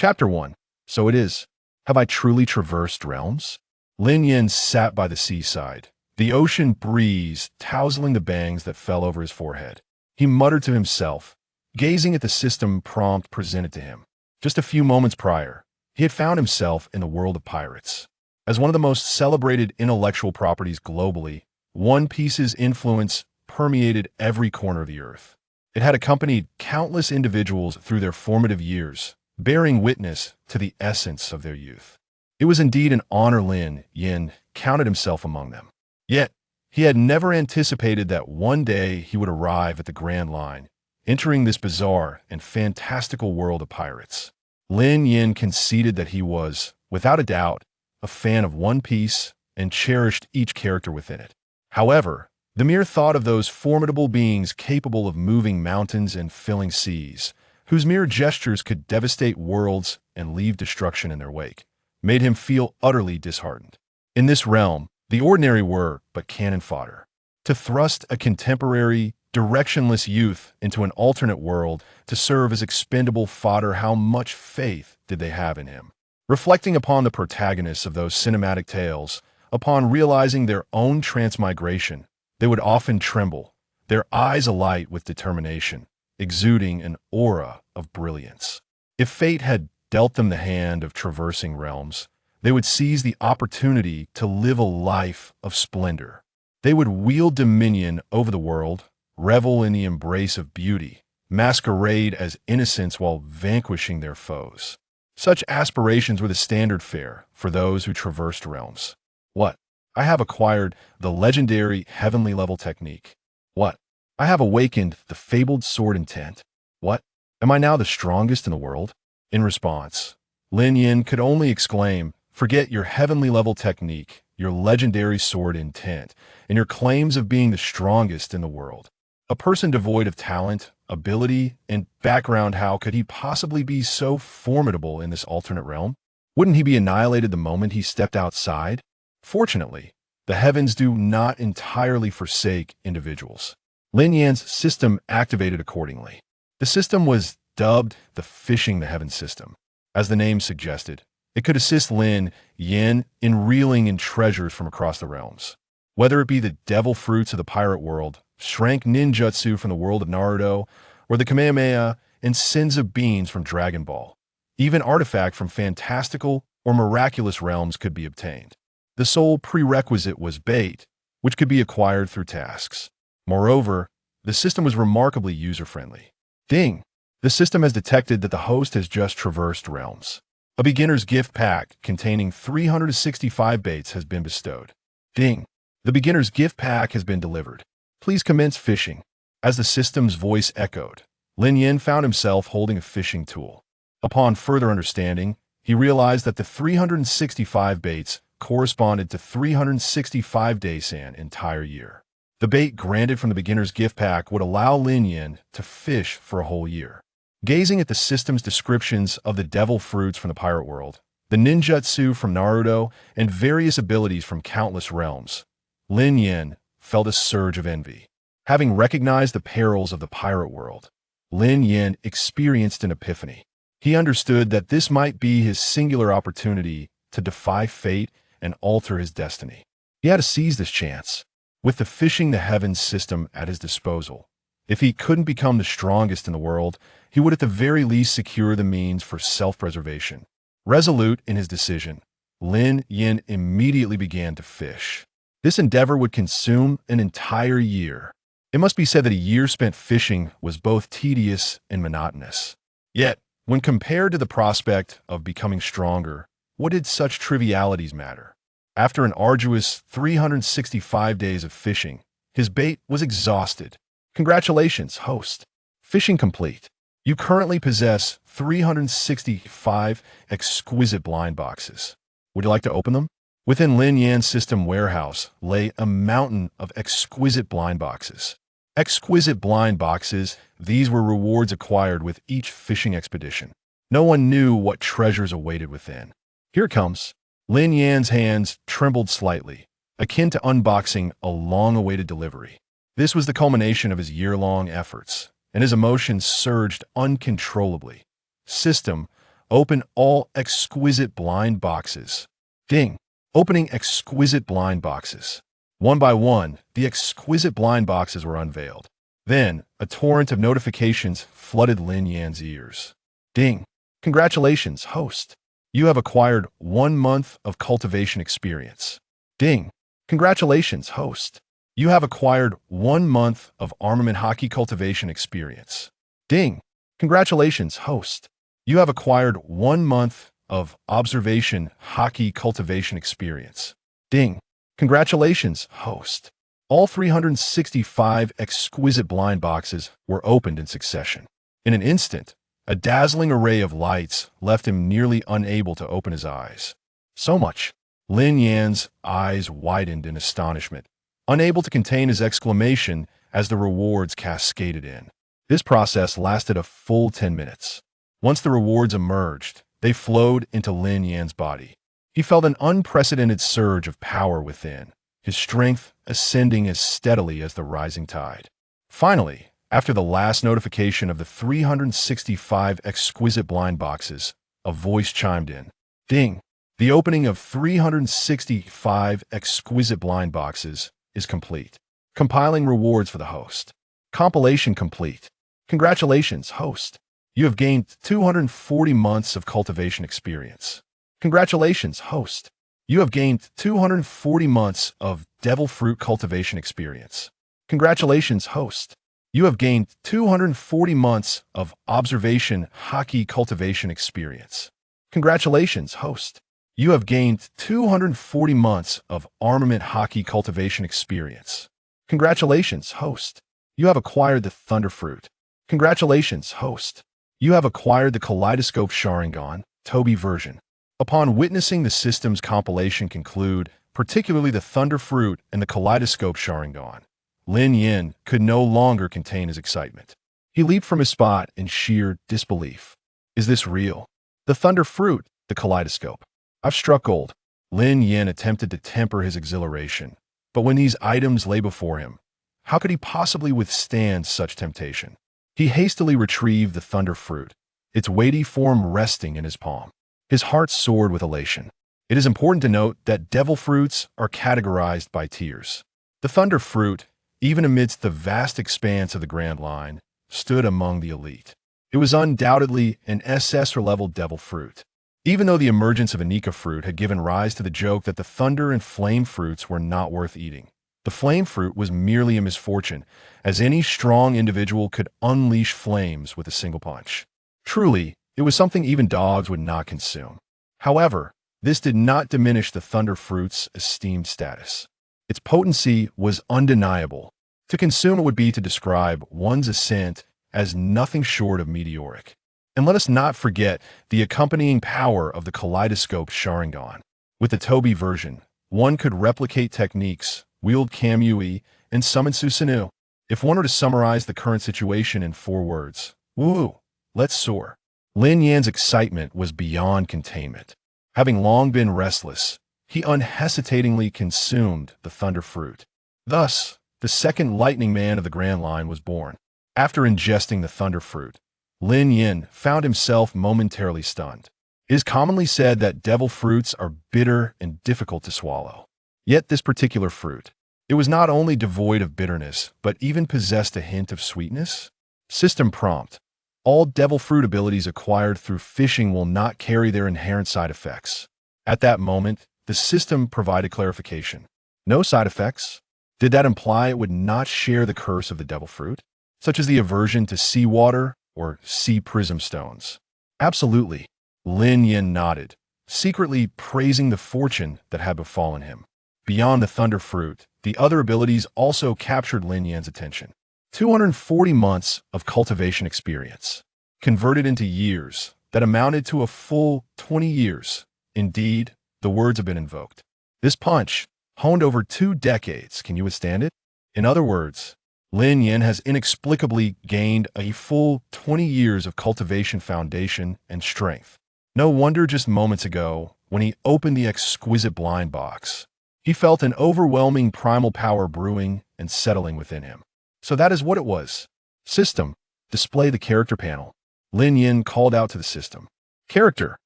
Chapter 1. So it is. Have I truly traversed realms? Lin Yin sat by the seaside, the ocean breeze tousling the bangs that fell over his forehead. He muttered to himself, gazing at the system prompt presented to him. Just a few moments prior, he had found himself in the world of pirates. As one of the most celebrated intellectual properties globally, One Piece's influence permeated every corner of the earth. It had accompanied countless individuals through their formative years, bearing witness to the essence of their youth. It was indeed an honor Lin Yin counted himself among them. Yet, he had never anticipated that one day he would arrive at the Grand Line, entering this bizarre and fantastical world of pirates. Lin Yin conceded that he was, without a doubt, a fan of One Piece and cherished each character within it. However, the mere thought of those formidable beings capable of moving mountains and filling seas, whose mere gestures could devastate worlds and leave destruction in their wake, made him feel utterly disheartened. In this realm, the ordinary were but cannon fodder. To thrust a contemporary, directionless youth into an alternate world to serve as expendable fodder, how much faith did they have in him? Reflecting upon the protagonists of those cinematic tales, upon realizing their own transmigration, they would often tremble, their eyes alight with determination, exuding an aura of brilliance. If fate had dealt them the hand of traversing realms, they would seize the opportunity to live a life of splendor. They would wield dominion over the world, revel in the embrace of beauty, masquerade as innocents while vanquishing their foes. Such aspirations were the standard fare for those who traversed realms. What? I have acquired the legendary heavenly level technique. What? I have awakened the fabled sword intent. What? Am I now the strongest in the world? In response, Lin Yin could only exclaim, forget your heavenly level technique, your legendary sword intent, and your claims of being the strongest in the world. A person devoid of talent, ability, and background, how could he possibly be so formidable in this alternate realm? Wouldn't he be annihilated the moment he stepped outside? Fortunately, the heavens do not entirely forsake individuals. Lin Yan's system activated accordingly. The system was dubbed the Fishing the Heavens system. As the name suggested, it could assist Lin Yin in reeling in treasures from across the realms. Whether it be the devil fruits of the pirate world, Shrank ninjutsu from the world of Naruto, or the Kamehameha and Senzu beans from Dragon Ball, even artifact from fantastical or miraculous realms could be obtained. The sole prerequisite was bait, which could be acquired through tasks. Moreover, the system was remarkably user-friendly. Ding! The system has detected that the host has just traversed realms. A beginner's gift pack containing 365 baits has been bestowed. Ding! The beginner's gift pack has been delivered. Please commence fishing. As the system's voice echoed, Lin Yin found himself holding a fishing tool. Upon further understanding, he realized that the 365 baits corresponded to 365 days an entire year. The bait granted from the beginner's gift pack would allow Lin Yin to fish for a whole year. Gazing at the system's descriptions of the devil fruits from the pirate world, the ninjutsu from Naruto, and various abilities from countless realms, Lin Yin felt a surge of envy. Having recognized the perils of the pirate world, Lin Yin experienced an epiphany. He understood that this might be his singular opportunity to defy fate and alter his destiny. He had to seize this chance. With the Fishing the Heavens system at his disposal, if he couldn't become the strongest in the world, he would at the very least secure the means for self-preservation. Resolute in his decision, Lin Yin immediately began to fish. This endeavor would consume an entire year. It must be said that a year spent fishing was both tedious and monotonous. Yet, when compared to the prospect of becoming stronger, what did such trivialities matter? After an arduous 365 days of fishing, his bait was exhausted. Congratulations, host. Fishing complete. You currently possess 365 exquisite blind boxes. Would you like to open them? Within Lin Yan's system warehouse lay a mountain of exquisite blind boxes. Exquisite blind boxes, these were rewards acquired with each fishing expedition. No one knew what treasures awaited within. Here it comes. Lin Yan's hands trembled slightly, akin to unboxing a long-awaited delivery. This was the culmination of his year-long efforts, and his emotions surged uncontrollably. System, Open all exquisite blind boxes. Ding. Opening exquisite blind boxes. One by one, the exquisite blind boxes were unveiled. Then, a torrent of notifications flooded Lin Yan's ears. Ding. Congratulations, host. You have acquired 1 month of cultivation experience. Ding. Congratulations, host. You have acquired 1 month of armament hockey cultivation experience. Ding. Congratulations, host. You have acquired 1 month of observation hockey cultivation experience. Ding. Congratulations, host. All 365 exquisite blind boxes were opened in succession. In an instant, a dazzling array of lights left him nearly unable to open his eyes. So much. Lin Yan's eyes widened in astonishment, unable to contain his exclamation as the rewards cascaded in. This process lasted a full 10 minutes. Once the rewards emerged, they flowed into Lin Yan's body. He felt an unprecedented surge of power within, his strength ascending as steadily as the rising tide. Finally, after the last notification of the 365 exquisite blind boxes, a voice chimed in. Ding! The opening of 365 exquisite blind boxes is complete. Compiling rewards for the host. Compilation complete. Congratulations, host. You have gained 240 months of cultivation experience. Congratulations, host. You have gained 240 months of devil fruit cultivation experience. Congratulations, host. You have gained 240 months of observation hockey cultivation experience. Congratulations, host. You have gained 240 months of armament hockey cultivation experience. Congratulations, host. You have acquired the Thunder Fruit. Congratulations, host. You have acquired the Kaleidoscope Sharingan, Toby version. Upon witnessing the system's compilation conclude, particularly the Thunder Fruit and the Kaleidoscope Sharingan, Lin Yan could no longer contain his excitement. He leaped from his spot in sheer disbelief. Is this real? The Thunder Fruit, the Kaleidoscope. I've struck gold. Lin Yan attempted to temper his exhilaration, but when these items lay before him, how could he possibly withstand such temptation? He hastily retrieved the Thunder Fruit, its weighty form resting in his palm. His heart soared with elation. It is important to note that devil fruits are categorized by tiers. The Thunder Fruit, even amidst the vast expanse of the Grand Line, stood among the elite. It was undoubtedly an SS-level devil fruit. Even though the emergence of a Nika fruit had given rise to the joke that the Thunder and Flame fruits were not worth eating, the Flame fruit was merely a misfortune, as any strong individual could unleash flames with a single punch. Truly, it was something even dogs would not consume. However, this did not diminish the Thunder fruit's esteemed status. Its potency was undeniable. To consume it would be to describe one's ascent as nothing short of meteoric. And let us not forget the accompanying power of the Kaleidoscope Sharingan. With the Toby version, one could replicate techniques, wield Kamui, and summon Susanoo. If one were to summarize the current situation in 4 words, woo, let's soar. Lin Yan's excitement was beyond containment. Having long been restless, he unhesitatingly consumed the Thunder Fruit. Thus, the second Lightning Man of the Grand Line was born. After ingesting the Thunder Fruit, Lin Yan found himself momentarily stunned. It is commonly said that devil fruits are bitter and difficult to swallow. Yet this particular fruit, it was not only devoid of bitterness, but even possessed a hint of sweetness. System prompt. All devil fruit abilities acquired through fishing will not carry their inherent side effects. At that moment, the system provided clarification. No side effects? Did that imply it would not share the curse of the devil fruit, such as the aversion to seawater or sea prism stones? Absolutely. Lin Yan nodded, secretly praising the fortune that had befallen him. Beyond the Thunder Fruit, the other abilities also captured Lin Yan's attention. 240 months of cultivation experience, converted into years that amounted to a full 20 years. Indeed, the words have been invoked. This punch, honed over 2 decades, can you withstand it? In other words, Lin Yan has inexplicably gained a full 20 years of cultivation foundation and strength. No wonder just moments ago, when he opened the exquisite blind box, he felt an overwhelming primal power brewing and settling within him. So that is what it was. System, display the character panel. Lin Yan called out to the system. Character: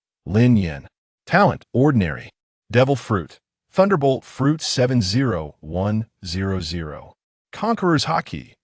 Lin Yin. Talent: Ordinary. Devil Fruit. Thunderbolt Fruit 70100. Conqueror's Haki.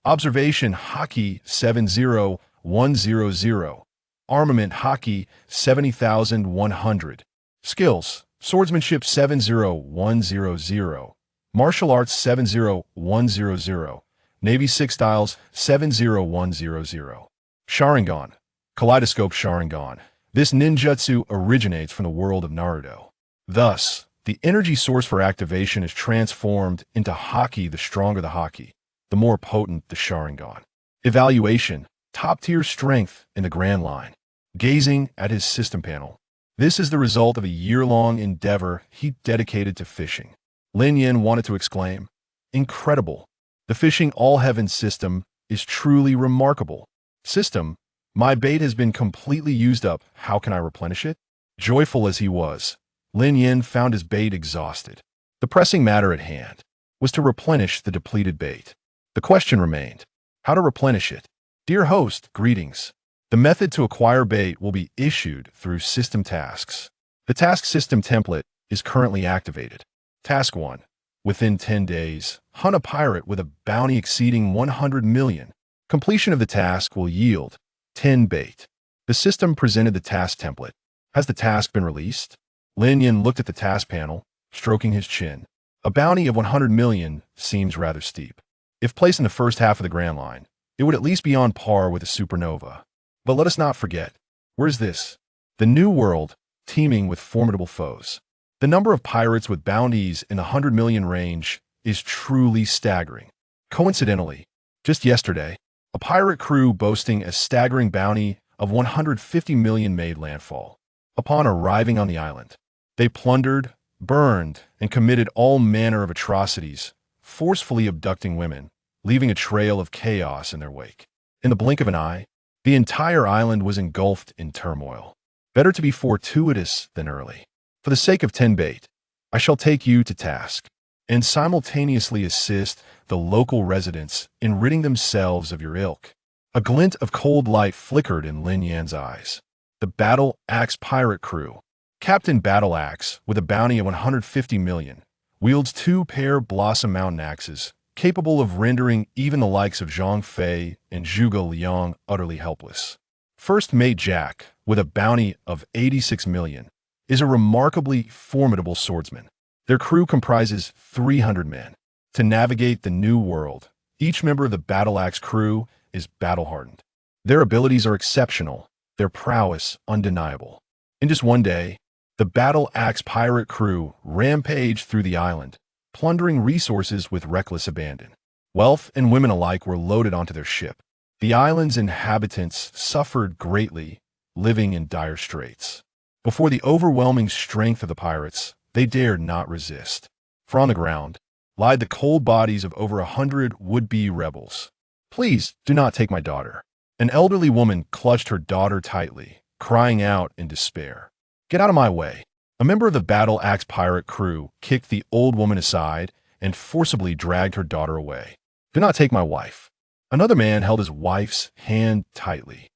Observation Haki 70100. Armament Haki 70,100. Skills: Swordsmanship 70100. Martial Arts 70100. Navy 6 Styles 70100. Sharingan. Kaleidoscope Sharingan. This ninjutsu originates from the world of Naruto. Thus, the energy source for activation is transformed into Haki. The stronger the Haki, the more potent the Sharingan. Evaluation: top-tier strength in the Grand Line. Gazing at his system panel. This is the result of a year-long endeavor he dedicated to fishing. Lin Yin wanted to exclaim, "Incredible! The fishing all-heaven system is truly remarkable. System, my bait has been completely used up. How can I replenish it?" Joyful as he was, Lin Yin found his bait exhausted. The pressing matter at hand was to replenish the depleted bait. The question remained, how to replenish it? Dear host, greetings. The method to acquire bait will be issued through system tasks. The task system template is currently activated. Task 1. Within 10 days, hunt a pirate with a bounty exceeding 100 million. Completion of the task will yield 10 bait. The system presented the task template. Has the task been released? Lin Yin looked at the task panel, stroking his chin. A bounty of 100 million seems rather steep. If placed in the first half of the Grand Line, it would at least be on par with a supernova. But let us not forget, where's this? The new world, teeming with formidable foes. The number of pirates with bounties in the 100 million range is truly staggering. Coincidentally, just yesterday, a pirate crew boasting a staggering bounty of 150 million made landfall. Upon arriving on the island, they plundered, burned, and committed all manner of atrocities, forcefully abducting women, leaving a trail of chaos in their wake. In the blink of an eye, the entire island was engulfed in turmoil. Better to be fortuitous than early. For the sake of 10 bait, I shall take you to task, and simultaneously assist the local residents in ridding themselves of your ilk. A glint of cold light flickered in Lin Yan's eyes. The Battle Axe pirate crew. Captain Battle Axe, with a bounty of 150 million, wields 2 pair Blossom Mountain axes, capable of rendering even the likes of Zhang Fei and Zhuge Liang utterly helpless. First Mate Jack, with a bounty of 86 million, is a remarkably formidable swordsman. Their crew comprises 300 men. To navigate the new world, each member of the Battle Axe crew is battle-hardened. Their abilities are exceptional, their prowess undeniable. In just one day, the Battle Axe pirate crew rampaged through the island, plundering resources with reckless abandon. Wealth and women alike were loaded onto their ship. The island's inhabitants suffered greatly, living in dire straits. Before the overwhelming strength of the pirates, they dared not resist. For on the ground lied the cold bodies of over 100 would-be rebels. "Please do not take my daughter." An elderly woman clutched her daughter tightly, crying out in despair. "Get out of my way." A member of the Battle Axe pirate crew kicked the old woman aside and forcibly dragged her daughter away. "Do not take my wife." Another man held his wife's hand tightly.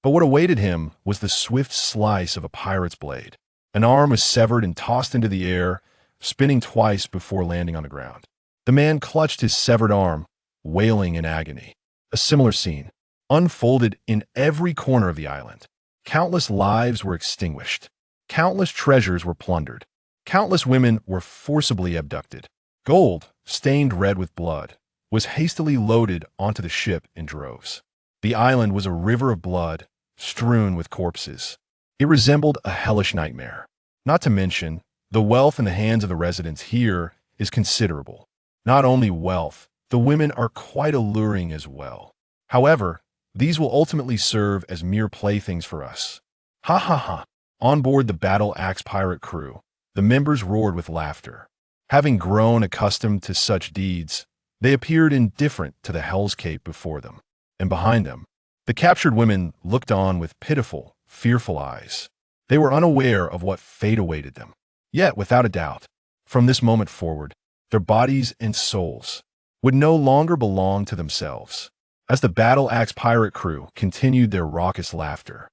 But what awaited him was the swift slice of a pirate's blade. An arm was severed and tossed into the air, spinning twice before landing on the ground. The man clutched his severed arm, wailing in agony. A similar scene unfolded in every corner of the island. Countless lives were extinguished. Countless treasures were plundered. Countless women were forcibly abducted. Gold, stained red with blood, was hastily loaded onto the ship in droves. The island was a river of blood, strewn with corpses. It resembled a hellish nightmare. Not to mention, the wealth in the hands of the residents here is considerable. Not only wealth, the women are quite alluring as well. However, these will ultimately serve as mere playthings for us. Ha ha ha. On board the Battle Axe pirate crew, the members roared with laughter. Having grown accustomed to such deeds, they appeared indifferent to the Hell's Cape before them. And behind them, the captured women looked on with pitiful, fearful eyes. They were unaware of what fate awaited them. Yet, without a doubt, from this moment forward, their bodies and souls would no longer belong to themselves. As the Battle Axe pirate crew continued their raucous laughter,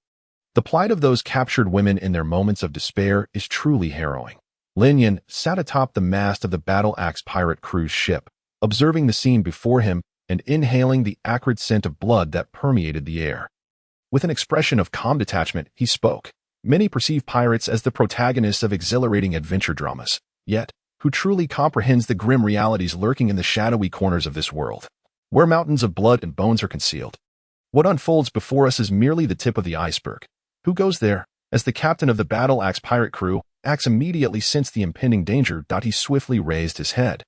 The plight of those captured women in their moments of despair is truly harrowing. Lin Yin sat atop the mast of the battle-axe pirate crew's ship, observing the scene before him and inhaling the acrid scent of blood that permeated the air. With an expression of calm detachment, he spoke. Many perceive pirates as the protagonists of exhilarating adventure dramas, yet, who truly comprehends the grim realities lurking in the shadowy corners of this world, where mountains of blood and bones are concealed? What unfolds before us is merely the tip of the iceberg. Who goes there? As the captain of the battle-axe pirate crew, Axe immediately sensed the impending danger. He swiftly raised his head,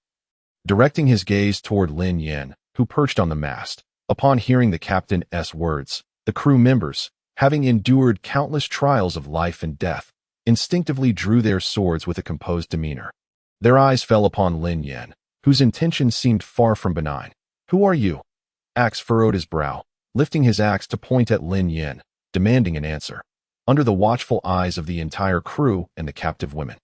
directing his gaze toward Lin Yin, who perched on the mast. Upon hearing the captain's words, the crew members, having endured countless trials of life and death, instinctively drew their swords with a composed demeanor. Their eyes fell upon Lin Yin, whose intentions seemed far from benign. "Who are you?" Axe furrowed his brow, lifting his axe to point at Lin Yin, demanding an answer. Under the watchful eyes of the entire crew and the captive women,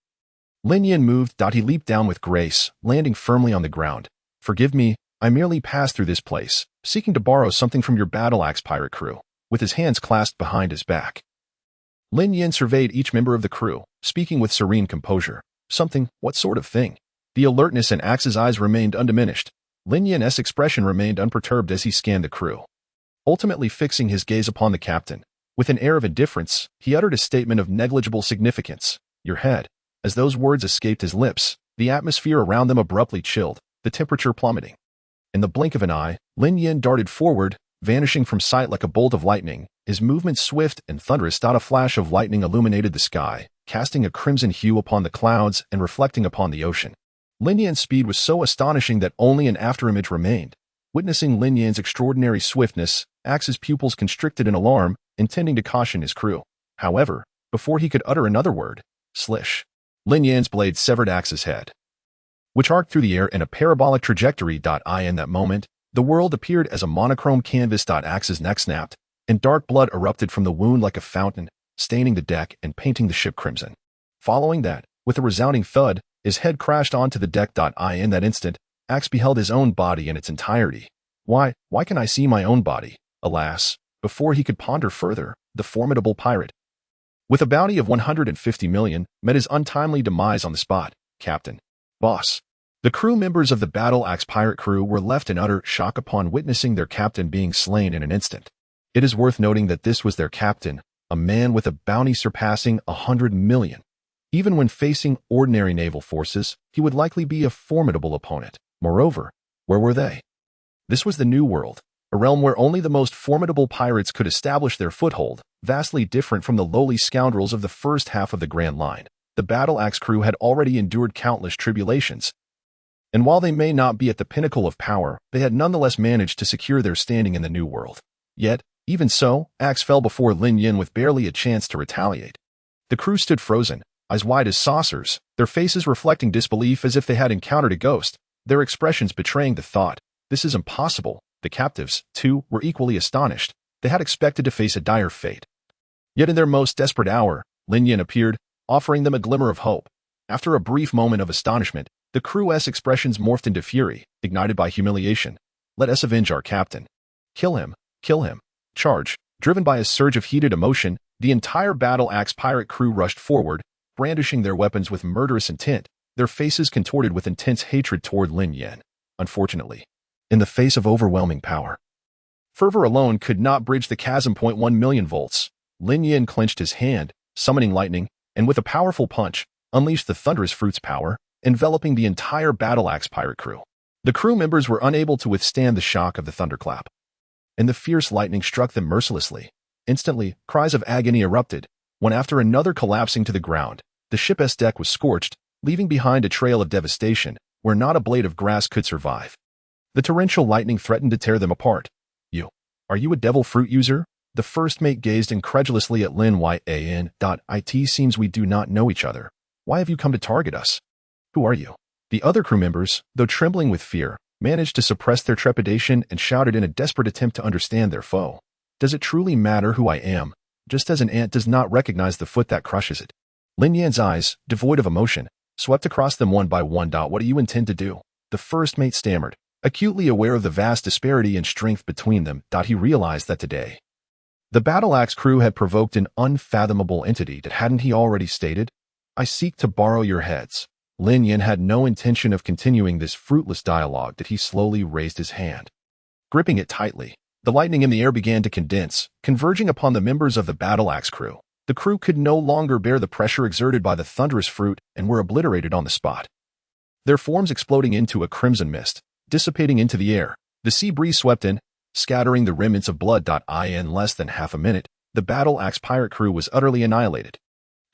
Lin Yin moved. He leaped down with grace, landing firmly on the ground. "Forgive me, I merely passed through this place, seeking to borrow something from your battle-axe pirate crew." With his hands clasped behind his back, Lin Yin surveyed each member of the crew, speaking with serene composure. "Something? What sort of thing?" The alertness in Axe's eyes remained undiminished. Lin Yin's expression remained unperturbed as he scanned the crew, ultimately fixing his gaze upon the captain. With an air of indifference, he uttered a statement of negligible significance. "Your head." As those words escaped his lips, the atmosphere around them abruptly chilled, the temperature plummeting. In the blink of an eye, Lin Yin darted forward, vanishing from sight like a bolt of lightning, his movement swift and thunderous. A flash of lightning illuminated the sky, casting a crimson hue upon the clouds and reflecting upon the ocean. Lin Yin's speed was so astonishing that only an afterimage remained. Witnessing Lin Yin's extraordinary swiftness, Axe's pupils constricted in alarm, intending to caution his crew. However, before he could utter another word, slish, Lin Yin's blade severed Axe's head, which arced through the air in a parabolic trajectory. In that moment, the world appeared as a monochrome canvas. Axe's neck snapped, and dark blood erupted from the wound like a fountain, staining the deck and painting the ship crimson. Following that, with a resounding thud, his head crashed onto the deck. In that instant, Axe beheld his own body in its entirety. Why can I see my own body? Alas, before he could ponder further, the formidable pirate, with a bounty of 150 million, met his untimely demise on the spot. "Captain, boss." The crew members of the battle-axe pirate crew were left in utter shock upon witnessing their captain being slain in an instant. It is worth noting that this was their captain, a man with a bounty surpassing 100 million. Even when facing ordinary naval forces, he would likely be a formidable opponent. Moreover, where were they? This was the New World, a realm where only the most formidable pirates could establish their foothold, vastly different from the lowly scoundrels of the first half of the Grand Line. The battle-axe crew had already endured countless tribulations, and while they may not be at the pinnacle of power, they had nonetheless managed to secure their standing in the New World. Yet, even so, Axe fell before Lin Yin with barely a chance to retaliate. The crew stood frozen, eyes wide as saucers, their faces reflecting disbelief as if they had encountered a ghost, their expressions betraying the thought, "This is impossible." The captives, too, were equally astonished. They had expected to face a dire fate. Yet in their most desperate hour, Lin Yin appeared, offering them a glimmer of hope. After a brief moment of astonishment, the crew's expressions morphed into fury, ignited by humiliation. "Let us avenge our captain. Kill him, kill him." Charge. Driven by a surge of heated emotion, the entire battle-axe pirate crew rushed forward, brandishing their weapons with murderous intent, their faces contorted with intense hatred toward Lin Yin. Unfortunately, in the face of overwhelming power, fervor alone could not bridge the chasm. 1 million volts. Lin Yin clenched his hand, summoning lightning, and with a powerful punch, unleashed the thunderous fruit's power, enveloping the entire battle-axe pirate crew. The crew members were unable to withstand the shock of the thunderclap, and the fierce lightning struck them mercilessly. Instantly, cries of agony erupted, one after another collapsing to the ground. The ship's deck was scorched, leaving behind a trail of devastation, where not a blade of grass could survive. The torrential lightning threatened to tear them apart. Are you a devil fruit user?" The first mate gazed incredulously at Lin Yin. "It seems we do not know each other. Why have you come to target us? Who are you?" The other crew members, though trembling with fear, managed to suppress their trepidation and shouted in a desperate attempt to understand their foe. "Does it truly matter who I am? Just as an ant does not recognize the foot that crushes it." Lin Yan's eyes, devoid of emotion, swept across them one by one. "What do you intend to do?" The first mate stammered, acutely aware of the vast disparity in strength between them. He realized that today, The battle axe crew had provoked an unfathomable entity that hadn't he already stated? I seek to borrow your heads. Lin Yin had no intention of continuing this fruitless dialogue that he slowly raised his hand. Gripping it tightly, the lightning in the air began to condense, converging upon the members of the battle axe crew. The crew could no longer bear the pressure exerted by the thunderous fruit and were obliterated on the spot. Their forms exploding into a crimson mist, dissipating into the air. The sea breeze swept in, scattering the remnants of blood. In less than half a minute, the battle axe pirate crew was utterly annihilated.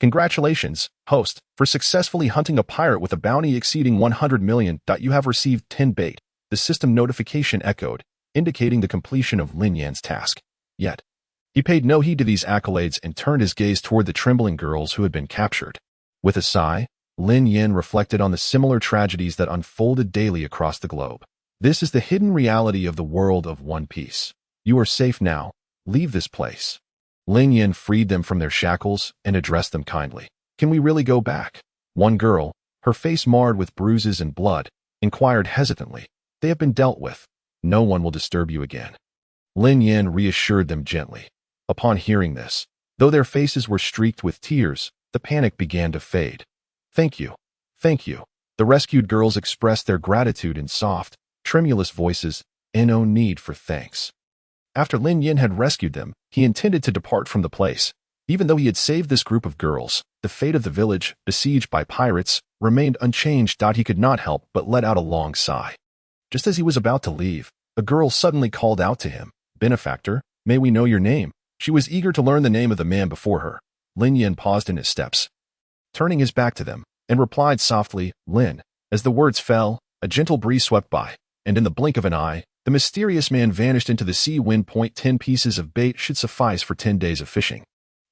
Congratulations, host, for successfully hunting a pirate with a bounty exceeding 100 million. You have received 10 bait. The system notification echoed, indicating the completion of Lin Yan's task. Yet, he paid no heed to these accolades and turned his gaze toward the trembling girls who had been captured. With a sigh, Lin Yin reflected on the similar tragedies that unfolded daily across the globe. This is the hidden reality of the world of One Piece. You are safe now. Leave this place. Lin Yin freed them from their shackles and addressed them kindly. Can we really go back? One girl, her face marred with bruises and blood, inquired hesitantly. They have been dealt with. No one will disturb you again. Lin Yin reassured them gently. Upon hearing this, though their faces were streaked with tears, the panic began to fade. Thank you. Thank you. The rescued girls expressed their gratitude in soft, tremulous voices, and no need for thanks. After Lin Yin had rescued them, he intended to depart from the place. Even though he had saved this group of girls, the fate of the village, besieged by pirates, remained unchanged. He could not help but let out a long sigh. Just as he was about to leave, a girl suddenly called out to him, "Benefactor, may we know your name?" She was eager to learn the name of the man before her. Lin Yin paused in his steps, turning his back to them, and replied softly, "Lin." As the words fell, a gentle breeze swept by, and in the blink of an eye, the mysterious man vanished into the sea. 10 pieces of bait should suffice for 10 days of fishing.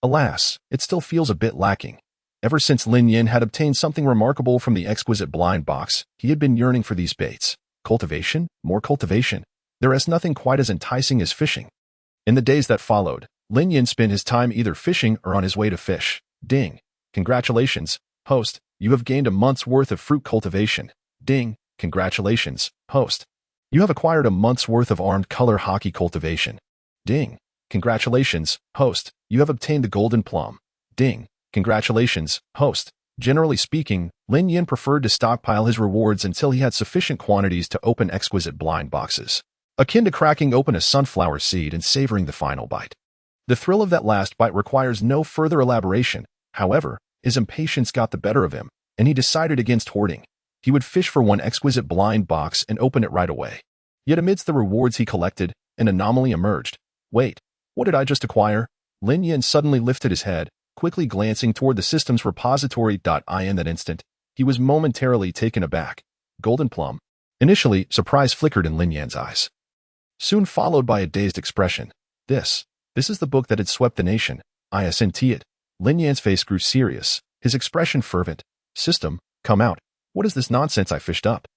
Alas, it still feels a bit lacking. Ever since Lin Yin had obtained something remarkable from the exquisite blind box, he had been yearning for these baits. Cultivation, more cultivation. There is nothing quite as enticing as fishing. In the days that followed, Lin Yin spent his time either fishing or on his way to fish. Ding. Congratulations, host. You have gained a month's worth of fruit cultivation. Ding. Congratulations, host. You have acquired a month's worth of armed color hockey cultivation. Ding. Congratulations, host. You have obtained the golden plum. Ding. Congratulations, host. Generally speaking, Lin Yin preferred to stockpile his rewards until he had sufficient quantities to open exquisite blind boxes, akin to cracking open a sunflower seed and savoring the final bite. The thrill of that last bite requires no further elaboration. However, his impatience got the better of him, and he decided against hoarding. He would fish for one exquisite blind box and open it right away. Yet amidst the rewards he collected, an anomaly emerged. Wait, what did I just acquire? Lin Yin suddenly lifted his head, quickly glancing toward the system's repository. In that instant, he was momentarily taken aback. Golden plum. Initially, surprise flickered in Lin Yan's eyes, soon followed by a dazed expression. This is the book that had swept the nation. Isn't it? Lin Yan's face grew serious, his expression fervent. System, come out. What is this nonsense I fished up?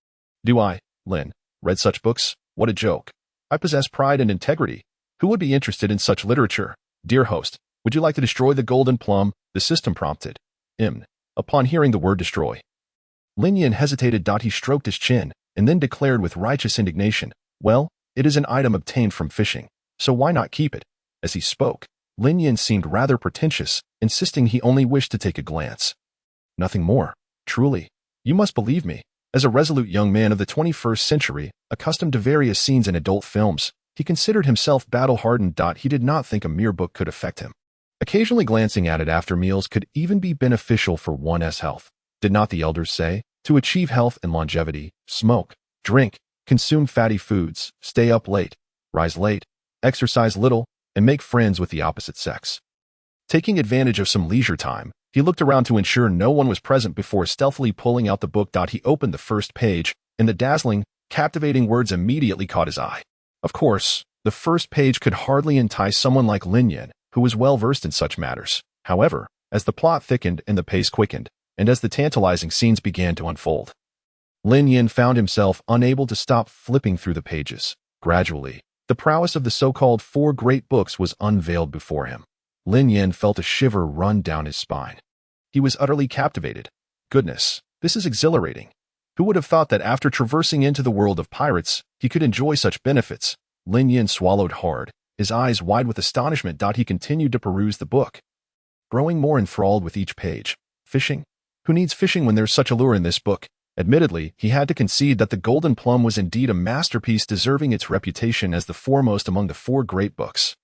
Do I, Lin, read such books? What a joke. I possess pride and integrity. Who would be interested in such literature? Dear host, would you like to destroy the golden plum? The system prompted. Upon hearing the word destroy, Lin Yin hesitated. He stroked his chin, and then declared with righteous indignation, well, it is an item obtained from fishing, so why not keep it? As he spoke, Lin Yin seemed rather pretentious, insisting he only wished to take a glance. Nothing more. Truly. You must believe me. As a resolute young man of the 21st century, accustomed to various scenes in adult films, he considered himself battle-hardened. He did not think a mere book could affect him. Occasionally glancing at it after meals could even be beneficial for one's health. Did not the elders say, to achieve health and longevity, smoke, drink, consume fatty foods, stay up late, rise late, exercise little, and make friends with the opposite sex? Taking advantage of some leisure time, he looked around to ensure no one was present before stealthily pulling out the book. He opened the first page, and the dazzling, captivating words immediately caught his eye. Of course, the first page could hardly entice someone like Lin Yin, who was well versed in such matters. However, as the plot thickened and the pace quickened, and as the tantalizing scenes began to unfold, Lin Yin found himself unable to stop flipping through the pages. Gradually, the prowess of the so-called four great books was unveiled before him. Lin Yin felt a shiver run down his spine. He was utterly captivated. Goodness, this is exhilarating. Who would have thought that after traversing into the world of pirates, he could enjoy such benefits? Lin Yin swallowed hard, his eyes wide with astonishment. He continued to peruse the book, growing more enthralled with each page. Fishing? Who needs fishing when there's such allure in this book? Admittedly, he had to concede that the Golden Plum was indeed a masterpiece deserving its reputation as the foremost among the four great books.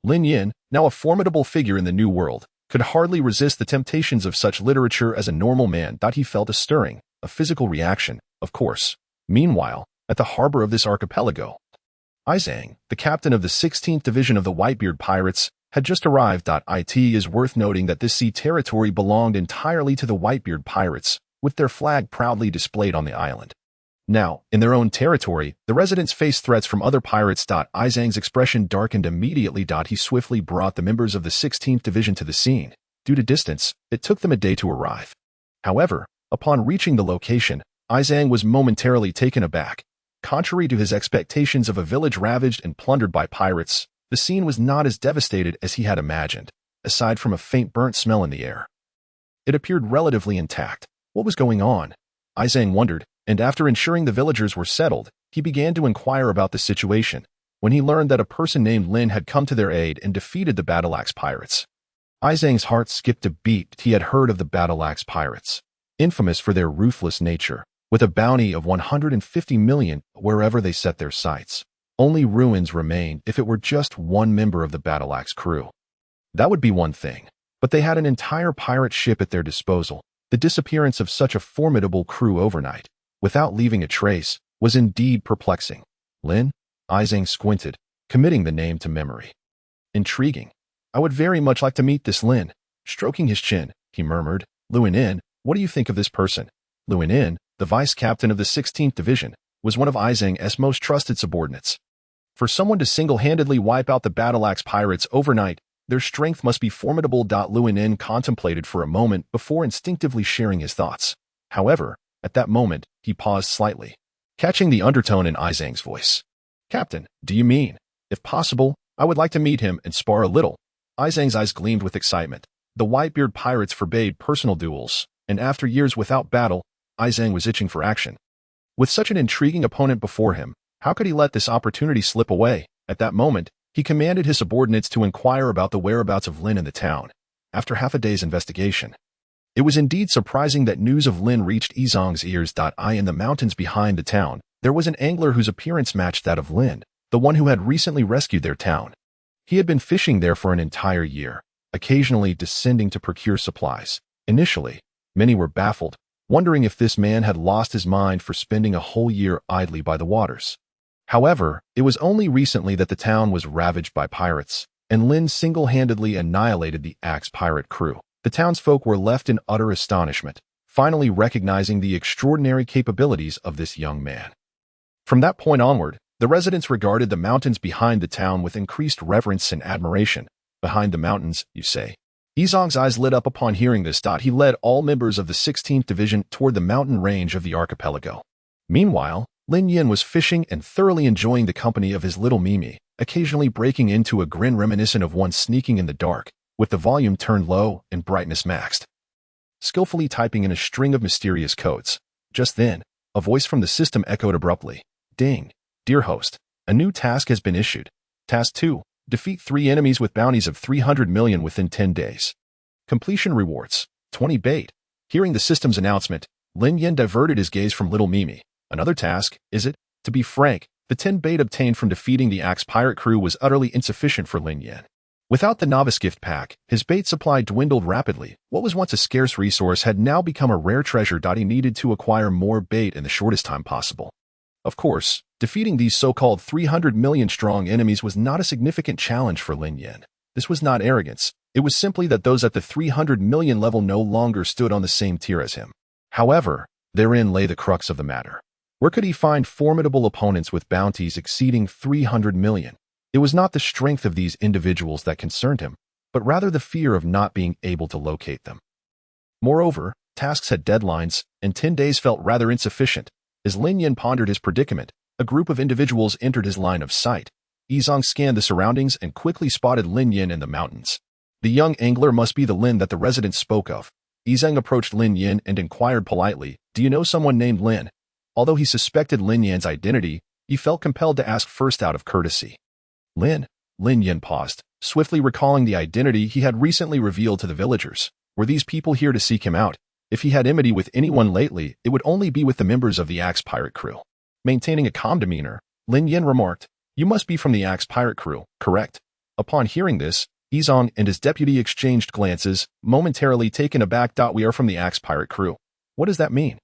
Lin Yin, now a formidable figure in the New World, could hardly resist the temptations of such literature as a normal man. He felt a stirring, a physical reaction, of course. Meanwhile, at the harbor of this archipelago, Izang, the captain of the 16th Division of the Whitebeard Pirates, had just arrived. It is worth noting that this sea territory belonged entirely to the Whitebeard Pirates, with their flag proudly displayed on the island. Now, in their own territory, the residents faced threats from other pirates. Izang's expression darkened immediately. He swiftly brought the members of the 16th Division to the scene. Due to distance, it took them a day to arrive. However, upon reaching the location, Izang was momentarily taken aback. Contrary to his expectations of a village ravaged and plundered by pirates, the scene was not as devastated as he had imagined, aside from a faint burnt smell in the air. It appeared relatively intact. What was going on? Izang wondered, and after ensuring the villagers were settled, he began to inquire about the situation, when he learned that a person named Lin had come to their aid and defeated the Battle Axe Pirates. Izang's heart skipped a beat. He had heard of the Battle Axe Pirates, infamous for their ruthless nature, with a bounty of 150 million wherever they set their sights. Only ruins remained if it were just one member of the Battle Axe crew. That would be one thing, but they had an entire pirate ship at their disposal. The disappearance of such a formidable crew overnight, without leaving a trace, was indeed perplexing. Lin? Izang squinted, committing the name to memory. Intriguing. I would very much like to meet this Lin. Stroking his chin, he murmured, Luin In, what do you think of this person? Luin In, the vice captain of the 16th Division, was one of Izang's most trusted subordinates. For someone to single-handedly wipe out the Battle Axe Pirates overnight, their strength must be formidable. Luin In contemplated for a moment before instinctively sharing his thoughts. However, at that moment, he paused slightly, catching the undertone in Izang's voice. Captain, do you mean? If possible, I would like to meet him and spar a little. Izang's eyes gleamed with excitement. The Whitebeard Pirates forbade personal duels, and after years without battle, Izang was itching for action. With such an intriguing opponent before him, how could he let this opportunity slip away? At that moment, he commanded his subordinates to inquire about the whereabouts of Lin in the town. After half a day's investigation, it was indeed surprising that news of Lin reached Izang's ears. In the mountains behind the town, there was an angler whose appearance matched that of Lin, the one who had recently rescued their town. He had been fishing there for an entire year, occasionally descending to procure supplies. Initially, many were baffled, wondering if this man had lost his mind for spending a whole year idly by the waters. However, it was only recently that the town was ravaged by pirates, and Lin single-handedly annihilated the Axe pirate crew. The townsfolk were left in utter astonishment, finally recognizing the extraordinary capabilities of this young man. From that point onward, the residents regarded the mountains behind the town with increased reverence and admiration. Behind the mountains, you say? Izang's eyes lit up upon hearing this. He led all members of the 16th Division toward the mountain range of the archipelago. Meanwhile, Lin Yin was fishing and thoroughly enjoying the company of his little Mimi, occasionally breaking into a grin reminiscent of one sneaking in the dark, with the volume turned low and brightness maxed, skillfully typing in a string of mysterious codes. Just then, a voice from the system echoed abruptly. Ding. Dear host, a new task has been issued. Task 2. Defeat 3 enemies with bounties of 300 million within 10 days. Completion rewards, 20 bait. Hearing the system's announcement, Lin Yin diverted his gaze from little Mimi. Another task, is it? To be frank, the 10 bait obtained from defeating the Axe pirate crew was utterly insufficient for Lin Yin. Without the novice gift pack, his bait supply dwindled rapidly. What was once a scarce resource had now become a rare treasure. He needed to acquire more bait in the shortest time possible. Of course, defeating these so-called 300 million strong enemies was not a significant challenge for Lin Yin. This was not arrogance. It was simply that those at the 300 million level no longer stood on the same tier as him. However, therein lay the crux of the matter. Where could he find formidable opponents with bounties exceeding 300 million? It was not the strength of these individuals that concerned him, but rather the fear of not being able to locate them. Moreover, tasks had deadlines, and 10 days felt rather insufficient. As Lin Yin pondered his predicament, a group of individuals entered his line of sight. Izang scanned the surroundings and quickly spotted Lin Yin in the mountains. The young angler must be the Lin that the residents spoke of. Izang approached Lin Yin and inquired politely, "Do you know someone named Lin?" Although he suspected Lin Yin's identity, he felt compelled to ask first out of courtesy. Lin, Lin Yin paused, swiftly recalling the identity he had recently revealed to the villagers. Were these people here to seek him out? If he had enmity with anyone lately, it would only be with the members of the Axe Pirate crew. Maintaining a calm demeanor, Lin Yin remarked, "You must be from the Axe Pirate crew, correct?" Upon hearing this, Yizong and his deputy exchanged glances, momentarily taken aback. "We are from the Axe Pirate crew. What does that mean?"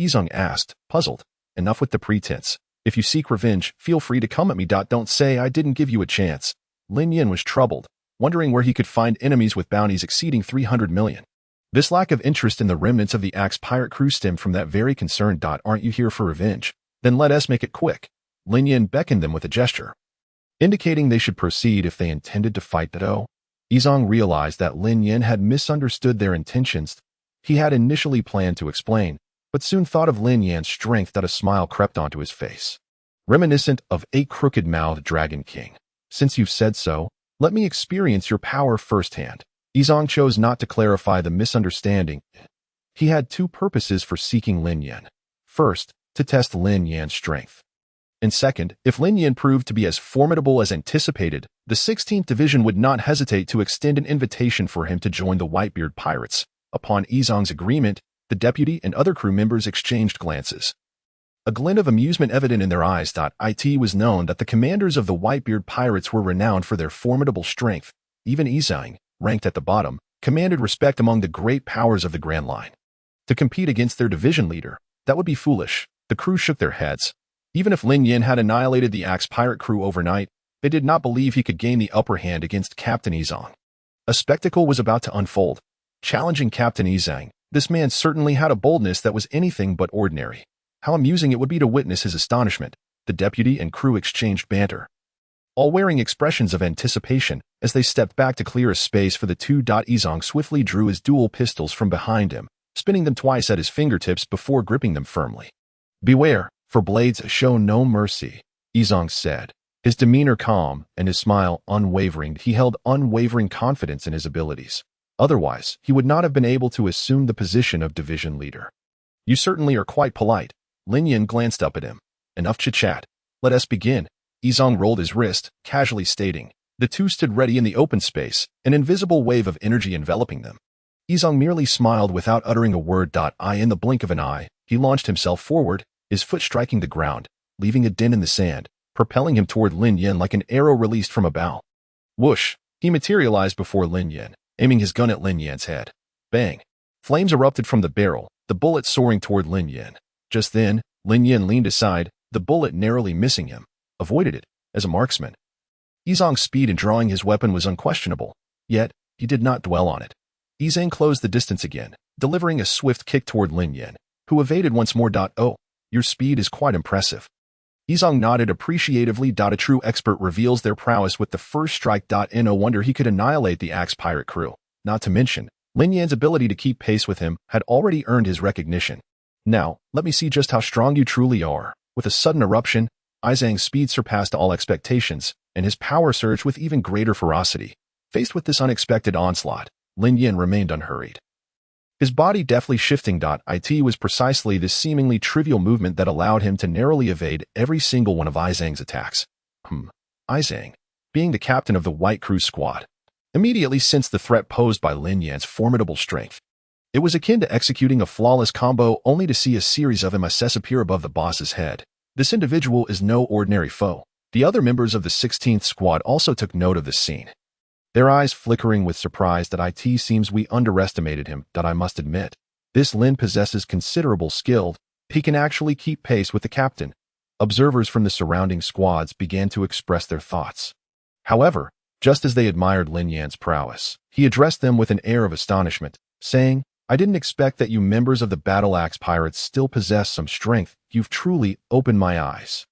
Yizong asked, puzzled. "Enough with the pretense. If you seek revenge, feel free to come at me. Don't say I didn't give you a chance." Lin Yin was troubled, wondering where he could find enemies with bounties exceeding 300 million. This lack of interest in the remnants of the Axe Pirate crew stemmed from that very concern. "Aren't you here for revenge? Then let us make it quick." Lin Yin beckoned them with a gesture, indicating they should proceed if they intended to fight. Yizong realized that Lin Yin had misunderstood their intentions. He had initially planned to explain, but soon thought of Lin Yan's strength. A smile crept onto his face, reminiscent of a crooked-mouthed dragon king. "Since you've said so, let me experience your power firsthand." Yizong chose not to clarify the misunderstanding. He had two purposes for seeking Lin Yan. First, to test Lin Yan's strength. And second, if Lin Yan proved to be as formidable as anticipated, the 16th Division would not hesitate to extend an invitation for him to join the Whitebeard Pirates. Upon Yizong's agreement, the deputy and other crew members exchanged glances, a glint of amusement evident in their eyes. It was known that the commanders of the Whitebeard Pirates were renowned for their formidable strength. Even Yizong, ranked at the bottom, commanded respect among the great powers of the Grand Line. To compete against their division leader, that would be foolish. The crew shook their heads. Even if Lin Yin had annihilated the Axe Pirate crew overnight, they did not believe he could gain the upper hand against Captain Yizong. A spectacle was about to unfold. Challenging Captain Yizong, this man certainly had a boldness that was anything but ordinary. How amusing it would be to witness his astonishment. The deputy and crew exchanged banter, all wearing expressions of anticipation as they stepped back to clear a space for the two. Yizong swiftly drew his dual pistols from behind him, spinning them twice at his fingertips before gripping them firmly. "Beware, for blades show no mercy," Yizong said, his demeanor calm and his smile unwavering. He held unwavering confidence in his abilities. Otherwise, he would not have been able to assume the position of division leader. "You certainly are quite polite." Lin Yin glanced up at him. "Enough chit-chat. Let us begin." Yizong rolled his wrist, casually stating. The two stood ready in the open space, an invisible wave of energy enveloping them. Yizong merely smiled without uttering a word. In the blink of an eye, he launched himself forward, his foot striking the ground, leaving a dent in the sand, propelling him toward Lin Yin like an arrow released from a bow. Whoosh! He materialized before Lin Yin, aiming his gun at Lin Yan's head. Bang! Flames erupted from the barrel, the bullet soaring toward Lin Yin. Just then, Lin Yin leaned aside, the bullet narrowly missing him, avoided it, as a marksman. Yizong's speed in drawing his weapon was unquestionable, yet he did not dwell on it. Yizong closed the distance again, delivering a swift kick toward Lin Yin, who evaded once more. "Oh, your speed is quite impressive." Yizong nodded appreciatively. "A true expert reveals their prowess with the first strike. No wonder he could annihilate the Axe Pirate crew. Not to mention, Lin Yan's ability to keep pace with him had already earned his recognition. Now, let me see just how strong you truly are." With a sudden eruption, Yizong's speed surpassed all expectations, and his power surged with even greater ferocity. Faced with this unexpected onslaught, Lin Yin remained unhurried, his body deftly shifting. It was precisely this seemingly trivial movement that allowed him to narrowly evade every single one of Yizong's attacks. Yizong, being the captain of the White Crew squad, immediately sensed the threat posed by Lin Yan's formidable strength. It was akin to executing a flawless combo only to see a series of MSS appear above the boss's head. This individual is no ordinary foe. The other members of the 16th squad also took note of this scene, their eyes flickering with surprise. It seems we underestimated him. I must admit, this Lin possesses considerable skill. He can actually keep pace with the captain. Observers from the surrounding squads began to express their thoughts. However, just as they admired Lin Yan's prowess, he addressed them with an air of astonishment, saying, "I didn't expect that you members of the Battle Axe Pirates still possess some strength. You've truly opened my eyes."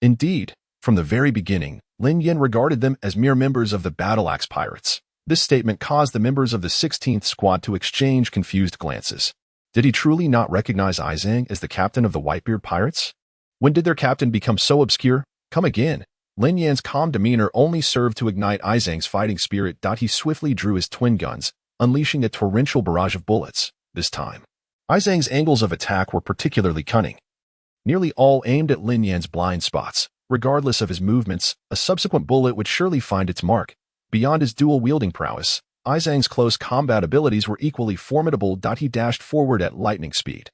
Indeed, from the very beginning, Lin Yin regarded them as mere members of the Battle Axe Pirates. This statement caused the members of the 16th squad to exchange confused glances. Did he truly not recognize Yizong as the captain of the Whitebeard Pirates? When did their captain become so obscure? Come again. Lin Yan's calm demeanor only served to ignite Yizong's fighting spirit. He swiftly drew his twin guns, unleashing a torrential barrage of bullets. This time, Yizong's angles of attack were particularly cunning, nearly all aimed at Lin Yan's blind spots. Regardless of his movements, a subsequent bullet would surely find its mark. Beyond his dual-wielding prowess, Izang's close combat abilities were equally formidable. He dashed forward at lightning speed,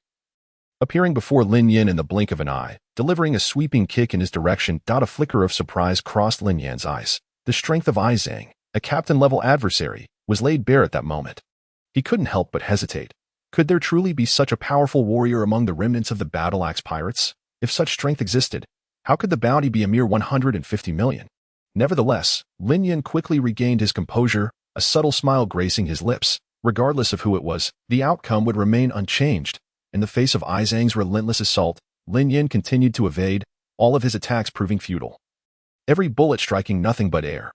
appearing before Lin Yin in the blink of an eye, delivering a sweeping kick in his direction. A flicker of surprise crossed Lin Yan's eyes. The strength of Izang, a captain-level adversary, was laid bare at that moment. He couldn't help but hesitate. Could there truly be such a powerful warrior among the remnants of the Battle Axe pirates? If such strength existed, how could the bounty be a mere 150 million? Nevertheless, Lin Yin quickly regained his composure, a subtle smile gracing his lips. Regardless of who it was, the outcome would remain unchanged. In the face of Izang's relentless assault, Lin Yin continued to evade, all of his attacks proving futile. Every bullet striking nothing but air.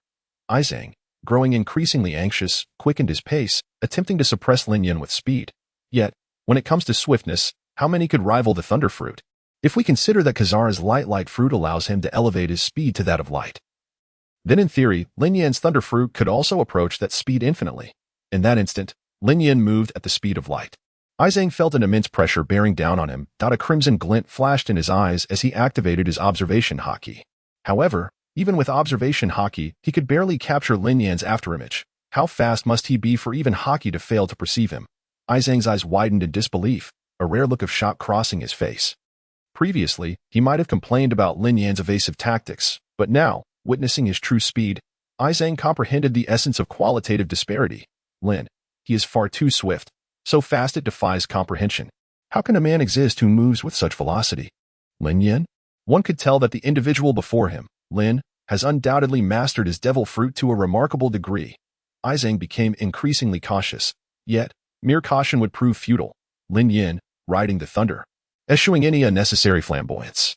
Izang, growing increasingly anxious, quickened his pace, attempting to suppress Lin Yin with speed. Yet, when it comes to swiftness, how many could rival the Thunder Fruit? If we consider that Kizara's light fruit allows him to elevate his speed to that of light, then in theory, Lin Yan's Thunder Fruit could also approach that speed infinitely. In that instant, Lin Yan moved at the speed of light. Izang felt an immense pressure bearing down on him. A crimson glint flashed in his eyes as he activated his observation haki. However, even with observation haki, he could barely capture Lin Yan's afterimage. How fast must he be for even haki to fail to perceive him? Izang's eyes widened in disbelief, a rare look of shock crossing his face. Previously, he might have complained about Lin Yan's evasive tactics, but now, witnessing his true speed, Izang comprehended the essence of qualitative disparity. Lin, he is far too swift, so fast it defies comprehension. How can a man exist who moves with such velocity? Lin Yan? One could tell that the individual before him, Lin, has undoubtedly mastered his devil fruit to a remarkable degree. Izang became increasingly cautious, yet, mere caution would prove futile. Lin Yan, riding the thunder, eschewing any unnecessary flamboyance,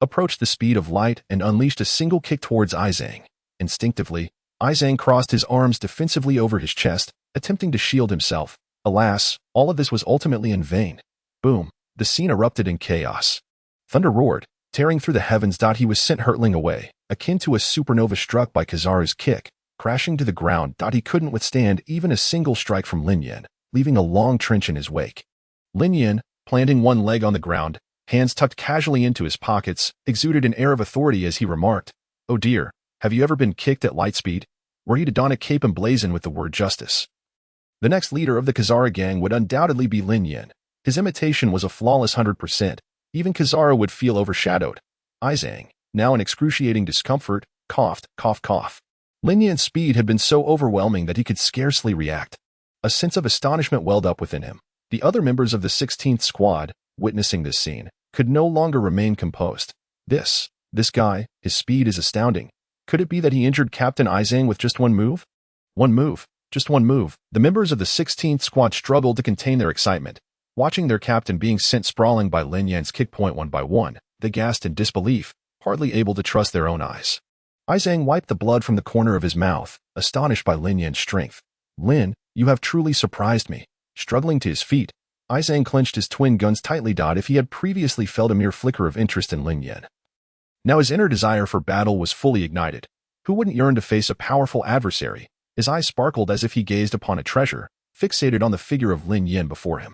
approached the speed of light and unleashed a single kick towards Izang. Instinctively, Izang crossed his arms defensively over his chest, attempting to shield himself. Alas, all of this was ultimately in vain. Boom, the scene erupted in chaos. Thunder roared, tearing through the heavens. He was sent hurtling away, akin to a supernova struck by Kizara's kick, crashing to the ground. He couldn't withstand even a single strike from Lin Yan, leaving a long trench in his wake. Lin Yan, planting one leg on the ground, hands tucked casually into his pockets, exuded an air of authority as he remarked, "Oh dear, have you ever been kicked at light speed? Were you to don a cape emblazoned with the word justice?" The next leader of the Kizara gang would undoubtedly be Lin Yan. His imitation was a flawless 100%. Even Kizara would feel overshadowed. Izang, now in excruciating discomfort, coughed, cough. Lin Yan's speed had been so overwhelming that he could scarcely react. A sense of astonishment welled up within him. The other members of the 16th Squad, witnessing this scene, could no longer remain composed. This guy, his speed is astounding. Could it be that he injured Captain Izang with just one move? Just one move. The members of the 16th Squad struggled to contain their excitement. Watching their captain being sent sprawling by Lin Yan's kick point one by one, they gasped in disbelief, hardly able to trust their own eyes. Izang wiped the blood from the corner of his mouth, astonished by Lin Yan's strength. "Lin, you have truly surprised me." Struggling to his feet, Izang clenched his twin guns tightly. If he had previously felt a mere flicker of interest in Lin Yan, now his inner desire for battle was fully ignited. Who wouldn't yearn to face a powerful adversary? His eyes sparkled as if he gazed upon a treasure, fixated on the figure of Lin Yan before him.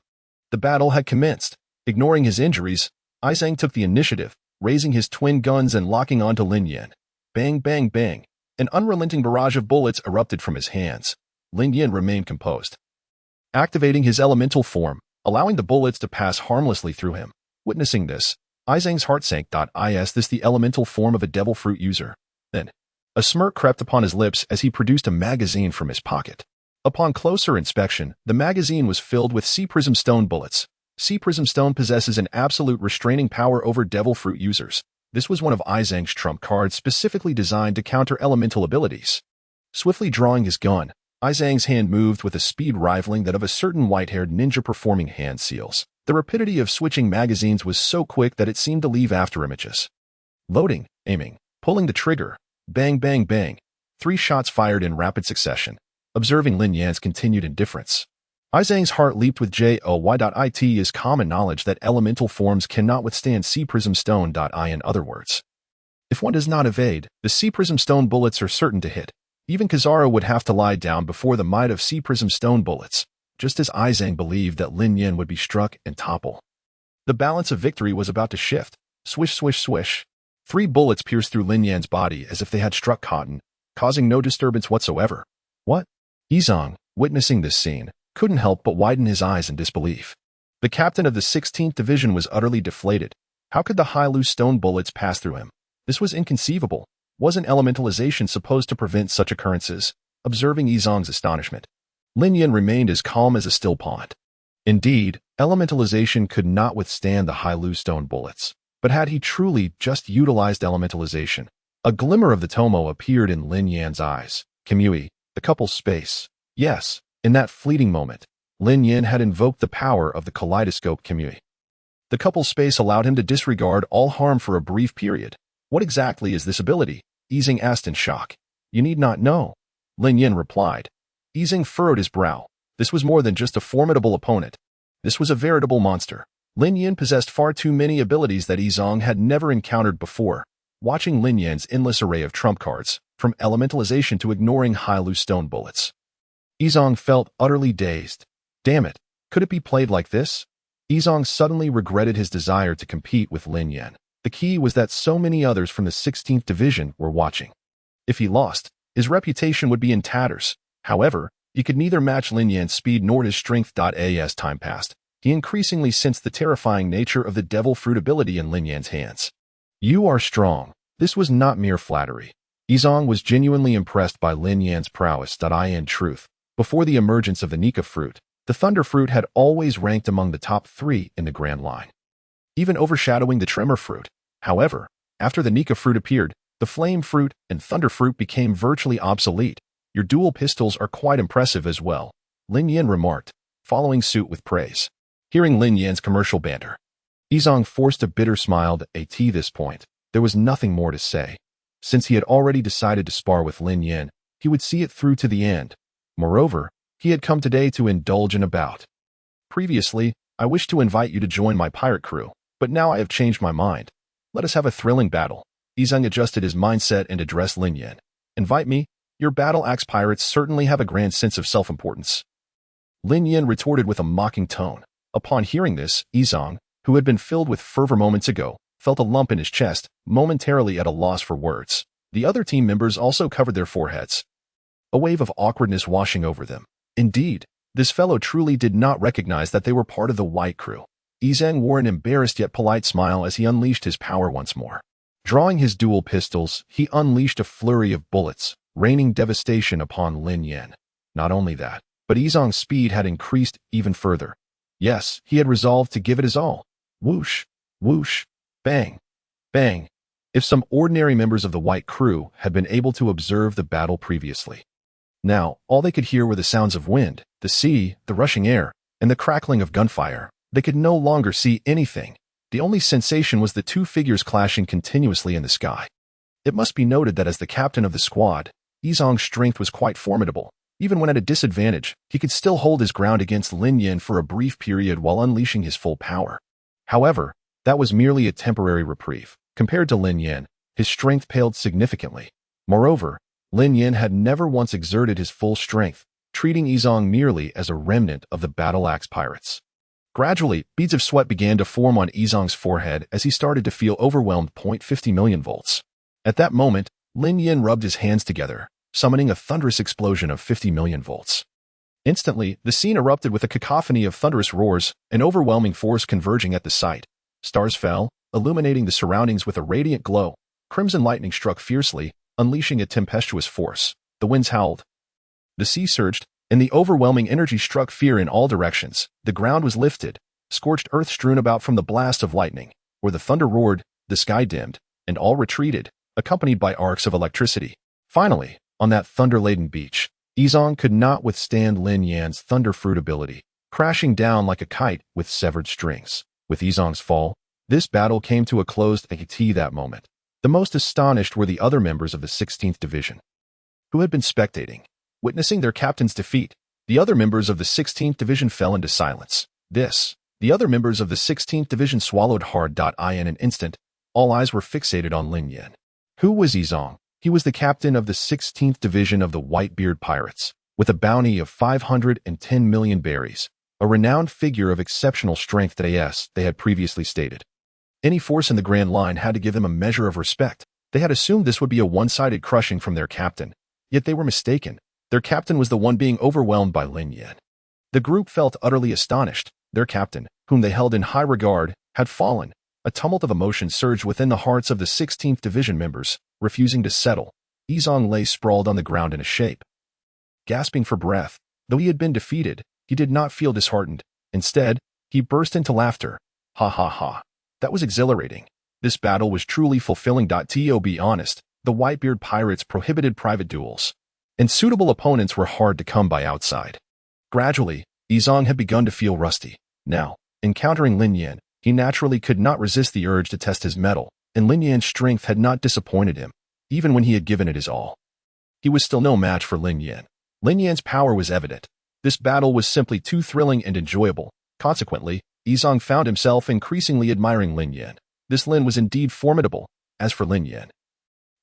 The battle had commenced. Ignoring his injuries, Izang took the initiative, raising his twin guns and locking onto Lin Yan. Bang, bang, bang. An unrelenting barrage of bullets erupted from his hands. Lin Yan remained composed, activating his elemental form, allowing the bullets to pass harmlessly through him. Witnessing this, Izang's heart sank. Is this the elemental form of a devil fruit user? Then, a smirk crept upon his lips as he produced a magazine from his pocket. Upon closer inspection, the magazine was filled with Sea Prism Stone bullets. Sea Prism Stone possesses an absolute restraining power over devil fruit users. This was one of Izang's trump cards specifically designed to counter elemental abilities. Swiftly drawing his gun, Izang's hand moved with a speed rivaling that of a certain white-haired ninja performing hand seals. The rapidity of switching magazines was so quick that it seemed to leave afterimages. Loading, aiming, pulling the trigger. Bang, bang, bang. 3 shots fired in rapid succession. Observing Lin Yan's continued indifference, Izang's heart leaped with joy. It is common knowledge that elemental forms cannot withstand Sea Prism Stone. In other words, if one does not evade, the Sea Prism Stone bullets are certain to hit. Even Kizara would have to lie down before the might of Sea Prism Stone bullets, just as Izang believed that Lin Yan would be struck and topple. The balance of victory was about to shift. Swish, swish, swish. 3 bullets pierced through Lin Yan's body as if they had struck cotton, causing no disturbance whatsoever. What? Yizong, witnessing this scene, couldn't help but widen his eyes in disbelief. The captain of the 16th Division was utterly deflated. How could the Hailu stone bullets pass through him? This was inconceivable. Wasn't elementalization supposed to prevent such occurrences? Observing Yizong's astonishment, Lin Yan remained as calm as a still pond. Indeed, elementalization could not withstand the Hailu stone bullets. But had he truly just utilized elementalization? A glimmer of the Tomo appeared in Lin Yan's eyes. Kamui, the couple's space. Yes, in that fleeting moment, Lin Yan had invoked the power of the kaleidoscope Kamui. The couple's space allowed him to disregard all harm for a brief period. What exactly is this ability? Yizong asked in shock. You need not know. Lin Yan replied. Yizong furrowed his brow. This was more than just a formidable opponent. This was a veritable monster. Lin Yan possessed far too many abilities that Yizong had never encountered before. Watching Lin Yan's endless array of trump cards, from elementalization to ignoring Hailu stone bullets, Yizong felt utterly dazed. Damn it, could it be played like this? Yizong suddenly regretted his desire to compete with Lin Yan. The key was that so many others from the 16th Division were watching. If he lost, his reputation would be in tatters. However, he could neither match Lin Yan's speed nor his strength. As time passed, he increasingly sensed the terrifying nature of the devil fruit ability in Lin Yan's hands. You are strong. This was not mere flattery. Yizong was genuinely impressed by Lin Yan's prowess. In truth, before the emergence of the Nika fruit, the Thunder fruit had always ranked among the top 3 in the Grand Line, even overshadowing the Tremor fruit. However, after the Nika fruit appeared, the Flame fruit and Thunder fruit became virtually obsolete. Your dual pistols are quite impressive as well, Lin Yan remarked, following suit with praise. Hearing Lin Yan's commercial banter, Yizong forced a bitter smile. At this point, there was nothing more to say. Since he had already decided to spar with Lin Yan, he would see it through to the end. Moreover, he had come today to indulge in a bout. Previously, I wished to invite you to join my pirate crew, but now I have changed my mind. Let us have a thrilling battle. Yizong adjusted his mindset and addressed Lin Yan. Invite me? Your battle axe pirates certainly have a grand sense of self-importance. Lin Yan retorted with a mocking tone. Upon hearing this, Yizong, who had been filled with fervor moments ago, felt a lump in his chest, momentarily at a loss for words. The other team members also covered their foreheads, a wave of awkwardness washing over them. Indeed, this fellow truly did not recognize that they were part of the White Crew. Yizong wore an embarrassed yet polite smile as he unleashed his power once more. Drawing his dual pistols, he unleashed a flurry of bullets, raining devastation upon Lin Yan. Not only that, but Yizong's speed had increased even further. Yes, he had resolved to give it his all. Whoosh, whoosh, bang, bang. If some ordinary members of the White Crew had been able to observe the battle previously, now all they could hear were the sounds of wind, the sea, the rushing air, and the crackling of gunfire. They could no longer see anything. The only sensation was the 2 figures clashing continuously in the sky. It must be noted that as the captain of the squad, Yizong's strength was quite formidable. Even when at a disadvantage, he could still hold his ground against Lin Yan for a brief period while unleashing his full power. However, that was merely a temporary reprieve. Compared to Lin Yan, his strength paled significantly. Moreover, Lin Yan had never once exerted his full strength, treating Yizong merely as a remnant of the battle axe pirates. Gradually, beads of sweat began to form on Yizong's forehead as he started to feel overwhelmed. 50 million volts. At that moment, Lin Yan rubbed his hands together, summoning a thunderous explosion of 50 million volts. Instantly, the scene erupted with a cacophony of thunderous roars, an overwhelming force converging at the sight. Stars fell, illuminating the surroundings with a radiant glow. Crimson lightning struck fiercely, unleashing a tempestuous force. The winds howled. The sea surged, and the overwhelming energy struck fear in all directions. The ground was lifted, scorched earth strewn about from the blast of lightning. Where the thunder roared, the sky dimmed, and all retreated, accompanied by arcs of electricity. Finally, on that thunder-laden beach, Yizong could not withstand Lin Yan's thunder fruit ability, crashing down like a kite with severed strings. With Yizong's fall, this battle came to a close at that moment. The most astonished were the other members of the 16th Division, who had been spectating. Witnessing their captain's defeat, the other members of the 16th Division fell into silence. The other members of the 16th Division swallowed hard. In an instant, all eyes were fixated on Lin Yan. Who was Yizong? He was the captain of the 16th Division of the Whitebeard Pirates, with a bounty of 510 million berries, a renowned figure of exceptional strength. They had previously stated. Any force in the Grand Line had to give them a measure of respect. They had assumed this would be a one-sided crushing from their captain, yet they were mistaken. Their captain was the one being overwhelmed by Lin Yan. The group felt utterly astonished. Their captain, whom they held in high regard, had fallen. A tumult of emotion surged within the hearts of the 16th Division members, refusing to settle. Yizong lay sprawled on the ground in a shape. Gasping for breath, though he had been defeated, he did not feel disheartened. Instead, he burst into laughter. Ha ha ha. That was exhilarating. This battle was truly fulfilling. To be honest, the Whitebeard pirates prohibited private duels, and suitable opponents were hard to come by outside. Gradually, Yizong had begun to feel rusty. Now, encountering Lin Yan, he naturally could not resist the urge to test his mettle, and Lin Yan's strength had not disappointed him, even when he had given it his all. He was still no match for Lin Yan. Lin Yan's power was evident. This battle was simply too thrilling and enjoyable. Consequently, Yizong found himself increasingly admiring Lin Yan. This Lin was indeed formidable. As for Lin Yan,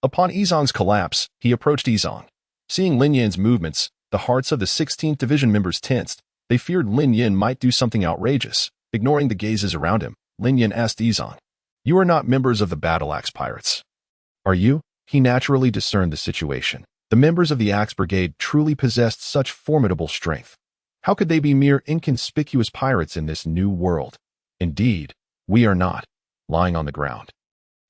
upon Yizong's collapse, he approached Yizong. Seeing Lin Yan's movements, the hearts of the 16th Division members tensed. They feared Lin Yan might do something outrageous. Ignoring the gazes around him, Lin Yan asked Yizong, "You are not members of the Battle Axe Pirates, are you?" He naturally discerned the situation. The members of the Axe Brigade truly possessed such formidable strength. How could they be mere inconspicuous pirates in this new world? Indeed, we are not. Lying on the ground,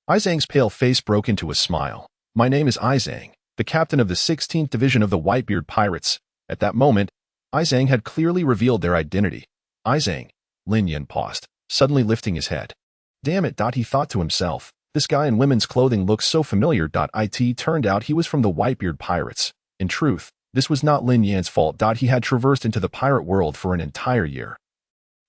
Izang's pale face broke into a smile. "My name is Izang, the captain of the 16th Division of the Whitebeard Pirates." At that moment, Izang had clearly revealed their identity. "Izang," Lin Yan paused, suddenly lifting his head. "Damn it," he thought to himself. "This guy in women's clothing looks so familiar." It turned out he was from the Whitebeard Pirates. In truth, this was not Lin Yan's fault. He had traversed into the pirate world for an entire year,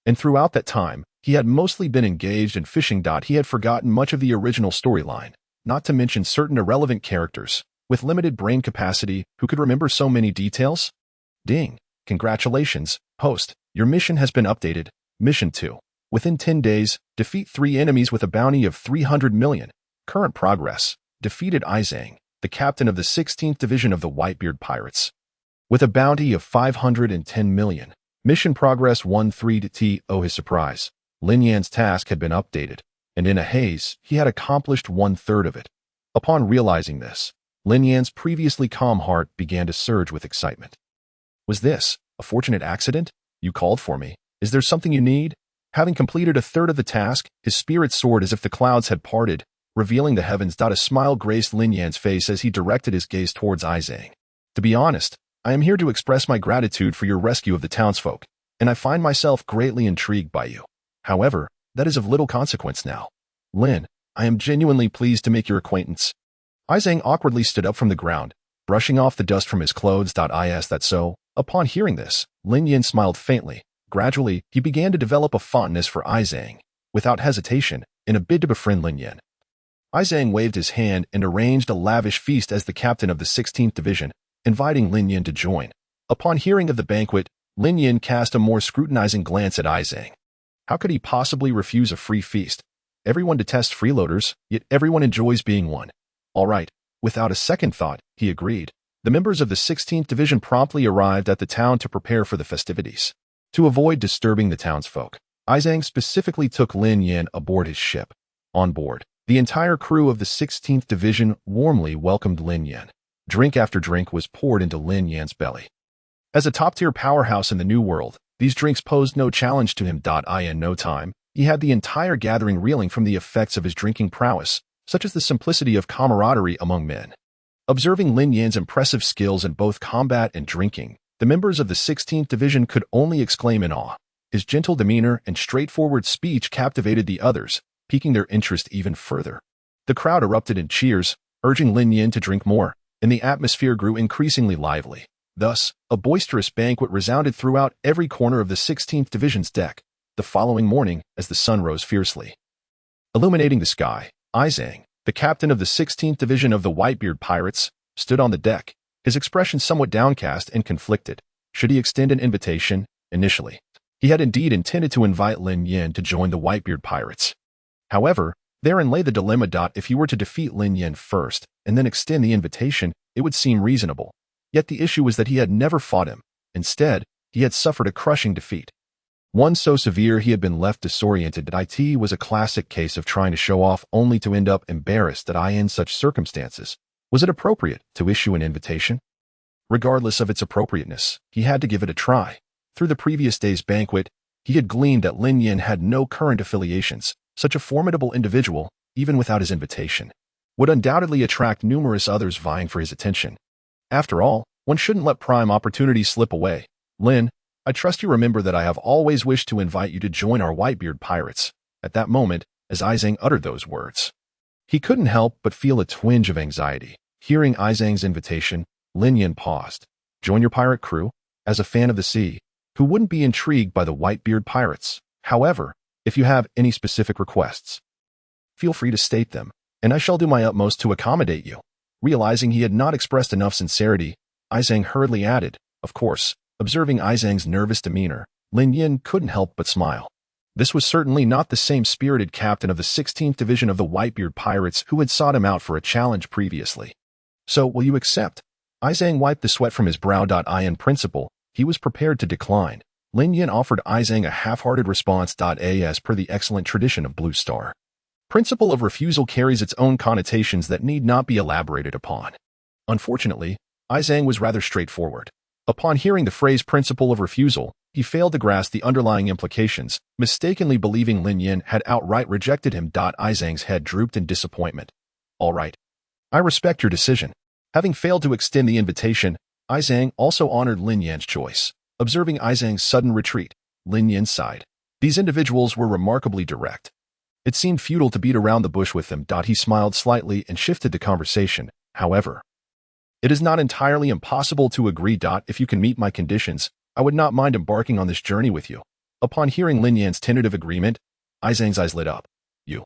and throughout that time, he had mostly been engaged in fishing. He had forgotten much of the original storyline, not to mention certain irrelevant characters, with limited brain capacity, who could remember so many details. Ding. Congratulations, host. Your mission has been updated. Mission 2. Within 10 days, defeat 3 enemies with a bounty of 300 million. Current progress. Defeated Izang, the captain of the 16th Division of the Whitebeard Pirates, with a bounty of 510 million. Mission progress 1-3. To his surprise, Lin Yan's task had been updated, and in a haze, he had accomplished 1/3 of it. Upon realizing this, Lin Yan's previously calm heart began to surge with excitement. "Was this a fortunate accident? You called for me. Is there something you need?" Having completed 1/3 of the task, his spirit soared as if the clouds had parted, revealing the heavens. A smile graced Lin Yan's face as he directed his gaze towards Izang. "To be honest, I am here to express my gratitude for your rescue of the townsfolk, and I find myself greatly intrigued by you. However, that is of little consequence now. Lin, I am genuinely pleased to make your acquaintance." Izang awkwardly stood up from the ground, brushing off the dust from his clothes. Is that so? Upon hearing this, Lin Yan smiled faintly. Gradually, he began to develop a fondness for Izang. Without hesitation, in a bid to befriend Lin Yan, Izang waved his hand and arranged a lavish feast as the captain of the 16th Division, inviting Lin Yan to join. Upon hearing of the banquet, Lin Yan cast a more scrutinizing glance at Izang. How could he possibly refuse a free feast? Everyone detests freeloaders, yet everyone enjoys being one. All right. Without a second thought, he agreed. The members of the 16th Division promptly arrived at the town to prepare for the festivities. To avoid disturbing the townsfolk, Izang specifically took Lin Yan aboard his ship. On board, the entire crew of the 16th Division warmly welcomed Lin Yan. Drink after drink was poured into Lin Yan's belly. As a top-tier powerhouse in the New World, these drinks posed no challenge to him. In no time, he had the entire gathering reeling from the effects of his drinking prowess, such as the simplicity of camaraderie among men. Observing Lin Yan's impressive skills in both combat and drinking, the members of the 16th Division could only exclaim in awe. His gentle demeanor and straightforward speech captivated the others, piquing their interest even further. The crowd erupted in cheers, urging Lin Yan to drink more, and the atmosphere grew increasingly lively. Thus, a boisterous banquet resounded throughout every corner of the 16th Division's deck. The following morning, as the sun rose fiercely, illuminating the sky, Izang, the captain of the 16th Division of the Whitebeard Pirates, stood on the deck, his expression somewhat downcast and conflicted. Should he extend an invitation? Initially, he had indeed intended to invite Lin Yan to join the Whitebeard Pirates. However, therein lay the dilemma. If he were to defeat Lin Yan first and then extend the invitation, it would seem reasonable. Yet the issue was that he had never fought him. Instead, he had suffered a crushing defeat. One so severe he had been left disoriented that it was a classic case of trying to show off only to end up embarrassed that in such circumstances. Was it appropriate to issue an invitation? Regardless of its appropriateness, he had to give it a try. Through the previous day's banquet, he had gleaned that Lin Yin had no current affiliations. Such a formidable individual, even without his invitation, would undoubtedly attract numerous others vying for his attention. After all, one shouldn't let prime opportunities slip away. Lin, I trust you remember that I have always wished to invite you to join our Whitebeard pirates. At that moment, as Izang uttered those words, he couldn't help but feel a twinge of anxiety. Hearing Izang's invitation, Lin Yin paused. Join your pirate crew? As a fan of the sea, who wouldn't be intrigued by the Whitebeard pirates? However, if you have any specific requests, feel free to state them, and I shall do my utmost to accommodate you. Realizing he had not expressed enough sincerity, Izang hurriedly added, of course. Observing Izang's nervous demeanor, Lin Yin couldn't help but smile. This was certainly not the same spirited captain of the 16th Division of the Whitebeard Pirates who had sought him out for a challenge previously. So, will you accept? Izang wiped the sweat from his brow. In principle, he was prepared to decline. Lin Yin offered Izang a half-hearted response. As per the excellent tradition of Blue Star, principle of refusal carries its own connotations that need not be elaborated upon. Unfortunately, Izang was rather straightforward. Upon hearing the phrase principle of refusal, he failed to grasp the underlying implications, mistakenly believing Lin Yin had outright rejected him. Izang's head drooped in disappointment. All right. I respect your decision. Having failed to extend the invitation, Izang also honored Lin Yin's choice. Observing Izang's sudden retreat, Lin Yin sighed. These individuals were remarkably direct. It seemed futile to beat around the bush with them. He smiled slightly and shifted the conversation. However, it is not entirely impossible to agree. If you can meet my conditions, I would not mind embarking on this journey with you. Upon hearing Lin Yan's tentative agreement, Izang's eyes lit up. You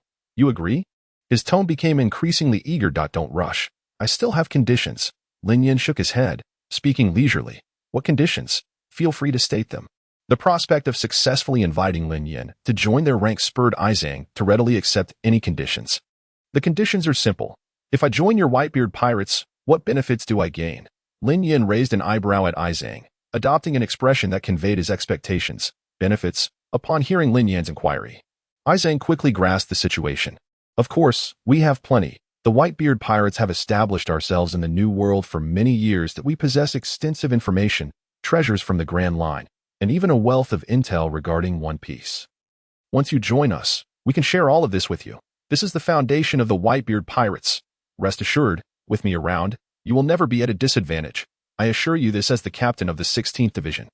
agree? His tone became increasingly eager. Don't rush. I still have conditions. Lin Yan shook his head, speaking leisurely. What conditions? Feel free to state them. The prospect of successfully inviting Lin Yan to join their ranks spurred Izang to readily accept any conditions. The conditions are simple. If I join your Whitebeard pirates, what benefits do I gain? Lin Yin raised an eyebrow at Izang, adopting an expression that conveyed his expectations. Benefits? Upon hearing Lin Yan's inquiry, Izang quickly grasped the situation. Of course, we have plenty. The Whitebeard pirates have established ourselves in the New World for many years that we possess extensive information, treasures from the Grand Line, and even a wealth of intel regarding One Piece. Once you join us, we can share all of this with you. This is the foundation of the Whitebeard pirates. Rest assured, with me around, you will never be at a disadvantage. I assure you this as the captain of the 16th Division.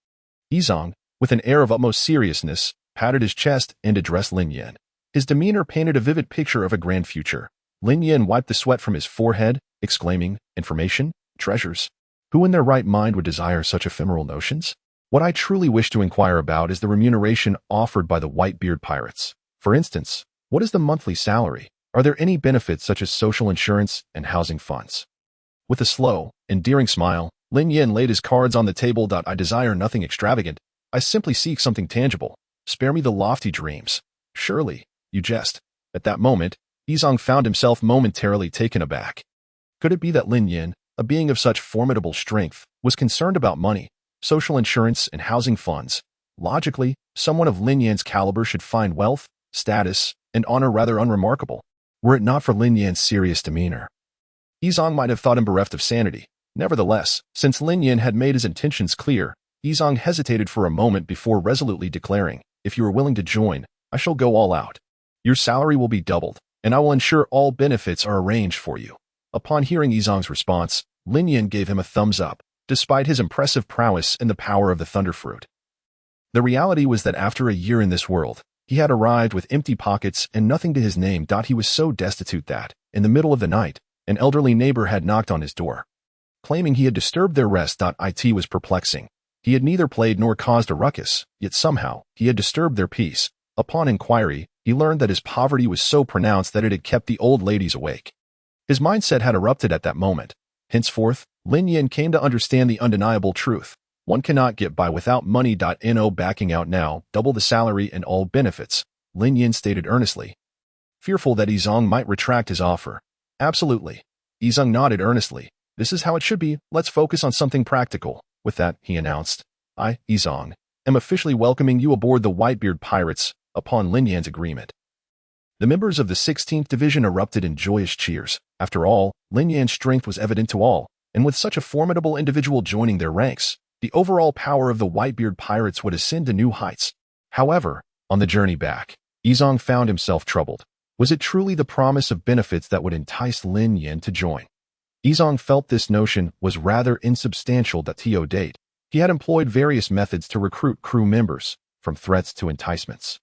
Izang, with an air of utmost seriousness, patted his chest and addressed Lin Yin. His demeanor painted a vivid picture of a grand future. Lin Yin wiped the sweat from his forehead, exclaiming, information? Treasures? Who in their right mind would desire such ephemeral notions? What I truly wish to inquire about is the remuneration offered by the Whitebeard pirates. For instance, what is the monthly salary? Are there any benefits such as social insurance and housing funds? With a slow, endearing smile, Lin Yin laid his cards on the table. I desire nothing extravagant. I simply seek something tangible. Spare me the lofty dreams. Surely, you jest. At that moment, Izang found himself momentarily taken aback. Could it be that Lin Yin, a being of such formidable strength, was concerned about money, social insurance, and housing funds? Logically, someone of Lin Yan's caliber should find wealth, status, and honor rather unremarkable, were it not for Lin Yan's serious demeanor. Izang might have thought him bereft of sanity. Nevertheless, since Lin Yin had made his intentions clear, Izang hesitated for a moment before resolutely declaring, if you are willing to join, I shall go all out. Your salary will be doubled, and I will ensure all benefits are arranged for you. Upon hearing Izang's response, Lin Yin gave him a thumbs up, despite his impressive prowess and the power of the Thunderfruit. The reality was that after a year in this world, he had arrived with empty pockets and nothing to his name. He was so destitute that, in the middle of the night, an elderly neighbor had knocked on his door, claiming he had disturbed their rest. It was perplexing. He had neither played nor caused a ruckus, yet somehow, he had disturbed their peace. Upon inquiry, he learned that his poverty was so pronounced that it had kept the old ladies awake. His mindset had erupted at that moment. Henceforth, Lin Yin came to understand the undeniable truth. One cannot get by without money. No backing out now, double the salary and all benefits, Lin Yin stated earnestly, fearful that Izang might retract his offer. Absolutely. Izang nodded earnestly. This is how it should be. Let's focus on something practical. With that, he announced, Izang, am officially welcoming you aboard the Whitebeard Pirates upon Lin Yan's agreement." The members of the 16th Division erupted in joyous cheers. After all, Lin Yan's strength was evident to all, and with such a formidable individual joining their ranks, the overall power of the Whitebeard Pirates would ascend to new heights. However, on the journey back, Yizong found himself troubled. Was it truly the promise of benefits that would entice Lin Yan to join? Yizong felt this notion was rather insubstantial to date. He had employed various methods to recruit crew members, from threats to enticements,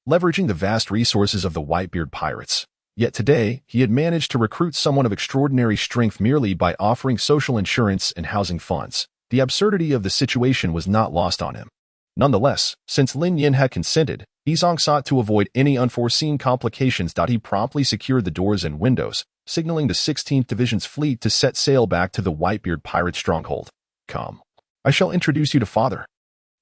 leveraging the vast resources of the Whitebeard Pirates. Yet today, he had managed to recruit someone of extraordinary strength merely by offering social insurance and housing funds. The absurdity of the situation was not lost on him. Nonetheless, since Lin Yan had consented, Yizong sought to avoid any unforeseen complications. He promptly secured the doors and windows, signaling the 16th Division's fleet to set sail back to the Whitebeard Pirate stronghold. "Come, I shall introduce you to Father."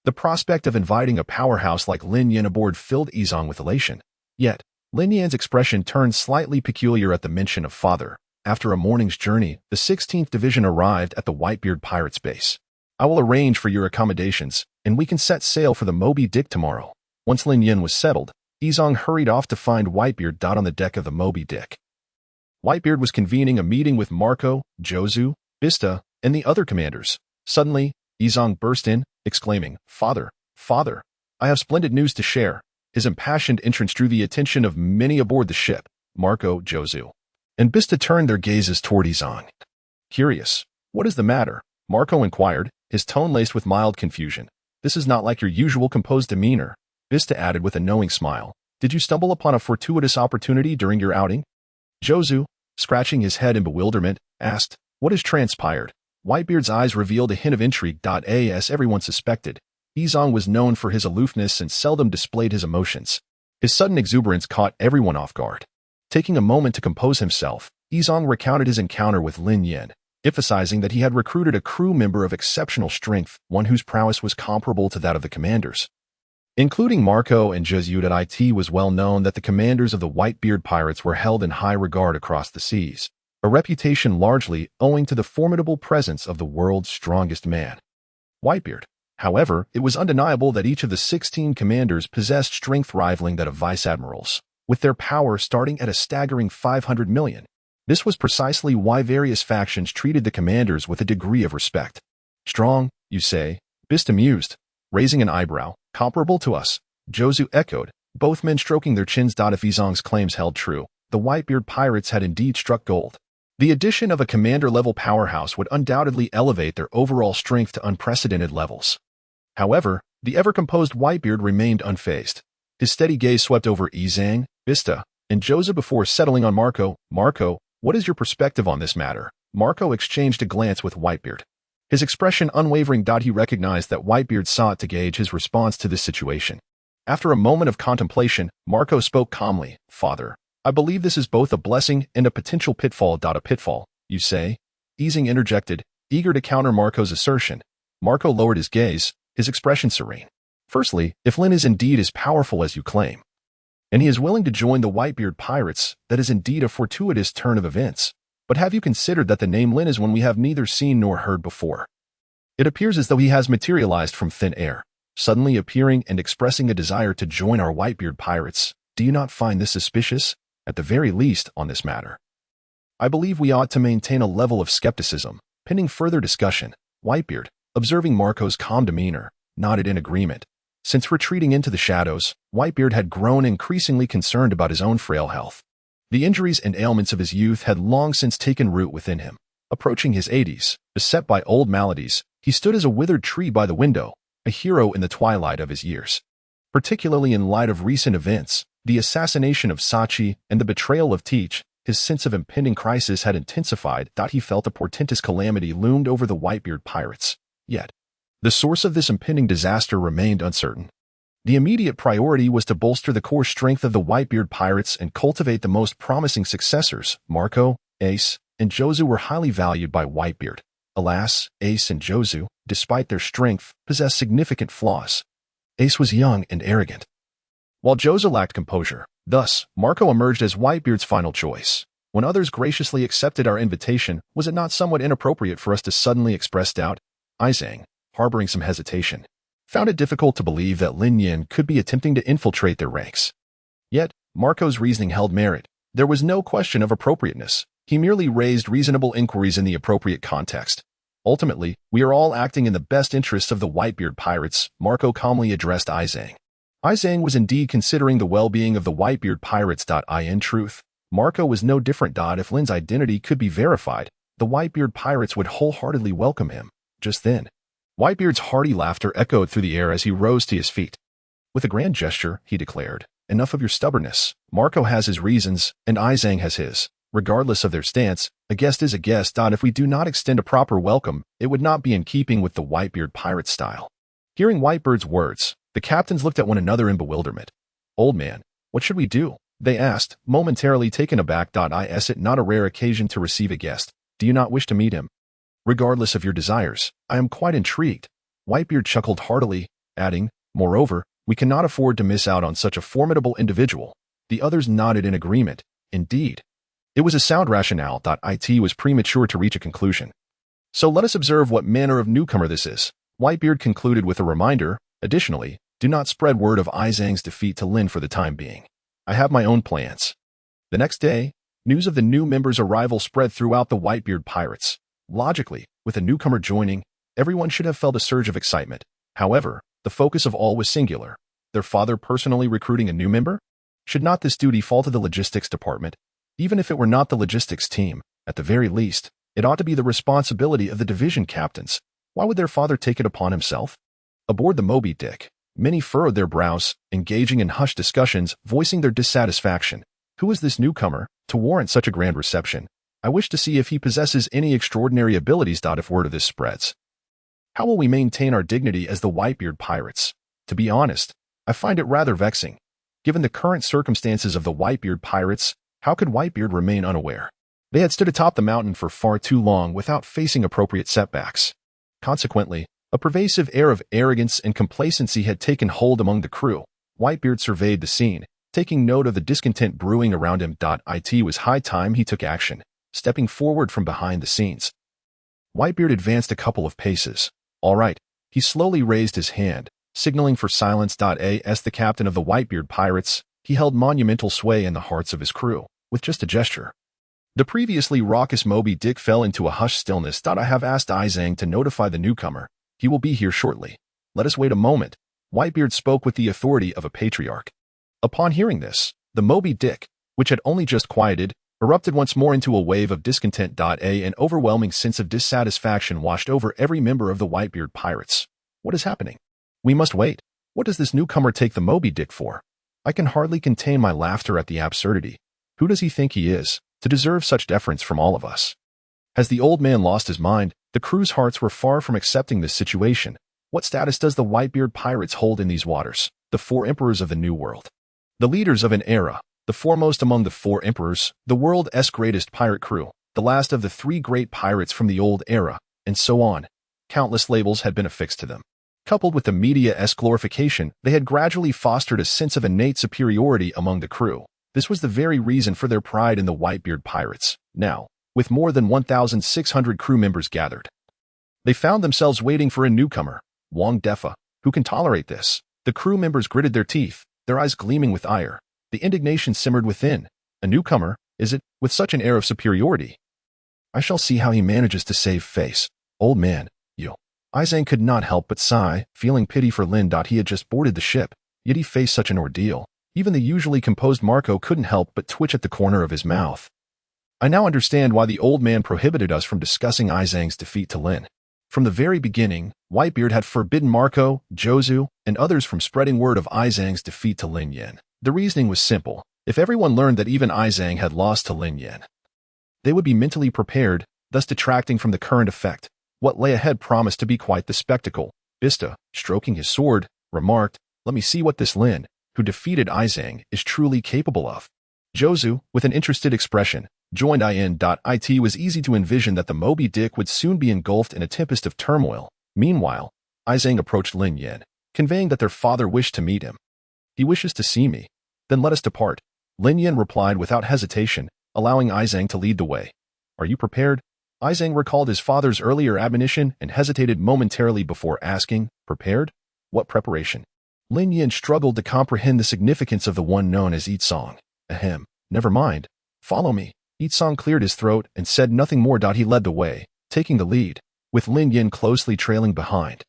The prospect of inviting a powerhouse like Lin Yan aboard filled Yizong with elation. Yet, Lin Yan's expression turned slightly peculiar at the mention of Father. After a morning's journey, the 16th Division arrived at the Whitebeard Pirates base. "I will arrange for your accommodations, and we can set sail for the Moby Dick tomorrow." Once Lin Yan was settled, Yizong hurried off to find Whitebeard. On the deck of the Moby Dick, Whitebeard was convening a meeting with Marco, Jozu, Bista, and the other commanders. Suddenly, Yizong burst in, exclaiming, "Father, Father, I have splendid news to share." His impassioned entrance drew the attention of many aboard the ship. Marco, Jozu, and Bista turned their gazes toward Yizong. Curious, "What is the matter?" Marco inquired, his tone laced with mild confusion. "This is not like your usual composed demeanor." Bista added with a knowing smile, "Did you stumble upon a fortuitous opportunity during your outing?" Jozu, scratching his head in bewilderment, asked, "What has transpired?" Whitebeard's eyes revealed a hint of intrigue. As everyone suspected, Yizong was known for his aloofness and seldom displayed his emotions. His sudden exuberance caught everyone off guard. Taking a moment to compose himself, Yizong recounted his encounter with Lin Yan, emphasizing that he had recruited a crew member of exceptional strength, one whose prowess was comparable to that of the commanders. Including Marco and Jozu. It was well known that the commanders of the Whitebeard Pirates were held in high regard across the seas, a reputation largely owing to the formidable presence of the world's strongest man, Whitebeard. However, it was undeniable that each of the 16 commanders possessed strength rivaling that of vice-admirals, with their power starting at a staggering 500 million. This was precisely why various factions treated the commanders with a degree of respect. "Strong, you say?" Bista mused, raising an eyebrow. "Comparable to us," Jozu echoed, both men stroking their chins. If Yizong's claims held true, the Whitebeard Pirates had indeed struck gold. The addition of a commander-level powerhouse would undoubtedly elevate their overall strength to unprecedented levels. However, the ever-composed Whitebeard remained unfazed. His steady gaze swept over Yizong, Bista, and Jozu before settling on Marco. "Marco, what is your perspective on this matter?" Marco exchanged a glance with Whitebeard, his expression unwavering. He recognized that Whitebeard sought to gauge his response to this situation. After a moment of contemplation, Marco spoke calmly. "Father, I believe this is both a blessing and a potential pitfall." "A pitfall, you say?" Yizong interjected, eager to counter Marco's assertion. Marco lowered his gaze, his expression serene. "Firstly, if Lin is indeed as powerful as you claim, and he is willing to join the Whitebeard Pirates, that is indeed a fortuitous turn of events. But have you considered that the name Lin is one we have neither seen nor heard before? It appears as though he has materialized from thin air, suddenly appearing and expressing a desire to join our Whitebeard Pirates. Do you not find this suspicious? At the very least, on this matter, I believe we ought to maintain a level of skepticism, pending further discussion." Whitebeard, observing Marco's calm demeanor, nodded in agreement. Since retreating into the shadows, Whitebeard had grown increasingly concerned about his own frail health. The injuries and ailments of his youth had long since taken root within him. Approaching his 80s, beset by old maladies, he stood as a withered tree by the window, a hero in the twilight of his years. Particularly in light of recent events, the assassination of Sachi and the betrayal of Teach, his sense of impending crisis had intensified. He felt a portentous calamity loomed over the Whitebeard Pirates. Yet, the source of this impending disaster remained uncertain. The immediate priority was to bolster the core strength of the Whitebeard Pirates and cultivate the most promising successors. Marco, Ace, and Jozu were highly valued by Whitebeard. Alas, Ace and Jozu, despite their strength, possessed significant flaws. Ace was young and arrogant, while Jozu lacked composure. Thus, Marco emerged as Whitebeard's final choice. When others graciously accepted our invitation, was it not somewhat inappropriate for us to suddenly express doubt? Yizong, harboring some hesitation, found it difficult to believe that Lin Yin could be attempting to infiltrate their ranks. Yet, Marco's reasoning held merit. There was no question of appropriateness. He merely raised reasonable inquiries in the appropriate context. Ultimately, we are all acting in the best interests of the Whitebeard pirates, Marco calmly addressed Ai Zhang. Ai Zhang was indeed considering the well-being of the Whitebeard pirates. In truth, Marco was no different. If Lin's identity could be verified, the Whitebeard pirates would wholeheartedly welcome him. Just then, Whitebeard's hearty laughter echoed through the air as he rose to his feet. With a grand gesture, he declared, "Enough of your stubbornness. Marco has his reasons, and Ai Zhang has his. Regardless of their stance, a guest is a guest. If we do not extend a proper welcome, it would not be in keeping with the Whitebeard pirate style." Hearing Whitebeard's words, the captains looked at one another in bewilderment. "Old man, what should we do?" they asked, momentarily taken aback. Is it not a rare occasion to receive a guest? Do you not wish to meet him? Regardless of your desires, I am quite intrigued. Whitebeard chuckled heartily, adding, "Moreover, we cannot afford to miss out on such a formidable individual." The others nodded in agreement. Indeed, it was a sound rationale. It was premature to reach a conclusion. "So let us observe what manner of newcomer this is," Whitebeard concluded with a reminder. "Additionally, do not spread word of Ai Zhang's defeat to Lin for the time being. I have my own plans." The next day, news of the new member's arrival spread throughout the Whitebeard pirates. Logically, with a newcomer joining, everyone should have felt a surge of excitement. However, the focus of all was singular. Their father personally recruiting a new member? Should not this duty fall to the logistics department? Even if it were not the logistics team, at the very least, it ought to be the responsibility of the division captains. Why would their father take it upon himself? Aboard the Moby Dick, many furrowed their brows, engaging in hushed discussions, voicing their dissatisfaction. Who is this newcomer, to warrant such a grand reception? I wish to see if he possesses any extraordinary abilities. If word of this spreads, how will we maintain our dignity as the Whitebeard pirates? To be honest, I find it rather vexing. Given the current circumstances of the Whitebeard pirates, how could Whitebeard remain unaware? They had stood atop the mountain for far too long without facing appropriate setbacks. Consequently, a pervasive air of arrogance and complacency had taken hold among the crew. Whitebeard surveyed the scene, taking note of the discontent brewing around him. It was high time he took action. Stepping forward from behind the scenes, Whitebeard advanced a couple of paces. "All right." He slowly raised his hand, signaling for silence. As the captain of the Whitebeard pirates, he held monumental sway in the hearts of his crew. With just a gesture, the previously raucous Moby Dick fell into a hushed stillness. "I have asked Ai Zhang to notify the newcomer. He will be here shortly. Let us wait a moment." Whitebeard spoke with the authority of a patriarch. Upon hearing this, the Moby Dick, which had only just quieted, erupted once more into a wave of discontent. An overwhelming sense of dissatisfaction washed over every member of the Whitebeard pirates. "What is happening? We must wait. What does this newcomer take the Moby Dick for? I can hardly contain my laughter at the absurdity. Who does he think he is, to deserve such deference from all of us?" Has the old man lost his mind? The crew's hearts were far from accepting this situation. What status does the Whitebeard pirates hold in these waters, the four emperors of the New World? The leaders of an era, the foremost among the four emperors, the world's greatest pirate crew, the last of the three great pirates from the old era, and so on. Countless labels had been affixed to them. Coupled with the media's glorification, they had gradually fostered a sense of innate superiority among the crew. This was the very reason for their pride in the Whitebeard pirates. Now, with more than 1,600 crew members gathered, they found themselves waiting for a newcomer, Wang Defa. Who can tolerate this? The crew members gritted their teeth, their eyes gleaming with ire. The indignation simmered within. A newcomer, is it, with such an air of superiority? I shall see how he manages to save face. Old man, you. Ai Zhang could not help but sigh, feeling pity for Lin. He had just boarded the ship, yet he faced such an ordeal. Even the usually composed Marco couldn't help but twitch at the corner of his mouth. I now understand why the old man prohibited us from discussing Ai Zhang's defeat to Lin. From the very beginning, Whitebeard had forbidden Marco, Zhou, and others from spreading word of Ai Zhang's defeat to Lin Yin. The reasoning was simple. If everyone learned that even Ai Zhang had lost to Lin Yin, they would be mentally prepared, thus detracting from the current effect. What lay ahead promised to be quite the spectacle. Bista, stroking his sword, remarked, "Let me see what this Lin, who defeated Ai Zhang, is truly capable of." Zhou, with an interested expression, joined in. It was easy to envision that the Moby Dick would soon be engulfed in a tempest of turmoil. Meanwhile, Ai Zhang approached Lin Yin, conveying that their father wished to meet him. "He wishes to see me. Then let us depart." Lin Yin replied without hesitation, allowing Ai Zhang to lead the way. "Are you prepared?" Ai Zhang recalled his father's earlier admonition and hesitated momentarily before asking, "Prepared?" What preparation? Lin Yin struggled to comprehend the significance of the one known as Yi Song. Ahem. Never mind. Follow me. Yi Song cleared his throat and said nothing more. He led the way, taking the lead, with Lin Yin closely trailing behind.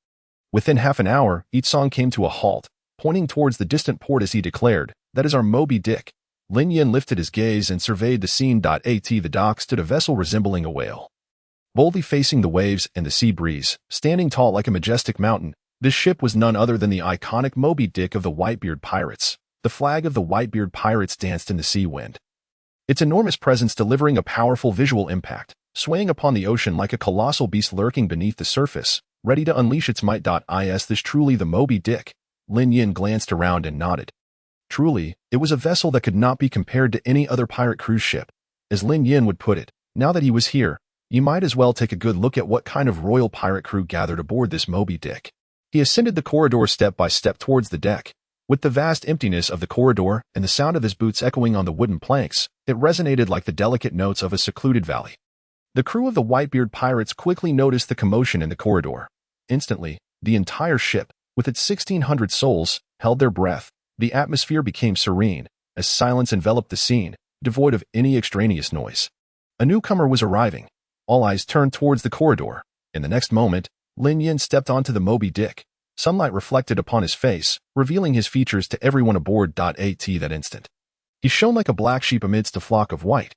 Within half an hour, Yi Song came to a halt, pointing towards the distant port as he declared, "That is our Moby Dick." Lin Yin lifted his gaze and surveyed the scene. At the dock stood a vessel resembling a whale. Boldly facing the waves and the sea breeze, standing tall like a majestic mountain, this ship was none other than the iconic Moby Dick of the Whitebeard Pirates. The flag of the Whitebeard Pirates danced in the sea wind, its enormous presence delivering a powerful visual impact, swaying upon the ocean like a colossal beast lurking beneath the surface, ready to unleash its might. Is this truly the Moby Dick? Lin Yin glanced around and nodded. Truly, it was a vessel that could not be compared to any other pirate cruise ship. As Lin Yin would put it, now that he was here, you might as well take a good look at what kind of royal pirate crew gathered aboard this Moby Dick. He ascended the corridor step by step towards the deck. With the vast emptiness of the corridor and the sound of his boots echoing on the wooden planks, it resonated like the delicate notes of a secluded valley. The crew of the Whitebeard Pirates quickly noticed the commotion in the corridor. Instantly, the entire ship, with its 1,600 souls, held their breath. The atmosphere became serene, as silence enveloped the scene, devoid of any extraneous noise. A newcomer was arriving. All eyes turned towards the corridor. In the next moment, Lin Yin stepped onto the Moby Dick. Sunlight reflected upon his face, revealing his features to everyone aboard. That instant, he shone like a black sheep amidst a flock of white,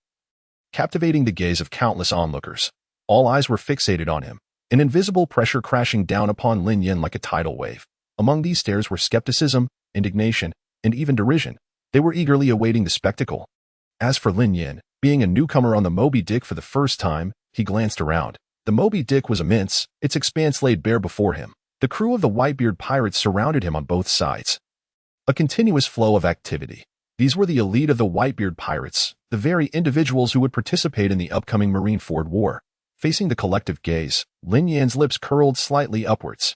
captivating the gaze of countless onlookers. All eyes were fixated on him, an invisible pressure crashing down upon Lin Yin like a tidal wave. Among these stares were skepticism, indignation, and even derision. They were eagerly awaiting the spectacle. As for Lin Yin, being a newcomer on the Moby Dick for the first time, he glanced around. The Moby Dick was immense, its expanse laid bare before him. The crew of the Whitebeard Pirates surrounded him on both sides. A continuous flow of activity. These were the elite of the Whitebeard Pirates, the very individuals who would participate in the upcoming Marineford War. Facing the collective gaze, Lin Yin's lips curled slightly upwards.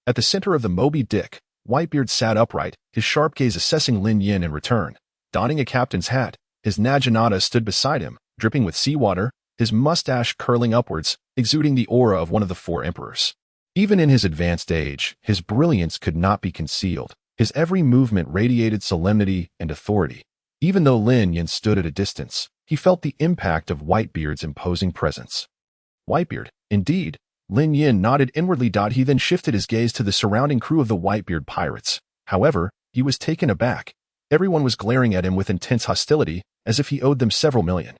At the center of the Moby Dick, Whitebeard sat upright, his sharp gaze assessing Lin Yin in return. Donning a captain's hat, his naginata stood beside him, dripping with seawater, his mustache curling upwards, exuding the aura of one of the four emperors. Even in his advanced age, his brilliance could not be concealed. His every movement radiated solemnity and authority. Even though Lin Yin stood at a distance, he felt the impact of Whitebeard's imposing presence. Whitebeard, indeed. Lin Yin nodded inwardly. He then shifted his gaze to the surrounding crew of the Whitebeard Pirates. However, he was taken aback. Everyone was glaring at him with intense hostility, as if he owed them several million.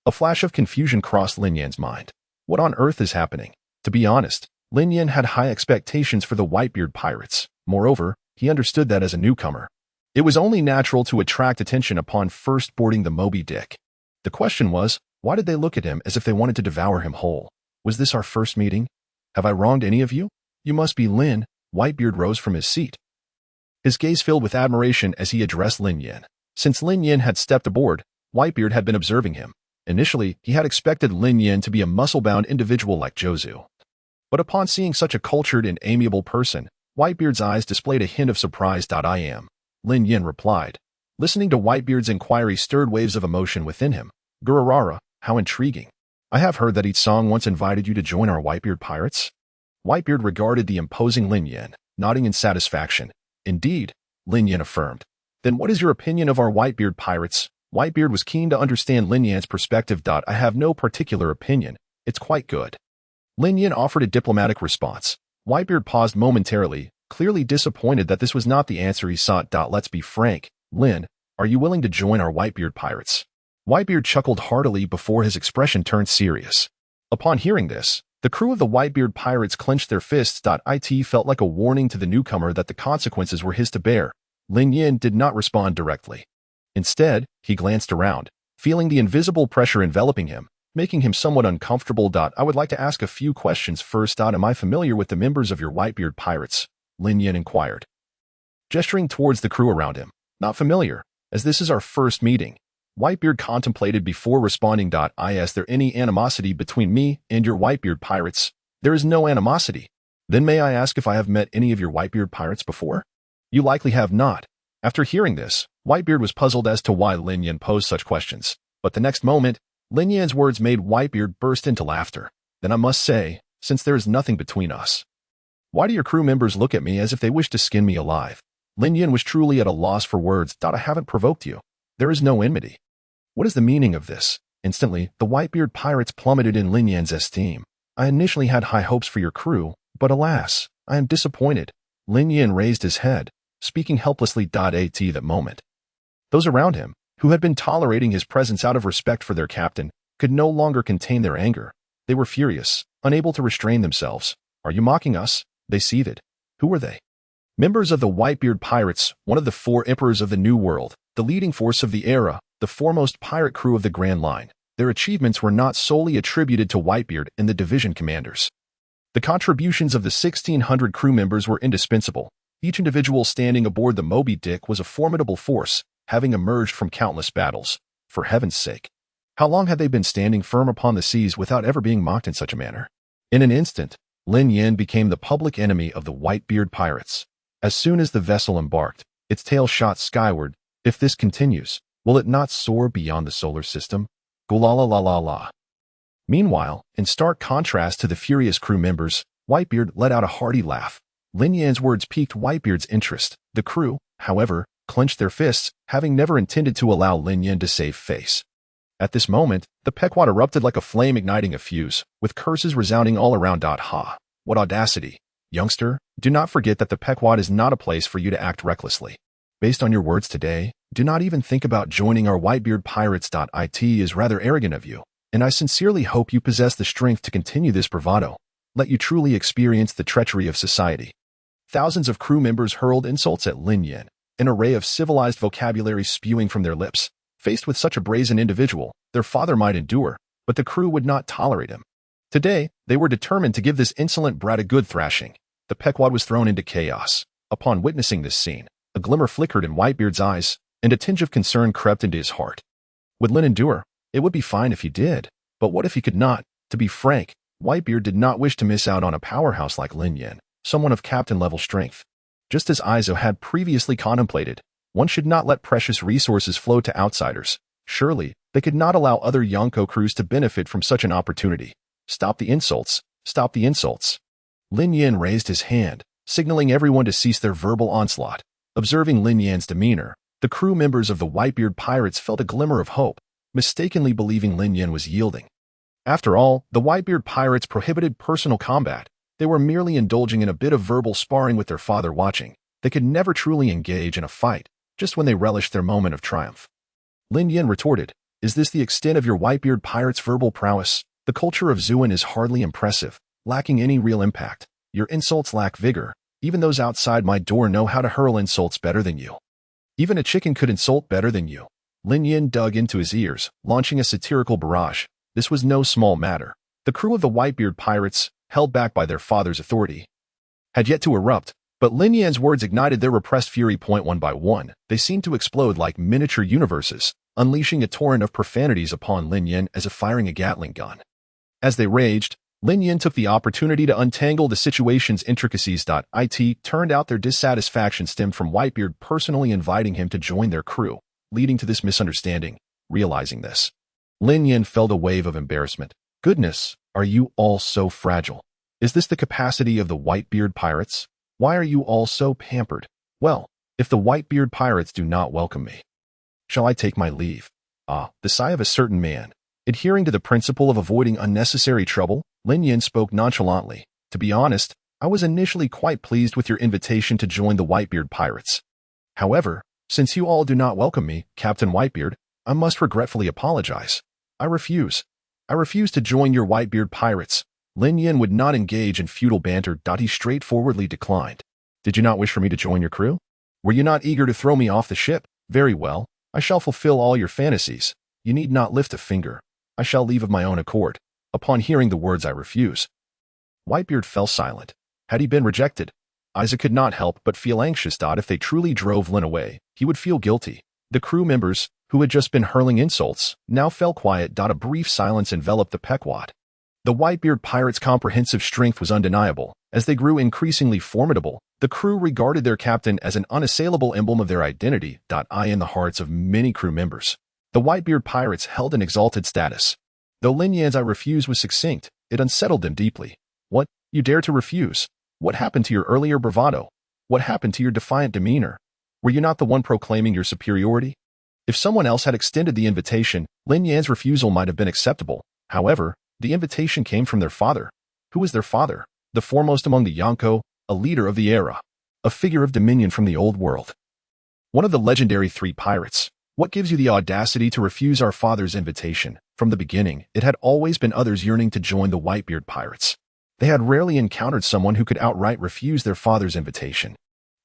A flash of confusion crossed Lin Yin's mind. What on earth is happening? To be honest, Lin Yin had high expectations for the Whitebeard Pirates. Moreover, he understood that as a newcomer, it was only natural to attract attention upon first boarding the Moby Dick. The question was, why did they look at him as if they wanted to devour him whole? Was this our first meeting? Have I wronged any of you? You must be Lin. Whitebeard rose from his seat. His gaze filled with admiration as he addressed Lin Yin. Since Lin Yin had stepped aboard, Whitebeard had been observing him. Initially, he had expected Lin Yin to be a muscle-bound individual like Zhou. But upon seeing such a cultured and amiable person, Whitebeard's eyes displayed a hint of surprise. I am. Lin Yin replied. Listening to Whitebeard's inquiry stirred waves of emotion within him. Gururara, how intriguing. I have heard that Yi Song once invited you to join our Whitebeard Pirates. Whitebeard regarded the imposing Lin Yin, nodding in satisfaction. Indeed, Lin Yin affirmed. Then what is your opinion of our Whitebeard Pirates? Whitebeard was keen to understand Lin Yin's perspective. I have no particular opinion. It's quite good. Lin Yin offered a diplomatic response. Whitebeard paused momentarily, clearly disappointed that this was not the answer he sought. Let's be frank, Lin, are you willing to join our Whitebeard Pirates? Whitebeard chuckled heartily before his expression turned serious. Upon hearing this, the crew of the Whitebeard Pirates clenched their fists. It felt like a warning to the newcomer that the consequences were his to bear. Lin Yin did not respond directly. Instead, he glanced around, feeling the invisible pressure enveloping him, making him somewhat uncomfortable. I would like to ask a few questions first. Am I familiar with the members of your Whitebeard Pirates? Lin Yin inquired, gesturing towards the crew around him. Not familiar, as this is our first meeting. Whitebeard contemplated before responding. Is there any animosity between me and your Whitebeard Pirates? There is no animosity. Then may I ask if I have met any of your Whitebeard Pirates before? You likely have not. After hearing this, Whitebeard was puzzled as to why Lin Yin posed such questions. But the next moment, Lin Yin's words made Whitebeard burst into laughter. Then I must say, since there is nothing between us, Why do your crew members look at me as if they wish to skin me alive? Lin Yin was truly at a loss for words. I haven't provoked you. There is no enmity. What is the meaning of this? Instantly, the Whitebeard pirates plummeted in Lin Yan's esteem. I initially had high hopes for your crew, but alas, I am disappointed. Lin Yin raised his head, speaking helplessly. At that moment, those around him, who had been tolerating his presence out of respect for their captain, could no longer contain their anger. They were furious, unable to restrain themselves. Are you mocking us? They seethed. Who were they? Members of the Whitebeard Pirates, one of the 4 emperors of the New World, the leading force of the era, the foremost pirate crew of the Grand Line. Their achievements were not solely attributed to Whitebeard and the division commanders. The contributions of the 1,600 crew members were indispensable. Each individual standing aboard the Moby Dick was a formidable force, having emerged from countless battles. For heaven's sake, how long had they been standing firm upon the seas without ever being mocked in such a manner? In an instant, Lin Yin became the public enemy of the Whitebeard pirates. As soon as the vessel embarked, its tail shot skyward. If this continues, will it not soar beyond the solar system? Gulala-la-la-la. Meanwhile, in stark contrast to the furious crew members, Whitebeard let out a hearty laugh. Lin Yan's words piqued Whitebeard's interest. The crew, however, clenched their fists, having never intended to allow Lin Yan to save face. At this moment, the Pequod erupted like a flame igniting a fuse, with curses resounding all around. Ha! What audacity! Youngster, do not forget that the Pequod is not a place for you to act recklessly. Based on your words today, do not even think about joining our Whitebeard pirates. It is rather arrogant of you, and I sincerely hope you possess the strength to continue this bravado. Let you truly experience the treachery of society. Thousands of crew members hurled insults at Lin Yin, an array of civilized vocabulary spewing from their lips. Faced with such a brazen individual, their father might endure, but the crew would not tolerate him. Today, they were determined to give this insolent brat a good thrashing. The Pequod was thrown into chaos. Upon witnessing this scene, a glimmer flickered in Whitebeard's eyes, and a tinge of concern crept into his heart. Would Lin endure? It would be fine if he did, but what if he could not? To be frank, Whitebeard did not wish to miss out on a powerhouse like Lin Yin, someone of captain-level strength. Just as Izo had previously contemplated, one should not let precious resources flow to outsiders. Surely, they could not allow other Yonko crews to benefit from such an opportunity. Stop the insults. Stop the insults. Lin Yin raised his hand, signaling everyone to cease their verbal onslaught. Observing Lin Yan's demeanor, the crew members of the Whitebeard pirates felt a glimmer of hope, mistakenly believing Lin Yin was yielding. After all, the Whitebeard pirates prohibited personal combat. They were merely indulging in a bit of verbal sparring with their father watching. They could never truly engage in a fight, just when they relished their moment of triumph. Lin Yin retorted, "Is this the extent of your Whitebeard pirates' verbal prowess? The culture of Zuan is hardly impressive, lacking any real impact. Your insults lack vigor. Even those outside my door know how to hurl insults better than you. Even a chicken could insult better than you." Lin Yin dug into his ears, launching a satirical barrage. This was no small matter. The crew of the Whitebeard pirates, held back by their father's authority, had yet to erupt, but Lin Yan's words ignited their repressed fury. One by one, they seemed to explode like miniature universes, unleashing a torrent of profanities upon Lin Yin as if firing a Gatling gun. As they raged, Lin Yin took the opportunity to untangle the situation's intricacies. It turned out their dissatisfaction stemmed from Whitebeard personally inviting him to join their crew, leading to this misunderstanding. Realizing this, Lin Yin felt a wave of embarrassment. Goodness, are you all so fragile? Is this the capacity of the Whitebeard pirates? Why are you all so pampered? Well, if the Whitebeard pirates do not welcome me, shall I take my leave? The sigh of a certain man. Adhering to the principle of avoiding unnecessary trouble, Lin Yin spoke nonchalantly. To be honest, I was initially quite pleased with your invitation to join the Whitebeard pirates. However, since you all do not welcome me, Captain Whitebeard, I must regretfully apologize. I refuse. I refuse to join your Whitebeard pirates. Lin Yin would not engage in futile banter. He straightforwardly declined. Did you not wish for me to join your crew? Were you not eager to throw me off the ship? Very well. I shall fulfill all your fantasies. You need not lift a finger. I shall leave of my own accord. Upon hearing the words I refuse, Whitebeard fell silent. Had he been rejected, Isaac could not help but feel anxious. If they truly drove Lin away, he would feel guilty. The crew members, who had just been hurling insults, now fell quiet. A brief silence enveloped the Pequod. The Whitebeard pirates' comprehensive strength was undeniable. As they grew increasingly formidable, the crew regarded their captain as an unassailable emblem of their identity. In the hearts of many crew members, the Whitebeard pirates held an exalted status. Though Lin Yan's "I refuse" was succinct, it unsettled them deeply. What? You dare to refuse? What happened to your earlier bravado? What happened to your defiant demeanor? Were you not the one proclaiming your superiority? If someone else had extended the invitation, Lin Yan's refusal might have been acceptable. However, the invitation came from their father. Who was their father? The foremost among the Yonko, a leader of the era, a figure of dominion from the old world. One of the legendary three pirates. What gives you the audacity to refuse our father's invitation? From the beginning, it had always been others yearning to join the Whitebeard pirates. They had rarely encountered someone who could outright refuse their father's invitation.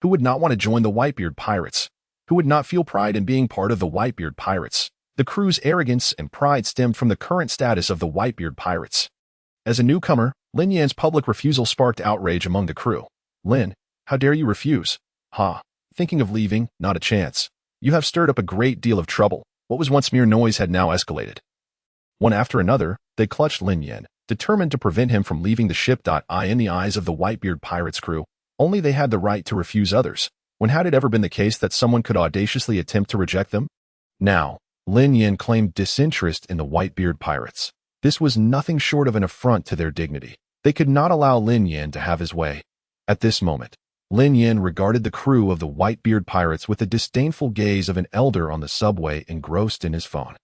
Who would not want to join the Whitebeard pirates? Who would not feel pride in being part of the Whitebeard pirates? The crew's arrogance and pride stemmed from the current status of the Whitebeard pirates. As a newcomer, Lin Yan's public refusal sparked outrage among the crew. Lin, how dare you refuse? Ha, thinking of leaving? Not a chance. You have stirred up a great deal of trouble. What was once mere noise had now escalated. One after another, they clutched Lin Yan, determined to prevent him from leaving the ship. In the eyes of the Whitebeard pirates crew, only they had the right to refuse others. When had it ever been the case that someone could audaciously attempt to reject them? Now, Lin Yan claimed disinterest in the Whitebeard pirates. This was nothing short of an affront to their dignity. They could not allow Lin Yan to have his way. At this moment, Lin Yan regarded the crew of the Whitebeard pirates with the disdainful gaze of an elder on the subway engrossed in his phone.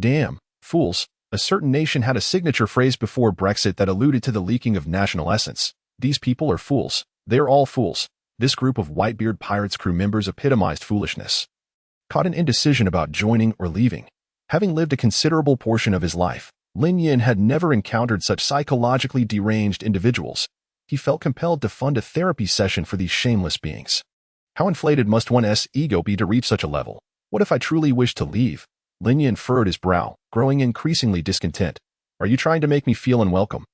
Damn, fools, a certain nation had a signature phrase before Brexit that alluded to the leaking of national essence. These people are fools. They're all fools. This group of Whitebeard pirates crew members epitomized foolishness. Caught in indecision about joining or leaving. Having lived a considerable portion of his life, Lin Yan had never encountered such psychologically deranged individuals. He felt compelled to fund a therapy session for these shameless beings. How inflated must one's ego be to reach such a level? What if I truly wish to leave? Lin Yan furrowed his brow, growing increasingly discontent. Are you trying to make me feel unwelcome?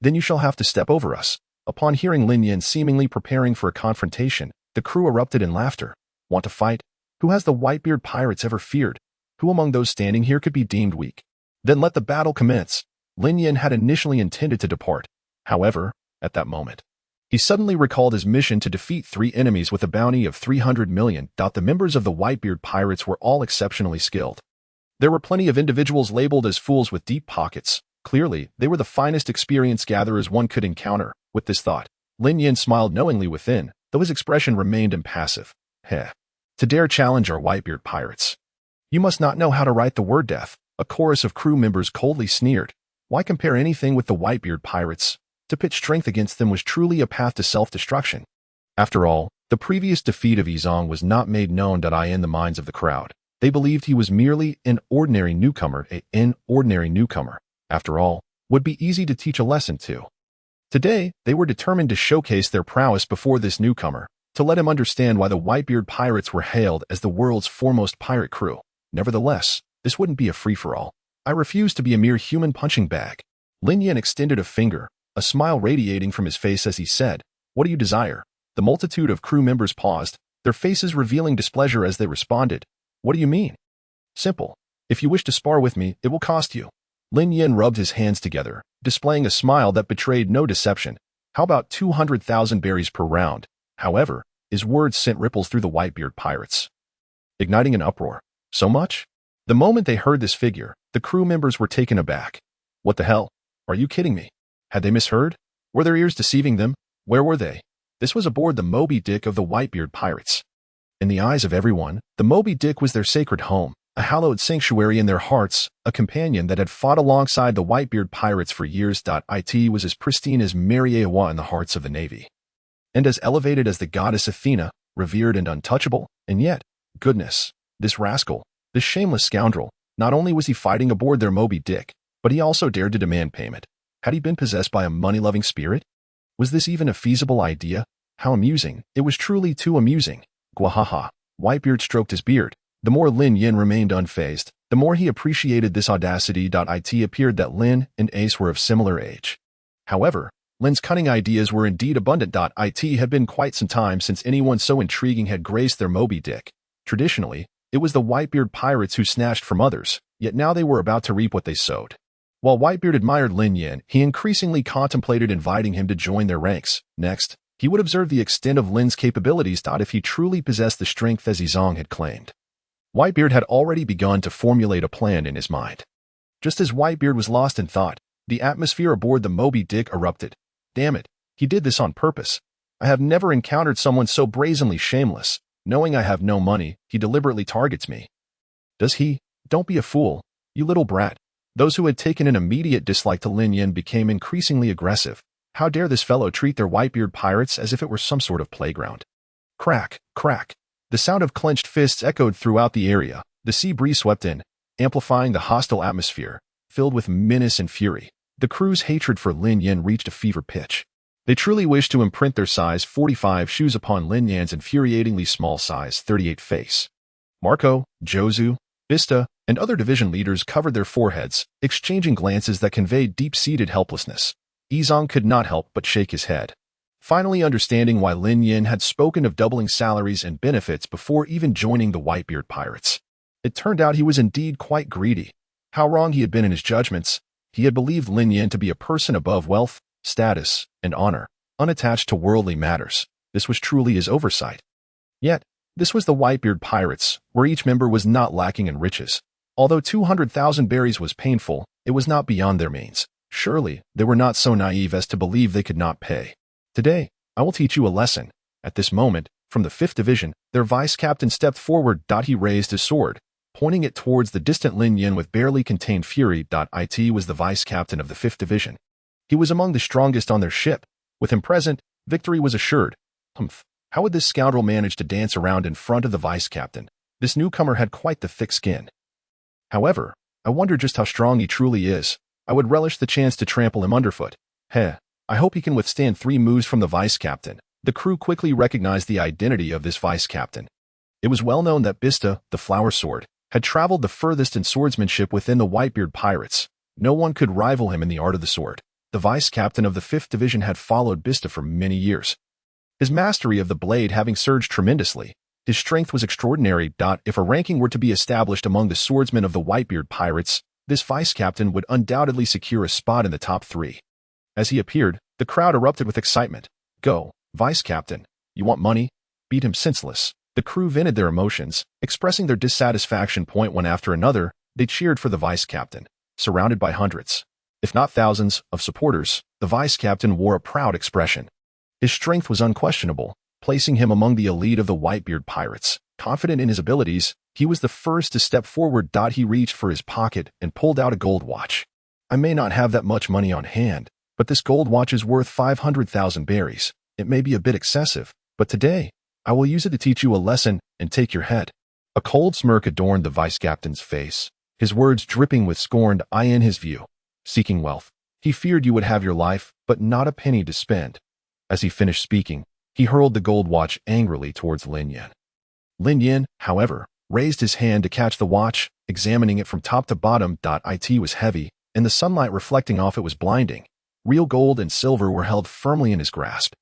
Then you shall have to step over us. Upon hearing Lin Yan seemingly preparing for a confrontation, the crew erupted in laughter. Want to fight? Who has the Whitebeard pirates ever feared? Who among those standing here could be deemed weak? Then let the battle commence. Lin Yan had initially intended to depart. However, at that moment, he suddenly recalled his mission to defeat 3 enemies with a bounty of 300 million. The members of the Whitebeard pirates were all exceptionally skilled. There were plenty of individuals labeled as fools with deep pockets. Clearly, they were the finest experience gatherers one could encounter. With this thought, Lin Yan smiled knowingly within, though his expression remained impassive. Heh. To dare challenge our Whitebeard pirates. You must not know how to write the word death. A chorus of crew members coldly sneered. Why compare anything with the Whitebeard pirates? To pit strength against them was truly a path to self-destruction. After all, the previous defeat of Yizong was not made known in the minds of the crowd. They believed he was merely an ordinary newcomer. After all, would be easy to teach a lesson to. Today, they were determined to showcase their prowess before this newcomer, to let him understand why the Whitebeard pirates were hailed as the world's foremost pirate crew. Nevertheless, this wouldn't be a free-for-all. I refuse to be a mere human punching bag. Lin Yan extended a finger, a smile radiating from his face as he said, What do you desire? The multitude of crew members paused, their faces revealing displeasure as they responded. What do you mean? Simple. If you wish to spar with me, it will cost you. Lin Yan rubbed his hands together, displaying a smile that betrayed no deception. How about 200,000 berries per round? However, his words sent ripples through the Whitebeard pirates, igniting an uproar. So much? The moment they heard this figure, the crew members were taken aback. What the hell? Are you kidding me? Had they misheard? Were their ears deceiving them? Where were they? This was aboard the Moby Dick of the Whitebeard pirates. In the eyes of everyone, the Moby Dick was their sacred home, a hallowed sanctuary in their hearts, a companion that had fought alongside the Whitebeard pirates for years. It was as pristine as Mariewa in the hearts of the Navy, and as elevated as the goddess Athena, revered and untouchable. And yet, goodness, this rascal, this shameless scoundrel, not only was he fighting aboard their Moby Dick, but he also dared to demand payment. Had he been possessed by a money-loving spirit? Was this even a feasible idea? How amusing. It was truly too amusing. Gwahaha. Whitebeard stroked his beard. The more Lin Yan remained unfazed, the more he appreciated this audacity. It appeared that Lin and Ace were of similar age. However, Lin's cunning ideas were indeed abundant. It had been quite some time since anyone so intriguing had graced their Moby Dick. Traditionally, it was the Whitebeard pirates who snatched from others, yet now they were about to reap what they sowed. While Whitebeard admired Lin Yan, he increasingly contemplated inviting him to join their ranks. Next, he would observe the extent of Lin's capabilities. If he truly possessed the strength as Yizong had claimed. Whitebeard had already begun to formulate a plan in his mind. Just as Whitebeard was lost in thought, the atmosphere aboard the Moby Dick erupted. Damn it, He did this on purpose. I have never encountered someone so brazenly shameless. Knowing I have no money, he deliberately targets me. Does he? Don't be a fool, you little brat. Those who had taken an immediate dislike to Lin Yin became increasingly aggressive. How dare this fellow treat their white-beard pirates as if it were some sort of playground? Crack, crack. The sound of clenched fists echoed throughout the area. The sea breeze swept in, amplifying the hostile atmosphere, filled with menace and fury. The crew's hatred for Lin Yin reached a fever pitch. They truly wished to imprint their size 45 shoes upon Lin Yan's infuriatingly small size 38 face. Marco, Jozu, Bista, and other division leaders covered their foreheads, exchanging glances that conveyed deep-seated helplessness. Yizong could not help but shake his head. Finally understanding why Lin Yin had spoken of doubling salaries and benefits before even joining the Whitebeard pirates. It turned out he was indeed quite greedy. How wrong he had been in his judgments. He had believed Lin Yin to be a person above wealth, status, and honor, unattached to worldly matters. This was truly his oversight. Yet, this was the Whitebeard pirates, where each member was not lacking in riches. Although 200,000 berries was painful, it was not beyond their means. Surely, they were not so naive as to believe they could not pay. Today, I will teach you a lesson. At this moment, from the 5th Division, their vice-captain stepped forward. He raised his sword, pointing it towards the distant Lin Yin with barely contained fury. It was the vice-captain of the 5th Division. He was among the strongest on their ship. With him present, victory was assured. How would this scoundrel manage to dance around in front of the vice-captain? This newcomer had quite the thick skin. However, I wonder just how strong he truly is. I would relish the chance to trample him underfoot. I hope he can withstand 3 moves from the vice-captain. The crew quickly recognized the identity of this vice-captain. It was well known that Bista, the flower sword, had traveled the furthest in swordsmanship within the Whitebeard pirates. No one could rival him in the art of the sword. The vice-captain of the 5th Division had followed Bista for many years. His mastery of the blade having surged tremendously, his strength was extraordinary. If a ranking were to be established among the swordsmen of the Whitebeard pirates, this vice-captain would undoubtedly secure a spot in the top 3. As he appeared, the crowd erupted with excitement. Go, vice-captain. You want money? Beat him senseless. The crew vented their emotions, expressing their dissatisfaction. One after another, they cheered for the vice-captain. Surrounded by hundreds, if not thousands, of supporters, the vice-captain wore a proud expression. His strength was unquestionable, placing him among the elite of the Whitebeard pirates. Confident in his abilities, he was the first to step forward. He reached for his pocket and pulled out a gold watch. I may not have that much money on hand, but this gold watch is worth 500,000 berries. It may be a bit excessive, but today, I will use it to teach you a lesson and take your head. A cold smirk adorned the vice-captain's face, his words dripping with scorn. In his view, seeking wealth, he feared you would have your life, but not a penny to spend. As he finished speaking, he hurled the gold watch angrily towards Lin Yin. Lin Yin, however, raised his hand to catch the watch, examining it from top to bottom. It was heavy, and the sunlight reflecting off it was blinding. Real gold and silver were held firmly in his grasp.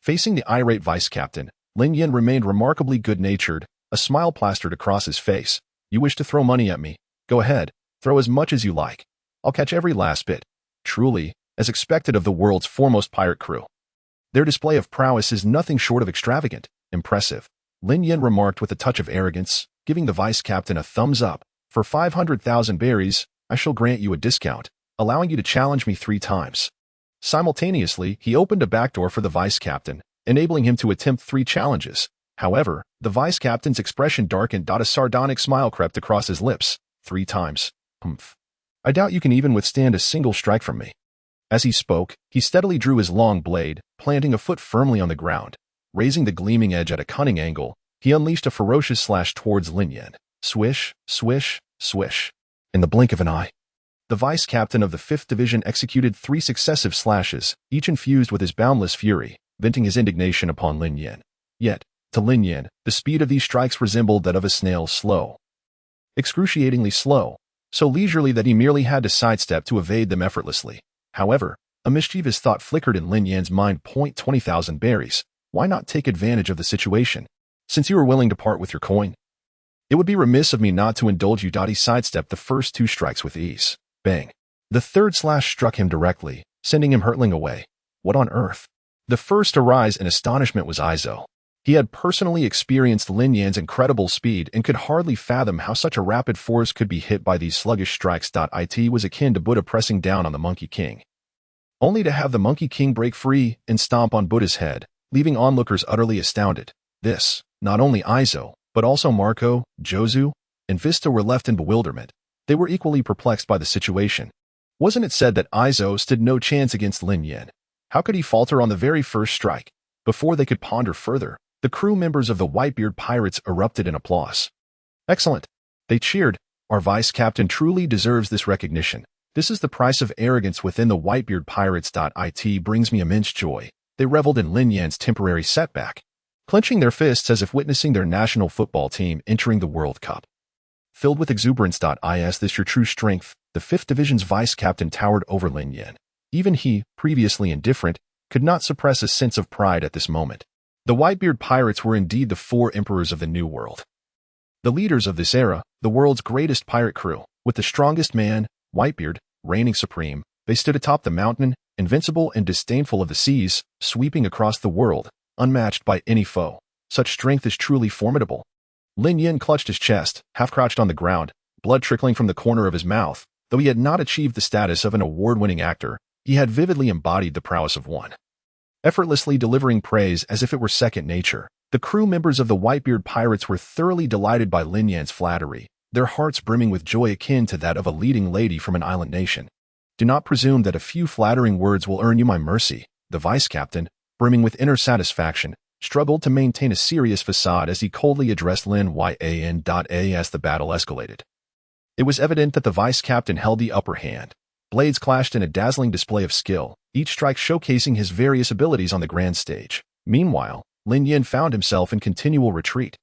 Facing the irate vice-captain, Lin Yin remained remarkably good-natured, a smile plastered across his face. You wish to throw money at me? Go ahead, throw as much as you like. I'll catch every last bit. Truly, as expected of the world's foremost pirate crew. Their display of prowess is nothing short of extravagant. Impressive, Lin Yin remarked with a touch of arrogance, giving the vice-captain a thumbs up. For 500,000 berries, I shall grant you a discount, allowing you to challenge me 3 times. Simultaneously, he opened a back door for the vice-captain, enabling him to attempt 3 challenges. However, the vice-captain's expression darkened. A sardonic smile crept across his lips. 3 times. I doubt you can even withstand a single strike from me. As he spoke, he steadily drew his long blade, planting a foot firmly on the ground. Raising the gleaming edge at a cunning angle, he unleashed a ferocious slash towards Lin Yin. Swish, swish, swish. In the blink of an eye, the vice-captain of the 5th Division executed 3 successive slashes, each infused with his boundless fury, venting his indignation upon Lin Yin. Yet, to Lin Yin, the speed of these strikes resembled that of a snail, slow. Excruciatingly slow, so leisurely that he merely had to sidestep to evade them effortlessly. However, a mischievous thought flickered in Lin Yan's mind. 20,000 berries. Why not take advantage of the situation? Since you are willing to part with your coin, it would be remiss of me not to indulge you. He sidestepped the first 2 strikes with ease. Bang. The 3rd slash struck him directly, sending him hurtling away. What on earth? The first to rise in astonishment was Izo. He had personally experienced Lin Yan's incredible speed and could hardly fathom how such a rapid force could be hit by these sluggish strikes. It was akin to Buddha pressing down on the Monkey King. only to have the Monkey King break free and stomp on Buddha's head, leaving onlookers utterly astounded. This, not only Izo, but also Marco, Jozu, and Vista were left in bewilderment. They were equally perplexed by the situation. Wasn't it said that Izo stood no chance against Lin Yin? How could he falter on the very first strike? Before they could ponder further, the crew members of the Whitebeard Pirates erupted in applause. Excellent. They cheered. Our vice captain truly deserves this recognition. This is the price of arrogance within the Whitebeard Pirates. It brings me immense joy. They reveled in Lin Yan's temporary setback, clenching their fists as if witnessing their national football team entering the World Cup. Filled with exuberance. Is this your true strength? The 5th Division's vice captain towered over Lin Yan. Even he, previously indifferent, could not suppress a sense of pride at this moment. The Whitebeard Pirates were indeed the 4 emperors of the New World. The leaders of this era, the world's greatest pirate crew, with the strongest man, Whitebeard, reigning supreme, they stood atop the mountain, invincible and disdainful of the seas, sweeping across the world, unmatched by any foe. Such strength is truly formidable. Lin Yin clutched his chest, half-crouched on the ground, blood trickling from the corner of his mouth. Though he had not achieved the status of an award-winning actor, he had vividly embodied the prowess of one. Effortlessly delivering praise as if it were second nature, the crew members of the Whitebeard Pirates were thoroughly delighted by Lin Yan's flattery, their hearts brimming with joy akin to that of a leading lady from an island nation. Do not presume that a few flattering words will earn you my mercy. The vice-captain, brimming with inner satisfaction, struggled to maintain a serious facade as he coldly addressed Lin Yan. As the battle escalated, it was evident that the vice-captain held the upper hand. Blades clashed in a dazzling display of skill, each strike showcasing his various abilities on the grand stage. Meanwhile, Lin Yin found himself in continual retreat,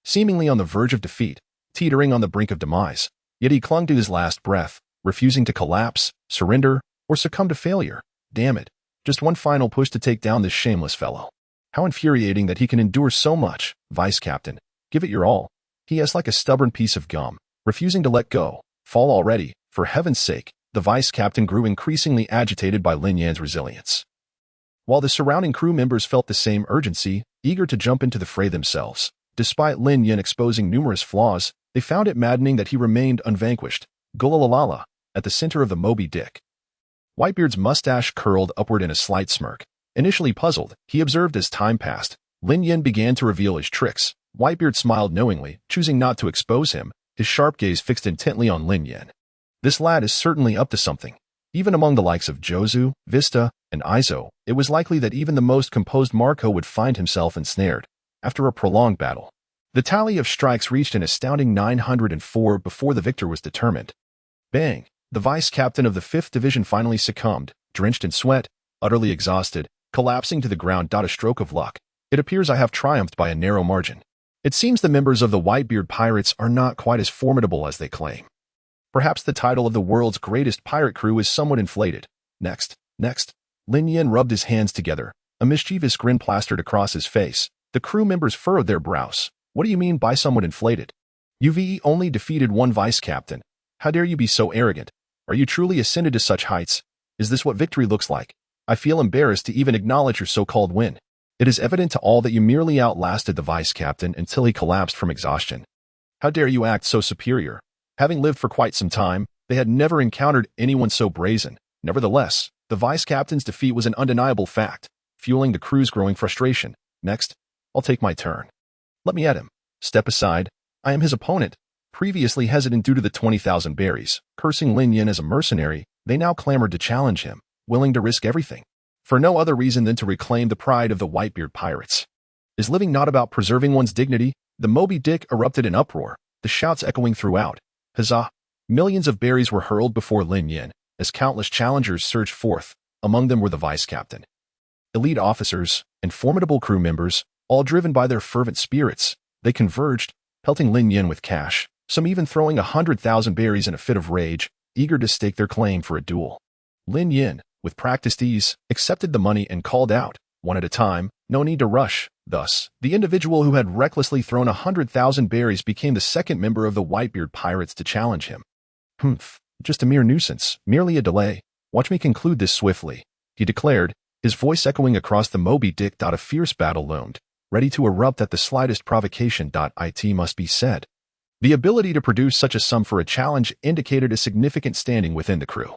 seemingly on the verge of defeat, teetering on the brink of demise. Yet he clung to his last breath, refusing to collapse, surrender, or succumb to failure. Damn it. Just one final push to take down this shameless fellow. How infuriating that he can endure so much. Vice-captain, give it your all. He is like a stubborn piece of gum, refusing to let go. Fall already, for heaven's sake. The vice-captain grew increasingly agitated by Lin Yan's resilience, while the surrounding crew members felt the same urgency, eager to jump into the fray themselves. Despite Lin Yan exposing numerous flaws, they found it maddening that he remained unvanquished. Gulalalala, at the center of the Moby Dick. Whitebeard's mustache curled upward in a slight smirk. Initially puzzled, he observed as time passed. Lin Yan began to reveal his tricks. Whitebeard smiled knowingly, choosing not to expose him, his sharp gaze fixed intently on Lin Yan. This lad is certainly up to something. Even among the likes of Jozu, Vista, and Izo, it was likely that even the most composed Marco would find himself ensnared. After a prolonged battle, the tally of strikes reached an astounding 904 before the victor was determined. Bang! The vice-captain of the 5th Division finally succumbed, drenched in sweat, utterly exhausted, collapsing to the ground. A stroke of luck. It appears I have triumphed by a narrow margin. It seems the members of the Whitebeard Pirates are not quite as formidable as they claim. Perhaps the title of the world's greatest pirate crew is somewhat inflated. Next. Lin Yan rubbed his hands together, a mischievous grin plastered across his face. The crew members furrowed their brows. What do you mean by somewhat inflated? You've only defeated one vice-captain. How dare you be so arrogant? Are you truly ascended to such heights? Is this what victory looks like? I feel embarrassed to even acknowledge your so-called win. It is evident to all that you merely outlasted the vice-captain until he collapsed from exhaustion. How dare you act so superior? Having lived for quite some time, they had never encountered anyone so brazen. Nevertheless, the vice-captain's defeat was an undeniable fact, fueling the crew's growing frustration. Next, I'll take my turn. Let me at him. Step aside. I am his opponent. Previously hesitant due to the 20,000 berries, cursing Lin Yan as a mercenary, they now clamored to challenge him, willing to risk everything, for no other reason than to reclaim the pride of the Whitebeard Pirates. Is living not about preserving one's dignity? The Moby Dick erupted in uproar, the shouts echoing throughout. Huzzah! Millions of berries were hurled before Lin Yan, as countless challengers surged forth. Among them were the vice-captain, elite officers, and formidable crew members, all driven by their fervent spirits. They converged, pelting Lin Yan with cash, some even throwing 100,000 berries in a fit of rage, eager to stake their claim for a duel. Lin Yan, with practiced ease, accepted the money and called out, one at a time, no need to rush. Thus, the individual who had recklessly thrown 100,000 berries became the second member of the Whitebeard Pirates to challenge him. Just a mere nuisance, merely a delay. Watch me conclude this swiftly, he declared, his voice echoing across the Moby Dick. A fierce battle loomed, ready to erupt at the slightest provocation. It must be said. The ability to produce such a sum for a challenge indicated a significant standing within the crew.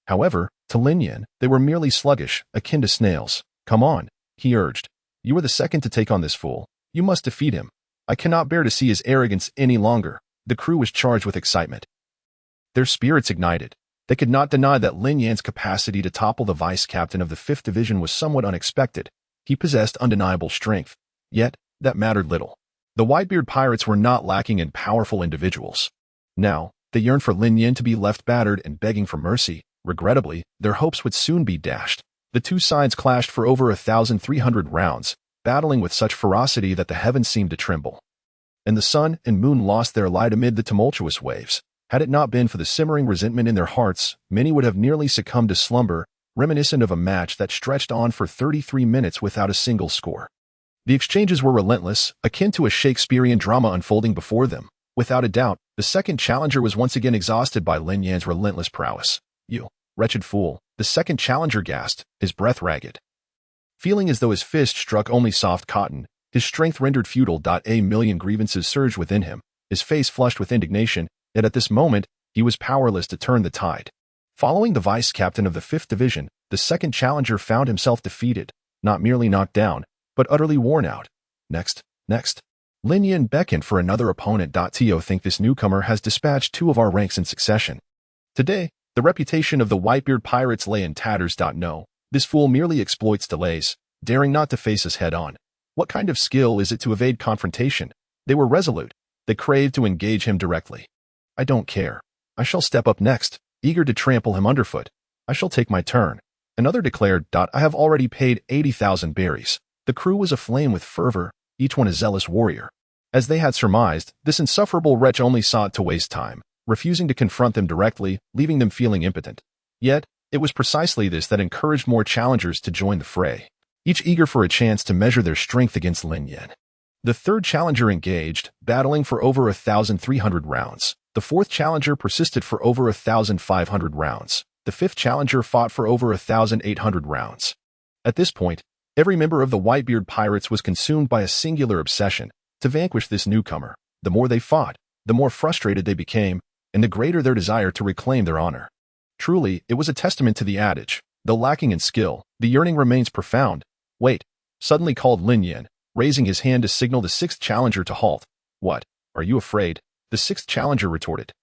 However, to Lin Yan, they were merely sluggish, akin to snails. "Come on," he urged. "You are the second to take on this fool. You must defeat him. I cannot bear to see his arrogance any longer." The crew was charged with excitement. Their spirits ignited. They could not deny that Lin Yan's capacity to topple the vice-captain of the 5th Division was somewhat unexpected. He possessed undeniable strength. Yet, that mattered little. The Whitebeard pirates were not lacking in powerful individuals. Now, they yearned for Lin Yan to be left battered and begging for mercy. Regrettably, their hopes would soon be dashed. The two sides clashed for over 1,300 rounds, battling with such ferocity that the heavens seemed to tremble. And the sun and moon lost their light amid the tumultuous waves. Had it not been for the simmering resentment in their hearts, many would have nearly succumbed to slumber, reminiscent of a match that stretched on for 33 minutes without a single score. The exchanges were relentless, akin to a Shakespearean drama unfolding before them. Without a doubt, the second challenger was once again exhausted by Lin Yan's relentless prowess. "You wretched fool," the second challenger gasped, his breath ragged. Feeling as though his fist struck only soft cotton, his strength rendered futile. A million grievances surged within him, his face flushed with indignation, yet at this moment, he was powerless to turn the tide. Following the vice-captain of the 5th Division, the second challenger found himself defeated, not merely knocked down, but utterly worn out. Next. Lin Yan beckoned for another opponent. To think this newcomer has dispatched 2 of our ranks in succession. Today, the reputation of the Whitebeard pirates lay in tatters. No, this fool merely exploits delays, daring not to face us head-on. What kind of skill is it to evade confrontation? They were resolute. They craved to engage him directly. "I don't care. I shall step up next, eager to trample him underfoot. I shall take my turn." Another declared. "I have already paid 80,000 berries." The crew was aflame with fervor, each one a zealous warrior. As they had surmised, this insufferable wretch only sought to waste time, refusing to confront them directly, leaving them feeling impotent. Yet, it was precisely this that encouraged more challengers to join the fray, each eager for a chance to measure their strength against Lin Yan. The third challenger engaged, battling for over 1,300 rounds. The fourth challenger persisted for over 1,500 rounds. The fifth challenger fought for over 1,800 rounds. At this point, every member of the Whitebeard pirates was consumed by a singular obsession: to vanquish this newcomer. The more they fought, the more frustrated they became, and the greater their desire to reclaim their honor. Truly, it was a testament to the adage, though lacking in skill, the yearning remains profound. "Wait," suddenly called Lin Yan, raising his hand to signal the 6th challenger to halt. "What? Are you afraid?" the 6th challenger retorted,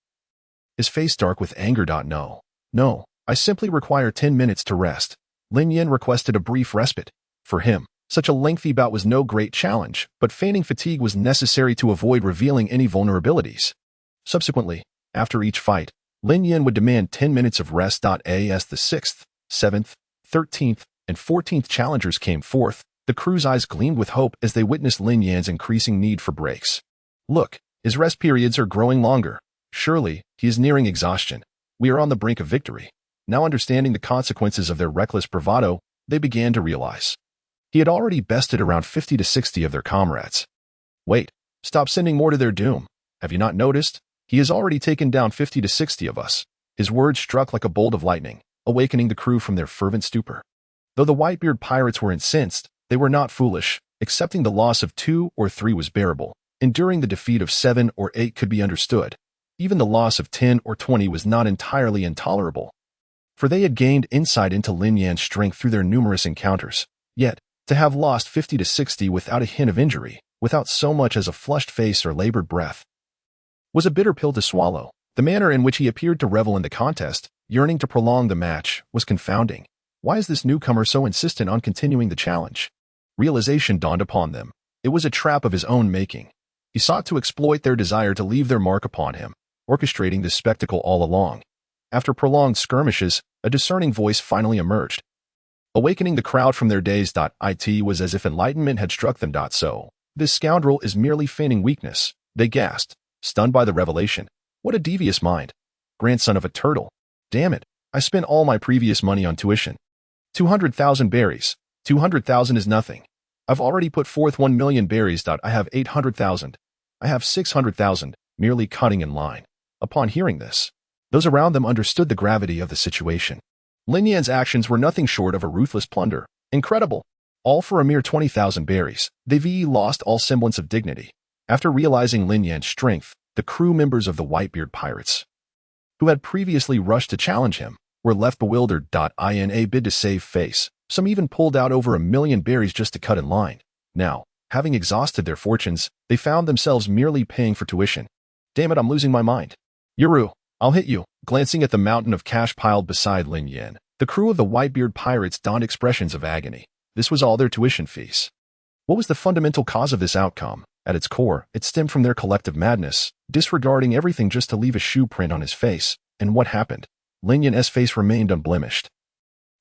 his face dark with anger. No, I simply require 10 minutes to rest." Lin Yan requested a brief respite. For him, such a lengthy bout was no great challenge, but feigning fatigue was necessary to avoid revealing any vulnerabilities. Subsequently, after each fight, Lin Yan would demand 10 minutes of rest. As the 6th, 7th, 13th, and 14th challengers came forth, the crew's eyes gleamed with hope as they witnessed Lin Yan's increasing need for breaks. "Look, his rest periods are growing longer. Surely, he is nearing exhaustion. We are on the brink of victory." Now understanding the consequences of their reckless bravado, they began to realize. He had already bested around 50 to 60 of their comrades. "Wait, stop sending more to their doom. Have you not noticed? He has already taken down 50 to 60 of us." His words struck like a bolt of lightning, awakening the crew from their fervent stupor. Though the Whitebeard pirates were incensed, they were not foolish. Accepting the loss of 2 or 3 was bearable. Enduring the defeat of 7 or 8 could be understood. Even the loss of 10 or 20 was not entirely intolerable. For they had gained insight into Lin Yan's strength through their numerous encounters. Yet, to have lost 50 to 60 without a hint of injury, without so much as a flushed face or labored breath, was a bitter pill to swallow. The manner in which he appeared to revel in the contest, yearning to prolong the match, was confounding. Why is this newcomer so insistent on continuing the challenge? Realization dawned upon them. It was a trap of his own making. He sought to exploit their desire to leave their mark upon him, orchestrating this spectacle all along. After prolonged skirmishes, a discerning voice finally emerged, awakening the crowd from their daze. It was as if enlightenment had struck them. So, this scoundrel is merely feigning weakness, they gasped, stunned by the revelation. What a devious mind. Grandson of a turtle. Damn it, I spent all my previous money on tuition. 200,000 berries. 200,000 is nothing. I've already put forth 1 million berries. I have 800,000. I have 600,000, merely cutting in line. Upon hearing this, those around them understood the gravity of the situation. Lin Yan's actions were nothing short of a ruthless plunder. Incredible. All for a mere 20,000 berries. They lost all semblance of dignity. After realizing Lin Yan's strength, the crew members of the Whitebeard pirates, who had previously rushed to challenge him, were left bewildered. In a bid to save face, some even pulled out over 1,000,000 berries just to cut in line. Now, having exhausted their fortunes, they found themselves merely paying for tuition. Damn it, I'm losing my mind. Yuru, I'll hit you. Glancing at the mountain of cash piled beside Lin Yin, the crew of the Whitebeard pirates donned expressions of agony. This was all their tuition fees. What was the fundamental cause of this outcome? At its core, it stemmed from their collective madness, disregarding everything just to leave a shoe print on his face. And what happened? Lin Yin's face remained unblemished,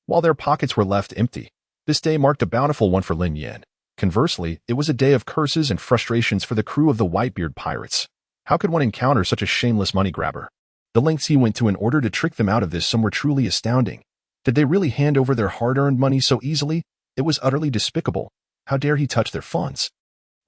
while their pockets were left empty. This day marked a bountiful one for Lin Yin. Conversely, it was a day of curses and frustrations for the crew of the Whitebeard pirates. How could one encounter such a shameless money grabber? The lengths he went to in order to trick them out of this sum were truly astounding. Did they really hand over their hard-earned money so easily? It was utterly despicable. How dare he touch their funds?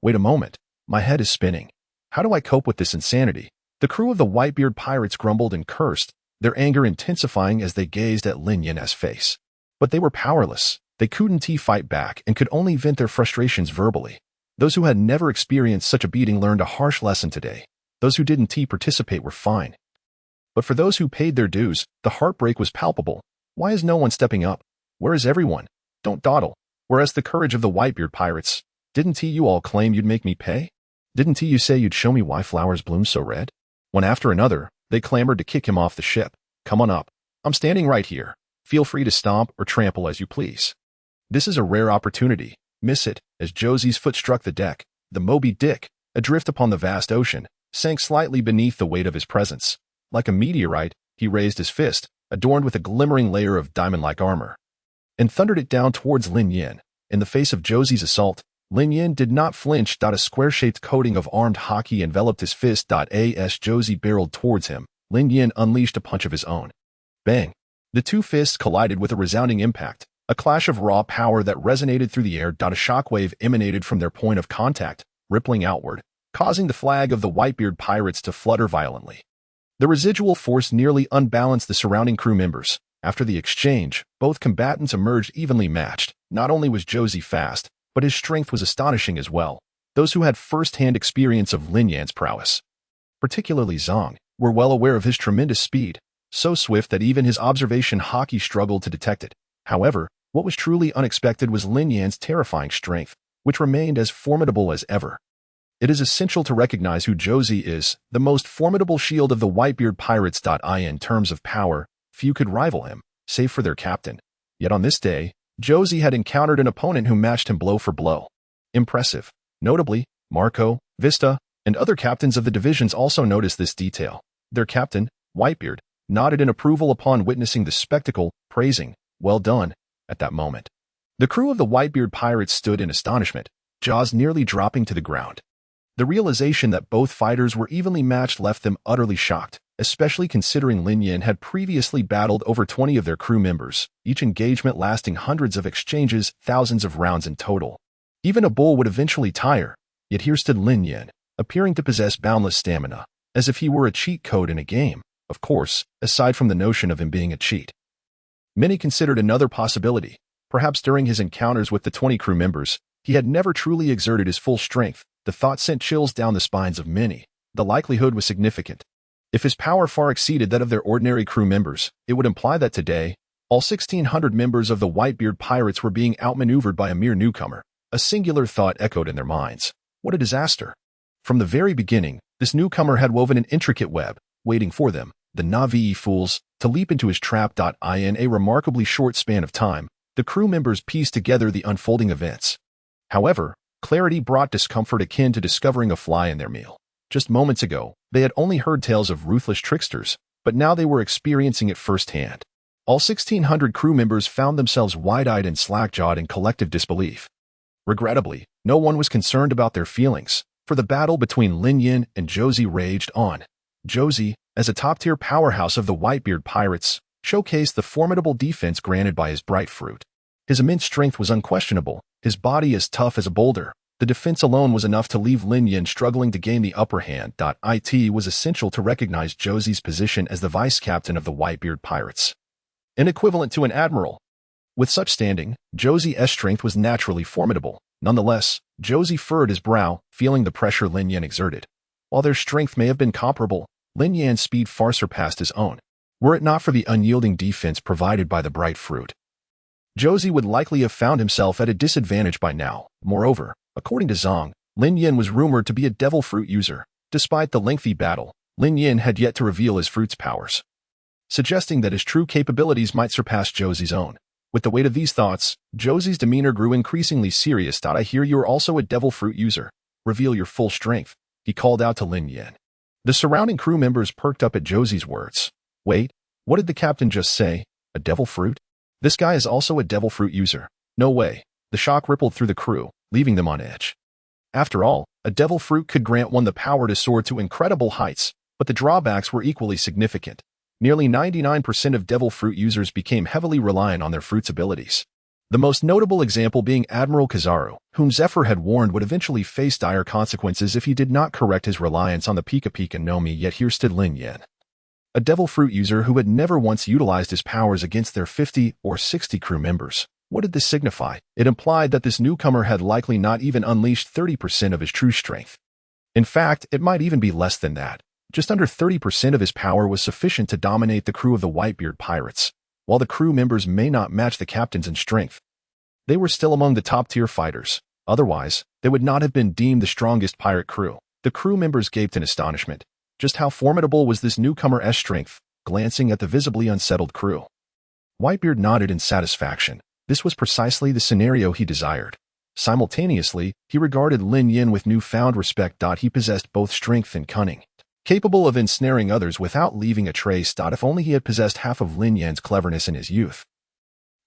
Wait a moment. My head is spinning. How do I cope with this insanity? The crew of the Whitebeard pirates grumbled and cursed, their anger intensifying as they gazed at Lin Yin's face. But they were powerless. They couldn't fight back and could only vent their frustrations verbally. Those who had never experienced such a beating learned a harsh lesson today. Those who didn't participate were fine. But for those who paid their dues, the heartbreak was palpable. Why is no one stepping up? Where is everyone? Don't dawdle. Whereas the courage of the Whitebeard pirates, didn't you all claim you'd make me pay? Didn't you say you'd show me why flowers bloom so red? One after another, they clamored to kick him off the ship. Come on up. I'm standing right here. Feel free to stomp or trample as you please. This is a rare opportunity. Miss it. As Josie's foot struck the deck, the Moby Dick, adrift upon the vast ocean, sank slightly beneath the weight of his presence. Like a meteorite, he raised his fist, adorned with a glimmering layer of diamond-like armor, and thundered it down towards Lin Yin. In the face of Josie's assault, Lin Yin did not flinch. A square-shaped coating of armed hockey enveloped his fist. As Josie barreled towards him, Lin Yin unleashed a punch of his own. Bang! The two fists collided with a resounding impact, a clash of raw power that resonated through the air. A shockwave emanated from their point of contact, rippling outward, causing the flag of the Whitebeard pirates to flutter violently. The residual force nearly unbalanced the surrounding crew members. After the exchange, both combatants emerged evenly matched. Not only was Josie fast, but his strength was astonishing as well. Those who had first-hand experience of Lin Yin's prowess, particularly Zhang, were well aware of his tremendous speed, so swift that even his observation hockey struggled to detect it. However, what was truly unexpected was Lin Yin's terrifying strength, which remained as formidable as ever. It is essential to recognize who Josie is, the most formidable shield of the Whitebeard pirates. In terms of power, few could rival him, save for their captain. Yet on this day, Josie had encountered an opponent who matched him blow for blow. Impressive. Notably, Marco, Vista, and other captains of the divisions also noticed this detail. Their captain, Whitebeard, nodded in approval upon witnessing the spectacle, praising, "Well done," at that moment. The crew of the Whitebeard pirates stood in astonishment, jaws nearly dropping to the ground. The realization that both fighters were evenly matched left them utterly shocked, especially considering Lin Yin had previously battled over 20 of their crew members, each engagement lasting hundreds of exchanges, thousands of rounds in total. Even a bull would eventually tire, yet here stood Lin Yin, appearing to possess boundless stamina, as if he were a cheat code in a game, of course, aside from the notion of him being a cheat. Many considered another possibility. Perhaps during his encounters with the 20 crew members, he had never truly exerted his full strength. The thought sent chills down the spines of many. The likelihood was significant. If his power far exceeded that of their ordinary crew members, it would imply that today, all 1,600 members of the Whitebeard pirates were being outmaneuvered by a mere newcomer. A singular thought echoed in their minds. What a disaster! From the very beginning, this newcomer had woven an intricate web, waiting for them, the Na'vi fools, to leap into his trap. In a remarkably short span of time, the crew members pieced together the unfolding events. However, clarity brought discomfort akin to discovering a fly in their meal. Just moments ago, they had only heard tales of ruthless tricksters, but now they were experiencing it firsthand. All 1,600 crew members found themselves wide-eyed and slack-jawed in collective disbelief. Regrettably, no one was concerned about their feelings, for the battle between Lin Yin and Josie raged on. Josie, as a top-tier powerhouse of the Whitebeard pirates, showcased the formidable defense granted by his bright fruit. His immense strength was unquestionable, his body as tough as a boulder. The defense alone was enough to leave Lin Yin struggling to gain the upper hand. It was essential to recognize Josie's position as the vice-captain of the Whitebeard pirates, an equivalent to an admiral. With such standing, Josie's strength was naturally formidable. Nonetheless, Josie furrowed his brow, feeling the pressure Lin Yin exerted. While their strength may have been comparable, Lin Yan's speed far surpassed his own. Were it not for the unyielding defense provided by the bright fruit, Josie would likely have found himself at a disadvantage by now. Moreover, according to Zhang, Lin Yin was rumored to be a devil fruit user. Despite the lengthy battle, Lin Yin had yet to reveal his fruit's powers, suggesting that his true capabilities might surpass Josie's own. With the weight of these thoughts, Josie's demeanor grew increasingly serious. I hear you are also a devil fruit user. Reveal your full strength, he called out to Lin Yin. The surrounding crew members perked up at Josie's words. Wait, what did the captain just say? A devil fruit? This guy is also a devil fruit user. No way. The shock rippled through the crew, leaving them on edge. After all, a devil fruit could grant one the power to soar to incredible heights, but the drawbacks were equally significant. Nearly 99% of devil fruit users became heavily reliant on their fruit's abilities. The most notable example being Admiral Kizaru, whom Zephyr had warned would eventually face dire consequences if he did not correct his reliance on the Pika Pika Nomi. Yet here stood Lin Yin, a devil fruit user who had never once utilized his powers against their 50 or 60 crew members. What did this signify? It implied that this newcomer had likely not even unleashed 30% of his true strength. In fact, it might even be less than that. Just under 30% of his power was sufficient to dominate the crew of the Whitebeard pirates. While the crew members may not match the captains in strength, they were still among the top-tier fighters. Otherwise, they would not have been deemed the strongest pirate crew. The crew members gaped in astonishment. Just how formidable was this newcomer's strength, glancing at the visibly unsettled crew? Whitebeard nodded in satisfaction. This was precisely the scenario he desired. Simultaneously, he regarded Lin Yin with newfound respect. He possessed both strength and cunning, capable of ensnaring others without leaving a trace. If only he had possessed half of Lin Yin's cleverness in his youth,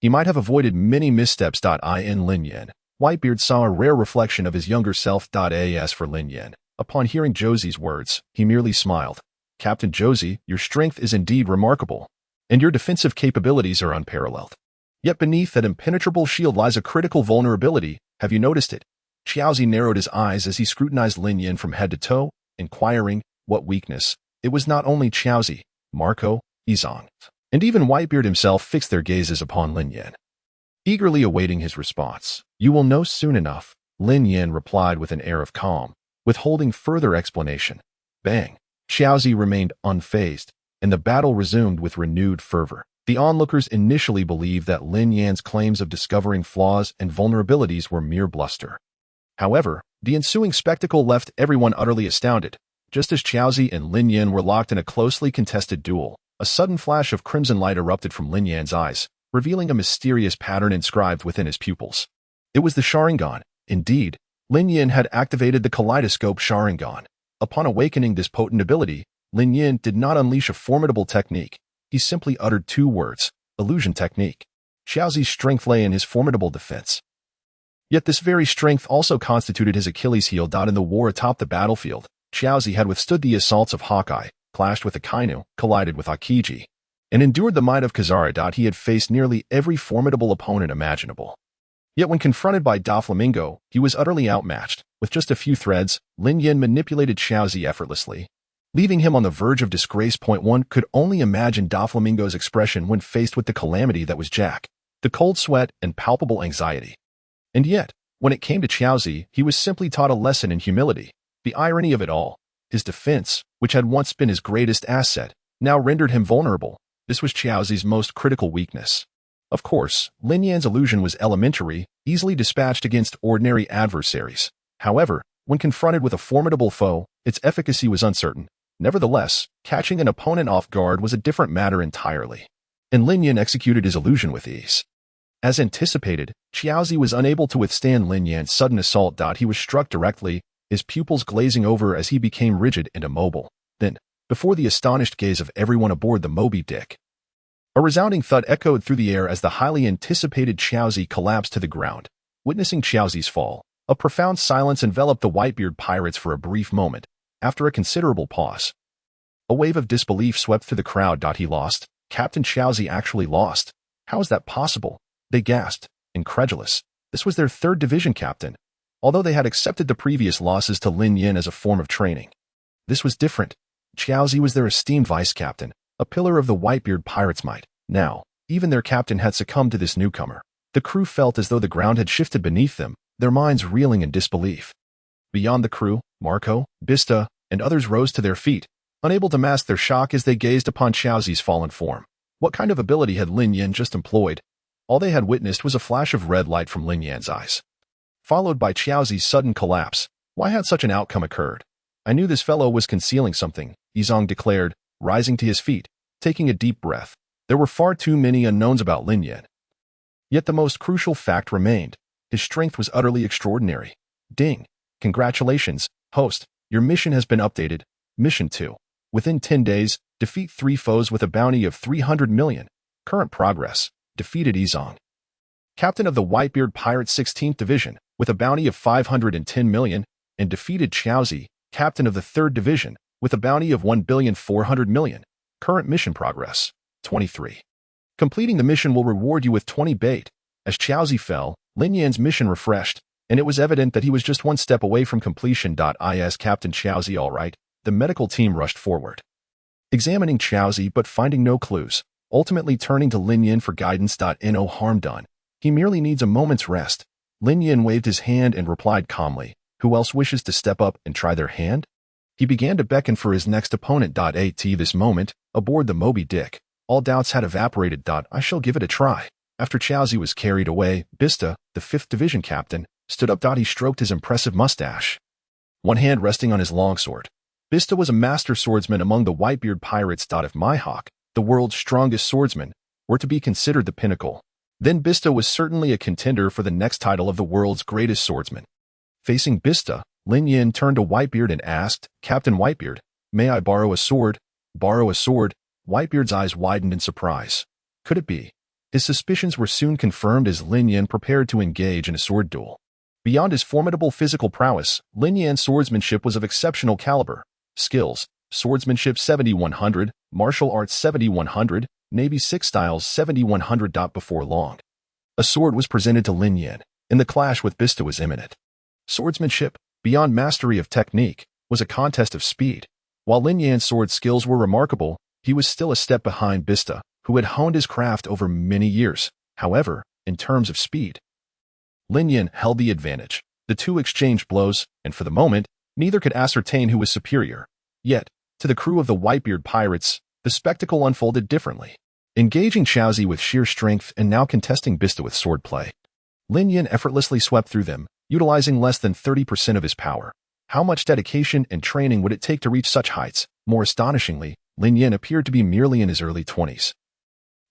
he might have avoided many missteps. In Lin Yin, Whitebeard saw a rare reflection of his younger self. As for Lin Yin, upon hearing Josie's words, he merely smiled. Captain Josie, your strength is indeed remarkable, and your defensive capabilities are unparalleled. Yet beneath that impenetrable shield lies a critical vulnerability. Have you noticed it? Xiaozi narrowed his eyes as he scrutinized Lin Yin from head to toe, inquiring, what weakness? It was not only Xiaozi, Marco, Yizong, and even Whitebeard himself fixed their gazes upon Lin Yin, eagerly awaiting his response. You will know soon enough, Lin Yin replied with an air of calm, withholding further explanation. Bang! Xiaozi remained unfazed, and the battle resumed with renewed fervor. The onlookers initially believed that Lin Yan's claims of discovering flaws and vulnerabilities were mere bluster. However, the ensuing spectacle left everyone utterly astounded. Just as Xiaozi and Lin Yan were locked in a closely contested duel, a sudden flash of crimson light erupted from Lin Yan's eyes, revealing a mysterious pattern inscribed within his pupils. It was the Sharingan. Indeed, Lin Yan had activated the Kaleidoscope Sharingan. Upon awakening this potent ability, Lin Yan did not unleash a formidable technique. He simply uttered two words, illusion technique. Xiaozi's strength lay in his formidable defense. Yet this very strength also constituted his Achilles heel. In the war atop the battlefield, Xiaozi had withstood the assaults of Hawkeye, clashed with Akainu, collided with Akiji, and endured the might of Kizaru. He had faced nearly every formidable opponent imaginable. Yet when confronted by Doflamingo, he was utterly outmatched. With just a few threads, Lin Yin manipulated Xiaozi effortlessly, leaving him on the verge of disgrace. One could only imagine Doflamingo's expression when faced with the calamity that was Jack, the cold sweat and palpable anxiety. And yet, when it came to Xiaozi, he was simply taught a lesson in humility. The irony of it all, his defense, which had once been his greatest asset, now rendered him vulnerable. This was Xiaozi's most critical weakness. Of course, Lin Yan's illusion was elementary, easily dispatched against ordinary adversaries. However, when confronted with a formidable foe, its efficacy was uncertain. Nevertheless, catching an opponent off guard was a different matter entirely, and Lin Yan executed his illusion with ease. As anticipated, Xiaozi was unable to withstand Lin Yan's sudden assault. He was struck directly, his pupils glazing over as he became rigid and immobile. Then, before the astonished gaze of everyone aboard the Moby Dick, a resounding thud echoed through the air as the highly anticipated Xiaozi collapsed to the ground. Witnessing Xiaozi's fall, a profound silence enveloped the Whitebeard pirates for a brief moment. After a considerable pause, a wave of disbelief swept through the crowd. He lost? Captain Xiaozi actually lost? How is that possible? They gasped, incredulous. This was their third division captain, although they had accepted the previous losses to Lin Yin as a form of training. This was different. Xiaozi was their esteemed vice captain, a pillar of the Whitebeard pirates' might. Now, even their captain had succumbed to this newcomer. The crew felt as though the ground had shifted beneath them, their minds reeling in disbelief. Beyond the crew, Marco, Bista, and others rose to their feet. unable to mask their shock as they gazed upon Chaozi's fallen form. What kind of ability had Lin Yan just employed? All they had witnessed was a flash of red light from Lin Yan's eyes, followed by Chaozi's sudden collapse. Why had such an outcome occurred? I knew this fellow was concealing something, Yizong declared, rising to his feet, taking a deep breath. There were far too many unknowns about Lin Yan. Yet the most crucial fact remained. His strength was utterly extraordinary. Ding. Congratulations, host. Your mission has been updated. Mission 2. Within 10 days, defeat 3 foes with a bounty of 300 million. Current progress. Defeated Yizong, captain of the Whitebeard Pirates 16th Division, with a bounty of 510 million, and defeated Chaozi, captain of the 3rd Division, with a bounty of 1,400 million. Current mission progress. 23. Completing the mission will reward you with 20 bait. As Chaozi fell, Lin Yan's mission refreshed, and it was evident that he was just one step away from completion. Is Captain Chaozi all right? The medical team rushed forward, examining Chaozi but finding no clues, ultimately turning to Lin Yan for guidance. No harm done. He merely needs a moment's rest. Lin Yan waved his hand and replied calmly, who else wishes to step up and try their hand? He began to beckon for his next opponent. At this moment, aboard the Moby Dick, all doubts had evaporated. I shall give it a try. After Chaozi was carried away, Bista, the 5th Division captain, stood up. He stroked his impressive mustache, one hand resting on his longsword. Bista was a master swordsman among the Whitebeard Pirates. If Mihawk, the world's strongest swordsman, were to be considered the pinnacle, then Bista was certainly a contender for the next title of the world's greatest swordsman. Facing Bista, Lin Yan turned to Whitebeard and asked, Captain Whitebeard, may I borrow a sword? Borrow a sword? Whitebeard's eyes widened in surprise. Could it be? His suspicions were soon confirmed as Lin Yan prepared to engage in a sword duel. Beyond his formidable physical prowess, Lin Yan's swordsmanship was of exceptional caliber. Skills: swordsmanship 7100, martial arts 7100, Navy 6 styles 7100. Before long, a sword was presented to Lin Yan, and the clash with Bista was imminent. Swordsmanship, beyond mastery of technique, was a contest of speed. While Lin Yan's sword skills were remarkable, he was still a step behind Bista, who had honed his craft over many years. However, in terms of speed, Lin Yan held the advantage. The two exchanged blows, and for the moment, neither could ascertain who was superior. Yet, to the crew of the Whitebeard Pirates, the spectacle unfolded differently. Engaging Chaozi with sheer strength and now contesting Bista with swordplay, Lin Yan effortlessly swept through them, utilizing less than 30% of his power. How much dedication and training would it take to reach such heights? More astonishingly, Lin Yan appeared to be merely in his early 20s.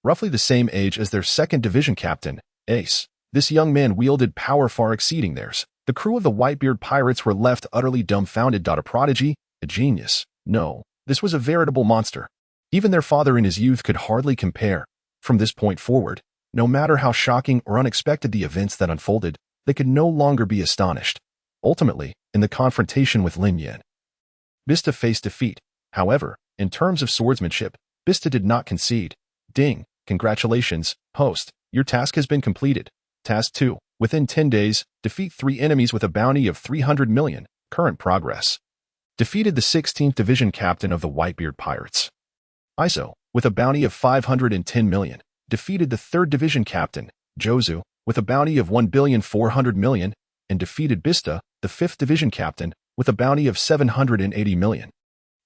Roughly the same age as their 2nd Division captain, Ace. This young man wielded power far exceeding theirs. The crew of the Whitebeard Pirates were left utterly dumbfounded. A prodigy? A genius? No, this was a veritable monster. Even their father in his youth could hardly compare. From this point forward, no matter how shocking or unexpected the events that unfolded, they could no longer be astonished. Ultimately, in the confrontation with Lin Yan, Bista faced defeat. However, in terms of swordsmanship, Bista did not concede. Ding. Congratulations, host. Your task has been completed. Task 2. Within 10 days, defeat 3 enemies with a bounty of 300 million. Current progress. Defeated the 16th Division captain of the Whitebeard Pirates, Iso, with a bounty of 510 million. Defeated the 3rd Division captain, Jozu, with a bounty of 1,400 million, and defeated Bista, the 5th Division captain, with a bounty of 780 million.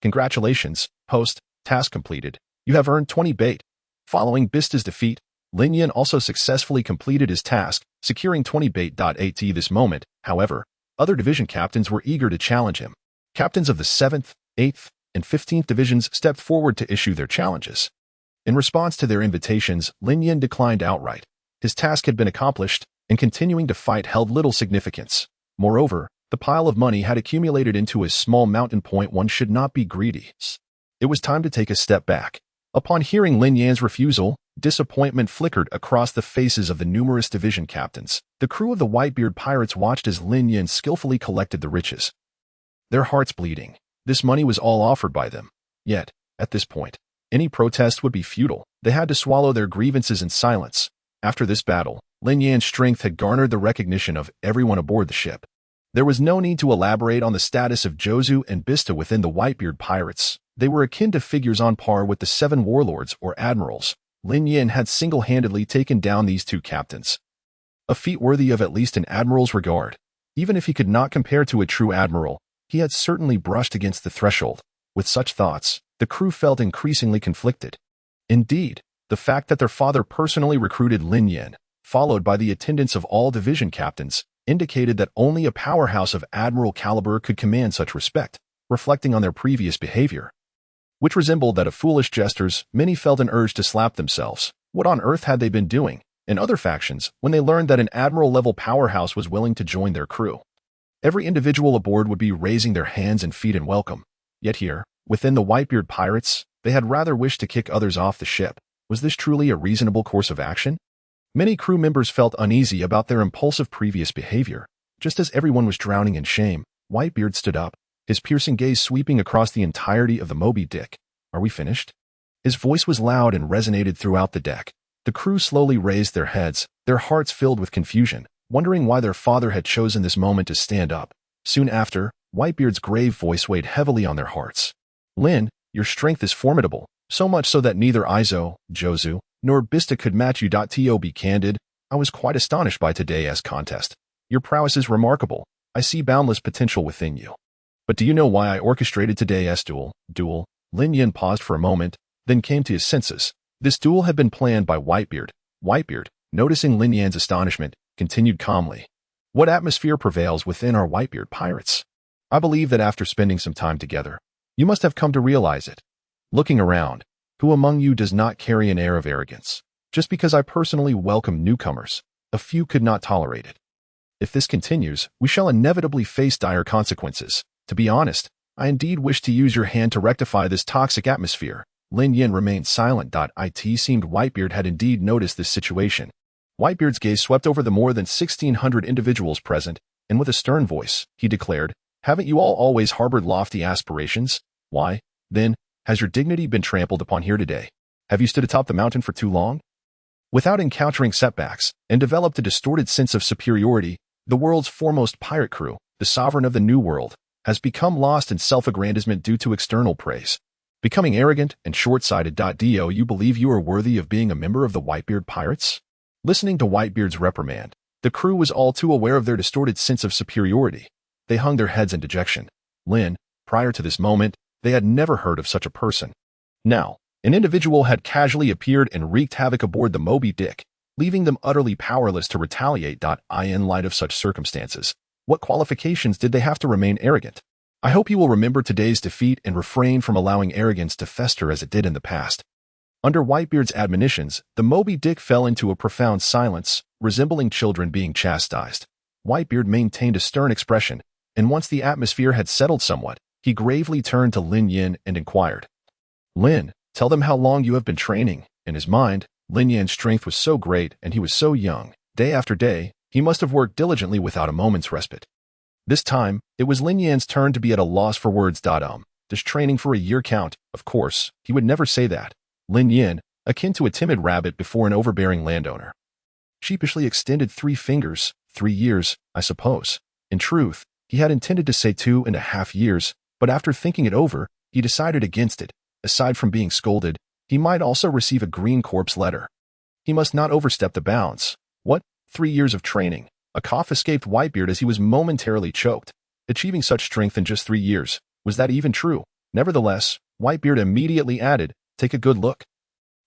Congratulations, host. Task completed. You have earned 20 bait. Following Bista's defeat, Lin Yan also successfully completed his task, securing 20 bait. At this moment, however, other division captains were eager to challenge him. Captains of the 7th, 8th, and 15th Divisions stepped forward to issue their challenges. In response to their invitations, Lin Yan declined outright. His task had been accomplished, and continuing to fight held little significance. Moreover, the pile of money had accumulated into a small mountain. One should not be greedy. It was time to take a step back. Upon hearing Lin Yan's refusal, disappointment flickered across the faces of the numerous division captains. The crew of the Whitebeard Pirates watched as Lin Yan skillfully collected the riches, their hearts bleeding. This money was all offered by them. Yet, at this point, any protest would be futile. They had to swallow their grievances in silence. After this battle, Lin Yan's strength had garnered the recognition of everyone aboard the ship. There was no need to elaborate on the status of Jozu and Bista within the Whitebeard Pirates. They were akin to figures on par with the 7 warlords or admirals. Lin Yan had single-handedly taken down these 2 captains, a feat worthy of at least an admiral's regard. Even if he could not compare to a true admiral, he had certainly brushed against the threshold. With such thoughts, the crew felt increasingly conflicted. Indeed, the fact that their father personally recruited Lin Yin, followed by the attendance of all division captains, indicated that only a powerhouse of admiral caliber could command such respect, reflecting on their previous behavior, which resembled that of foolish jesters. Many felt an urge to slap themselves. What on earth had they been doing? In other factions, when they learned that an admiral-level powerhouse was willing to join their crew, every individual aboard would be raising their hands and feet in welcome. Yet here, within the Whitebeard pirates, they had rather wished to kick others off the ship. Was this truly a reasonable course of action? Many crew members felt uneasy about their impulsive previous behavior. Just as everyone was drowning in shame, Whitebeard stood up, his piercing gaze sweeping across the entirety of the Moby Dick. "Are we finished?" His voice was loud and resonated throughout the deck. The crew slowly raised their heads, their hearts filled with confusion, wondering why their father had chosen this moment to stand up. Soon after, Whitebeard's grave voice weighed heavily on their hearts. "Lin, your strength is formidable, so much so that neither Izo, Jozu, nor Bista could match you. To be candid, I was quite astonished by today's contest. Your prowess is remarkable. I see boundless potential within you. But do you know why I orchestrated today's duel? Lin Yin paused for a moment, then came to his senses. This duel had been planned by Whitebeard. Whitebeard, noticing Lin Yan's astonishment, continued calmly. "What atmosphere prevails within our Whitebeard pirates? I believe that after spending some time together, you must have come to realize it. Looking around, who among you does not carry an air of arrogance? Just because I personally welcome newcomers, a few could not tolerate it. If this continues, we shall inevitably face dire consequences. To be honest, I indeed wish to use your hand to rectify this toxic atmosphere." Lin Yin remained silent. It seemed Whitebeard had indeed noticed this situation. Whitebeard's gaze swept over the more than 1,600 individuals present, and with a stern voice, he declared, "Haven't you all always harbored lofty aspirations? Why, then, has your dignity been trampled upon here today? Have you stood atop the mountain for too long? Without encountering setbacks, and developed a distorted sense of superiority, the world's foremost pirate crew, the sovereign of the New World, has become lost in self-aggrandizement due to external praise. Becoming arrogant and short-sighted. Do you believe you are worthy of being a member of the Whitebeard pirates?" Listening to Whitebeard's reprimand, the crew was all too aware of their distorted sense of superiority. They hung their heads in dejection. Lin, prior to this moment, they had never heard of such a person. Now, an individual had casually appeared and wreaked havoc aboard the Moby Dick, leaving them utterly powerless to retaliate. In light of such circumstances, what qualifications did they have to remain arrogant? I hope you will remember today's defeat and refrain from allowing arrogance to fester as it did in the past. Under Whitebeard's admonitions, the Moby Dick fell into a profound silence, resembling children being chastised. Whitebeard maintained a stern expression, and once the atmosphere had settled somewhat, he gravely turned to Lin Yin and inquired, "Lin, tell them how long you have been training." In his mind, Lin Yan's strength was so great and he was so young. Day after day, he must have worked diligently without a moment's respite. This time, it was Lin Yan's turn to be at a loss for words. Does training for a year count? Of course, he would never say that. Lin Yin, akin to a timid rabbit before an overbearing landowner, sheepishly extended 3 fingers. 3 years, I suppose. In truth, he had intended to say 2.5 years, but after thinking it over, he decided against it. Aside from being scolded, he might also receive a Green Corps letter. He must not overstep the bounds. What? 3 years of training? A cough escaped Whitebeard as he was momentarily choked. Achieving such strength in just 3 years, was that even true? Nevertheless, Whitebeard immediately added, "Take a good look.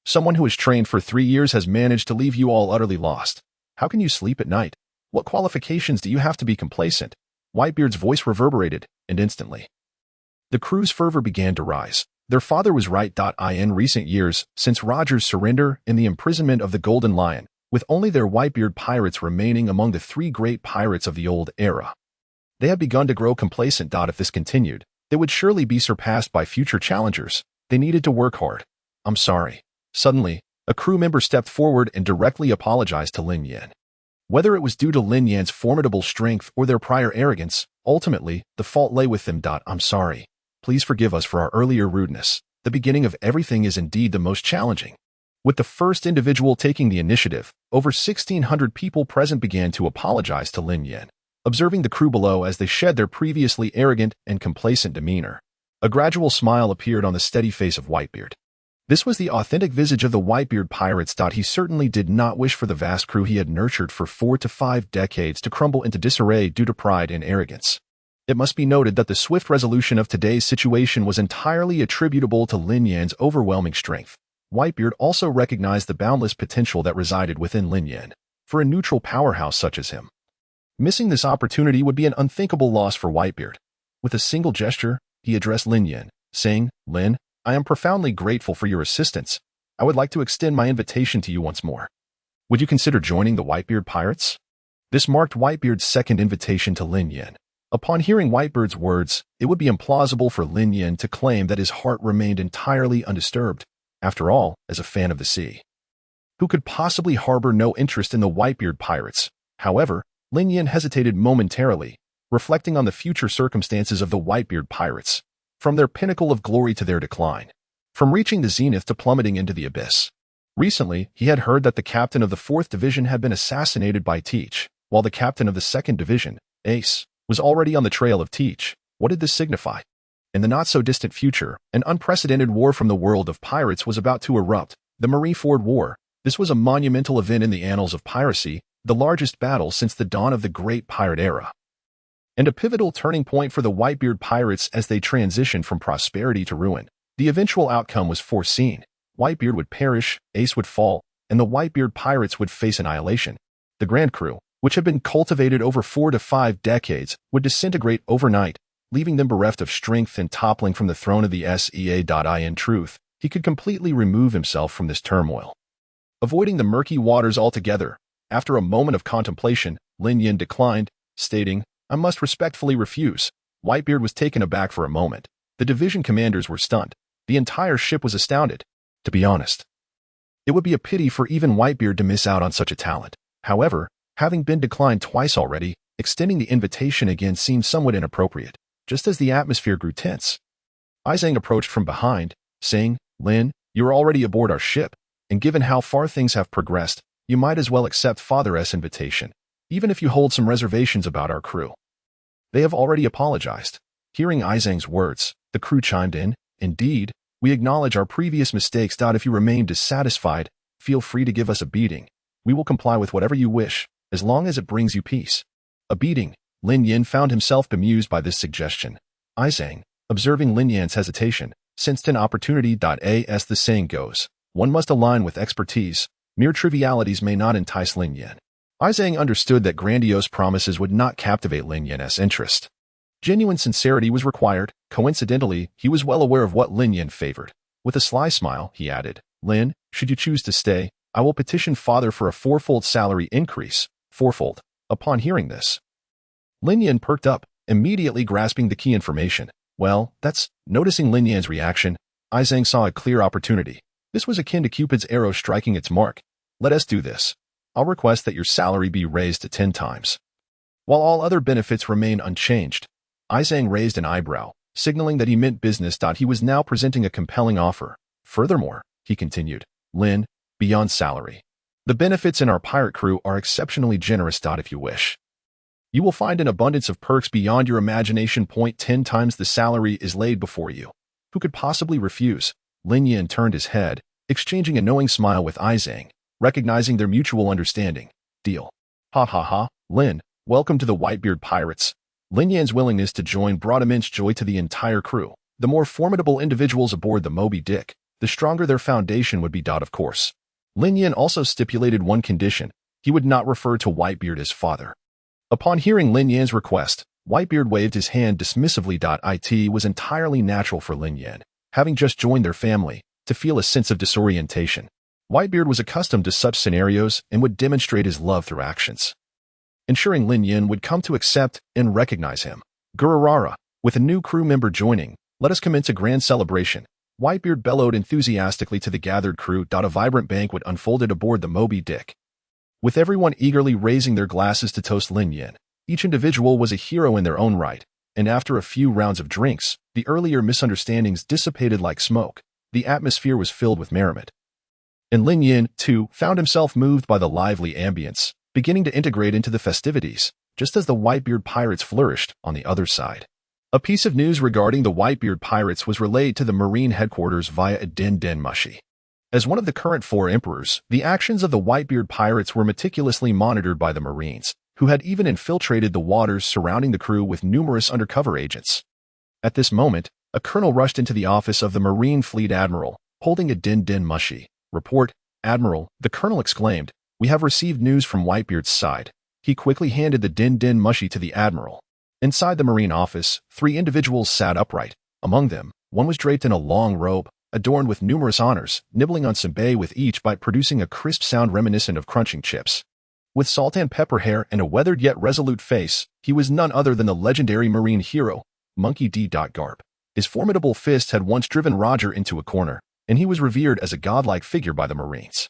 Someone who has trained for 3 years has managed to leave you all utterly lost. How can you sleep at night? What qualifications do you have to be complacent?" Whitebeard's voice reverberated, and instantly, the crew's fervor began to rise. Their father was right. In recent years, since Roger's surrender and the imprisonment of the Golden Lion, with only their Whitebeard pirates remaining among the 3 great pirates of the old era, they had begun to grow complacent. If this continued, they would surely be surpassed by future challengers. They needed to work hard. "I'm sorry." Suddenly, a crew member stepped forward and directly apologized to Lin Yan. Whether it was due to Lin Yan's formidable strength or their prior arrogance, ultimately, the fault lay with them. "I'm sorry. Please forgive us for our earlier rudeness. The beginning of everything is indeed the most challenging." With the first individual taking the initiative, over 1,600 people present began to apologize to Lin Yan, observing the crew below as they shed their previously arrogant and complacent demeanor. A gradual smile appeared on the steady face of Whitebeard. This was the authentic visage of the Whitebeard pirates. He certainly did not wish for the vast crew he had nurtured for 4 to 5 decades to crumble into disarray due to pride and arrogance. It must be noted that the swift resolution of today's situation was entirely attributable to Lin Yan's overwhelming strength. Whitebeard also recognized the boundless potential that resided within Lin Yan for a neutral powerhouse such as him. Missing this opportunity would be an unthinkable loss for Whitebeard. With a single gesture, he addressed Lin Yan, saying, "Lin, I am profoundly grateful for your assistance. I would like to extend my invitation to you once more. Would you consider joining the Whitebeard Pirates?" This marked Whitebeard's second invitation to Lin Yan. Upon hearing Whitebeard's words, it would be implausible for Lin Yan to claim that his heart remained entirely undisturbed. After all, as a fan of the sea, who could possibly harbor no interest in the Whitebeard Pirates? However, Lin Yan hesitated momentarily, reflecting on the future circumstances of the Whitebeard Pirates, from their pinnacle of glory to their decline, from reaching the zenith to plummeting into the abyss. Recently, he had heard that the captain of the 4th Division had been assassinated by Teach, while the captain of the 2nd Division, Ace, was already on the trail of Teach. What did this signify? In the not-so-distant future, an unprecedented war from the world of pirates was about to erupt, the Marineford War. This was a monumental event in the annals of piracy, the largest battle since the dawn of the Great Pirate Era, and a pivotal turning point for the Whitebeard Pirates as they transitioned from prosperity to ruin. The eventual outcome was foreseen. Whitebeard would perish, Ace would fall, and the Whitebeard Pirates would face annihilation. The Grand Crew, which had been cultivated over 4 to 5 decades, would disintegrate overnight, leaving them bereft of strength and toppling from the throne of the SEA. In truth, he could completely remove himself from this turmoil, avoiding the murky waters altogether. After a moment of contemplation, Lin Yan declined, stating, "I must respectfully refuse." Whitebeard was taken aback for a moment. The division commanders were stunned. The entire ship was astounded. To be honest, it would be a pity for even Whitebeard to miss out on such a talent. However, having been declined twice already, extending the invitation again seemed somewhat inappropriate. Just as the atmosphere grew tense, Izang approached from behind, saying, "Lin, you're already aboard our ship, and given how far things have progressed, you might as well accept Father S' invitation, even if you hold some reservations about our crew." They have already apologized. Hearing Izang's words, the crew chimed in, "Indeed, we acknowledge our previous mistakes. If you remain dissatisfied, feel free to give us a beating. We will comply with whatever you wish, as long as it brings you peace." A beating? Lin Yan found himself bemused by this suggestion. Izang, observing Lin Yan's hesitation, sensed an opportunity. As the saying goes, one must align with expertise. Mere trivialities may not entice Lin Yan. Izang understood that grandiose promises would not captivate Lin Yan's interest. Genuine sincerity was required. Coincidentally, he was well aware of what Lin Yan favored. With a sly smile, he added, "Lin, should you choose to stay, I will petition Father for a 4-fold salary increase." 4-fold. Upon hearing this, Lin Yan perked up, immediately grasping the key information. "Well, that's..." Noticing Lin Yan's reaction, Izang saw a clear opportunity. This was akin to Cupid's arrow striking its mark. "Let us do this. I'll request that your salary be raised to 10 times. While all other benefits remain unchanged." Izang raised an eyebrow, signaling that he meant business. He was now presenting a compelling offer. "Furthermore," he continued, "Lin, beyond salary, the benefits in our pirate crew are exceptionally generous. If you wish, you will find an abundance of perks beyond your imagination. 10 times the salary is laid before you. Who could possibly refuse?" Lin Yan turned his head, exchanging a knowing smile with Izang, recognizing their mutual understanding. "Deal." "Ha ha ha, Lin, welcome to the Whitebeard Pirates." Lin Yan's willingness to join brought immense joy to the entire crew. The more formidable individuals aboard the Moby Dick, the stronger their foundation would be. Of course, Lin Yan also stipulated one condition: he would not refer to Whitebeard as father. Upon hearing Lin Yan's request, Whitebeard waved his hand dismissively. It was entirely natural for Lin Yan, having just joined their family, to feel a sense of disorientation. Whitebeard was accustomed to such scenarios and would demonstrate his love through actions, ensuring Lin Yan would come to accept and recognize him. "Gururara, with a new crew member joining, let us commence a grand celebration." Whitebeard bellowed enthusiastically to the gathered crew. A vibrant banquet unfolded aboard the Moby Dick, with everyone eagerly raising their glasses to toast Lin Yan. Each individual was a hero in their own right, and after a few rounds of drinks, the earlier misunderstandings dissipated like smoke. The atmosphere was filled with merriment, and Lin Yan, too, found himself moved by the lively ambience, beginning to integrate into the festivities, just as the Whitebeard Pirates flourished on the other side. A piece of news regarding the Whitebeard Pirates was relayed to the Marine headquarters via Adin Den Mushi. As one of the current 4 emperors, the actions of the Whitebeard Pirates were meticulously monitored by the Marines. who had even infiltrated the waters surrounding the crew with numerous undercover agents. At this moment, a colonel rushed into the office of the Marine Fleet Admiral, holding a Din Din Mushi. "Report, Admiral," the colonel exclaimed. "We have received news from Whitebeard's side." He quickly handed the Din Din Mushi to the admiral. Inside the Marine office, 3 individuals sat upright. Among them, one was draped in a long robe, adorned with numerous honors, nibbling on senbei with each bite producing a crisp sound reminiscent of crunching chips. With salt and pepper hair and a weathered yet resolute face, he was none other than the legendary Marine hero, Monkey D. Garp. His formidable fist had once driven Roger into a corner, and he was revered as a godlike figure by the Marines.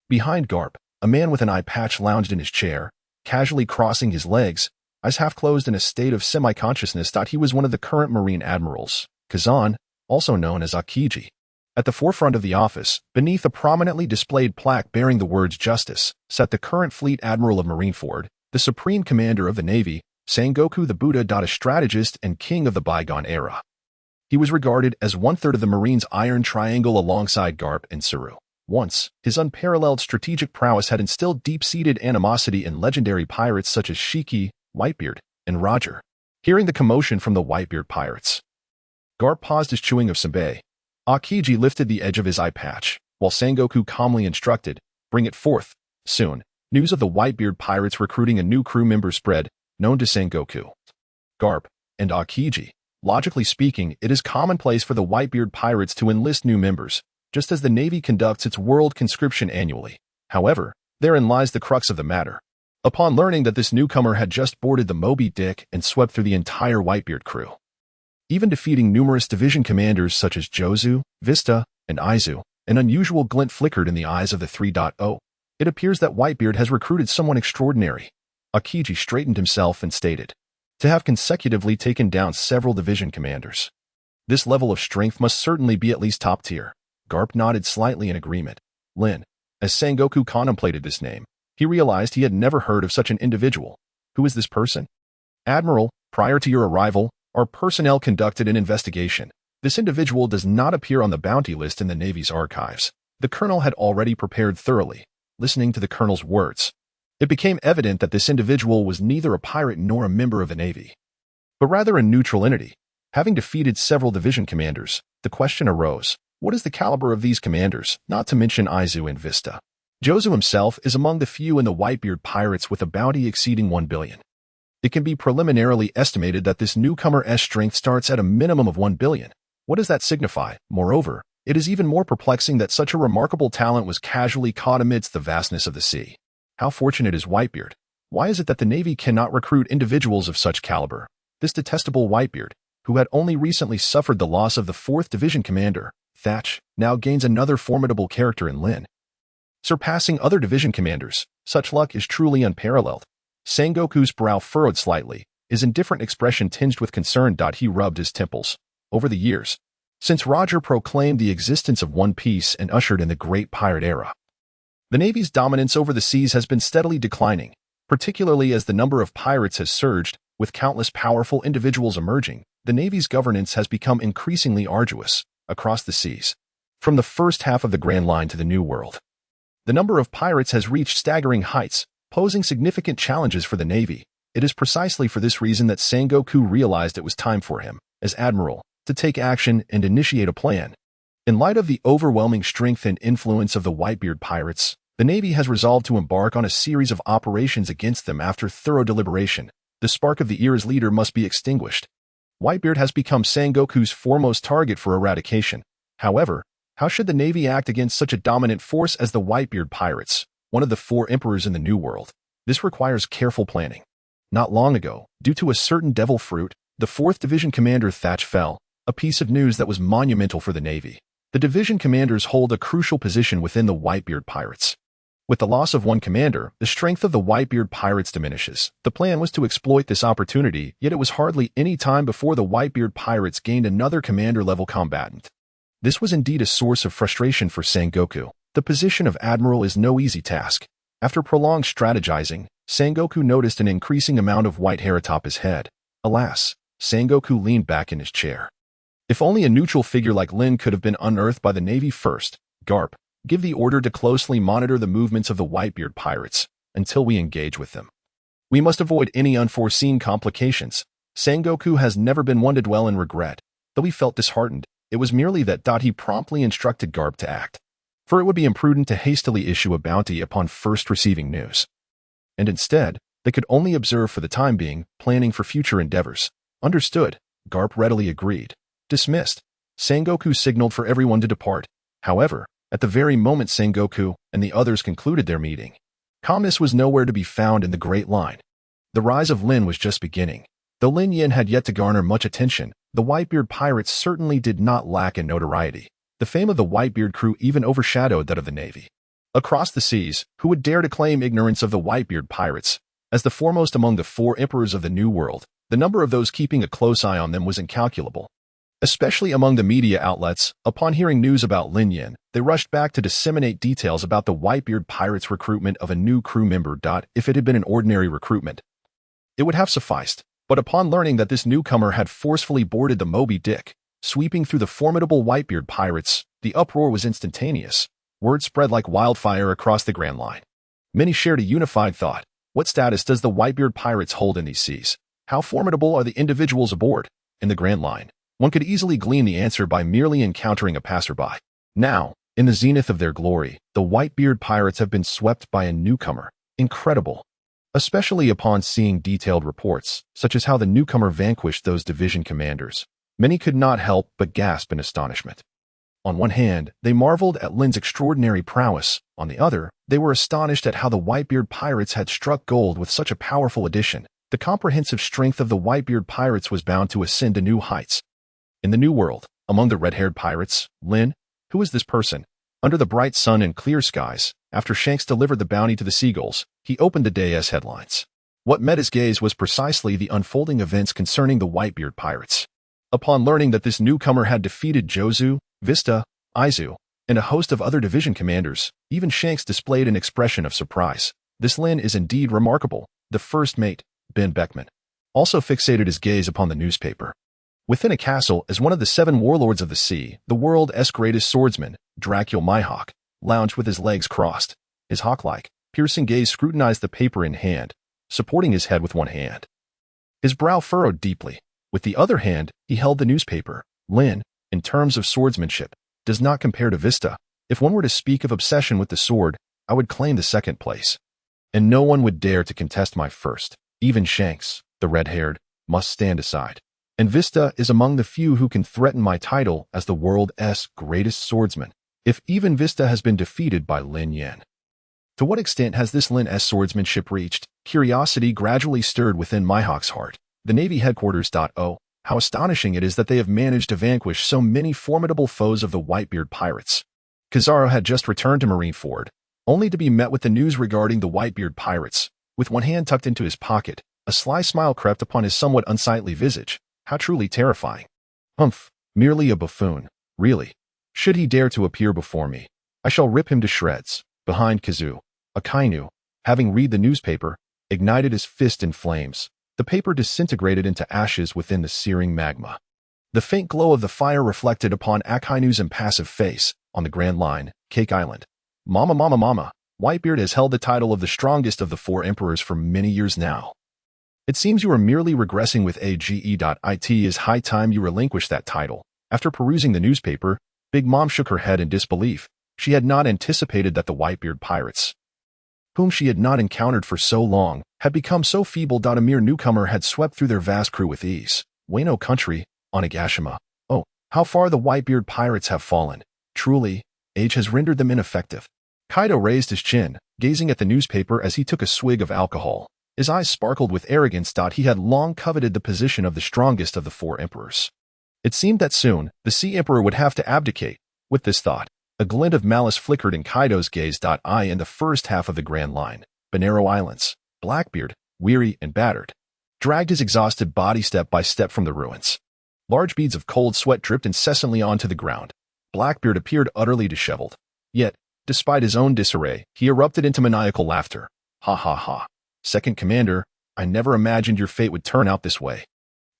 Behind Garp, a man with an eye patch lounged in his chair, casually crossing his legs, eyes half closed in a state of semi-consciousness. He was one of the current Marine admirals, Kazan, also known as Akiji. At the forefront of the office, beneath a prominently displayed plaque bearing the words Justice, sat the current Fleet Admiral of Marineford, the Supreme Commander of the Navy, Sengoku the Buddha. A strategist and king of the bygone era. He was regarded as one-third of the Marines' Iron Triangle alongside Garp and Saru. Once, his unparalleled strategic prowess had instilled deep-seated animosity in legendary pirates such as Shiki, Whitebeard, and Roger. Hearing the commotion from the Whitebeard pirates, Garp paused his chewing of senbei. Akiji lifted the edge of his eye patch, while Sengoku calmly instructed, "Bring it forth." Soon, news of the Whitebeard pirates recruiting a new crew member spread, known to Sengoku, Garp, and Akiji. Logically speaking, it is commonplace for the Whitebeard pirates to enlist new members, just as the Navy conducts its world conscription annually. However, therein lies the crux of the matter. Upon learning that this newcomer had just boarded the Moby Dick and swept through the entire Whitebeard crew, even defeating numerous division commanders such as Jozu, Vista, and Aizu, an unusual glint flickered in the eyes of the 3.0. It appears that Whitebeard has recruited someone extraordinary. Akiji straightened himself and stated, "To have consecutively taken down several division commanders. This level of strength must certainly be at least top tier." Garp nodded slightly in agreement. Lin. As Sengoku contemplated this name, he realized he had never heard of such an individual. Who is this person? "Admiral, prior to your arrival, our personnel conducted an investigation. This individual does not appear on the bounty list in the Navy's archives." The colonel had already prepared thoroughly. Listening to the colonel's words, it became evident that this individual was neither a pirate nor a member of the Navy, but rather a neutral entity. Having defeated several division commanders, the question arose, what is the caliber of these commanders, not to mention Aizu and Vista? Jozu himself is among the few in the Whitebeard pirates with a bounty exceeding 1 billion. It can be preliminarily estimated that this newcomer's strength starts at a minimum of 1 billion. What does that signify? Moreover, it is even more perplexing that such a remarkable talent was casually caught amidst the vastness of the sea. How fortunate is Whitebeard? Why is it that the Navy cannot recruit individuals of such caliber? This detestable Whitebeard, who had only recently suffered the loss of the 4th Division commander, Thatch, now gains another formidable character in Lin, surpassing other division commanders. Such luck is truly unparalleled. Sengoku's brow furrowed slightly, his indifferent expression tinged with concern. He rubbed his temples. Over the years, since Roger proclaimed the existence of One Piece and ushered in the Great Pirate Era, the Navy's dominance over the seas has been steadily declining, particularly as the number of pirates has surged, with countless powerful individuals emerging. The Navy's governance has become increasingly arduous across the seas. From the first half of the Grand Line to the New World, the number of pirates has reached staggering heights, posing significant challenges for the Navy. It is precisely for this reason that Sengoku realized it was time for him, as Admiral, to take action and initiate a plan. In light of the overwhelming strength and influence of the Whitebeard pirates, the Navy has resolved to embark on a series of operations against them. After thorough deliberation, the spark of the era's leader must be extinguished. Whitebeard has become Sengoku's foremost target for eradication. However, how should the Navy act against such a dominant force as the Whitebeard pirates, one of the 4 emperors in the New World? This requires careful planning. Not long ago, due to a certain devil fruit, the 4th Division commander Thatch fell, a piece of news that was monumental for the Navy. The division commanders hold a crucial position within the Whitebeard pirates. With the loss of one commander, the strength of the Whitebeard pirates diminishes. The plan was to exploit this opportunity, yet it was hardly any time before the Whitebeard pirates gained another commander-level combatant. This was indeed a source of frustration for Sengoku. The position of admiral is no easy task. After prolonged strategizing, Sengoku noticed an increasing amount of white hair atop his head. Alas, Sengoku leaned back in his chair. If only a neutral figure like Lin could have been unearthed by the Navy first. Garp, give the order to closely monitor the movements of the Whitebeard pirates until we engage with them. We must avoid any unforeseen complications. Sengoku has never been one to dwell in regret. Though he felt disheartened, it was merely that he promptly instructed Garp to act. For it would be imprudent to hastily issue a bounty upon first receiving news. And instead, they could only observe for the time being, planning for future endeavors. Understood. Garp readily agreed. Dismissed. Sengoku signaled for everyone to depart. However, at the very moment Sengoku and the others concluded their meeting, Kamis was nowhere to be found in the Great Line. The rise of Lin was just beginning. Though Lin Yin had yet to garner much attention, the Whitebeard pirates certainly did not lack in notoriety. The fame of the Whitebeard crew even overshadowed that of the Navy. Across the seas, who would dare to claim ignorance of the Whitebeard pirates? As the foremost among the 4 emperors of the New World, the number of those keeping a close eye on them was incalculable. Especially among the media outlets, upon hearing news about Lin Yin, they rushed back to disseminate details about the Whitebeard pirates' recruitment of a new crew member. If it had been an ordinary recruitment, it would have sufficed. But upon learning that this newcomer had forcefully boarded the Moby Dick, sweeping through the formidable Whitebeard pirates, the uproar was instantaneous. Word spread like wildfire across the Grand Line. Many shared a unified thought. What status does the Whitebeard pirates hold in these seas? How formidable are the individuals aboard? In the Grand Line, one could easily glean the answer by merely encountering a passerby. Now, in the zenith of their glory, the Whitebeard pirates have been swept by a newcomer. Incredible. Especially upon seeing detailed reports, such as how the newcomer vanquished those division commanders. Many could not help but gasp in astonishment. On one hand, they marveled at Lin's extraordinary prowess. On the other, they were astonished at how the Whitebeard pirates had struck gold with such a powerful addition. The comprehensive strength of the Whitebeard pirates was bound to ascend to new heights. In the New World, among the red-haired pirates, Lin, who was this person? Under the bright sun and clear skies, after Shanks delivered the bounty to the seagulls, he opened the day's headlines. What met his gaze was precisely the unfolding events concerning the Whitebeard pirates. Upon learning that this newcomer had defeated Jozu, Vista, Izu, and a host of other division commanders, even Shanks displayed an expression of surprise. This Lin is indeed remarkable. The first mate, Ben Beckman, also fixated his gaze upon the newspaper. Within a castle, as one of the 7 warlords of the sea, the world's greatest swordsman, Dracul Mihawk, lounged with his legs crossed. His hawk-like, piercing gaze scrutinized the paper in hand, supporting his head with one hand. His brow furrowed deeply. With the other hand, he held the newspaper. Lin, in terms of swordsmanship, does not compare to Vista. If one were to speak of obsession with the sword, I would claim the second place. And no one would dare to contest my first. Even Shanks, the red-haired, must stand aside. And Vista is among the few who can threaten my title as the world's greatest swordsman, if even Vista has been defeated by Lin Yin. To what extent has this Lin's swordsmanship reached? Curiosity gradually stirred within Mihawk's heart. The Navy headquarters. Oh, how astonishing it is that they have managed to vanquish so many formidable foes of the Whitebeard pirates. Kizaru had just returned to Marineford, only to be met with the news regarding the Whitebeard pirates. With one hand tucked into his pocket, a sly smile crept upon his somewhat unsightly visage. How truly terrifying. Humph, merely a buffoon. Really. Should he dare to appear before me, I shall rip him to shreds. Behind Kazu, Akainu, having read the newspaper, ignited his fist in flames. The paper disintegrated into ashes within the searing magma. The faint glow of the fire reflected upon Akainu's impassive face. On the Grand Line, Cake Island. Mama. Whitebeard has held the title of the strongest of the 4 emperors for many years now. It seems you are merely regressing with AGE. It is high time you relinquish that title. After perusing the newspaper, Big Mom shook her head in disbelief. She had not anticipated that the Whitebeard pirates, whom she had not encountered for so long, had become so feeble. A mere newcomer had swept through their vast crew with ease. Wano country, Onigashima. Oh, how far the Whitebeard pirates have fallen. Truly, age has rendered them ineffective. Kaido raised his chin, gazing at the newspaper as he took a swig of alcohol. His eyes sparkled with arrogance. He had long coveted the position of the strongest of the 4 emperors. It seemed that soon, the Sea Emperor would have to abdicate. With this thought, a glint of malice flickered in Kaido's gaze. In the first half of the Grand Line, Bonero Islands, Blackbeard, weary and battered, dragged his exhausted body step by step from the ruins. Large beads of cold sweat dripped incessantly onto the ground. Blackbeard appeared utterly disheveled. Yet, despite his own disarray, he erupted into maniacal laughter. Ha ha ha. Second Commander, I never imagined your fate would turn out this way.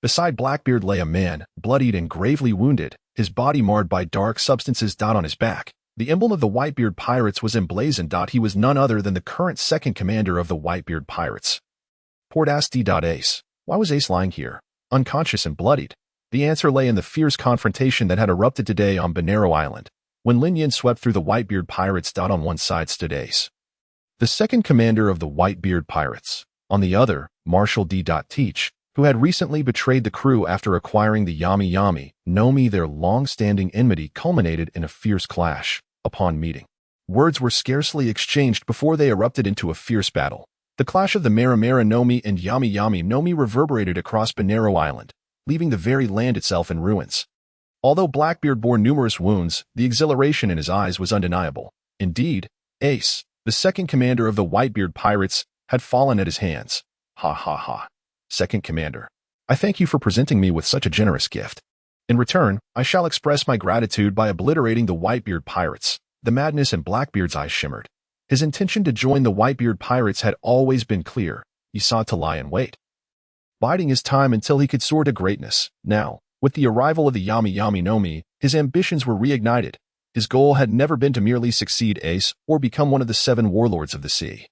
Beside Blackbeard lay a man, bloodied and gravely wounded, his body marred by dark substances. On his back, the emblem of the Whitebeard pirates was emblazoned. He was none other than the current second commander of the Whitebeard pirates. Port asked D.Ace. Why was Ace lying here, unconscious and bloodied? The answer lay in the fierce confrontation that had erupted today on Banero Island. When Lin Yin swept through the Whitebeard pirates, on one side stood Ace, the second commander of the Whitebeard pirates. On the other, Marshal D. Teach, who had recently betrayed the crew after acquiring the Yami Yami Nomi. Their long-standing enmity culminated in a fierce clash. Upon meeting, words were scarcely exchanged before they erupted into a fierce battle. The clash of the Mera Mera Nomi and Yami Yami Nomi reverberated across Banero Island, leaving the very land itself in ruins. Although Blackbeard bore numerous wounds, the exhilaration in his eyes was undeniable. Indeed, Ace, the second commander of the Whitebeard pirates, had fallen at his hands. Ha ha ha. Second commander, I thank you for presenting me with such a generous gift. In return, I shall express my gratitude by obliterating the Whitebeard pirates. The madness in Blackbeard's eyes shimmered. His intention to join the Whitebeard pirates had always been clear. He sought to lie in wait, biding his time until he could soar to greatness. Now, with the arrival of the Yami Yami Nomi, his ambitions were reignited. His goal had never been to merely succeed Ace or become one of the 7 warlords of the sea.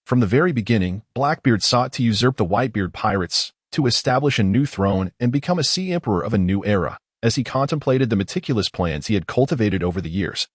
From the very beginning, Blackbeard sought to usurp the Whitebeard pirates, to establish a new throne and become a sea emperor of a new era, as he contemplated the meticulous plans he had cultivated over the years.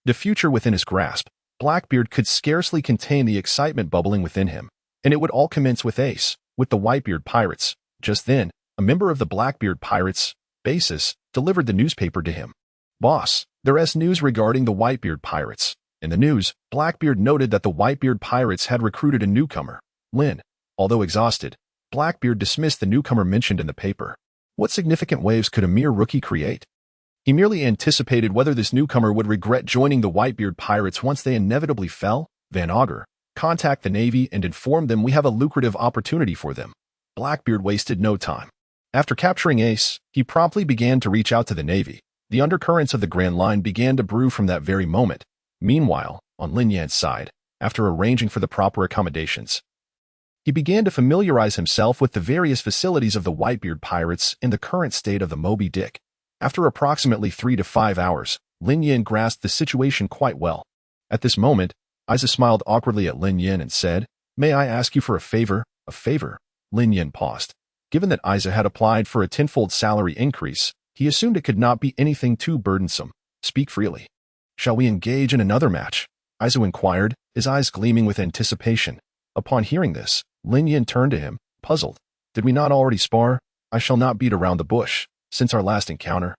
The future within his grasp, Blackbeard could scarcely contain the excitement bubbling within him, and it would all commence with Ace, with the Whitebeard pirates. Just then, a member of the Blackbeard pirates, Basis, delivered the newspaper to him. Boss, there's news regarding the Whitebeard pirates. In the news, Blackbeard noted that the Whitebeard pirates had recruited a newcomer, Lin. Although exhausted, Blackbeard dismissed the newcomer mentioned in the paper. What significant waves could a mere rookie create? He merely anticipated whether this newcomer would regret joining the Whitebeard pirates once they inevitably fell. Van Augur, contact the Navy and inform them we have a lucrative opportunity for them. Blackbeard wasted no time. After capturing Ace, he promptly began to reach out to the Navy. The undercurrents of the Grand Line began to brew from that very moment. Meanwhile, on Lin Yan's side, after arranging for the proper accommodations, he began to familiarize himself with the various facilities of the Whitebeard pirates and the current state of the Moby Dick. After approximately 3 to 5 hours, Lin Yan grasped the situation quite well. At this moment, Isa smiled awkwardly at Lin Yan and said, "May I ask you for a favor?" "A favor?" Lin Yan paused. Given that Isa had applied for a tenfold salary increase, he assumed it could not be anything too burdensome. "Speak freely." "Shall we engage in another match?" Isa inquired, his eyes gleaming with anticipation. Upon hearing this, Lin Yan turned to him, puzzled. "Did we not already spar? I shall not beat around the bush. Since our last encounter,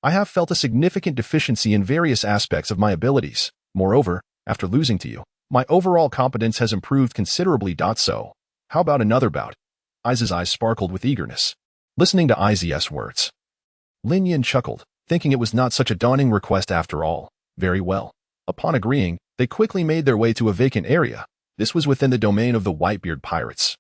I have felt a significant deficiency in various aspects of my abilities. Moreover, after losing to you, my overall competence has improved considerably. So, how about another bout?" Isa's eyes sparkled with eagerness. Listening to Isa's words, Lin Yan chuckled, thinking it was not such a daunting request after all. Very well. Upon agreeing, they quickly made their way to a vacant area. This was within the domain of the Whitebeard pirates,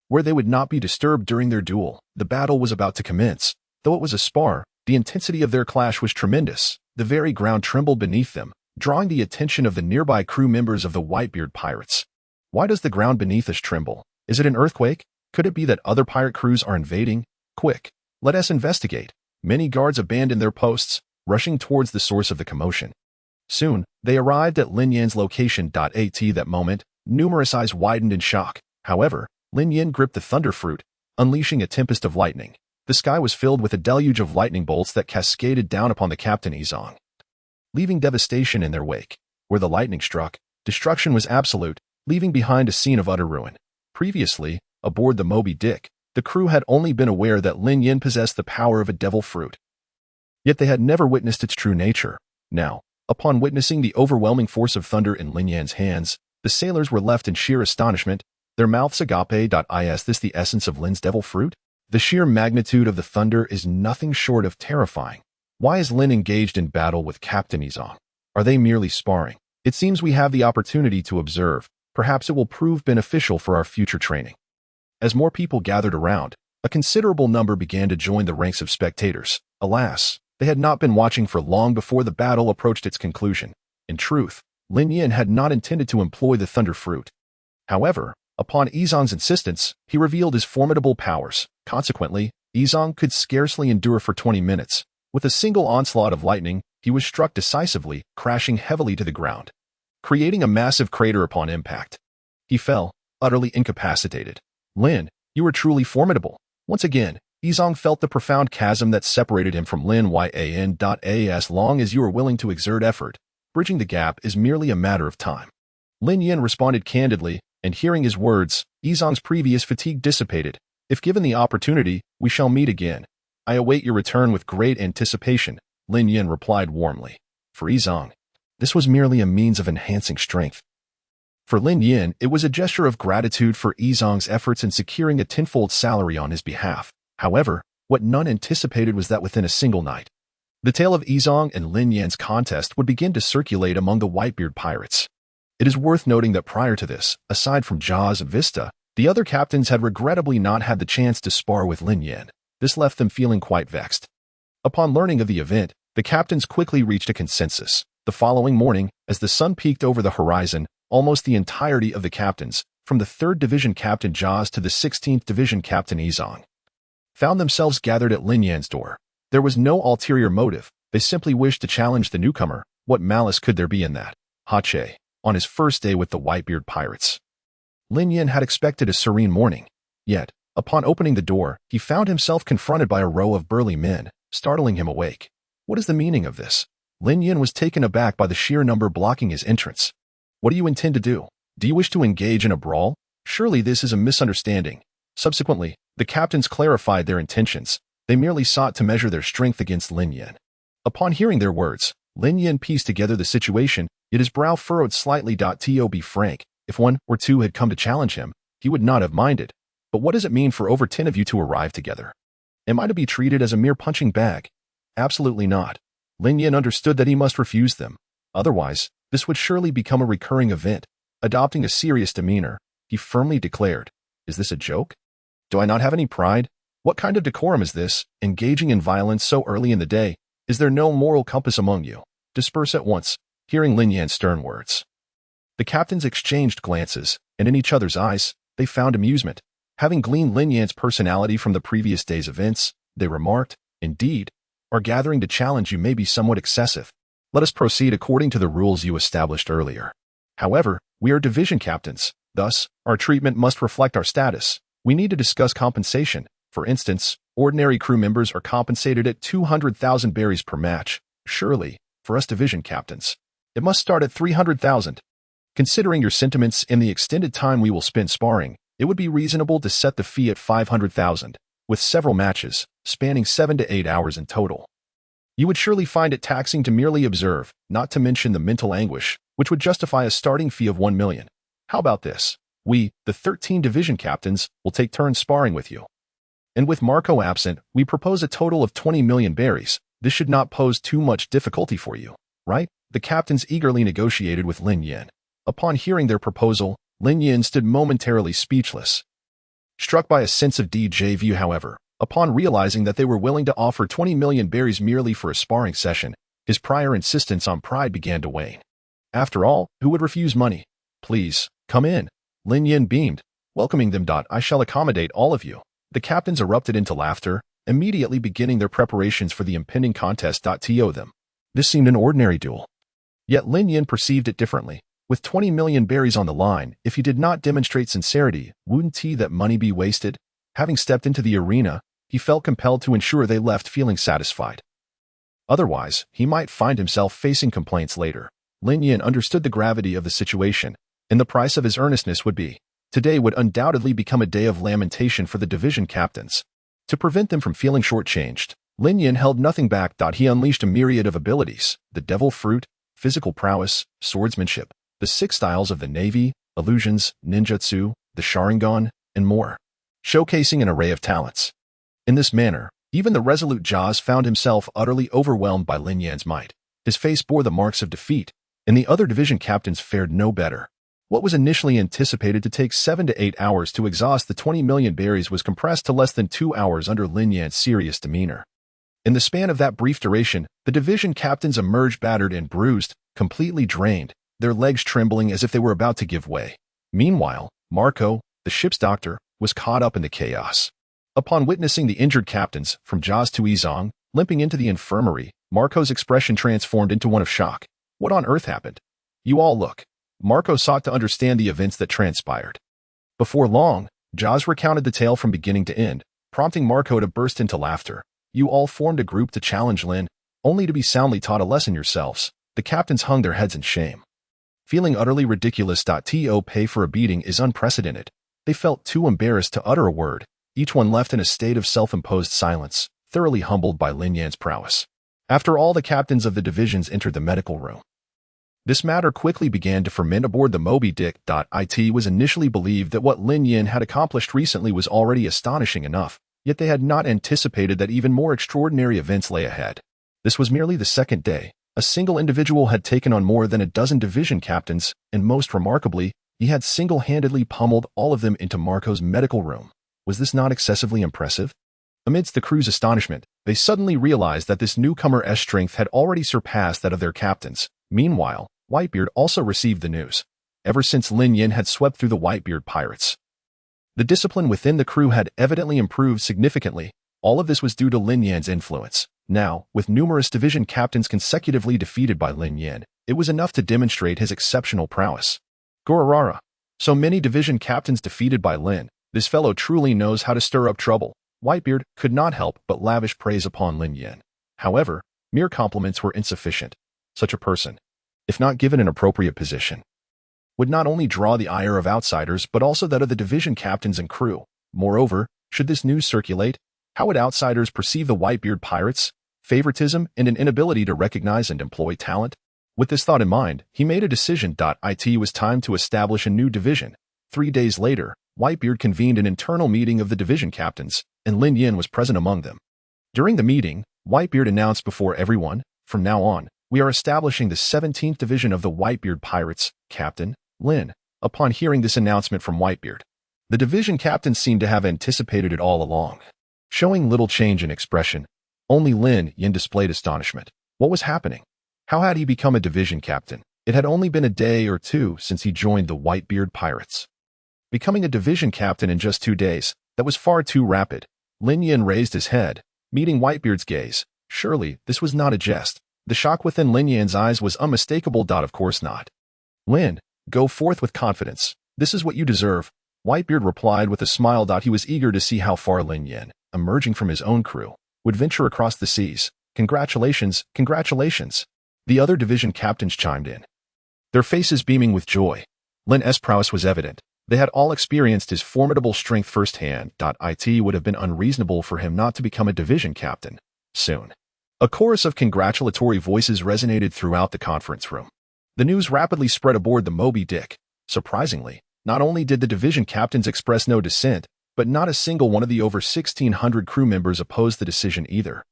where they would not be disturbed during their duel. The battle was about to commence. Though it was a spar, the intensity of their clash was tremendous. The very ground trembled beneath them, drawing the attention of the nearby crew members of the Whitebeard pirates. Why does the ground beneath us tremble? Is it an earthquake? Could it be that other pirate crews are invading? Quick, let us investigate. Many guards abandoned their posts, rushing towards the source of the commotion. Soon, they arrived at Lin Yan's location. At that moment, numerous eyes widened in shock. However, Lin Yan gripped the thunder fruit, unleashing a tempest of lightning. The sky was filled with a deluge of lightning bolts that cascaded down upon the Captain Izong, leaving devastation in their wake. Where the lightning struck, destruction was absolute, leaving behind a scene of utter ruin. Previously, aboard the Moby Dick, the crew had only been aware that Lin Yan possessed the power of a devil fruit. Yet they had never witnessed its true nature. Now, upon witnessing the overwhelming force of thunder in Lin Yan's hands, the sailors were left in sheer astonishment, their mouths agape. Is this the essence of Lin's devil fruit? The sheer magnitude of the thunder is nothing short of terrifying. Why is Lin engaged in battle with Captain Izong? Are they merely sparring? It seems we have the opportunity to observe. Perhaps it will prove beneficial for our future training. As more people gathered around, a considerable number began to join the ranks of spectators. Alas, they had not been watching for long before the battle approached its conclusion. In truth, Lin Yan had not intended to employ the thunder fruit. However, upon Izong's insistence, he revealed his formidable powers. Consequently, Izong could scarcely endure for 20 minutes. With a single onslaught of lightning, he was struck decisively, crashing heavily to the ground, creating a massive crater upon impact. He fell, utterly incapacitated. Lin, you were truly formidable. Once again, Yizong felt the profound chasm that separated him from Lin Yan. As long as you are willing to exert effort, bridging the gap is merely a matter of time. Lin Yin responded candidly, and hearing his words, Yizong's previous fatigue dissipated. If given the opportunity, we shall meet again. I await your return with great anticipation, Lin Yin replied warmly. For Yizong, this was merely a means of enhancing strength. For Lin Yin, it was a gesture of gratitude for Yizong's efforts in securing a tenfold salary on his behalf. However, what none anticipated was that within a single night, the tale of Yizong and Lin Yan's contest would begin to circulate among the Whitebeard pirates. It is worth noting that prior to this, aside from Jaws and Vista, the other captains had regrettably not had the chance to spar with Lin Yan. This left them feeling quite vexed. Upon learning of the event, the captains quickly reached a consensus. The following morning, as the sun peaked over the horizon, almost the entirety of the captains, from the 3rd Division Captain Jaws to the 16th Division Captain Yizong, found themselves gathered at Lin Yan's door. There was no ulterior motive. They simply wished to challenge the newcomer. What malice could there be in that? Hache, on his first day with the Whitebeard pirates. Lin Yan had expected a serene morning. Yet, upon opening the door, he found himself confronted by a row of burly men, startling him awake. What is the meaning of this? Lin Yan was taken aback by the sheer number blocking his entrance. What do you intend to do? Do you wish to engage in a brawl? Surely this is a misunderstanding. Subsequently, the captains clarified their intentions. They merely sought to measure their strength against Lin Yan. Upon hearing their words, Lin Yan pieced together the situation, yet his brow furrowed slightly. To be frank, if 1 or 2 had come to challenge him, he would not have minded. But what does it mean for over 10 of you to arrive together? Am I to be treated as a mere punching bag? Absolutely not. Lin Yan understood that he must refuse them. Otherwise, this would surely become a recurring event. Adopting a serious demeanor, he firmly declared, "Is this a joke? Do I not have any pride? What kind of decorum is this, engaging in violence so early in the day? Is there no moral compass among you? Disperse at once." Hearing Lin Yan's stern words, the captains exchanged glances, and in each other's eyes, they found amusement. Having gleaned Lin Yan's personality from the previous day's events, they remarked, "Indeed, our gathering to challenge you may be somewhat excessive. Let us proceed according to the rules you established earlier. However, we are division captains, thus, our treatment must reflect our status. We need to discuss compensation. For instance, ordinary crew members are compensated at 200,000 berries per match. Surely, for us division captains, it must start at 300,000. Considering your sentiments and the extended time we will spend sparring, it would be reasonable to set the fee at 500,000, with several matches, spanning 7 to 8 hours in total. You would surely find it taxing to merely observe, not to mention the mental anguish, which would justify a starting fee of 1 million. How about this? We, the 13 division captains, will take turns sparring with you. And with Marco absent, we propose a total of 20 million berries. This should not pose too much difficulty for you, right?" The captains eagerly negotiated with Lin Yan. Upon hearing their proposal, Lin Yan stood momentarily speechless. Struck by a sense of deja vu, however, upon realizing that they were willing to offer 20 million berries merely for a sparring session, his prior insistence on pride began to wane. After all, who would refuse money? "Please, come in." Lin Yan beamed, welcoming them. "I shall accommodate all of you." The captains erupted into laughter, immediately beginning their preparations for the impending contest. To them, this seemed an ordinary duel. Yet Lin Yan perceived it differently. With 20 million berries on the line, if he did not demonstrate sincerity, wouldn't he that money be wasted? Having stepped into the arena, he felt compelled to ensure they left feeling satisfied. Otherwise, he might find himself facing complaints later. Lin Yan understood the gravity of the situation, and the price of his earnestness would be. Today would undoubtedly become a day of lamentation for the division captains. To prevent them from feeling shortchanged, Lin Yan held nothing back. He unleashed a myriad of abilities: the devil fruit, physical prowess, swordsmanship, the 6 styles of the Navy, illusions, ninjutsu, the Sharingan, and more, showcasing an array of talents. In this manner, even the resolute Jaws found himself utterly overwhelmed by Lin Yan's might. His face bore the marks of defeat, and the other division captains fared no better. What was initially anticipated to take 7 to 8 hours to exhaust the 20 million berries was compressed to less than 2 hours under Lin Yan's serious demeanor. In the span of that brief duration, the division captains emerged battered and bruised, completely drained, their legs trembling as if they were about to give way. Meanwhile, Marco, the ship's doctor, was caught up in the chaos. Upon witnessing the injured captains, from Jaws to Yizong, limping into the infirmary, Marco's expression transformed into one of shock. What on earth happened? You all look. Marco sought to understand the events that transpired. Before long, Jaws recounted the tale from beginning to end, prompting Marco to burst into laughter. You all formed a group to challenge Lin, only to be soundly taught a lesson yourselves. The captains hung their heads in shame. Feeling utterly ridiculous. To pay for a beating is unprecedented. They felt too embarrassed to utter a word, each one left in a state of self-imposed silence, thoroughly humbled by Lin Yan's prowess. After all the captains of the divisions entered the medical room, this matter quickly began to ferment aboard the Moby Dick. It was initially believed that what Lin Yan had accomplished recently was already astonishing enough, yet they had not anticipated that even more extraordinary events lay ahead. This was merely the second day. A single individual had taken on more than a dozen division captains, and most remarkably, he had single-handedly pummeled all of them into Marco's medical room. Was this not excessively impressive? Amidst the crew's astonishment, they suddenly realized that this newcomer's strength had already surpassed that of their captains. Meanwhile, Whitebeard also received the news. Ever since Lin Yan had swept through the Whitebeard pirates, the discipline within the crew had evidently improved significantly. All of this was due to Lin Yan's influence. Now, with numerous division captains consecutively defeated by Lin Yan, it was enough to demonstrate his exceptional prowess. Gorarara. So many division captains defeated by Lin. This fellow truly knows how to stir up trouble. Whitebeard could not help but lavish praise upon Lin Yan. However, mere compliments were insufficient. Such a person, if not given an appropriate position, would not only draw the ire of outsiders but also that of the division captains and crew. Moreover, should this news circulate, how would outsiders perceive the Whitebeard pirates? Favoritism and an inability to recognize and employ talent? With this thought in mind, he made a decision. It was time to establish a new division. 3 days later, Whitebeard convened an internal meeting of the division captains, and Lin Yan was present among them. During the meeting, Whitebeard announced before everyone, "From now on, we are establishing the 17th division of the Whitebeard pirates, Captain Lin." Upon hearing this announcement from Whitebeard, the division captains seemed to have anticipated it all along. Showing little change in expression, only Lin Yan displayed astonishment. What was happening? How had he become a division captain? It had only been a day or two since he joined the Whitebeard pirates. Becoming a division captain in just 2 days, that was far too rapid. Lin Yan raised his head, meeting Whitebeard's gaze. Surely, this was not a jest. The shock within Lin Yan's eyes was unmistakable. Of course not. Lin, go forth with confidence. This is what you deserve. Whitebeard replied with a smile. He was eager to see how far Lin Yan, emerging from his own crew, would venture across the seas. Congratulations, congratulations. The other division captains chimed in, their faces beaming with joy. Lin's prowess was evident. They had all experienced his formidable strength firsthand. It would have been unreasonable for him not to become a division captain soon. A chorus of congratulatory voices resonated throughout the conference room. The news rapidly spread aboard the Moby Dick. Surprisingly, not only did the division captains express no dissent, but not a single one of the over 1,600 crew members opposed the decision either.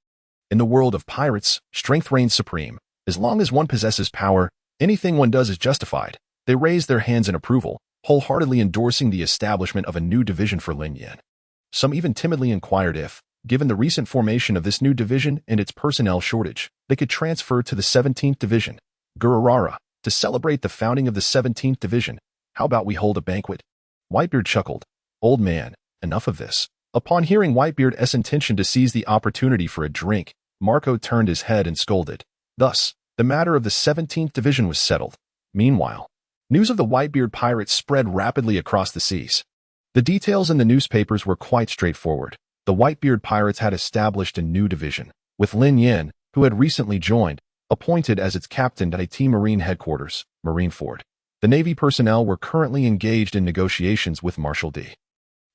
In the world of pirates, strength reigns supreme. As long as one possesses power, anything one does is justified. They raised their hands in approval, wholeheartedly endorsing the establishment of a new division for Lin Yan. Some even timidly inquired if, given the recent formation of this new division and its personnel shortage, they could transfer to the 17th Division. Gururara, to celebrate the founding of the 17th Division, how about we hold a banquet? Whitebeard chuckled. Old man, enough of this. Upon hearing Whitebeard's intention to seize the opportunity for a drink, Marco turned his head and scolded. Thus, the matter of the 17th Division was settled. Meanwhile, news of the Whitebeard pirates spread rapidly across the seas. The details in the newspapers were quite straightforward. The Whitebeard pirates had established a new division, with Lin Yan, who had recently joined, appointed as its captain at a Marine headquarters, Marineford. The Navy personnel were currently engaged in negotiations with Marshal D.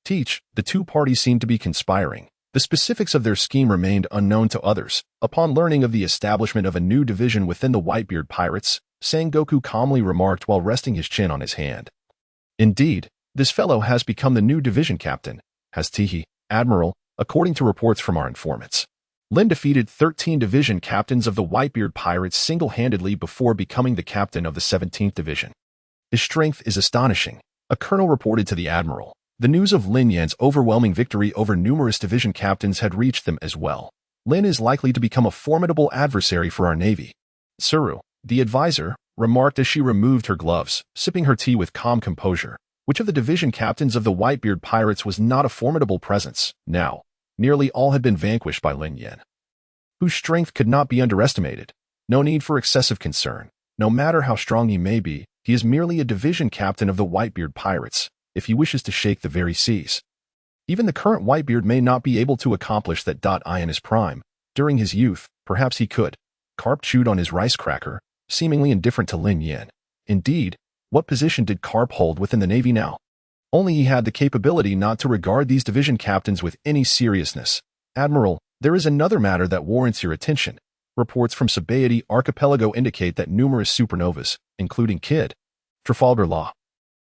Teach. The two parties seemed to be conspiring. The specifics of their scheme remained unknown to others. Upon learning of the establishment of a new division within the Whitebeard pirates, Sangoku calmly remarked while resting his chin on his hand. Indeed, this fellow has become the new division captain, has Tihi, Admiral, according to reports from our informants. Lin defeated 13 division captains of the Whitebeard pirates single-handedly before becoming the captain of the 17th Division. His strength is astonishing, a colonel reported to the Admiral. The news of Lin Yan's overwhelming victory over numerous division captains had reached them as well. Lin is likely to become a formidable adversary for our Navy. Suru, the advisor, remarked as she removed her gloves, sipping her tea with calm composure. Which of the division captains of the Whitebeard pirates was not a formidable presence? Now, nearly all had been vanquished by Lin Yan, whose strength could not be underestimated. No need for excessive concern. No matter how strong he may be, he is merely a division captain of the Whitebeard pirates. if he wishes to shake the very seas. Even the current Whitebeard may not be able to accomplish that. I in his prime. During his youth, perhaps he could. Carp chewed on his rice cracker, seemingly indifferent to Lin Yin. Indeed, what position did Carp hold within the Navy now? Only he had the capability not to regard these division captains with any seriousness. Admiral, there is another matter that warrants your attention. Reports from Sabaody Archipelago indicate that numerous supernovas, including Kidd, Trafalgar Law,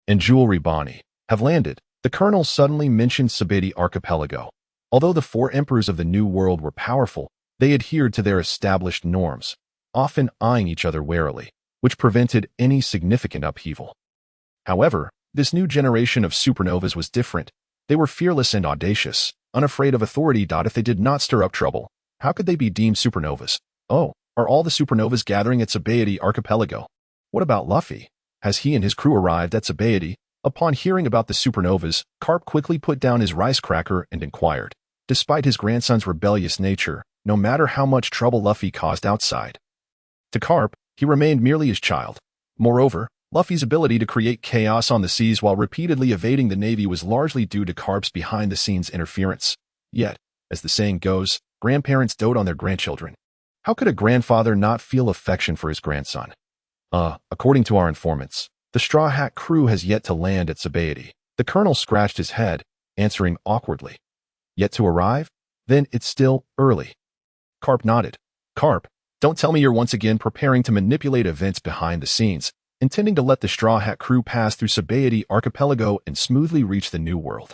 and Jewelry Bonnie, have landed. The colonel suddenly mentioned Sabaody Archipelago. Although the four emperors of the New World were powerful, they adhered to their established norms, often eyeing each other warily, which prevented any significant upheaval. However, this new generation of supernovas was different. They were fearless and audacious, unafraid of authority. If they did not stir up trouble, how could they be deemed supernovas? Oh, are all the supernovas gathering at Sabaody Archipelago? What about Luffy? Has he and his crew arrived at Sabaody? Upon hearing about the supernovas, Carp quickly put down his rice cracker and inquired. Despite his grandson's rebellious nature, no matter how much trouble Luffy caused outside, to Carp, he remained merely his child. Moreover, Luffy's ability to create chaos on the seas while repeatedly evading the Navy was largely due to Carp's behind-the-scenes interference. Yet, as the saying goes, grandparents dote on their grandchildren. How could a grandfather not feel affection for his grandson? According to our informants, the Straw Hat crew has yet to land at Sabaody. The colonel scratched his head, answering awkwardly. Yet to arrive? Then it's still early. Carp nodded. Carp, don't tell me you're once again preparing to manipulate events behind the scenes, intending to let the Straw Hat crew pass through Sabaody Archipelago and smoothly reach the New World.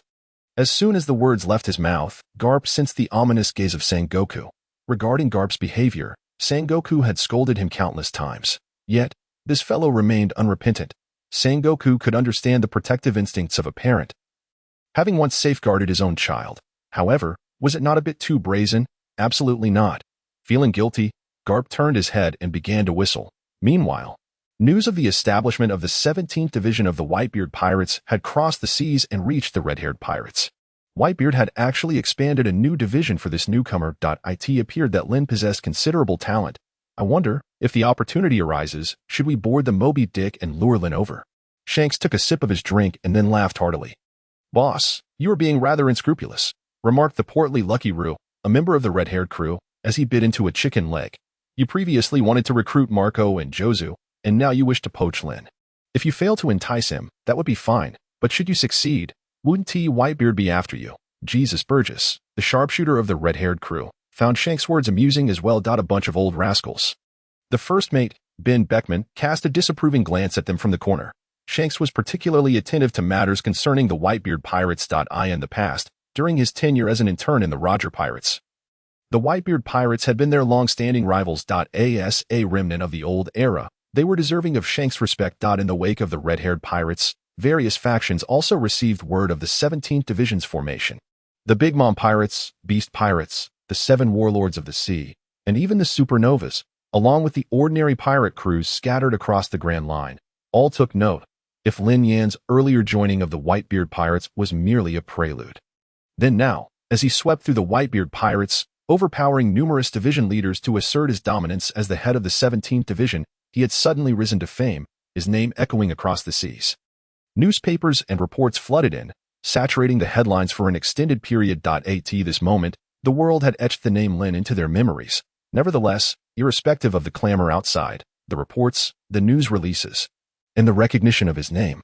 As soon as the words left his mouth, Garp sensed the ominous gaze of Sengoku. Regarding Garp's behavior, Sengoku had scolded him countless times. Yet, this fellow remained unrepentant. Sengoku could understand the protective instincts of a parent, having once safeguarded his own child. However, was it not a bit too brazen? Absolutely not. Feeling guilty, Garp turned his head and began to whistle. Meanwhile, news of the establishment of the 17th Division of the Whitebeard Pirates had crossed the seas and reached the red-haired pirates. Whitebeard had actually expanded a new division for this newcomer. It appeared that Lin possessed considerable talent. I wonder, if the opportunity arises, should we board the Moby Dick and lure Lin over? Shanks took a sip of his drink and then laughed heartily. Boss, you are being rather unscrupulous, remarked the portly Lucky Roo, a member of the red-haired crew, as he bit into a chicken leg. You previously wanted to recruit Marco and Jozu, and now you wish to poach Lin. If you fail to entice him, that would be fine, but should you succeed, wouldn't Whitebeard be after you? Jesus Burgess, the sharpshooter of the red-haired crew, found Shanks' words amusing as well. A bunch of old rascals. The first mate, Ben Beckman, cast a disapproving glance at them from the corner. Shanks was particularly attentive to matters concerning the Whitebeard Pirates. In the past, during his tenure as an intern in the Roger Pirates, the Whitebeard Pirates had been their long-standing rivals. As a remnant of the old era, they were deserving of Shanks' respect. In the wake of the red-haired pirates, various factions also received word of the 17th Division's formation. The Big Mom Pirates, Beast Pirates, the Seven Warlords of the Sea, and even the Supernovas, along with the ordinary pirate crews scattered across the Grand Line, all took note. If Lin Yan's earlier joining of the Whitebeard Pirates was merely a prelude, then now, as he swept through the Whitebeard Pirates, overpowering numerous division leaders to assert his dominance as the head of the 17th Division, he had suddenly risen to fame, his name echoing across the seas. Newspapers and reports flooded in, saturating the headlines for an extended period. At this moment, the world had etched the name Lin into their memories. Nevertheless, irrespective of the clamor outside, the reports, the news releases, and the recognition of his name,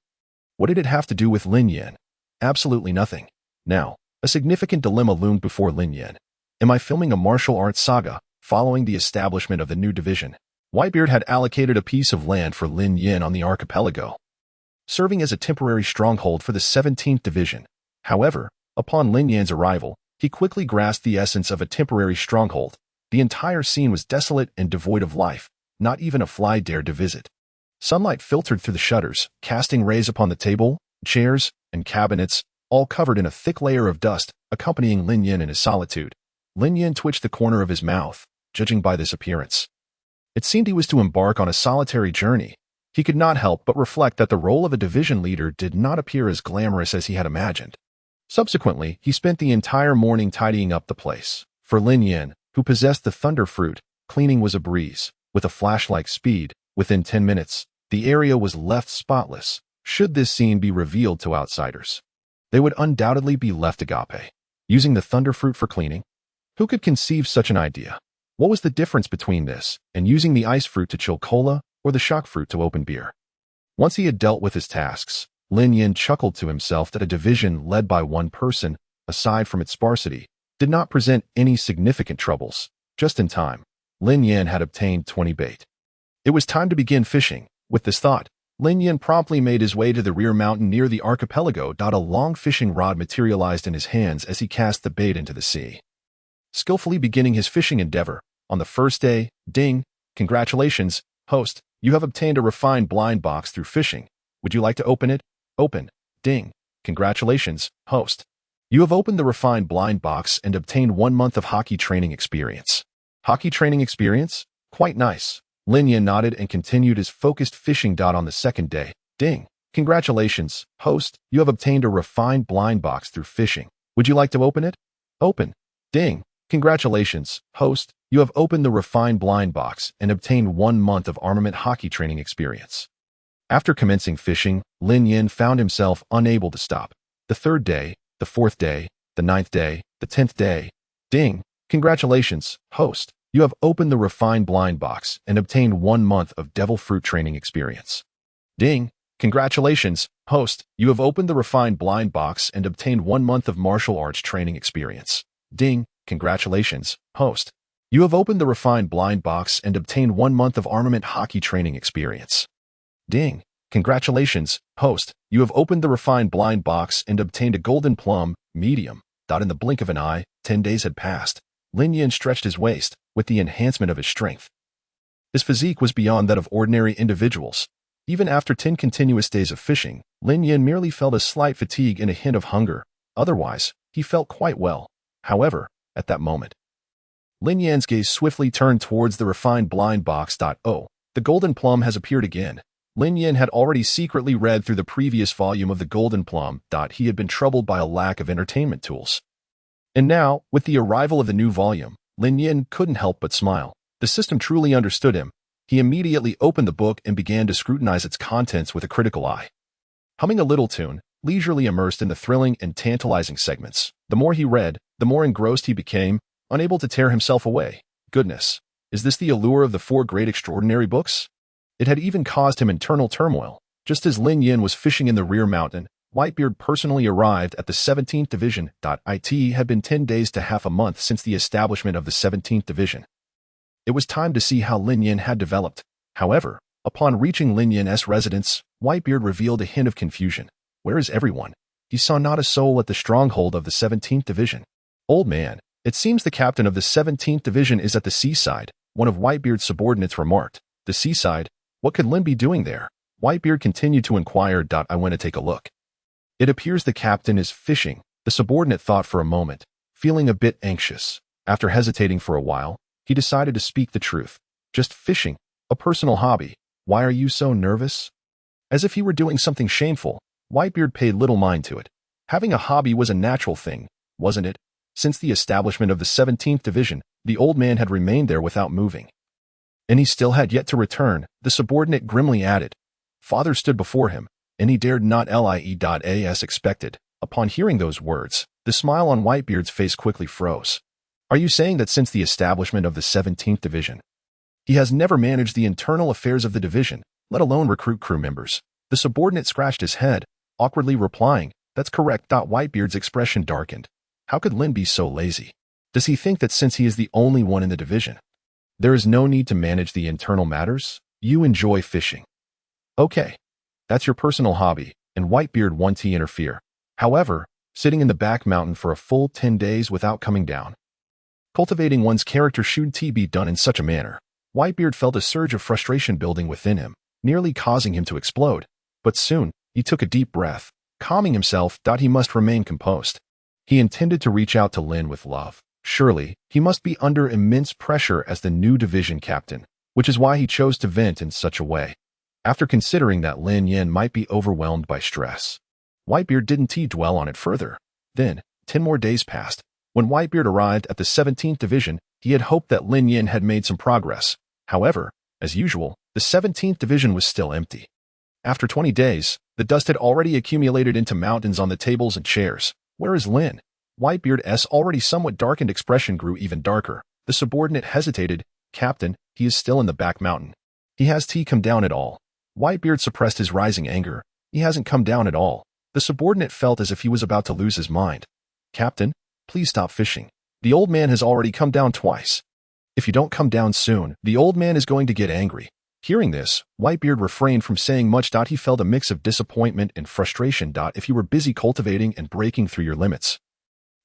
what did it have to do with Lin Yan? Absolutely nothing. Now, a significant dilemma loomed before Lin Yan. Am I filming a martial arts saga following the establishment of the new division? Whitebeard had allocated a piece of land for Lin Yan on the archipelago, serving as a temporary stronghold for the 17th Division. However, upon Lin Yan's arrival, he quickly grasped the essence of a temporary stronghold. The entire scene was desolate and devoid of life. Not even a fly dared to visit. Sunlight filtered through the shutters, casting rays upon the table, chairs, and cabinets, all covered in a thick layer of dust, accompanying Lin Yan in his solitude. Lin Yan twitched the corner of his mouth, judging by this appearance. It seemed he was to embark on a solitary journey. He could not help but reflect that the role of a division leader did not appear as glamorous as he had imagined. Subsequently, he spent the entire morning tidying up the place. For Lin Yan, who possessed the thunder fruit, cleaning was a breeze. With a flash-like speed, within 10 minutes, the area was left spotless, should this scene be revealed to outsiders. They would undoubtedly be left agape. Using the thunder fruit for cleaning? Who could conceive such an idea? What was the difference between this and using the ice fruit to chill cola or the shock fruit to open beer? Once he had dealt with his tasks, Lin Yin chuckled to himself that a division led by one person, aside from its sparsity, did not present any significant troubles. Just in time, Lin Yin had obtained 20 bait. It was time to begin fishing. With this thought, Lin Yin promptly made his way to the rear mountain near the archipelago. A long fishing rod materialized in his hands as he cast the bait into the sea. Skillfully beginning his fishing endeavor, on the first day, ding, congratulations, host, you have obtained a refined blind box through fishing. Would you like to open it? Open, ding, congratulations, host. You have opened the refined blind box and obtained 1 month of hockey training experience. Hockey training experience? Quite nice. Lin Yin nodded and continued his focused fishing. On the second day, ding, congratulations, host, you have obtained a refined blind box through fishing. Would you like to open it? Open, ding, congratulations, host, you have opened the refined blind box and obtained 1 month of armament hockey training experience. After commencing fishing, Lin Yin found himself unable to stop. The third day, the fourth day, the 9th day, the 10th day. Ding, congratulations, host, you have opened the refined blind box and obtained 1 month of devil fruit training experience. Ding, congratulations, host, you have opened the refined blind box and obtained 1 month of martial arts training experience. Ding, congratulations, host, you have opened the refined blind box and obtained 1 month of armament hockey training experience. Ding, congratulations, host, you have opened the refined blind box and obtained a golden plum, medium. In the blink of an eye, 10 days had passed. Lin Yin stretched his waist, with the enhancement of his strength. His physique was beyond that of ordinary individuals. Even after 10 continuous days of fishing, Lin Yin merely felt a slight fatigue and a hint of hunger. Otherwise, he felt quite well. However, at that moment, Lin Yan's gaze swiftly turned towards the refined blind box. Oh, the golden plum has appeared again. Lin Yin had already secretly read through the previous volume of the Golden Plum. He had been troubled by a lack of entertainment tools. And now, with the arrival of the new volume, Lin Yin couldn't help but smile. The system truly understood him. He immediately opened the book and began to scrutinize its contents with a critical eye. Humming a little tune, leisurely immersed in the thrilling and tantalizing segments, the more he read, the more engrossed he became, unable to tear himself away. Goodness, is this the allure of the 4 great extraordinary books? It had even caused him internal turmoil. Just as Lin Yin was fishing in the rear mountain, Whitebeard personally arrived at the 17th Division. It had been 10 days to half a month since the establishment of the 17th Division. It was time to see how Lin Yin had developed. However, upon reaching Lin Yin's residence, Whitebeard revealed a hint of confusion. Where is everyone? He saw not a soul at the stronghold of the 17th Division. Old man, it seems the captain of the 17th Division is at the seaside, one of Whitebeard's subordinates remarked. The seaside? What could Lin be doing there? Whitebeard continued to inquire. I went to take a look. It appears the captain is fishing, the subordinate thought for a moment, feeling a bit anxious. After hesitating for a while, he decided to speak the truth. Just fishing, a personal hobby. Why are you so nervous? As if he were doing something shameful, Whitebeard paid little mind to it. Having a hobby was a natural thing, wasn't it? Since the establishment of the 17th Division, the old man had remained there without moving. And he still had yet to return, the subordinate grimly added. Father stood before him, and he dared not lie as expected. Upon hearing those words, the smile on Whitebeard's face quickly froze. Are you saying that since the establishment of the 17th Division, he has never managed the internal affairs of the division, let alone recruit crew members? The subordinate scratched his head, awkwardly replying, That's correct. Whitebeard's expression darkened. How could Lin be so lazy? Does he think that since he is the only one in the division, there is no need to manage the internal matters? You enjoy fishing. Okay, that's your personal hobby, and Whitebeard won't interfere. However, sitting in the back mountain for a full 10 days without coming down. Cultivating one's character should be done in such a manner. Whitebeard felt a surge of frustration building within him, nearly causing him to explode. But soon, he took a deep breath, calming himself. He must remain composed. He intended to reach out to Lin with love. Surely, he must be under immense pressure as the new division captain, which is why he chose to vent in such a way. After considering that Lin Yin might be overwhelmed by stress, Whitebeard didn't dwell on it further. Then, 10 more days passed. When Whitebeard arrived at the 17th Division, he had hoped that Lin Yin had made some progress. However, as usual, the 17th Division was still empty. After 20 days, The dust had already accumulated into mountains on the tables and chairs. Where is Lin? Whitebeard's already somewhat darkened expression grew even darker. The subordinate hesitated. Captain, he is still in the back mountain. He has come down at all. Whitebeard suppressed his rising anger. He hasn't come down at all. The subordinate felt as if he was about to lose his mind. Captain, please stop fishing. The old man has already come down twice. If you don't come down soon, the old man is going to get angry. Hearing this, Whitebeard refrained from saying much. He felt a mix of disappointment and frustration. If you were busy cultivating and breaking through your limits,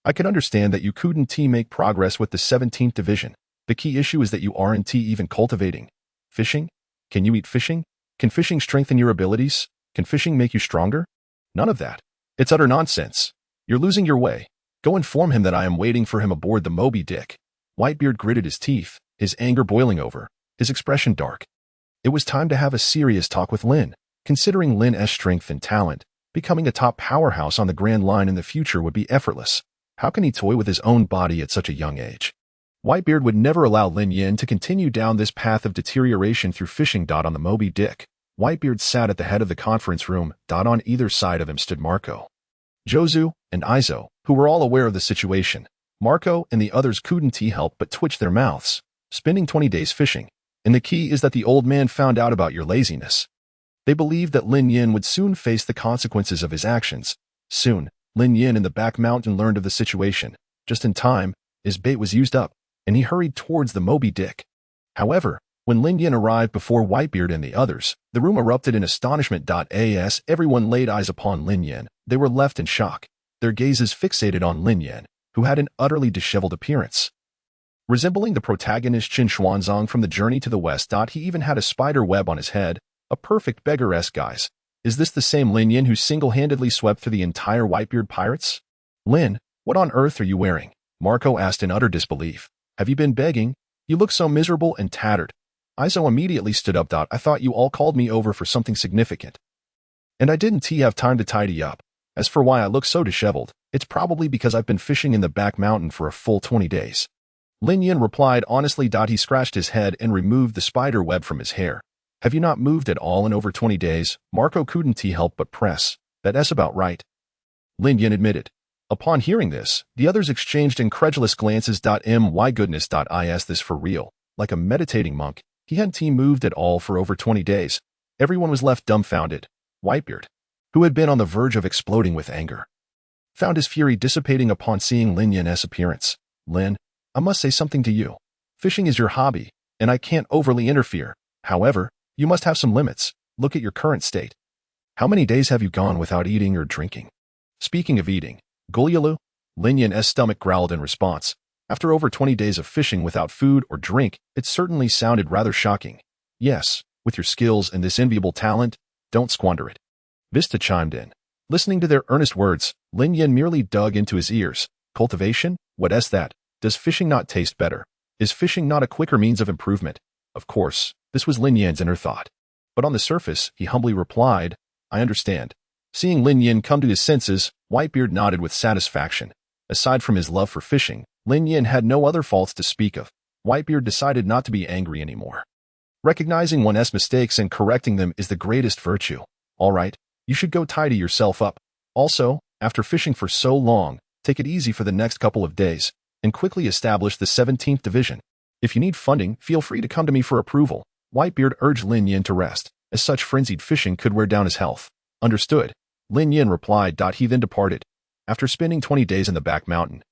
I could understand that you couldn't make progress with the 17th Division. The key issue is that you aren't even cultivating. Fishing? Can you eat fishing? Can fishing strengthen your abilities? Can fishing make you stronger? None of that. It's utter nonsense. You're losing your way. Go inform him that I am waiting for him aboard the Moby Dick. Whitebeard gritted his teeth, his anger boiling over, his expression dark. It was time to have a serious talk with Lin. Considering Lin's strength and talent, becoming a top powerhouse on the Grand Line in the future would be effortless. How can he toy with his own body at such a young age? Whitebeard would never allow Lin Yin to continue down this path of deterioration through fishing. On the Moby Dick, Whitebeard sat at the head of the conference room. On either side of him stood Marco, Jozu, and Izo, who were all aware of the situation. Marco and the others couldn't help but twitch their mouths. Spending 20 days fishing. And the key is that the old man found out about your laziness. They believed that Lin Yin would soon face the consequences of his actions. Soon, Lin Yin in the back mountain learned of the situation. Just in time, his bait was used up, and he hurried towards the Moby Dick. However, when Lin Yin arrived before Whitebeard and the others, the room erupted in astonishment. As everyone laid eyes upon Lin Yin, they were left in shock, their gazes fixated on Lin Yin, who had an utterly disheveled appearance. Resembling the protagonist Qin Xuanzang from the Journey to the West. He even had a spider web on his head, a perfect beggar-esque guise. Is this the same Lin Yin who single-handedly swept through the entire Whitebeard pirates? Lin, what on earth are you wearing? Marco asked in utter disbelief. Have you been begging? You look so miserable and tattered. Izo immediately stood up. I thought you all called me over for something significant. And I didn't have time to tidy up. As for why I look so disheveled, it's probably because I've been fishing in the back mountain for a full 20 days. Lin Yin replied honestly. He scratched his head and removed the spider web from his hair. Have you not moved at all in over 20 days? Marco couldn't help but press. That's about right. Lin Yin admitted. Upon hearing this, the others exchanged incredulous glances. My goodness. Is this for real? Like a meditating monk, he hadn't moved at all for over 20 days. Everyone was left dumbfounded. Whitebeard, who had been on the verge of exploding with anger, found his fury dissipating upon seeing Lin Yin's appearance. Lin, I must say something to you. Fishing is your hobby, and I can't overly interfere. However, you must have some limits. Look at your current state. How many days have you gone without eating or drinking? Speaking of eating, Gulyalu, Lin Yin's stomach growled in response. After over 20 days of fishing without food or drink, it certainly sounded rather shocking. Yes, with your skills and this enviable talent, don't squander it. Vista chimed in. Listening to their earnest words, Lin Yin merely dug into his ears. Cultivation? What's that? Does fishing not taste better? Is fishing not a quicker means of improvement? Of course, this was Lin Yin's inner thought. But on the surface, he humbly replied, I understand. Seeing Lin Yin come to his senses, Whitebeard nodded with satisfaction. Aside from his love for fishing, Lin Yin had no other faults to speak of. Whitebeard decided not to be angry anymore. Recognizing one's mistakes and correcting them is the greatest virtue. All right, you should go tidy yourself up. Also, after fishing for so long, take it easy for the next couple of days, and quickly establish the 17th Division. If you need funding, feel free to come to me for approval. Whitebeard urged Lin Yin to rest, as such frenzied fishing could wear down his health. Understood. Lin Yin replied. He then departed. After spending 20 days in the back mountain,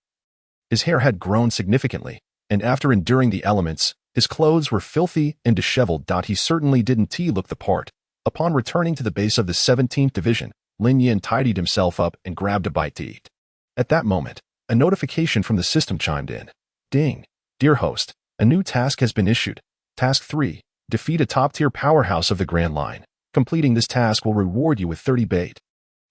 his hair had grown significantly, and after enduring the elements, his clothes were filthy and disheveled. He certainly didn't look the part. Upon returning to the base of the 17th Division, Lin Yin tidied himself up and grabbed a bite to eat. At that moment, a notification from the system chimed in. Ding. Dear host, a new task has been issued. Task 3. Defeat a top-tier powerhouse of the Grand Line. Completing this task will reward you with 30 bait.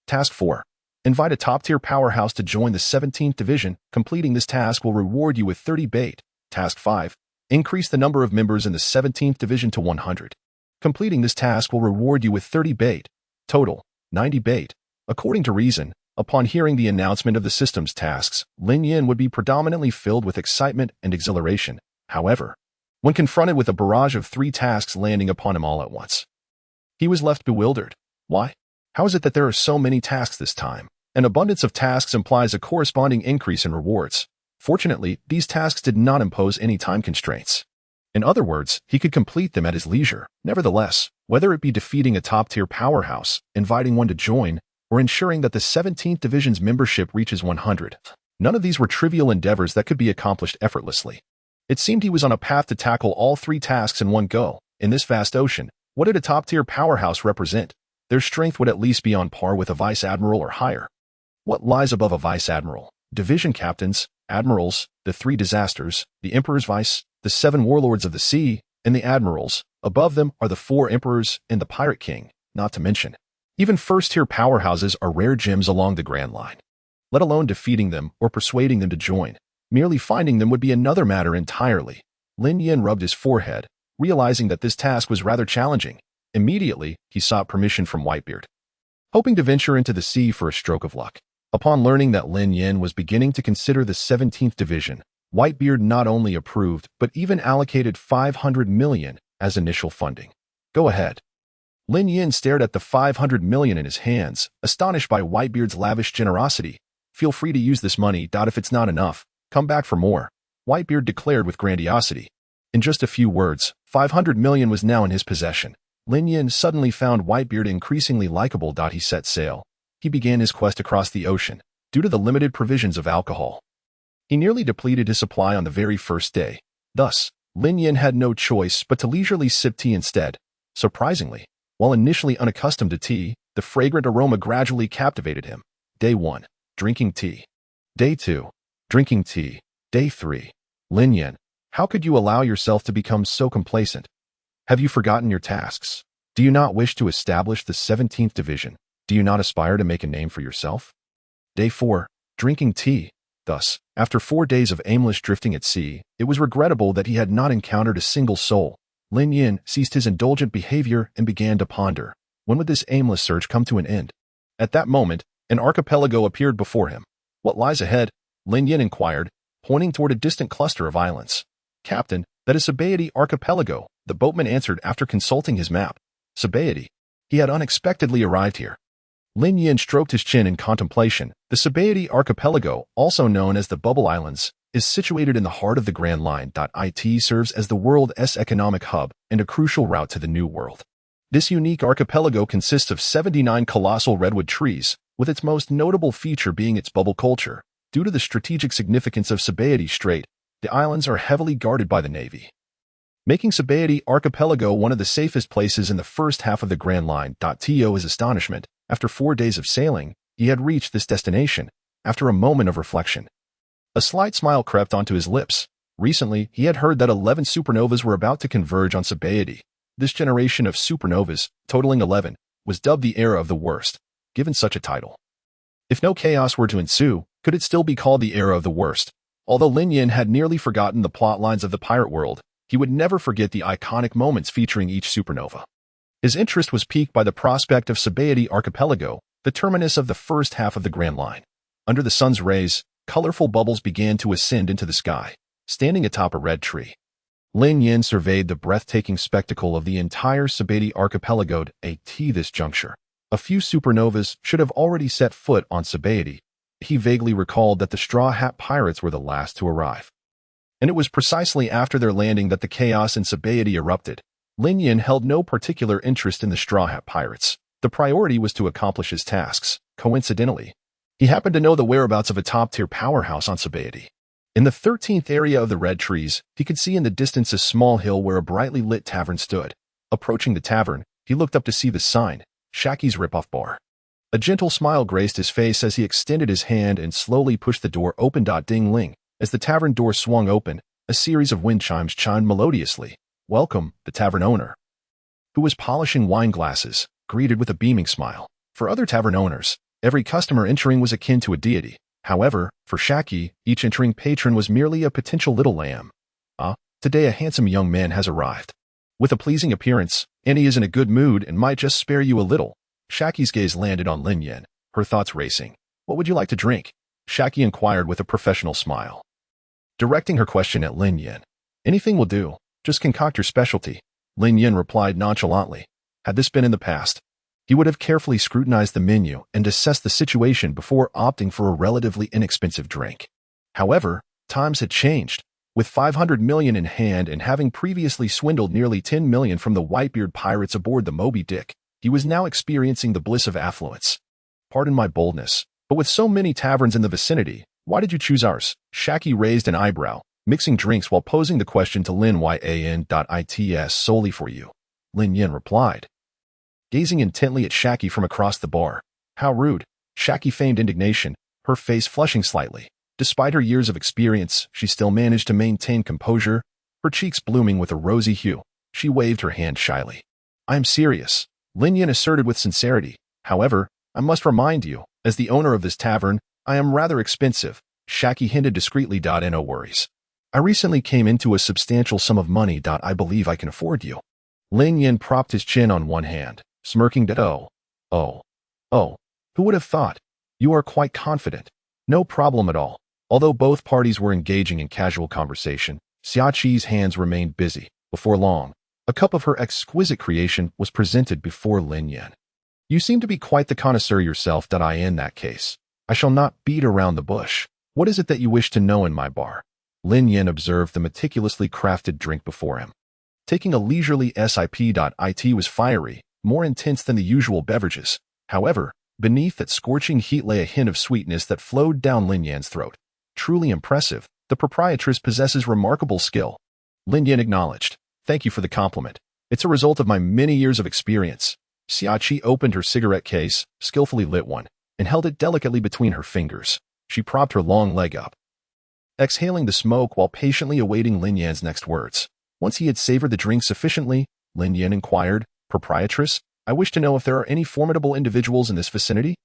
Task 4. Invite a top-tier powerhouse to join the 17th Division. Completing this task will reward you with 30 bait. Task 5. Increase the number of members in the 17th Division to 100. Completing this task will reward you with 30 bait. Total, 90 bait. According to Reason, upon hearing the announcement of the system's tasks, Lin Yin would be predominantly filled with excitement and exhilaration. However, when confronted with a barrage of 3 tasks landing upon him all at once, he was left bewildered. Why? How is it that there are so many tasks this time? An abundance of tasks implies a corresponding increase in rewards. Fortunately, these tasks did not impose any time constraints. In other words, he could complete them at his leisure. Nevertheless, whether it be defeating a top-tier powerhouse, inviting one to join, or ensuring that the 17th Division's membership reaches 100, none of these were trivial endeavors that could be accomplished effortlessly. It seemed he was on a path to tackle all three tasks in one go. In this vast ocean, what did a top-tier powerhouse represent? Their strength would at least be on par with a vice admiral or higher. What lies above a vice admiral? Division captains, admirals, the three disasters, the emperor's vice, the 7 warlords of the sea, and the admirals. Above them are the 4 emperors and the pirate king, not to mention. Even first-tier powerhouses are rare gems along the Grand Line. Let alone defeating them or persuading them to join. Merely finding them would be another matter entirely. Lin Yin rubbed his forehead, realizing that this task was rather challenging. Immediately, he sought permission from Whitebeard, hoping to venture into the sea for a stroke of luck. Upon learning that Lin Yin was beginning to consider the 17th Division, Whitebeard not only approved but even allocated 500 million as initial funding. Go ahead. Lin Yin stared at the 500 million in his hands, astonished by Whitebeard's lavish generosity. Feel free to use this money. If it's not enough, come back for more, Whitebeard declared with grandiosity. In just a few words, 500 million was now in his possession. Lin Yin suddenly found Whitebeard increasingly likable. He set sail. He began his quest across the ocean. Due to the limited provisions of alcohol, he nearly depleted his supply on the very first day. Thus, Lin Yin had no choice but to leisurely sip tea instead. Surprisingly, while initially unaccustomed to tea, the fragrant aroma gradually captivated him. Day 1. Drinking tea. Day 2. Drinking tea. Day 3. Lin Yin, how could you allow yourself to become so complacent? Have you forgotten your tasks? Do you not wish to establish the 17th Division? Do you not aspire to make a name for yourself? Day 4. Drinking tea. Thus, after 4 days of aimless drifting at sea, it was regrettable that he had not encountered a single soul. Lin Yin ceased his indulgent behavior and began to ponder. When would this aimless search come to an end? At that moment, an archipelago appeared before him. What lies ahead? Lin Yin inquired, pointing toward a distant cluster of islands. Captain, that is Sabaody Archipelago, the boatman answered after consulting his map. Sabaody. He had unexpectedly arrived here. Lin Yin stroked his chin in contemplation. The Sabaody Archipelago, also known as the Bubble Islands, is situated in the heart of the Grand Line. It serves as the world's economic hub and a crucial route to the New World. This unique archipelago consists of 79 colossal redwood trees, with its most notable feature being its bubble culture. Due to the strategic significance of Sabaody Strait, the islands are heavily guarded by the Navy, making Sabaody Archipelago one of the safest places in the first half of the Grand Line. To his astonishment, after 4 days of sailing, he had reached this destination. After a moment of reflection, a slight smile crept onto his lips. Recently, he had heard that 11 supernovas were about to converge on Sabaody. This generation of supernovas, totaling 11, was dubbed the Era of the Worst, given such a title. If no chaos were to ensue, could it still be called the Era of the Worst? Although Lin Yin had nearly forgotten the plot lines of the pirate world, he would never forget the iconic moments featuring each supernova. His interest was piqued by the prospect of Sabaody Archipelago, the terminus of the first half of the Grand Line. Under the sun's rays, colorful bubbles began to ascend into the sky, standing atop a red tree. Lin Yin surveyed the breathtaking spectacle of the entire Sabaody Archipelago. At this juncture, a few supernovas should have already set foot on Sabaody. He vaguely recalled that the Straw Hat Pirates were the last to arrive, and it was precisely after their landing that the chaos in Sabaody erupted. Lin Yin held no particular interest in the Straw Hat Pirates. The priority was to accomplish his tasks. Coincidentally, he happened to know the whereabouts of a top-tier powerhouse on Sabaody. In the 13th area of the red trees, he could see in the distance a small hill where a brightly lit tavern stood. Approaching the tavern, he looked up to see the sign, Shacky's Ripoff Bar. A gentle smile graced his face as he extended his hand and slowly pushed the door open. Ding-ling. As the tavern door swung open, a series of wind chimes chimed melodiously. Welcome, the tavern owner, who was polishing wine glasses, greeted with a beaming smile. For other tavern owners, every customer entering was akin to a deity. However, for Shacky, each entering patron was merely a potential little lamb. Today a handsome young man has arrived. With a pleasing appearance, and he is in a good mood and might just spare you a little. Shacky's gaze landed on Lin Yin, her thoughts racing. What would you like to drink? Shacky inquired with a professional smile, directing her question at Lin Yin. Anything will do. Just concoct your specialty, Lin Yin replied nonchalantly. Had this been in the past, He would have carefully scrutinized the menu and assessed the situation before opting for a relatively inexpensive drink. However, times had changed. With 500 million in hand and having previously swindled nearly 10 million from the Whitebeard pirates aboard the Moby Dick, he was now experiencing the bliss of affluence. Pardon my boldness, but with so many taverns in the vicinity, why did you choose ours? Shaki raised an eyebrow, mixing drinks while posing the question to Lin Yan.its solely for you. Lin Yan replied, gazing intently at Shaki from across the bar. How rude. Shaki feigned indignation, her face flushing slightly. Despite her years of experience, she still managed to maintain composure, her cheeks blooming with a rosy hue. She waved her hand shyly. I am serious, Lin Yan asserted with sincerity. However, I must remind you, as the owner of this tavern, I am rather expensive, Shaki hinted discreetly. No worries. I recently came into a substantial sum of money. I believe I can afford you. Lin Yan propped his chin on one hand, smirking. Oh, who would have thought? You are quite confident. No problem at all. Although both parties were engaging in casual conversation, Xiaqi's hands remained busy. Before long, a cup of her exquisite creation was presented before Lin Yan. You seem to be quite the connoisseur yourself. In that case, I shall not beat around the bush. What is it that you wish to know in my bar? Lin Yan observed the meticulously crafted drink before him. Taking a leisurely sip. It was fiery, more intense than the usual beverages. However, beneath that scorching heat lay a hint of sweetness that flowed down Lin Yan's throat. Truly impressive, the proprietress possesses remarkable skill. Lin Yan acknowledged. Thank you for the compliment. It's a result of my many years of experience. Xiaqi opened her cigarette case, skillfully lit one, and held it delicately between her fingers. She propped her long leg up, exhaling the smoke while patiently awaiting Lin Yan's next words. Once he had savored the drink sufficiently, Lin Yan inquired, Proprietress, I wish to know if there are any formidable individuals in this vicinity?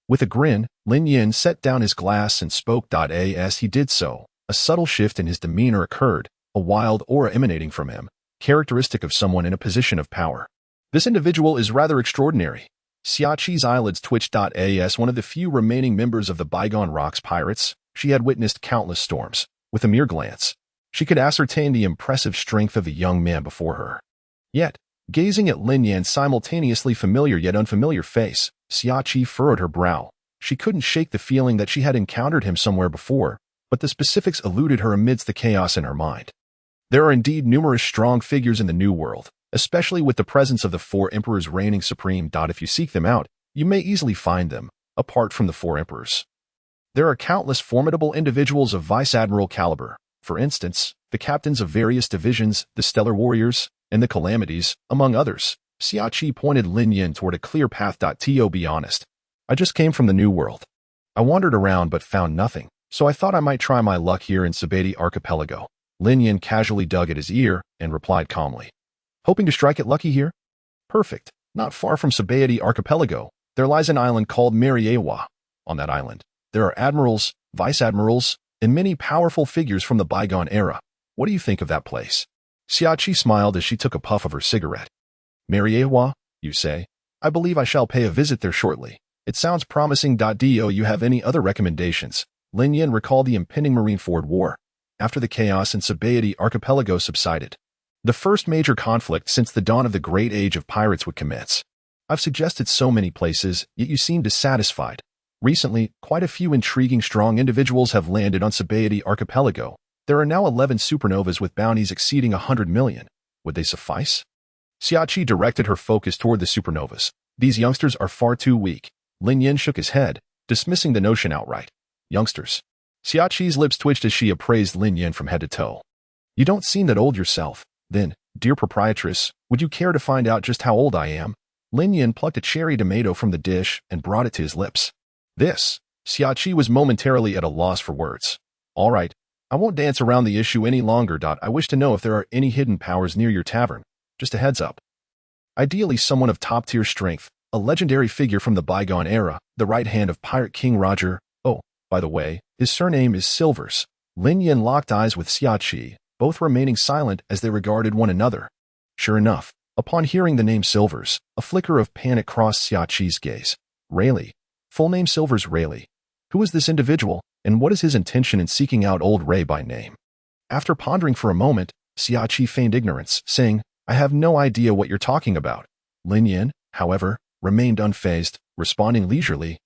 With a grin, Lin Yan set down his glass and spoke. As he did so, a subtle shift in his demeanor occurred, a wild aura emanating from him, characteristic of someone in a position of power. This individual is rather extraordinary. Xiaqi's eyelids twitched. As one of the few remaining members of the Bygone Rocks pirates, she had witnessed countless storms. With a mere glance, she could ascertain the impressive strength of the young man before her. Yet, gazing at Lin Yan's simultaneously familiar yet unfamiliar face, Xiaqi furrowed her brow. She couldn't shake the feeling that she had encountered him somewhere before, but the specifics eluded her amidst the chaos in her mind. There are indeed numerous strong figures in the New World, especially with the presence of the four emperors reigning supreme. If you seek them out, you may easily find them, apart from the four emperors. There are countless formidable individuals of vice admiral caliber, for instance, the captains of various divisions, the Stellar Warriors, and the Calamities, among others. Xiaqi pointed Lin Yan toward a clear path. To be honest, I just came from the New World. I wandered around but found nothing, so I thought I might try my luck here in Sabaody Archipelago. Lin Yan casually dug at his ear and replied calmly. Hoping to strike it lucky here? Perfect. Not far from Sabaody Archipelago, there lies an island called Mariewa. On that island, there are admirals, vice-admirals, and many powerful figures from the bygone era. What do you think of that place? Xiaqi smiled as she took a puff of her cigarette. Mariewa, you say? I believe I shall pay a visit there shortly. It sounds promising. Do you have any other recommendations? Lin Yan recalled the impending Marineford War. After the chaos in Sabaody Archipelago subsided, the first major conflict since the dawn of the great age of pirates would commence. I've suggested so many places, yet you seem dissatisfied. Recently, quite a few intriguing strong individuals have landed on Sabaody Archipelago. There are now 11 supernovas with bounties exceeding 100 million. Would they suffice? Xiaqi directed her focus toward the supernovas. These youngsters are far too weak. Lin Yan shook his head, dismissing the notion outright. Youngsters. Xiaqi's lips twitched as she appraised Lin Yan from head to toe. You don't seem that old yourself. Then, dear proprietress, would you care to find out just how old I am? Lin Yan plucked a cherry tomato from the dish and brought it to his lips. This. Xiaqi was momentarily at a loss for words. All right. I won't dance around the issue any longer. I wish to know if there are any hidden powers near your tavern. Just a heads up. Ideally someone of top-tier strength, a legendary figure from the bygone era, the right hand of Pirate King Roger. Oh, by the way, his surname is Silvers. Lin Yan locked eyes with Xiaqi, both remaining silent as they regarded one another. Sure enough, upon hearing the name Silvers, a flicker of panic crossed Xiaqi's gaze. Rayleigh. Full name Silvers Rayleigh. Who is this individual, and what is his intention in seeking out old Ray by name? After pondering for a moment, Xiaqi feigned ignorance, saying, I have no idea what you're talking about. Lin Yan, however, remained unfazed, responding leisurely,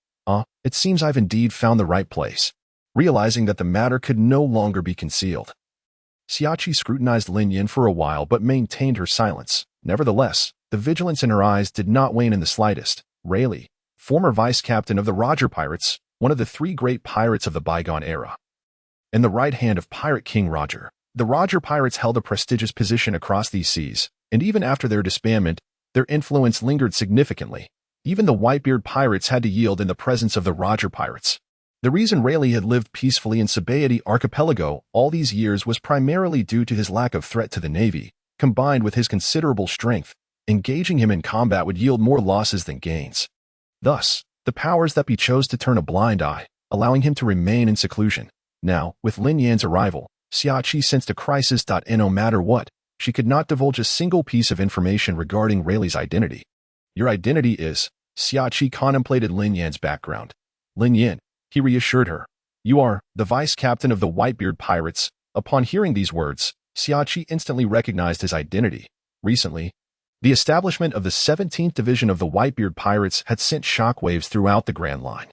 it seems I've indeed found the right place," realizing that the matter could no longer be concealed. Xiachi scrutinized Lin Yin for a while but maintained her silence. Nevertheless, the vigilance in her eyes did not wane in the slightest. Rayleigh, former vice-captain of the Roger Pirates, one of the three great pirates of the bygone era. In the right hand of Pirate King Roger, the Roger Pirates held a prestigious position across these seas, and even after their disbandment, their influence lingered significantly. Even the Whitebeard Pirates had to yield in the presence of the Roger Pirates. The reason Rayleigh had lived peacefully in Sabaody Archipelago all these years was primarily due to his lack of threat to the Navy, combined with his considerable strength. Engaging him in combat would yield more losses than gains. Thus, the powers that be chose to turn a blind eye, allowing him to remain in seclusion. Now, with Lin Yan's arrival, Xiachi sensed a crisis. And no matter what, she could not divulge a single piece of information regarding Rayleigh's identity. "Your identity is..." Xiachi contemplated Lin Yan's background. "Lin Yan," he reassured her. "You are the vice-captain of the Whitebeard Pirates." Upon hearing these words, Xiachi instantly recognized his identity. Recently, the establishment of the 17th Division of the Whitebeard Pirates had sent shockwaves throughout the Grand Line.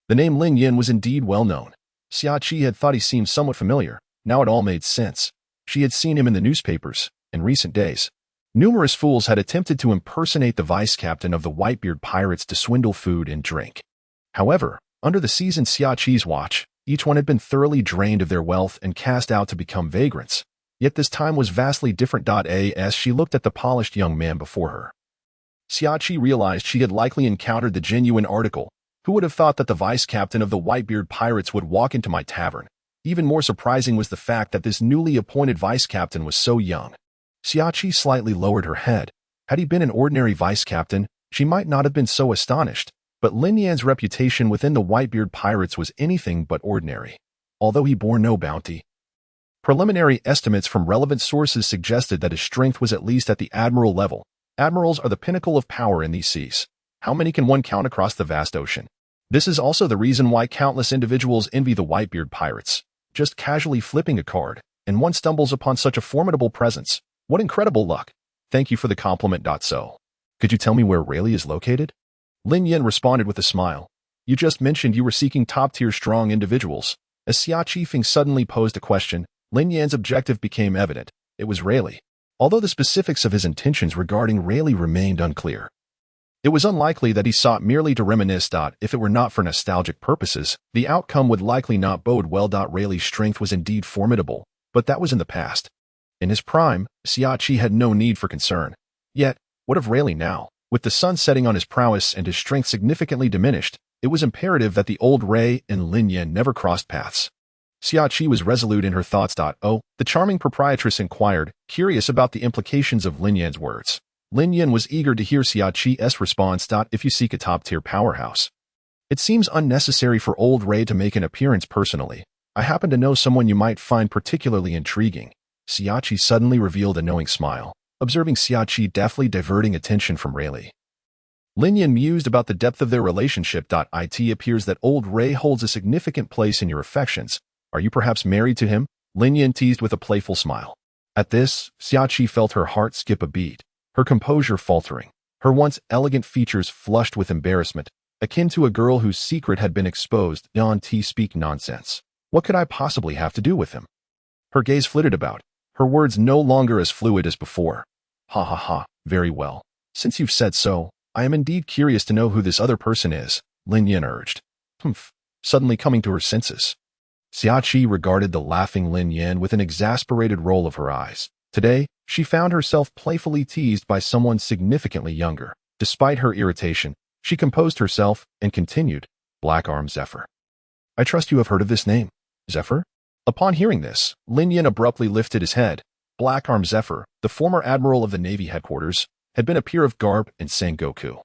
The name Lin Yan was indeed well known. Xiachi had thought he seemed somewhat familiar. Now it all made sense. She had seen him in the newspapers. In recent days, numerous fools had attempted to impersonate the vice-captain of the Whitebeard Pirates to swindle food and drink. However, under the seasoned Xiachi's watch, each one had been thoroughly drained of their wealth and cast out to become vagrants. Yet this time was vastly different. As she looked at the polished young man before her, Xiachi realized she had likely encountered the genuine article. Who would have thought that the vice-captain of the Whitebeard Pirates would walk into my tavern? Even more surprising was the fact that this newly appointed vice-captain was so young. Xiachi slightly lowered her head. Had he been an ordinary vice-captain, she might not have been so astonished, but Lin Yan's reputation within the Whitebeard Pirates was anything but ordinary. Although he bore no bounty, preliminary estimates from relevant sources suggested that his strength was at least at the admiral level. Admirals are the pinnacle of power in these seas. How many can one count across the vast ocean? This is also the reason why countless individuals envy the Whitebeard Pirates. Just casually flipping a card, and one stumbles upon such a formidable presence. What incredible luck. Thank you for the compliment. So, could you tell me where Rayleigh is located? Lin Yan responded with a smile. You just mentioned you were seeking top-tier strong individuals. As Xiachi Feng suddenly posed a question, Lin Yan's objective became evident. It was Rayleigh. Although the specifics of his intentions regarding Rayleigh remained unclear, it was unlikely that he sought merely to reminisce. If it were not for nostalgic purposes, the outcome would likely not bode well. Rayleigh's strength was indeed formidable, but that was in the past. In his prime, Xiachi had no need for concern. Yet, what of Rayleigh now? With the sun setting on his prowess and his strength significantly diminished, it was imperative that the old Ray and Lin Yan never crossed paths. Xiachi was resolute in her thoughts. Oh, the charming proprietress inquired, curious about the implications of Lin Yan's words. Lin Yan was eager to hear Xiachi's response. If you seek a top-tier powerhouse, it seems unnecessary for old Ray to make an appearance personally. I happen to know someone you might find particularly intriguing. Xiachi suddenly revealed a knowing smile, observing Xiachi deftly diverting attention from Rayleigh. Lin Yan mused about the depth of their relationship. It appears that old Ray holds a significant place in your affections. Are you perhaps married to him? Lin Yan teased with a playful smile. At this, Xiachi felt her heart skip a beat, her composure faltering, her once elegant features flushed with embarrassment, akin to a girl whose secret had been exposed. Speak nonsense. What could I possibly have to do with him? Her gaze flitted about, her words no longer as fluid as before. Ha ha ha, very well. Since you've said so, I am indeed curious to know who this other person is, Lin Yan urged. Suddenly coming to her senses. Xiachi regarded the laughing Lin Yan with an exasperated roll of her eyes. Today, she found herself playfully teased by someone significantly younger. Despite her irritation, she composed herself and continued, Black Arm Zephyr. I trust you have heard of this name. Zephyr? Upon hearing this, Lin Yan abruptly lifted his head. Black Arm Zephyr, the former admiral of the Navy headquarters, had been a peer of Garp and Sengoku.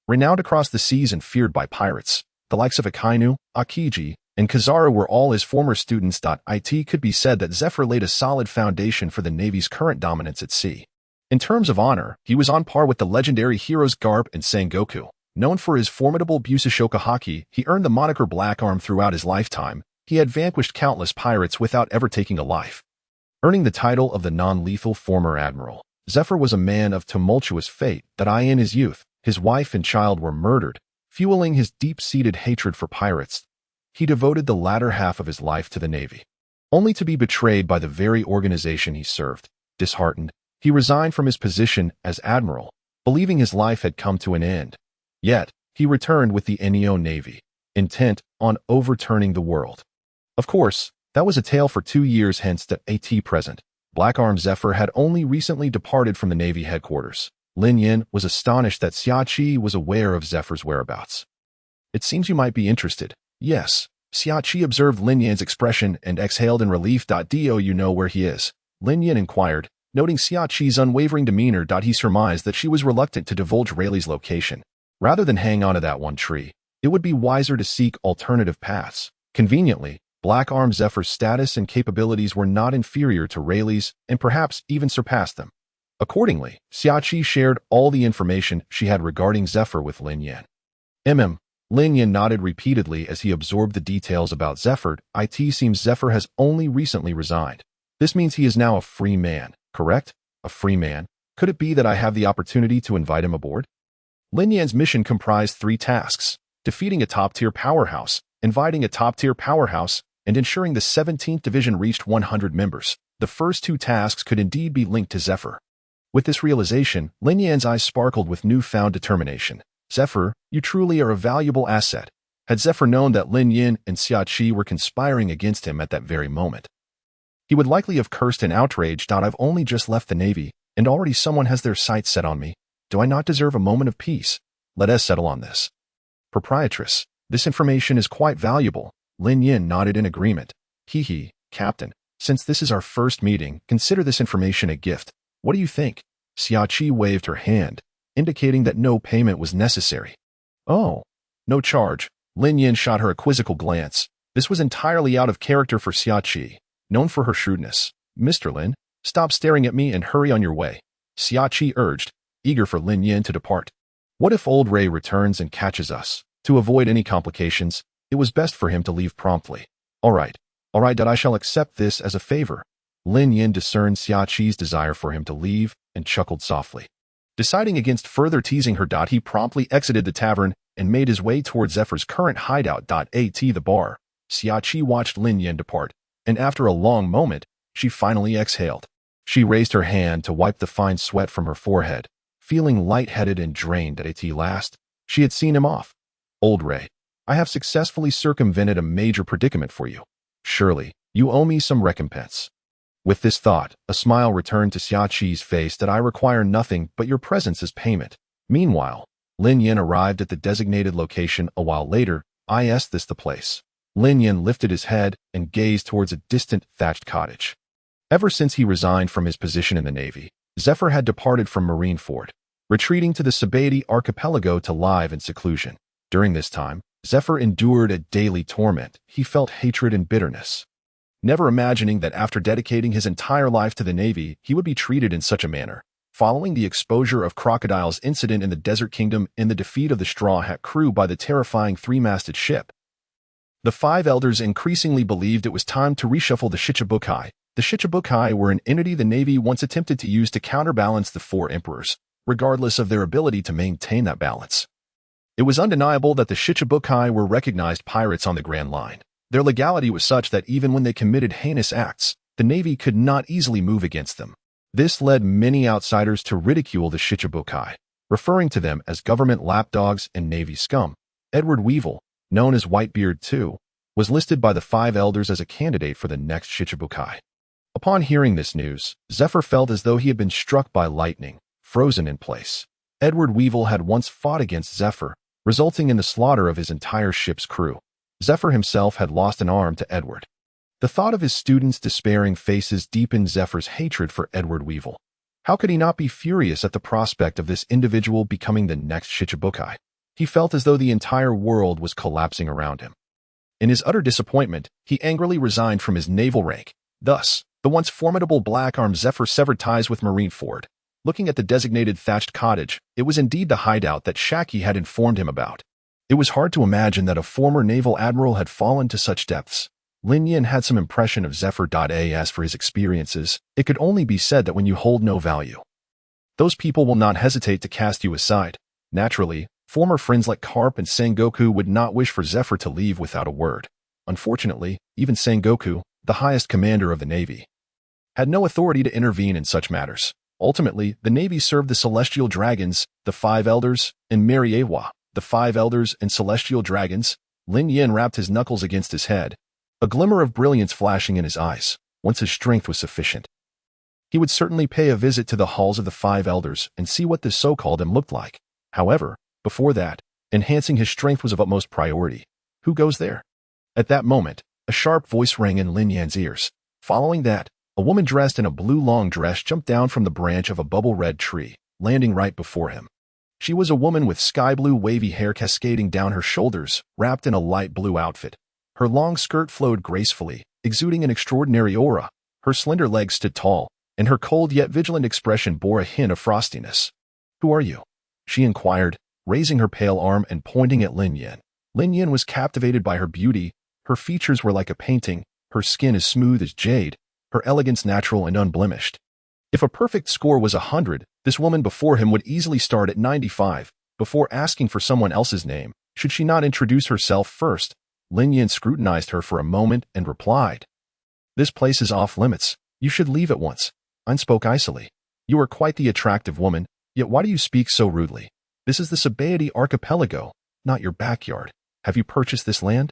Renowned across the seas and feared by pirates, the likes of Akainu, Akiji, and Kizaru were all his former students. It could be said that Zephyr laid a solid foundation for the Navy's current dominance at sea. In terms of honor, he was on par with the legendary heroes Garp and Sengoku. Known for his formidable Busashoka haki, he earned the moniker Black Arm throughout his lifetime. He had vanquished countless pirates without ever taking a life. Earning the title of the non-lethal former admiral, Zephyr was a man of tumultuous fate. In his youth, His wife and child were murdered, fueling his deep-seated hatred for pirates. He devoted the latter half of his life to the Navy, only to be betrayed by the very organization he served. Disheartened, he resigned from his position as admiral, believing his life had come to an end. Yet, he returned with the Neo Navy, intent on overturning the world. Of course, that was a tale for 2 years hence at present. Black Arm Zephyr had only recently departed from the Navy headquarters. Lin Yin was astonished that Xia Qi was aware of Zephyr's whereabouts. It seems you might be interested. Yes. Xia Qi observed Lin Yin's expression and exhaled in relief. Do you know where he is? Lin Yin inquired, noting Xia Qi's unwavering demeanor. He surmised that she was reluctant to divulge Rayleigh's location. Rather than hang on to that one tree, it would be wiser to seek alternative paths. Conveniently, Black Arm Zephyr's status and capabilities were not inferior to Rayleigh's and perhaps even surpassed them. Accordingly, Xia Qi shared all the information she had regarding Zephyr with Lin Yin. Lin Yin nodded repeatedly as he absorbed the details about Zephyr. It seems Zephyr has only recently resigned. This means he is now a free man, correct? A free man? Could it be that I have the opportunity to invite him aboard? Lin Yin's mission comprised 3 tasks: defeating a top-tier powerhouse, inviting a top-tier powerhouse, and ensuring the 17th Division reached 100 members. The first 2 tasks could indeed be linked to Zephyr. With this realization, Lin Yan's eyes sparkled with newfound determination. Zephyr, you truly are a valuable asset. Had Zephyr known that Lin Yin and Xia Qi were conspiring against him at that very moment, he would likely have cursed in outrage. I've only just left the Navy, and already someone has their sights set on me. Do I not deserve a moment of peace? Let us settle on this. Proprietress, this information is quite valuable. Lin Yin nodded in agreement. Captain, since this is our first meeting, consider this information a gift. What do you think? Xia Qi waved her hand, indicating that no payment was necessary. Oh, no charge. Lin Yin shot her a quizzical glance. This was entirely out of character for Xia Qi, known for her shrewdness. Mr. Lin, stop staring at me and hurry on your way, Xia Qi urged, eager for Lin Yin to depart. What if old Ray returns and catches us? To avoid any complications, it was best for him to leave promptly. All right, I shall accept this as a favor. Lin Yin discerned Xia Qi's desire for him to leave and chuckled softly. Deciding against further teasing her, he promptly exited the tavern and made his way toward Zephyr's current hideout. The bar. Xia Qi watched Lin Yin depart, and after a long moment, she finally exhaled. She raised her hand to wipe the fine sweat from her forehead, feeling lightheaded and drained. At last, she had seen him off. Old Ray, I have successfully circumvented a major predicament for you. Surely, you owe me some recompense. With this thought, a smile returned to Xia Qi's face. I require nothing but your presence as payment. Meanwhile, Lin Yin arrived at the designated location a while later. Is this the place? Lin Yin lifted his head and gazed towards a distant thatched cottage. Ever since he resigned from his position in the Navy, Zephyr had departed from Marineford, retreating to the Sabaody archipelago to live in seclusion. During this time, Zephyr endured a daily torment. He felt hatred and bitterness, never imagining that after dedicating his entire life to the Navy, he would be treated in such a manner. Following the exposure of Crocodile's incident in the Desert Kingdom and the defeat of the Straw Hat crew by the terrifying 3-masted ship, the 5 elders increasingly believed it was time to reshuffle the Shichibukai. The Shichibukai were an entity the Navy once attempted to use to counterbalance the 4 emperors, regardless of their ability to maintain that balance. It was undeniable that the Shichibukai were recognized pirates on the Grand Line. Their legality was such that even when they committed heinous acts, the Navy could not easily move against them. This led many outsiders to ridicule the Shichibukai, referring to them as government lapdogs and Navy scum. Edward Weevil, known as Whitebeard II, was listed by the 5 elders as a candidate for the next Shichibukai. Upon hearing this news, Zephyr felt as though he had been struck by lightning, frozen in place. Edward Weevil had once fought against Zephyr, resulting in the slaughter of his entire ship's crew. Zephyr himself had lost an arm to Edward. The thought of his students' despairing faces deepened Zephyr's hatred for Edward Weevil. How could he not be furious at the prospect of this individual becoming the next Shichibukai? He felt as though the entire world was collapsing around him. In his utter disappointment, he angrily resigned from his naval rank. Thus, the once formidable Black Arm Zephyr severed ties with Marineford. Looking at the designated thatched cottage, it was indeed the hideout that Shaki had informed him about. It was hard to imagine that a former naval admiral had fallen to such depths. Lin Yin had some impression of Zephyr. As for his experiences, it could only be said that when you hold no value, those people will not hesitate to cast you aside. Naturally, former friends like Karp and Sengoku would not wish for Zephyr to leave without a word. Unfortunately, even Sengoku, the highest commander of the Navy, had no authority to intervene in such matters. Ultimately, the Navy served the Celestial Dragons, the Five Elders, and Mariewa, the Five Elders and Celestial Dragons. Lin Yin rapped his knuckles against his head, a glimmer of brilliance flashing in his eyes. Once his strength was sufficient, he would certainly pay a visit to the halls of the Five Elders and see what this so-called them looked like. However, before that, enhancing his strength was of utmost priority. Who goes there? At that moment, a sharp voice rang in Lin Yan's ears. Following that, a woman dressed in a blue long dress jumped down from the branch of a bubble-red tree, landing right before him. She was a woman with sky-blue wavy hair cascading down her shoulders, wrapped in a light blue outfit. Her long skirt flowed gracefully, exuding an extraordinary aura. Her slender legs stood tall, and her cold yet vigilant expression bore a hint of frostiness. "Who are you?" she inquired, raising her pale arm and pointing at Lin Yin. Lin Yin was captivated by her beauty. Her features were like a painting, her skin as smooth as jade, her elegance natural and unblemished. If a perfect score was 100, this woman before him would easily start at 95. Before asking for someone else's name, should she not introduce herself first? Lin Yin scrutinized her for a moment and replied, "This place is off limits. You should leave at once." Ein spoke icily. "You are quite the attractive woman, yet why do you speak so rudely? This is the Sabaody Archipelago, not your backyard. Have you purchased this land?"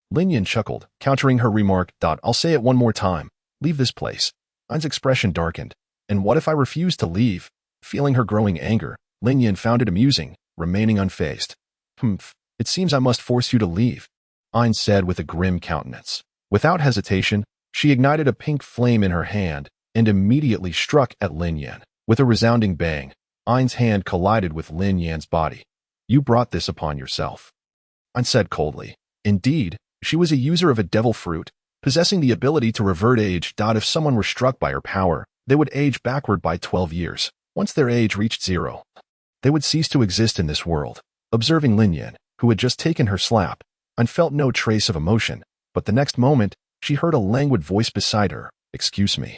Lin Yin chuckled, countering her remark. "I'll say it one more time. Leave this place." Ein's expression darkened. "And what if I refuse to leave?" Feeling her growing anger, Lin Yin found it amusing, remaining unfazed. "Humph, it seems I must force you to leave," Ein said with a grim countenance. Without hesitation, she ignited a pink flame in her hand and immediately struck at Lin Yin. With a resounding bang, Ein's hand collided with Lin Yan's body. "You brought this upon yourself," Ein said coldly. Indeed, she was a user of a devil fruit, possessing the ability to revert age. If someone were struck by her power, they would age backward by 12 years. Once their age reached 0, they would cease to exist in this world. Observing Lin Yin, who had just taken her slap, and felt no trace of emotion, but the next moment, she heard a languid voice beside her. "Excuse me,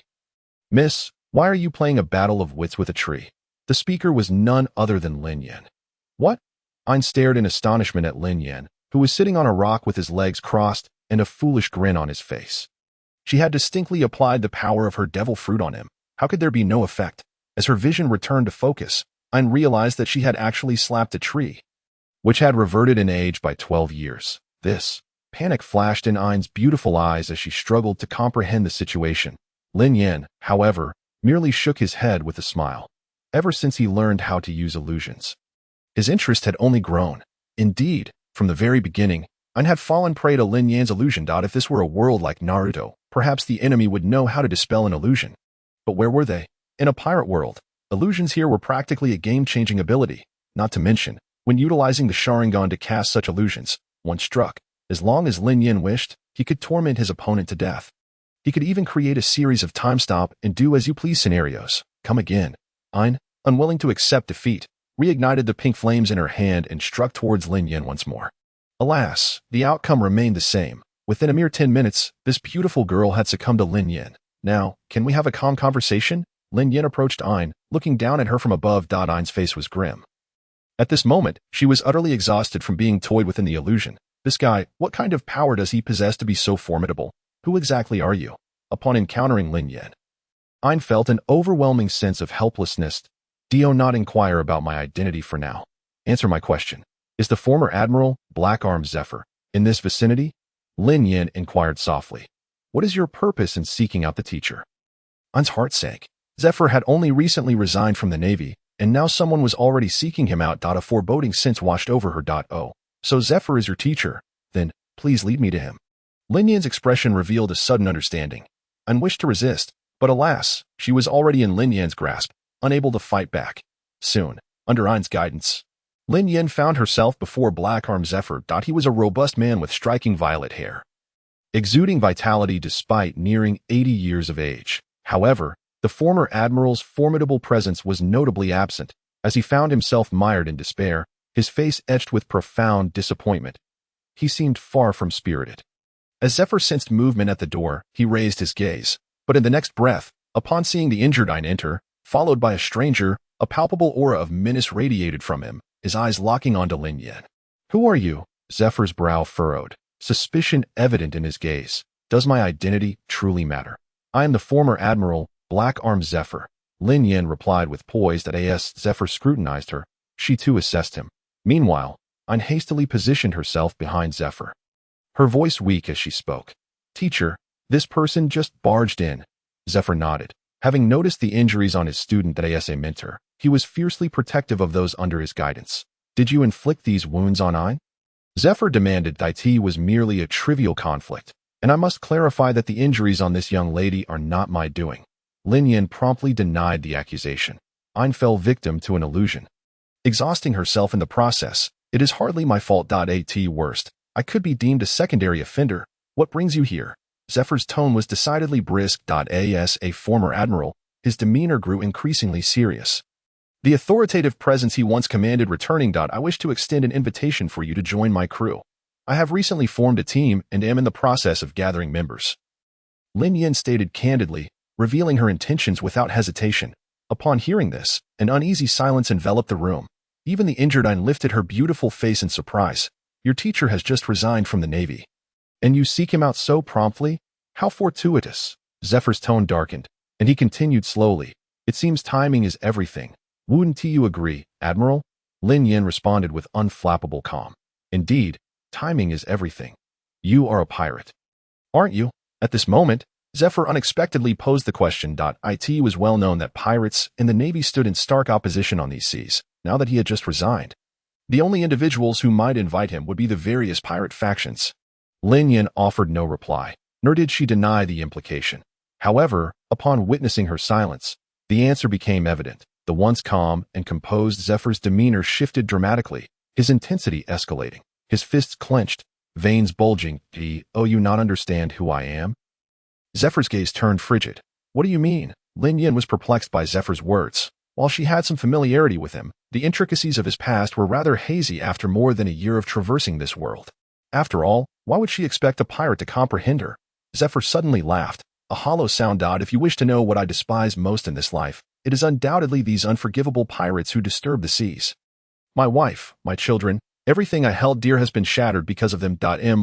miss, why are you playing a battle of wits with a tree?" The speaker was none other than Lin Yin. "What?" Ein stared in astonishment at Lin Yin, who was sitting on a rock with his legs crossed and a foolish grin on his face. She had distinctly applied the power of her devil fruit on him. How could there be no effect? As her vision returned to focus, Ein realized that she had actually slapped a tree, which had reverted in age by 12 years. Panic flashed in Ein's beautiful eyes as she struggled to comprehend the situation. Lin Yin, however, merely shook his head with a smile. Ever since he learned how to use illusions, his interest had only grown. Indeed, from the very beginning, Ein had fallen prey to Lin Yan's illusion. If this were a world like Naruto, perhaps the enemy would know how to dispel an illusion. But where were they? In a pirate world, illusions here were practically a game-changing ability. Not to mention, when utilizing the Sharingan to cast such illusions, once struck, as long as Lin Yin wished, he could torment his opponent to death. He could even create a series of time-stop and do-as-you-please scenarios. Come again. Ein, unwilling to accept defeat, reignited the pink flames in her hand and struck towards Lin Yin once more. Alas, the outcome remained the same. Within a mere 10 minutes, this beautiful girl had succumbed to Lin Yin. "Now, can we have a calm conversation?" Lin Yin approached Ein, looking down at her from above. Ein's face was grim. At this moment, she was utterly exhausted from being toyed within the illusion. "This guy, what kind of power does he possess to be so formidable? Who exactly are you?" Upon encountering Lin Yin, Ein felt an overwhelming sense of helplessness. "Do not inquire about my identity for now. Answer my question. Is the former Admiral, Black Arm Zephyr, in this vicinity?" Lin Yin inquired softly. "What is your purpose in seeking out the teacher?" Ein's heart sank. Zephyr had only recently resigned from the Navy, and now someone was already seeking him out. A foreboding sense washed over her. "Oh, so Zephyr is your teacher? Then, please lead me to him." Lin Yin's expression revealed a sudden understanding. Ein wished to resist, but alas, she was already in Lin Yin's grasp, unable to fight back. Soon, under Ein's guidance, Lin Yin found herself before Black Arm Zephyr. He was a robust man with striking violet hair, exuding vitality despite nearing 80 years of age. However, the former admiral's formidable presence was notably absent, as he found himself mired in despair, his face etched with profound disappointment. He seemed far from spirited. As Zephyr sensed movement at the door, he raised his gaze, but in the next breath, upon seeing the injured Ein enter, followed by a stranger, a palpable aura of menace radiated from him. his eyes locking onto Lin Yan. "Who are you?" Zephyr's brow furrowed, suspicion evident in his gaze. "Does my identity truly matter?" "I am the former Admiral, Black Arm Zephyr," Lin Yan replied with poise. As Zephyr scrutinized her, she too assessed him. Meanwhile, Ayn hastily positioned herself behind Zephyr, her voice weak as she spoke. "Teacher, this person just barged in." Zephyr nodded. Having noticed the injuries on his student as a mentor, he was fiercely protective of those under his guidance. "Did you inflict these wounds on Ayn?" Zephyr demanded. "It was merely a trivial conflict, and I must clarify that the injuries on this young lady are not my doing." Lin Yan promptly denied the accusation. Ayn fell victim to an illusion, exhausting herself in the process. "It is hardly my fault. At worst, I could be deemed a secondary offender. What brings you here?" Zephyr's tone was decidedly brisk. As a former admiral, his demeanor grew increasingly serious. "The authoritative presence he once commanded returning. I wish to extend an invitation for you to join my crew. I have recently formed a team and am in the process of gathering members." Lin Yan stated candidly, revealing her intentions without hesitation. Upon hearing this, an uneasy silence enveloped the room. Even the injured Ayn lifted her beautiful face in surprise. "Your teacher has just resigned from the Navy. And you seek him out so promptly? How fortuitous." Zephyr's tone darkened, and he continued slowly. "It seems timing is everything. Wouldn't you agree, Admiral?" Lin Yan responded with unflappable calm. "Indeed, timing is everything. You are a pirate, aren't you?" At this moment, Zephyr unexpectedly posed the question. It was well known that pirates in the Navy stood in stark opposition on these seas, now that he had just resigned. The only individuals who might invite him would be the various pirate factions. Lin Yan offered no reply, nor did she deny the implication. However, upon witnessing her silence, the answer became evident. The once calm and composed Zephyr's demeanor shifted dramatically, his intensity escalating, his fists clenched, veins bulging. "Oh, you not understand who I am?" Zephyr's gaze turned frigid. "What do you mean?" Lin Yan was perplexed by Zephyr's words. While she had some familiarity with him, the intricacies of his past were rather hazy after more than a year of traversing this world. After all, why would she expect a pirate to comprehend her? Zephyr suddenly laughed, a hollow sound. "If you wish to know what I despise most in this life, it is undoubtedly these unforgivable pirates who disturb the seas. My wife, my children, everything I held dear has been shattered because of them.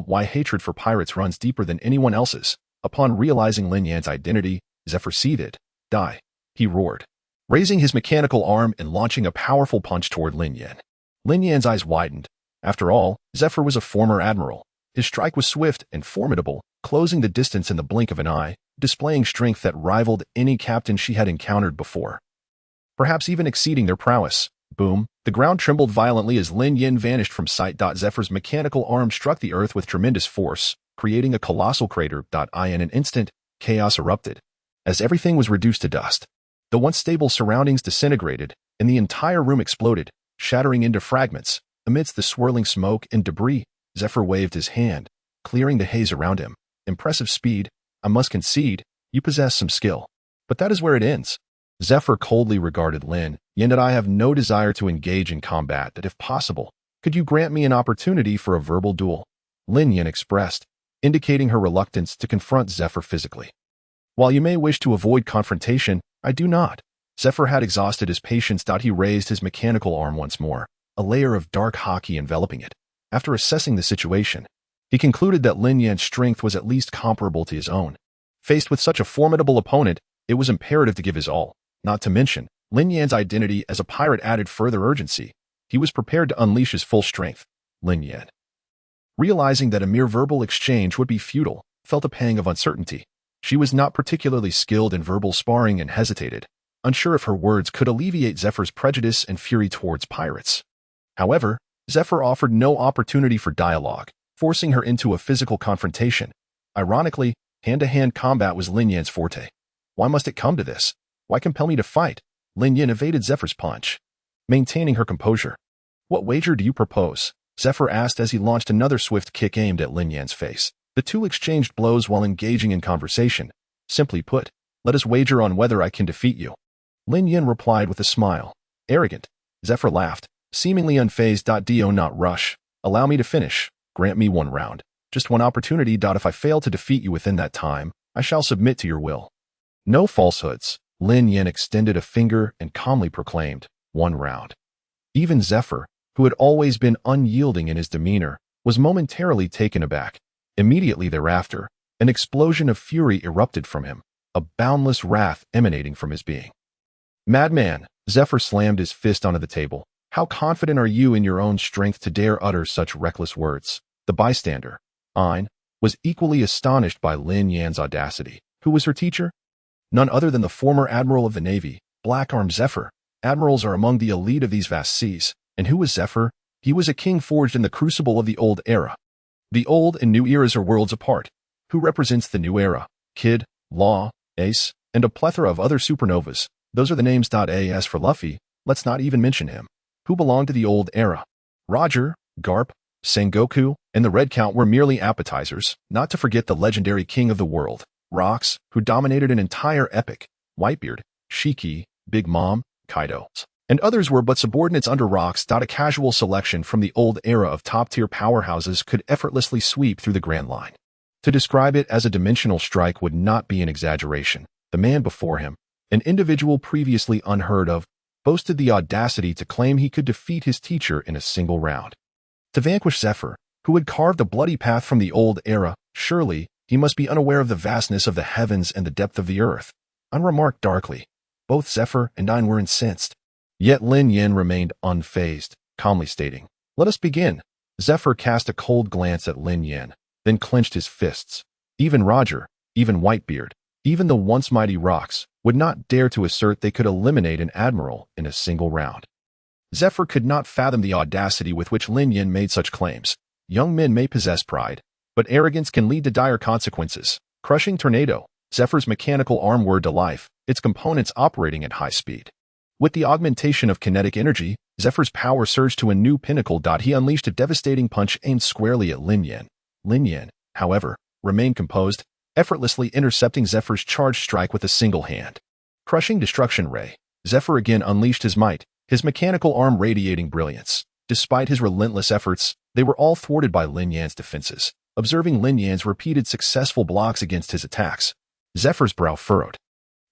My hatred for pirates runs deeper than anyone else's." Upon realizing Lin Yan's identity, Zephyr seethed. "Die!" he roared, raising his mechanical arm and launching a powerful punch toward Lin Yan. Lin Yan's eyes widened. After all, Zephyr was a former admiral. His strike was swift and formidable, closing the distance in the blink of an eye, displaying strength that rivaled any captain she had encountered before, perhaps even exceeding their prowess. Boom! The ground trembled violently as Lin Yan vanished from sight. Zephyr's mechanical arm struck the earth with tremendous force, creating a colossal crater. In an instant, chaos erupted, as everything was reduced to dust. The once stable surroundings disintegrated, and the entire room exploded, shattering into fragments. Amidst the swirling smoke and debris, Zephyr waved his hand, clearing the haze around him. "Impressive speed. I must concede, you possess some skill. But that is where it ends." Zephyr coldly regarded Lin Yan. "I have no desire to engage in combat. If possible, could you grant me an opportunity for a verbal duel?" Lin Yan expressed, indicating her reluctance to confront Zephyr physically. "While you may wish to avoid confrontation, I do not." Zephyr had exhausted his patience. He raised his mechanical arm once more, a layer of dark hockey enveloping it. After assessing the situation, he concluded that Lin Yan's strength was at least comparable to his own. Faced with such a formidable opponent, it was imperative to give his all. Not to mention, Lin Yan's identity as a pirate added further urgency. He was prepared to unleash his full strength. Lin Yan, realizing that a mere verbal exchange would be futile, felt a pang of uncertainty. She was not particularly skilled in verbal sparring and hesitated, unsure if her words could alleviate Zephyr's prejudice and fury towards pirates. However, Zephyr offered no opportunity for dialogue, forcing her into a physical confrontation. Ironically, hand-to-hand combat was Lin Yan's forte. Why must it come to this? Why compel me to fight? Lin Yan evaded Zephyr's punch, maintaining her composure. "What wager do you propose?" Zephyr asked as he launched another swift kick aimed at Lin Yan's face. The two exchanged blows while engaging in conversation. "Simply put, let us wager on whether I can defeat you." Lin Yan replied with a smile. "Arrogant." Zephyr laughed, seemingly unfazed. "Do not rush. Allow me to finish. Grant me one round. Just one opportunity. If I fail to defeat you within that time, I shall submit to your will." "No falsehoods." Lin Yan extended a finger and calmly proclaimed, "1 round." Even Zephyr, who had always been unyielding in his demeanor, was momentarily taken aback. Immediately thereafter, an explosion of fury erupted from him, a boundless wrath emanating from his being. "Madman!" Zephyr slammed his fist onto the table. "How confident are you in your own strength to dare utter such reckless words?" The bystander, Ein, was equally astonished by Lin Yan's audacity. Who was her teacher? None other than the former admiral of the Navy, Black Arm Zephyr. Admirals are among the elite of these vast seas. And who was Zephyr? He was a king forged in the crucible of the old era. The old and new eras are worlds apart. Who represents the new era? Kid, Law, Ace, and a plethora of other supernovas. Those are the names. As for Luffy, let's not even mention him. Who belonged to the old era? Roger, Garp, Sengoku, and the Red Count were merely appetizers, not to forget the legendary king of the world, Rox, who dominated an entire epic, Whitebeard, Shiki, Big Mom, Kaido, and others were but subordinates under Rox. A casual selection from the old era of top-tier powerhouses could effortlessly sweep through the Grand Line. To describe it as a dimensional strike would not be an exaggeration. The man before him, an individual previously unheard of, boasted the audacity to claim he could defeat his teacher in a single round. To vanquish Zephyr, who had carved a bloody path from the old era, surely he must be unaware of the vastness of the heavens and the depth of the earth. Unremarked darkly, both Zephyr and Ein were incensed. Yet Lin Yan remained unfazed, calmly stating, "Let us begin." Zephyr cast a cold glance at Lin Yan, then clenched his fists. Even Roger, even Whitebeard, even the once mighty Rox, would not dare to assert they could eliminate an admiral in a single round. Zephyr could not fathom the audacity with which Lin Yan made such claims. Young men may possess pride, but arrogance can lead to dire consequences. Crushing tornado, Zephyr's mechanical arm whirred to life, its components operating at high speed. With the augmentation of kinetic energy, Zephyr's power surged to a new pinnacle. He unleashed a devastating punch aimed squarely at Lin Yan. Lin Yan, however, remained composed, effortlessly intercepting Zephyr's charged strike with a single hand. Crushing destruction ray, Zephyr again unleashed his might, his mechanical arm radiating brilliance. Despite his relentless efforts, they were all thwarted by Lin Yan's defenses. Observing Lin Yan's repeated successful blocks against his attacks, Zephyr's brow furrowed.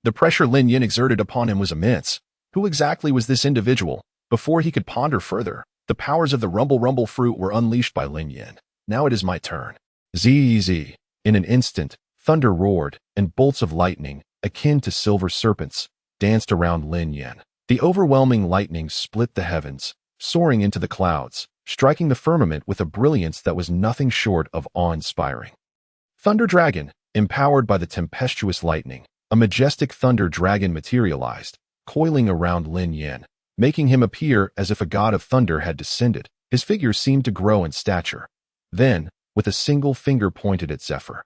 The pressure Lin Yan exerted upon him was immense. Who exactly was this individual? Before he could ponder further, the powers of the Rumble fruit were unleashed by Lin Yan. Now it is my turn. Zzz. In an instant, thunder roared, and bolts of lightning, akin to silver serpents, danced around Lin Yan. The overwhelming lightning split the heavens, soaring into the clouds, striking the firmament with a brilliance that was nothing short of awe-inspiring. Thunder Dragon, empowered by the tempestuous lightning, a majestic thunder dragon materialized, coiling around Lin Yan, making him appear as if a god of thunder had descended. His figure seemed to grow in stature. Then, with a single finger pointed at Zephyr,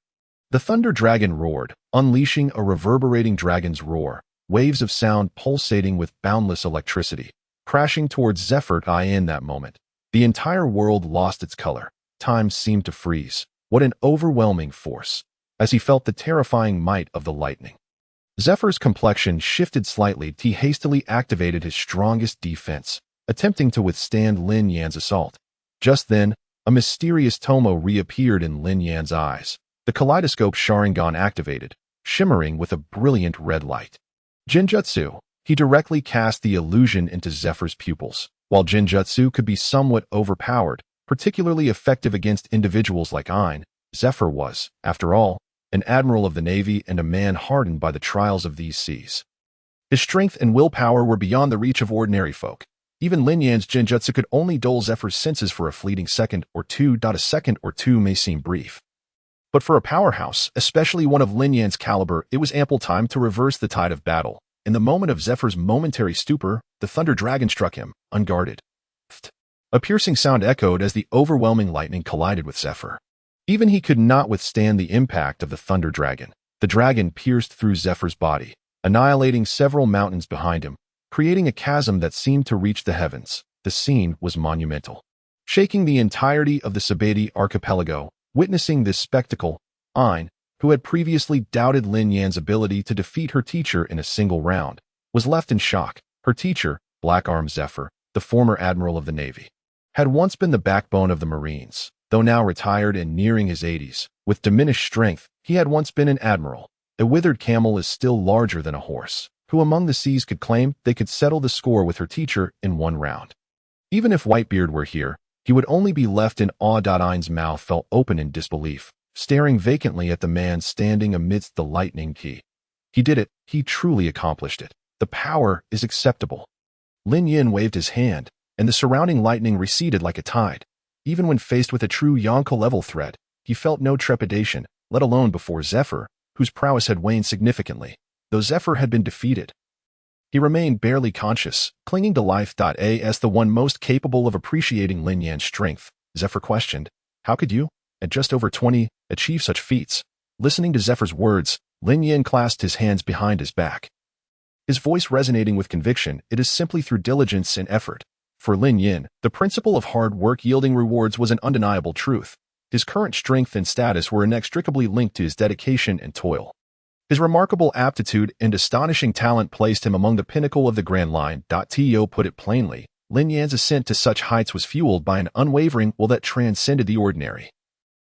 the thunder dragon roared, unleashing a reverberating dragon's roar, waves of sound pulsating with boundless electricity, crashing towards Zephyr. In that moment, the entire world lost its color. Time seemed to freeze. What an overwhelming force, as he felt the terrifying might of the lightning. Zephyr's complexion shifted slightly. He hastily activated his strongest defense, attempting to withstand Lin Yan's assault. Just then, a mysterious Tomo reappeared in Lin Yan's eyes, the kaleidoscope Sharingan activated, shimmering with a brilliant red light. Genjutsu. He directly cast the illusion into Zephyr's pupils. While Genjutsu could be somewhat overpowered, particularly effective against individuals like Ein, Zephyr was, after all, an admiral of the Navy and a man hardened by the trials of these seas. His strength and willpower were beyond the reach of ordinary folk. Even Lin Yan's Genjutsu could only dull Zephyr's senses for a fleeting second or two. A second or two may seem brief, but for a powerhouse, especially one of Lin Yan's caliber, it was ample time to reverse the tide of battle. In the moment of Zephyr's momentary stupor, the Thunder Dragon struck him, unguarded. A piercing sound echoed as the overwhelming lightning collided with Zephyr. Even he could not withstand the impact of the Thunder Dragon. The dragon pierced through Zephyr's body, annihilating several mountains behind him, creating a chasm that seemed to reach the heavens. The scene was monumental. Shaking the entirety of the Sabaody archipelago, witnessing this spectacle, Ein, who had previously doubted Lin Yan's ability to defeat her teacher in a single round, was left in shock. Her teacher, Black Arm Zephyr, the former admiral of the Navy, had once been the backbone of the Marines. Though now retired and nearing his 80s, with diminished strength, he had once been an admiral. A withered camel is still larger than a horse. Who among the seas could claim they could settle the score with her teacher in one round? Even if Whitebeard were here, he would only be left in awe. Ein's mouth fell open in disbelief, staring vacantly at the man standing amidst the lightning key. He did it. He truly accomplished it. The power is acceptable. Lin Yin waved his hand, and the surrounding lightning receded like a tide. Even when faced with a true Yonka-level threat, he felt no trepidation, let alone before Zephyr, whose prowess had waned significantly, though Zephyr had been defeated. He remained barely conscious, clinging to life. As the one most capable of appreciating Lin Yan's strength, Zephyr questioned, "How could you, at just over 20, achieve such feats?" Listening to Zephyr's words, Lin Yan clasped his hands behind his back. His voice resonating with conviction, "It is simply through diligence and effort." For Lin Yin, the principle of hard work yielding rewards was an undeniable truth. His current strength and status were inextricably linked to his dedication and toil. His remarkable aptitude and astonishing talent placed him among the pinnacle of the Grand Line. To put it plainly, Lin Yan's ascent to such heights was fueled by an unwavering will that transcended the ordinary,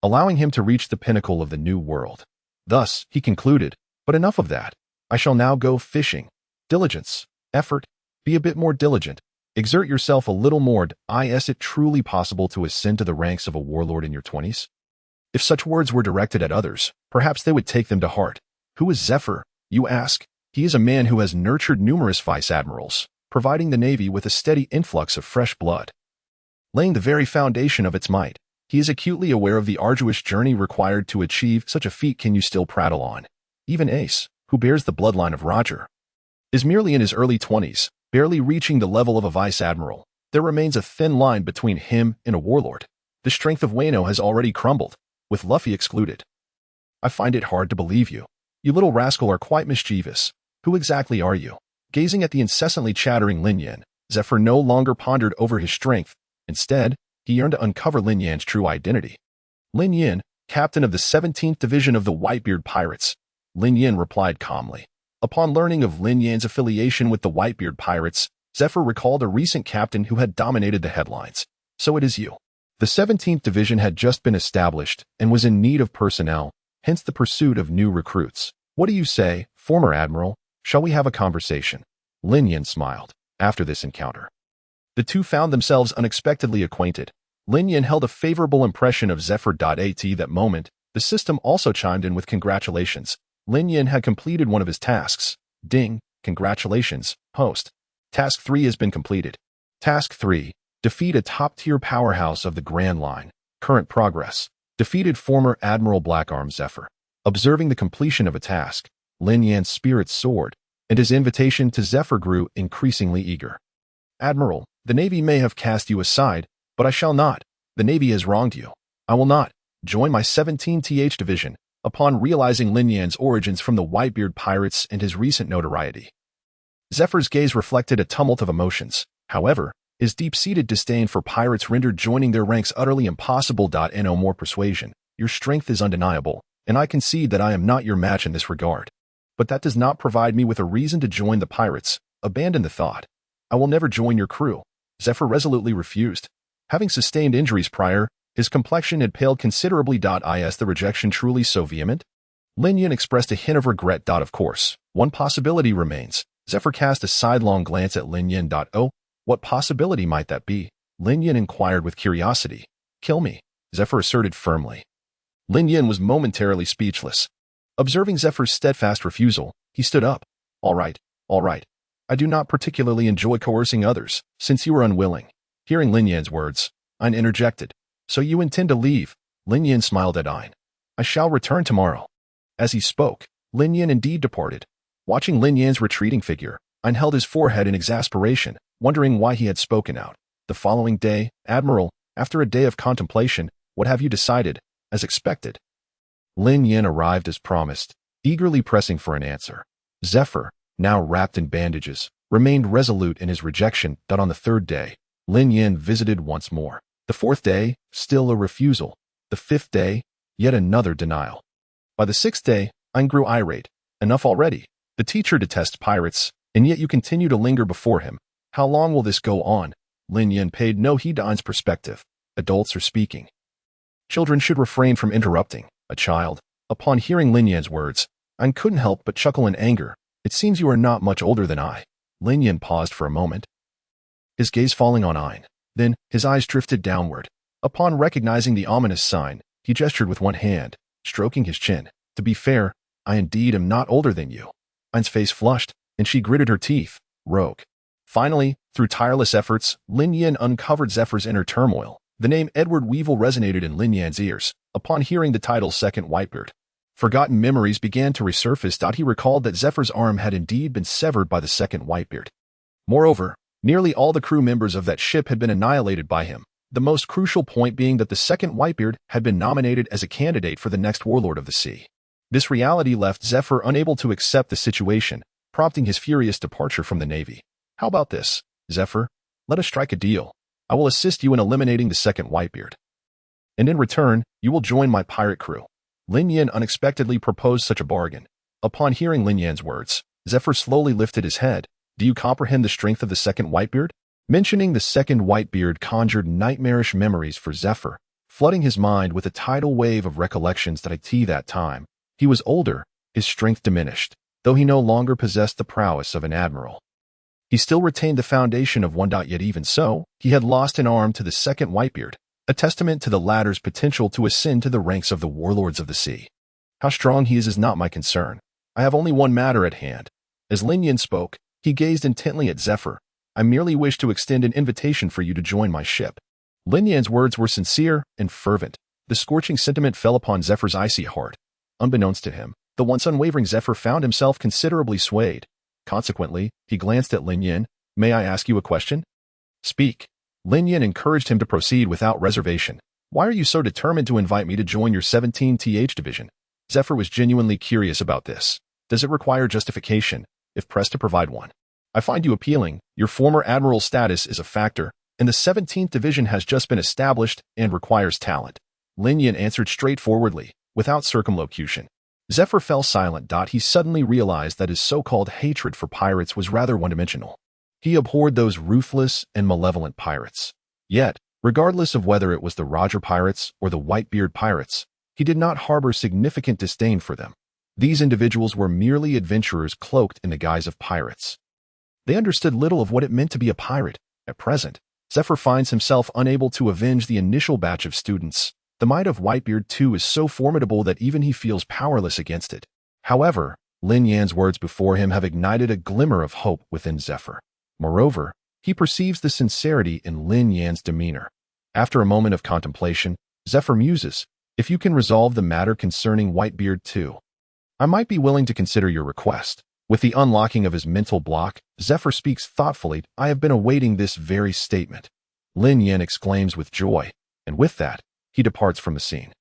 allowing him to reach the pinnacle of the new world. Thus, he concluded, "But enough of that. I shall now go fishing. Diligence, effort, be a bit more diligent. Exert yourself a little more. Is it truly possible to ascend to the ranks of a warlord in your 20s? If such words were directed at others, perhaps they would take them to heart. Who is Zephyr, you ask? He is a man who has nurtured numerous vice admirals, providing the Navy with a steady influx of fresh blood, laying the very foundation of its might. He is acutely aware of the arduous journey required to achieve such a feat. Can you still prattle on? Even Ace, who bears the bloodline of Roger, is merely in his early 20s, barely reaching the level of a vice admiral. There remains a thin line between him and a warlord. The strength of Wano has already crumbled, with Luffy excluded. I find it hard to believe you. You little rascal are quite mischievous. Who exactly are you?" Gazing at the incessantly chattering Lin Yan, Zephyr no longer pondered over his strength. Instead, he yearned to uncover Lin Yan's true identity. "Lin Yan, captain of the 17th Division of the Whitebeard Pirates," Lin Yan replied calmly. Upon learning of Lin Yan's affiliation with the Whitebeard Pirates, Zephyr recalled a recent captain who had dominated the headlines. "So it is you." The 17th Division had just been established and was in need of personnel, hence the pursuit of new recruits. "What do you say, former admiral? Shall we have a conversation?" Lin Yan smiled. After this encounter, the two found themselves unexpectedly acquainted. Lin Yan held a favorable impression of Zephyr. At that moment, the system also chimed in with congratulations. Lin Yan had completed one of his tasks. Ding, congratulations, host. Task 3 has been completed. Task 3, defeat a top-tier powerhouse of the Grand Line. Current progress. Defeated former Admiral Blackarm Zephyr. Observing the completion of a task, Lin Yan's spirits soared, and his invitation to Zephyr grew increasingly eager. "Admiral, the Navy may have cast you aside, but I shall not. The Navy has wronged you. I will not join my 17th Division." Upon realizing Lin Yan's origins from the Whitebeard Pirates and his recent notoriety, Zephyr's gaze reflected a tumult of emotions. However, his deep-seated disdain for pirates rendered joining their ranks utterly impossible. No more persuasion. Your strength is undeniable, and I concede that I am not your match in this regard. But that does not provide me with a reason to join the pirates. Abandon the thought. I will never join your crew. Zephyr resolutely refused. Having sustained injuries prior, his complexion had paled considerably. Is the rejection truly so vehement? Lin Yan expressed a hint of regret. Of course, one possibility remains. Zephyr cast a sidelong glance at Lin Yan. Oh, what possibility might that be? Lin Yan inquired with curiosity. "Kill me," Zephyr asserted firmly. Lin Yan was momentarily speechless. Observing Zephyr's steadfast refusal, he stood up. All right. I do not particularly enjoy coercing others, since you are unwilling." Hearing Lin Yan's words, Ein interjected. "So you intend to leave?" Lin Yan smiled at Ein. "I shall return tomorrow." As he spoke, Lin Yan indeed departed. Watching Lin Yan's retreating figure, Ein held his forehead in exasperation, wondering why he had spoken out. The following day, "Admiral, after a day of contemplation, what have you decided?" As expected, Lin Yan arrived as promised, eagerly pressing for an answer. Zephyr, now wrapped in bandages, remained resolute in his rejection. On the third day, Lin Yan visited once more. The fourth day, still a refusal. The fifth day, yet another denial. By the sixth day, Ein grew irate. "Enough already. The teacher detests pirates, and yet you continue to linger before him. How long will this go on?" Lin Yan paid no heed to Ein's perspective. Adults are speaking. Children should refrain from interrupting a child. Upon hearing Lin Yan's words, Ein couldn't help but chuckle in anger. "It seems you are not much older than I." Lin Yan paused for a moment, his gaze falling on Ein. Then, his eyes drifted downward. Upon recognizing the ominous sign, he gestured with one hand, stroking his chin. To be fair, I indeed am not older than you. An's face flushed, and she gritted her teeth. Rogue. Finally, through tireless efforts, Lin Yin uncovered Zephyr's inner turmoil. The name Edward Weevil resonated in Lin Yan's ears. Upon hearing the title Second Whitebeard, forgotten memories began to resurface. He recalled that Zephyr's arm had indeed been severed by the Second Whitebeard. Moreover, nearly all the crew members of that ship had been annihilated by him, the most crucial point being that the Second Whitebeard had been nominated as a candidate for the next Warlord of the Sea. This reality left Zephyr unable to accept the situation, prompting his furious departure from the Navy. How about this, Zephyr? Let us strike a deal. I will assist you in eliminating the Second Whitebeard. And in return, you will join my pirate crew. Lin Yan unexpectedly proposed such a bargain. Upon hearing Lin Yan's words, Zephyr slowly lifted his head. Do you comprehend the strength of the Second Whitebeard? Mentioning the Second Whitebeard conjured nightmarish memories for Zephyr, flooding his mind with a tidal wave of recollections that time. He was older, his strength diminished, though he no longer possessed the prowess of an admiral. He still retained the foundation of one. Yet even so, he had lost an arm to the Second Whitebeard, a testament to the latter's potential to ascend to the ranks of the warlords of the sea. How strong he is not my concern. I have only one matter at hand. As Lin Yan spoke, he gazed intently at Zephyr. I merely wish to extend an invitation for you to join my ship. Lin Yan's words were sincere and fervent. The scorching sentiment fell upon Zephyr's icy heart. Unbeknownst to him, the once unwavering Zephyr found himself considerably swayed. Consequently, he glanced at Lin Yan. May I ask you a question? Speak. Lin Yan encouraged him to proceed without reservation. Why are you so determined to invite me to join your 17th division? Zephyr was genuinely curious about this. Does it require justification, if pressed to provide one? I find you appealing. Your former admiral status is a factor, and the 17th division has just been established and requires talent. Lin Yan answered straightforwardly, without circumlocution. Zephyr fell silent. He suddenly realized that his so-called hatred for pirates was rather one-dimensional. He abhorred those ruthless and malevolent pirates. Yet, regardless of whether it was the Roger pirates or the Whitebeard pirates, he did not harbor significant disdain for them. These individuals were merely adventurers cloaked in the guise of pirates. They understood little of what it meant to be a pirate. At present, Zephyr finds himself unable to avenge the initial batch of students. The might of Whitebeard too is so formidable that even he feels powerless against it. However, Lin Yan's words before him have ignited a glimmer of hope within Zephyr. Moreover, he perceives the sincerity in Lin Yan's demeanor. After a moment of contemplation, Zephyr muses, if you can resolve the matter concerning Whitebeard too, I might be willing to consider your request. With the unlocking of his mental block, Zephyr speaks thoughtfully, I have been awaiting this very statement. Lin Yan exclaims with joy, and with that, he departs from the scene.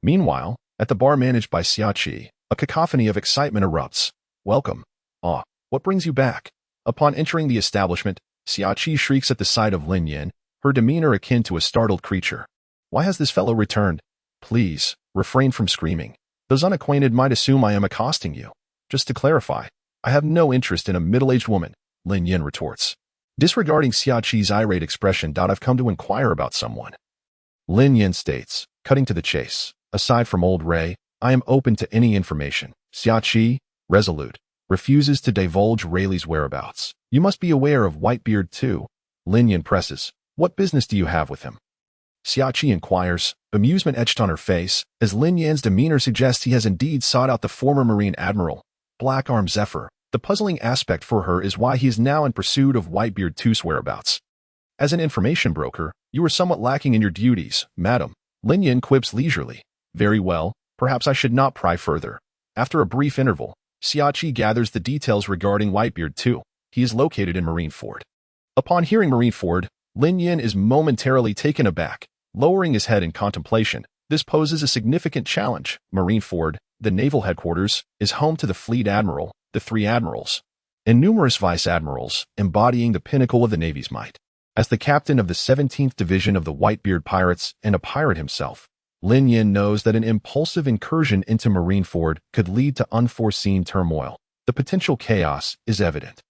Meanwhile, at the bar managed by Xia Qi, a cacophony of excitement erupts. Welcome. Ah, what brings you back? Upon entering the establishment, Xia Qi shrieks at the sight of Lin Yan, her demeanor akin to a startled creature. Why has this fellow returned? Please, refrain from screaming. Those unacquainted might assume I am accosting you. Just to clarify, I have no interest in a middle-aged woman, Lin Yan retorts. Disregarding Xia Qi's irate expression, I've come to inquire about someone. Lin Yan states, cutting to the chase, aside from old Ray, I am open to any information. Xia Qi, resolute, refuses to divulge Rayleigh's whereabouts. You must be aware of Whitebeard too. Lin Yan presses, what business do you have with him? Xia Qi inquires, amusement etched on her face, as Lin Yan's demeanor suggests he has indeed sought out the former Marine Admiral, Black Arm Zephyr. The puzzling aspect for her is why he is now in pursuit of Whitebeard too's whereabouts. As an information broker, you are somewhat lacking in your duties, madam. Lin Yan quips leisurely. Very well, perhaps I should not pry further. After a brief interval, Xia Qi gathers the details regarding Whitebeard too. He is located in Marineford. Upon hearing Marineford, Lin Yan is momentarily taken aback. Lowering his head in contemplation, this poses a significant challenge. Marineford, the naval headquarters, is home to the fleet admiral, the 3 admirals, and numerous vice admirals, embodying the pinnacle of the Navy's might. As the captain of the 17th Division of the Whitebeard Pirates and a pirate himself, Lin Yan knows that an impulsive incursion into Marineford could lead to unforeseen turmoil. The potential chaos is evident.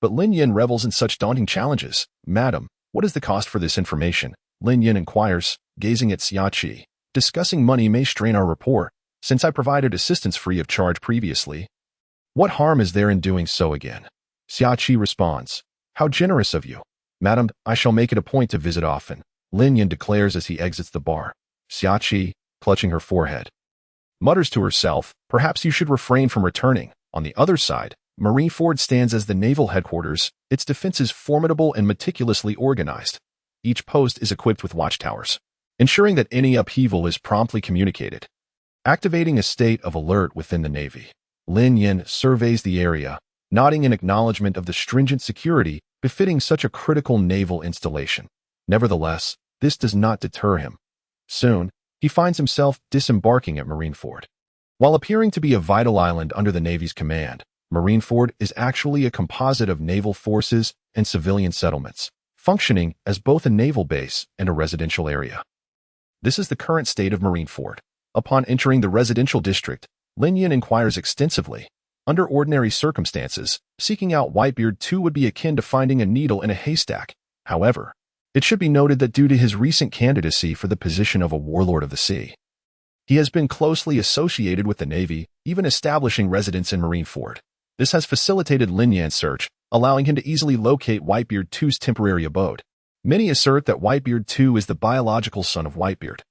But Lin Yan revels in such daunting challenges. Madam, what is the cost for this information? Lin Yan inquires, gazing at Xia Qi. Discussing money may strain our rapport, since I provided assistance free of charge previously. What harm is there in doing so again? Xia Qi responds, how generous of you. Madam, I shall make it a point to visit often, Lin Yan declares as he exits the bar. Xiachi, clutching her forehead, mutters to herself, perhaps you should refrain from returning. On the other side, Marineford stands as the naval headquarters, its defenses formidable and meticulously organized. Each post is equipped with watchtowers, ensuring that any upheaval is promptly communicated. Activating a state of alert within the Navy, Lin Yan surveys the area, nodding in acknowledgement of the stringent security befitting such a critical naval installation. Nevertheless, this does not deter him. Soon, he finds himself disembarking at Marineford. While appearing to be a vital island under the Navy's command, Marineford is actually a composite of naval forces and civilian settlements, functioning as both a naval base and a residential area. This is the current state of Marineford. Upon entering the residential district, Lin Yan inquires extensively. Under ordinary circumstances, seeking out Whitebeard II would be akin to finding a needle in a haystack. However, it should be noted that due to his recent candidacy for the position of a warlord of the sea, he has been closely associated with the Navy, even establishing residence in Marineford. This has facilitated Lin Yan's search, allowing him to easily locate Whitebeard II's temporary abode. Many assert that Whitebeard II is the biological son of Whitebeard.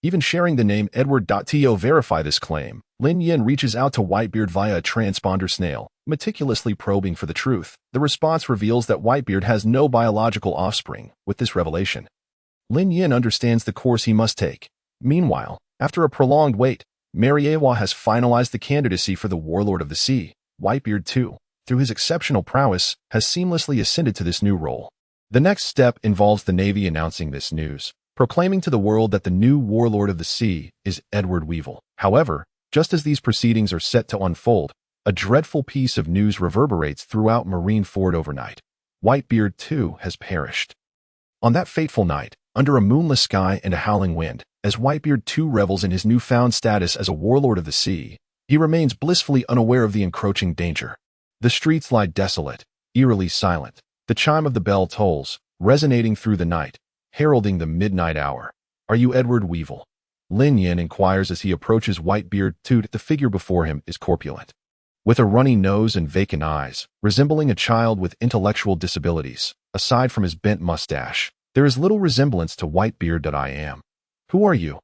Even sharing the name Edward to verify this claim, Lin Yan reaches out to Whitebeard via a transponder snail, meticulously probing for the truth. The response reveals that Whitebeard has no biological offspring. With this revelation, Lin Yan understands the course he must take. Meanwhile, after a prolonged wait, Mariewa has finalized the candidacy for the Warlord of the Sea. Whitebeard II, through his exceptional prowess, has seamlessly ascended to this new role. The next step involves the Navy announcing this news, proclaiming to the world that the new Warlord of the Sea is Edward Weevil. However, just as these proceedings are set to unfold, a dreadful piece of news reverberates throughout Marineford overnight. Whitebeard II has perished. On that fateful night, under a moonless sky and a howling wind, as Whitebeard II revels in his newfound status as a warlord of the sea, he remains blissfully unaware of the encroaching danger. The streets lie desolate, eerily silent. The chime of the bell tolls, resonating through the night, heralding the midnight hour. Are you Edward Weevil? Lin Yan inquires as he approaches Whitebeard II. The figure before him is corpulent, with a runny nose and vacant eyes, resembling a child with intellectual disabilities. Aside from his bent mustache, there is little resemblance to Whitebeard. I am. Who are you?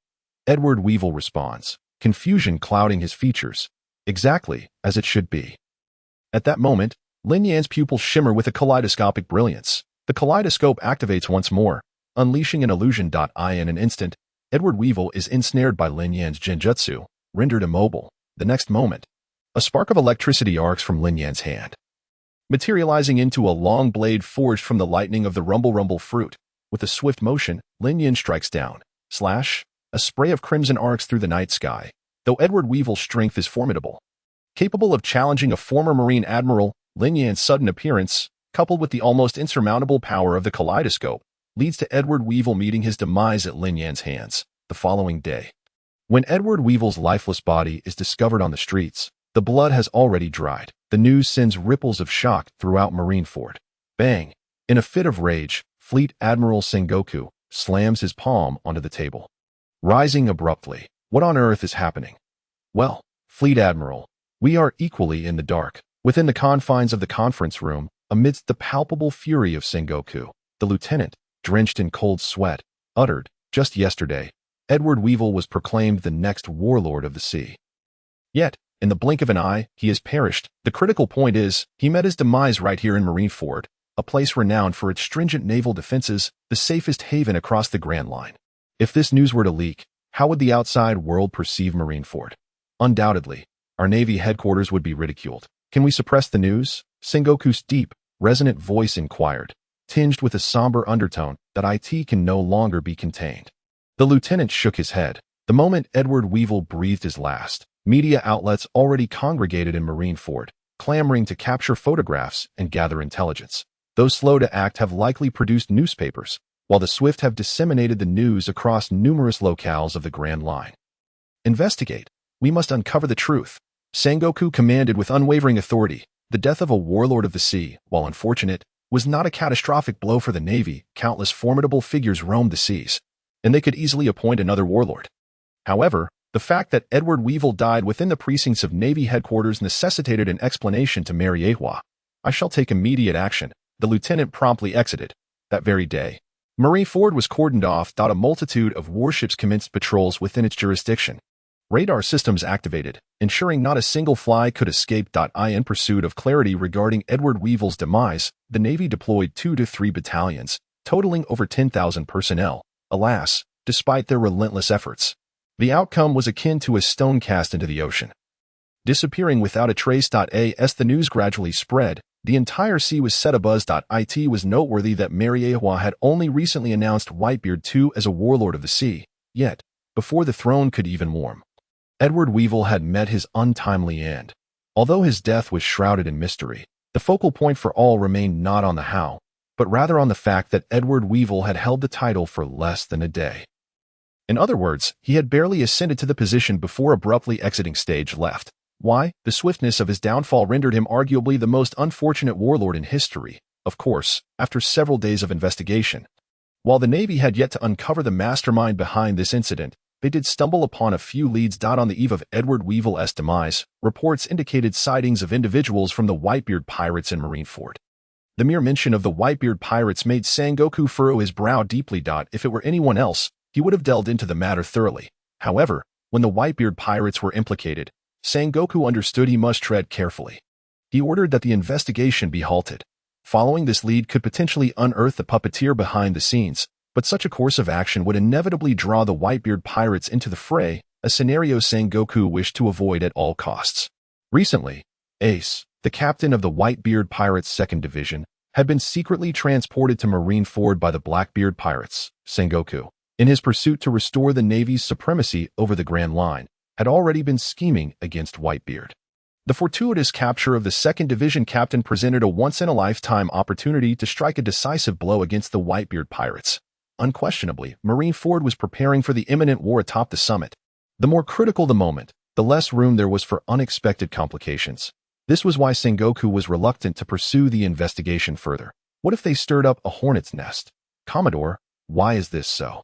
Edward Weevil responds, confusion clouding his features, exactly as it should be. At that moment, Lin Yan's pupils shimmer with a kaleidoscopic brilliance. The kaleidoscope activates once more, unleashing an illusion. In an instant, Edward Weevil is ensnared by Lin Yan's genjutsu, rendered immobile. The next moment, a spark of electricity arcs from Lin Yan's hand, materializing into a long blade forged from the lightning of the rumble fruit. With a swift motion, Lin Yan strikes down. Slash! A spray of crimson arcs through the night sky. Though Edward Weevil's strength is formidable, capable of challenging a former Marine admiral, Lin Yan's sudden appearance, coupled with the almost insurmountable power of the kaleidoscope, leads to Edward Weevil meeting his demise at Lin Yan's hands. The following day, when Edward Weevil's lifeless body is discovered on the streets, the blood has already dried. The news sends ripples of shock throughout Marineford. Bang! In a fit of rage, Fleet Admiral Sengoku slams his palm onto the table, rising abruptly. What on earth is happening? Well, Fleet Admiral, we are equally in the dark. Within the confines of the conference room, amidst the palpable fury of Sengoku, the lieutenant, drenched in cold sweat, uttered, just yesterday, Edward Weevil was proclaimed the next warlord of the sea. Yet, in the blink of an eye, he has perished. The critical point is, he met his demise right here in Marineford, a place renowned for its stringent naval defenses, the safest haven across the Grand Line. If this news were to leak, how would the outside world perceive Marineford? Undoubtedly, our Navy headquarters would be ridiculed. Can we suppress the news? Sengoku's deep, resonant voice inquired, tinged with a somber undertone that it can no longer be contained. The lieutenant shook his head. The moment Edward Weevil breathed his last, media outlets already congregated in Marineford, clamoring to capture photographs and gather intelligence. Those slow to act have likely produced newspapers, while the swift have disseminated the news across numerous locales of the Grand Line. Investigate. We must uncover the truth. Sengoku commanded with unwavering authority. The death of a warlord of the sea, while unfortunate, was not a catastrophic blow for the Navy. Countless formidable figures roamed the seas, and they could easily appoint another warlord. However, the fact that Edward Weevil died within the precincts of Navy headquarters necessitated an explanation to Mariewa. I shall take immediate action. The lieutenant promptly exited, That very day, Marineford was cordoned off. A multitude of warships commenced patrols within its jurisdiction. Radar systems activated, ensuring not a single fly could escape. In pursuit of clarity regarding Edward Weevil's demise, the Navy deployed 2 to 3 battalions, totaling over 10,000 personnel. Alas, despite their relentless efforts, the outcome was akin to a stone cast into the ocean, disappearing without a trace. As the news gradually spread, the entire sea was set abuzz. It was noteworthy that Mariewa had only recently announced Whitebeard II as a warlord of the sea, yet, before the throne could even warm, Edward Weevil had met his untimely end. Although his death was shrouded in mystery, the focal point for all remained not on the how, but rather on the fact that Edward Weevil had held the title for less than a day. In other words, he had barely ascended to the position before abruptly exiting stage left. Why? The swiftness of his downfall rendered him arguably the most unfortunate warlord in history, of course, after several days of investigation. While the Navy had yet to uncover the mastermind behind this incident, they did stumble upon a few leads. On the eve of Edward Weevil's demise, reports indicated sightings of individuals from the Whitebeard pirates in Marineford. The mere mention of the Whitebeard pirates made Sengoku furrow his brow deeply. If it were anyone else, he would have delved into the matter thoroughly. However, when the Whitebeard pirates were implicated, Sengoku understood he must tread carefully. He ordered that the investigation be halted. Following this lead could potentially unearth the puppeteer behind the scenes, but such a course of action would inevitably draw the Whitebeard pirates into the fray, a scenario Sengoku wished to avoid at all costs. Recently, Ace, the captain of the Whitebeard Pirates' 2nd Division, had been secretly transported to Marineford by the Blackbeard Pirates. Sengoku, in his pursuit to restore the Navy's supremacy over the Grand Line, had already been scheming against Whitebeard. The fortuitous capture of the 2nd Division captain presented a once-in-a-lifetime opportunity to strike a decisive blow against the Whitebeard Pirates. Unquestionably, Marineford was preparing for the imminent war atop the summit. The more critical the moment, the less room there was for unexpected complications. This was why Sengoku was reluctant to pursue the investigation further. What if they stirred up a hornet's nest? Commodore, why is this so?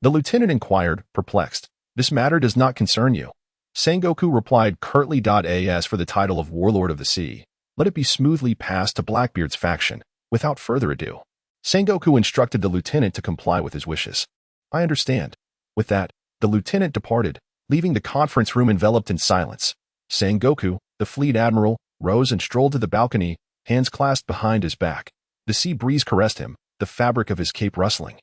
The lieutenant inquired, perplexed. This matter does not concern you. Sengoku replied curtly. As for the title of Warlord of the Sea, let it be smoothly passed to Blackbeard's faction. Without further ado, Sengoku instructed the lieutenant to comply with his wishes. I understand. With that, the lieutenant departed, leaving the conference room enveloped in silence. Sengoku, the fleet admiral, rose and strolled to the balcony, hands clasped behind his back. The sea breeze caressed him, the fabric of his cape rustling.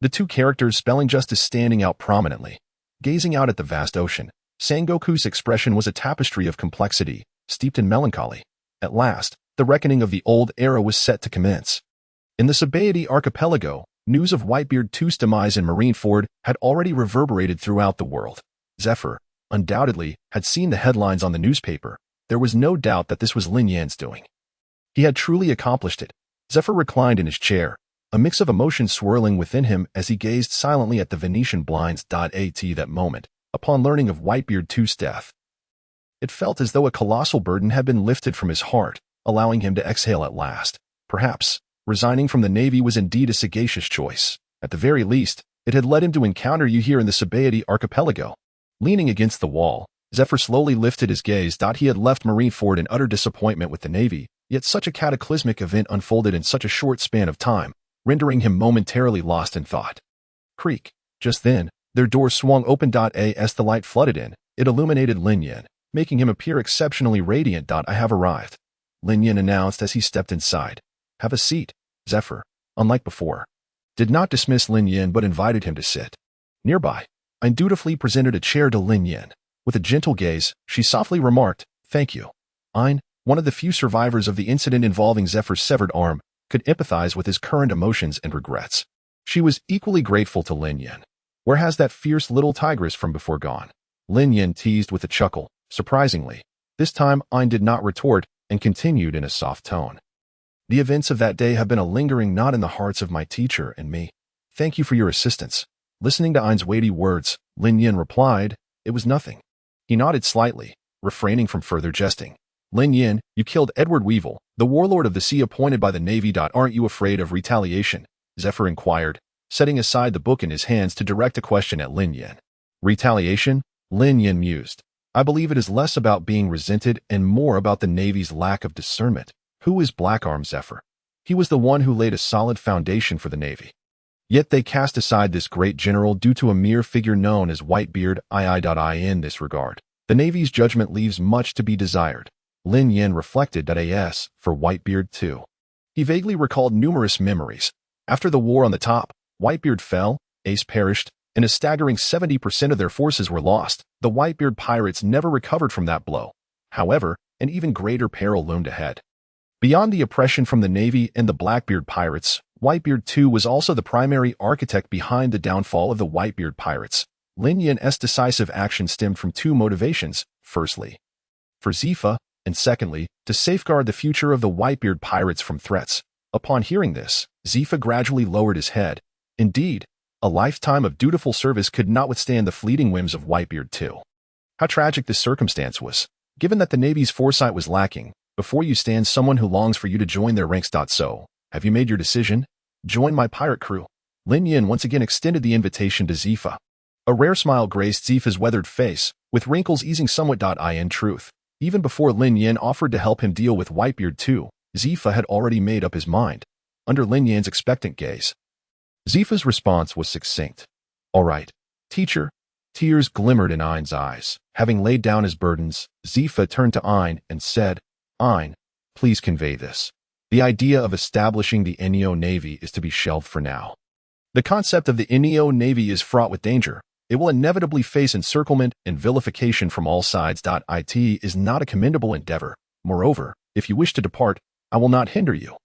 The two characters spelling justice standing out prominently. Gazing out at the vast ocean, Sengoku's expression was a tapestry of complexity, steeped in melancholy. At last, the reckoning of the old era was set to commence. In the Sabaody archipelago, news of Whitebeard II's demise in Marineford had already reverberated throughout the world. Zephyr, undoubtedly, had seen the headlines on the newspaper. There was no doubt that this was Lin Yan's doing. He had truly accomplished it. Zephyr reclined in his chair, a mix of emotions swirling within him as he gazed silently at the Venetian blinds. At that moment, upon learning of Whitebeard II's death, it felt as though a colossal burden had been lifted from his heart, allowing him to exhale at last. Perhaps, resigning from the Navy was indeed a sagacious choice. At the very least, it had led him to encounter you here in the Sabaody archipelago. Leaning against the wall, Zephyr slowly lifted his gaze. He had left Marineford in utter disappointment with the Navy, yet such a cataclysmic event unfolded in such a short span of time, rendering him momentarily lost in thought. Creak. Just then, their door swung open. As the light flooded in, it illuminated Lin Yan, making him appear exceptionally radiant. I have arrived, Lin Yan announced as he stepped inside. Have a seat. Zephyr, unlike before, did not dismiss Lin Yan but invited him to sit. Nearby, Ayn dutifully presented a chair to Lin Yan. With a gentle gaze, she softly remarked, "Thank you." Ayn, one of the few survivors of the incident involving Zephyr's severed arm, could empathize with his current emotions and regrets. She was equally grateful to Lin Yan. Where has that fierce little tigress from before gone? Lin Yan teased with a chuckle. Surprisingly, this time Ayn did not retort and continued in a soft tone. The events of that day have been a lingering knot in the hearts of my teacher and me. Thank you for your assistance. Listening to Ayn's weighty words, Lin Yan replied, "It was nothing." He nodded slightly, refraining from further jesting. Lin Yan, you killed Edward Weevil, the warlord of the sea appointed by the Navy. Aren't you afraid of retaliation? Zephyr inquired, setting aside the book in his hands to direct a question at Lin Yan. Retaliation? Lin Yan mused. I believe it is less about being resented and more about the Navy's lack of discernment. Who is Blackarm Zephyr? He was the one who laid a solid foundation for the Navy. Yet they cast aside this great general due to a mere figure known as Whitebeard II. In this regard, the Navy's judgment leaves much to be desired. Lin Yin reflected as for Whitebeard too. He vaguely recalled numerous memories. After the war on the top, Whitebeard fell, Ace perished, and a staggering 70% of their forces were lost. The Whitebeard pirates never recovered from that blow. However, an even greater peril loomed ahead. Beyond the oppression from the Navy and the Blackbeard pirates, Whitebeard too was also the primary architect behind the downfall of the Whitebeard pirates. Lin Yin's decisive action stemmed from two motivations. Firstly, for Zifa, and secondly, to safeguard the future of the Whitebeard pirates from threats. Upon hearing this, Zifa gradually lowered his head. Indeed, a lifetime of dutiful service could not withstand the fleeting whims of Whitebeard too. How tragic this circumstance was. Given that the Navy's foresight was lacking, before you stands someone who longs for you to join their ranks. So, have you made your decision? Join my pirate crew. Lin Yin once again extended the invitation to Zifa. A rare smile graced Zifa's weathered face, with wrinkles easing somewhat. In truth, even before Lin Yin offered to help him deal with Whitebeard too, Zifa had already made up his mind. Under Lin Yin's expectant gaze, Zifa's response was succinct. All right, teacher. Tears glimmered in Ein's eyes. Having laid down his burdens, Zifa turned to Ein and said, Ein, please convey this. The idea of establishing the Neo Navy is to be shelved for now. The concept of the Neo Navy is fraught with danger. It will inevitably face encirclement and vilification from all sides. It is not a commendable endeavor. Moreover, if you wish to depart, I will not hinder you.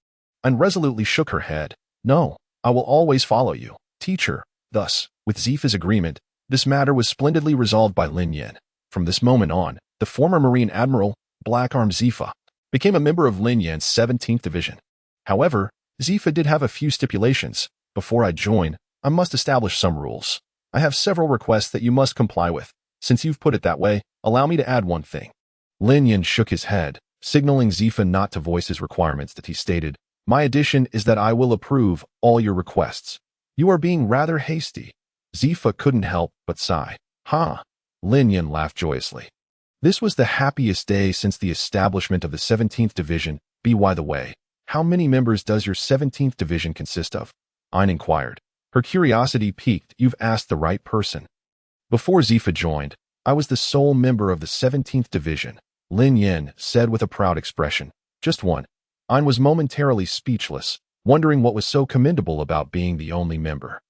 Ein resolutely shook her head. No, I will always follow you, teacher. Thus, with Zifa's agreement, this matter was splendidly resolved by Lin Yin. From this moment on, the former Marine Admiral, Black Arm Zifa, became a member of Lin Yin's 17th Division. However, Zifa did have a few stipulations. Before I join, I must establish some rules. I have several requests that you must comply with. Since you've put it that way, allow me to add one thing. Lin Yin shook his head, signaling Zifa not to voice his requirements. That he stated, my addition is that I will approve all your requests. You are being rather hasty. Zifa couldn't help but sigh. Ha! Lin Yin laughed joyously. This was the happiest day since the establishment of the 17th Division. By the way, how many members does your 17th Division consist of? Ein inquired. Her curiosity piqued. You've asked the right person. Before Zifa joined, I was the sole member of the 17th Division, Lin Yin said with a proud expression. Just one. Ein was momentarily speechless, wondering what was so commendable about being the only member.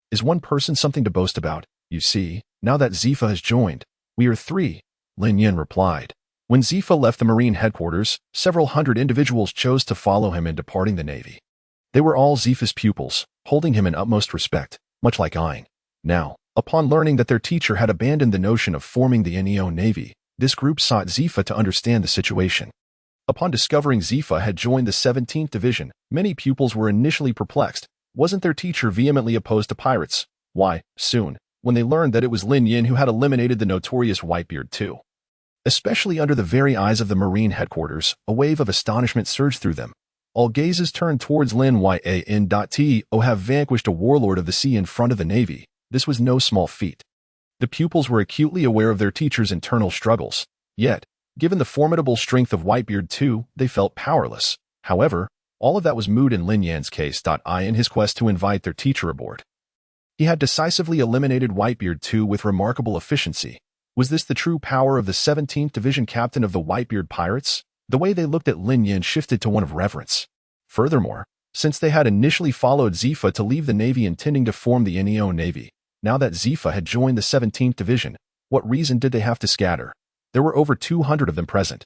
Is one person something to boast about? You see, now that Zifa has joined, we are three, Lin Yin replied. When Zifa left the Marine headquarters, several hundred individuals chose to follow him in departing the Navy. They were all Zifa's pupils, holding him in utmost respect, much like Ein. Now, upon learning that their teacher had abandoned the notion of forming the Neo Navy, this group sought Zifa to understand the situation. Upon discovering Zifa had joined the 17th Division, many pupils were initially perplexed. Wasn't their teacher vehemently opposed to pirates? Why, soon, when they learned that it was Lin Yin who had eliminated the notorious Whitebeard too. Especially under the very eyes of the Marine headquarters, a wave of astonishment surged through them. All gazes turned towards Lin Yan. To have vanquished a warlord of the sea in front of the Navy, this was no small feat. The pupils were acutely aware of their teacher's internal struggles. Yet, given the formidable strength of Whitebeard too, they felt powerless. However, all of that was moot in Lin Yan's case. In his quest to invite their teacher aboard, he had decisively eliminated Whitebeard too with remarkable efficiency. Was this the true power of the 17th Division captain of the Whitebeard pirates? The way they looked at Lin Yin shifted to one of reverence. Furthermore, since they had initially followed Zifa to leave the Navy intending to form the Neo Navy, now that Zifa had joined the 17th Division, what reason did they have to scatter? There were over 200 of them present,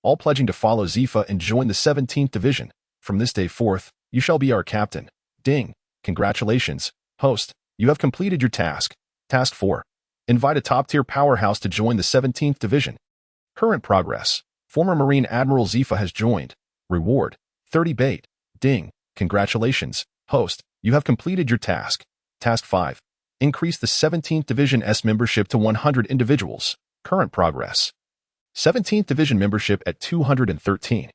all pledging to follow Zifa and join the 17th Division. From this day forth, you shall be our captain. Ding! Congratulations, host. You have completed your task. Task 4. Invite a top-tier powerhouse to join the 17th Division. Current progress. Former Marine Admiral Zifa has joined. Reward. 30 bait. Ding. Congratulations, host. You have completed your task. Task 5. Increase the 17th Division's membership to 100 individuals. Current progress. 17th Division membership at 213.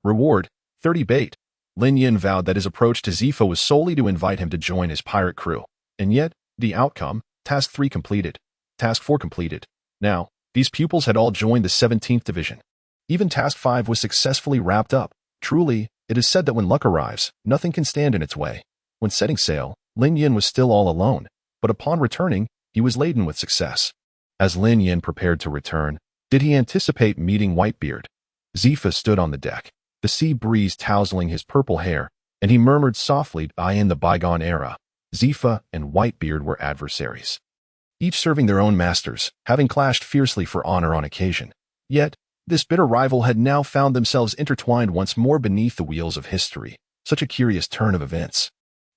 Reward. 30 bait. Lin Yin vowed that his approach to Zifa was solely to invite him to join his pirate crew. And yet, the outcome, Task 3 completed. Task 4 completed. Now, these pupils had all joined the 17th Division. Even Task 5 was successfully wrapped up. Truly, It is said that when luck arrives, nothing can stand in its way. When setting sail, Lin Yin was still all alone, but upon returning, he was laden with success. As Lin Yin prepared to return, did he anticipate meeting Whitebeard? Zifa stood on the deck, the sea breeze tousling his purple hair, and he murmured softly, in the bygone era, Zifa and Whitebeard were adversaries, each serving their own masters, having clashed fiercely for honor on occasion. Yet, this bitter rival had now found themselves intertwined once more beneath the wheels of history. Such a curious turn of events.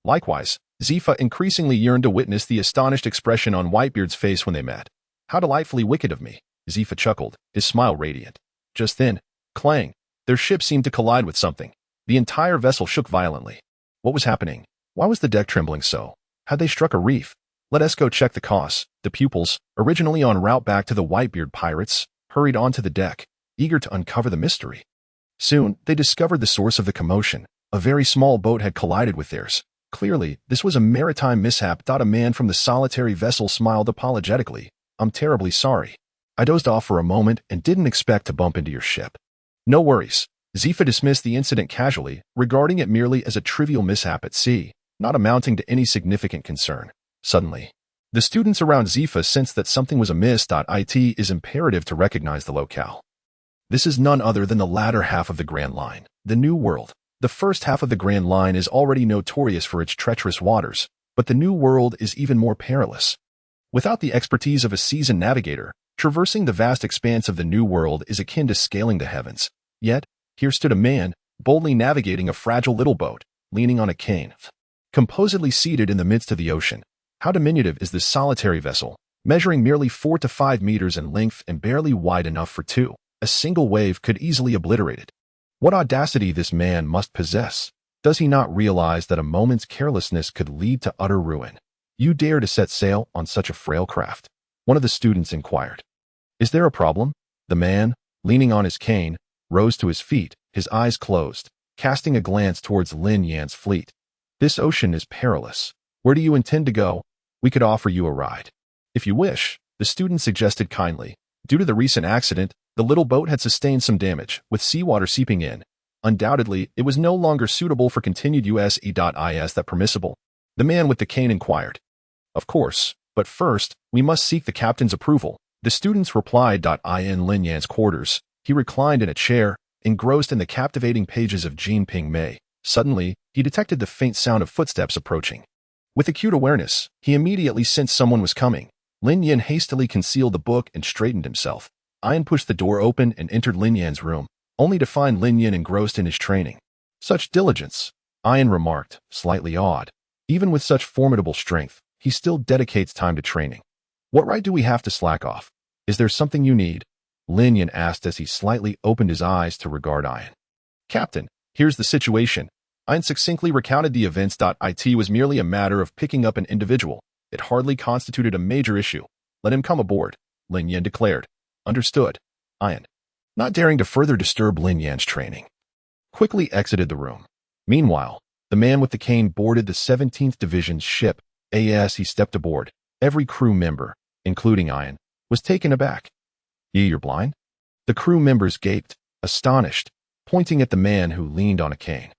Likewise, Zifa increasingly yearned to witness the astonished expression on Whitebeard's face when they met. How delightfully wicked of me, Zifa chuckled, his smile radiant. Just then, clang, their ship seemed to collide with something. The entire vessel shook violently. What was happening? Why was the deck trembling so? Had they struck a reef? Let us go check the cause. The pupils, originally en route back to the Whitebeard pirates, hurried onto the deck, eager to uncover the mystery. Soon, they discovered the source of the commotion. A very small boat had collided with theirs. Clearly, this was a maritime mishap. A man from the solitary vessel smiled apologetically. I'm terribly sorry. I dozed off for a moment and didn't expect to bump into your ship. No worries. Zifa dismissed the incident casually, regarding it merely as a trivial mishap at sea, not amounting to any significant concern. Suddenly, the students around Zifa sensed that something was amiss. It is imperative to recognize the locale. This is none other than the latter half of the Grand Line, the New World. The first half of the Grand Line is already notorious for its treacherous waters, but the New World is even more perilous. Without the expertise of a seasoned navigator, traversing the vast expanse of the New World is akin to scaling the heavens. Yet, here stood a man, boldly navigating a fragile little boat, leaning on a cane, composedly seated in the midst of the ocean. How diminutive is this solitary vessel, measuring merely 4 to 5 meters in length and barely wide enough for two. A single wave could easily obliterate it. What audacity this man must possess. Does he not realize that a moment's carelessness could lead to utter ruin? You dare to set sail on such a frail craft? One of the students inquired. Is there a problem? The man, leaning on his cane, rose to his feet, his eyes closed, casting a glance towards Lin Yan's fleet. This ocean is perilous. Where do you intend to go? We could offer you a ride. If you wish, the student suggested kindly. Due to the recent accident, the little boat had sustained some damage, with seawater seeping in. Undoubtedly, it was no longer suitable for continued use. Is that permissible? The man with the cane inquired. Of course, but first, we must seek the captain's approval. The students replied. In Lin Yan's quarters, he reclined in a chair, engrossed in the captivating pages of Jin Ping Mei. Suddenly, he detected the faint sound of footsteps approaching. With acute awareness, he immediately sensed someone was coming. Lin Yan hastily concealed the book and straightened himself. Ian pushed the door open and entered Lin Yan's room, only to find Lin Yan engrossed in his training. Such diligence, Ian remarked, slightly awed. Even with such formidable strength, he still dedicates time to training. What right do we have to slack off? Is there something you need? Lin Yan asked as he slightly opened his eyes to regard Ian. Captain, here's the situation. Ian succinctly recounted the events. It was merely a matter of picking up an individual. It hardly constituted a major issue. Let him come aboard, Lin Yan declared. Understood. Ian, not daring to further disturb Lin Yan's training, quickly exited the room. Meanwhile, the man with the cane boarded the 17th Division's ship. As he stepped aboard, every crew member, including Ian, was taken aback. You're blind? The crew members gaped, astonished, pointing at the man who leaned on a cane.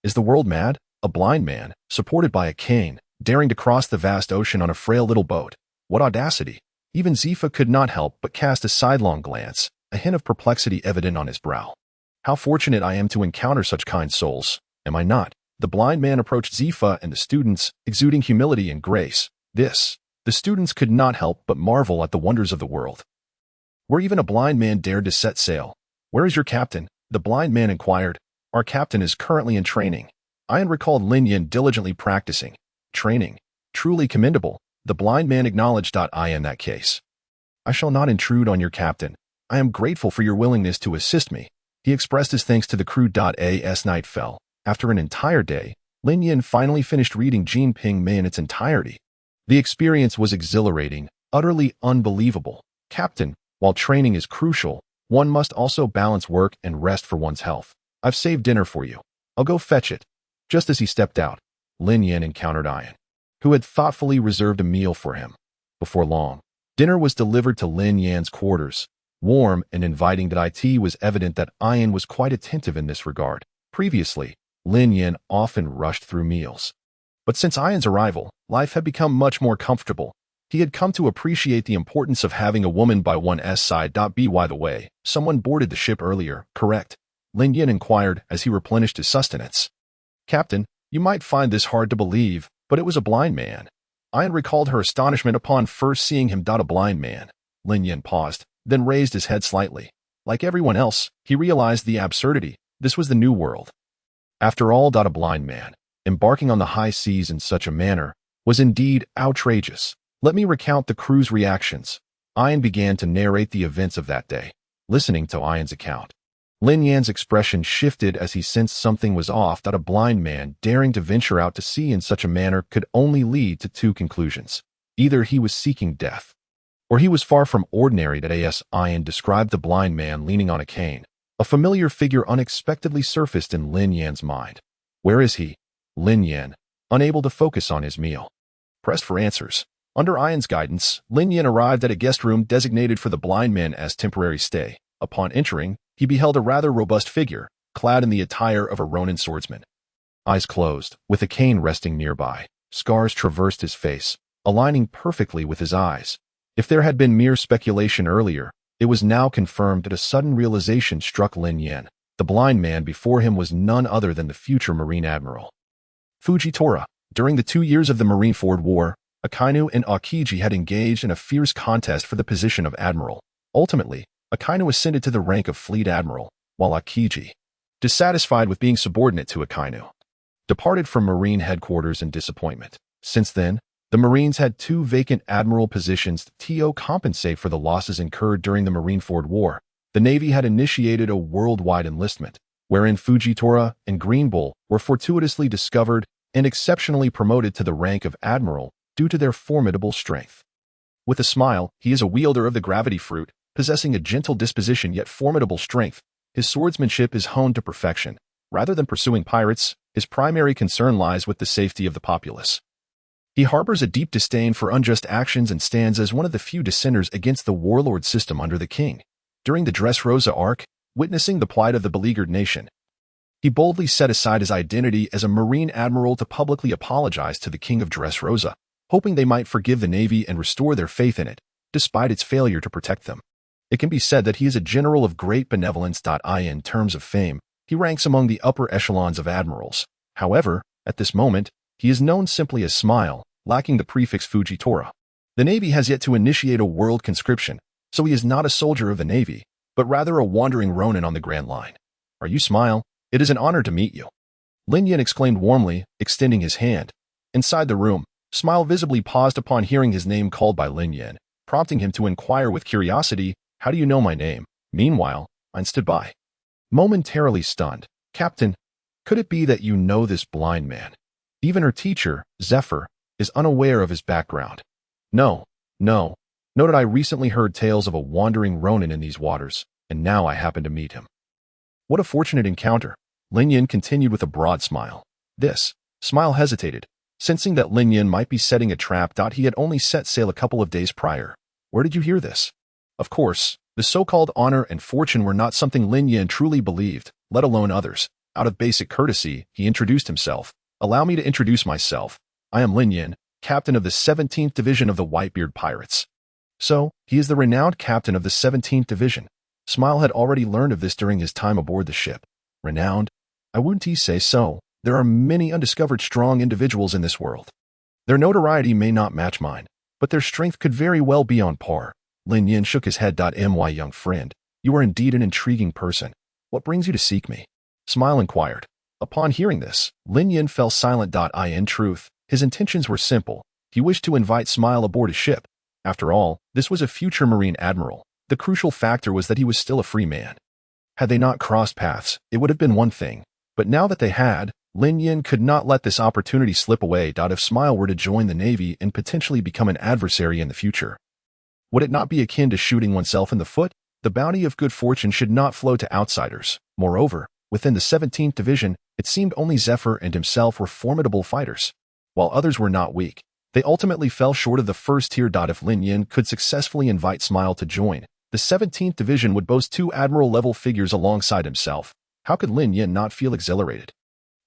Is the world mad? A blind man, supported by a cane, daring to cross the vast ocean on a frail little boat. What audacity! Even Zifa could not help but cast a sidelong glance, a hint of perplexity evident on his brow. How fortunate I am to encounter such kind souls, am I not? The blind man approached Zifa and the students, exuding humility and grace. The students could not help but marvel at the wonders of the world. Where even a blind man dared to set sail. Where is your captain? The blind man inquired. Our captain is currently in training. Ian recalled Lin Yan diligently practicing. Training. Truly commendable. The blind man acknowledged. In that case, I shall not intrude on your captain. I am grateful for your willingness to assist me. He expressed his thanks to the crew. As night fell, after an entire day, Lin Yan finally finished reading Jin Ping Mei in its entirety. The experience was exhilarating, utterly unbelievable. Captain, while training is crucial, one must also balance work and rest for one's health. I've saved dinner for you. I'll go fetch it. Just as he stepped out, Lin Yan encountered Ian, who had thoughtfully reserved a meal for him. Before long, dinner was delivered to Lin Yan's quarters. Warm and inviting. It was evident that Ian was quite attentive in this regard. Previously, Lin Yin often rushed through meals. But since Ian's arrival, life had become much more comfortable. He had come to appreciate the importance of having a woman by one's side. By the way, someone boarded the ship earlier, correct? Lin Yin inquired as he replenished his sustenance. Captain, you might find this hard to believe, but it was a blind man. Ian recalled her astonishment upon first seeing him. A blind man. Lin Yin paused, then raised his head slightly. Like everyone else, he realized the absurdity. This was the new world. After all, a blind man, embarking on the high seas in such a manner, was indeed outrageous. Let me recount the crew's reactions. Ian began to narrate the events of that day. Listening to Ian's account, Lin Yan's expression shifted as he sensed something was off. A blind man daring to venture out to sea in such a manner could only lead to two conclusions. Either he was seeking death, or he was far from ordinary. As Ian described the blind man leaning on a cane, a familiar figure unexpectedly surfaced in Lin Yan's mind. Where is he? Lin Yan, unable to focus on his meal, pressed for answers. Under Ian's guidance, Lin Yin arrived at a guest room designated for the blind man as temporary stay. Upon entering, he beheld a rather robust figure, clad in the attire of a Ronin swordsman. Eyes closed, with a cane resting nearby, scars traversed his face, aligning perfectly with his eyes. If there had been mere speculation earlier, it was now confirmed that a sudden realization struck Lin Yin. The blind man before him was none other than the future Marine Admiral Fujitora. During the 2 years of the Marineford War, Akainu and Akiji had engaged in a fierce contest for the position of admiral. Ultimately, Akainu ascended to the rank of fleet admiral, while Akiji, dissatisfied with being subordinate to Akainu, departed from Marine headquarters in disappointment. Since then, the Marines had 2 vacant admiral positions to compensate for the losses incurred during the Marineford War. The Navy had initiated a worldwide enlistment, wherein Fujitora and Green Bull were fortuitously discovered and exceptionally promoted to the rank of admiral due to their formidable strength. With a smile, he is a wielder of the gravity fruit, possessing a gentle disposition yet formidable strength. His swordsmanship is honed to perfection. Rather than pursuing pirates, his primary concern lies with the safety of the populace. He harbors a deep disdain for unjust actions and stands as one of the few dissenters against the warlord system under the king. During the Dressrosa arc, witnessing the plight of the beleaguered nation, he boldly set aside his identity as a Marine admiral to publicly apologize to the king of Dressrosa, hoping they might forgive the Navy and restore their faith in it, despite its failure to protect them. It can be said that he is a general of great benevolence. In terms of fame, he ranks among the upper echelons of admirals. However, at this moment, he is known simply as Smile, lacking the prefix Fujitora. The Navy has yet to initiate a world conscription, so he is not a soldier of the Navy, but rather a wandering Ronin on the Grand Line. Are you Smile? It is an honor to meet you. Lin Yin exclaimed warmly, extending his hand. Inside the room, Smile visibly paused upon hearing his name called by Lin Yin, prompting him to inquire with curiosity, "How do you know my name?" Meanwhile, Ian stood by, momentarily stunned. "Captain, could it be that you know this blind man?" Even her teacher, Zephyr, is unaware of his background. No. Noted I recently heard tales of a wandering Ronin in these waters, and now I happen to meet him. What a fortunate encounter. Lin Yin continued with a broad smile. Smile hesitated, sensing that Lin Yin might be setting a trap. He had only set sail a couple of days prior. Where did you hear this? Of course, the so-called honor and fortune were not something Lin Yin truly believed, let alone others. Out of basic courtesy, he introduced himself. Allow me to introduce myself. I am Lin Yin, captain of the 17th Division of the Whitebeard Pirates. So, he is the renowned captain of the 17th Division. Smile had already learned of this during his time aboard the ship. Renowned? I wouldn't say so. There are many undiscovered strong individuals in this world. Their notoriety may not match mine, but their strength could very well be on par. Lin Yin shook his head. My young friend, you are indeed an intriguing person. What brings you to seek me? Smile inquired. Upon hearing this, Lin Yin fell silent. In truth, his intentions were simple. He wished to invite Smile aboard his ship. After all, this was a future Marine admiral. The crucial factor was that he was still a free man. Had they not crossed paths, it would have been one thing. But now that they had, Lin Yin could not let this opportunity slip away. If Smile were to join the Navy and potentially become an adversary in the future, would it not be akin to shooting oneself in the foot? The bounty of good fortune should not flow to outsiders. Moreover, within the 17th Division, it seemed only Zephyr and himself were formidable fighters, while others were not weak. They ultimately fell short of the first tier. If Lin Yin could successfully invite Smile to join, the 17th Division would boast 2 admiral-level figures alongside himself. How could Lin Yin not feel exhilarated?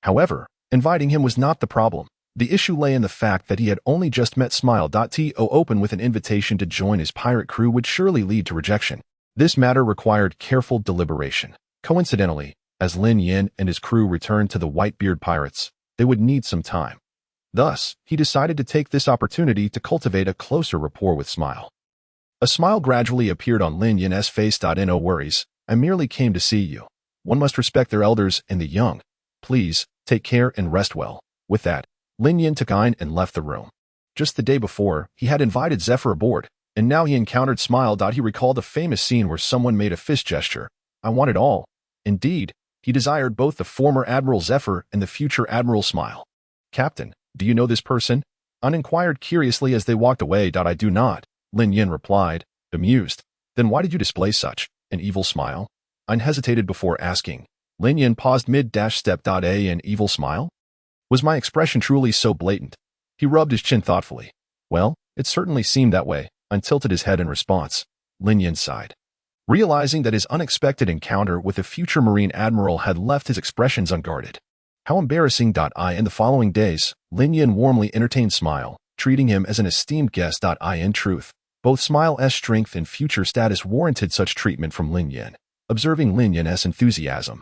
However, inviting him was not the problem. The issue lay in the fact that he had only just met Smile.to open with an invitation to join his pirate crew would surely lead to rejection. This matter required careful deliberation. Coincidentally, as Lin Yin and his crew returned to the Whitebeard Pirates, they would need some time. Thus, he decided to take this opportunity to cultivate a closer rapport with Smile. A smile gradually appeared on Lin Yin's face. No worries, I merely came to see you. One must respect their elders and the young. Please, take care and rest well. With that, Lin Yin took Ein and left the room. Just the day before, he had invited Zephyr aboard, and now he encountered Smile. He recalled a famous scene where someone made a fist gesture. I want it all. Indeed, he desired both the former Admiral Zephyr and the future Admiral Smile. Captain, do you know this person? Ein inquired curiously as they walked away. I do not, Lin Yin replied, amused. Then why did you display such an evil smile? Ein hesitated before asking. Lin Yin paused mid-step. An evil smile? Was my expression truly so blatant? He rubbed his chin thoughtfully. Well, it certainly seemed that way. Ein tilted his head in response. Lin Yin sighed. Realizing that his unexpected encounter with the future Marine Admiral had left his expressions unguarded. How embarrassing. In the following days, Lin Yin warmly entertained Smile, treating him as an esteemed guest. In truth, both Smile's strength and future status warranted such treatment from Lin Yin. Observing Lin Yin's enthusiasm,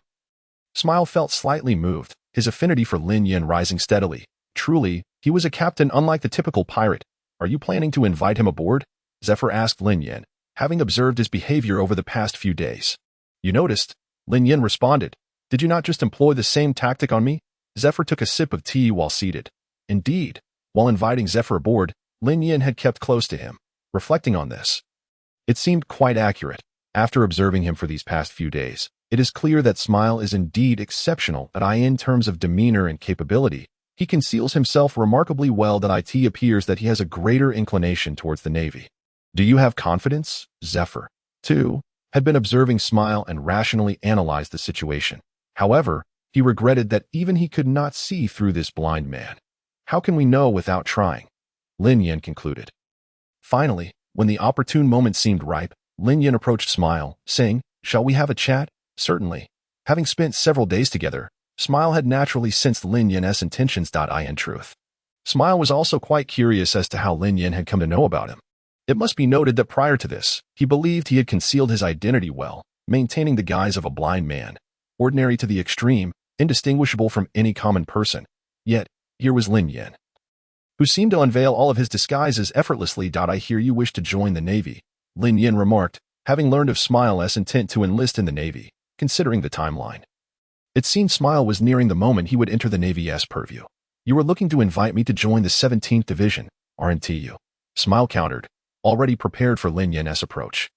Smile felt slightly moved, his affinity for Lin Yin rising steadily. Truly, he was a captain unlike the typical pirate. Are you planning to invite him aboard? Zephyr asked Lin Yin, having observed his behavior over the past few days. You noticed? Lin Yin responded. Did you not just employ the same tactic on me? Zephyr took a sip of tea while seated. Indeed, while inviting Zephyr aboard, Lin Yin had kept close to him. Reflecting on this, it seemed quite accurate. After observing him for these past few days, it is clear that Smile is indeed exceptional in terms of demeanor and capability. He conceals himself remarkably well. It appears that he has a greater inclination towards the Navy. Do you have confidence? Zephyr, too, had been observing Smile and rationally analyzed the situation. However, he regretted that even he could not see through this blind man. How can we know without trying? Lin Yin concluded. Finally, when the opportune moment seemed ripe, Lin Yin approached Smile, saying, Shall we have a chat? Certainly. Having spent several days together, Smile had naturally sensed Lin Yin's intentions. In truth, Smile was also quite curious as to how Lin Yin had come to know about him. It must be noted that prior to this, he believed he had concealed his identity well, maintaining the guise of a blind man, ordinary to the extreme, indistinguishable from any common person. Yet, here was Lin Yin, who seemed to unveil all of his disguises effortlessly. I hear you wish to join the Navy, Lin Yin remarked, having learned of Smile's intent to enlist in the Navy, considering the timeline. It seemed Smile was nearing the moment he would enter the Navy's purview. You were looking to invite me to join the 17th Division, aren't you? Smile countered, already prepared for Lin Yin's approach.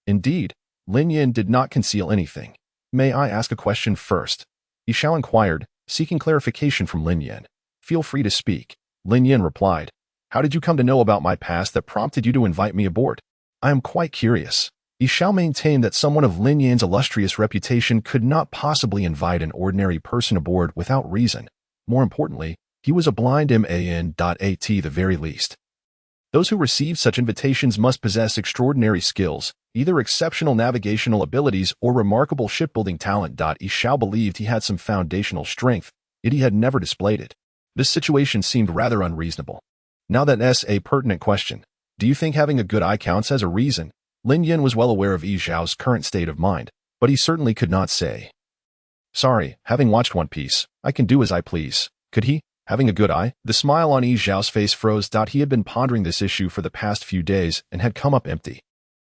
Indeed, Lin Yin did not conceal anything. May I ask a question first? Yishao inquired, seeking clarification from Lin Yin. Feel free to speak, Lin Yin replied. How did you come to know about my past that prompted you to invite me aboard? I am quite curious. Yishao maintained that someone of Lin Yin's illustrious reputation could not possibly invite an ordinary person aboard without reason. More importantly, he was a blind man. At the very least. Those who receive such invitations must possess extraordinary skills, either exceptional navigational abilities or remarkable shipbuilding talent. Yishao believed he had some foundational strength, yet he had never displayed it. This situation seemed rather unreasonable. Now that's a pertinent question. Do you think having a good eye counts as a reason? Lin Yin was well aware of Yishao's current state of mind, but he certainly could not say. Sorry, having watched One Piece, I can do as I please. Could he? Having a good eye? The smile on Yishao's face froze. He had been pondering this issue for the past few days and had come up empty.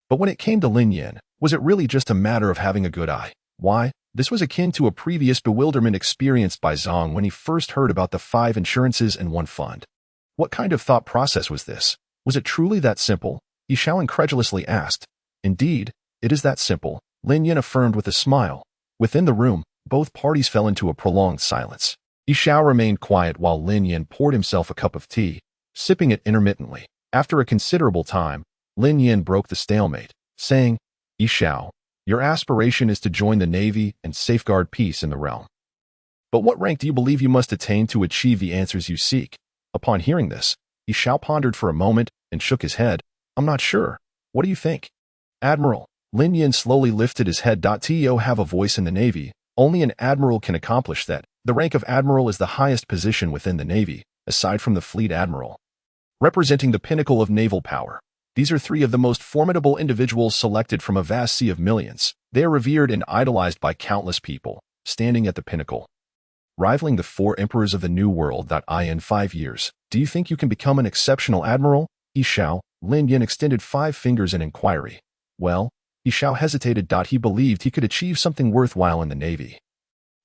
But when it came to Lin Yin, was it really just a matter of having a good eye? Why? This was akin to a previous bewilderment experienced by Zhang when he first heard about the 5 insurances and 1 fund. What kind of thought process was this? Was it truly that simple? Yishao incredulously asked. Indeed, it is that simple, Lin Yin affirmed with a smile. Within the room, both parties fell into a prolonged silence. Yishao remained quiet while Lin Yin poured himself a cup of tea, sipping it intermittently. After a considerable time, Lin Yin broke the stalemate, saying, Yishao, your aspiration is to join the Navy and safeguard peace in the realm. But what rank do you believe you must attain to achieve the answers you seek? Upon hearing this, Yishao pondered for a moment and shook his head. I'm not sure. What do you think? Admiral, Lin Yin slowly lifted his head. To have a voice in the Navy, Only an admiral can accomplish that. The rank of admiral is the highest position within the Navy, aside from the fleet admiral, representing the pinnacle of naval power. These are three of the most formidable individuals selected from a vast sea of millions. They are revered and idolized by countless people, standing at the pinnacle, rivaling the four emperors of the New World. In 5 years, do you think you can become an exceptional admiral? Yi Xiao, Lin Yin extended 5 fingers in inquiry. Well, Yi Xiao hesitated. He believed he could achieve something worthwhile in the Navy.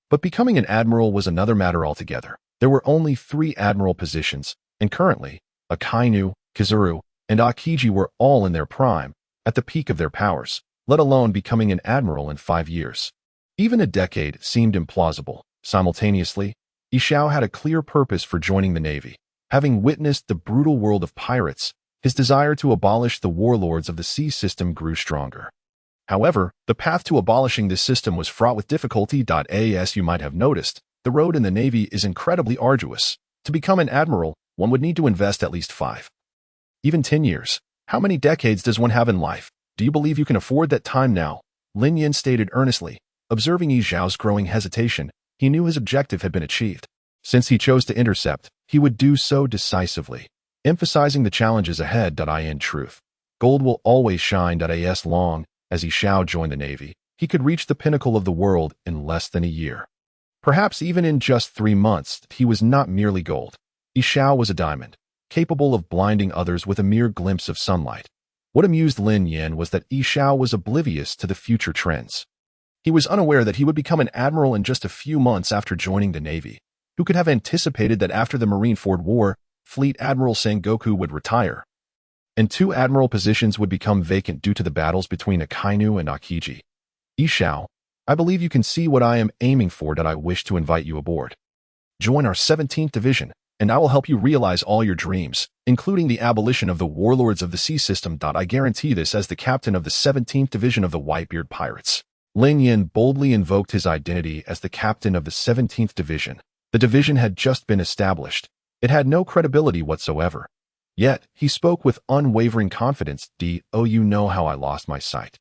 But becoming an admiral was another matter altogether. There were only 3 admiral positions, and currently, Akainu, Kizuru, and Akiji were all in their prime, at the peak of their powers, let alone becoming an admiral in 5 years. Even a decade seemed implausible. Simultaneously, Yi Xiao had a clear purpose for joining the Navy. Having witnessed the brutal world of pirates, his desire to abolish the warlords of the sea system grew stronger. However, the path to abolishing this system was fraught with difficulty. As you might have noticed, the road in the Navy is incredibly arduous. To become an admiral, one would need to invest at least 5, even 10 years. How many decades does one have in life? Do you believe you can afford that time now? Lin Yin stated earnestly. Observing Yi Xiao's growing hesitation, he knew his objective had been achieved. Since he chose to intercept, he would do so decisively, emphasizing the challenges ahead. In truth, gold will always shine. As long as Yi Xiao joined the Navy, he could reach the pinnacle of the world in less than a year. Perhaps even in just 3 months. He was not merely gold. Yi Xiao was a diamond, capable of blinding others with a mere glimpse of sunlight. What amused Lin Yin was that Yi Xiao was oblivious to the future trends. He was unaware that he would become an admiral in just a few months after joining the Navy. Who could have anticipated that after the Marineford War, Fleet Admiral Sengoku would retire, and 2 admiral positions would become vacant due to the battles between Akainu and Akiji? Yi Xiao, I believe you can see what I am aiming for. I wish to invite you aboard. Join our 17th Division, and I will help you realize all your dreams, including the abolition of the warlords of the sea system. I guarantee this as the captain of the 17th Division of the Whitebeard Pirates. Lin Yin boldly invoked his identity as the captain of the 17th Division. The division had just been established. It had no credibility whatsoever. Yet, he spoke with unwavering confidence. Oh, you know how I lost my sight.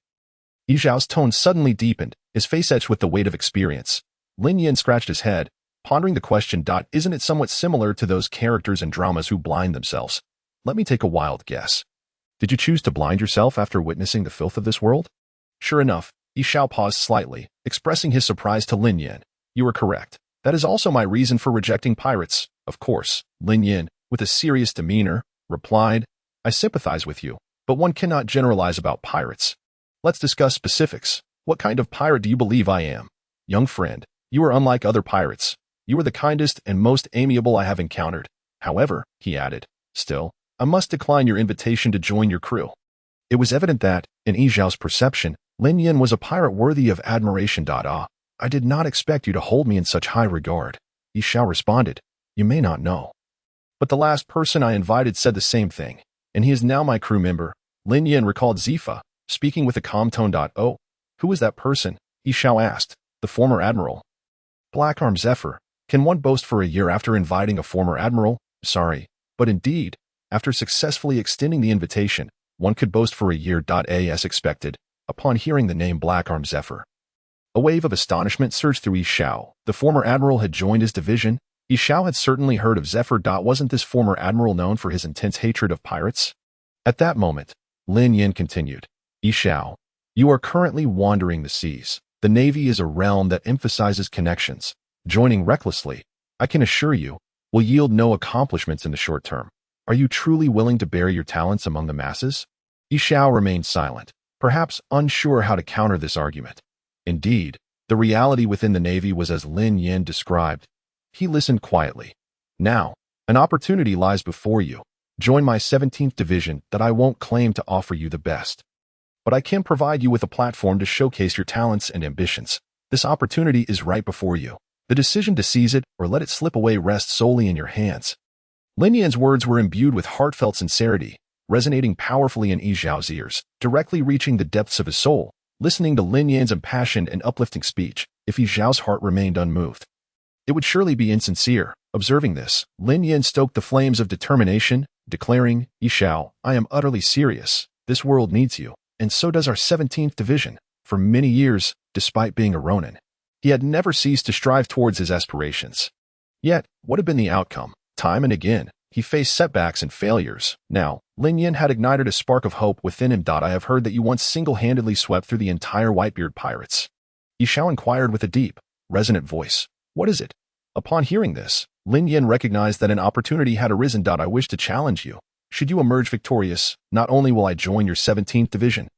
Yi Xiao's tone suddenly deepened, his face etched with the weight of experience. Lin Yin scratched his head, pondering the question. Isn't it somewhat similar to those characters in dramas who blind themselves? Let me take a wild guess. Did you choose to blind yourself after witnessing the filth of this world? Sure enough, Yi Xiao paused slightly, expressing his surprise to Lin Yin. You are correct. That is also my reason for rejecting pirates. Of course, Lin Yin, with a serious demeanor, replied. I sympathize with you, but one cannot generalize about pirates. Let's discuss specifics. What kind of pirate do you believe I am? Young friend, you are unlike other pirates. You are the kindest and most amiable I have encountered. However, he added, still, I must decline your invitation to join your crew. It was evident that, in Yi Xiao's perception, Lin Yin was a pirate worthy of admiration. I did not expect you to hold me in such high regard. Yi Xiao responded. You may not know, but the last person I invited said the same thing, and he is now my crew member. Lin Yin recalled Zifa, speaking with a calm tone. Oh, who is that person? Yi Xiao asked. The former admiral. Blackarm Zephyr. Can one boast for a year after inviting a former admiral? Sorry, but indeed, after successfully extending the invitation, one could boast for a year. As expected, upon hearing the name Blackarm Zephyr, a wave of astonishment surged through Yi Xiao. The former admiral had joined his division. Yi Xiao had certainly heard of Zephyr. Wasn't this former admiral known for his intense hatred of pirates? At that moment, Lin Yin continued. Yi Xiao, you are currently wandering the seas. The Navy is a realm that emphasizes connections. Joining recklessly, I can assure you, will yield no accomplishments in the short term. Are you truly willing to bury your talents among the masses? Yi Xiao remained silent, perhaps unsure how to counter this argument. Indeed, the reality within the Navy was as Lin Yin described. He listened quietly. Now, an opportunity lies before you. Join my 17th Division. I won't claim to offer you the best, but I can provide you with a platform to showcase your talents and ambitions. This opportunity is right before you. The decision to seize it or let it slip away rests solely in your hands. Lin Yin's words were imbued with heartfelt sincerity, resonating powerfully in Yi Xiao's ears, directly reaching the depths of his soul. Listening to Lin Yin's impassioned and uplifting speech, if Yi Xiao's heart remained unmoved, it would surely be insincere. Observing this, Lin Yin stoked the flames of determination, declaring, Yi Xiao, I am utterly serious. This world needs you, and so does our 17th Division. For many years, despite being a Ronin, He had never ceased to strive towards his aspirations. Yet, what had been the outcome? Time and again, he faced setbacks and failures. Now, Lin Yin had ignited a spark of hope within him. I have heard that you once single-handedly swept through the entire Whitebeard pirates. Yi Xiao inquired with a deep, resonant voice. What is it? Upon hearing this, Lin Yin recognized that an opportunity had arisen. I wish to challenge you. Should you emerge victorious, not only will I join your 17th division,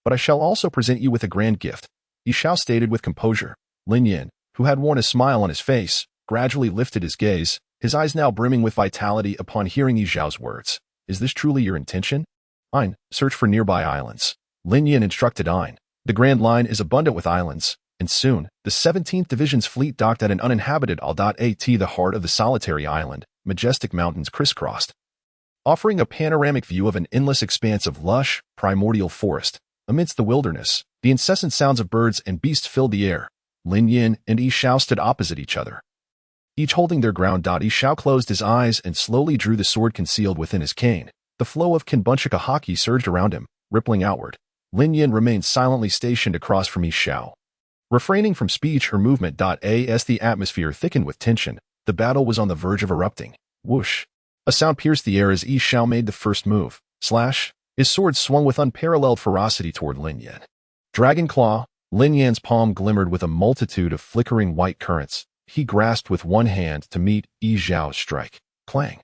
but I shall also present you with a grand gift. Yi Xiao stated with composure. Lin Yin, who had worn a smile on his face, gradually lifted his gaze, his eyes now brimming with vitality upon hearing Yi Xiao's words. Is this truly your intention? Ein, search for nearby islands. Lin Yin instructed Ein. The Grand Line is abundant with islands, and soon, the 17th Division's fleet docked at an uninhabited Al.at, the heart of the solitary island. Majestic mountains crisscrossed, offering a panoramic view of an endless expanse of lush, primordial forest. Amidst the wilderness, the incessant sounds of birds and beasts filled the air. Lin Yin and Yi Xiao stood opposite each other, each holding their ground. Yi Xiao closed his eyes and slowly drew the sword concealed within his cane. The flow of Kinbunchika haki surged around him, rippling outward. Lin Yin remained silently stationed across from Yi Xiao, refraining from speech or movement. As the atmosphere thickened with tension, the battle was on the verge of erupting. Whoosh! A sound pierced the air as Yi Xiao made the first move. Slash! His sword swung with unparalleled ferocity toward Lin Yin. Dragon Claw. Lin Yan's palm glimmered with a multitude of flickering white currents. He grasped with one hand to meet Yi Xiao's strike. Clang!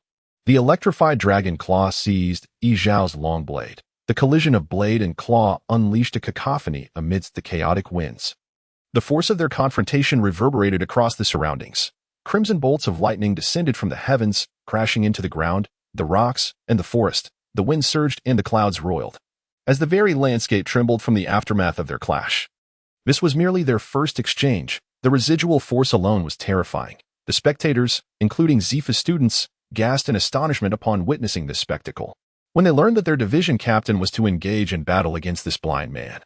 The electrified Dragon Claw seized Yi Xiao's long blade. The collision of blade and claw unleashed a cacophony amidst the chaotic winds. The force of their confrontation reverberated across the surroundings. Crimson bolts of lightning descended from the heavens, crashing into the ground, the rocks, and the forest. The wind surged and the clouds roiled, as the very landscape trembled from the aftermath of their clash. This was merely their first exchange. The residual force alone was terrifying. The spectators, including Zifa's students, gasped in astonishment upon witnessing this spectacle. When they learned that their division captain was to engage in battle against this blind man,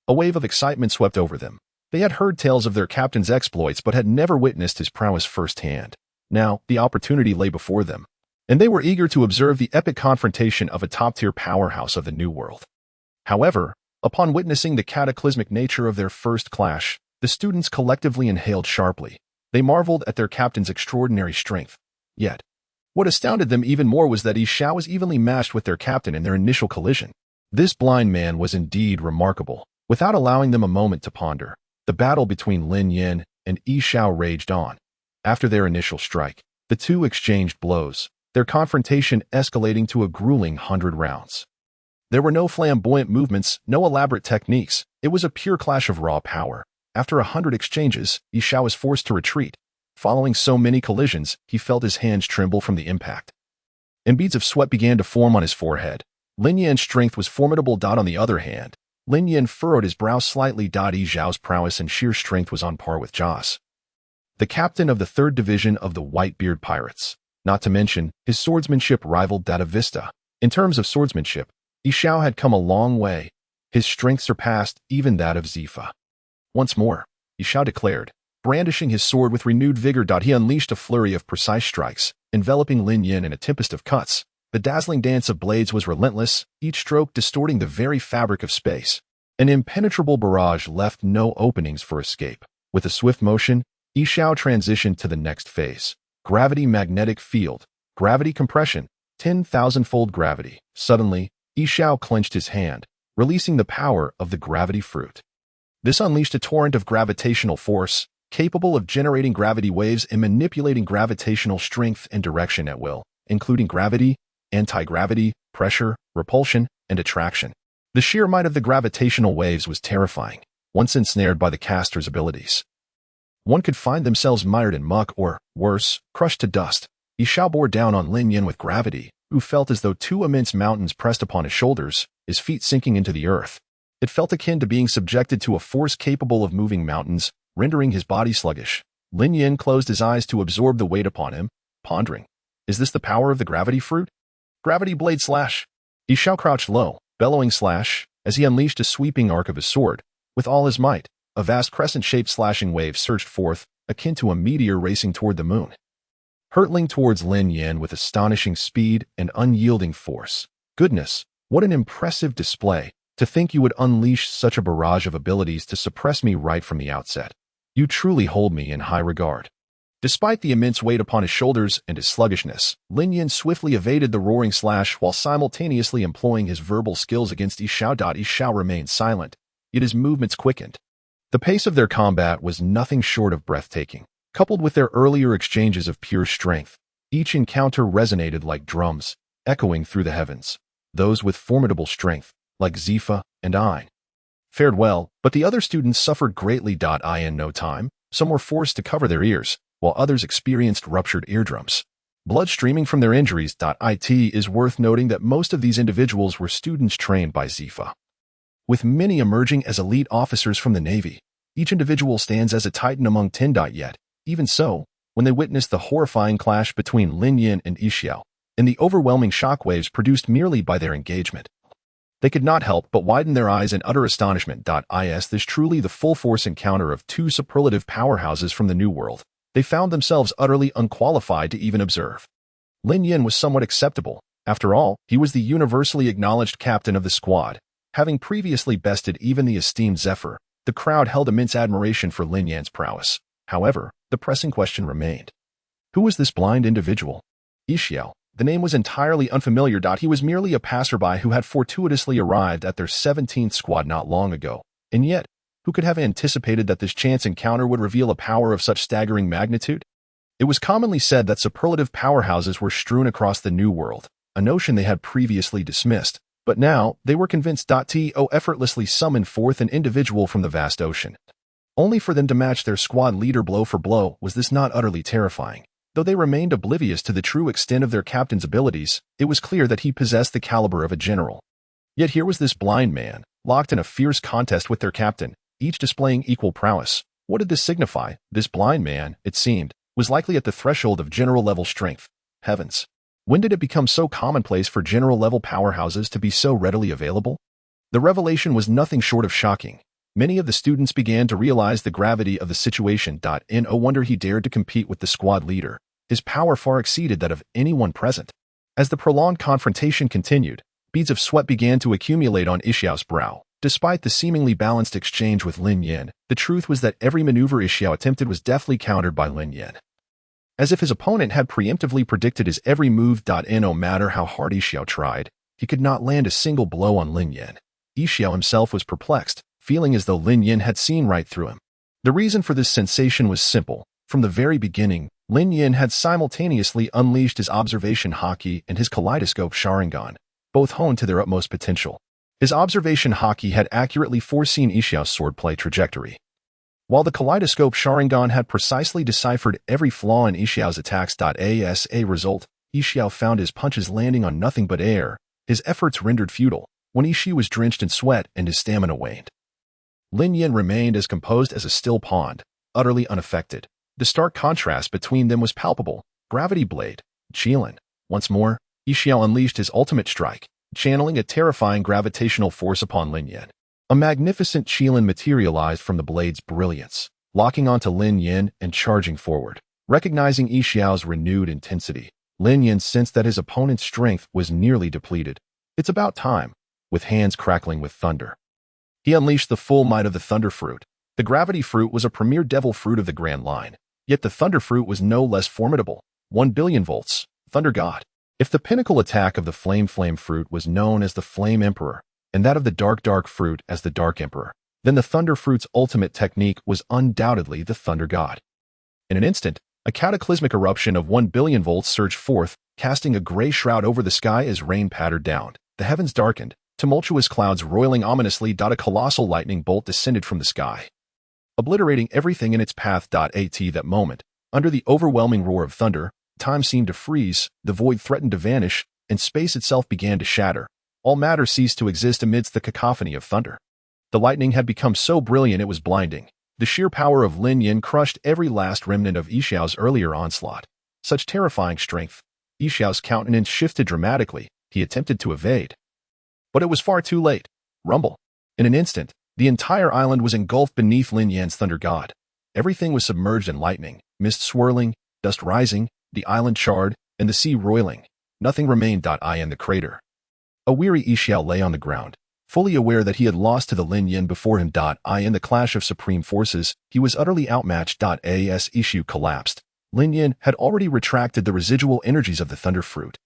a wave of excitement swept over them. They had heard tales of their captain's exploits but had never witnessed his prowess firsthand. Now, the opportunity lay before them, and they were eager to observe the epic confrontation of a top-tier powerhouse of the New World. However, upon witnessing the cataclysmic nature of their first clash, the students collectively inhaled sharply. They marveled at their captain's extraordinary strength. Yet, what astounded them even more was that Yi Xiao was evenly matched with their captain in their initial collision. This blind man was indeed remarkable. Without allowing them a moment to ponder, the battle between Lin Yin and Yi Xiao raged on. After their initial strike, the two exchanged blows, their confrontation escalating to a grueling 100 rounds. There were no flamboyant movements, no elaborate techniques. It was a pure clash of raw power. After 100 exchanges, Yi Xiao was forced to retreat. Following so many collisions, he felt his hands tremble from the impact, and beads of sweat began to form on his forehead. Lin Yin's strength was formidable. On the other hand, Lin Yin furrowed his brow slightly. Yi Xiao's prowess and sheer strength was on par with Jaws, the captain of the 3rd Division of the Whitebeard Pirates. Not to mention, his swordsmanship rivaled that of Vista. In terms of swordsmanship, Yi Xiao had come a long way. His strength surpassed even that of Zifa. Once more, Yi Xiao declared, brandishing his sword with renewed vigor. He unleashed a flurry of precise strikes, enveloping Lin Yin in a tempest of cuts. The dazzling dance of blades was relentless, each stroke distorting the very fabric of space. An impenetrable barrage left no openings for escape. With a swift motion, Yi Xiao transitioned to the next phase. Gravity magnetic field, gravity compression, 10,000-fold gravity. Suddenly, Yi Xiao clenched his hand, releasing the power of the gravity fruit. This unleashed a torrent of gravitational force, capable of generating gravity waves and manipulating gravitational strength and direction at will, including gravity, anti-gravity, pressure, repulsion, and attraction. The sheer might of the gravitational waves was terrifying. Once ensnared by the caster's abilities, one could find themselves mired in muck or, worse, crushed to dust. Yi Xiao bore down on Lin Yin with gravity, who felt as though 2 immense mountains pressed upon his shoulders, his feet sinking into the earth. It felt akin to being subjected to a force capable of moving mountains, rendering his body sluggish. Lin Yin closed his eyes to absorb the weight upon him, pondering. Is this the power of the gravity fruit? Gravity blade slash! Yi Xiao crouched low, bellowing slash, as he unleashed a sweeping arc of his sword. With all his might, a vast crescent-shaped slashing wave surged forth, akin to a meteor racing toward the moon, hurtling towards Lin Yin with astonishing speed and unyielding force. Goodness, what an impressive display! To think you would unleash such a barrage of abilities to suppress me right from the outset. You truly hold me in high regard. Despite the immense weight upon his shoulders and his sluggishness, Lin Yin swiftly evaded the roaring slash while simultaneously employing his verbal skills against Yi Xiao. Yi Xiao remained silent, yet his movements quickened. The pace of their combat was nothing short of breathtaking. Coupled with their earlier exchanges of pure strength, each encounter resonated like drums, echoing through the heavens. Those with formidable strength, like Zifa and Ein, fared well, but the other students suffered greatly. In no time, some were forced to cover their ears, while others experienced ruptured eardrums. Blood streaming from their injuries. It is worth noting that most of these individuals were students trained by Zifa, with many emerging as elite officers from the Navy. Each individual stands as a titan among 10. Yet, even so, when they witnessed the horrifying clash between Lin Yin and Yi Xiao, and the overwhelming shockwaves produced merely by their engagement, they could not help but widen their eyes in utter astonishment. Is this truly the full-force encounter of two superlative powerhouses from the New World? They found themselves utterly unqualified to even observe. Lin Yin was somewhat acceptable. After all, he was the universally acknowledged captain of the squad. Having previously bested even the esteemed Zephyr, the crowd held immense admiration for Lin Yan's prowess. However, the pressing question remained. Who was this blind individual? Yi Xiao. The name was entirely unfamiliar. He was merely a passerby who had fortuitously arrived at their 17th squad not long ago. And yet, who could have anticipated that this chance encounter would reveal a power of such staggering magnitude? It was commonly said that superlative powerhouses were strewn across the New World, a notion they had previously dismissed. But now, they were convinced. To effortlessly summon forth an individual from the vast ocean, only for them to match their squad leader blow for blow. Was this not utterly terrifying? Though they remained oblivious to the true extent of their captain's abilities, it was clear that he possessed the caliber of a general. Yet here was this blind man, locked in a fierce contest with their captain, each displaying equal prowess. What did this signify? This blind man, it seemed, was likely at the threshold of general-level strength. Heavens! When did it become so commonplace for general-level powerhouses to be so readily available? The revelation was nothing short of shocking. Many of the students began to realize the gravity of the situation. No wonder he dared to compete with the squad leader. His power far exceeded that of anyone present. As the prolonged confrontation continued, beads of sweat began to accumulate on Yi Xiao's brow. Despite the seemingly balanced exchange with Lin Yin, the truth was that every maneuver Yi Xiao attempted was deftly countered by Lin Yin, as if his opponent had preemptively predicted his every move. No matter how hard Yi Xiao tried, he could not land a single blow on Lin Yin. Yi Xiao himself was perplexed, feeling as though Lin Yin had seen right through him. The reason for this sensation was simple. From the very beginning, Lin Yin had simultaneously unleashed his observation haki and his kaleidoscope Sharingan, both honed to their utmost potential. His observation haki had accurately foreseen Yi Xiao's swordplay trajectory, while the kaleidoscope Sharingan had precisely deciphered every flaw in Yi Xiao's attacks. As a result, Yi Xiao found his punches landing on nothing but air, his efforts rendered futile, when Yi Shi was drenched in sweat and his stamina waned. Lin Yin remained as composed as a still pond, utterly unaffected. The stark contrast between them was palpable. Gravity Blade, Qilin. Once more, Yi Xiao unleashed his ultimate strike, channeling a terrifying gravitational force upon Lin Yin. A magnificent Qilin materialized from the blade's brilliance, locking onto Lin Yin and charging forward. Recognizing Yi Xiao's renewed intensity, Lin Yin sensed that his opponent's strength was nearly depleted. It's about time. With hands crackling with thunder, he unleashed the full might of the Thunder Fruit. The Gravity Fruit was a premier devil fruit of the Grand Line, yet the Thunder Fruit was no less formidable. 1 billion volts, Thunder God. If the pinnacle attack of the Flame Fruit was known as the Flame Emperor, and that of the Dark Fruit as the Dark Emperor, then the Thunder Fruit's ultimate technique was undoubtedly the Thunder God. In an instant, a cataclysmic eruption of 1 billion volts surged forth, casting a gray shroud over the sky as rain pattered down. The heavens darkened, tumultuous clouds roiling ominously. A colossal lightning bolt descended from the sky, obliterating everything in its path. At that moment, under the overwhelming roar of thunder, time seemed to freeze, the void threatened to vanish, and space itself began to shatter. All matter ceased to exist amidst the cacophony of thunder. The lightning had become so brilliant it was blinding. The sheer power of Lin Yin crushed every last remnant of Yi Xiao's earlier onslaught. Such terrifying strength. Yi Xiao's countenance shifted dramatically. He attempted to evade, but it was far too late. Rumble. In an instant, the entire island was engulfed beneath Lin Yan's Thunder God. Everything was submerged in lightning, mist swirling, dust rising, the island charred, and the sea roiling. Nothing remained. In the crater, a weary Yi Xiao lay on the ground, Fully aware that he had lost to the Lin Yin before him. In the clash of supreme forces, he was utterly outmatched. As Ishu collapsed, Lin Yin had already retracted the residual energies of the Thunder Fruit.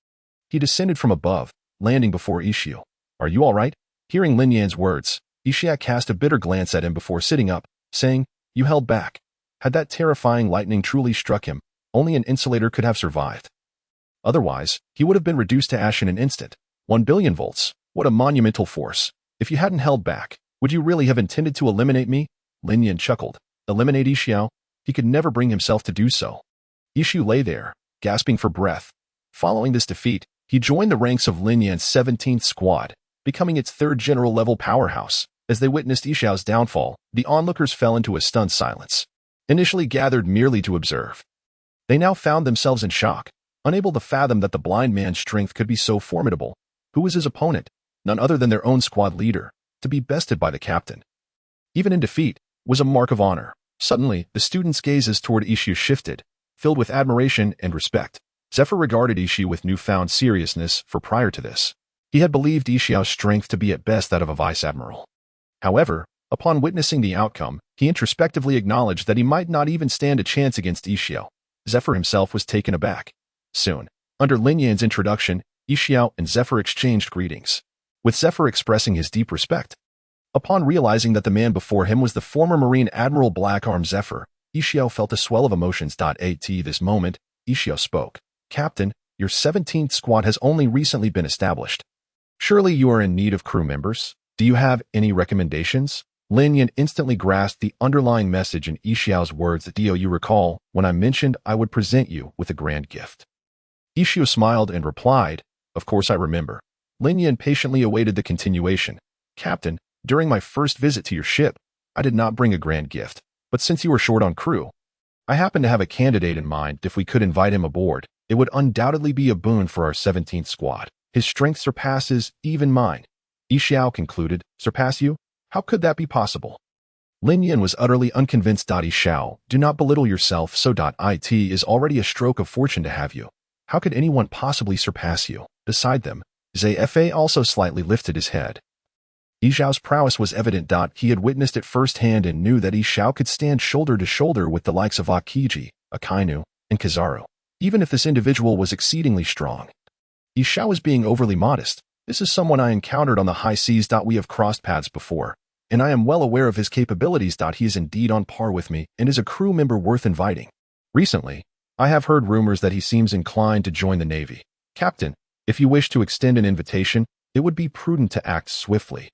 He descended from above, landing before Ishu. "Are you all right?" Hearing Lin Yan's words, Ishiak cast a bitter glance at him before sitting up, saying, "You held back. Had that terrifying lightning truly struck him, only an insulator could have survived. Otherwise, he would have been reduced to ash in an instant. 1 billion volts. What a monumental force. If you hadn't held back, would you really have intended to eliminate me?" Lin Yin chuckled. Eliminate Ishiao? He could never bring himself to do so. Ishu lay there, gasping for breath. Following this defeat, he joined the ranks of Lin Yan's 17th squad, becoming its third general-level powerhouse. As they witnessed Ishiao's downfall, the onlookers fell into a stunned silence. Initially gathered merely to observe, they now found themselves in shock, unable to fathom that the blind man's strength could be so formidable. Who was his opponent? None other than their own squad leader, to be bested by the captain, even in defeat, was a mark of honor. Suddenly, the students' gazes toward Ishu shifted, filled with admiration and respect. Zephyr regarded Ishu with newfound seriousness, for prior to this, he had believed Ishiao's strength to be at best that of a vice-admiral. However, upon witnessing the outcome, he introspectively acknowledged that he might not even stand a chance against Ishiao. Zephyr himself was taken aback. Soon, under Lin Yan's introduction, Ishiao and Zephyr exchanged greetings, with Zephyr expressing his deep respect. Upon realizing that the man before him was the former Marine Admiral Blackarm Zephyr, Ishiao felt a swell of emotions. At this moment, Ishiao spoke. "Captain, your 17th squad has only recently been established. Surely you are in need of crew members. Do you have any recommendations?" Lin Yan instantly grasped the underlying message in Ishiao's words. "Do you recall when I mentioned I would present you with a grand gift?" Ishiao smiled and replied, "Of course I remember." Lin Yan patiently awaited the continuation. "Captain, during my first visit to your ship, I did not bring a grand gift, but since you were short on crew, I happen to have a candidate in mind. If we could invite him aboard, it would undoubtedly be a boon for our 17th squad. His strength surpasses even mine." Ishiao concluded. "Surpass you? How could that be possible?" Lin Yan was utterly unconvinced. "Ishiao, do not belittle yourself so. It is already a stroke of fortune to have you. How could anyone possibly surpass you?" Beside them, Zfa also slightly lifted his head. Ishiao's prowess was evident. He had witnessed it firsthand and knew that Ishiao could stand shoulder to shoulder with the likes of Akiji, Akainu, and Kizaru, even if this individual was exceedingly strong. Ishiao was being overly modest. "This is someone I encountered on the high seas. We have crossed paths before, and I am well aware of his capabilities. He is indeed on par with me and is a crew member worth inviting. Recently, I have heard rumors that he seems inclined to join the Navy. Captain, if you wish to extend an invitation, it would be prudent to act swiftly."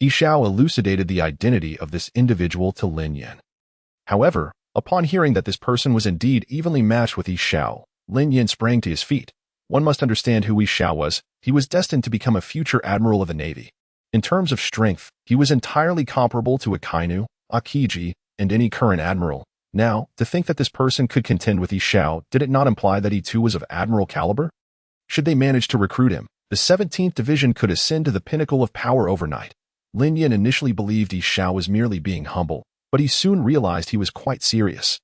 Ishiao elucidated the identity of this individual to Lin Yan. However, upon hearing that this person was indeed evenly matched with Ishiao, Lin Yan sprang to his feet. One must understand who Ishiao was. He was destined to become a future admiral of the Navy. In terms of strength, he was entirely comparable to Akainu, Akiji, and any current admiral. Now, to think that this person could contend with Ishiao, did it not imply that he too was of admiral caliber? Should they manage to recruit him, the 17th Division could ascend to the pinnacle of power overnight. Lin Yan initially believed Ishiao was merely being humble, but he soon realized he was quite serious.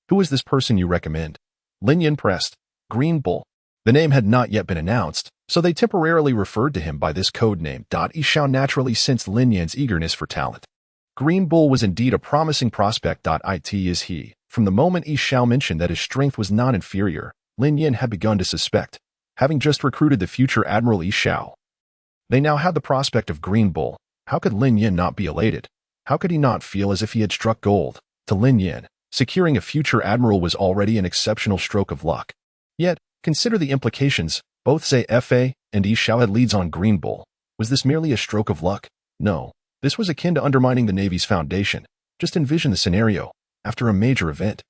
"Who is this person you recommend?" Lin Yan pressed. "Green Bull." The name had not yet been announced, so they temporarily referred to him by this code name. Ishiao naturally sensed Lin Yan's eagerness for talent. Green Bull was indeed a promising prospect. It is he. From the moment Ishiao mentioned that his strength was not inferior, Lin Yan had begun to suspect, having just recruited the future Admiral Ishiao. They now had the prospect of Green Bull. How could Lin Yan not be elated? How could he not feel as if he had struck gold? To Lin Yan, securing a future admiral was already an exceptional stroke of luck. Yet, consider the implications. Both Zfa and Ishiao had leads on Green Bull. Was this merely a stroke of luck? No. This was akin to undermining the Navy's foundation. Just envision the scenario, after a major event,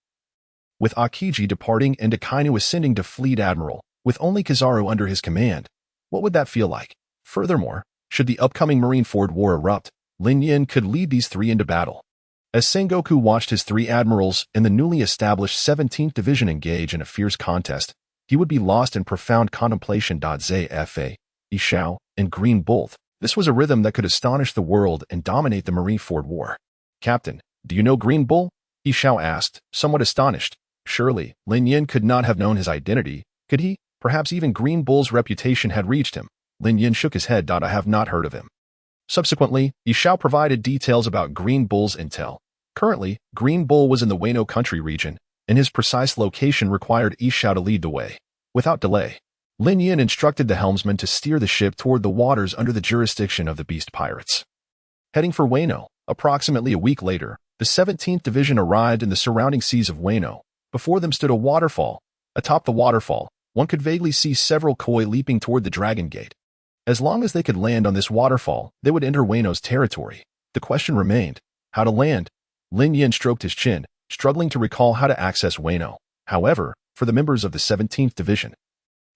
with Akiji departing and Akainu ascending to Fleet Admiral, with only Kizaru under his command. What would that feel like? Furthermore, should the upcoming Marineford War erupt, Lin Yan could lead these three into battle. As Sengoku watched his three admirals and the newly established 17th Division engage in a fierce contest, he would be lost in profound contemplation. Zfa, Ishiao, and Green Bull. This was a rhythm that could astonish the world and dominate the Marineford War. "Captain, do you know Green Bull?" Ishiao asked, somewhat astonished. Surely, Lin Yan could not have known his identity, could he? Perhaps even Green Bull's reputation had reached him. Lin Yan shook his head. "I have not heard of him." Subsequently, Yishao provided details about Green Bull's intel. Currently, Green Bull was in the Wano country region, and his precise location required Yishao to lead the way. Without delay, Lin Yin instructed the helmsman to steer the ship toward the waters under the jurisdiction of the Beast Pirates. Heading for Wano, approximately a week later, the 17th Division arrived in the surrounding seas of Wano. Before them stood a waterfall. Atop the waterfall, one could vaguely see several koi leaping toward the Dragon Gate. As long as they could land on this waterfall, they would enter Wano's territory. The question remained, how to land? Lin Yin stroked his chin, struggling to recall how to access Wano. However, for the members of the 17th Division,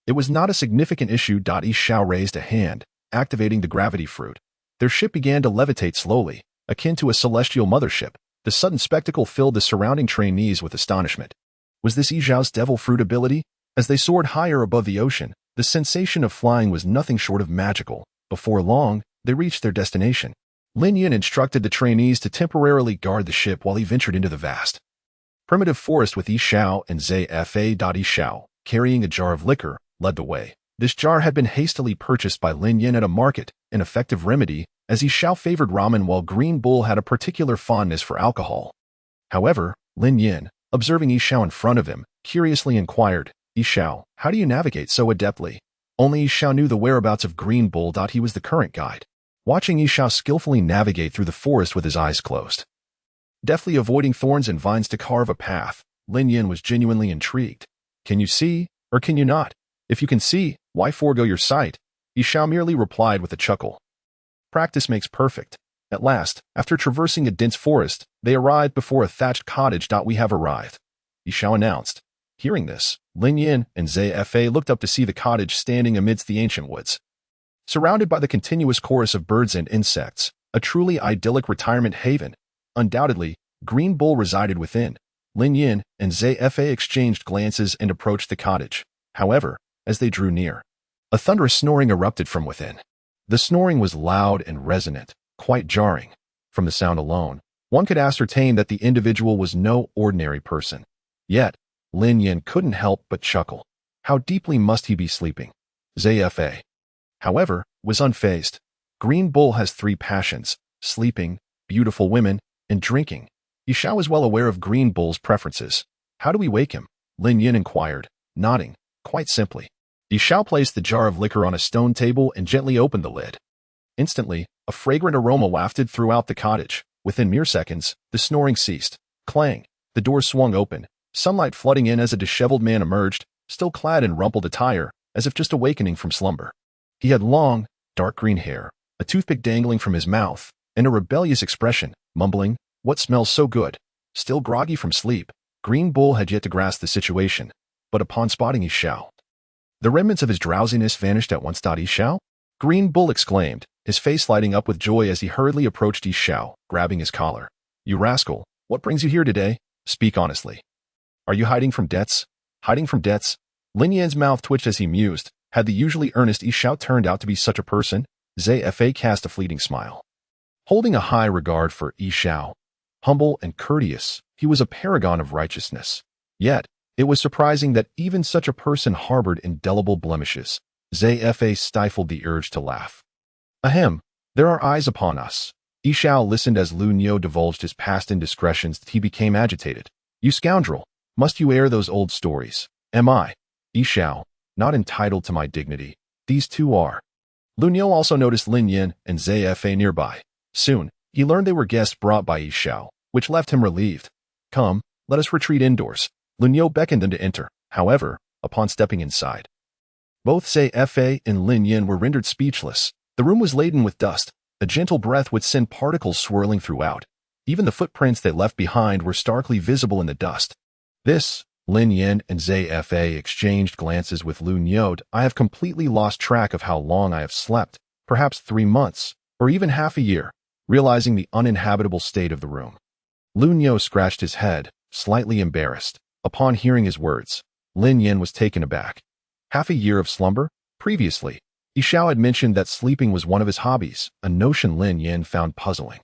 it was not a significant issue. Yishao raised a hand, activating the gravity fruit. Their ship began to levitate slowly, akin to a celestial mothership. The sudden spectacle filled the surrounding trainees with astonishment. Was this Yishao's devil fruit ability? As they soared higher above the ocean, the sensation of flying was nothing short of magical. Before long, they reached their destination. Lin Yin instructed the trainees to temporarily guard the ship while he ventured into the vast primitive forest with Yishao and ZFA. Yishao, carrying a jar of liquor, led the way. This jar had been hastily purchased by Lin Yin at a market, an effective remedy, as Yishao favored ramen while Green Bull had a particular fondness for alcohol. However, Lin Yin, observing Yishao in front of him, curiously inquired, Yishao, how do you navigate so adeptly? Only Yishao knew the whereabouts of Green Bull. He was the current guide. Watching Yishao skillfully navigate through the forest with his eyes closed, deftly avoiding thorns and vines to carve a path, Lin Yin was genuinely intrigued. Can you see, or can you not? If you can see, why forego your sight? Yishao merely replied with a chuckle. Practice makes perfect. At last, after traversing a dense forest, they arrived before a thatched cottage. We have arrived, Yishao announced. Hearing this, Lin Yin and ZFA looked up to see the cottage standing amidst the ancient woods. Surrounded by the continuous chorus of birds and insects, a truly idyllic retirement haven. Undoubtedly, Green Bull resided within. Lin Yin and ZFA exchanged glances and approached the cottage. However, as they drew near, a thunderous snoring erupted from within. The snoring was loud and resonant, quite jarring. From the sound alone, one could ascertain that the individual was no ordinary person. Yet, Lin Yin couldn't help but chuckle. How deeply must he be sleeping? ZFA, however, was unfazed. Green Bull has three passions: sleeping, beautiful women, and drinking. Yishao was well aware of Green Bull's preferences. How do we wake him? Lin Yin inquired, nodding. Quite simply. Yishao placed the jar of liquor on a stone table and gently opened the lid. Instantly, a fragrant aroma wafted throughout the cottage. Within mere seconds, the snoring ceased. Clang! The door swung open, sunlight flooding in as a disheveled man emerged, still clad in rumpled attire, as if just awakening from slumber. He had long, dark green hair, a toothpick dangling from his mouth, and a rebellious expression, mumbling, "What smells so good?" Still groggy from sleep, Green Bull had yet to grasp the situation, but upon spotting Yishao, the remnants of his drowsiness vanished at once. Yishao? Green Bull exclaimed, his face lighting up with joy as he hurriedly approached Yishao, grabbing his collar. You rascal, what brings you here today? Speak honestly. Are you hiding from debts? Hiding from debts? Lin Yin's mouth twitched as he mused. Had the usually earnest Yishao turned out to be such a person? ZFA cast a fleeting smile. Holding a high regard for Yishao, humble and courteous, he was a paragon of righteousness. Yet, it was surprising that even such a person harbored indelible blemishes. ZFA stifled the urge to laugh. Ahem, there are eyes upon us. Yishao listened as Lu Niu divulged his past indiscretions. He became agitated. You scoundrel, must you air those old stories? Am I, Yishao, not entitled to my dignity? These two are. Lu Niu also noticed Lin Yin and ZFA nearby. Soon, he learned they were guests brought by Yishao, which left him relieved. Come, let us retreat indoors. Lu Niu beckoned them to enter. However, upon stepping inside, both ZFA and Lin Yin were rendered speechless. The room was laden with dust. A gentle breath would send particles swirling throughout. Even the footprints they left behind were starkly visible in the dust. This, Lin Yin and ZFA exchanged glances with Lu Niu. I have completely lost track of how long I have slept, perhaps 3 months, or even half a year, realizing the uninhabitable state of the room. Lu Niu scratched his head, slightly embarrassed. Upon hearing his words, Lin Yin was taken aback. Half a year of slumber? Previously, Yishao had mentioned that sleeping was one of his hobbies, a notion Lin Yin found puzzling.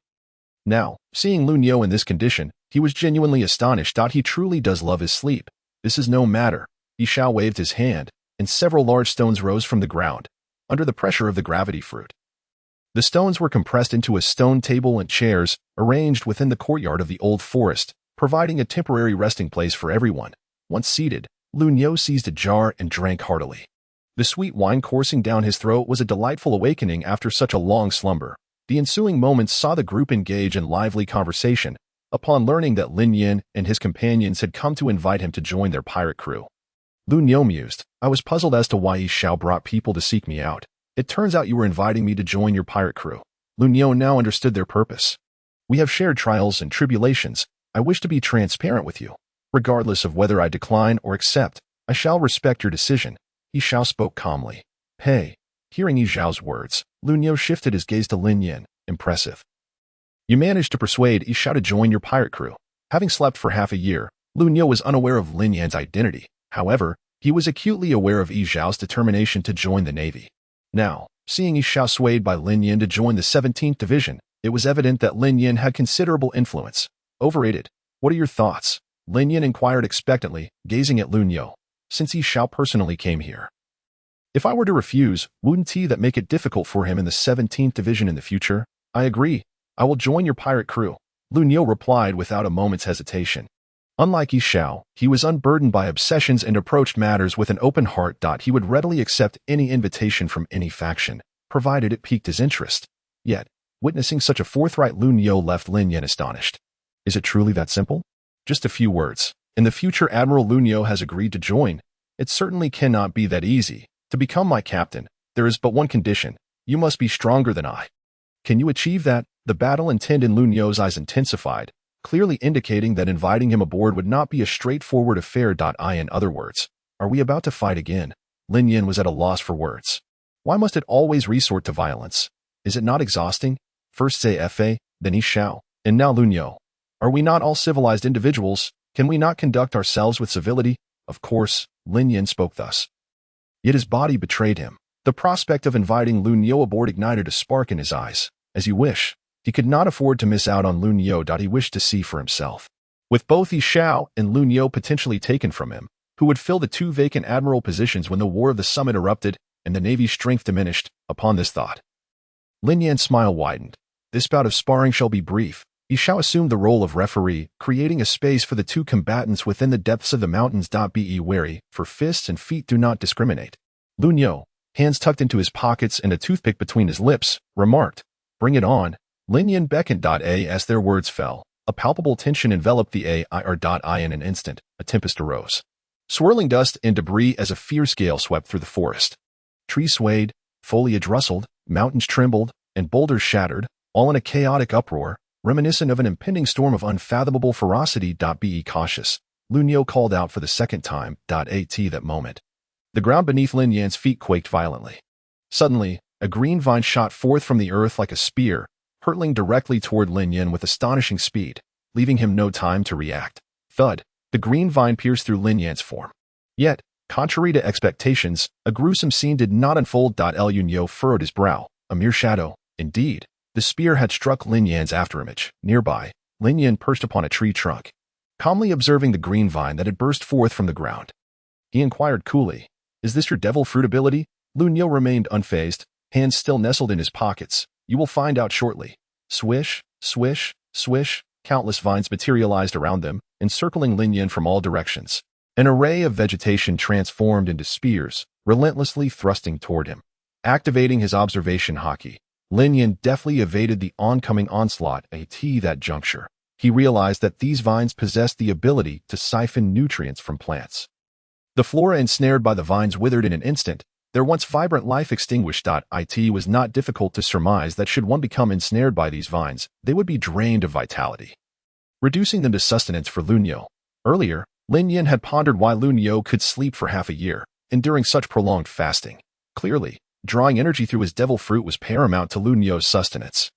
Now, seeing Lu Niu in this condition, he was genuinely astonished. He truly does love his sleep. This is no matter. Yishao waved his hand, and several large stones rose from the ground, under the pressure of the gravity fruit. The stones were compressed into a stone table and chairs arranged within the courtyard of the old forest, providing a temporary resting place for everyone. Once seated, Lun Yo seized a jar and drank heartily. The sweet wine coursing down his throat was a delightful awakening after such a long slumber. The ensuing moments saw the group engage in lively conversation, upon learning that Lin Yin and his companions had come to invite him to join their pirate crew. Lun Yo mused, "I was puzzled as to why Yi Xiao brought people to seek me out. It turns out you were inviting me to join your pirate crew." Lun Yo now understood their purpose. "We have shared trials and tribulations. I wish to be transparent with you. Regardless of whether I decline or accept, I shall respect your decision." Yi Xiao spoke calmly. "Hey." Hearing Yi Xiao's words, Lun Yo shifted his gaze to Lin Yin. "Impressive. You managed to persuade Yi Xiao to join your pirate crew." Having slept for half a year, Lun Yo was unaware of Lin Yan's identity. However, he was acutely aware of Yi Xiao's determination to join the Navy. Now, seeing Yi Xiao swayed by Lin Yin to join the 17th Division, it was evident that Lin Yin had considerable influence. "Overrated. What are your thoughts?" Lin Yin inquired expectantly, gazing at Lun Yo. "Since Yi Xiao personally came here. If I were to refuse, wouldn't that make it difficult for him in the 17th Division in the future?" "I agree. I will join your pirate crew," Lun Yo replied without a moment's hesitation. Unlike Yi Xiao, he was unburdened by obsessions and approached matters with an open heart. He would readily accept any invitation from any faction, provided it piqued his interest. Yet, witnessing such a forthright Lun Yo left Lin Yin astonished. Is it truly that simple? Just a few words. And the future Admiral Lun Yo has agreed to join. It certainly cannot be that easy. To become my captain, there is but one condition. You must be stronger than I. Can you achieve that? The battle intent in Lun Yo's eyes intensified, clearly indicating that inviting him aboard would not be a straightforward affair. In other words, are we about to fight again? Lin Yin was at a loss for words. Why must it always resort to violence? Is it not exhausting? First Fa, then Yi Xiao, and now Lun Yo. Are we not all civilized individuals? Can we not conduct ourselves with civility? Of course, Lin Yin spoke thus. Yet his body betrayed him. The prospect of inviting Lun Yo aboard ignited a spark in his eyes. As you wish. He could not afford to miss out on Lun Yo. He wished to see for himself. With both Yi Xiao and Lun Yo potentially taken from him, who would fill the two vacant admiral positions when the War of the Summit erupted and the Navy's strength diminished, upon this thought, Lin Yan's smile widened. This bout of sparring shall be brief. Yi Xiao assumed the role of referee, creating a space for the two combatants within the depths of the mountains. Be wary, for fists and feet do not discriminate. Lun Yo, hands tucked into his pockets and a toothpick between his lips, remarked, "Bring it on." Lin Yin beckoned. As their words fell, a palpable tension enveloped the air. In an instant, a tempest arose, swirling dust and debris as a fierce gale swept through the forest. Trees swayed, foliage rustled, mountains trembled, and boulders shattered, all in a chaotic uproar, reminiscent of an impending storm of unfathomable ferocity. Be cautious, Lun Yo called out for the second time. At that moment, the ground beneath Lin Yan's feet quaked violently. Suddenly, a green vine shot forth from the earth like a spear, hurtling directly toward Lin Yin with astonishing speed, leaving him no time to react. Thud, the green vine pierced through Lin Yan's form. Yet, contrary to expectations, a gruesome scene did not unfold. Lun Yo furrowed his brow. A mere shadow, indeed. The spear had struck Lin Yan's afterimage. Nearby, Lin Yin perched upon a tree trunk, calmly observing the green vine that had burst forth from the ground. He inquired coolly, "Is this your devil fruit ability?" Lun Yo remained unfazed, hands still nestled in his pockets. "You will find out shortly." Swish, swish, swish, countless vines materialized around them, encircling Lin Yin from all directions. An array of vegetation transformed into spears, relentlessly thrusting toward him. Activating his observation haki, Lin Yin deftly evaded the oncoming onslaught. At that juncture, he realized that these vines possessed the ability to siphon nutrients from plants. The flora ensnared by the vines withered in an instant, their once vibrant life extinguished. It was not difficult to surmise that should one become ensnared by these vines, they would be drained of vitality, reducing them to sustenance for Lun Yo. Earlier, Lin Yin had pondered why Lun Yo could sleep for half a year, enduring such prolonged fasting. Clearly, drawing energy through his devil fruit was paramount to Lun Yo's sustenance.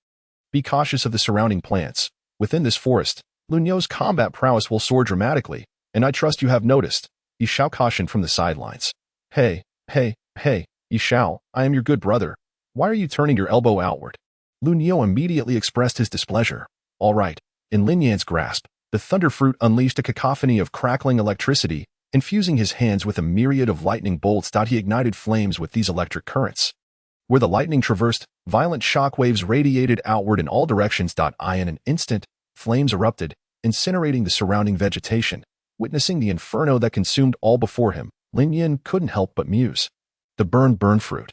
Be cautious of the surrounding plants. Within this forest, Lun Yo's combat prowess will soar dramatically, and I trust you have noticed. Yi Xiao cautioned from the sidelines. Hey, Yi Xiao, I am your good brother. Why are you turning your elbow outward? Lun Yo immediately expressed his displeasure. All right. In Lin Yan's grasp, the thunder fruit unleashed a cacophony of crackling electricity, infusing his hands with a myriad of lightning bolts. He ignited flames with these electric currents. Where the lightning traversed, violent shock waves radiated outward in all directions. In an instant, flames erupted, incinerating the surrounding vegetation. Witnessing the inferno that consumed all before him, Lin Yin couldn't help but muse. The burn fruit.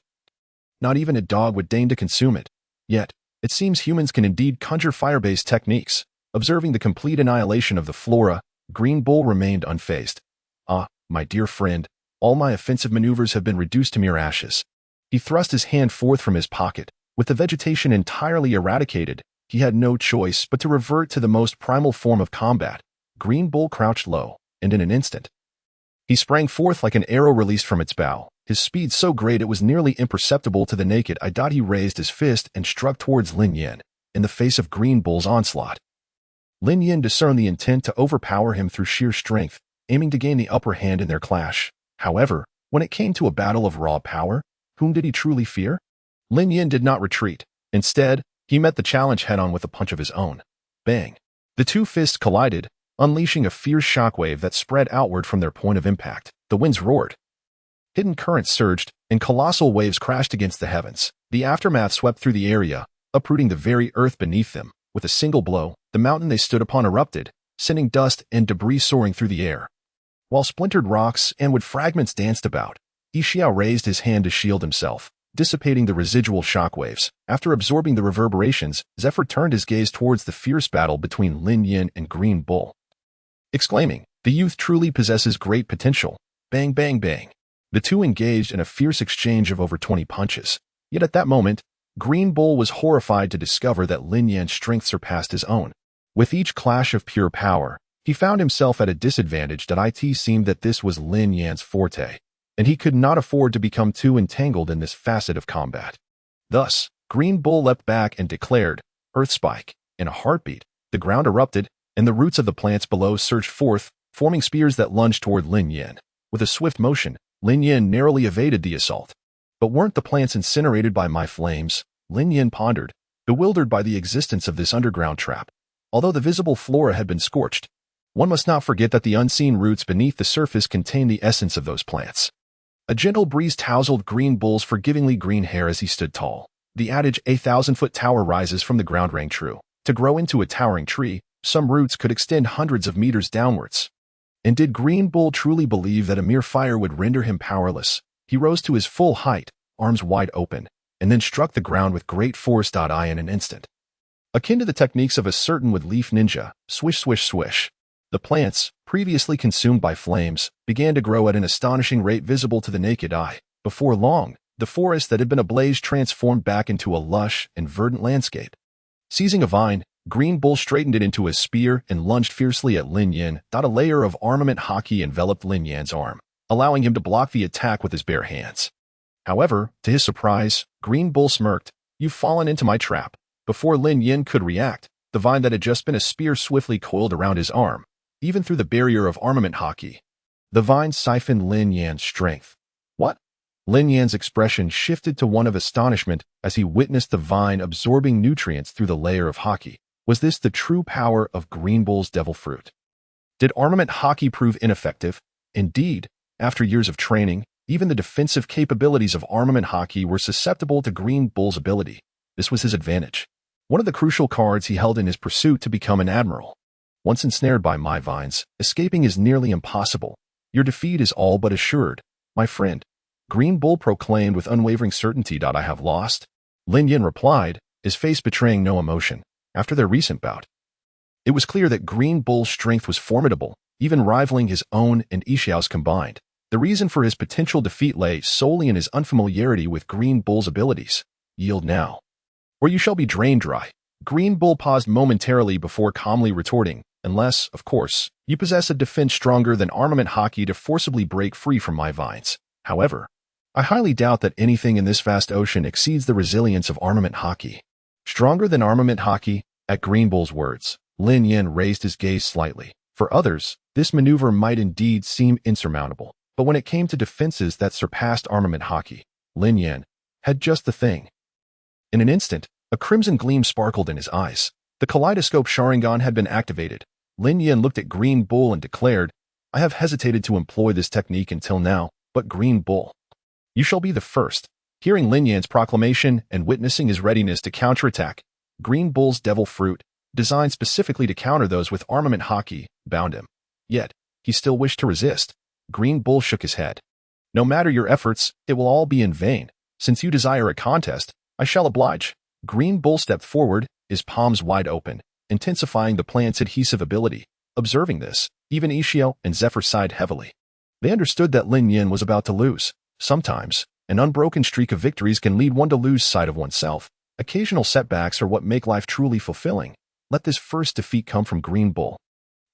Not even a dog would deign to consume it. Yet, it seems humans can indeed conjure fire-based techniques. Observing the complete annihilation of the flora, Green Bull remained unfazed. Ah, my dear friend, all my offensive maneuvers have been reduced to mere ashes. He thrust his hand forth from his pocket. With the vegetation entirely eradicated, he had no choice but to revert to the most primal form of combat. Green Bull crouched low, and in an instant, he sprang forth like an arrow released from its bow. His speed so great it was nearly imperceptible to the naked eye. He raised his fist and struck towards Lin Yin, in the face of Green Bull's onslaught. Lin Yin discerned the intent to overpower him through sheer strength, aiming to gain the upper hand in their clash. However, when it came to a battle of raw power, whom did he truly fear? Lin Yin did not retreat. Instead, he met the challenge head-on with a punch of his own. Bang! The two fists collided, unleashing a fierce shockwave that spread outward from their point of impact. The winds roared. Hidden currents surged, and colossal waves crashed against the heavens. The aftermath swept through the area, uprooting the very earth beneath them. With a single blow, the mountain they stood upon erupted, sending dust and debris soaring through the air. While splintered rocks and wood fragments danced about, Yixiao raised his hand to shield himself, dissipating the residual shockwaves. After absorbing the reverberations, Zephyr turned his gaze towards the fierce battle between Lin Yin and Green Bull, exclaiming, "The youth truly possesses great potential." Bang, bang, bang. The two engaged in a fierce exchange of over 20 punches. Yet at that moment, Green Bull was horrified to discover that Lin Yan's strength surpassed his own. With each clash of pure power, he found himself at a disadvantage. It seemed that this was Lin Yan's forte, and he could not afford to become too entangled in this facet of combat. Thus, Green Bull leapt back and declared, "Earth Spike." In a heartbeat, the ground erupted, and the roots of the plants below surged forth, forming spears that lunged toward Lin Yin. With a swift motion, Lin Yin narrowly evaded the assault. But weren't the plants incinerated by my flames? Lin Yin pondered, bewildered by the existence of this underground trap. Although the visible flora had been scorched, one must not forget that the unseen roots beneath the surface contained the essence of those plants. A gentle breeze tousled Green Bull's forgivingly green hair as he stood tall. The adage, "A 1,000-foot tower rises from the ground," rang true. To grow into a towering tree, some roots could extend hundreds of meters downwards. And did Green Bull truly believe that a mere fire would render him powerless? He rose to his full height, arms wide open, and then struck the ground with great force. In an instant, akin to the techniques of a certain wood-leaf ninja, swish, swish, swish, the plants, previously consumed by flames, began to grow at an astonishing rate visible to the naked eye. Before long, the forest that had been ablaze transformed back into a lush and verdant landscape. Seizing a vine, Green Bull straightened it into a spear and lunged fiercely at Lin Yin. A layer of armament hockey enveloped Lin Yan's arm, allowing him to block the attack with his bare hands. However, to his surprise, Green Bull smirked, "You've fallen into my trap." Before Lin Yin could react, the vine that had just been a spear swiftly coiled around his arm, even through the barrier of armament hockey. The vine siphoned Lin Yan's strength. What? Lin Yan's expression shifted to one of astonishment as he witnessed the vine absorbing nutrients through the layer of hockey. Was this the true power of Green Bull's devil fruit? Did armament hockey prove ineffective? Indeed, after years of training, even the defensive capabilities of armament hockey were susceptible to Green Bull's ability. This was his advantage, one of the crucial cards he held in his pursuit to become an admiral. Once ensnared by my vines, escaping is nearly impossible. Your defeat is all but assured, my friend. Green Bull proclaimed with unwavering certainty. "I have lost." Lin Yin replied, his face betraying no emotion. After their recent bout, it was clear that Green Bull's strength was formidable, even rivaling his own and Yixiao's combined. The reason for his potential defeat lay solely in his unfamiliarity with Green Bull's abilities. Yield now, or you shall be drained dry. Green Bull paused momentarily before calmly retorting, "Unless, of course, you possess a defense stronger than armament hockey to forcibly break free from my vines. However, I highly doubt that anything in this vast ocean exceeds the resilience of armament hockey." Stronger than armament hockey? At Green Bull's words, Lin Yin raised his gaze slightly. For others, this maneuver might indeed seem insurmountable, but when it came to defenses that surpassed armament hockey, Lin Yin had just the thing. In an instant, a crimson gleam sparkled in his eyes. The kaleidoscope Sharingan had been activated. Lin Yin looked at Green Bull and declared, "I have hesitated to employ this technique until now, but Green Bull, you shall be the first." Hearing Lin Yan's proclamation and witnessing his readiness to counterattack, Green Bull's devil fruit, designed specifically to counter those with armament haki, bound him. Yet, he still wished to resist. Green Bull shook his head. No matter your efforts, it will all be in vain. Since you desire a contest, I shall oblige. Green Bull stepped forward, his palms wide open, intensifying the plant's adhesive ability. Observing this, even Ixio and Zephyr sighed heavily. They understood that Lin Yan was about to lose. Sometimes, an unbroken streak of victories can lead one to lose sight of oneself. Occasional setbacks are what make life truly fulfilling. Let this first defeat come from Green Bull.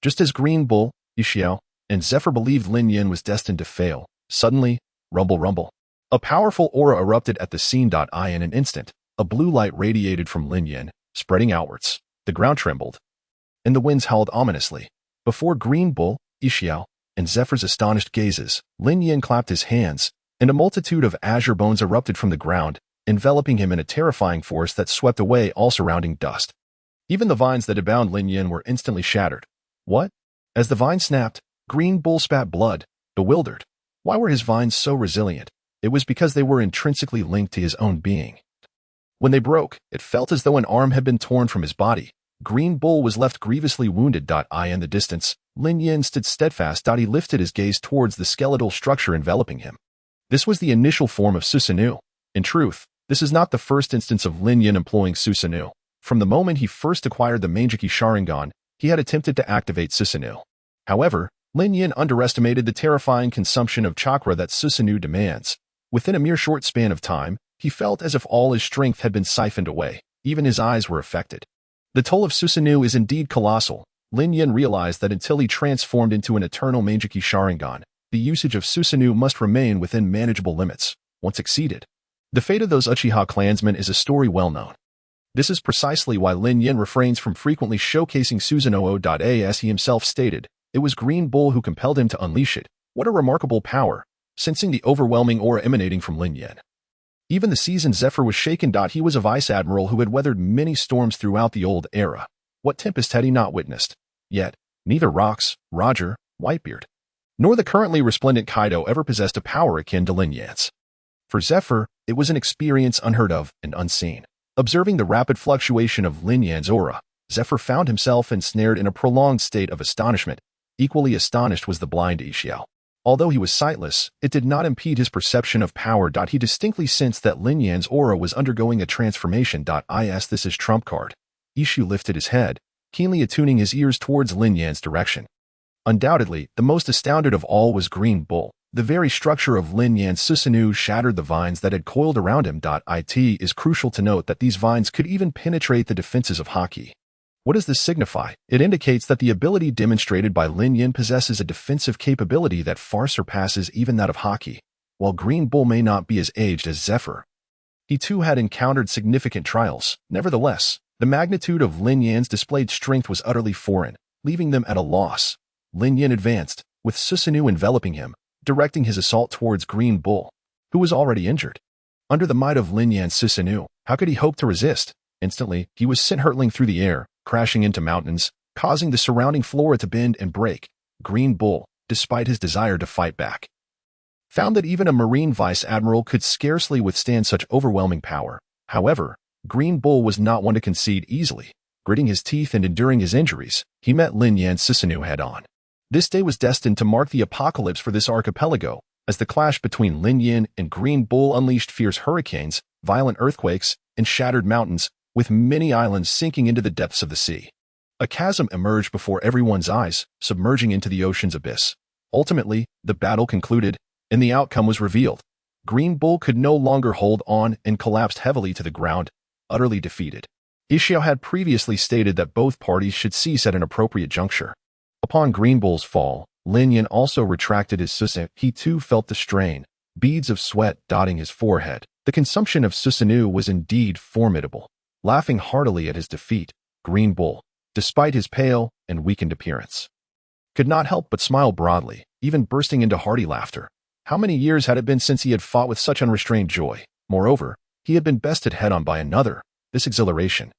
Just as Green Bull, Ixio, and Zephyr believed Lin Yan was destined to fail, suddenly, rumble rumble. A powerful aura erupted at the scene. In an instant, a blue light radiated from Lin Yan, spreading outwards. The ground trembled, and the winds howled ominously. Before Green Bull, Ixio, and Zephyr's astonished gazes, Lin Yan clapped his hands, and a multitude of azure bones erupted from the ground, enveloping him in a terrifying force that swept away all surrounding dust. Even the vines that had bound Lin Yan were instantly shattered. What? As the vine snapped, Green Bull spat blood, bewildered. Why were his vines so resilient? It was because they were intrinsically linked to his own being. When they broke, it felt as though an arm had been torn from his body. Green Bull was left grievously wounded. In the distance, Lin Yan stood steadfast. He lifted his gaze towards the skeletal structure enveloping him. This was the initial form of Susanoo. In truth, this is not the first instance of Lin Yan employing Susanoo. From the moment he first acquired the Mangeki Sharingan, he had attempted to activate Susanoo. However, Lin Yan underestimated the terrifying consumption of chakra that Susanoo demands. Within a mere short span of time, he felt as if all his strength had been siphoned away. Even his eyes were affected. The toll of Susanoo is indeed colossal. Lin Yan realized that until he transformed into an eternal Mangeki Sharingan, the usage of Susanoo must remain within manageable limits. Once exceeded, the fate of those Uchiha clansmen is a story well known. This is precisely why Lin Yan refrains from frequently showcasing Susanoo. As he himself stated, it was Green Bull who compelled him to unleash it. What a remarkable power, sensing the overwhelming aura emanating from Lin Yan. Even the seasoned Zephyr was shaken. He was a vice admiral who had weathered many storms throughout the old era. What tempest had he not witnessed? Yet, neither Rox, Roger, Whitebeard, nor the currently resplendent Kaido ever possessed a power akin to Lin Yan's. For Zephyr, it was an experience unheard of and unseen. Observing the rapid fluctuation of Lin Yan's aura, Zephyr found himself ensnared in a prolonged state of astonishment. Equally astonished was the blind Ixio. Although he was sightless, it did not impede his perception of power. He distinctly sensed that Lin Yan's aura was undergoing a transformation. Is this his trump card? Ixio lifted his head, keenly attuning his ears towards Lin Yan's direction. Undoubtedly, the most astounded of all was Green Bull. The very structure of Lin Yan's Susanoo shattered the vines that had coiled around him. It is crucial to note that these vines could even penetrate the defenses of haki. What does this signify? It indicates that the ability demonstrated by Lin Yan possesses a defensive capability that far surpasses even that of haki. While Green Bull may not be as aged as Zephyr, he too had encountered significant trials. Nevertheless, the magnitude of Lin Yan's displayed strength was utterly foreign, leaving them at a loss. Lin Yan advanced, with Susanoo enveloping him, directing his assault towards Green Bull, who was already injured. Under the might of Lin Yan's Susanoo, how could he hope to resist? Instantly, he was sent hurtling through the air, crashing into mountains, causing the surrounding flora to bend and break. Green Bull, despite his desire to fight back, found that even a marine vice admiral could scarcely withstand such overwhelming power. However, Green Bull was not one to concede easily. Gritting his teeth and enduring his injuries, he met Lin Yan's Susanoo head-on. This day was destined to mark the apocalypse for this archipelago, as the clash between Lin Yan and Green Bull unleashed fierce hurricanes, violent earthquakes, and shattered mountains, with many islands sinking into the depths of the sea. A chasm emerged before everyone's eyes, submerging into the ocean's abyss. Ultimately, the battle concluded, and the outcome was revealed. Green Bull could no longer hold on and collapsed heavily to the ground, utterly defeated. Ixio had previously stated that both parties should cease at an appropriate juncture. Upon Green Bull's fall, Lin Yan also retracted his Susanoo. He too felt the strain, beads of sweat dotting his forehead. The consumption of Susanoo was indeed formidable. Laughing heartily at his defeat, Green Bull, despite his pale and weakened appearance, could not help but smile broadly, even bursting into hearty laughter. How many years had it been since he had fought with such unrestrained joy? Moreover, he had been bested head-on by another. This exhilaration,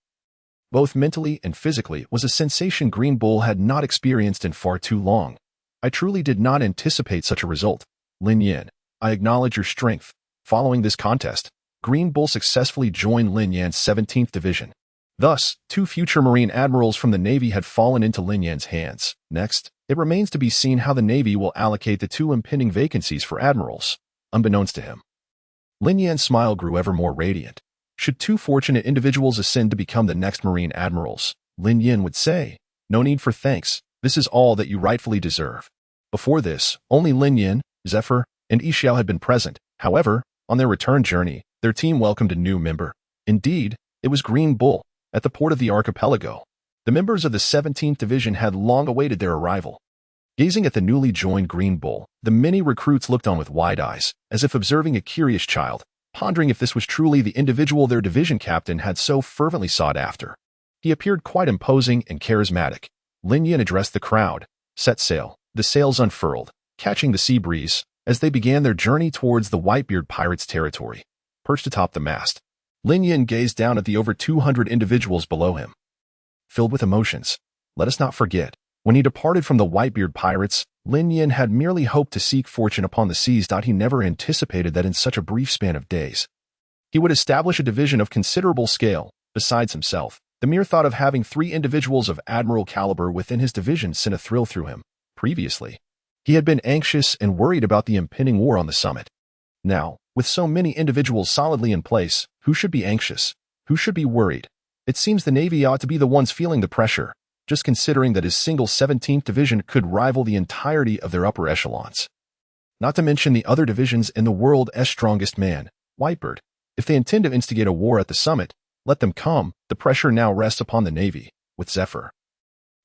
both mentally and physically, was a sensation Green Bull had not experienced in far too long. I truly did not anticipate such a result. Lin Yan, I acknowledge your strength. Following this contest, Green Bull successfully joined Lin Yan's 17th Division. Thus, 2 future Marine admirals from the Navy had fallen into Lin Yan's hands. Next, it remains to be seen how the Navy will allocate the 2 impending vacancies for admirals. Unbeknownst to him, Lin Yan's smile grew ever more radiant. Should 2 fortunate individuals ascend to become the next Marine admirals, Lin Yan would say, "No need for thanks. This is all that you rightfully deserve." Before this, only Lin Yan, Zephyr, and Yixiao had been present. However, on their return journey, their team welcomed a new member. Indeed, it was Green Bull. At the port of the archipelago, the members of the 17th Division had long awaited their arrival. Gazing at the newly joined Green Bull, the many recruits looked on with wide eyes, as if observing a curious child, pondering if this was truly the individual their division captain had so fervently sought after. He appeared quite imposing and charismatic. Lin Yan addressed the crowd. Set sail. The sails unfurled, catching the sea breeze, as they began their journey towards the Whitebeard pirates' territory. Perched atop the mast, Lin Yan gazed down at the over 200 individuals below him. Filled with emotions, let us not forget, when he departed from the Whitebeard pirates, Lin Yan had merely hoped to seek fortune upon the seas. He never anticipated that in such a brief span of days, he would establish a division of considerable scale. Besides himself, the mere thought of having 3 individuals of admiral caliber within his division sent a thrill through him. Previously, he had been anxious and worried about the impending war on the summit. Now, with so many individuals solidly in place, who should be anxious? Who should be worried? It seems the Navy ought to be the ones feeling the pressure, just considering that his single 17th Division could rival the entirety of their upper echelons. Not to mention the other divisions in the world's strongest man, Whitebeard. If they intend to instigate a war at the summit, let them come. The pressure now rests upon the Navy, with Zephyr,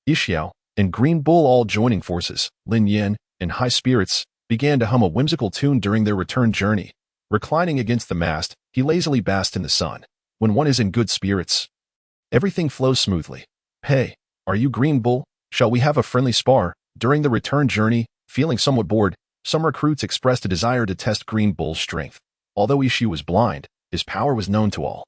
Yixiao, and Green Bull all joining forces. Lin Yan, in high spirits, began to hum a whimsical tune during their return journey. Reclining against the mast, he lazily basked in the sun. When one is in good spirits, everything flows smoothly. "Hey, are you Green Bull? Shall we have a friendly spar?" During the return journey, feeling somewhat bored, some recruits expressed a desire to test Green Bull's strength. Although Yixiao was blind, his power was known to all.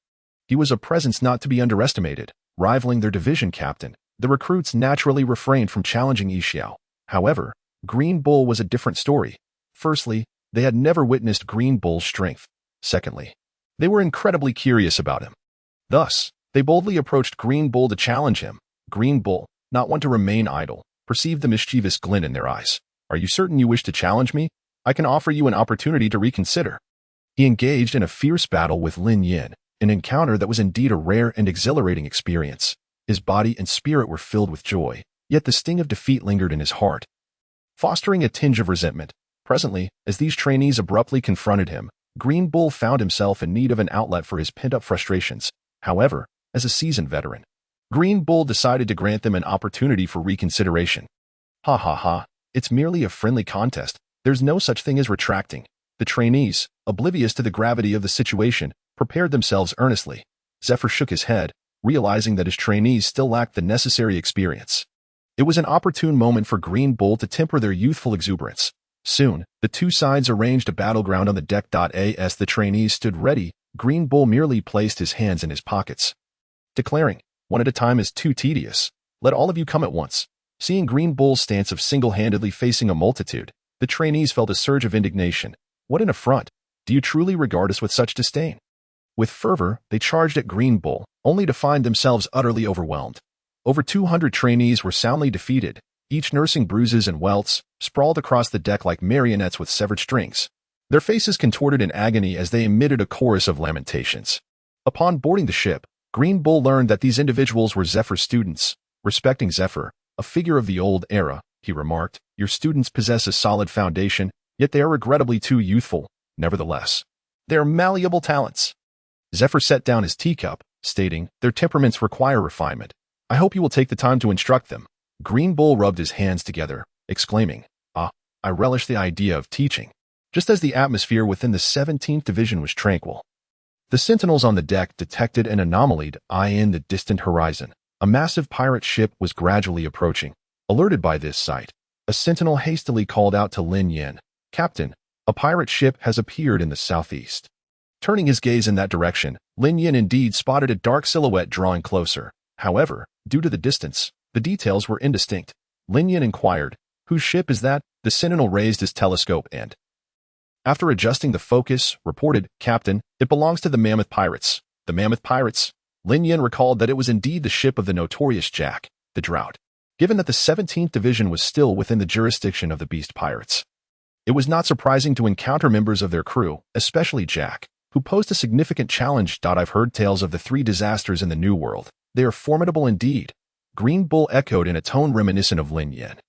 He was a presence not to be underestimated, rivaling their division captain. The recruits naturally refrained from challenging Yixiao. However, Green Bull was a different story. Firstly, they had never witnessed Green Bull's strength. Secondly, they were incredibly curious about him. Thus, they boldly approached Green Bull to challenge him. Green Bull, not one to remain idle, perceived the mischievous glint in their eyes. "Are you certain you wish to challenge me? I can offer you an opportunity to reconsider." He engaged in a fierce battle with Lin Yan, an encounter that was indeed a rare and exhilarating experience. His body and spirit were filled with joy, yet the sting of defeat lingered in his heart, fostering a tinge of resentment. Presently, as these trainees abruptly confronted him, Green Bull found himself in need of an outlet for his pent-up frustrations. However, as a seasoned veteran, Green Bull decided to grant them an opportunity for reconsideration. "Ha ha ha, it's merely a friendly contest. There's no such thing as retracting." The trainees, oblivious to the gravity of the situation, prepared themselves earnestly. Zephyr shook his head, realizing that his trainees still lacked the necessary experience. It was an opportune moment for Green Bull to temper their youthful exuberance. Soon, the 2 sides arranged a battleground on the deck. As the trainees stood ready, Green Bull merely placed his hands in his pockets, declaring, "One at a time is too tedious. Let all of you come at once." Seeing Green Bull's stance of single-handedly facing a multitude, the trainees felt a surge of indignation. "What an affront! Do you truly regard us with such disdain?" With fervor, they charged at Green Bull, only to find themselves utterly overwhelmed. Over 200 trainees were soundly defeated, each nursing bruises and welts, sprawled across the deck like marionettes with severed strings. Their faces contorted in agony as they emitted a chorus of lamentations. Upon boarding the ship, Green Bull learned that these individuals were Zephyr's students. Respecting Zephyr, a figure of the old era, he remarked, "Your students possess a solid foundation, yet they are regrettably too youthful. Nevertheless, they are malleable talents." Zephyr set down his teacup, stating, "Their temperaments require refinement. I hope you will take the time to instruct them." Green Bull rubbed his hands together, exclaiming, "Ah, I relish the idea of teaching." Just as the atmosphere within the 17th Division was tranquil, the sentinels on the deck detected an anomaly in the distant horizon. A massive pirate ship was gradually approaching. Alerted by this sight, a sentinel hastily called out to Lin Yan, "Captain, a pirate ship has appeared in the southeast." Turning his gaze in that direction, Lin Yan indeed spotted a dark silhouette drawing closer. However, due to the distance, the details were indistinct. Lin Yan inquired, "Whose ship is that?" The sentinel raised his telescope and, After adjusting the focus, reported, "Captain, it belongs to the Mammoth Pirates." The Mammoth Pirates? Lin Yin recalled that it was indeed the ship of the notorious Jack, the Drought. Given that the 17th Division was still within the jurisdiction of the Beast Pirates, it was not surprising to encounter members of their crew, especially Jack, who posed a significant challenge. "I've heard tales of the 3 disasters in the New World. They are formidable indeed," Green Bull echoed in a tone reminiscent of Lin Yin.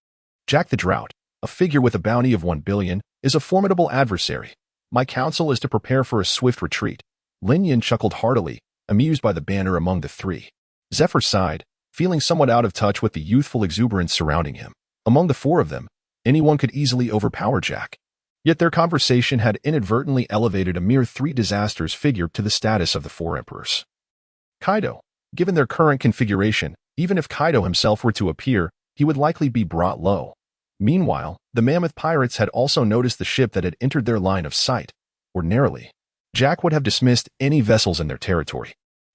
"Jack the Drought, a figure with a bounty of 1 billion, is a formidable adversary. My counsel is to prepare for a swift retreat." Lin Yin chuckled heartily, amused by the banter among the 3. Zephyr sighed, feeling somewhat out of touch with the youthful exuberance surrounding him. Among the 4 of them, anyone could easily overpower Jack. Yet their conversation had inadvertently elevated a mere 3 disasters figure to the status of the 4 emperors. Kaido. Given their current configuration, even if Kaido himself were to appear, he would likely be brought low. Meanwhile, the Mammoth Pirates had also noticed the ship that had entered their line of sight. Ordinarily, Jack would have dismissed any vessels in their territory.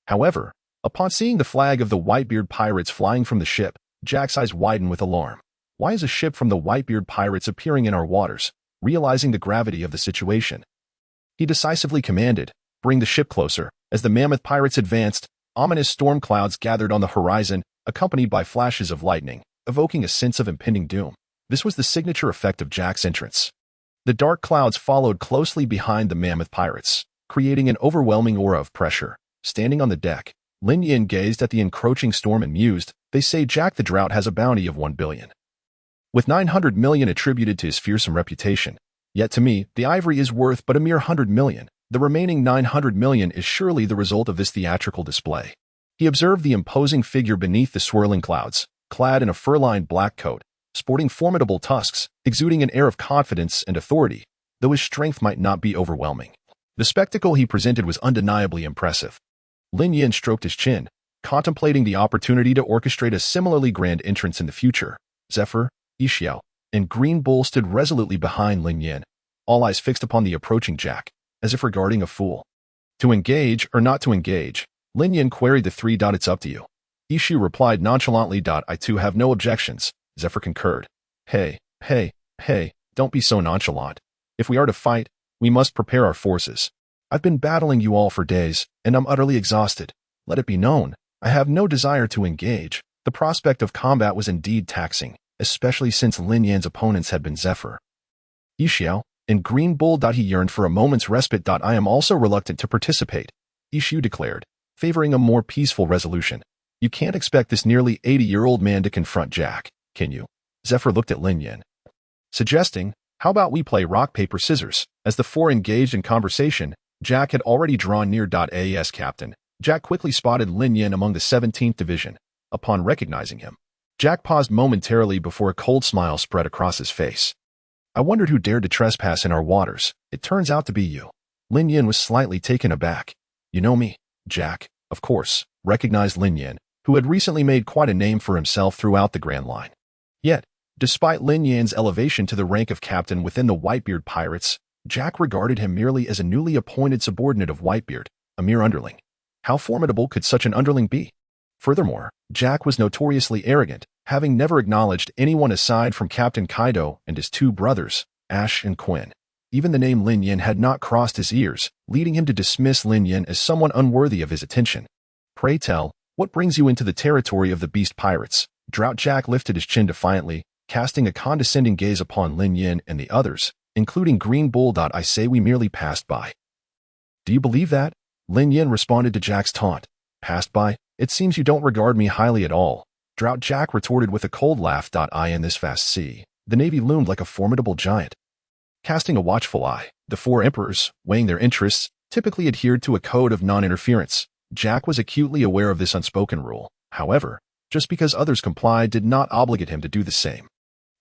However, upon seeing the flag of the Whitebeard Pirates flying from the ship, Jack's eyes widened with alarm. Why is a ship from the Whitebeard Pirates appearing in our waters? Realizing the gravity of the situation, he decisively commanded, "Bring the ship closer." As the Mammoth Pirates advanced, ominous storm clouds gathered on the horizon, accompanied by flashes of lightning, evoking a sense of impending doom. This was the signature effect of Jack's entrance. The dark clouds followed closely behind the Mammoth Pirates, creating an overwhelming aura of pressure. Standing on the deck, Lin Yin gazed at the encroaching storm and mused, "They say Jack the Drought has a bounty of 1 billion. With 900 million attributed to his fearsome reputation. Yet to me, the ivory is worth but a mere 100 million. The remaining 900 million is surely the result of this theatrical display." He observed the imposing figure beneath the swirling clouds, clad in a fur-lined black coat, sporting formidable tusks, exuding an air of confidence and authority, though his strength might not be overwhelming. The spectacle he presented was undeniably impressive. Lin Yin stroked his chin, contemplating the opportunity to orchestrate a similarly grand entrance in the future. Zephyr, Yixiao, and Green Bull stood resolutely behind Lin Yin, all eyes fixed upon the approaching Jack, as if regarding a fool. "To engage or not to engage?" Lin Yin queried the 3. "It's up to you." Yixiao replied nonchalantly. "I too have no objections," Zephyr concurred. Hey, don't be so nonchalant. If we are to fight, we must prepare our forces. I've been battling you all for days, and I'm utterly exhausted. Let it be known, I have no desire to engage." The prospect of combat was indeed taxing, especially since Lin Yin's opponents had been Zephyr, Yixiao, and Green Bull. He yearned for a moment's respite. "I am also reluctant to participate," Yixiao declared, favoring a more peaceful resolution. "You can't expect this nearly 80-year-old man to confront Jack, can you?" Zephyr looked at Lin Yin, suggesting, "How about we play rock, paper, scissors?" As the 4 engaged in conversation, Jack had already drawn near. "As Captain." Jack quickly spotted Lin Yin among the 17th Division. Upon recognizing him, Jack paused momentarily before a cold smile spread across his face. "I wondered who dared to trespass in our waters. It turns out to be you." Lin Yin was slightly taken aback. "You know me?" Jack, of course, recognized Lin Yin, who had recently made quite a name for himself throughout the Grand Line. Yet, despite Lin Yin's elevation to the rank of captain within the Whitebeard Pirates, Jack regarded him merely as a newly appointed subordinate of Whitebeard, a mere underling. How formidable could such an underling be? Furthermore, Jack was notoriously arrogant, having never acknowledged anyone aside from Captain Kaido and his 2 brothers, Ash and Quinn. Even the name Lin Yin had not crossed his ears, leading him to dismiss Lin Yin as someone unworthy of his attention. "Pray tell, what brings you into the territory of the Beast Pirates?" Drought Jack lifted his chin defiantly, casting a condescending gaze upon Lin Yin and the others, including Green Bull. "I say we merely passed by." "Do you believe that?" Lin Yin responded to Jack's taunt. "Passed by? It seems you don't regard me highly at all." Drought Jack retorted with a cold laugh. In this vast sea, the Navy loomed like a formidable giant. Casting a watchful eye, the 4 emperors, weighing their interests, typically adhered to a code of non-interference. Jack was acutely aware of this unspoken rule. However, just because others complied did not obligate him to do the same.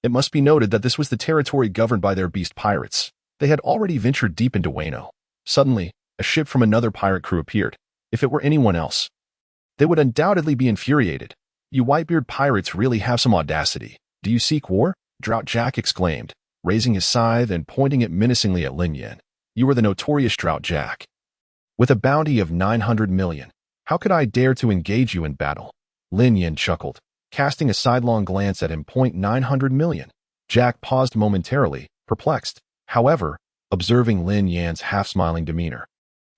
It must be noted that this was the territory governed by their beast pirates. They had already ventured deep into Wano. Suddenly, a ship from another pirate crew appeared. If it were anyone else, they would undoubtedly be infuriated. "You Whitebeard pirates really have some audacity. Do you seek war?" Drought Jack exclaimed, raising his scythe and pointing it menacingly at Lin Yin. "You are the notorious Drought Jack, with a bounty of 900 million. How could I dare to engage you in battle?" Lin Yin chuckled, casting a sidelong glance at him. 900 million. Jack paused momentarily, perplexed. However, observing Lin Yan's half-smiling demeanor.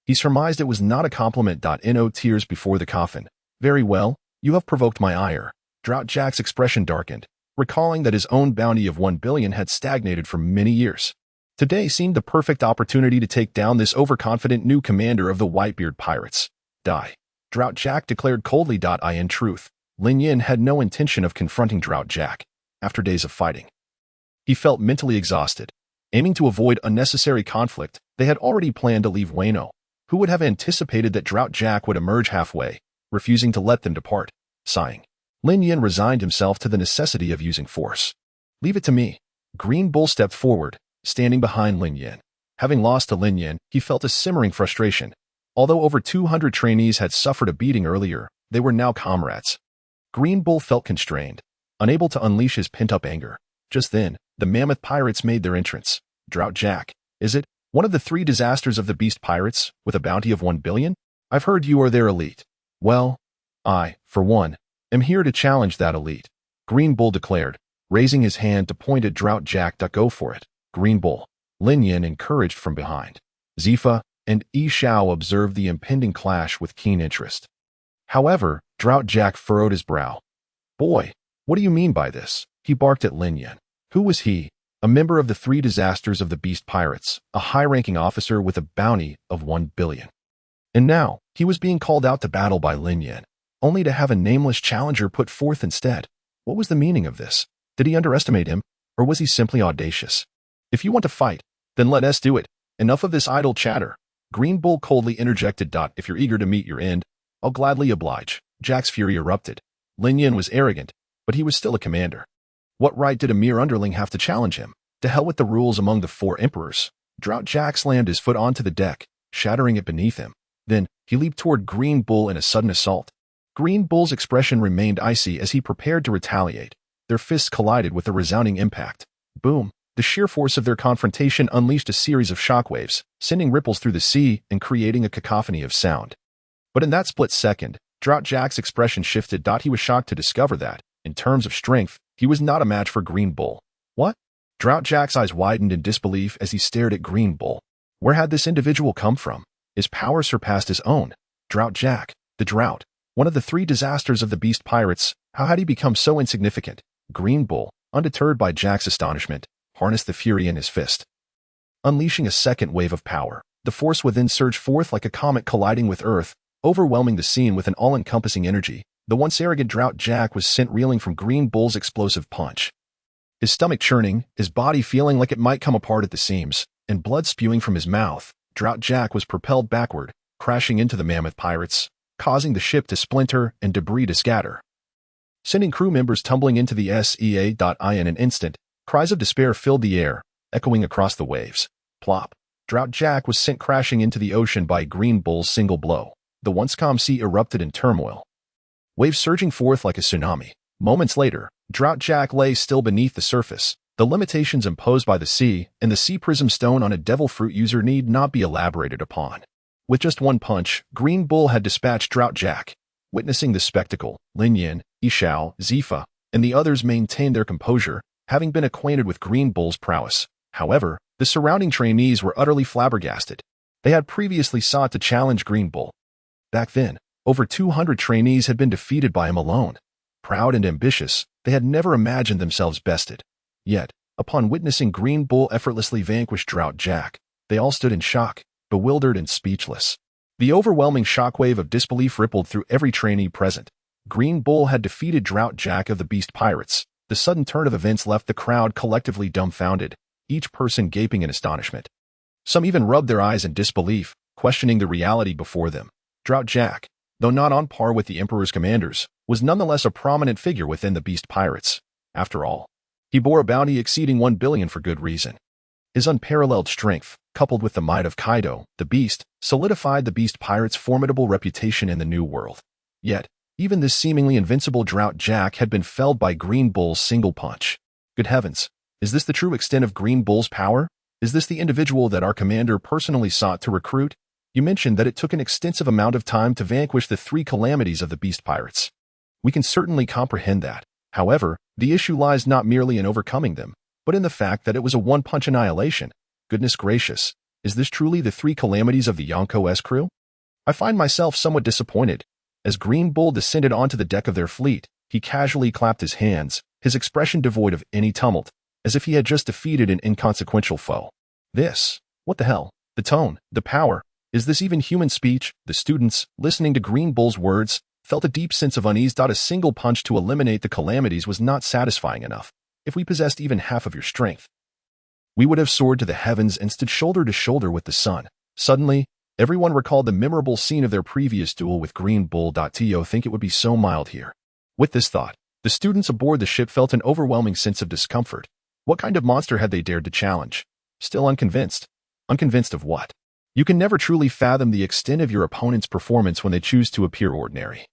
He surmised it was not a compliment. No tears before the coffin. Very well, you have provoked my ire. Drought Jack's expression darkened, recalling that his own bounty of 1 billion had stagnated for many years. Today seemed the perfect opportunity to take down this overconfident new commander of the Whitebeard pirates. Die. Drought Jack declared coldly. In truth, Lin Yan had no intention of confronting Drought Jack after days of fighting. He felt mentally exhausted. Aiming to avoid unnecessary conflict, they had already planned to leave Wano. Who would have anticipated that Drought Jack would emerge halfway, refusing to let them depart? Sighing, Lin Yan resigned himself to the necessity of using force. Leave it to me. Green Bull stepped forward, standing behind Lin Yan. Having lost to Lin Yan, he felt a simmering frustration. Although over 200 trainees had suffered a beating earlier, they were now comrades. Green Bull felt constrained, unable to unleash his pent-up anger. Just then, the Mammoth Pirates made their entrance. Drought Jack, is it? One of the 3 disasters of the Beast Pirates, with a bounty of 1 billion? I've heard you are their elite. Well, I, for one, am here to challenge that elite, Green Bull declared, raising his hand to point at Drought Jack. Go for it, Green Bull. Lin Yan encouraged from behind. Zifa and Yi Xiao observed the impending clash with keen interest. However, Drought Jack furrowed his brow. Boy, what do you mean by this? He barked at Lin Yan. Who was he? A member of the 3 disasters of the Beast Pirates, a high-ranking officer with a bounty of 1 billion. And now, he was being called out to battle by Lin Yan, only to have a nameless challenger put forth instead. What was the meaning of this? Did he underestimate him, or was he simply audacious? If you want to fight, then let us do it. Enough of this idle chatter. Green Bull coldly interjected. If you're eager to meet your end, I'll gladly oblige. Jack's fury erupted. Lin Yan was arrogant, but he was still a commander. What right did a mere underling have to challenge him? To hell with the rules among the 4 emperors. Drought Jack slammed his foot onto the deck, shattering it beneath him. Then, he leaped toward Green Bull in a sudden assault. Green Bull's expression remained icy as he prepared to retaliate. Their fists collided with a resounding impact. Boom! The sheer force of their confrontation unleashed a series of shockwaves, sending ripples through the sea and creating a cacophony of sound. But in that split second, Drought Jack's expression shifted. He was shocked to discover that, in terms of strength, he was not a match for Green Bull. What? Drought Jack's eyes widened in disbelief as he stared at Green Bull. Where had this individual come from? His power surpassed his own. Drought Jack, the Drought, one of the 3 disasters of the Beast Pirates. How had he become so insignificant? Green Bull, undeterred by Jack's astonishment, harnessed the fury in his fist. Unleashing a second wave of power, the force within surged forth like a comet colliding with Earth, overwhelming the scene with an all-encompassing energy. The once arrogant Drought Jack was sent reeling from Green Bull's explosive punch. His stomach churning, his body feeling like it might come apart at the seams, and blood spewing from his mouth, Drought Jack was propelled backward, crashing into the Mammoth Pirates, causing the ship to splinter and debris to scatter. Sending crew members tumbling into the SEA. In an instant, cries of despair filled the air, echoing across the waves. Plop! Drought Jack was sent crashing into the ocean by Green Bull's single blow. The once calm sea erupted in turmoil, waves surging forth like a tsunami. Moments later, Drought Jack lay still beneath the surface. The limitations imposed by the sea and the sea prism stone on a devil fruit user need not be elaborated upon. With just one punch, Green Bull had dispatched Drought Jack. Witnessing the spectacle, Lin Yan, Yi Xiao, Zifa, and the others maintained their composure, having been acquainted with Green Bull's prowess. However, the surrounding trainees were utterly flabbergasted. They had previously sought to challenge Green Bull. Back then, over 200 trainees had been defeated by him alone. Proud and ambitious, they had never imagined themselves bested. Yet, upon witnessing Green Bull effortlessly vanquish Drought Jack, they all stood in shock, bewildered and speechless. The overwhelming shockwave of disbelief rippled through every trainee present. Green Bull had defeated Drought Jack of the Beast Pirates. The sudden turn of events left the crowd collectively dumbfounded, each person gaping in astonishment. Some even rubbed their eyes in disbelief, questioning the reality before them. Drought Jack, though not on par with the Emperor's commanders, was nonetheless a prominent figure within the Beast Pirates. After all, he bore a bounty exceeding 1 billion for good reason. His unparalleled strength, coupled with the might of Kaido, the Beast, solidified the Beast Pirates' formidable reputation in the New World. Yet, even this seemingly invincible Drought Jack had been felled by Green Bull's single punch. Good heavens, is this the true extent of Green Bull's power? Is this the individual that our commander personally sought to recruit? You mentioned that it took an extensive amount of time to vanquish the 3 calamities of the Beast Pirates. We can certainly comprehend that. However, the issue lies not merely in overcoming them, but in the fact that it was a one-punch annihilation. Goodness gracious, is this truly the three calamities of the Yonko S crew? I find myself somewhat disappointed. As Green Bull descended onto the deck of their fleet, he casually clapped his hands, his expression devoid of any tumult, as if he had just defeated an inconsequential foe. What the hell? The tone, the power. Is this even human speech? The students, listening to Green Bull's words, felt a deep sense of unease. A single punch to eliminate the calamities was not satisfying enough. If we possessed even half of your strength, we would have soared to the heavens and stood shoulder to shoulder with the sun. Suddenly, everyone recalled the memorable scene of their previous duel with Green Bull. To think it would be so mild here. With this thought, the students aboard the ship felt an overwhelming sense of discomfort. What kind of monster had they dared to challenge? Still unconvinced. Unconvinced of what? You can never truly fathom the extent of your opponent's performance when they choose to appear ordinary,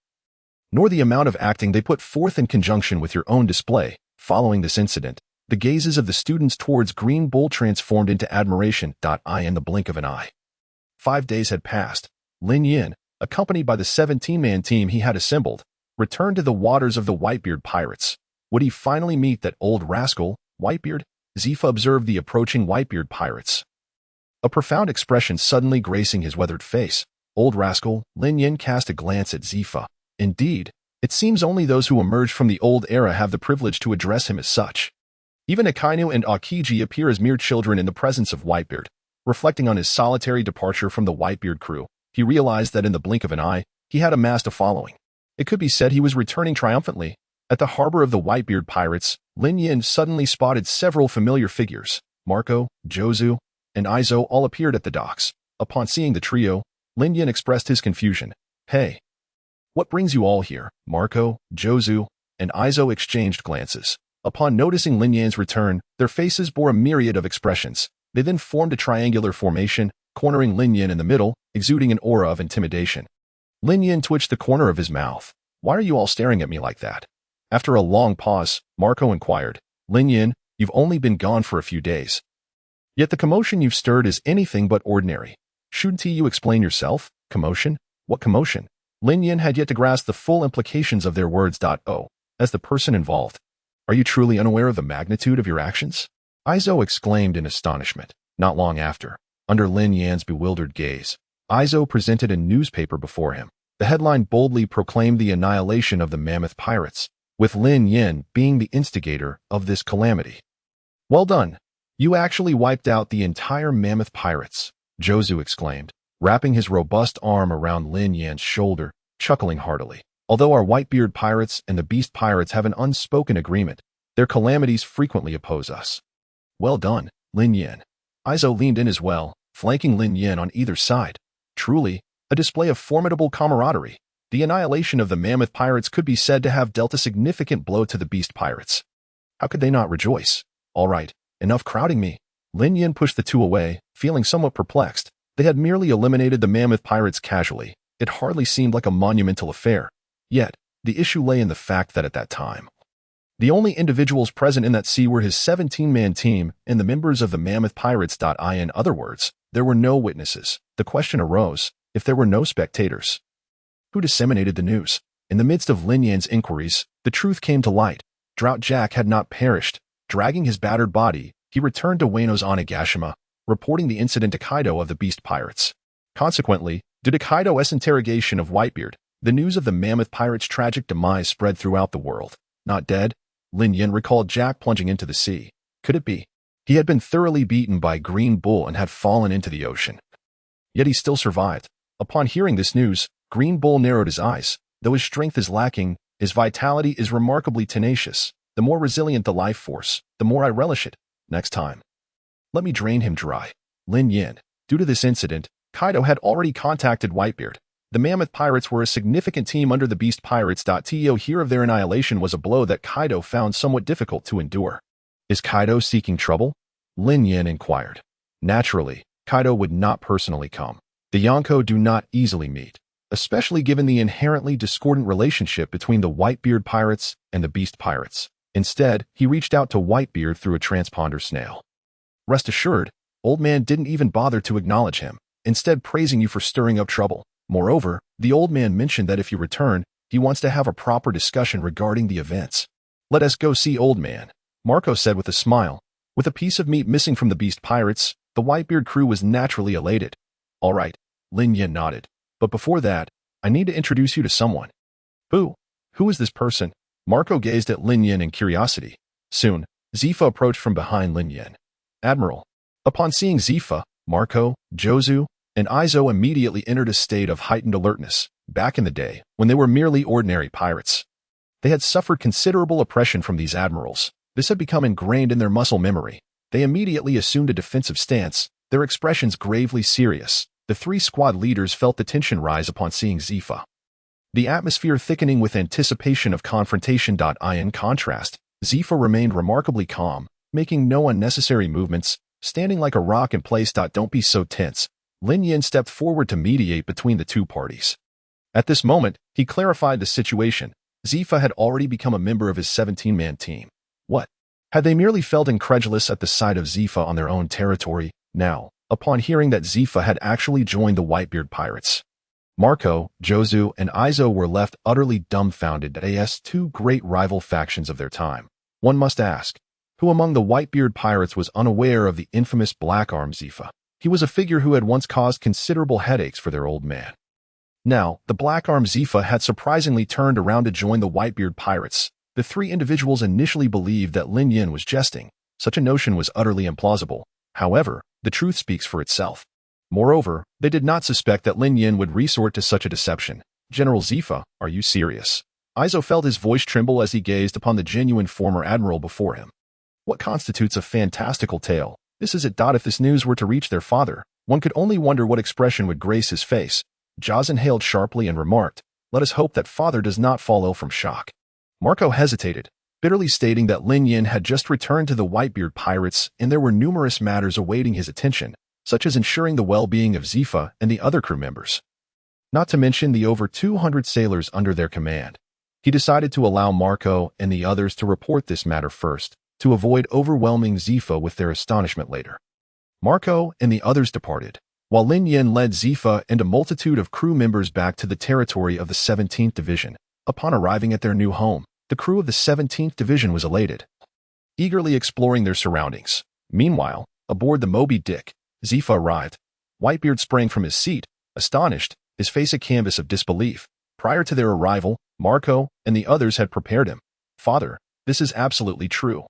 nor the amount of acting they put forth in conjunction with your own display. Following this incident, the gazes of the students towards Green Bull transformed into admiration. In the blink of an eye. 5 days had passed. Lin Yin, accompanied by the 17-man team he had assembled, returned to the waters of the Whitebeard pirates. Would he finally meet that old rascal, Whitebeard? Zifa observed the approaching Whitebeard pirates, a profound expression suddenly gracing his weathered face. Old rascal, Lin Yin cast a glance at Zifa. Indeed, it seems only those who emerged from the old era have the privilege to address him as such. Even Akainu and Akiji appear as mere children in the presence of Whitebeard. Reflecting on his solitary departure from the Whitebeard crew, he realized that in the blink of an eye, he had amassed a following. It could be said he was returning triumphantly. At the harbor of the Whitebeard pirates, Lin Yin suddenly spotted several familiar figures. Marco, Jozu, and Izo all appeared at the docks. Upon seeing the trio, Lin Yin expressed his confusion. Hey, what brings you all here? Marco, Jozu, and Izo exchanged glances. Upon noticing Lin Yin's return, their faces bore a myriad of expressions. They then formed a triangular formation, cornering Lin Yin in the middle, exuding an aura of intimidation. Lin Yin twitched the corner of his mouth. Why are you all staring at me like that? After a long pause, Marco inquired. Lin Yin, you've only been gone for a few days. Yet the commotion you've stirred is anything but ordinary. Shouldn't you explain yourself? Commotion? What commotion? Lin Yin had yet to grasp the full implications of their words. As the person involved, are you truly unaware of the magnitude of your actions? Izo exclaimed in astonishment. Not long after, under Lin Yan's bewildered gaze, Izo presented a newspaper before him. The headline boldly proclaimed the annihilation of the Mammoth Pirates, with Lin Yin being the instigator of this calamity. Well done. You actually wiped out the entire Mammoth Pirates, Jozu exclaimed, wrapping his robust arm around Lin Yan's shoulder, chuckling heartily. Although our Whitebeard pirates and the Beast pirates have an unspoken agreement, their calamities frequently oppose us. Well done, Lin Yin. Izo leaned in as well, flanking Lin Yin on either side. Truly, a display of formidable camaraderie. The annihilation of the Mammoth Pirates could be said to have dealt a significant blow to the Beast Pirates. How could they not rejoice? All right, enough crowding me. Lin Yin pushed the two away, feeling somewhat perplexed. They had merely eliminated the Mammoth Pirates casually. It hardly seemed like a monumental affair. Yet, the issue lay in the fact that at that time, the only individuals present in that sea were his 17-man team and the members of the Mammoth Pirates. In other words, there were no witnesses. The question arose, if there were no spectators, who disseminated the news? In the midst of Lin Yan's inquiries, the truth came to light. Drought Jack had not perished. Dragging his battered body, he returned to Wano's Onigashima, reporting the incident to Kaido of the Beast Pirates. Consequently, due to Kaido's interrogation of Whitebeard, the news of the Mammoth Pirates' tragic demise spread throughout the world. Not dead? Lin Yin recalled Jack plunging into the sea. Could it be? He had been thoroughly beaten by Green Bull and had fallen into the ocean. Yet he still survived. Upon hearing this news, Green Bull narrowed his eyes. Though his strength is lacking, his vitality is remarkably tenacious. The more resilient the life force, the more I relish it. Next time, let me drain him dry. Lin Yin. Due to this incident, Kaido had already contacted Whitebeard. The Mammoth Pirates were a significant team under the Beast Pirates. To hear of their annihilation was a blow that Kaido found somewhat difficult to endure. Is Kaido seeking trouble? Lin Yin inquired. Naturally, Kaido would not personally come. The Yonko do not easily meet, especially given the inherently discordant relationship between the Whitebeard Pirates and the Beast Pirates. Instead, he reached out to Whitebeard through a transponder snail. Rest assured, Old Man didn't even bother to acknowledge him, instead praising you for stirring up trouble. Moreover, the old man mentioned that if you return, he wants to have a proper discussion regarding the events. Let us go see Old Man, Marco said with a smile. With a piece of meat missing from the Beast Pirates, The Whitebeard crew was naturally elated. All right, Lin Yin nodded. But before that, I need to introduce you to someone. Who is this person? Marco gazed at Lin Yin in curiosity. Soon, Zifa approached from behind Lin Yin. Admiral. Upon seeing Zifa, Marco, Jozu, and Izo immediately entered a state of heightened alertness, back in the day, when they were merely ordinary pirates. They had suffered considerable oppression from these admirals. This had become ingrained in their muscle memory. They immediately assumed a defensive stance, their expressions gravely serious. The three squad leaders felt the tension rise upon seeing Zifa. The atmosphere thickening with anticipation of confrontation. In contrast, Zifa remained remarkably calm, making no unnecessary movements, standing like a rock in place. Don't be so tense. Lin Yin stepped forward to mediate between the two parties. At this moment, he clarified the situation. Zifa had already become a member of his 17-man team. What? Had they merely felt incredulous at the sight of Zifa on their own territory? Now, upon hearing that Zifa had actually joined the Whitebeard pirates, Marco, Jozu, and Izo were left utterly dumbfounded as two great rival factions of their time. One must ask, who among the Whitebeard pirates was unaware of the infamous Black Arm Zifa? He was a figure who had once caused considerable headaches for their old man. Now, the Black Arm Zifa had surprisingly turned around to join the Whitebeard pirates. The three individuals initially believed that Lin Yin was jesting. Such a notion was utterly implausible. However, the truth speaks for itself. Moreover, they did not suspect that Lin Yin would resort to such a deception. General Zifa, are you serious? Izo felt his voice tremble as he gazed upon the genuine former admiral before him. What constitutes a fantastical tale? This is it. If this news were to reach their father, one could only wonder what expression would grace his face. Jaws inhaled sharply and remarked, "Let us hope that father does not fall ill from shock." Marco hesitated, bitterly stating that Lin Yin had just returned to the Whitebeard pirates and there were numerous matters awaiting his attention, such as ensuring the well-being of Zifa and the other crew members. Not to mention the over 200 sailors under their command. He decided to allow Marco and the others to report this matter first, to avoid overwhelming Zifa with their astonishment later. Marco and the others departed, while Lin Yin led Zifa and a multitude of crew members back to the territory of the 17th Division. Upon arriving at their new home, the crew of the 17th Division was elated, eagerly exploring their surroundings. Meanwhile, aboard the Moby Dick, Zifa arrived. Whitebeard sprang from his seat, astonished, his face a canvas of disbelief. Prior to their arrival, Marco and the others had prepared him. "Father, this is absolutely true.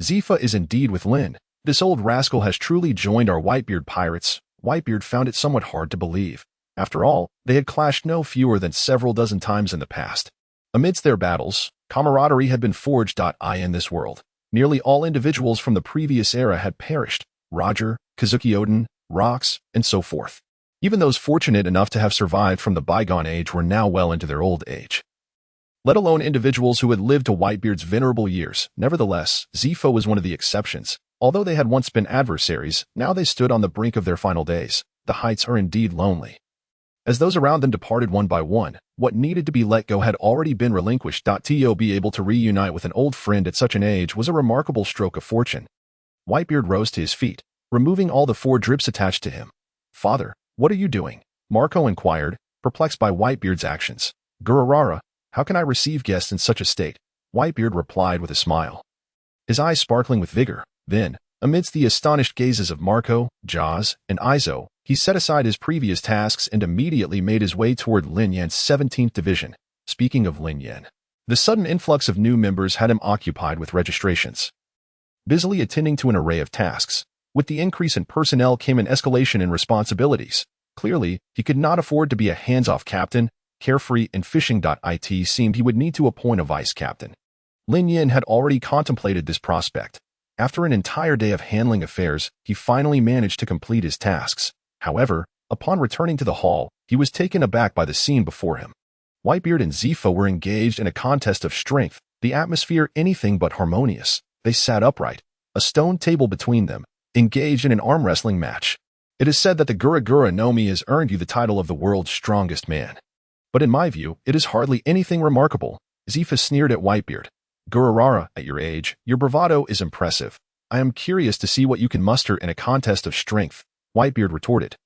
Zifa is indeed with Lin. This old rascal has truly joined our Whitebeard pirates." Whitebeard found it somewhat hard to believe. After all, they had clashed no fewer than several dozen times in the past. Amidst their battles, camaraderie had been forged. In this world, nearly all individuals from the previous era had perished. Roger, Kazuki Odin, Rox, and so forth. Even those fortunate enough to have survived from the bygone age were now well into their old age, let alone individuals who had lived to Whitebeard's venerable years. Nevertheless, Zifa was one of the exceptions. Although they had once been adversaries, now they stood on the brink of their final days. The heights are indeed lonely. As those around them departed one by one, what needed to be let go had already been relinquished. To be able to reunite with an old friend at such an age was a remarkable stroke of fortune. Whitebeard rose to his feet, removing all the 4 drips attached to him. "Father, what are you doing?" Marco inquired, perplexed by Whitebeard's actions. "Gururara, how can I receive guests in such a state?" Whitebeard replied with a smile, his eyes sparkling with vigor. Then, amidst the astonished gazes of Marco, Jaws, and Izo, he set aside his previous tasks and immediately made his way toward Lin Yin's 17th Division. Speaking of Lin Yin, the sudden influx of new members had him occupied with registrations, busily attending to an array of tasks. With the increase in personnel came an escalation in responsibilities. Clearly, he could not afford to be a hands-off captain. Carefree and fishing. It seemed he would need to appoint a vice captain. Lin Yin had already contemplated this prospect. After an entire day of handling affairs, he finally managed to complete his tasks. However, upon returning to the hall, he was taken aback by the scene before him. Whitebeard and Zifa were engaged in a contest of strength, the atmosphere anything but harmonious. They sat upright, a stone table between them, engaged in an arm wrestling match. It is said that the Gura no Mi has earned you the title of the world's strongest man. But in my view, it is hardly anything remarkable. Zifa sneered at Whitebeard. "Gururara, at your age, your bravado is impressive. I am curious to see what you can muster in a contest of strength," Whitebeard retorted,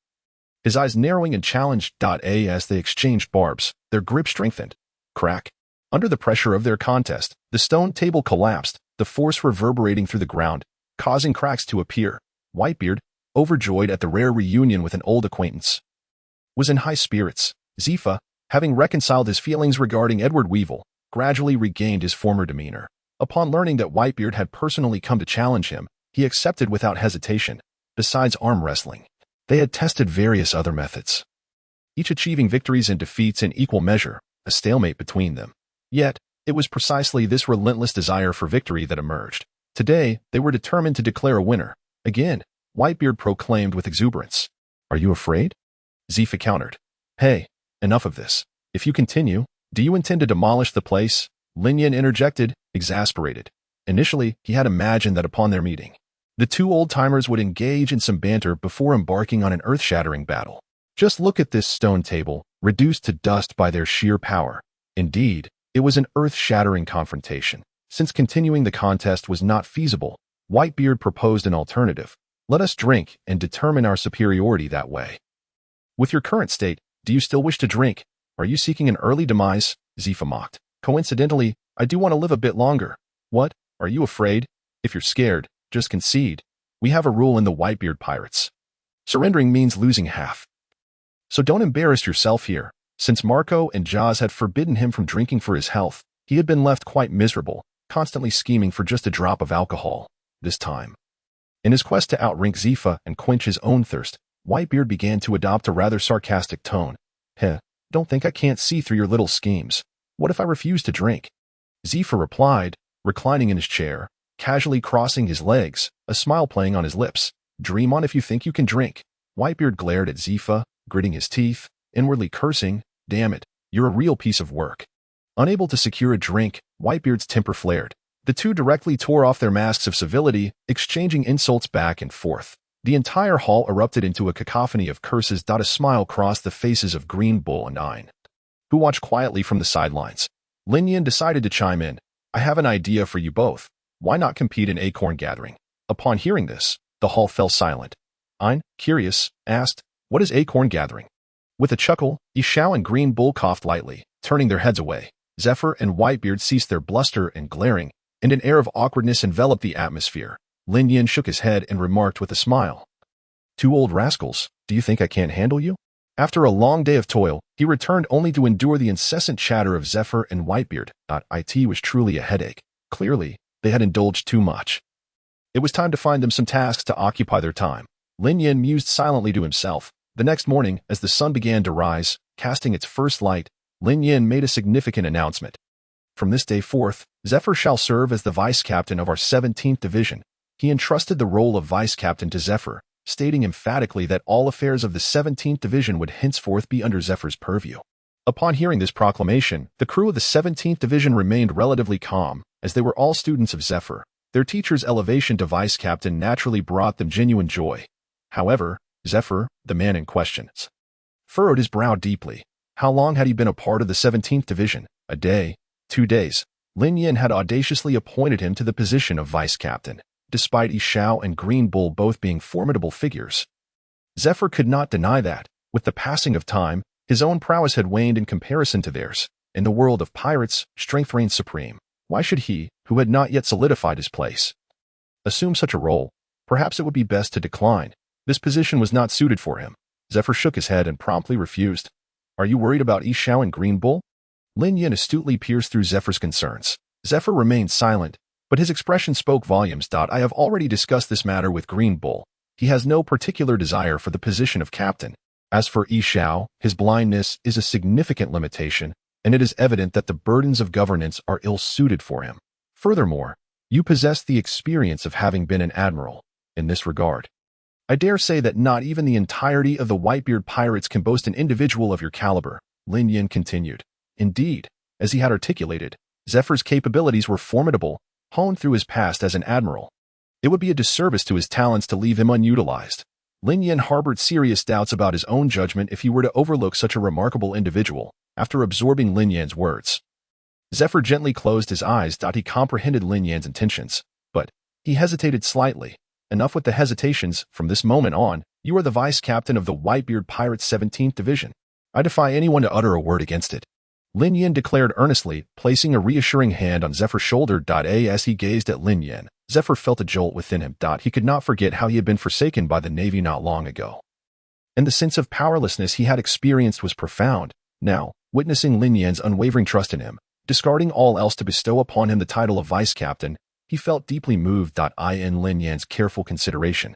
his eyes narrowing in challenge. As they exchanged barbs, their grip strengthened. Crack. Under the pressure of their contest, the stone table collapsed, the force reverberating through the ground, causing cracks to appear. Whitebeard, overjoyed at the rare reunion with an old acquaintance, was in high spirits. Zephyr, having reconciled his feelings regarding Edward Weevil, gradually regained his former demeanor. Upon learning that Whitebeard had personally come to challenge him, he accepted without hesitation. Besides arm wrestling, they had tested various other methods, each achieving victories and defeats in equal measure, a stalemate between them. Yet, it was precisely this relentless desire for victory that emerged. Today, they were determined to declare a winner. Again, Whitebeard proclaimed with exuberance. "Are you afraid?" Zephyr countered. "Hey, enough of this. If you continue, do you intend to demolish the place?" Lin Yin interjected, exasperated. Initially, he had imagined that upon their meeting, the two old-timers would engage in some banter before embarking on an earth-shattering battle. Just look at this stone table, reduced to dust by their sheer power. Indeed, it was an earth-shattering confrontation. Since continuing the contest was not feasible, Whitebeard proposed an alternative. "Let us drink and determine our superiority that way." "With your current state, do you still wish to drink? Are you seeking an early demise?" Zephyr mocked. "Coincidentally, I do want to live a bit longer." "What? Are you afraid? If you're scared, just concede. We have a rule in the Whitebeard Pirates. Surrendering means losing half. So don't embarrass yourself here." Since Marco and Jaws had forbidden him from drinking for his health, he had been left quite miserable, constantly scheming for just a drop of alcohol. This time, in his quest to outrank Zephyr and quench his own thirst, Whitebeard began to adopt a rather sarcastic tone. Don't think I can't see through your little schemes. What if I refuse to drink?" Zephyr replied, reclining in his chair, casually crossing his legs, a smile playing on his lips. "Dream on if you think you can drink." Whitebeard glared at Zephyr, gritting his teeth, inwardly cursing, "Damn it, you're a real piece of work." Unable to secure a drink, Whitebeard's temper flared. The two directly tore off their masks of civility, exchanging insults back and forth. The entire hall erupted into a cacophony of curses. A smile crossed the faces of Green Bull and Ein, who watched quietly from the sidelines. Lin Yin decided to chime in. "I have an idea for you both. Why not compete in Acorn Gathering?" Upon hearing this, the hall fell silent. Ein, curious, asked, "What is Acorn Gathering?" With a chuckle, Yishao and Green Bull coughed lightly, turning their heads away. Zephyr and Whitebeard ceased their bluster and glaring, and an air of awkwardness enveloped the atmosphere. Lin Yin shook his head and remarked with a smile. "Two old rascals, do you think I can't handle you?" After a long day of toil, he returned only to endure the incessant chatter of Zephyr and Whitebeard. It was truly a headache. Clearly, they had indulged too much. It was time to find them some tasks to occupy their time. Lin Yin mused silently to himself. The next morning, as the sun began to rise, casting its first light, Lin Yin made a significant announcement. "From this day forth, Zephyr shall serve as the vice-captain of our 17th Division." He entrusted the role of vice-captain to Zephyr, stating emphatically that all affairs of the 17th Division would henceforth be under Zephyr's purview. Upon hearing this proclamation, the crew of the 17th Division remained relatively calm, as they were all students of Zephyr. Their teacher's elevation to vice-captain naturally brought them genuine joy. However, Zephyr, the man in question, furrowed his brow deeply. How long had he been a part of the 17th Division? A day? 2 days? Lin Yin had audaciously appointed him to the position of vice-captain, despite Yishao and Green Bull both being formidable figures. Zephyr could not deny that, with the passing of time, his own prowess had waned in comparison to theirs. In the world of pirates, strength reigned supreme. Why should he, who had not yet solidified his place, assume such a role? Perhaps it would be best to decline. This position was not suited for him. Zephyr shook his head and promptly refused. "Are you worried about Yishao and Green Bull?" Lin Yin astutely pierced through Zephyr's concerns. Zephyr remained silent, but his expression spoke volumes. "I have already discussed this matter with Green Bull. He has no particular desire for the position of captain. As for Yishao, his blindness is a significant limitation, and it is evident that the burdens of governance are ill-suited for him. Furthermore, you possess the experience of having been an admiral. In this regard, I dare say that not even the entirety of the Whitebeard Pirates can boast an individual of your caliber," Lin Yin continued. Indeed, as he had articulated, Zephyr's capabilities were formidable, honed through his past as an admiral. It would be a disservice to his talents to leave him unutilized. Lin Yin harbored serious doubts about his own judgment if he were to overlook such a remarkable individual. After absorbing Lin Yan's words, Zephyr gently closed his eyes. He comprehended Lin Yan's intentions, but he hesitated slightly. "Enough with the hesitations. From this moment on, you are the vice-captain of the Whitebeard Pirates 17th Division. I defy anyone to utter a word against it," Lin Yin declared earnestly, placing a reassuring hand on Zephyr's shoulder. As he gazed at Lin Yin, Zephyr felt a jolt within him. He could not forget how he had been forsaken by the Navy not long ago. And the sense of powerlessness he had experienced was profound. Now, witnessing Lin Yan's unwavering trust in him, discarding all else to bestow upon him the title of vice captain, he felt deeply moved in Lin Yan's careful consideration.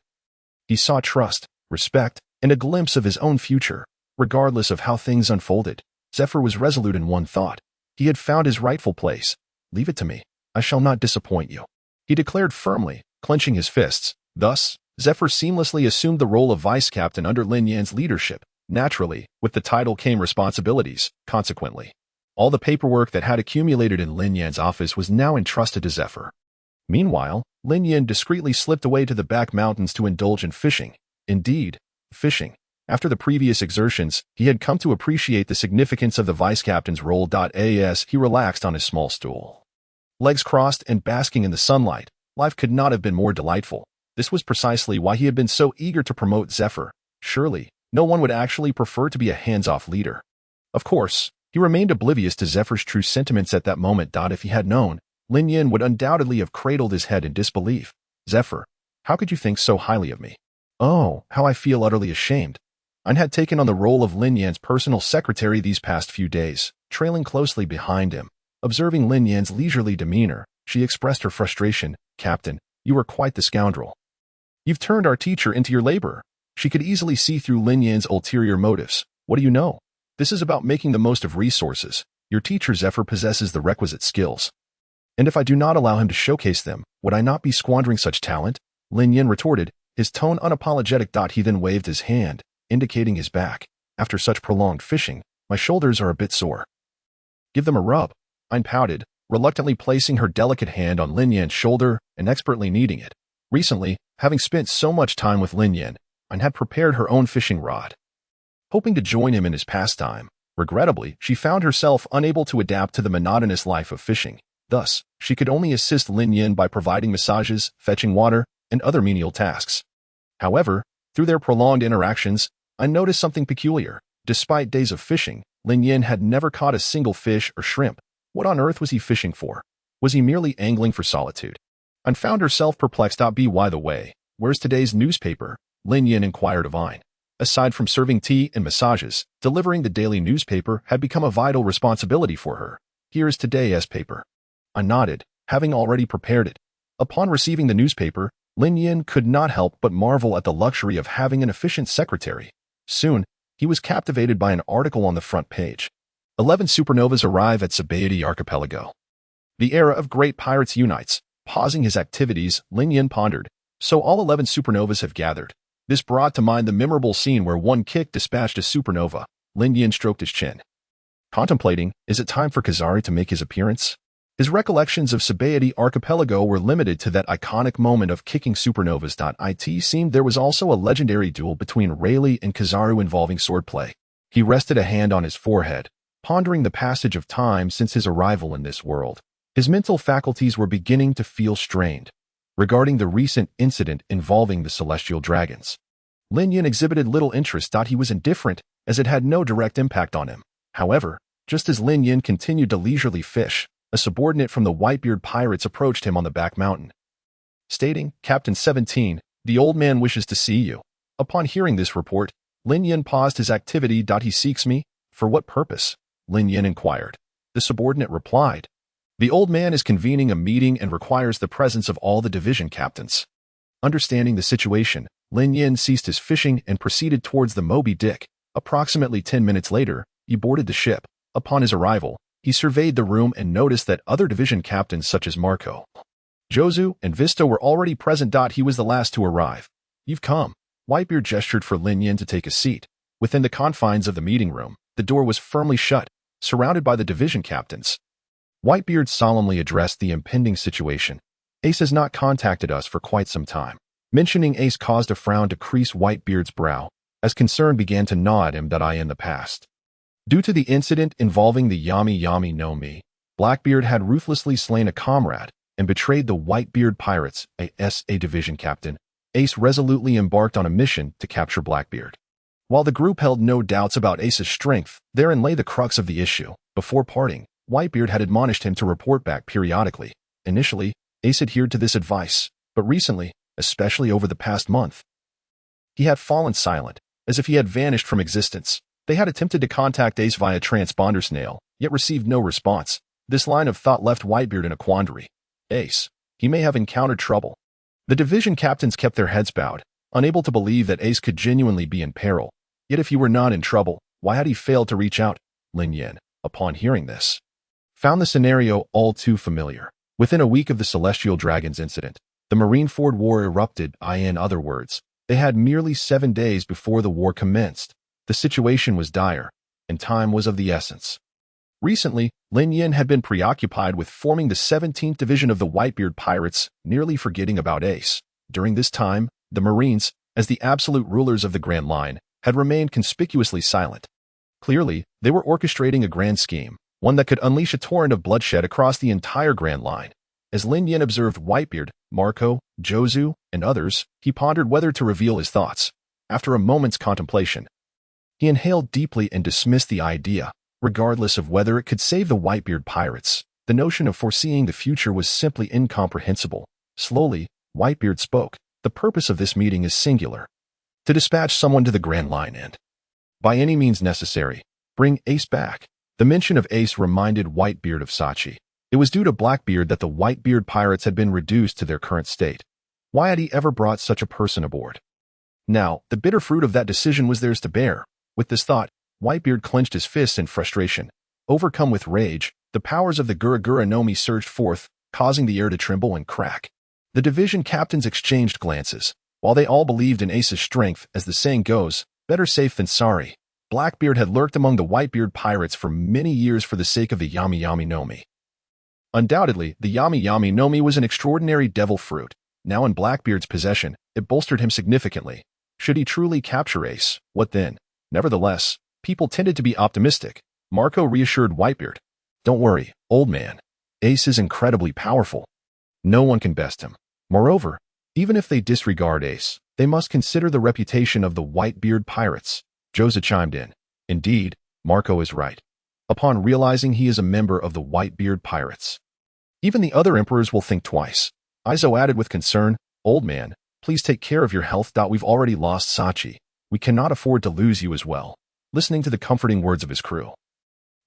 He saw trust, respect, and a glimpse of his own future. Regardless of how things unfolded, Zephyr was resolute in one thought. He had found his rightful place. "Leave it to me. I shall not disappoint you," he declared firmly, clenching his fists. Thus, Zephyr seamlessly assumed the role of vice captain under Lin Yan's leadership. Naturally, with the title came responsibilities. Consequently, all the paperwork that had accumulated in Lin Yan's office was now entrusted to Zephyr. Meanwhile, Lin Yan discreetly slipped away to the back mountains to indulge in fishing. Indeed, fishing. After the previous exertions, he had come to appreciate the significance of the vice captain's role. As he relaxed on his small stool, legs crossed and basking in the sunlight, life could not have been more delightful. This was precisely why he had been so eager to promote Zephyr. Surely, no one would actually prefer to be a hands-off leader. Of course, he remained oblivious to Zephyr's true sentiments at that moment. If he had known, Lin Yan would undoubtedly have cradled his head in disbelief. "Zephyr, how could you think so highly of me? Oh, how I feel utterly ashamed." I had taken on the role of Lin Yan's personal secretary these past few days, trailing closely behind him. Observing Lin Yan's leisurely demeanor, she expressed her frustration. "Captain, you are quite the scoundrel. You've turned our teacher into your laborer." She could easily see through Lin Yan's ulterior motives. "What do you know? This is about making the most of resources. Your teacher Zephyr possesses the requisite skills. And if I do not allow him to showcase them, would I not be squandering such talent?" Lin Yan retorted, his tone unapologetic. He then waved his hand, indicating his back. "After such prolonged fishing, my shoulders are a bit sore. Give them a rub." Ain pouted, reluctantly placing her delicate hand on Lin Yan's shoulder and expertly kneading it. Recently, having spent so much time with Lin Yan, Ain had prepared her own fishing rod, hoping to join him in his pastime. Regrettably, she found herself unable to adapt to the monotonous life of fishing. Thus, she could only assist Lin Yan by providing massages, fetching water, and other menial tasks. However, through their prolonged interactions, I noticed something peculiar. Despite days of fishing, Lin Yan had never caught a single fish or shrimp. What on earth was he fishing for? Was he merely angling for solitude? Ain found herself perplexed. By the way, where's today's newspaper? Lin Yan inquired of Ain. Aside from serving tea and massages, delivering the daily newspaper had become a vital responsibility for her. "Here is today's paper." I nodded, having already prepared it. Upon receiving the newspaper, Lin Yan could not help but marvel at the luxury of having an efficient secretary. Soon, he was captivated by an article on the front page. 11 supernovas arrive at Sabaody Archipelago. The era of great pirates unites. Pausing his activities, Lin Yan pondered. So all 11 supernovas have gathered. This brought to mind the memorable scene where one kick dispatched a supernova. Lin Yan stroked his chin, contemplating, is it time for Kazari to make his appearance? His recollections of Sabaody Archipelago were limited to that iconic moment of kicking supernovas. It seemed there was also a legendary duel between Rayleigh and Kizaru involving swordplay. He rested a hand on his forehead, pondering the passage of time since his arrival in this world. His mental faculties were beginning to feel strained. Regarding the recent incident involving the celestial dragons, Lin Yan exhibited little interest. He was indifferent, as it had no direct impact on him. However, just as Lin Yan continued to leisurely fish, a subordinate from the Whitebeard pirates approached him on the back mountain, stating, "Captain 17, the old man wishes to see you." Upon hearing this report, Lin Yan paused his activity. "He seeks me? For what purpose?" Lin Yan inquired. The subordinate replied, "The old man is convening a meeting and requires the presence of all the division captains." Understanding the situation, Lin Yan ceased his fishing and proceeded towards the Moby Dick. Approximately 10 minutes later, he boarded the ship. Upon his arrival, he surveyed the room and noticed that other division captains such as Marco, Jozu, and Visto were already present. He was the last to arrive. "You've come." Whitebeard gestured for Lin Yan to take a seat. Within the confines of the meeting room, the door was firmly shut, surrounded by the division captains. Whitebeard solemnly addressed the impending situation. "Ace has not contacted us for quite some time." Mentioning Ace caused a frown to crease Whitebeard's brow, as concern began to gnaw at him. In the past, due to the incident involving the Yami Yami no Mi, Blackbeard had ruthlessly slain a comrade and betrayed the Whitebeard pirates. As a division captain, Ace resolutely embarked on a mission to capture Blackbeard. While the group held no doubts about Ace's strength, therein lay the crux of the issue. Before parting, Whitebeard had admonished him to report back periodically. Initially, Ace adhered to this advice, but recently, especially over the past month, he had fallen silent, as if he had vanished from existence. They had attempted to contact Ace via transponder snail, yet received no response. This line of thought left Whitebeard in a quandary. Ace, he may have encountered trouble. The division captains kept their heads bowed, unable to believe that Ace could genuinely be in peril. Yet if he were not in trouble, why had he failed to reach out? Lin Yin, upon hearing this, found the scenario all too familiar. Within a week of the Celestial Dragons incident, the Marineford War erupted. In other words, they had merely 7 days before the war commenced. The situation was dire, and time was of the essence. Recently, Lin Yin had been preoccupied with forming the 17th Division of the Whitebeard Pirates, nearly forgetting about Ace. During this time, the Marines, as the absolute rulers of the Grand Line, had remained conspicuously silent. Clearly, they were orchestrating a grand scheme, one that could unleash a torrent of bloodshed across the entire Grand Line. As Lin Yin observed Whitebeard, Marco, Jozu, and others, he pondered whether to reveal his thoughts. After a moment's contemplation, he inhaled deeply and dismissed the idea. Regardless of whether it could save the Whitebeard Pirates, the notion of foreseeing the future was simply incomprehensible. Slowly, Whitebeard spoke. The purpose of this meeting is singular. To dispatch someone to the Grand Line and, by any means necessary, bring Ace back. The mention of Ace reminded Whitebeard of Sachi. It was due to Blackbeard that the Whitebeard Pirates had been reduced to their current state. Why had he ever brought such a person aboard? Now, the bitter fruit of that decision was theirs to bear. With this thought, Whitebeard clenched his fists in frustration. Overcome with rage, the powers of the Gura Nomi surged forth, causing the air to tremble and crack. The division captains exchanged glances. While they all believed in Ace's strength, as the saying goes, better safe than sorry, Blackbeard had lurked among the Whitebeard Pirates for many years for the sake of the Yami Yami Nomi. Undoubtedly, the Yami Yami Nomi was an extraordinary devil fruit. Now in Blackbeard's possession, it bolstered him significantly. Should he truly capture Ace, what then? Nevertheless, people tended to be optimistic. Marco reassured Whitebeard. Don't worry, old man. Ace is incredibly powerful. No one can best him. Moreover, even if they disregard Ace, they must consider the reputation of the Whitebeard Pirates. Jozu chimed in. Indeed, Marco is right. Upon realizing he is a member of the Whitebeard Pirates, even the other emperors will think twice. Izo added with concern, Old man, please take care of your health. We've already lost Sachi. We cannot afford to lose you as well. Listening to the comforting words of his crew,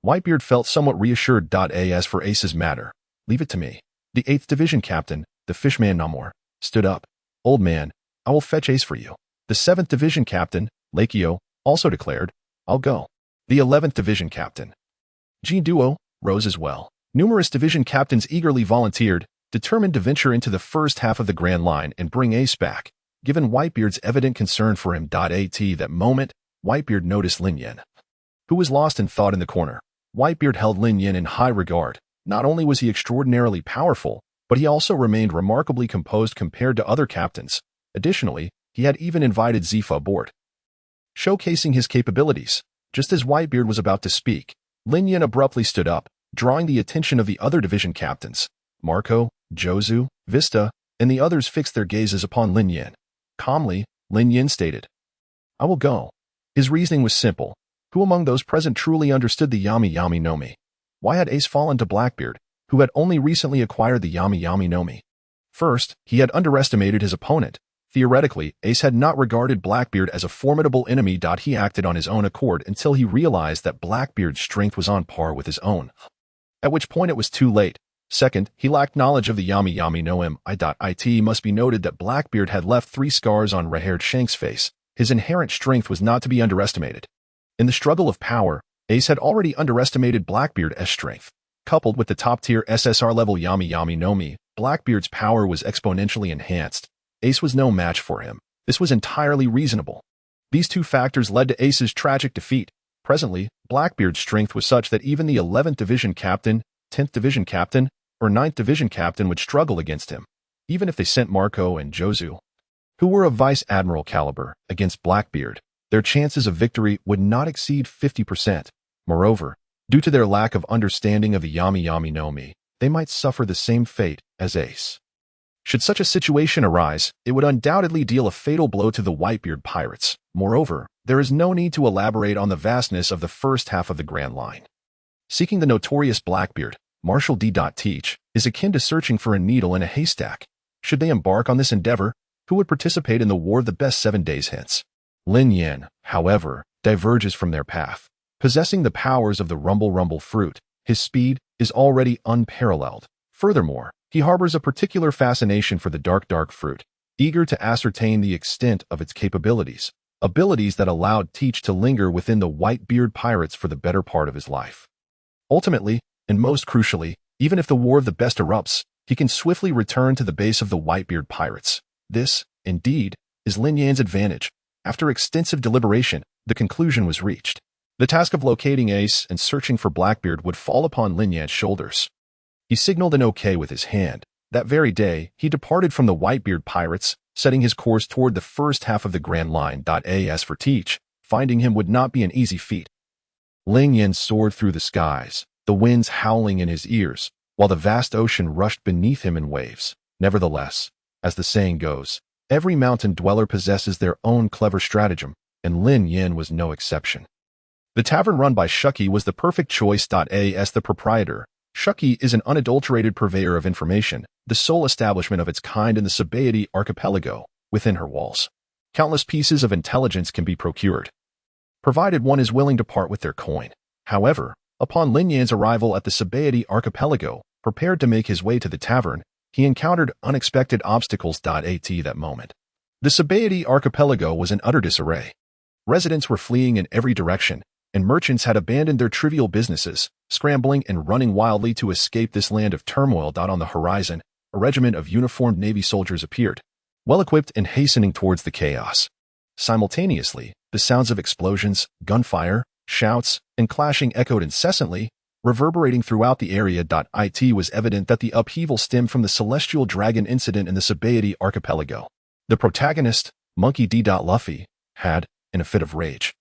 Whitebeard felt somewhat reassured. As for Ace's matter, leave it to me. The 8th Division Captain, the Fishman Namor, stood up. Old man, I will fetch Ace for you. The 7th Division Captain, Lakio, also declared, I'll go. The 11th Division Captain, G-Duo, rose as well. Numerous division captains eagerly volunteered, determined to venture into the first half of the Grand Line and bring Ace back. Given Whitebeard's evident concern for him. At that moment, Whitebeard noticed Lin Yin, who was lost in thought in the corner. Whitebeard held Lin Yin in high regard. Not only was he extraordinarily powerful, but he also remained remarkably composed compared to other captains. Additionally, he had even invited Zifa aboard, showcasing his capabilities. Just as Whitebeard was about to speak, Lin Yin abruptly stood up, drawing the attention of the other division captains. Marco, Jozu, Vista, and the others fixed their gazes upon Lin Yin. Calmly, Lin Yin stated, I will go. His reasoning was simple. Who among those present truly understood the Yami Yami Nomi? Why had Ace fallen to Blackbeard, who had only recently acquired the Yami Yami Nomi? First, he had underestimated his opponent. Theoretically, Ace had not regarded Blackbeard as a formidable enemy. He acted on his own accord until he realized that Blackbeard's strength was on par with his own, at which point it was too late. Second, he lacked knowledge of the Yami Yami Nomi. It must be noted that Blackbeard had left 3 scars on Raherd Shank's face. His inherent strength was not to be underestimated. In the struggle of power, Ace had already underestimated Blackbeard's strength. Coupled with the top-tier SSR level Yami Yami Nomi, Blackbeard's power was exponentially enhanced. Ace was no match for him. This was entirely reasonable. These 2 factors led to Ace's tragic defeat. Presently, Blackbeard's strength was such that even the 11th Division Captain, 10th Division Captain, or 9th Division Captain would struggle against him. Even if they sent Marco and Jozu, who were of Vice Admiral caliber, against Blackbeard, their chances of victory would not exceed 50%. Moreover, due to their lack of understanding of the Yami Yami Nomi, they might suffer the same fate as Ace. Should such a situation arise, it would undoubtedly deal a fatal blow to the Whitebeard Pirates. Moreover, there is no need to elaborate on the vastness of the first half of the Grand Line. Seeking the notorious Blackbeard, Marshal D. Teach, is akin to searching for a needle in a haystack. Should they embark on this endeavor, who would participate in the War of the Best 7 days hence? Lin Yan, however, diverges from their path. Possessing the powers of the rumble fruit, his speed is already unparalleled. Furthermore, he harbors a particular fascination for the dark fruit, eager to ascertain the extent of its capabilities, abilities that allowed Teach to linger within the Whitebeard pirates for the better part of his life. Ultimately, and most crucially, even if the War of the Best erupts, he can swiftly return to the base of the Whitebeard pirates. This, indeed, is Lin Yan's advantage. After extensive deliberation, the conclusion was reached. The task of locating Ace and searching for Blackbeard would fall upon Lin Yan's shoulders. He signaled an okay with his hand. That very day, he departed from the Whitebeard pirates, setting his course toward the first half of the Grand Line. As for Teach, finding him would not be an easy feat. Lin Yan soared through the skies, the winds howling in his ears, while the vast ocean rushed beneath him in waves. Nevertheless, as the saying goes, every mountain dweller possesses their own clever stratagem, and Lin Yan was no exception. The tavern run by Shucky was the perfect choice. As the proprietor, Shucky is an unadulterated purveyor of information, the sole establishment of its kind in the Sabaody archipelago. Within her walls, countless pieces of intelligence can be procured, provided one is willing to part with their coin. However, upon Lin Yan's arrival at the Sabaody archipelago, prepared to make his way to the tavern, he encountered unexpected obstacles. At that moment, the Sabaody archipelago was in utter disarray. Residents were fleeing in every direction, and merchants had abandoned their trivial businesses, scrambling and running wildly to escape this land of turmoil. On the horizon, a regiment of uniformed Navy soldiers appeared, well-equipped and hastening towards the chaos. Simultaneously, the sounds of explosions, gunfire, shouts, and clashing echoed incessantly, reverberating throughout the area. It was evident that the upheaval stemmed from the Celestial Dragon incident in the Sabaody archipelago. The protagonist, Monkey D. Luffy, had, in a fit of rage,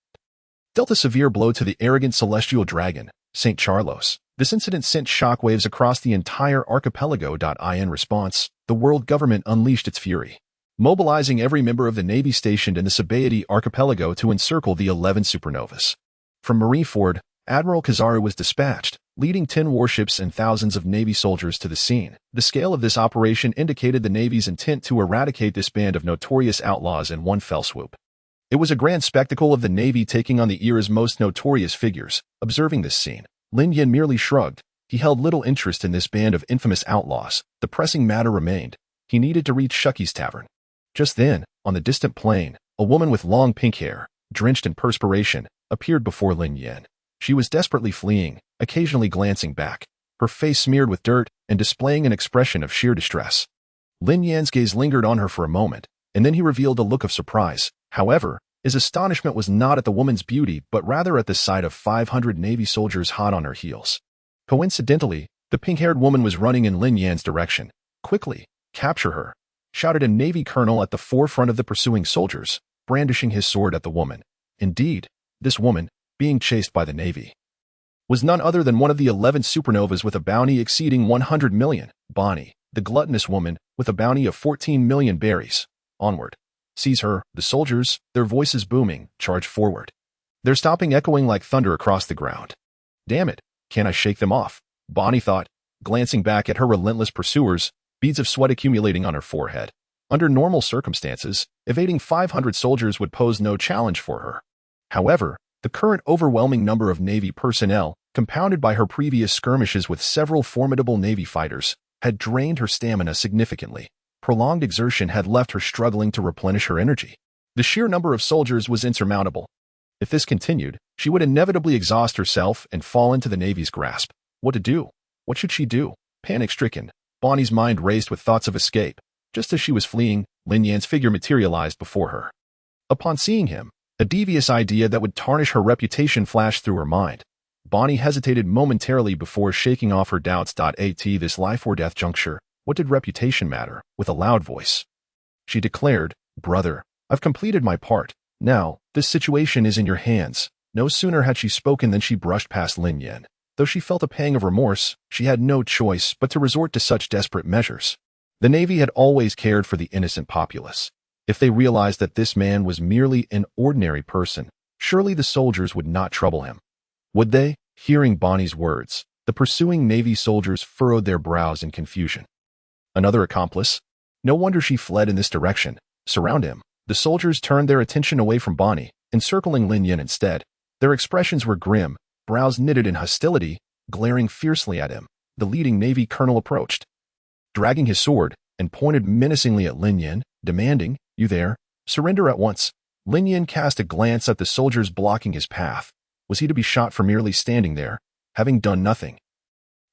dealt a severe blow to the arrogant Celestial Dragon, St. Charlos. This incident sent shockwaves across the entire archipelago. In response, the world government unleashed its fury, mobilizing every member of the Navy stationed in the Sabaody archipelago to encircle the 11 supernovas. From Marineford, Admiral Kizaru was dispatched, leading 10 warships and thousands of Navy soldiers to the scene. The scale of this operation indicated the Navy's intent to eradicate this band of notorious outlaws in one fell swoop. It was a grand spectacle of the Navy taking on the era's most notorious figures. Observing this scene, Lin Yan merely shrugged. He held little interest in this band of infamous outlaws. The pressing matter remained. He needed to reach Shucky's tavern. Just then, on the distant plain, a woman with long pink hair, drenched in perspiration, appeared before Lin Yan. She was desperately fleeing, occasionally glancing back, her face smeared with dirt and displaying an expression of sheer distress. Lin Yan's gaze lingered on her for a moment, and then he revealed a look of surprise. However, his astonishment was not at the woman's beauty, but rather at the sight of 500 Navy soldiers hot on her heels. Coincidentally, the pink-haired woman was running in Lin Yan's direction. "Quickly, capture her," shouted a Navy colonel at the forefront of the pursuing soldiers, brandishing his sword at the woman. Indeed, this woman, being chased by the Navy, was none other than one of the 11 supernovas with a bounty exceeding 100 million. Bonnie, the gluttonous woman, with a bounty of 14 million berries. Onward. Seize her. The soldiers, their voices booming, charged forward, their stomping echoing like thunder across the ground. Damn it, can't I shake them off? Bonnie thought, glancing back at her relentless pursuers, beads of sweat accumulating on her forehead. Under normal circumstances, evading 500 soldiers would pose no challenge for her. However, the current overwhelming number of Navy personnel, compounded by her previous skirmishes with several formidable Navy fighters, had drained her stamina significantly. Prolonged exertion had left her struggling to replenish her energy. The sheer number of soldiers was insurmountable. If this continued, she would inevitably exhaust herself and fall into the Navy's grasp. What to do? What should she do? Panic-stricken, Bonnie's mind raced with thoughts of escape. Just as she was fleeing, Lin Yan's figure materialized before her. Upon seeing him, a devious idea that would tarnish her reputation flashed through her mind. Bonnie hesitated momentarily before shaking off her doubts. At this life-or-death juncture, what did reputation matter? With a loud voice, she declared, "Brother, I've completed my part. Now, this situation is in your hands." No sooner had she spoken than she brushed past Lin Yan. Though she felt a pang of remorse, she had no choice but to resort to such desperate measures. The Navy had always cared for the innocent populace. If they realized that this man was merely an ordinary person, surely the soldiers would not trouble him. Would they? Hearing Bonnie's words, The pursuing Navy soldiers furrowed their brows in confusion. Another accomplice? No wonder she fled in this direction. Surround him. The soldiers turned their attention away from Bonnie, encircling Lin Yin instead. Their expressions were grim, brows knitted in hostility, glaring fiercely at him. The leading Navy colonel approached, dragging his sword, and pointed menacingly at Lin Yin, demanding, "You there? Surrender at once." Lin Yin cast a glance at the soldiers blocking his path. Was he to be shot for merely standing there, having done nothing?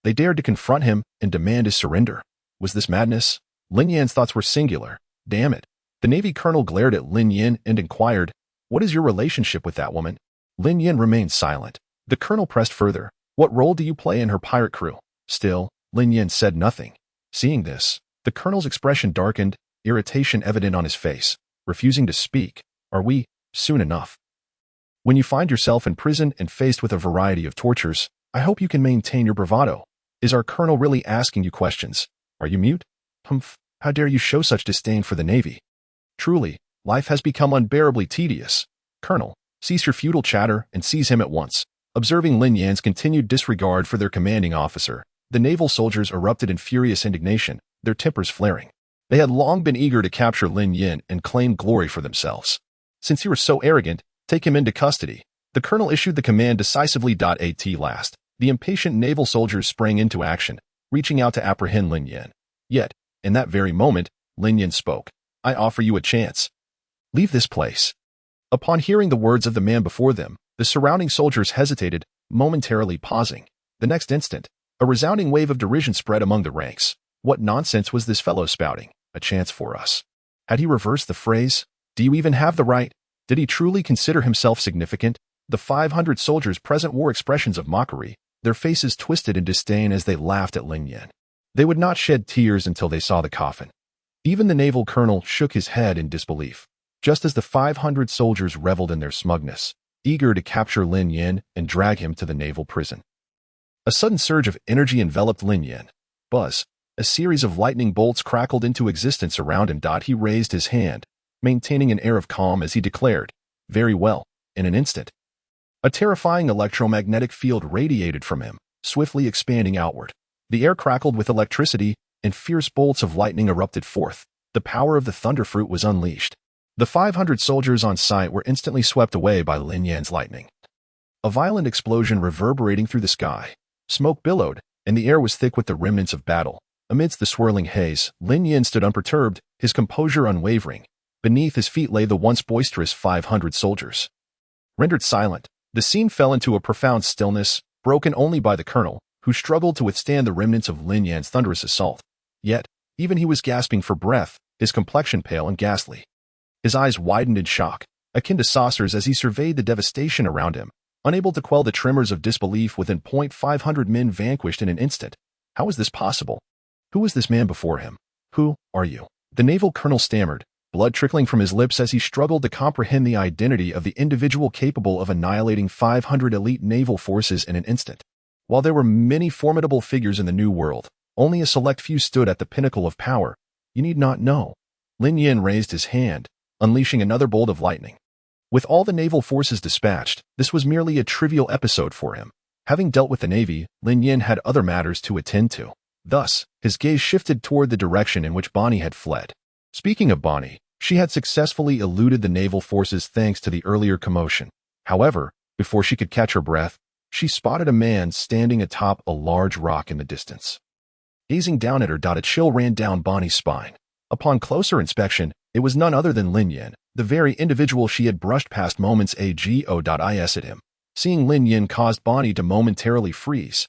They dared to confront him and demand his surrender. Was this madness? Lin Yan's thoughts were singular. Damn it. The Navy colonel glared at Lin Yin and inquired, "What is your relationship with that woman?" Lin Yin remained silent. The colonel pressed further. "What role do you play in her pirate crew?" Still, Lin Yin said nothing. Seeing this, the colonel's expression darkened, irritation evident on his face, refusing to speak. "Are we, soon enough? When you find yourself in prison and faced with a variety of tortures, I hope you can maintain your bravado. Is our colonel really asking you questions? Are you mute? Humph, how dare you show such disdain for the Navy? Truly, life has become unbearably tedious. Colonel, cease your futile chatter and seize him at once." Observing Lin Yan's continued disregard for their commanding officer, the naval soldiers erupted in furious indignation, their tempers flaring. They had long been eager to capture Lin Yin and claim glory for themselves. "Since you are so arrogant, take him into custody." The colonel issued the command decisively. At last, the impatient naval soldiers sprang into action, reaching out to apprehend Lin Yin. Yet, in that very moment, Lin Yin spoke. "I offer you a chance. Leave this place." Upon hearing the words of the man before them, the surrounding soldiers hesitated, momentarily pausing. The next instant, a resounding wave of derision spread among the ranks. What nonsense was this fellow spouting? A chance for us. Had he reversed the phrase? Do you even have the right? Did he truly consider himself significant? The 500 soldiers present wore expressions of mockery, their faces twisted in disdain as they laughed at Lin Yin. They would not shed tears until they saw the coffin. Even the naval colonel shook his head in disbelief, just as the 500 soldiers reveled in their smugness, eager to capture Lin Yin and drag him to the naval prison. A sudden surge of energy enveloped Lin Yin. Buzz. A series of lightning bolts crackled into existence around him. He raised his hand, maintaining an air of calm as he declared, "Very well." In an instant, a terrifying electromagnetic field radiated from him, swiftly expanding outward. The air crackled with electricity, and fierce bolts of lightning erupted forth. The power of the thunderfruit was unleashed. The 500 soldiers on site were instantly swept away by Lin Yan's lightning. A violent explosion reverberating through the sky. Smoke billowed, and the air was thick with the remnants of battle. Amidst the swirling haze, Lin Yin stood unperturbed, his composure unwavering. Beneath his feet lay the once boisterous 500 soldiers. Rendered silent, the scene fell into a profound stillness, broken only by the colonel, who struggled to withstand the remnants of Lin Yan's thunderous assault. Yet, even he was gasping for breath, his complexion pale and ghastly. His eyes widened in shock, akin to saucers as he surveyed the devastation around him, unable to quell the tremors of disbelief within 500 men vanquished in an instant. How was this possible? Who was this man before him? Who are you? The naval colonel stammered, blood trickling from his lips as he struggled to comprehend the identity of the individual capable of annihilating 500 elite naval forces in an instant. While there were many formidable figures in the New World, only a select few stood at the pinnacle of power. You need not know. Lin Yin raised his hand, unleashing another bolt of lightning. With all the naval forces dispatched, this was merely a trivial episode for him. Having dealt with the Navy, Lin Yin had other matters to attend to. Thus, his gaze shifted toward the direction in which Bonnie had fled. Speaking of Bonnie, she had successfully eluded the naval forces thanks to the earlier commotion. However, before she could catch her breath, she spotted a man standing atop a large rock in the distance. Gazing down at her, a chill ran down Bonnie's spine. Upon closer inspection, it was none other than Lin Yin, the very individual she had brushed past moments ago. Is at him. Seeing Lin Yin caused Bonnie to momentarily freeze.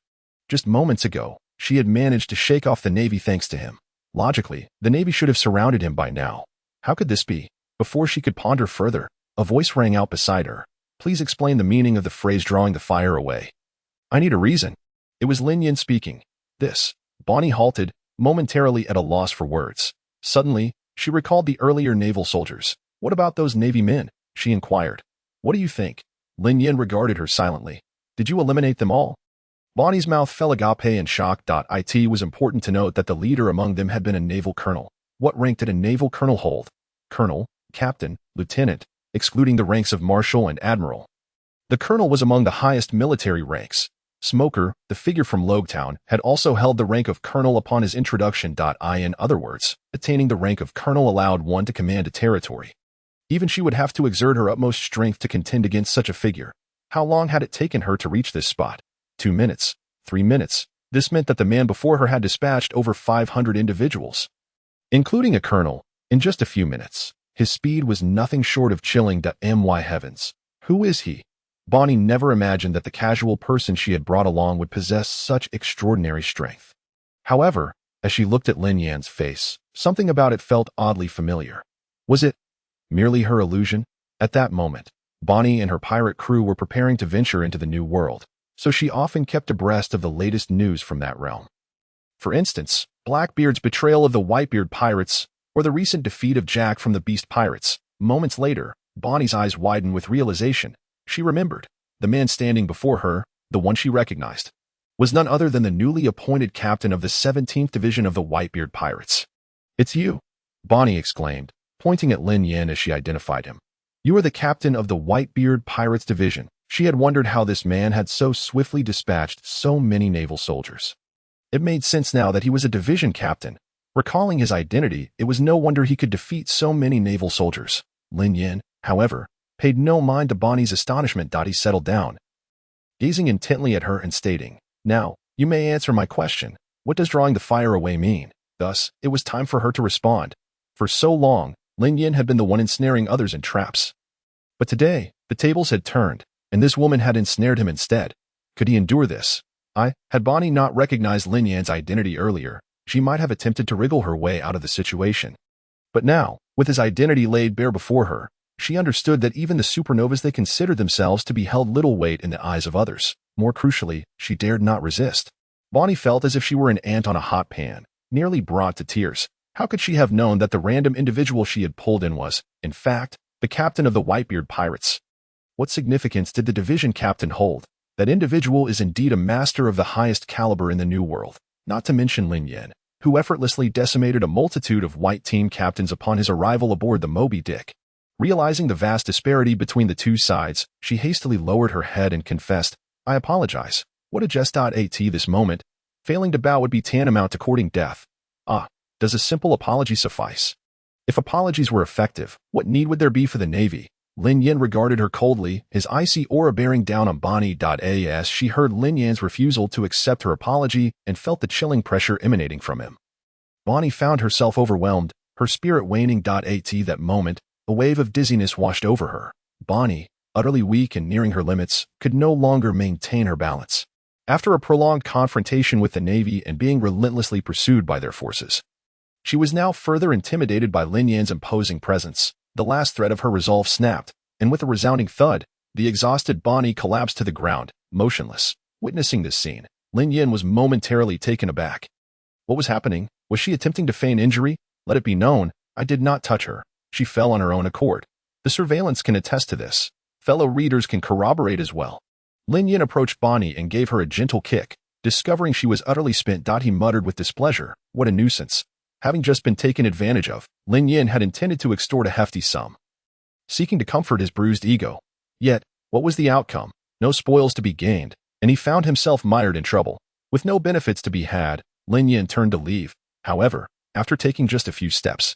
Just moments ago, she had managed to shake off the Navy thanks to him. Logically, the Navy should have surrounded him by now. How could this be? Before she could ponder further, a voice rang out beside her. Please explain the meaning of the phrase drawing the fire away. I need a reason. It was Lin Yin speaking. Bonnie halted, momentarily at a loss for words. Suddenly, she recalled the earlier naval soldiers. What about those Navy men? She inquired. What do you think? Lin Yin regarded her silently. Did you eliminate them all? Bonnie's mouth fell agape in shock. It was important to note that the leader among them had been a naval colonel. What rank did a naval colonel hold? Colonel, captain, lieutenant, excluding the ranks of marshal and admiral. The colonel was among the highest military ranks. Smoker, the figure from Logtown, had also held the rank of colonel upon his introduction. In other words, attaining the rank of colonel allowed one to command a territory. Even she would have to exert her utmost strength to contend against such a figure. How long had it taken her to reach this spot? 2 minutes? 3 minutes? This meant that the man before her had dispatched over 500 individuals, including a colonel, in just a few minutes. His speed was nothing short of chilling. My heavens. Who is he? Bonnie never imagined that the casual person she had brought along would possess such extraordinary strength. However, as she looked at Lin Yan's face, something about it felt oddly familiar. Was it merely her illusion? At that moment, Bonnie and her pirate crew were preparing to venture into the new world, so she often kept abreast of the latest news from that realm. For instance, Blackbeard's betrayal of the Whitebeard pirates, or the recent defeat of Jack from the Beast Pirates. Moments later, Bonnie's eyes widened with realization. She remembered. The man standing before her, the one she recognized, was none other than the newly appointed captain of the 17th Division of the Whitebeard Pirates. "It's you," Bonnie exclaimed, pointing at Lin Yan as she identified him. "You are the captain of the Whitebeard Pirates Division." She had wondered how this man had so swiftly dispatched so many naval soldiers. It made sense now that he was a division captain. Recalling his identity, it was no wonder he could defeat so many naval soldiers. Lin Yan, however, paid no mind to Bonnie's astonishment. He settled down, gazing intently at her and stating, "Now, you may answer my question. What does drawing the fire away mean?" Thus, it was time for her to respond. For so long, Lin Yan had been the one ensnaring others in traps. But today, the tables had turned, and this woman had ensnared him instead. Could he endure this? Had Bonnie not recognized Lin Yan's identity earlier, she might have attempted to wriggle her way out of the situation. But now, with his identity laid bare before her, she understood that even the supernovas they considered themselves to be held little weight in the eyes of others. More crucially, she dared not resist. Bonnie felt as if she were an ant on a hot pan, nearly brought to tears. How could she have known that the random individual she had pulled in was, in fact, the captain of the Whitebeard Pirates? What significance did the division captain hold? That individual is indeed a master of the highest caliber in the New World, not to mention Lin Yan, who effortlessly decimated a multitude of white team captains upon his arrival aboard the Moby Dick. Realizing the vast disparity between the two sides, she hastily lowered her head and confessed, "I apologize. What a jest. At this moment, failing to bow would be tantamount to courting death." Does a simple apology suffice? If apologies were effective, what need would there be for the Navy? Lin Yan regarded her coldly, his icy aura bearing down on Bonnie. As she heard Lin Yan's refusal to accept her apology and felt the chilling pressure emanating from him, Bonnie found herself overwhelmed, her spirit waning. At that moment, a wave of dizziness washed over her. Bonnie, utterly weak and nearing her limits, could no longer maintain her balance. After a prolonged confrontation with the Navy and being relentlessly pursued by their forces, she was now further intimidated by Lin Yan's imposing presence. The last thread of her resolve snapped, and with a resounding thud, the exhausted Bonnie collapsed to the ground, motionless. Witnessing this scene, Lin Yan was momentarily taken aback. What was happening? Was she attempting to feign injury? Let it be known, I did not touch her. She fell on her own accord. The surveillance can attest to this. Fellow readers can corroborate as well. Lin Yan approached Bonnie and gave her a gentle kick. Discovering she was utterly spent, he muttered with displeasure, "What a nuisance." Having just been taken advantage of, Lin Yan had intended to extort a hefty sum, seeking to comfort his bruised ego. Yet, what was the outcome? No spoils to be gained, and he found himself mired in trouble. With no benefits to be had, Lin Yan turned to leave. However, after taking just a few steps,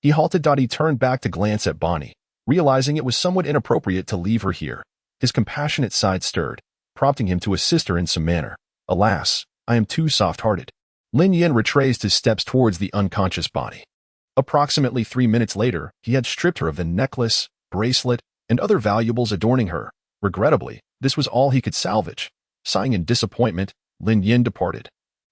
he halted. He turned back to glance at Bonnie, realizing it was somewhat inappropriate to leave her here. His compassionate side stirred, prompting him to assist her in some manner. "Alas, I am too soft-hearted." Lin Yan retraced his steps towards the unconscious Bonnie. Approximately 3 minutes later, he had stripped her of the necklace, bracelet, and other valuables adorning her. Regrettably, this was all he could salvage. Sighing in disappointment, Lin Yan departed,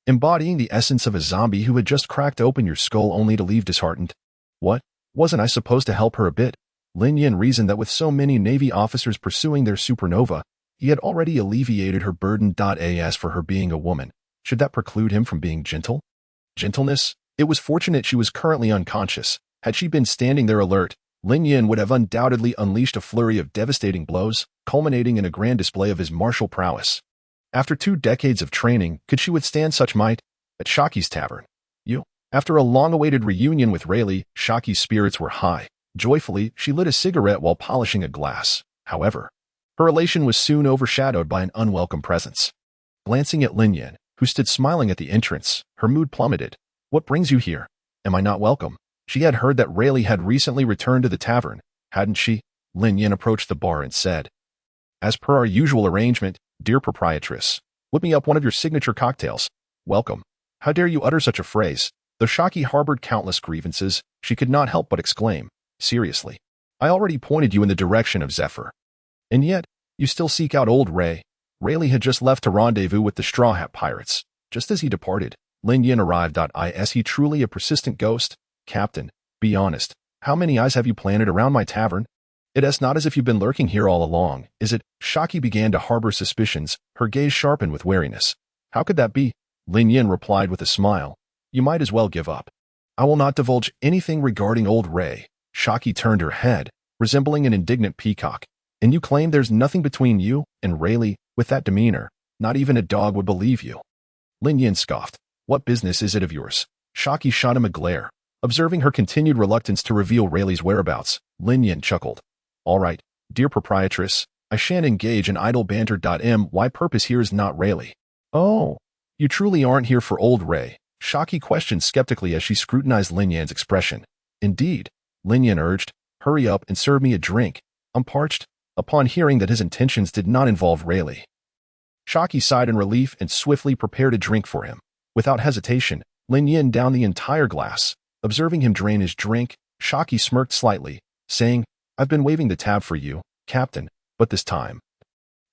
embodying the essence of a zombie who had just cracked open your skull only to leave disheartened. What? Wasn't I supposed to help her a bit? Lin Yan reasoned that with so many Navy officers pursuing their supernova, he had already alleviated her burden. As for her being a woman, should that preclude him from being gentle? Gentleness? It was fortunate she was currently unconscious. Had she been standing there alert, Lin Yan would have undoubtedly unleashed a flurry of devastating blows, culminating in a grand display of his martial prowess. After 2 decades of training, could she withstand such might? At Shaki's tavern, after a long-awaited reunion with Rayleigh, Shaki's spirits were high. Joyfully, she lit a cigarette while polishing a glass. However, her elation was soon overshadowed by an unwelcome presence. Glancing at Lin Yan, who stood smiling at the entrance, her mood plummeted. What brings you here? Am I not welcome? She had heard that Rayleigh had recently returned to the tavern, hadn't she? Lin Yan approached the bar and said, as per our usual arrangement, dear proprietress, whip me up one of your signature cocktails. Welcome. How dare you utter such a phrase? Though Shaki harbored countless grievances, she could not help but exclaim, seriously. I already pointed you in the direction of Zephyr. And yet, you still seek out old Ray. Rayleigh had just left to rendezvous with the Straw Hat Pirates. Just as he departed, Lin Yan arrived. Is he truly a persistent ghost? Captain, be honest. How many eyes have you planted around my tavern? It's not as if you've been lurking here all along, is it? Shaki began to harbor suspicions, her gaze sharpened with wariness. How could that be? Lin Yan replied with a smile. You might as well give up. I will not divulge anything regarding old Ray. Shaki turned her head, resembling an indignant peacock. And you claim there's nothing between you and Rayleigh? With that demeanor, not even a dog would believe you. Lin Yan scoffed. What business is it of yours? Shaki shot him a glare. Observing her continued reluctance to reveal Rayleigh's whereabouts, Lin Yan chuckled. All right, dear proprietress, I shan't engage in idle banter. My purpose here is not Rayleigh. Oh, you truly aren't here for old Ray? Shaki questioned skeptically as she scrutinized Lin Yan's expression. Indeed, Lin Yan urged, hurry up and serve me a drink. I'm parched. Upon hearing that his intentions did not involve Rayleigh, Shaki sighed in relief and swiftly prepared a drink for him. Without hesitation, Lin Yan downed the entire glass. Observing him drain his drink, Shaki smirked slightly, saying, I've been waving the tab for you, Captain, but this time,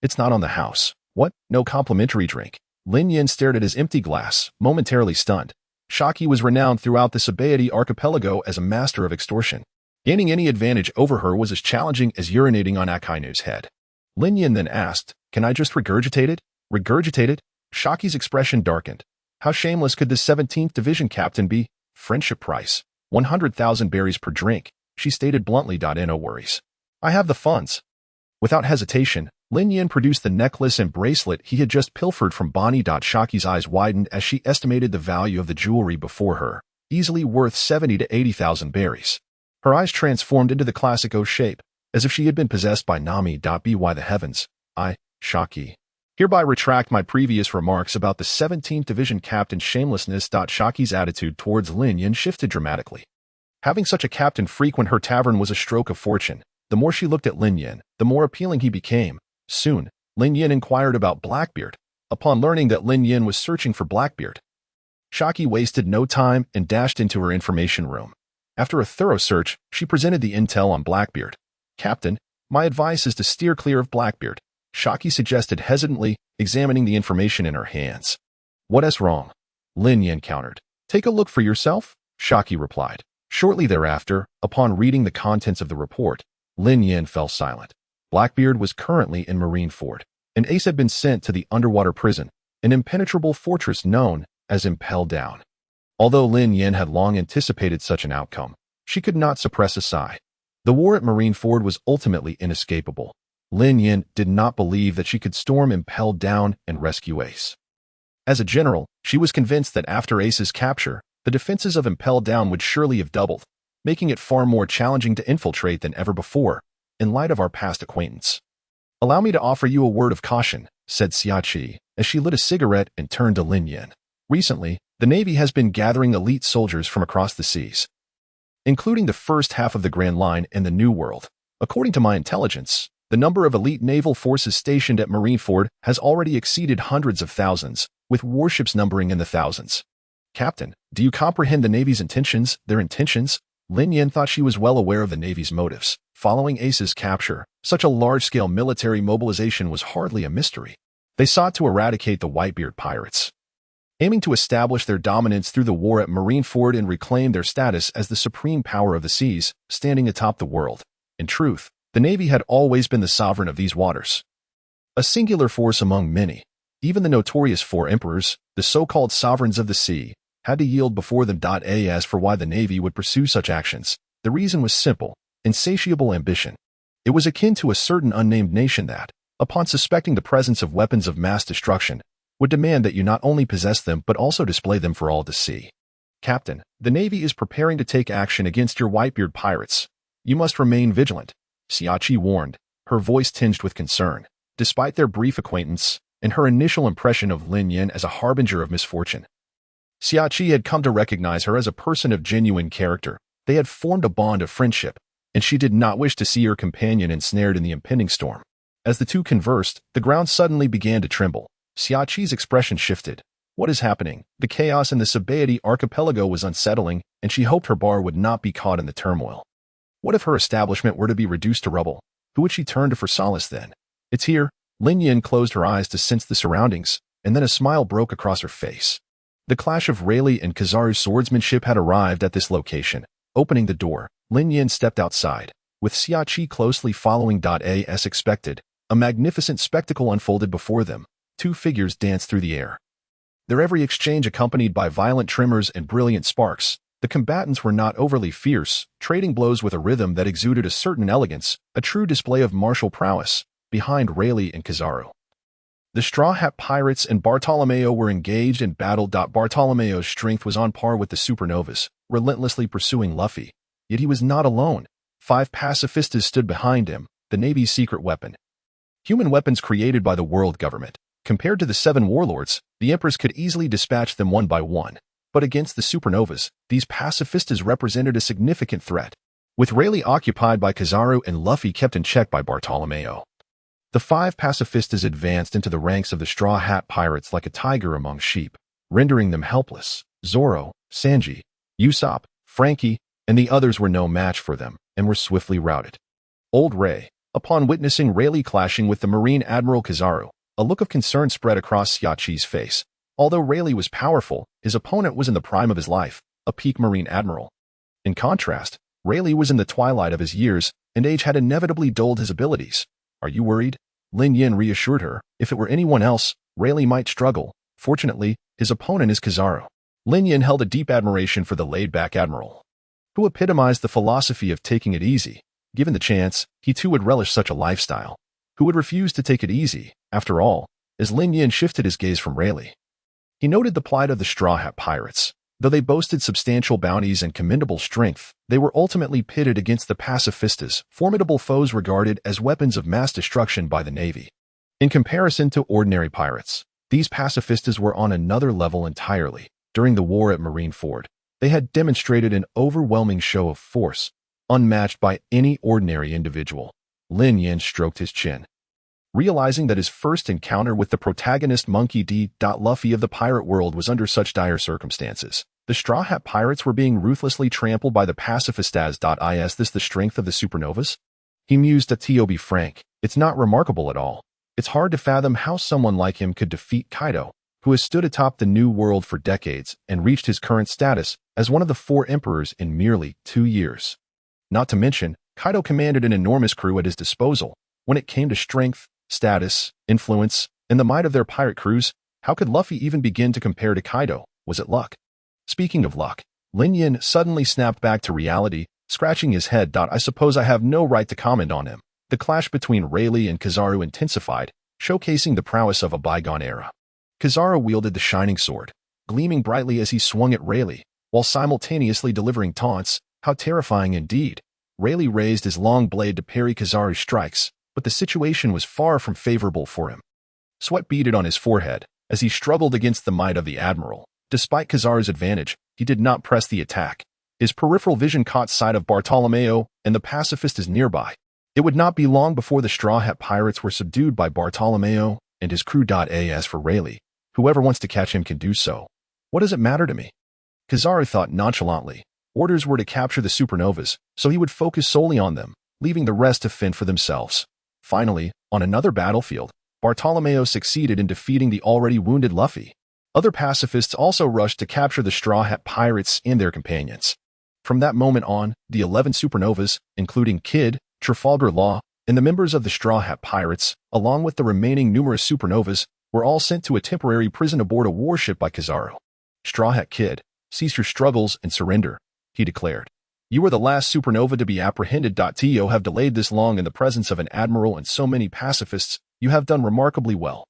it's not on the house. What? No complimentary drink? Lin Yan stared at his empty glass, momentarily stunned. Shaki was renowned throughout the Sabaody archipelago as a master of extortion. Gaining any advantage over her was as challenging as urinating on Akainu's head. Lin Yan then asked, can I just regurgitate it? Regurgitate it? Shaki's expression darkened. How shameless could the 17th Division captain be? Friendship price. 100,000 berries per drink, she stated bluntly. No worries. I have the funds. Without hesitation, Lin Yan produced the necklace and bracelet he had just pilfered from Bonnie. Shaki's eyes widened as she estimated the value of the jewelry before her, easily worth 70 to 80,000 berries. Her eyes transformed into the classic O shape, as if she had been possessed by Nami. By the heavens, I, Shaki, hereby retract my previous remarks about the 17th Division captain's shamelessness. Shaki's attitude towards Lin Yan shifted dramatically. Having such a captain frequent her tavern was a stroke of fortune. The more she looked at Lin Yan, the more appealing he became. Soon, Lin Yan inquired about Blackbeard. Upon learning that Lin Yan was searching for Blackbeard, Shaki wasted no time and dashed into her information room. After a thorough search, she presented the intel on Blackbeard. Captain, my advice is to steer clear of Blackbeard, Shaki suggested hesitantly, examining the information in her hands. What's wrong? Lin Yan countered. Take a look for yourself, Shaki replied. Shortly thereafter, upon reading the contents of the report, Lin Yan fell silent. Blackbeard was currently in Marineford, and Ace had been sent to the underwater prison, an impenetrable fortress known as Impel Down. Although Lin Yan had long anticipated such an outcome, she could not suppress a sigh. The war at Marineford was ultimately inescapable. Lin Yan did not believe that she could storm Impel Down and rescue Ace. As a general, she was convinced that after Ace's capture, the defenses of Impel Down would surely have doubled, making it far more challenging to infiltrate than ever before, in light of our past acquaintance. Allow me to offer you a word of caution, said Xiachi, as she lit a cigarette and turned to Lin Yan. Recently, the Navy has been gathering elite soldiers from across the seas, including the first half of the Grand Line and the New World. According to my intelligence, the number of elite naval forces stationed at Marineford has already exceeded hundreds of thousands, with warships numbering in the thousands. Captain, do you comprehend the Navy's intentions, their intentions? Lin Yan thought she was well aware of the Navy's motives. Following Ace's capture, such a large-scale military mobilization was hardly a mystery. They sought to eradicate the Whitebeard pirates, aiming to establish their dominance through the war at Marineford and reclaim their status as the supreme power of the seas, standing atop the world. In truth, the Navy had always been the sovereign of these waters, a singular force among many. Even the notorious Four Emperors, the so-called sovereigns of the sea, had to yield before them. As for why the Navy would pursue such actions, the reason was simple: insatiable ambition. It was akin to a certain unnamed nation that, upon suspecting the presence of weapons of mass destruction, would demand that you not only possess them but also display them for all to see. Captain, the Navy is preparing to take action against your Whitebeard pirates. You must remain vigilant, Xiachi warned, her voice tinged with concern. Despite their brief acquaintance, and her initial impression of Lin Yin as a harbinger of misfortune. Xia Qi had come to recognize her as a person of genuine character. They had formed a bond of friendship, and she did not wish to see her companion ensnared in the impending storm. As the two conversed, the ground suddenly began to tremble. Xia Qi's expression shifted. What is happening? The chaos in the Sabaody archipelago was unsettling, and she hoped her bar would not be caught in the turmoil. What if her establishment were to be reduced to rubble? Who would she turn to for solace then? It's here. Lin Yin closed her eyes to sense the surroundings, and then a smile broke across her face. The clash of Rayleigh and Kizaru's swordsmanship had arrived at this location. Opening the door, Lin Yin stepped outside, with Xia Qi closely following. As expected, a magnificent spectacle unfolded before them. Two figures danced through the air, their every exchange accompanied by violent tremors and brilliant sparks. The combatants were not overly fierce, trading blows with a rhythm that exuded a certain elegance, a true display of martial prowess. Behind Rayleigh and Kizaru, the Straw Hat Pirates and Bartolomeo were engaged in battle. Bartolomeo's strength was on par with the Supernovas, relentlessly pursuing Luffy. Yet he was not alone. 5 pacifistas stood behind him, the Navy's secret weapon. Human weapons created by the world government. Compared to the 7 warlords, the Empress could easily dispatch them one by one. But against the Supernovas, these pacifistas represented a significant threat. With Rayleigh occupied by Kizaru and Luffy kept in check by Bartolomeo, the 5 pacifistas advanced into the ranks of the Straw Hat Pirates like a tiger among sheep, rendering them helpless. Zoro, Sanji, Usopp, Frankie, and the others were no match for them, and were swiftly routed. Old Ray, upon witnessing Rayleigh clashing with the Marine Admiral Kizaru, a look of concern spread across Xia Qi's face. Although Rayleigh was powerful, his opponent was in the prime of his life, a peak Marine Admiral. In contrast, Rayleigh was in the twilight of his years, and age had inevitably dulled his abilities. Are you worried? Lin Yin reassured her. If it were anyone else, Rayleigh might struggle. Fortunately, his opponent is Kizaru. Lin Yin held a deep admiration for the laid-back admiral, who epitomized the philosophy of taking it easy. Given the chance, he too would relish such a lifestyle. Who would refuse to take it easy? After all, as Lin Yin shifted his gaze from Rayleigh, he noted the plight of the Straw Hat Pirates. Though they boasted substantial bounties and commendable strength, they were ultimately pitted against the pacifistas, formidable foes regarded as weapons of mass destruction by the Navy. In comparison to ordinary pirates, these pacifistas were on another level entirely. During the war at Marineford, they had demonstrated an overwhelming show of force, unmatched by any ordinary individual. Lin Yin stroked his chin, realizing that his first encounter with the protagonist Monkey D. Luffy of the pirate world was under such dire circumstances. The Straw Hat Pirates were being ruthlessly trampled by the pacifistas. Is this the strength of the Supernovas? He mused. To be frank, it's not remarkable at all. It's hard to fathom how someone like him could defeat Kaido, who has stood atop the New World for decades and reached his current status as one of the 4 emperors in merely 2 years. Not to mention, Kaido commanded an enormous crew at his disposal. When it came to strength, status, influence, and the might of their pirate crews, how could Luffy even begin to compare to Kaido? Was it luck? Speaking of luck, Lin Yin suddenly snapped back to reality, scratching his head. I suppose I have no right to comment on him. The clash between Rayleigh and Kizaru intensified, showcasing the prowess of a bygone era. Kizaru wielded the shining sword, gleaming brightly as he swung at Rayleigh, while simultaneously delivering taunts. How terrifying indeed. Rayleigh raised his long blade to parry Kizaru's strikes, but the situation was far from favorable for him. Sweat beaded on his forehead as he struggled against the might of the Admiral. Despite Kizaru's advantage, he did not press the attack. His peripheral vision caught sight of Bartolomeo and the pacifistas nearby. It would not be long before the Straw Hat Pirates were subdued by Bartolomeo and his crew. As for Rayleigh, whoever wants to catch him can do so. What does it matter to me? Kizaru thought nonchalantly. Orders were to capture the Supernovas, so he would focus solely on them, leaving the rest to fend for themselves. Finally, on another battlefield, Bartolomeo succeeded in defeating the already wounded Luffy. Other pacifists also rushed to capture the Straw Hat Pirates and their companions. From that moment on, the 11 Supernovas, including Kid, Trafalgar Law, and the members of the Straw Hat Pirates, along with the remaining numerous Supernovas, were all sent to a temporary prison aboard a warship by Kizaru. Straw Hat Kid, cease your struggles and surrender, he declared. You are the last supernova to be apprehended. To have delayed this long in the presence of an admiral and so many pacifists, you have done remarkably well.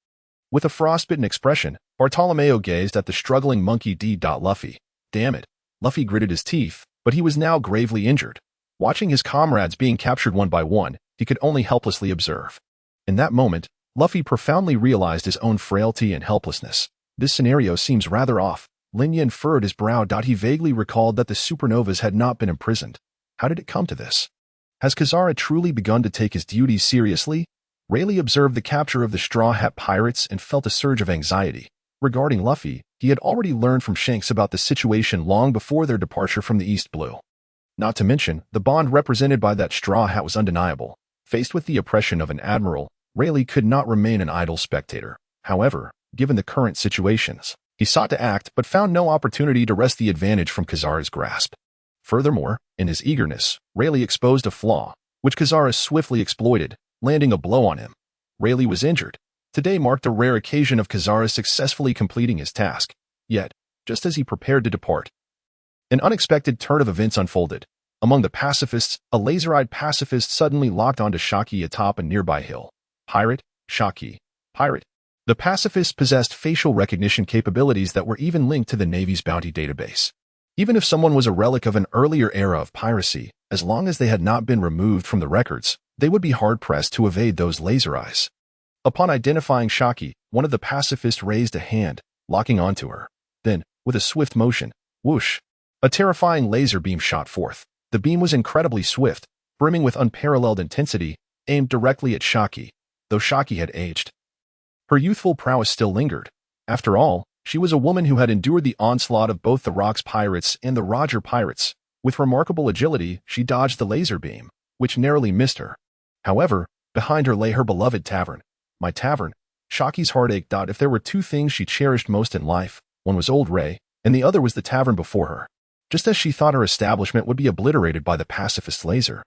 With a frostbitten expression, Bartolomeo gazed at the struggling Monkey D. Luffy. Damn it. Luffy gritted his teeth, but he was now gravely injured. Watching his comrades being captured one by one, he could only helplessly observe. In that moment, Luffy profoundly realized his own frailty and helplessness. This scenario seems rather off. Lin Yen furrowed his brow. He vaguely recalled that the supernovas had not been imprisoned. How did it come to this? Has Kizaru truly begun to take his duties seriously? Rayleigh observed the capture of the Straw Hat Pirates and felt a surge of anxiety. Regarding Luffy, he had already learned from Shanks about the situation long before their departure from the East Blue. Not to mention, the bond represented by that straw hat was undeniable. Faced with the oppression of an admiral, Rayleigh could not remain an idle spectator. However, given the current situations, he sought to act but found no opportunity to wrest the advantage from Kizaru's grasp. Furthermore, in his eagerness, Rayleigh exposed a flaw, which Kizaru swiftly exploited, landing a blow on him. Rayleigh was injured. Today marked a rare occasion of Kizaru successfully completing his task. Yet, just as he prepared to depart, an unexpected turn of events unfolded. Among the pacifists, a laser-eyed pacifist suddenly locked onto Shaki atop a nearby hill. Pirate, Shaki, pirate. The pacifist possessed facial recognition capabilities that were even linked to the Navy's bounty database. Even if someone was a relic of an earlier era of piracy, as long as they had not been removed from the records, they would be hard-pressed to evade those laser eyes. Upon identifying Shaki, one of the pacifists raised a hand, locking onto her. Then, with a swift motion, whoosh, a terrifying laser beam shot forth. The beam was incredibly swift, brimming with unparalleled intensity, aimed directly at Shaki. Though Shaki had aged, her youthful prowess still lingered. After all, she was a woman who had endured the onslaught of both the Rocks Pirates and the Roger Pirates. With remarkable agility, she dodged the laser beam, which narrowly missed her. However, behind her lay her beloved tavern. My tavern. Shaki's heart ached. If there were two things she cherished most in life, one was Old Ray, and the other was the tavern before her. Just as she thought her establishment would be obliterated by the pacifist laser.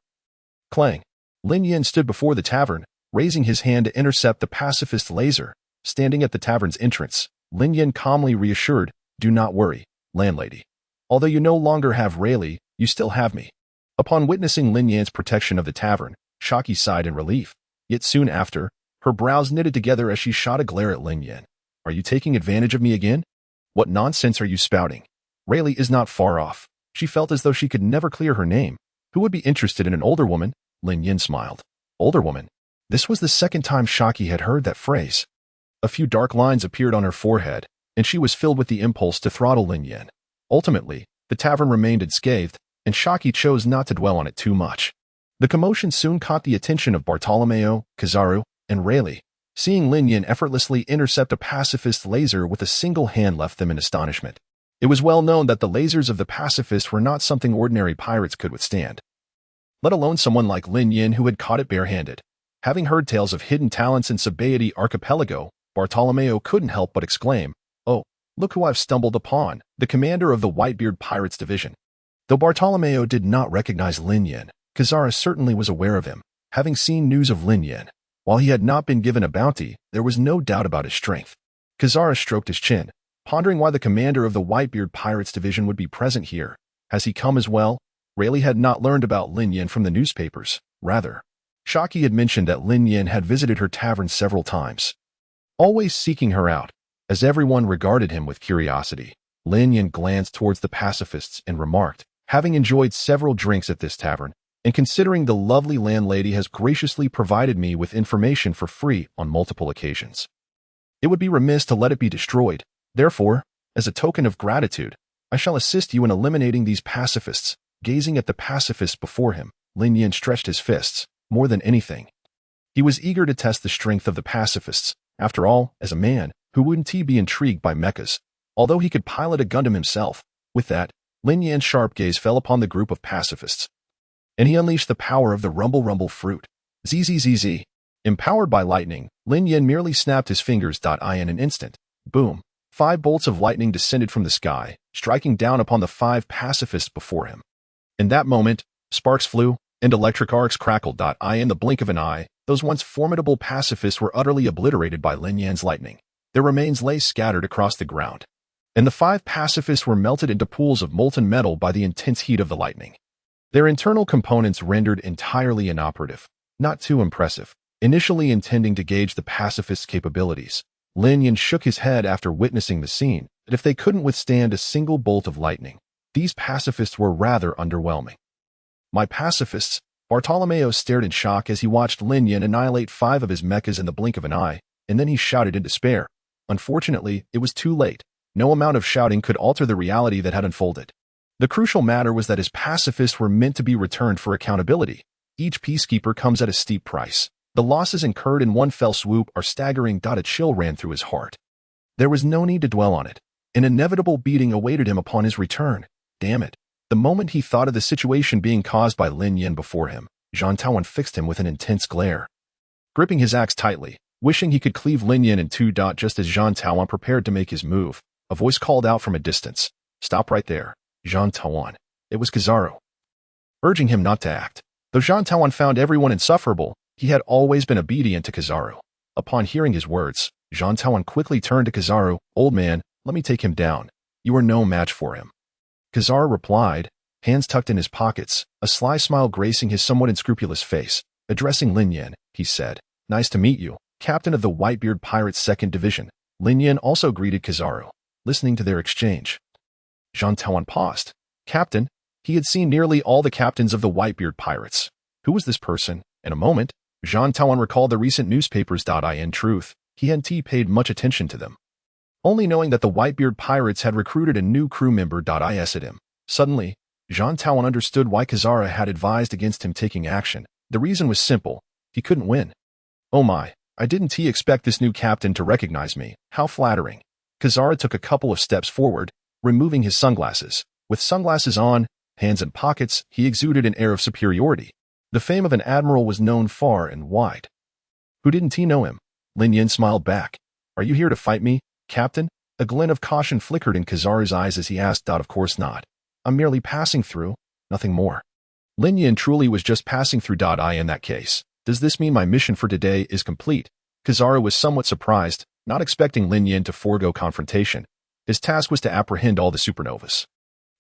Clang. Lin Yen stood before the tavern, raising his hand to intercept the pacifist laser. Standing at the tavern's entrance, Lin Yen calmly reassured, "Do not worry, landlady. Although you no longer have Rayleigh, you still have me." Upon witnessing Lin Yan's protection of the tavern, Shaki sighed in relief. Yet soon after, her brows knitted together as she shot a glare at Lin Yen. "Are you taking advantage of me again? What nonsense are you spouting? Rayleigh is not far off." She felt as though she could never clear her name. Who would be interested in an older woman? Lin Yen smiled. Older woman? This was the second time Shaki had heard that phrase. A few dark lines appeared on her forehead, and she was filled with the impulse to throttle Lin Yen. Ultimately, the tavern remained unscathed, and Shaki chose not to dwell on it too much. The commotion soon caught the attention of Bartolomeo, Kizaru, and Rayleigh. Seeing Lin Yen effortlessly intercept a pacifist laser with a single hand left them in astonishment. It was well known that the lasers of the pacifists were not something ordinary pirates could withstand, let alone someone like Lin Yen who had caught it barehanded. Having heard tales of hidden talents in Sabaody Archipelago, Bartolomeo couldn't help but exclaim, "Oh, look who I've stumbled upon, the commander of the Whitebeard Pirates Division." Though Bartolomeo did not recognize Lin Yen, Kizaru certainly was aware of him, having seen news of Lin Yen. While he had not been given a bounty, there was no doubt about his strength. Kizaru stroked his chin, pondering why the commander of the Whitebeard Pirates Division would be present here. Has he come as well? Rayleigh had not learned about Lin Yen from the newspapers. Rather, Shaki had mentioned that Lin Yen had visited her tavern several times, always seeking her out. As everyone regarded him with curiosity, Lin Yen glanced towards the pacifists and remarked, "Having enjoyed several drinks at this tavern, and considering the lovely landlady has graciously provided me with information for free on multiple occasions, it would be remiss to let it be destroyed. Therefore, as a token of gratitude, I shall assist you in eliminating these pacifists." Gazing at the pacifists before him, Lin Yen stretched his fists. More than anything, he was eager to test the strength of the pacifists. After all, as a man, who wouldn't he be intrigued by mechas? Although he could pilot a Gundam himself. With that, Lin Yan's sharp gaze fell upon the group of pacifists, and he unleashed the power of the Rumble Rumble fruit. ZZZZ. Empowered by lightning, Lin Yen merely snapped his fingers. In an instant, boom, 5 bolts of lightning descended from the sky, striking down upon the 5 pacifists before him. In that moment, sparks flew, and electric arcs crackled. In the blink of an eye, those once formidable pacifists were utterly obliterated by Lin Yan's lightning. Their remains lay scattered across the ground, and the 5 pacifists were melted into pools of molten metal by the intense heat of the lightning. Their internal components rendered entirely inoperative. Not too impressive. Initially intending to gauge the pacifists' capabilities, Lin Yen shook his head after witnessing the scene, that if they couldn't withstand a single bolt of lightning, these pacifists were rather underwhelming. "My pacifists, Bartolomeo stared in shock as he watched Lin Yin annihilate 5 of his mechas in the blink of an eye, and then he shouted in despair. Unfortunately, it was too late. No amount of shouting could alter the reality that had unfolded. The crucial matter was that his pacifists were meant to be returned for accountability. Each peacekeeper comes at a steep price. The losses incurred in one fell swoop are staggering. A chill ran through his heart. There was no need to dwell on it. An inevitable beating awaited him upon his return. Damn it. The moment he thought of the situation being caused by Lin Yin before him, Zhang Taoan fixed him with an intense glare. Gripping his axe tightly, wishing he could cleave Lin Yin in two. Just as Zhang Taoan prepared to make his move, a voice called out from a distance. Stop right there, Zhang Taoan. It was Kizaru, urging him not to act. Though Zhang Taoan found everyone insufferable, he had always been obedient to Kizaru. Upon hearing his words, Zhang Taoan quickly turned to Kizaru. Old man, let me take him down. You are no match for him. Kizaru replied, hands tucked in his pockets, a sly smile gracing his somewhat unscrupulous face. Addressing Lin Yin, he said, nice to meet you, captain of the Whitebeard Pirates 2nd Division. Lin Yin also greeted Kizaru, listening to their exchange. Zhang Taoan paused. Captain, he had seen nearly all the captains of the Whitebeard Pirates. Who was this person? In a moment, Zhang Taoan recalled the recent newspapers. In truth, he hadn't paid much attention to them. Only knowing that the Whitebeard Pirates had recruited a new crew member. At him. Suddenly, Zhang Taoan understood why Kizaru had advised against him taking action. The reason was simple. He couldn't win. Oh my, I didn't expect this new captain to recognize me. How flattering. Kizaru took a couple of steps forward, removing his sunglasses. With sunglasses on, hands in pockets, he exuded an air of superiority. The fame of an admiral was known far and wide. Who didn't he know him? Lin Yin smiled back. Are you here to fight me, Captain? A glint of caution flickered in Kizaru's eyes as he asked. Of course not. I'm merely passing through, nothing more. Lin Yin truly was just passing through. In that case, does this mean my mission for today is complete? Kizaru was somewhat surprised, not expecting Lin Yin to forego confrontation. His task was to apprehend all the supernovas.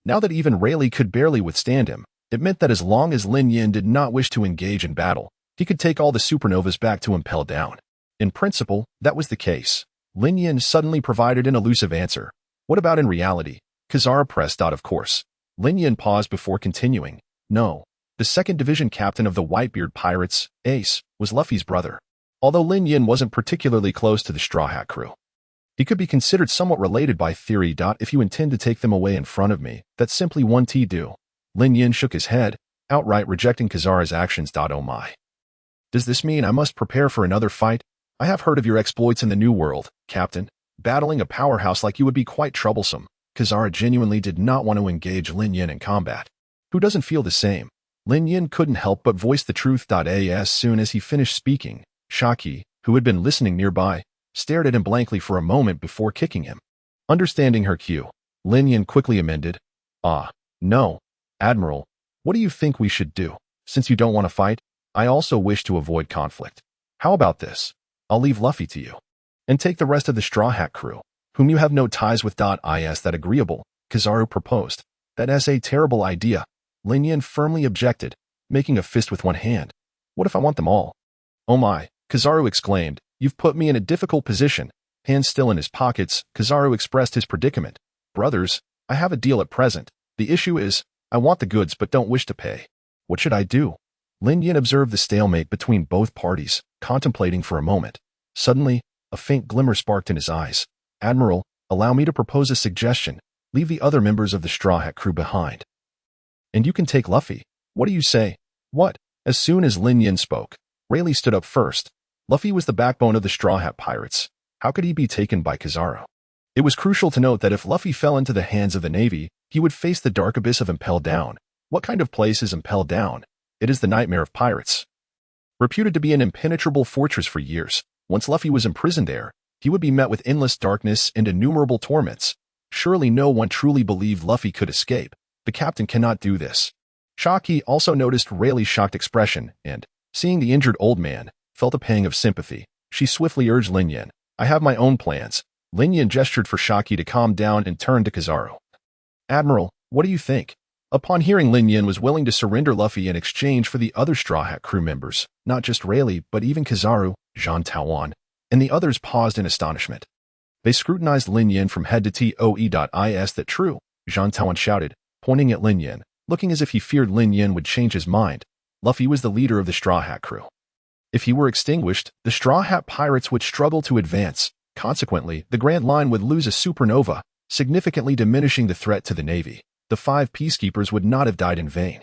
Now that even Rayleigh could barely withstand him, it meant that as long as Lin Yin did not wish to engage in battle, he could take all the supernovas back to impel down. In principle, that was the case. Lin Yin suddenly provided an elusive answer. What about in reality? Kizaru pressed. Of course. Lin Yin paused before continuing. No. The 2nd Division captain of the Whitebeard Pirates, Ace, was Luffy's brother. Although Lin Yin wasn't particularly close to the Straw Hat crew, he could be considered somewhat related by theory. If you intend to take them away in front of me, that's simply one do. Lin Yin shook his head, outright rejecting Kizaru's actions. Oh my. Does this mean I must prepare for another fight? I have heard of your exploits in the New World, Captain. Battling a powerhouse like you would be quite troublesome. Kizaru genuinely did not want to engage Lin Yin in combat. Who doesn't feel the same? Lin Yin couldn't help but voice the truth. As soon as he finished speaking, Shaki, who had been listening nearby, stared at him blankly for a moment before kicking him. Understanding her cue, Lin Yin quickly amended. No, Admiral, what do you think we should do? Since you don't want to fight, I also wish to avoid conflict. How about this? I'll leave Luffy to you. And take the rest of the Straw Hat crew, whom you have no ties with. Is that agreeable? Kizaru proposed. That's a terrible idea. Lin Yin firmly objected, making a fist with one hand. What if I want them all? Oh my, Kizaru exclaimed. You've put me in a difficult position. Hands still in his pockets, Kizaru expressed his predicament. Brothers, I have a deal at present. The issue is, I want the goods but don't wish to pay. What should I do? Lin Yin observed the stalemate between both parties, contemplating for a moment. Suddenly, a faint glimmer sparked in his eyes. Admiral, allow me to propose a suggestion. Leave the other members of the Straw Hat crew behind. And you can take Luffy. What do you say? What? As soon as Lin Yin spoke, Rayleigh stood up first. Luffy was the backbone of the Straw Hat Pirates. How could he be taken by Kizaru? It was crucial to note that if Luffy fell into the hands of the Navy, he would face the dark abyss of Impel Down. What kind of place is Impel Down? It is the nightmare of pirates. Reputed to be an impenetrable fortress for years, once Luffy was imprisoned there, he would be met with endless darkness and innumerable torments. Surely no one truly believed Luffy could escape. The captain cannot do this. Shaki also noticed Rayleigh's shocked expression and, seeing the injured old man, felt a pang of sympathy. She swiftly urged Lin Yin. I have my own plans. Lin Yin gestured for Shaki to calm down and turned to Kizaru. Admiral, what do you think? Upon hearing Lin Yin was willing to surrender Luffy in exchange for the other Straw Hat crew members, not just Rayleigh but even Kizaru, Zhang Taoan, and the others paused in astonishment. They scrutinized Lin Yin from head to toe. Is that true? Zhang Taoan shouted, pointing at Lin Yin, looking as if he feared Lin Yin would change his mind. Luffy was the leader of the Straw Hat crew. If he were extinguished, the Straw Hat pirates would struggle to advance. Consequently, the Grand Line would lose a supernova, significantly diminishing the threat to the Navy. The 5 peacekeepers would not have died in vain.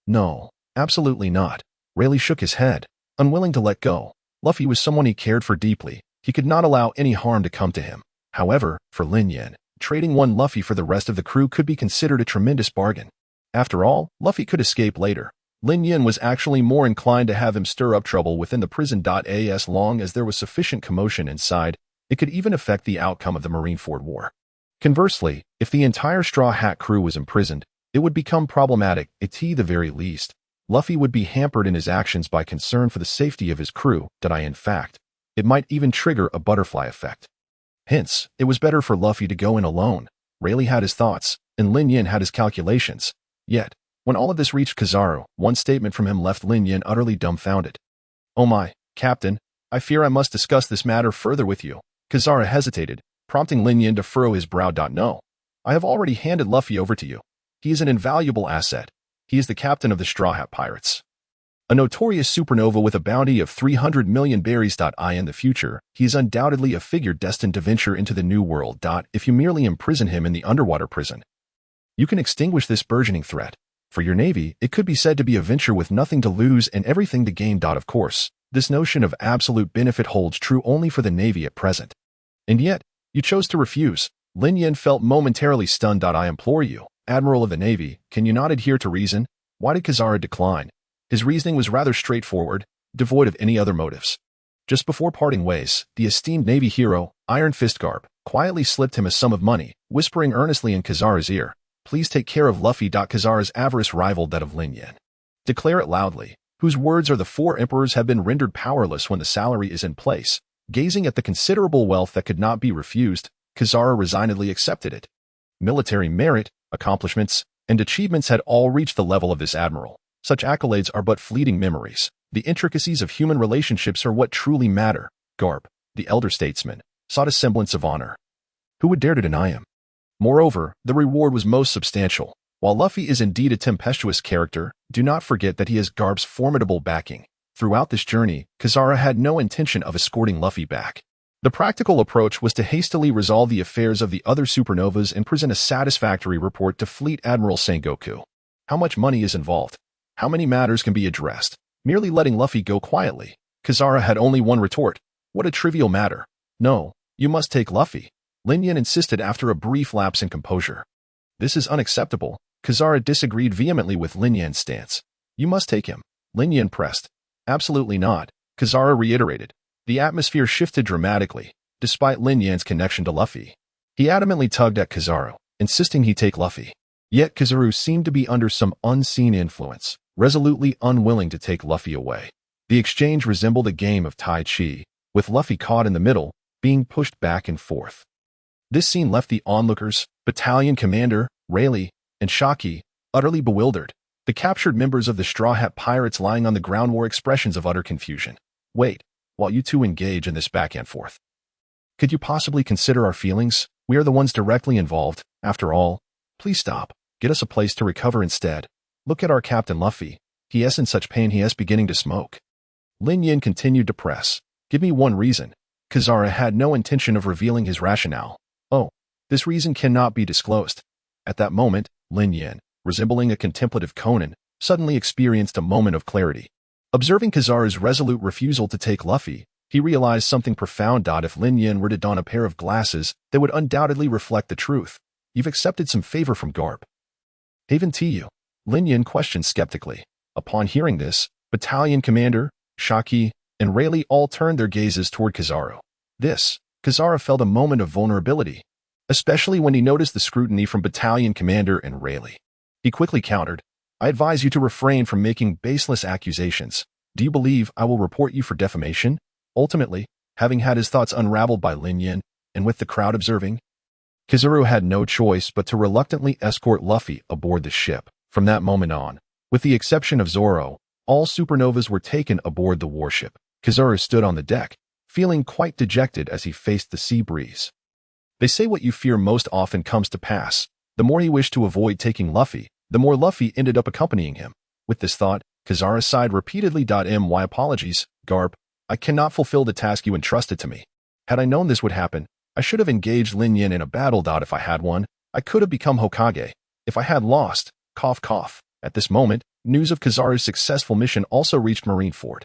No, absolutely not. Rayleigh shook his head, unwilling to let go. Luffy was someone he cared for deeply. He could not allow any harm to come to him. However, for Lin Yan, trading one Luffy for the rest of the crew could be considered a tremendous bargain. After all, Luffy could escape later. Lin Yan was actually more inclined to have him stir up trouble within the prison. As long as there was sufficient commotion inside, it could even affect the outcome of the Marineford War. Conversely, if the entire Straw Hat crew was imprisoned, it would become problematic. At the very least, Luffy would be hampered in his actions by concern for the safety of his crew. In fact, it might even trigger a butterfly effect. Hence, it was better for Luffy to go in alone. Rayleigh had his thoughts, and Lin Yan had his calculations. Yet, when all of this reached Kizaru, one statement from him left Lin Yan utterly dumbfounded. "Oh my, Captain, I fear I must discuss this matter further with you." Kizaru hesitated, prompting Lin Yan to furrow his brow. "No, I have already handed Luffy over to you. He is an invaluable asset. He is the captain of the Straw Hat Pirates. A notorious supernova with a bounty of 300 million berries. In the future, he is undoubtedly a figure destined to venture into the New World. If you merely imprison him in the underwater prison, you can extinguish this burgeoning threat. For your Navy, it could be said to be a venture with nothing to lose and everything to gain. Of course, this notion of absolute benefit holds true only for the Navy at present. And yet, you chose to refuse." Lin Yan felt momentarily stunned. "I implore you, Admiral of the Navy, can you not adhere to reason? Why did Kizaru decline?" His reasoning was rather straightforward, devoid of any other motives. Just before parting ways, the esteemed Navy hero, Iron Fist Garp, quietly slipped him a sum of money, whispering earnestly in Kizaru's ear, "Please take care of Luffy." Kizaru's avarice rivaled that of Lin Yan. "Declare it loudly. Whose words are the 4 emperors have been rendered powerless when the salary is in place." Gazing at the considerable wealth that could not be refused, Kizaru resignedly accepted it. Military merit, accomplishments, and achievements had all reached the level of this admiral. Such accolades are but fleeting memories. The intricacies of human relationships are what truly matter. Garp, the elder statesman, sought a semblance of honor. Who would dare to deny him? Moreover, the reward was most substantial. While Luffy is indeed a tempestuous character, do not forget that he has Garp's formidable backing. Throughout this journey, Kizaru had no intention of escorting Luffy back. The practical approach was to hastily resolve the affairs of the other supernovas and present a satisfactory report to Fleet Admiral Sengoku. How much money is involved? How many matters can be addressed? Merely letting Luffy go quietly. Kizaru had only one retort. What a trivial matter. "No, you must take Luffy," Lin Yan insisted after a brief lapse in composure. "This is unacceptable." Kizaru disagreed vehemently with Lin Yan's stance. "You must take him," Lin Yan pressed. "Absolutely not," Kizaru reiterated. The atmosphere shifted dramatically, despite Lin Yan's connection to Luffy. He adamantly tugged at Kizaru, insisting he take Luffy. Yet Kizaru seemed to be under some unseen influence, resolutely unwilling to take Luffy away. The exchange resembled a game of Tai Chi, with Luffy caught in the middle, being pushed back and forth. This scene left the onlookers, Battalion Commander, Rayleigh, and Shaki, utterly bewildered. The captured members of the Straw Hat Pirates lying on the ground wore expressions of utter confusion. "Wait, while you two engage in this back and forth, could you possibly consider our feelings? We are the ones directly involved, after all. Please stop. Get us a place to recover instead. Look at our Captain Luffy. He is in such pain he is beginning to smoke." Lin Yan continued to press. "Give me one reason." Kizaru had no intention of revealing his rationale. "Oh, this reason cannot be disclosed." At that moment, Lin Yan, resembling a contemplative Conan, suddenly experienced a moment of clarity. Observing Kizaru's resolute refusal to take Luffy, he realized something profound. If Lin Yan were to don a pair of glasses, they would undoubtedly reflect the truth. "You've accepted some favor from Garp, haven't you?" Lin Yan questioned skeptically. Upon hearing this, Battalion Commander, Shaki, and Rayleigh all turned their gazes toward Kizaru. Kizaru felt a moment of vulnerability, especially when he noticed the scrutiny from Battalion Commander and Rayleigh. He quickly countered, "I advise you to refrain from making baseless accusations. Do you believe I will report you for defamation?" Ultimately, having had his thoughts unraveled by Lin Yan, and with the crowd observing, Kizaru had no choice but to reluctantly escort Luffy aboard the ship. From that moment on, with the exception of Zoro, all supernovas were taken aboard the warship. Kizaru stood on the deck, feeling quite dejected as he faced the sea breeze. They say what you fear most often comes to pass. The more he wished to avoid taking Luffy, the more Luffy ended up accompanying him. With this thought, Kizaru sighed repeatedly. My apologies, Garp. I cannot fulfill the task you entrusted to me. Had I known this would happen, I should have engaged Lin Yin in a battle. If I had won, I could have become Hokage. If I had lost, cough cough. At this moment, news of Kizaru's successful mission also reached Marineford.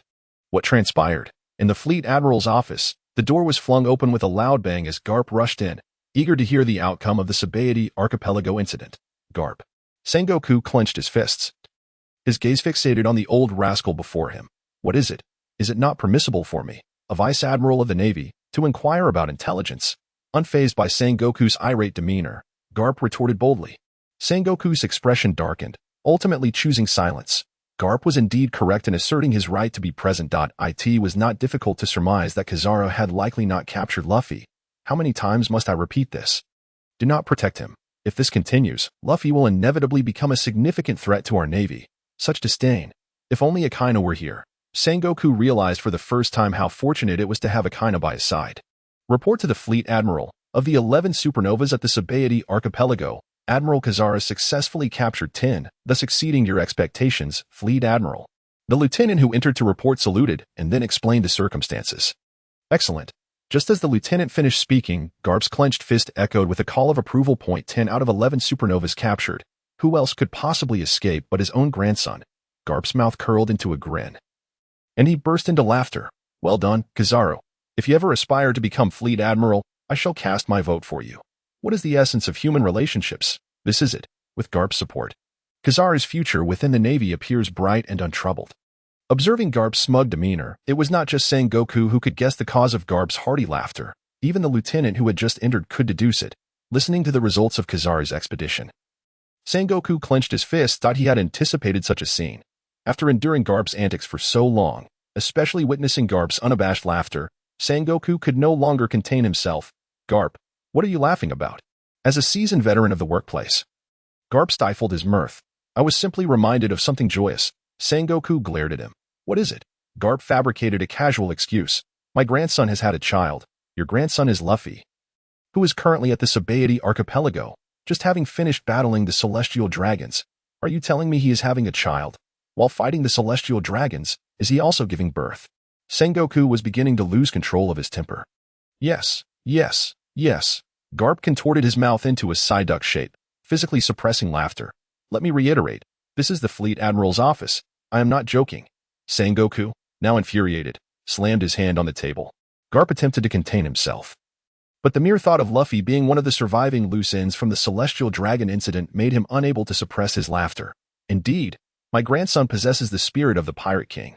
What transpired? In the Fleet Admiral's office, the door was flung open with a loud bang as Garp rushed in, eager to hear the outcome of the Sabaody Archipelago incident. Garp. Sengoku clenched his fists. His gaze fixated on the old rascal before him. What is it? Is it not permissible for me, a Vice Admiral of the Navy, to inquire about intelligence? Unfazed by Sengoku's irate demeanor, Garp retorted boldly. Sengoku's expression darkened, ultimately choosing silence. Garp was indeed correct in asserting his right to be present. It was not difficult to surmise that Kizaru had likely not captured Luffy. How many times must I repeat this? Do not protect him. If this continues, Luffy will inevitably become a significant threat to our Navy. Such disdain. If only Akainu were here. Sengoku realized for the first time how fortunate it was to have Akainu by his side. Report to the Fleet Admiral. Of the 11 supernovas at the Sabaody Archipelago, Admiral Kizaru successfully captured 10, thus exceeding your expectations, Fleet Admiral. The lieutenant who entered to report saluted and then explained the circumstances. Excellent. Just as the lieutenant finished speaking, Garp's clenched fist echoed with a call of approval. 10 out of 11 supernovas captured. Who else could possibly escape but his own grandson? Garp's mouth curled into a grin. And he burst into laughter. Well done, Kizaru. If you ever aspire to become Fleet Admiral, I shall cast my vote for you. What is the essence of human relationships? This is it, with Garp's support. Kizaru's future within the Navy appears bright and untroubled. Observing Garp's smug demeanor, it was not just Sengoku who could guess the cause of Garp's hearty laughter. Even the lieutenant who had just entered could deduce it, listening to the results of Kizaru's expedition. Sengoku clenched his fist. He had anticipated such a scene. After enduring Garp's antics for so long, especially witnessing Garp's unabashed laughter, Sengoku could no longer contain himself. Garp, what are you laughing about? As a seasoned veteran of the workplace, Garp stifled his mirth. I was simply reminded of something joyous. Sengoku glared at him. What is it? Garp fabricated a casual excuse. My grandson has had a child. Your grandson is Luffy, who is currently at the Sabaody Archipelago, just having finished battling the Celestial Dragons. Are you telling me he is having a child? While fighting the Celestial Dragons, is he also giving birth? Sengoku was beginning to lose control of his temper. Yes. Garp contorted his mouth into a Psyduck shape, physically suppressing laughter. Let me reiterate, this is the Fleet Admiral's office. I am not joking. Sengoku, now infuriated, slammed his hand on the table. Garp attempted to contain himself. But the mere thought of Luffy being one of the surviving loose ends from the Celestial Dragon incident made him unable to suppress his laughter. Indeed, my grandson possesses the spirit of the Pirate King.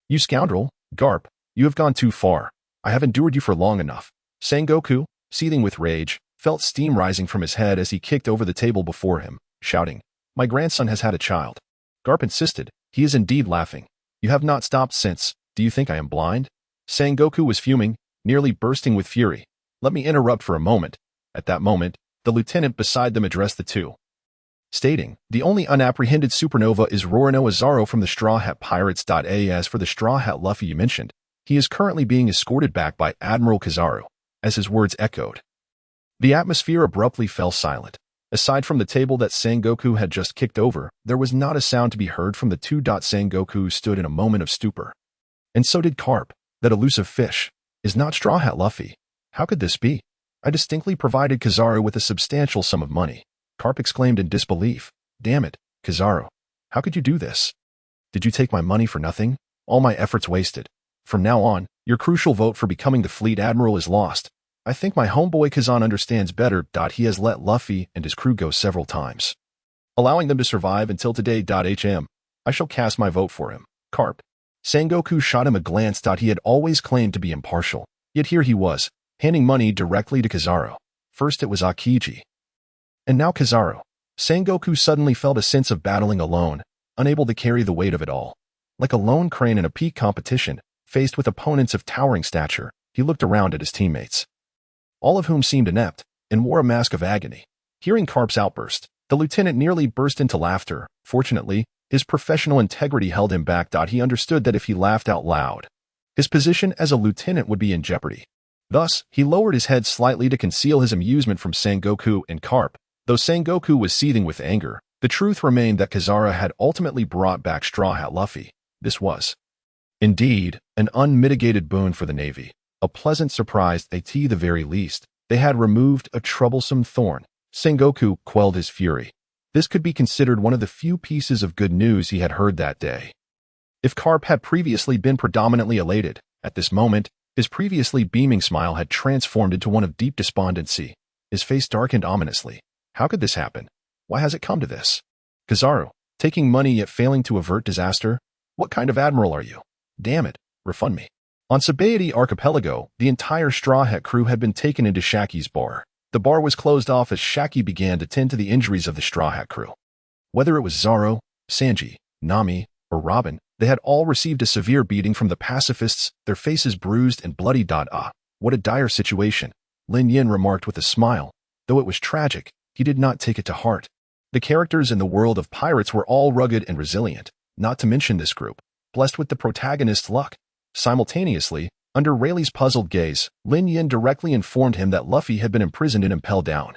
You scoundrel, Garp, you have gone too far. I have endured you for long enough. Sengoku, seething with rage, felt steam rising from his head as he kicked over the table before him, shouting, My grandson has had a child. Garp insisted, he is indeed laughing. You have not stopped since. Do you think I am blind? Sengoku was fuming, nearly bursting with fury. Let me interrupt for a moment. At that moment, the lieutenant beside them addressed the two, stating, the only unapprehended supernova is Roronoa Zaro from the Straw Hat Pirates. As for the Straw Hat Luffy you mentioned, he is currently being escorted back by Admiral Kizaru. As his words echoed, the atmosphere abruptly fell silent. Aside from the table that Sengoku had just kicked over, there was not a sound to be heard from the two. Sengoku stood in a moment of stupor. And so did Garp, that elusive fish. Is not Straw Hat Luffy? How could this be? I distinctly provided Kizaru with a substantial sum of money. Garp exclaimed in disbelief. Damn it, Kizaru. How could you do this? Did you take my money for nothing? All my efforts wasted. From now on, your crucial vote for becoming the Fleet Admiral is lost. I think my homeboy Kazan understands better. He has let Luffy and his crew go several times, allowing them to survive until today. I shall cast my vote for him. Garp. Sengoku shot him a glance. He had always claimed to be impartial, yet here he was, handing money directly to Kizaru. First it was Akiji, and now Kizaru. Sengoku suddenly felt a sense of battling alone, unable to carry the weight of it all. Like a lone crane in a peak competition, faced with opponents of towering stature, he looked around at his teammates, all of whom seemed inept and wore a mask of agony. Hearing Garp's outburst, the lieutenant nearly burst into laughter. Fortunately, his professional integrity held him back. He understood that if he laughed out loud, his position as a lieutenant would be in jeopardy. Thus, he lowered his head slightly to conceal his amusement from Sengoku and Garp. Though Sengoku was seething with anger, The truth remained that Kizaru had ultimately brought back Straw Hat Luffy. This was, indeed, an unmitigated boon for the Navy, a pleasant surprise at the very least. They had removed a troublesome thorn. Sengoku quelled his fury. This could be considered one of the few pieces of good news he had heard that day. If Carp had previously been predominantly elated, at this moment, his previously beaming smile had transformed into one of deep despondency. His face darkened ominously. How could this happen? Why has it come to this? Kizaru, taking money yet failing to avert disaster? What kind of admiral are you? Damn it, refund me. On Sabaody Archipelago, the entire Straw Hat crew had been taken into Shaki's bar. The bar was closed off as Shaki began to tend to the injuries of the Straw Hat crew. Whether it was Zoro, Sanji, Nami, or Robin, they had all received a severe beating from the pacifists, their faces bruised and bloody. What a dire situation, Lin Yin remarked with a smile. Though it was tragic, he did not take it to heart. The characters in the world of pirates were all rugged and resilient, not to mention this group, blessed with the protagonist's luck. Simultaneously, under Rayleigh's puzzled gaze, Lin Yin directly informed him that Luffy had been imprisoned in Impel Down,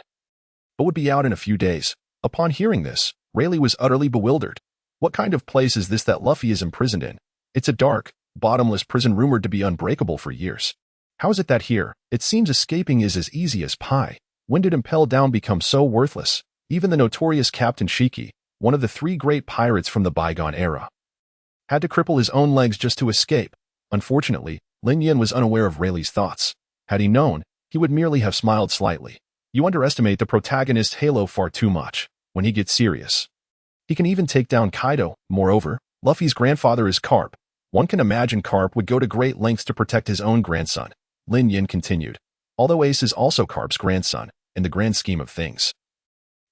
but would be out in a few days. Upon hearing this, Rayleigh was utterly bewildered. What kind of place is this that Luffy is imprisoned in? It's a dark, bottomless prison rumored to be unbreakable for years. How is it that here, it seems escaping is as easy as pie? When did Impel Down become so worthless? Even the notorious Captain Shiki, one of the 3 great pirates from the bygone era, had to cripple his own legs just to escape. Unfortunately, Lin Yin was unaware of Rayleigh's thoughts. Had he known, he would merely have smiled slightly. You underestimate the protagonist's halo far too much. When he gets serious, he can even take down Kaido. Moreover, Luffy's grandfather is Carp. One can imagine Carp would go to great lengths to protect his own grandson. Lin Yin continued. Although Ace is also Carp's grandson, in the grand scheme of things,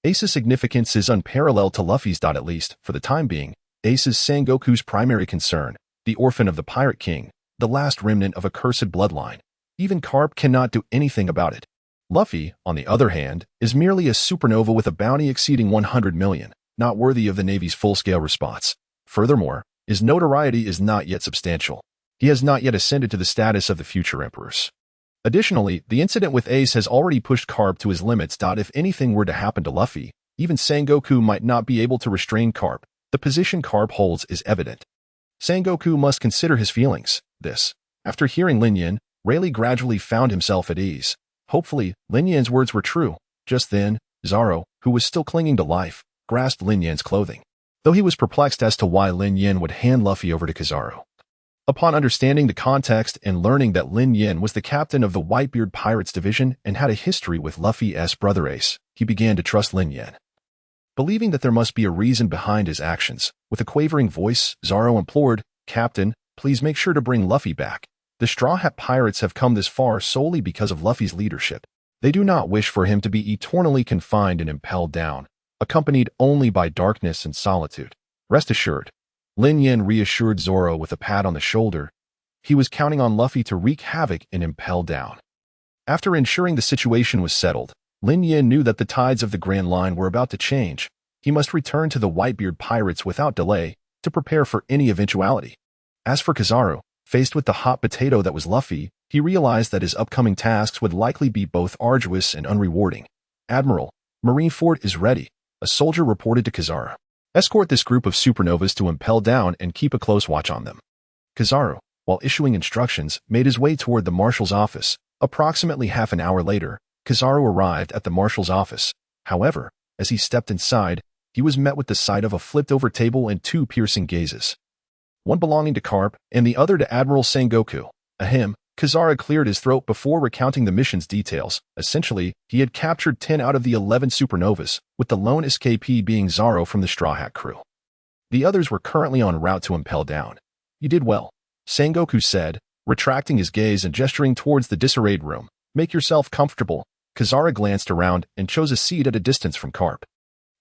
Ace's significance is unparalleled to Luffy's. At least, for the time being, Ace is Sengoku's primary concern, the orphan of the Pirate King, the last remnant of a cursed bloodline. Even Carp cannot do anything about it. Luffy, on the other hand, is merely a supernova with a bounty exceeding 100 million, not worthy of the Navy's full-scale response. Furthermore, his notoriety is not yet substantial. He has not yet ascended to the status of the future emperors. Additionally, the incident with Ace has already pushed Carp to his limits. If anything were to happen to Luffy, even Sengoku might not be able to restrain Carp. The position Carp holds is evident. Sengoku must consider his feelings. After hearing Lin Yin, Rayleigh gradually found himself at ease. Hopefully, Lin Yin's words were true. Just then, Zoro, who was still clinging to life, grasped Lin Yin's clothing, though he was perplexed as to why Lin Yin would hand Luffy over to Kizaru. Upon understanding the context and learning that Lin Yin was the captain of the Whitebeard Pirates Division and had a history with Luffy's brother Ace, he began to trust Lin Yin. Believing that there must be a reason behind his actions, with a quavering voice, Zoro implored, "Captain, please make sure to bring Luffy back. The Straw Hat Pirates have come this far solely because of Luffy's leadership. They do not wish for him to be eternally confined and impelled down, accompanied only by darkness and solitude. Rest assured." Lin Yin reassured Zoro with a pat on the shoulder. He was counting on Luffy to wreak havoc and impel down. After ensuring the situation was settled, Lin Yin knew that the tides of the Grand Line were about to change. He must return to the Whitebeard Pirates without delay to prepare for any eventuality. As for Kizaru, faced with the hot potato that was Luffy, he realized that his upcoming tasks would likely be both arduous and unrewarding. "Admiral, Marineford is ready," a soldier reported to Kizaru. "Escort this group of supernovas to Impel Down and keep a close watch on them." Kizaru, while issuing instructions, made his way toward the marshal's office. Approximately half an hour later, Kizaru arrived at the marshal's office. However, as he stepped inside, he was met with the sight of a flipped-over table and 2 piercing gazes, one belonging to Carp and the other to Admiral Sengoku. Ahem, Kizaru cleared his throat before recounting the mission's details. Essentially, he had captured 10 out of the 11 supernovas, with the lone escapee being Zoro from the Straw Hat crew. The others were currently en route to Impel Down. "You did well," Sengoku said, retracting his gaze and gesturing towards the disarrayed room. "Make yourself comfortable." Kizaru glanced around and chose a seat at a distance from Carp.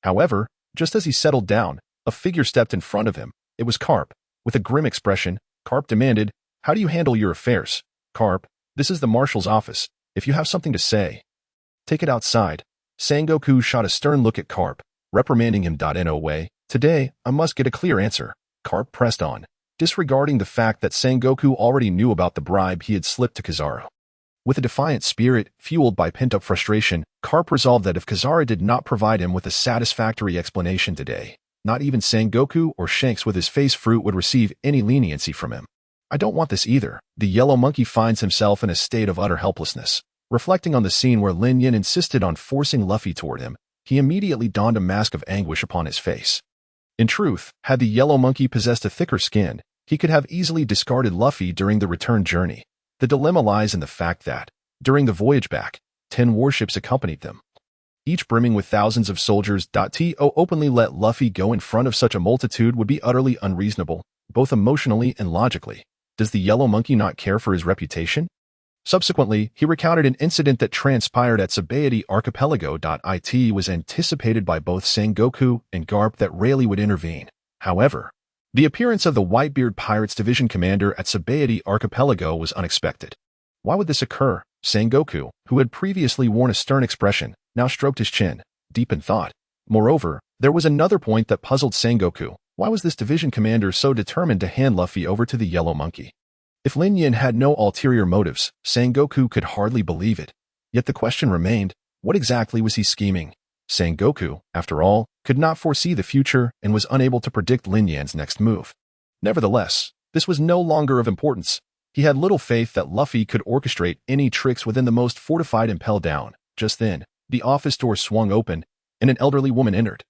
However, just as he settled down, a figure stepped in front of him. It was Carp. With a grim expression, Carp demanded, "How do you handle your affairs?" "Carp, this is the marshal's office. If you have something to say, take it outside." Sengoku shot a stern look at Carp, reprimanding him. "No way. Today, I must get a clear answer." Carp pressed on, disregarding the fact that Sengoku already knew about the bribe he had slipped to Kizaru. With a defiant spirit, fueled by pent-up frustration, Garp resolved that if Kazara did not provide him with a satisfactory explanation today, not even Sengoku or Shanks with his face fruit would receive any leniency from him. I don't want this either. The yellow monkey finds himself in a state of utter helplessness. Reflecting on the scene where Lin Yin insisted on forcing Luffy toward him, he immediately donned a mask of anguish upon his face. In truth, had the yellow monkey possessed a thicker skin, he could have easily discarded Luffy during the return journey. The dilemma lies in the fact that, during the voyage back, 10 warships accompanied them, each brimming with thousands of soldiers. To openly let Luffy go in front of such a multitude would be utterly unreasonable, both emotionally and logically. Does the yellow monkey not care for his reputation? Subsequently, he recounted an incident that transpired at Sabaody Archipelago. It was anticipated by both Sengoku and Garp that Rayleigh would intervene. However, the appearance of the Whitebeard Pirates Division commander at Sabaody Archipelago was unexpected. Why would this occur? Sengoku, who had previously worn a stern expression, now stroked his chin, deep in thought. Moreover, there was another point that puzzled Sengoku. Why was this division commander so determined to hand Luffy over to the yellow monkey? If Lin Yin had no ulterior motives, Sengoku could hardly believe it. Yet the question remained, what exactly was he scheming? Sengoku, after all, could not foresee the future and was unable to predict Lin Yin's next move. Nevertheless, this was no longer of importance. He had little faith that Luffy could orchestrate any tricks within the most fortified Impel Down. Just then, the office door swung open, and an elderly woman entered.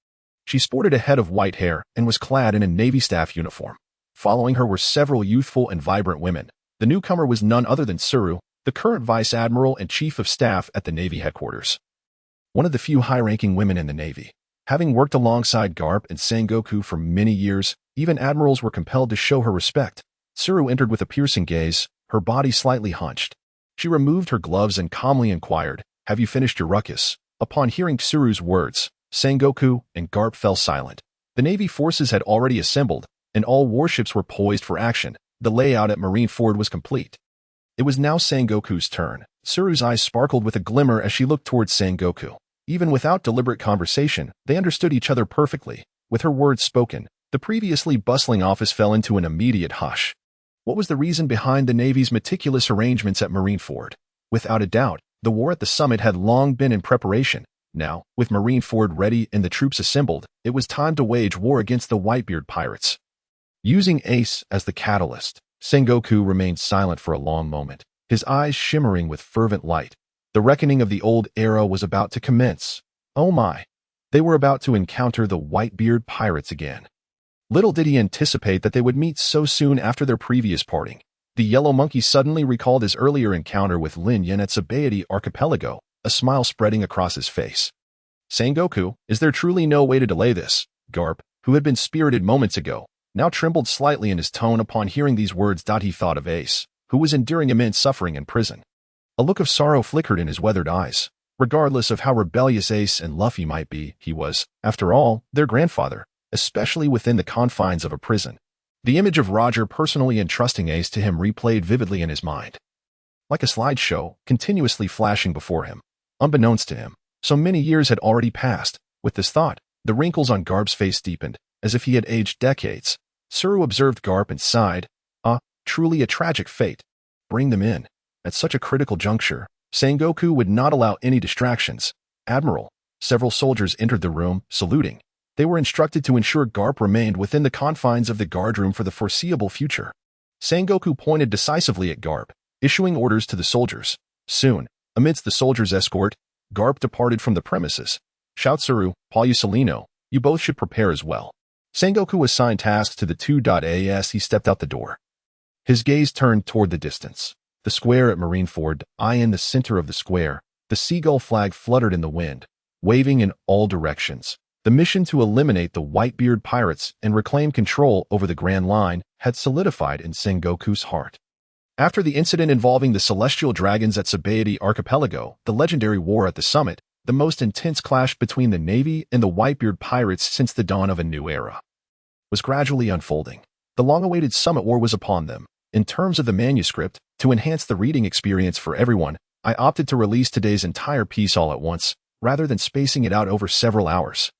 She sported a head of white hair and was clad in a Navy staff uniform. Following her were several youthful and vibrant women. The newcomer was none other than Tsuru, the current Vice Admiral and Chief of Staff at the Navy headquarters. One of the few high-ranking women in the Navy. Having worked alongside Garp and Sengoku for many years, even admirals were compelled to show her respect. Tsuru entered with a piercing gaze, her body slightly hunched. She removed her gloves and calmly inquired, "Have you finished your ruckus?" Upon hearing Tsuru's words, Sengoku and Garp fell silent. The Navy forces had already assembled, and all warships were poised for action. The layout at Marineford was complete. It was now Sengoku's turn. Tsuru's eyes sparkled with a glimmer as she looked towards Sengoku. Even without deliberate conversation, they understood each other perfectly. With her words spoken, the previously bustling office fell into an immediate hush. What was the reason behind the Navy's meticulous arrangements at Marineford? Without a doubt, the war at the summit had long been in preparation. Now, with Marineford ready and the troops assembled, it was time to wage war against the Whitebeard pirates. Using Ace as the catalyst, Sengoku remained silent for a long moment, his eyes shimmering with fervent light. The reckoning of the old era was about to commence. Oh my! They were about to encounter the Whitebeard pirates again. Little did he anticipate that they would meet so soon after their previous parting. The yellow monkey suddenly recalled his earlier encounter with Lin Yin at Sabaody Archipelago, a smile spreading across his face. Sengoku, is there truly no way to delay this? Garp, who had been spirited moments ago, now trembled slightly in his tone upon hearing these words. He thought of Ace, who was enduring immense suffering in prison. A look of sorrow flickered in his weathered eyes. Regardless of how rebellious Ace and Luffy might be, he was, after all, their grandfather, especially within the confines of a prison. The image of Roger personally entrusting Ace to him replayed vividly in his mind, like a slideshow, continuously flashing before him. Unbeknownst to him, so many years had already passed. With this thought, the wrinkles on Garp's face deepened, as if he had aged decades. Tsuru observed Garp and sighed. Truly a tragic fate. Bring them in. At such a critical juncture, Sengoku would not allow any distractions. Admiral. Several soldiers entered the room, saluting. They were instructed to ensure Garp remained within the confines of the guardroom for the foreseeable future. Sengoku pointed decisively at Garp, issuing orders to the soldiers. Soon, amidst the soldiers' escort, Garp departed from the premises. Shout Tsuru, Paul Usolino, you both should prepare as well. Sengoku assigned tasks to the two. As he stepped out the door, his gaze turned toward the distance. The square at Marineford, in the center of the square, the seagull flag fluttered in the wind, waving in all directions. The mission to eliminate the Whitebeard pirates and reclaim control over the Grand Line had solidified in Sengoku's heart. After the incident involving the Celestial Dragons at Sabaody Archipelago, the legendary war at the summit, the most intense clash between the Navy and the Whitebeard pirates since the dawn of a new era, was gradually unfolding. The long-awaited summit war was upon them. In terms of the manuscript, to enhance the reading experience for everyone, I opted to release today's entire piece all at once, rather than spacing it out over several hours.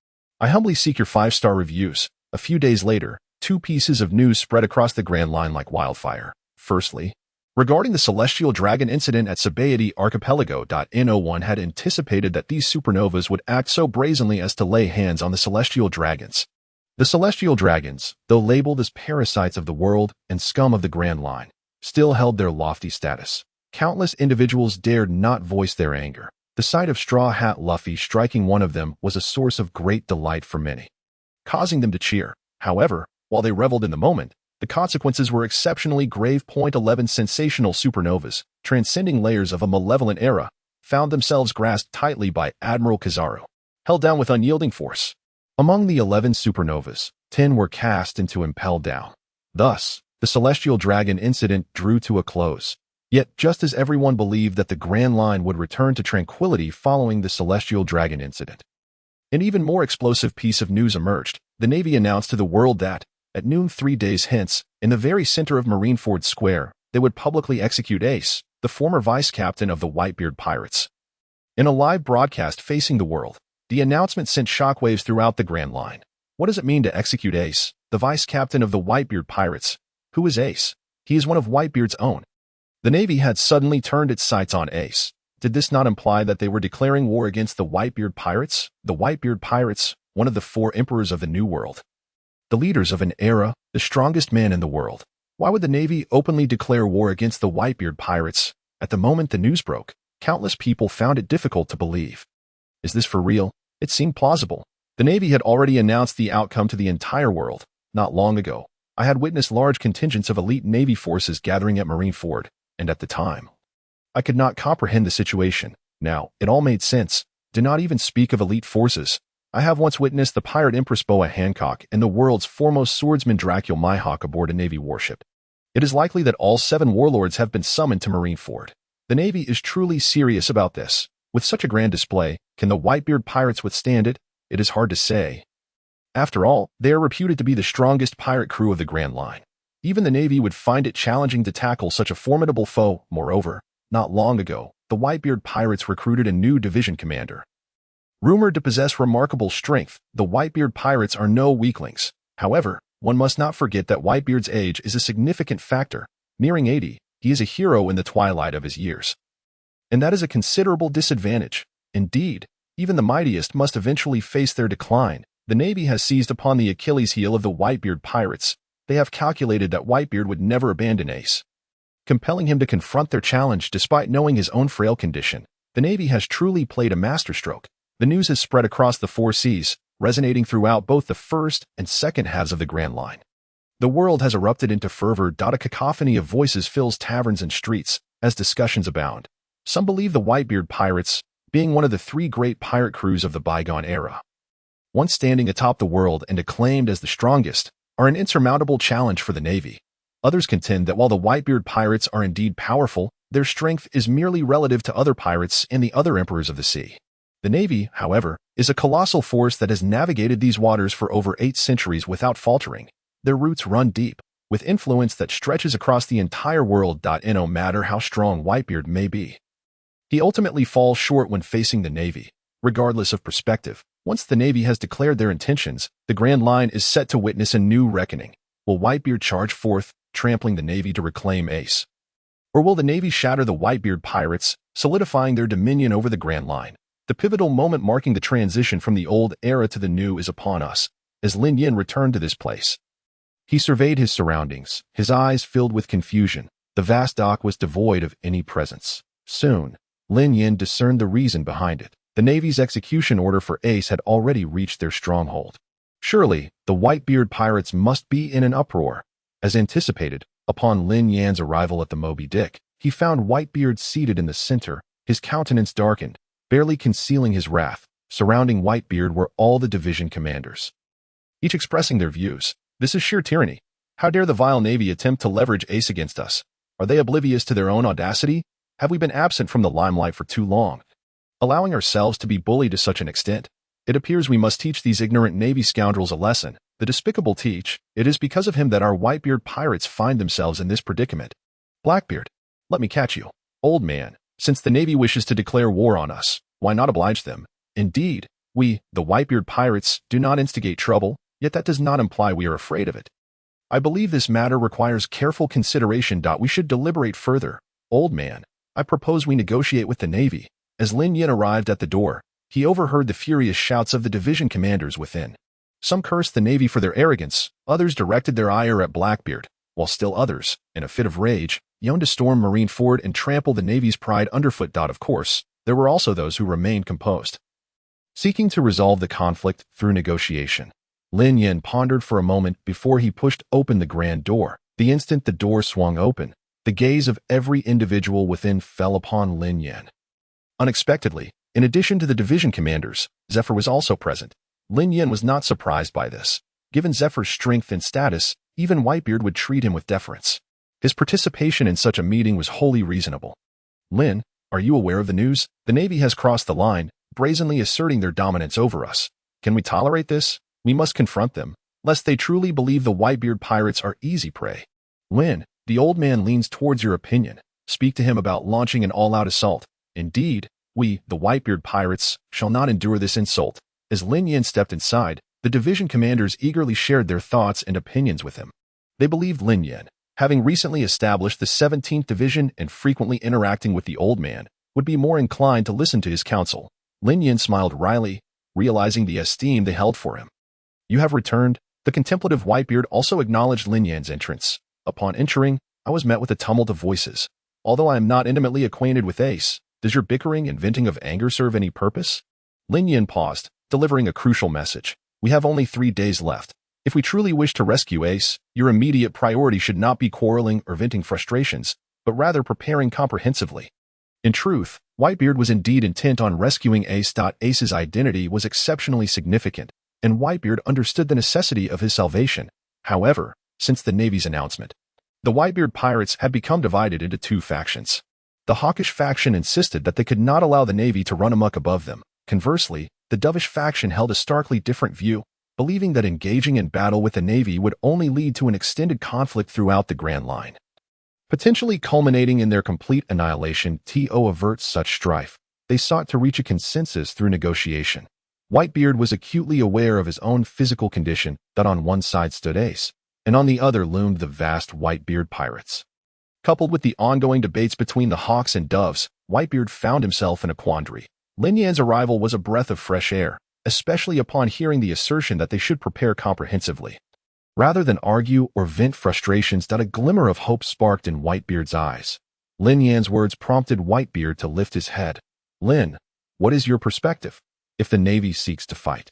I humbly seek your 5-star reviews. A few days later, 2 pieces of news spread across the Grand Line like wildfire. Firstly, Regarding the celestial dragon incident at Sabaody Archipelago, No one had anticipated that these supernovas would act so brazenly as to lay hands on the celestial dragons. The celestial dragons, though labeled as parasites of the world and scum of the Grand Line, still held their lofty status. Countless individuals dared not voice their anger. The sight of Straw Hat Luffy striking one of them was a source of great delight for many, causing them to cheer. However, while they reveled in the moment, the consequences were exceptionally grave. 11 Sensational supernovas, transcending layers of a malevolent era, found themselves grasped tightly by Admiral Kizaru, held down with unyielding force. Among the 11 supernovas, 10 were cast into impelled down. Thus, the Celestial Dragon incident drew to a close. Yet, just as everyone believed that the Grand Line would return to tranquility following the Celestial Dragon incident, an even more explosive piece of news emerged. The Navy announced to the world that, at noon 3 days hence, in the very center of Marineford Square, they would publicly execute Ace, the former vice-captain of the Whitebeard Pirates. In a live broadcast facing the world, the announcement sent shockwaves throughout the Grand Line. What does it mean to execute Ace, the vice-captain of the Whitebeard Pirates? Who is Ace? He is one of Whitebeard's own. The Navy had suddenly turned its sights on Ace. Did this not imply that they were declaring war against the Whitebeard Pirates? The Whitebeard Pirates, one of the 4 emperors of the New World, the leaders of an era, the strongest men in the world. Why would the Navy openly declare war against the Whitebeard Pirates? At the moment the news broke, countless people found it difficult to believe. Is this for real? It seemed plausible. The Navy had already announced the outcome to the entire world. Not long ago, I had witnessed large contingents of elite Navy forces gathering at Marineford, and at the time, I could not comprehend the situation. Now, it all made sense. Do not even speak of elite forces. I have once witnessed the pirate Empress Boa Hancock and the world's foremost swordsman Dracula Mihawk aboard a Navy warship. It is likely that all 7 warlords have been summoned to Marineford. The Navy is truly serious about this. With such a grand display, can the Whitebeard Pirates withstand it? It is hard to say. After all, they are reputed to be the strongest pirate crew of the Grand Line. Even the Navy would find it challenging to tackle such a formidable foe. Moreover, not long ago, the Whitebeard Pirates recruited a new division commander. Rumored to possess remarkable strength, the Whitebeard Pirates are no weaklings. However, one must not forget that Whitebeard's age is a significant factor. Nearing 80, he is a hero in the twilight of his years. And that is a considerable disadvantage. Indeed, even the mightiest must eventually face their decline. The Navy has seized upon the Achilles heel of the Whitebeard Pirates. They have calculated that Whitebeard would never abandon Ace, compelling him to confront their challenge despite knowing his own frail condition. The Navy has truly played a masterstroke. The news has spread across the 4 seas, resonating throughout both the first and second halves of the Grand Line. The world has erupted into fervor. A cacophony of voices fills taverns and streets as discussions abound. Some believe the Whitebeard Pirates, being one of the 3 great pirate crews of the bygone era, once standing atop the world and acclaimed as the strongest, are an insurmountable challenge for the Navy. Others contend that while the Whitebeard Pirates are indeed powerful, their strength is merely relative to other pirates and the other emperors of the sea. The Navy, however, is a colossal force that has navigated these waters for over 8 centuries without faltering. Their roots run deep, with influence that stretches across the entire world. No matter how strong Whitebeard may be, he ultimately falls short when facing the Navy. Regardless of perspective, once the Navy has declared their intentions, the Grand Line is set to witness a new reckoning. Will Whitebeard charge forth, trampling the Navy to reclaim Ace? Or will the Navy shatter the Whitebeard Pirates, solidifying their dominion over the Grand Line? The pivotal moment marking the transition from the old era to the new is upon us, as Lin Yin returned to this place. He surveyed his surroundings, his eyes filled with confusion. The vast dock was devoid of any presence. Soon, Lin Yin discerned the reason behind it. The Navy's execution order for Ace had already reached their stronghold. Surely, the Whitebeard Pirates must be in an uproar. As anticipated, upon Lin Yan's arrival at the Moby Dick, he found Whitebeard seated in the center, his countenance darkened, barely concealing his wrath. Surrounding Whitebeard were all the division commanders, each expressing their views. This is sheer tyranny. How dare the vile Navy attempt to leverage Ace against us? Are they oblivious to their own audacity? Have we been absent from the limelight for too long, allowing ourselves to be bullied to such an extent? It appears we must teach these ignorant Navy scoundrels a lesson. The despicable teach, it is because of him that our Whitebeard Pirates find themselves in this predicament. Blackbeard, let me catch you. Old man, since the Navy wishes to declare war on us, why not oblige them? Indeed, we, the Whitebeard Pirates, do not instigate trouble, yet that does not imply we are afraid of it. I believe this matter requires careful consideration. We should deliberate further. Old man, I propose we negotiate with the Navy. As Lin Yin arrived at the door, he overheard the furious shouts of the division commanders within. Some cursed the Navy for their arrogance, others directed their ire at Blackbeard, while still others, in a fit of rage, yearned to storm Marineford and trample the Navy's pride underfoot. Of course, there were also those who remained composed, seeking to resolve the conflict through negotiation. Lin Yin pondered for a moment before he pushed open the grand door. The instant the door swung open, the gaze of every individual within fell upon Lin Yin. Unexpectedly, in addition to the division commanders, Zephyr was also present. Lin Yin was not surprised by this. Given Zephyr's strength and status, even Whitebeard would treat him with deference. His participation in such a meeting was wholly reasonable. Lin, are you aware of the news? The Navy has crossed the line, brazenly asserting their dominance over us. Can we tolerate this? We must confront them, lest they truly believe the Whitebeard pirates are easy prey. Lin, the old man leans towards your opinion. Speak to him about launching an all-out assault. Indeed, we, the Whitebeard pirates, shall not endure this insult. As Lin Yin stepped inside, the division commanders eagerly shared their thoughts and opinions with him. They believed Lin Yin, having recently established the 17th Division and frequently interacting with the old man, would be more inclined to listen to his counsel. Lin Yin smiled wryly, realizing the esteem they held for him. You have returned. The contemplative Whitebeard also acknowledged Lin Yin's entrance. Upon entering, I was met with a tumult of voices. Although I am not intimately acquainted with Ace, does your bickering and venting of anger serve any purpose? Lin Yin paused, delivering a crucial message. We have only 3 days left. If we truly wish to rescue Ace, your immediate priority should not be quarreling or venting frustrations, but rather preparing comprehensively. In truth, Whitebeard was indeed intent on rescuing Ace. Ace's identity was exceptionally significant, and Whitebeard understood the necessity of his salvation. However, since the Navy's announcement, the Whitebeard pirates had become divided into 2 factions. The hawkish faction insisted that they could not allow the Navy to run amok above them. Conversely, the dovish faction held a starkly different view, believing that engaging in battle with the Navy would only lead to an extended conflict throughout the Grand Line, potentially culminating in their complete annihilation. To avert such strife, they sought to reach a consensus through negotiation. Whitebeard was acutely aware of his own physical condition, that on one side stood Ace, and on the other loomed the vast Whitebeard pirates. Coupled with the ongoing debates between the Hawks and Doves, Whitebeard found himself in a quandary. Lin Yan's arrival was a breath of fresh air, especially upon hearing the assertion that they should prepare comprehensively. Rather than argue or vent frustrations, a glimmer of hope sparked in Whitebeard's eyes. Lin Yan's words prompted Whitebeard to lift his head. Lin, what is your perspective? If the Navy seeks to fight,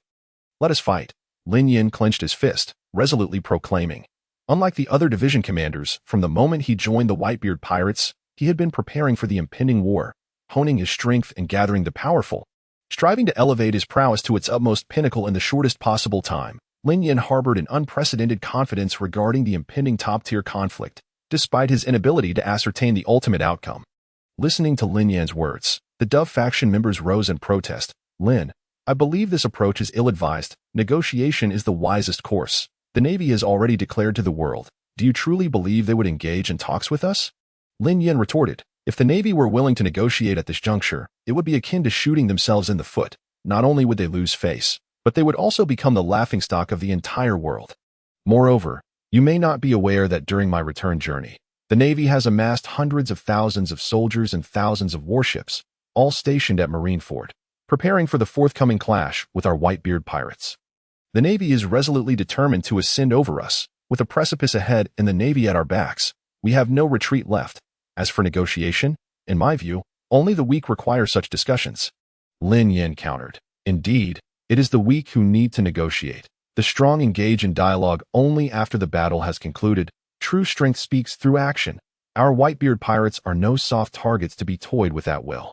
let us fight. Lin Yin clenched his fist, resolutely proclaiming. Unlike the other division commanders, from the moment he joined the Whitebeard pirates, he had been preparing for the impending war, honing his strength and gathering the powerful, striving to elevate his prowess to its utmost pinnacle in the shortest possible time. Lin Yin harbored an unprecedented confidence regarding the impending top-tier conflict, despite his inability to ascertain the ultimate outcome. Listening to Lin Yan's words, the Dove faction members rose in protest. Lin, I believe this approach is ill-advised. Negotiation is the wisest course. The Navy has already declared to the world. Do you truly believe they would engage in talks with us? Lin Yin retorted. If the Navy were willing to negotiate at this juncture, it would be akin to shooting themselves in the foot. Not only would they lose face, but they would also become the laughingstock of the entire world. Moreover, you may not be aware that during my return journey, the Navy has amassed hundreds of thousands of soldiers and thousands of warships, all stationed at Marineford, preparing for the forthcoming clash with our Whitebeard pirates. The Navy is resolutely determined to ascend over us. With a precipice ahead and the Navy at our backs, we have no retreat left. As for negotiation, in my view, only the weak require such discussions. Lin Yin countered. Indeed, it is the weak who need to negotiate. The strong engage in dialogue only after the battle has concluded. True strength speaks through action. Our Whitebeard pirates are no soft targets to be toyed with at will.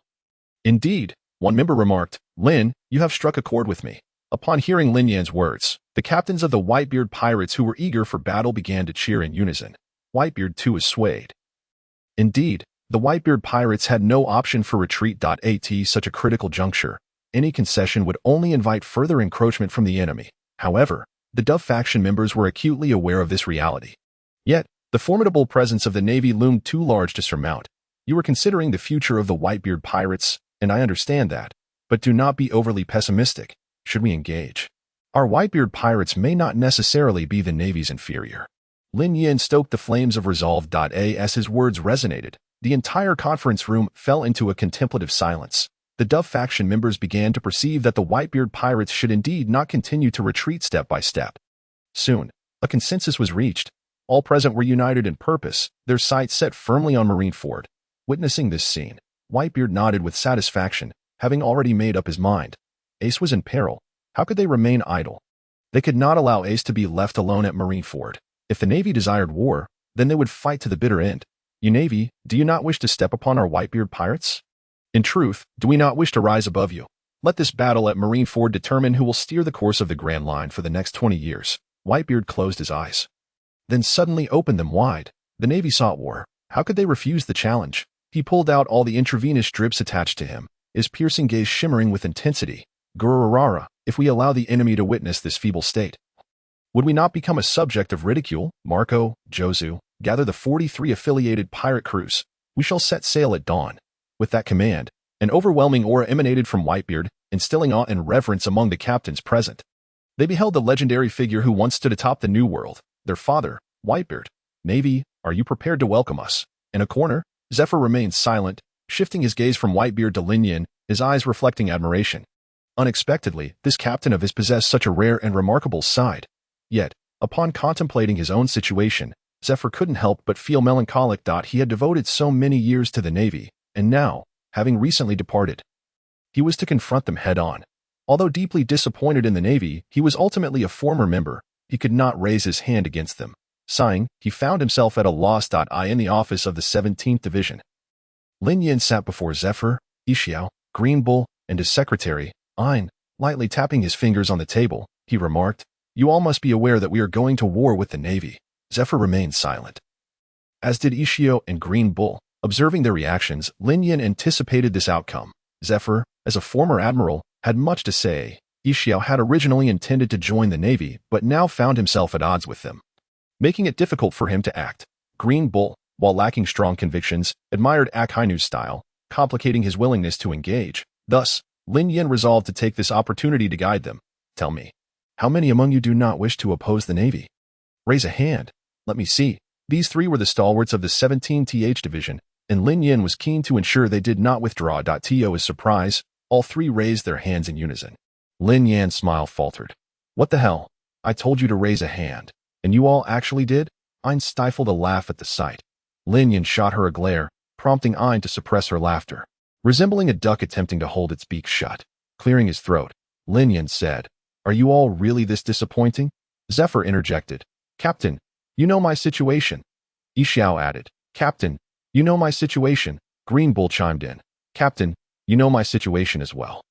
Indeed, one member remarked, Lin, you have struck a chord with me. Upon hearing Lin Yan's words, the captains of the Whitebeard pirates who were eager for battle began to cheer in unison. Whitebeard too was swayed. Indeed, the Whitebeard pirates had no option for retreat. At such a critical juncture, any concession would only invite further encroachment from the enemy. However, the Dove faction members were acutely aware of this reality. Yet, the formidable presence of the Navy loomed too large to surmount. You were considering the future of the Whitebeard pirates, and I understand that, but do not be overly pessimistic. Should we engage, our Whitebeard pirates may not necessarily be the Navy's inferior. Lin Yin stoked the flames of resolve. As his words resonated, the entire conference room fell into a contemplative silence. The Dove faction members began to perceive that the Whitebeard pirates should indeed not continue to retreat step by step. Soon, a consensus was reached. All present were united in purpose, their sights set firmly on Marineford. Witnessing this scene, Whitebeard nodded with satisfaction, having already made up his mind. Ace was in peril. How could they remain idle? They could not allow Ace to be left alone at Marineford. If the Navy desired war, then they would fight to the bitter end. You Navy, do you not wish to step upon our Whitebeard pirates? In truth, do we not wish to rise above you? Let this battle at Marineford determine who will steer the course of the Grand Line for the next 20 years. Whitebeard closed his eyes, then suddenly opened them wide. The Navy sought war. How could they refuse the challenge? He pulled out all the intravenous drips attached to him, his piercing gaze shimmering with intensity. Gururara, if we allow the enemy to witness this feeble state, would we not become a subject of ridicule? Marco, Jozu, gather the 43 affiliated pirate crews. We shall set sail at dawn. With that command, an overwhelming aura emanated from Whitebeard, instilling awe and reverence among the captains present. They beheld the legendary figure who once stood atop the New World, their father, Whitebeard. Navy, are you prepared to welcome us? In a corner, Zephyr remained silent, shifting his gaze from Whitebeard to Lin Yin, his eyes reflecting admiration. Unexpectedly, this captain of his possessed such a rare and remarkable side. Yet, upon contemplating his own situation, Zephyr couldn't help but feel melancholic. He had devoted so many years to the Navy, and now, having recently departed, he was to confront them head-on. Although deeply disappointed in the Navy, he was ultimately a former member. He could not raise his hand against them. Sighing, he found himself at a loss. In the office of the 17th Division. Lin Yin sat before Zephyr, Ishiao, Green Bull, and his secretary, Ein. Lightly tapping his fingers on the table, he remarked, "You all must be aware that we are going to war with the Navy." Zephyr remained silent, as did Ishiao and Green Bull. Observing their reactions, Lin Yin anticipated this outcome. Zephyr, as a former admiral, had much to say. Ishiao had originally intended to join the Navy, but now found himself at odds with them, making it difficult for him to act. Green Bull, while lacking strong convictions, admired Akainu's style, complicating his willingness to engage. Thus, Lin Yin resolved to take this opportunity to guide them. Tell me, how many among you do not wish to oppose the Navy? Raise a hand. Let me see. These three were the stalwarts of the 17th Division, and Lin Yin was keen to ensure they did not withdraw. To his surprise, all three raised their hands in unison. Lin Yan's smile faltered. What the hell? I told you to raise a hand, and you all actually did? Ein stifled a laugh at the sight. Lin Yin shot her a glare, prompting Ein to suppress her laughter. Resembling a duck attempting to hold its beak shut, clearing his throat, Lin Yin said, "Are you all really this disappointing?" Zephyr interjected, "Captain, you know my situation." Ishiao added, "Captain, you know my situation." Green Bull chimed in, "Captain, you know my situation as well."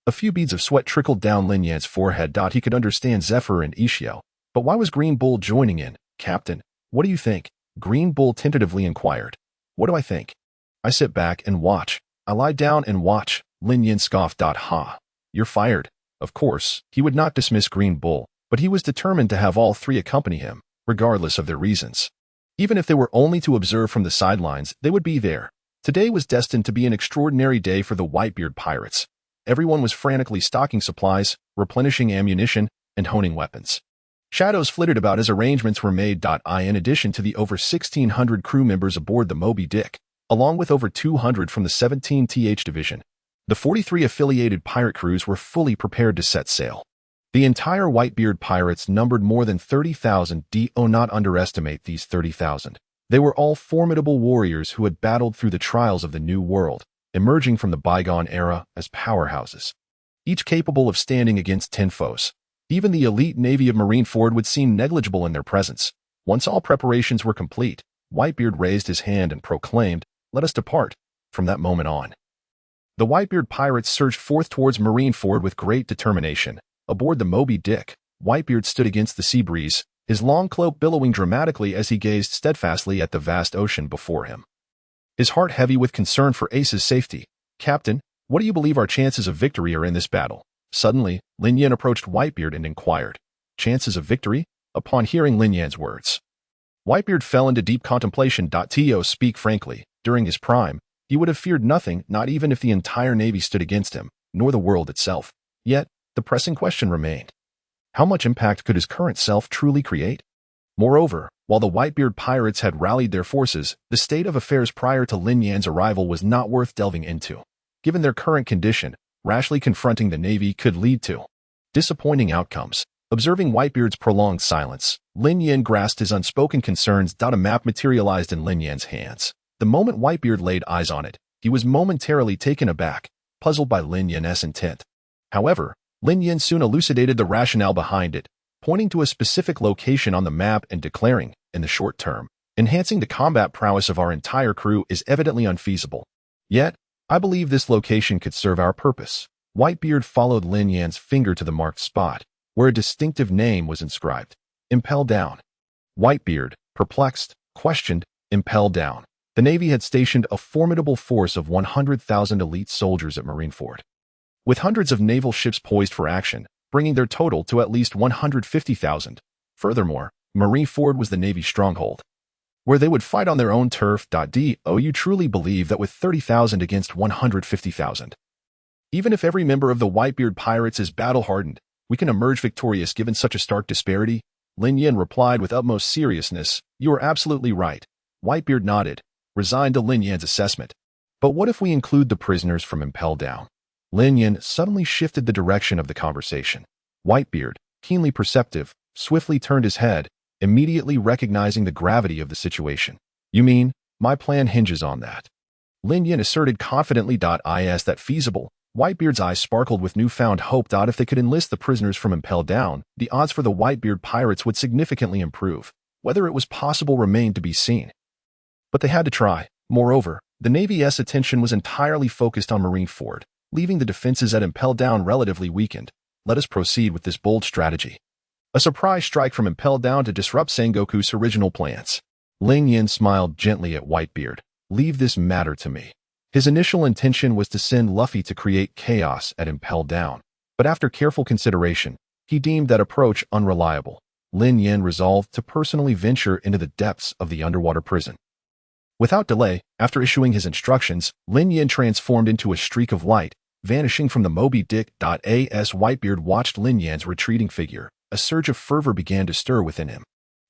A few beads of sweat trickled down Lin Yan's forehead. He could understand Zephyr and Ishiao, but why was Green Bull joining in? "Captain, what do you think?" Green Bull tentatively inquired. "What do I think? I sit back and watch. I lie down and watch." Lin Yin scoffed. "Ha. You're fired." Of course, he would not dismiss Green Bull, but he was determined to have all three accompany him, regardless of their reasons. Even if they were only to observe from the sidelines, they would be there. Today was destined to be an extraordinary day for the Whitebeard pirates. Everyone was frantically stocking supplies, replenishing ammunition, and honing weapons. Shadows flitted about as arrangements were made. In addition to the over 1,600 crew members aboard the Moby Dick, along with over 200 from the 17th Division, the 43 affiliated pirate crews were fully prepared to set sail. The entire Whitebeard pirates numbered more than 30,000. Do not underestimate these 30,000. They were all formidable warriors who had battled through the trials of the New World, emerging from the bygone era as powerhouses, each capable of standing against 10 foes. Even the elite navy of Marineford would seem negligible in their presence. Once all preparations were complete, Whitebeard raised his hand and proclaimed, "Let us depart." From that moment on, the Whitebeard pirates surged forth towards Marineford with great determination. Aboard the Moby Dick, Whitebeard stood against the sea breeze, his long cloak billowing dramatically as he gazed steadfastly at the vast ocean before him, his heart heavy with concern for Ace's safety. "Captain, what do you believe our chances of victory are in this battle?" Suddenly, Lin Yin approached Whitebeard and inquired, "Chances of victory?" Upon hearing Lin Yan's words, Whitebeard fell into deep contemplation. To speak frankly, during his prime, he would have feared nothing, not even if the entire Navy stood against him, nor the world itself. Yet, the pressing question remained. How much impact could his current self truly create? Moreover, while the Whitebeard pirates had rallied their forces, the state of affairs prior to Lin Yan's arrival was not worth delving into. Given their current condition, rashly confronting the Navy could lead to disappointing outcomes. Observing Whitebeard's prolonged silence, Lin Yan grasped his unspoken concerns. A map materialized in Lin Yan's hands. The moment Whitebeard laid eyes on it, he was momentarily taken aback, puzzled by Lin Yan's intent. However, Lin Yan soon elucidated the rationale behind it, pointing to a specific location on the map and declaring, in the short term, enhancing the combat prowess of our entire crew is evidently unfeasible. Yet, I believe this location could serve our purpose. Whitebeard followed Lin Yan's finger to the marked spot, where a distinctive name was inscribed. Impel Down. Whitebeard, perplexed, questioned, Impel Down. The Navy had stationed a formidable force of 100,000 elite soldiers at Marineford, with hundreds of naval ships poised for action, bringing their total to at least 150,000. Furthermore, Marineford was the Navy's stronghold, where they would fight on their own turf. Do you truly believe that with 30,000 against 150,000, even if every member of the Whitebeard pirates is battle-hardened, we can emerge victorious given such a stark disparity? Lin Yan replied with utmost seriousness. You are absolutely right. Whitebeard nodded, resigned to Lin Yan's assessment. But what if we include the prisoners from Impel Down? Lin Yan suddenly shifted the direction of the conversation. Whitebeard, keenly perceptive, swiftly turned his head, immediately recognizing the gravity of the situation. You mean, my plan hinges on that? Lin Yan asserted confidently. Is that feasible? Whitebeard's eyes sparkled with newfound hope. If they could enlist the prisoners from Impel Down, the odds for the Whitebeard pirates would significantly improve. Whether it was possible remained to be seen. But they had to try. Moreover, the Navy's attention was entirely focused on Marineford, leaving the defenses at Impel Down relatively weakened. Let us proceed with this bold strategy. A surprise strike from Impel Down to disrupt Sengoku's original plans. Lin Yan smiled gently at Whitebeard. Leave this matter to me. His initial intention was to send Luffy to create chaos at Impel Down, but after careful consideration, he deemed that approach unreliable. Lin Yan resolved to personally venture into the depths of the underwater prison. Without delay, after issuing his instructions, Lin Yan transformed into a streak of light, vanishing from the Moby Dick. As Whitebeard watched Lin Yan's retreating figure, a surge of fervor began to stir within him.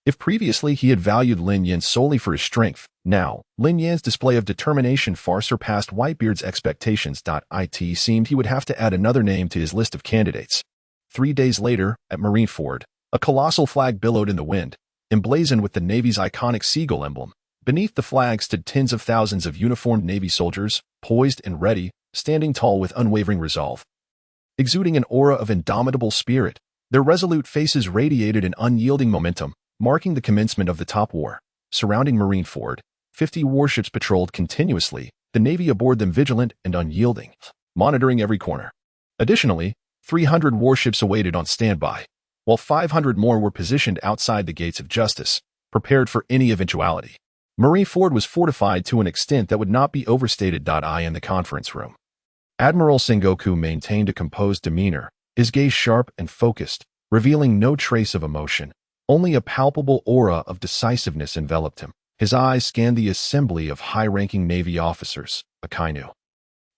If previously he had valued Lin Yan solely for his strength, now, Lin Yan's display of determination far surpassed Whitebeard's expectations. It seemed he would have to add another name to his list of candidates. 3 days later, at Marineford, a colossal flag billowed in the wind, emblazoned with the Navy's iconic seagull emblem. Beneath the flag stood tens of thousands of uniformed Navy soldiers, poised and ready, standing tall with unwavering resolve. Exuding an aura of indomitable spirit, their resolute faces radiated an unyielding momentum, marking the commencement of the Top War. Surrounding Marineford, 50 warships patrolled continuously, the Navy aboard them vigilant and unyielding, monitoring every corner. Additionally, 300 warships awaited on standby, while 500 more were positioned outside the gates of justice, prepared for any eventuality. Marineford was fortified to an extent that would not be overstated. In the conference room, Admiral Sengoku maintained a composed demeanor, his gaze sharp and focused, revealing no trace of emotion. Only a palpable aura of decisiveness enveloped him. His eyes scanned the assembly of high-ranking Navy officers, Akainu,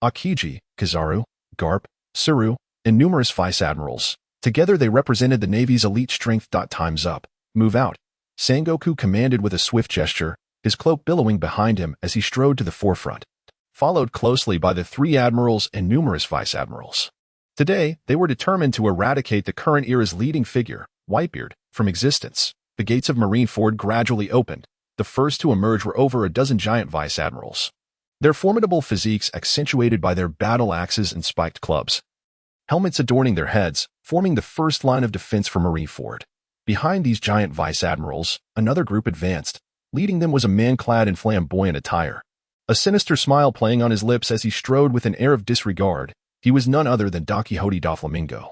Akiji, Kizaru, Garp, Suru, and numerous vice admirals. Together they represented the Navy's elite strength. Time's up. Move out. Sengoku commanded with a swift gesture, his cloak billowing behind him as he strode to the forefront, followed closely by the 3 admirals and numerous vice admirals. Today, they were determined to eradicate the current era's leading figure, Whitebeard, from existence. The gates of Marineford gradually opened. The first to emerge were over a dozen giant vice admirals, their formidable physiques accentuated by their battle axes and spiked clubs, helmets adorning their heads, forming the first line of defense for Marineford. Behind these giant vice admirals, another group advanced. Leading them was a man clad in flamboyant attire, a sinister smile playing on his lips as he strode with an air of disregard. He was none other than Don Quixote Doflamingo,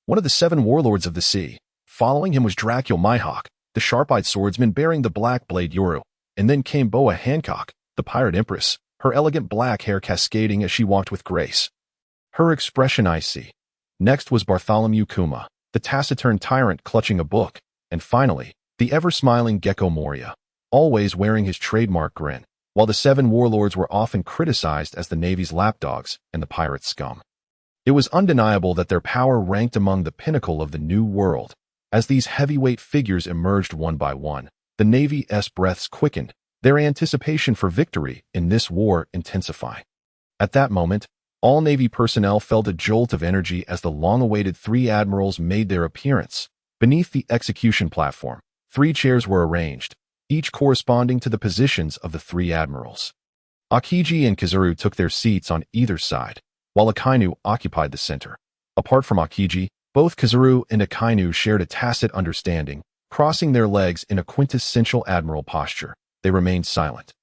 one of the 7 warlords of the sea. Following him was Dracula Mihawk, the sharp-eyed swordsman bearing the black blade Yoru, and then came Boa Hancock, the pirate empress, her elegant black hair cascading as she walked with grace, her expression icy. Next was Bartholomew Kuma, the taciturn tyrant clutching a book, and finally, the ever-smiling Gecko Moria, always wearing his trademark grin. While the 7 warlords were often criticized as the Navy's lapdogs and the pirate scum, it was undeniable that their power ranked among the pinnacle of the New World. As these heavyweight figures emerged one by one, the Navy's breaths quickened, their anticipation for victory in this war intensifying. At that moment, all Navy personnel felt a jolt of energy as the long-awaited three admirals made their appearance. Beneath the execution platform, 3 chairs were arranged, each corresponding to the positions of the 3 admirals. Akiji and Kizuru took their seats on either side, while Akainu occupied the center. Apart from Akiji, both Kizuru and Akainu shared a tacit understanding. Crossing their legs in a quintessential admiral posture, they remained silent,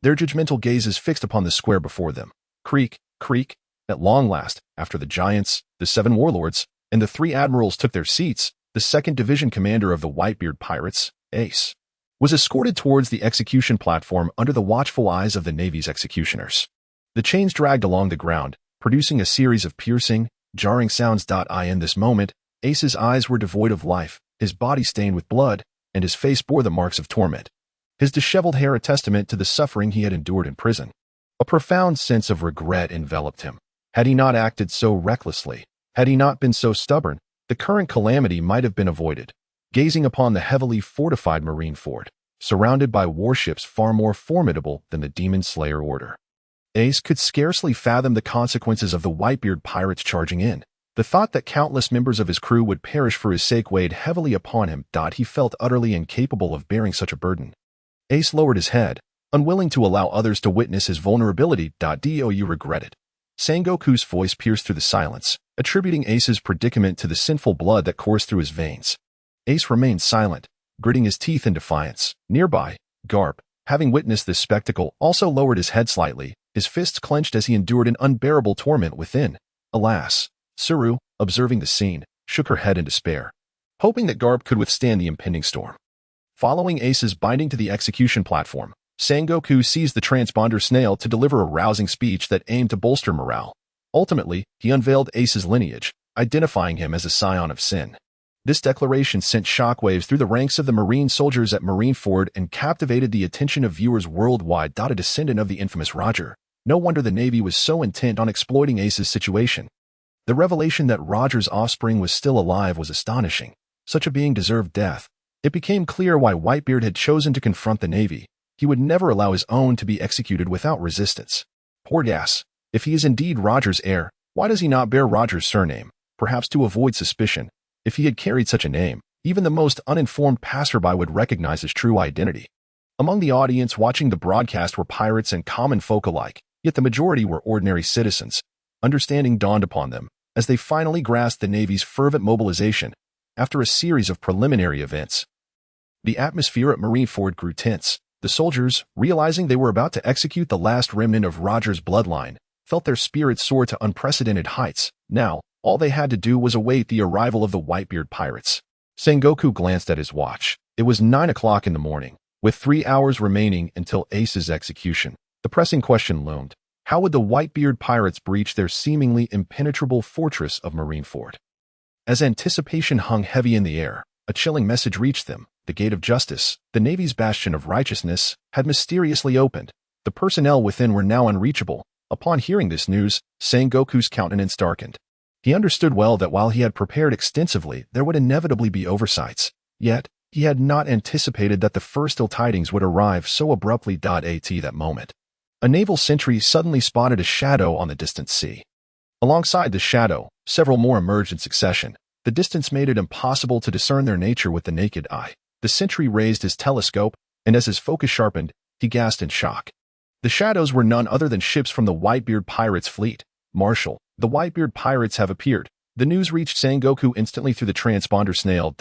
their judgmental gazes fixed upon the square before them. Creak, creak. At long last, after the giants, the 7 warlords, and the 3 admirals took their seats, the 2nd Division commander of the Whitebeard Pirates, Ace, was escorted towards the execution platform under the watchful eyes of the Navy's executioners. The chains dragged along the ground, producing a series of piercing, jarring sounds. In this moment, Ace's eyes were devoid of life, his body stained with blood, and his face bore the marks of torment. His disheveled hair a testament to the suffering he had endured in prison. A profound sense of regret enveloped him. Had he not acted so recklessly, had he not been so stubborn, the current calamity might have been avoided. Gazing upon the heavily fortified marine fort, surrounded by warships far more formidable than the Demon Slayer Order, Ace could scarcely fathom the consequences of the Whitebeard pirates charging in. The thought that countless members of his crew would perish for his sake weighed heavily upon him. He felt utterly incapable of bearing such a burden. Ace lowered his head, unwilling to allow others to witness his vulnerability. Do you regret it? Sengoku's voice pierced through the silence, attributing Ace's predicament to the sinful blood that coursed through his veins. Ace remained silent, gritting his teeth in defiance. Nearby, Garp, having witnessed this spectacle, also lowered his head slightly, his fists clenched as he endured an unbearable torment within. Alas, Suru, observing the scene, shook her head in despair, hoping that Garp could withstand the impending storm. Following Ace's binding to the execution platform, Sengoku seized the transponder snail to deliver a rousing speech that aimed to bolster morale. Ultimately, he unveiled Ace's lineage, identifying him as a scion of Sin. This declaration sent shockwaves through the ranks of the Marine soldiers at Marineford and captivated the attention of viewers worldwide. A descendant of the infamous Roger. No wonder the Navy was so intent on exploiting Ace's situation. The revelation that Roger's offspring was still alive was astonishing. Such a being deserved death. It became clear why Whitebeard had chosen to confront the Navy. He would never allow his own to be executed without resistance. Poor Gas. If he is indeed Roger's heir, why does he not bear Roger's surname? Perhaps to avoid suspicion. If he had carried such a name, even the most uninformed passerby would recognize his true identity. Among the audience watching the broadcast were pirates and common folk alike, yet the majority were ordinary citizens. Understanding dawned upon them as they finally grasped the Navy's fervent mobilization. After a series of preliminary events, the atmosphere at Marineford grew tense. The soldiers, realizing they were about to execute the last remnant of Roger's bloodline, felt their spirits soar to unprecedented heights. Now, all they had to do was await the arrival of the Whitebeard pirates. Sengoku glanced at his watch. It was 9 o'clock in the morning. With 3 hours remaining until Ace's execution, the pressing question loomed. How would the Whitebeard pirates breach their seemingly impenetrable fortress of Marineford? As anticipation hung heavy in the air, a chilling message reached them. The gate of justice, the Navy's bastion of righteousness, had mysteriously opened. The personnel within were now unreachable. Upon hearing this news, Sengoku's countenance darkened. He understood well that while he had prepared extensively, there would inevitably be oversights. Yet, he had not anticipated that the first ill tidings would arrive so abruptly. At that moment, a naval sentry suddenly spotted a shadow on the distant sea. Alongside the shadow, several more emerged in succession. The distance made it impossible to discern their nature with the naked eye. The sentry raised his telescope, and as his focus sharpened, he gasped in shock. The shadows were none other than ships from the Whitebeard pirates' fleet. Marshal, the Whitebeard pirates have appeared. The news reached Sengoku instantly through the transponder snail.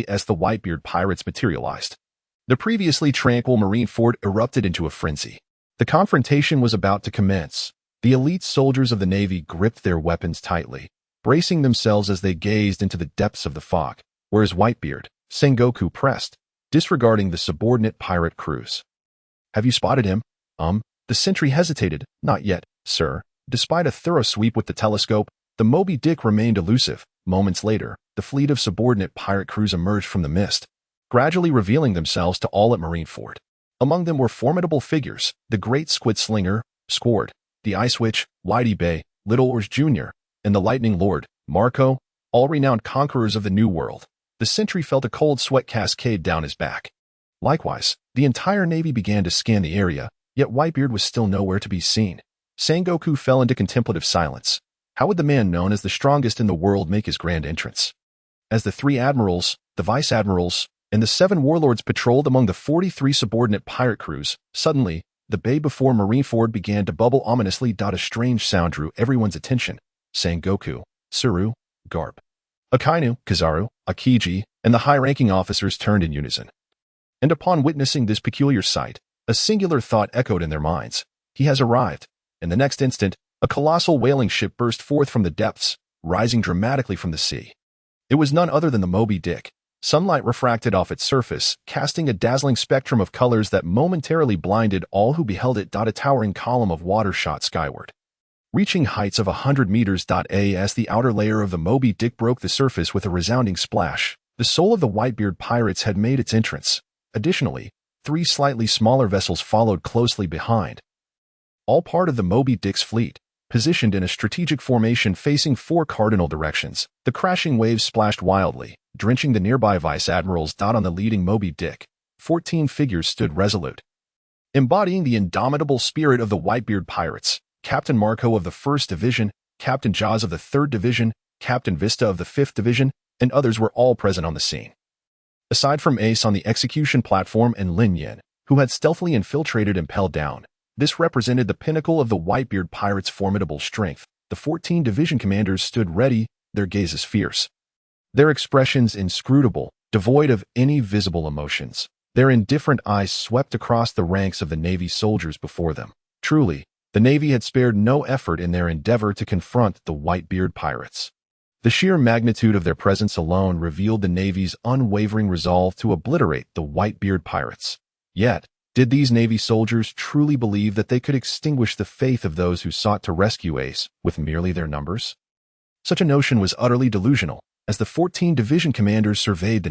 As the Whitebeard pirates materialized, the previously tranquil Marineford erupted into a frenzy. The confrontation was about to commence. The elite soldiers of the Navy gripped their weapons tightly, bracing themselves as they gazed into the depths of the fog, whereas Whitebeard, Sengoku pressed, disregarding the subordinate pirate crews. Have you spotted him? The sentry hesitated. Not yet, sir. Despite a thorough sweep with the telescope, the Moby Dick remained elusive. Moments later, the fleet of subordinate pirate crews emerged from the mist, gradually revealing themselves to all at Marineford. Among them were formidable figures, the Great Squid Slinger, Squard, the Ice Witch, Whitey Bay, Little Oars Jr., and the Lightning Lord, Marco, all renowned conquerors of the New World. the sentry felt a cold sweat cascade down his back. Likewise, the entire Navy began to scan the area, yet Whitebeard was still nowhere to be seen. Sengoku fell into contemplative silence. How would the man known as the strongest in the world make his grand entrance? As the 3 admirals, the vice-admirals, and the 7 warlords patrolled among the 43 subordinate pirate crews, suddenly, the bay before Marineford began to bubble ominously. A strange sound drew everyone's attention. Sengoku, Tsuru, Garp, Akainu, Kizaru, Akiji, and the high-ranking officers turned in unison. And upon witnessing this peculiar sight, a singular thought echoed in their minds. He has arrived. In the next instant, a colossal whaling ship burst forth from the depths, rising dramatically from the sea. It was none other than the Moby Dick. Sunlight refracted off its surface, casting a dazzling spectrum of colors that momentarily blinded all who beheld it. A towering column of water shot skyward, reaching heights of 100 meters. As the outer layer of the Moby Dick broke the surface with a resounding splash, the soul of the Whitebeard pirates had made its entrance. Additionally, 3 slightly smaller vessels followed closely behind, all part of the Moby Dick's fleet. Positioned in a strategic formation facing 4 cardinal directions, the crashing waves splashed wildly, drenching the nearby vice-admirals. On the leading Moby Dick, 14 figures stood resolute, embodying the indomitable spirit of the Whitebeard pirates. Captain Marco of the 1st Division, Captain Jaws of the 3rd Division, Captain Vista of the 5th Division, and others were all present on the scene. Aside from Ace on the execution platform and Lin Yin, who had stealthily infiltrated and impelled down, this represented the pinnacle of the Whitebeard pirates' formidable strength. The 14 division commanders stood ready, their gazes fierce, their expressions inscrutable, devoid of any visible emotions. Their indifferent eyes swept across the ranks of the Navy soldiers before them. Truly, the Navy had spared no effort in their endeavor to confront the Whitebeard pirates. The sheer magnitude of their presence alone revealed the Navy's unwavering resolve to obliterate the Whitebeard pirates. Yet, did these Navy soldiers truly believe that they could extinguish the faith of those who sought to rescue Ace with merely their numbers? Such a notion was utterly delusional. As the 14 division commanders surveyed the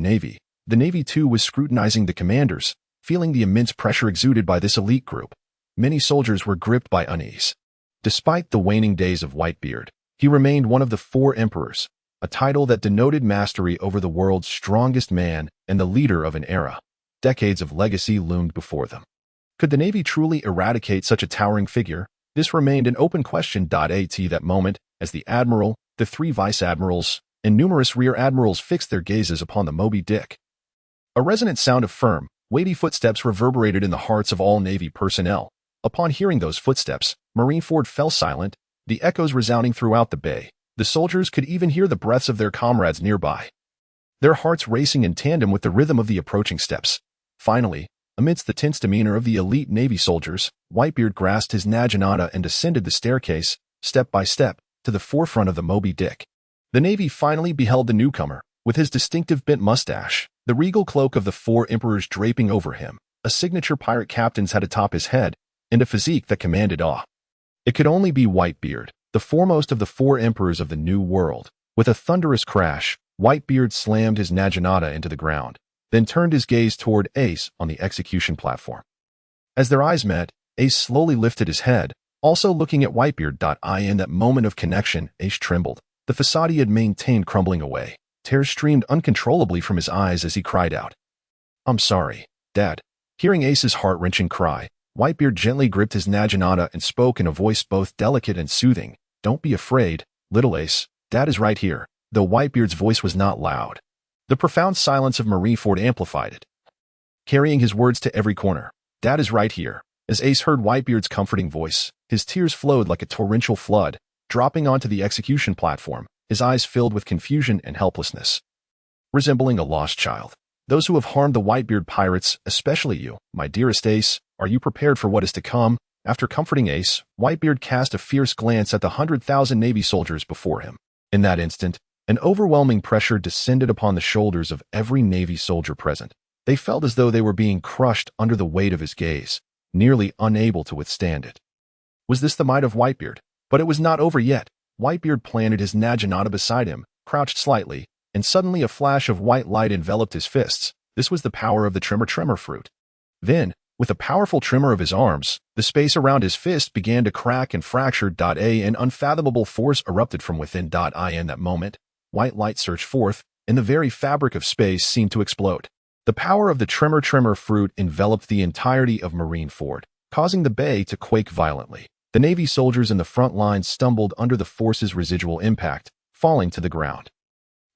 Navy too was scrutinizing the commanders, feeling the immense pressure exuded by this elite group. Many soldiers were gripped by unease. Despite the waning days of Whitebeard, he remained one of the 4 emperors, a title that denoted mastery over the world's strongest man and the leader of an era. Decades of legacy loomed before them. Could the Navy truly eradicate such a towering figure? This remained an open question. At that moment, as the admiral, the 3 vice-admirals, and numerous rear admirals fixed their gazes upon the Moby Dick, a resonant sound of firm, weighty footsteps reverberated in the hearts of all Navy personnel. Upon hearing those footsteps, Marineford fell silent, the echoes resounding throughout the bay. The soldiers could even hear the breaths of their comrades nearby, their hearts racing in tandem with the rhythm of the approaching steps. Finally, amidst the tense demeanor of the elite Navy soldiers, Whitebeard grasped his naginata and descended the staircase, step by step, to the forefront of the Moby Dick. The Navy finally beheld the newcomer, with his distinctive bent mustache, the regal cloak of the 4 emperors draping over him, a signature pirate captain's hat atop his head, and a physique that commanded awe. It could only be Whitebeard, the foremost of the 4 emperors of the New World. With a thunderous crash, Whitebeard slammed his naginata into the ground, then turned his gaze toward Ace on the execution platform. As their eyes met, Ace slowly lifted his head, also looking at Whitebeard. In that moment of connection, Ace trembled. The facade he had maintained crumbling away. Tears streamed uncontrollably from his eyes as he cried out, "I'm sorry, Dad." Hearing Ace's heart-wrenching cry, Whitebeard gently gripped his naginata and spoke in a voice both delicate and soothing. "Don't be afraid, little Ace. Dad is right here." Though Whitebeard's voice was not loud, the profound silence of Marineford amplified it, carrying his words to every corner. "Dad is right here." As Ace heard Whitebeard's comforting voice, his tears flowed like a torrential flood, dropping onto the execution platform, his eyes filled with confusion and helplessness. Resembling a lost child. "Those who have harmed the Whitebeard pirates, especially you, my dearest Ace, are you prepared for what is to come?" After comforting Ace, Whitebeard cast a fierce glance at the 100,000 Navy soldiers before him. In that instant, an overwhelming pressure descended upon the shoulders of every Navy soldier present. They felt as though they were being crushed under the weight of his gaze, nearly unable to withstand it. Was this the might of Whitebeard? But it was not over yet. Whitebeard planted his naginata beside him, crouched slightly, and suddenly a flash of white light enveloped his fists. This was the power of the tremor fruit. Then, with a powerful tremor of his arms, the space around his fist began to crack and fracture. An unfathomable force erupted from within. In that moment, white light surged forth, and the very fabric of space seemed to explode. The power of the Tremor fruit enveloped the entirety of Marineford, causing the bay to quake violently. The Navy soldiers in the front lines stumbled under the force's residual impact, falling to the ground.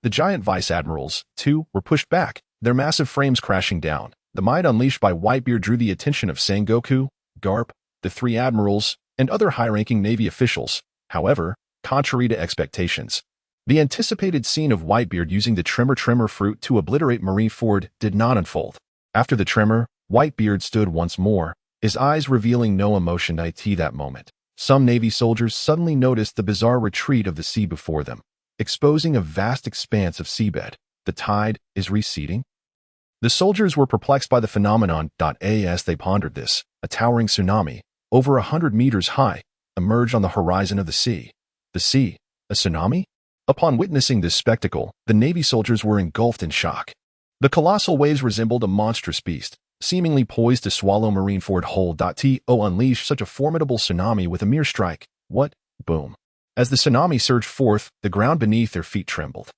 The giant vice admirals, too, were pushed back, their massive frames crashing down. The might unleashed by Whitebeard drew the attention of Sengoku, Garp, the three admirals, and other high-ranking Navy officials. However, contrary to expectations, the anticipated scene of Whitebeard using the Tremor fruit to obliterate Marineford did not unfold. After the tremor, Whitebeard stood once more, his eyes revealing no emotion that moment. Some Navy soldiers suddenly noticed the bizarre retreat of the sea before them, exposing a vast expanse of seabed. The tide is receding? The soldiers were perplexed by the phenomenon. As they pondered this, a towering tsunami, over 100 meters high, emerged on the horizon of the sea. The sea? A tsunami? Upon witnessing this spectacle, the Navy soldiers were engulfed in shock. The colossal waves resembled a monstrous beast, seemingly poised to swallow Marineford whole. To unleash such a formidable tsunami with a mere strike. What? Boom. As the tsunami surged forth, the ground beneath their feet trembled.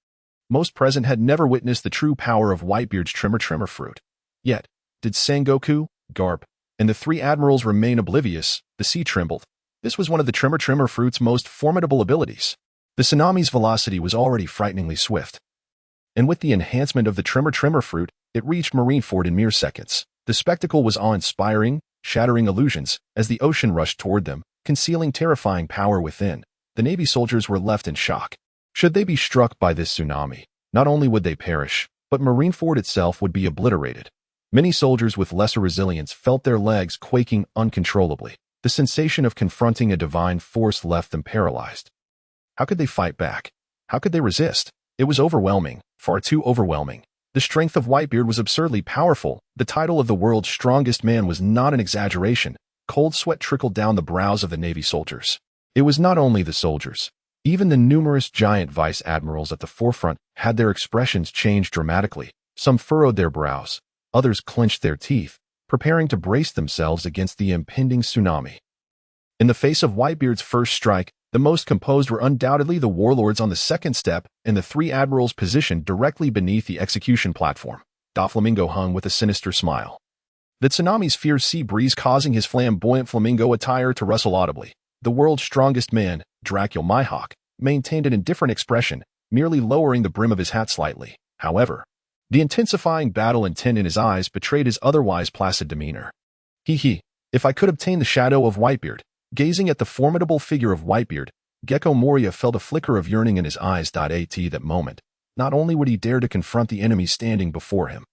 Most present had never witnessed the true power of Whitebeard's Tremor fruit. Yet, did Sengoku, Garp, and the three admirals remain oblivious? The sea trembled. This was one of the Tremor fruit's most formidable abilities. The tsunami's velocity was already frighteningly swift. And with the enhancement of the Tremor fruit, it reached Marineford in mere seconds. The spectacle was awe-inspiring, shattering illusions, as the ocean rushed toward them, concealing terrifying power within. The Navy soldiers were left in shock. Should they be struck by this tsunami, not only would they perish, but Marineford itself would be obliterated. Many soldiers with lesser resilience felt their legs quaking uncontrollably. The sensation of confronting a divine force left them paralyzed. How could they fight back? How could they resist? It was overwhelming, far too overwhelming. The strength of Whitebeard was absurdly powerful. The title of the world's strongest man was not an exaggeration. Cold sweat trickled down the brows of the Navy soldiers. It was not only the soldiers. Even the numerous giant vice admirals at the forefront had their expressions changed dramatically. Some furrowed their brows, others clenched their teeth, preparing to brace themselves against the impending tsunami. In the face of Whitebeard's first strike, the most composed were undoubtedly the warlords on the second step and the three admirals positioned directly beneath the execution platform. Doflamingo hung with a sinister smile. The tsunami's fierce sea breeze causing his flamboyant flamingo attire to rustle audibly. The world's strongest man, Dracul Mihawk, maintained an indifferent expression, merely lowering the brim of his hat slightly. However, the intensifying battle intent in his eyes betrayed his otherwise placid demeanor. If I could obtain the shadow of Whitebeard. Gazing at the formidable figure of Whitebeard, Gecko Moria felt a flicker of yearning in his eyes. At that moment, not only would he dare to confront the enemy standing before him,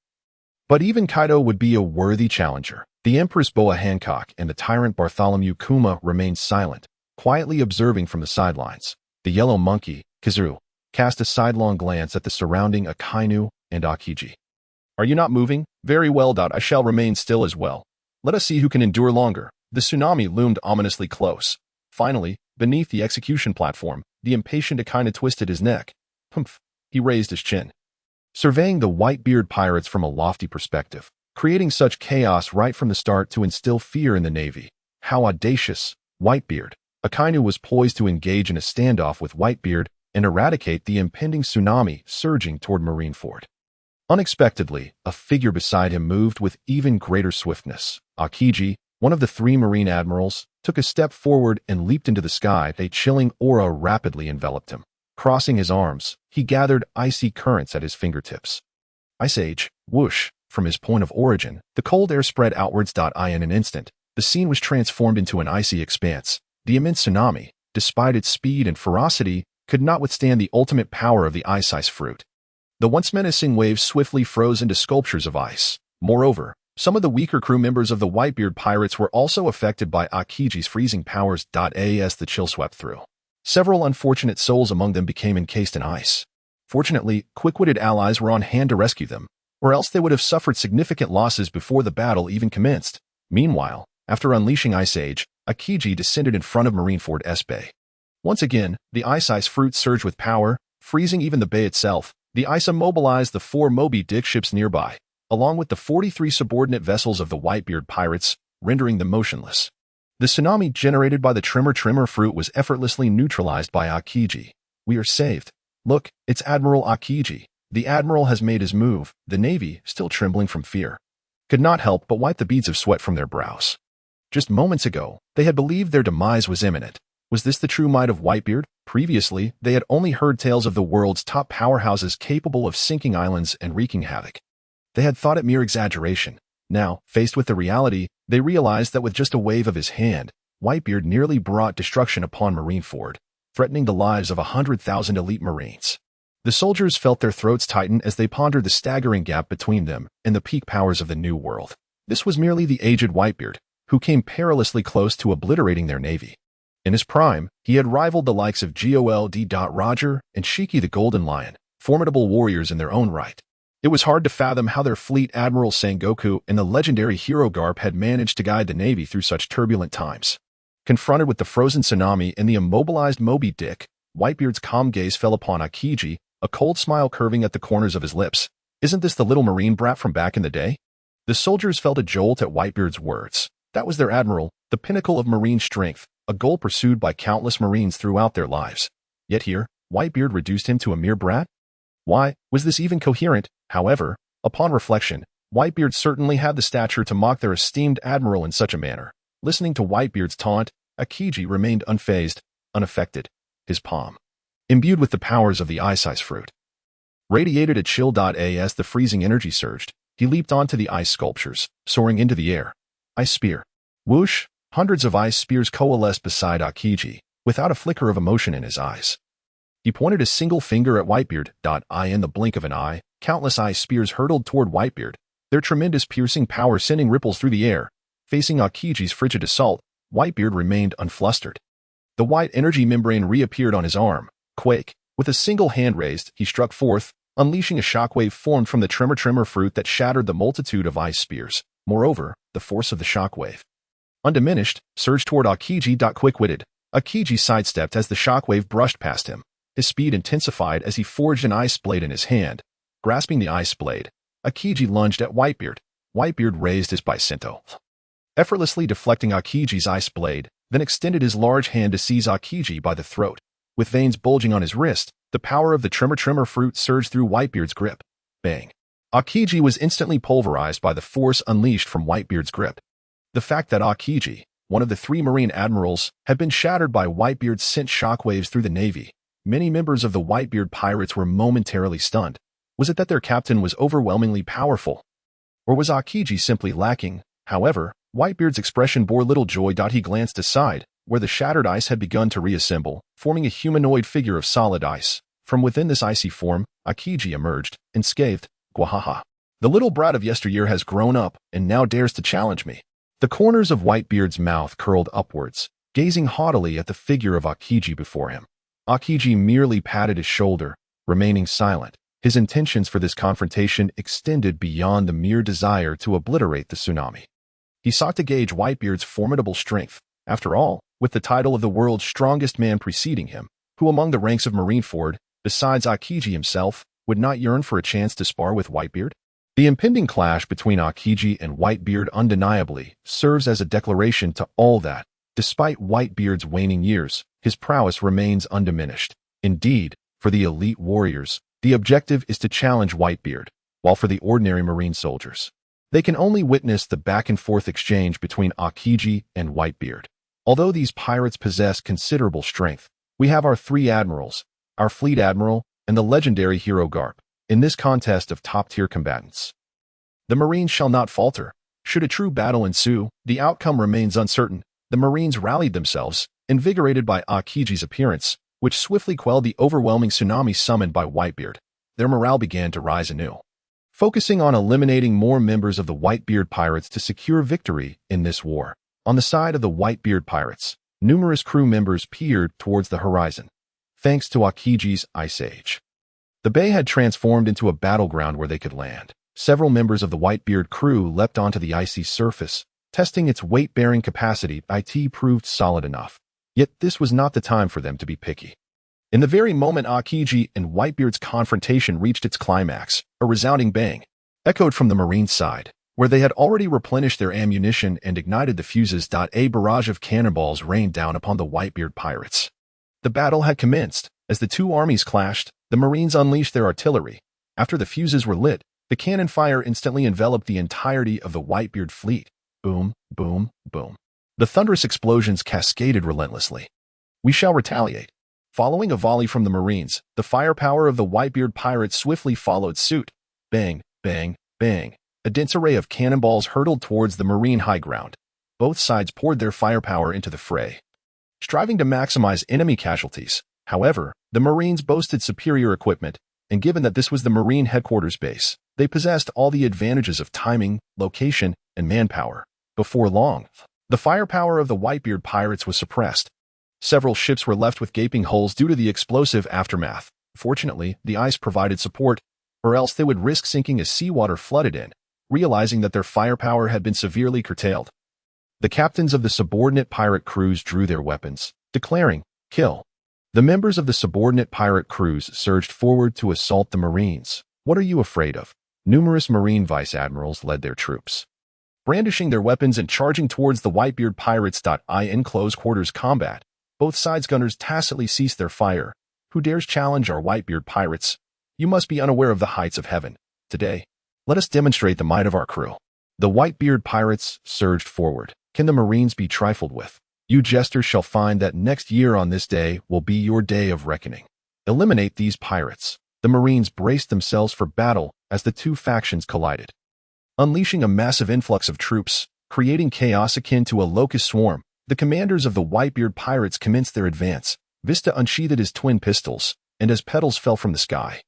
but even Kaido would be a worthy challenger. The Empress Boa Hancock and the tyrant Bartholomew Kuma remained silent, quietly observing from the sidelines. The yellow monkey, Kizaru, cast a sidelong glance at the surrounding Akainu and Akiji. Are you not moving? Very well. I shall remain still as well. Let us see who can endure longer. The tsunami loomed ominously close. Finally, beneath the execution platform, the impatient Akainu twisted his neck. Humph. He raised his chin, surveying the Whitebeard pirates from a lofty perspective, creating such chaos right from the start to instill fear in the Navy. How audacious! Whitebeard. Akainu was poised to engage in a standoff with Whitebeard and eradicate the impending tsunami surging toward Marineford. Unexpectedly, a figure beside him moved with even greater swiftness. Akiji, one of the three Marine admirals, took a step forward and leaped into the sky. A chilling aura rapidly enveloped him. Crossing his arms, he gathered icy currents at his fingertips. Ice Age, whoosh, from his point of origin, the cold air spread outwards. In an instant, the scene was transformed into an icy expanse. The immense tsunami, despite its speed and ferocity, could not withstand the ultimate power of the ice fruit. The once menacing waves swiftly froze into sculptures of ice. Moreover, some of the weaker crew members of the Whitebeard pirates were also affected by Akiji's freezing powers. As the chill swept through, several unfortunate souls among them became encased in ice. Fortunately, quick-witted allies were on hand to rescue them, or else they would have suffered significant losses before the battle even commenced. Meanwhile, after unleashing Ice Age, Akiji descended in front of Marineford's bay. Once again, the ice fruit surged with power, freezing even the bay itself. The ice immobilized the 4 Moby Dick ships nearby, along with the 43 subordinate vessels of the Whitebeard pirates, rendering them motionless. The tsunami generated by the Tremor fruit was effortlessly neutralized by Akiji. We are saved. Look, it's Admiral Akiji. The Admiral has made his move. The Navy, still trembling from fear, could not help but wipe the beads of sweat from their brows. Just moments ago, they had believed their demise was imminent. Was this the true might of Whitebeard? Previously, they had only heard tales of the world's top powerhouses capable of sinking islands and wreaking havoc. They had thought it mere exaggeration. Now, faced with the reality, they realized that with just a wave of his hand, Whitebeard nearly brought destruction upon Marineford, threatening the lives of 100,000 elite Marines. The soldiers felt their throats tighten as they pondered the staggering gap between them and the peak powers of the New World. This was merely the aged Whitebeard, who came perilously close to obliterating their navy. In his prime, he had rivaled the likes of Gold. Roger and Shiki the Golden Lion, formidable warriors in their own right. It was hard to fathom how their fleet Admiral Sengoku and the legendary Hero Garp had managed to guide the navy through such turbulent times. Confronted with the frozen tsunami and the immobilized Moby Dick, Whitebeard's calm gaze fell upon Akiji, a cold smile curving at the corners of his lips. Isn't this the little marine brat from back in the day? The soldiers felt a jolt at Whitebeard's words. That was their admiral, the pinnacle of marine strength, a goal pursued by countless Marines throughout their lives. Yet here, Whitebeard reduced him to a mere brat? Why was this even coherent? However, upon reflection, Whitebeard certainly had the stature to mock their esteemed admiral in such a manner. Listening to Whitebeard's taunt, Akiji remained unfazed, unaffected, his palm imbued with the powers of the ice fruit. Radiated at chill. As the freezing energy surged, he leaped onto the ice sculptures, soaring into the air. Ice spear. Whoosh! Hundreds of ice spears coalesced beside Akiji, without a flicker of emotion in his eyes. He pointed a single finger at Whitebeard. In the blink of an eye, countless ice spears hurtled toward Whitebeard, their tremendous piercing power sending ripples through the air. Facing Akiji's frigid assault, Whitebeard remained unflustered. The white energy membrane reappeared on his arm. Quake. With a single hand raised, he struck forth, unleashing a shockwave formed from the tremor fruit that shattered the multitude of ice spears. Moreover, the force of the shockwave, undiminished, surged toward Akiji. Quick-witted, Akiji sidestepped as the shockwave brushed past him. His speed intensified as he forged an ice blade in his hand. Grasping the ice blade, Akiji lunged at Whitebeard. Whitebeard raised his bicinto, effortlessly deflecting Akiji's ice blade, then extended his large hand to seize Akiji by the throat. With veins bulging on his wrist, the power of the tremor fruit surged through Whitebeard's grip. Bang! Akiji was instantly pulverized by the force unleashed from Whitebeard's grip. The fact that Akiji, one of the 3 Marine admirals, had been shattered by Whitebeard sent shockwaves through the navy. Many members of the Whitebeard pirates were momentarily stunned. Was it that their captain was overwhelmingly powerful? Or was Akiji simply lacking? However, Whitebeard's expression bore little joy. He glanced aside, where the shattered ice had begun to reassemble, forming a humanoid figure of solid ice. From within this icy form, Akiji emerged, unscathed. Gwahaha. The little brat of yesteryear has grown up, and now dares to challenge me. The corners of Whitebeard's mouth curled upwards, gazing haughtily at the figure of Akiji before him. Akiji merely patted his shoulder, remaining silent. His intentions for this confrontation extended beyond the mere desire to obliterate the tsunami. He sought to gauge Whitebeard's formidable strength. After all, with the title of the world's strongest man preceding him, who among the ranks of Marineford, besides Akiji himself, would not yearn for a chance to spar with Whitebeard? The impending clash between Akiji and Whitebeard undeniably serves as a declaration to all that, despite Whitebeard's waning years, his prowess remains undiminished. Indeed, for the elite warriors, the objective is to challenge Whitebeard, while for the ordinary Marine soldiers, they can only witness the back-and-forth exchange between Akiji and Whitebeard. Although these pirates possess considerable strength, we have our 3 admirals, our fleet admiral, and the legendary Hero Garp, in this contest of top-tier combatants. The Marines shall not falter. Should a true battle ensue, the outcome remains uncertain. The Marines rallied themselves, invigorated by Akiji's appearance, which swiftly quelled the overwhelming tsunami summoned by Whitebeard. Their morale began to rise anew, focusing on eliminating more members of the Whitebeard pirates to secure victory in this war. On the side of the Whitebeard pirates, numerous crew members peered towards the horizon, thanks to Akiji's ice age. The bay had transformed into a battleground where they could land. Several members of the Whitebeard crew leapt onto the icy surface, testing its weight-bearing capacity. It proved solid enough. Yet this was not the time for them to be picky. In the very moment Akiji and Whitebeard's confrontation reached its climax, a resounding bang echoed from the Marine side, where they had already replenished their ammunition and ignited the fuses. A barrage of cannonballs rained down upon the Whitebeard pirates. The battle had commenced. As the 2 armies clashed, the Marines unleashed their artillery, After the fuses were lit, the cannon fire instantly enveloped the entirety of the Whitebeard fleet. Boom, boom, boom. The thunderous explosions cascaded relentlessly. We shall retaliate. Following a volley from the Marines, the firepower of the Whitebeard pirates swiftly followed suit. Bang, bang, bang. A dense array of cannonballs hurtled towards the Marine high ground. Both sides poured their firepower into the fray, striving to maximize enemy casualties. However, the Marines boasted superior equipment, and given that this was the Marine headquarters base, they possessed all the advantages of timing, location, and manpower. Before long, the firepower of the Whitebeard pirates was suppressed. Several ships were left with gaping holes due to the explosive aftermath. Fortunately, the ice provided support, or else they would risk sinking as seawater flooded in, realizing that their firepower had been severely curtailed. The captains of the subordinate pirate crews drew their weapons, declaring, "Kill." The members of the subordinate pirate crews surged forward to assault the Marines. What are you afraid of? Numerous Marine vice-admirals led their troops, brandishing their weapons and charging towards the Whitebeard pirates. In close quarters combat, both sides' gunners tacitly ceased their fire. Who dares challenge our Whitebeard pirates? You must be unaware of the heights of heaven. Today, let us demonstrate the might of our crew. The Whitebeard pirates surged forward. Can the Marines be trifled with? You jesters shall find that next year on this day will be your day of reckoning. Eliminate these pirates. The Marines braced themselves for battle as the two factions collided, unleashing a massive influx of troops, creating chaos akin to a locust swarm. The commanders of the Whitebeard pirates commenced their advance. Vista unsheathed his twin pistols, and as petals fell from the sky,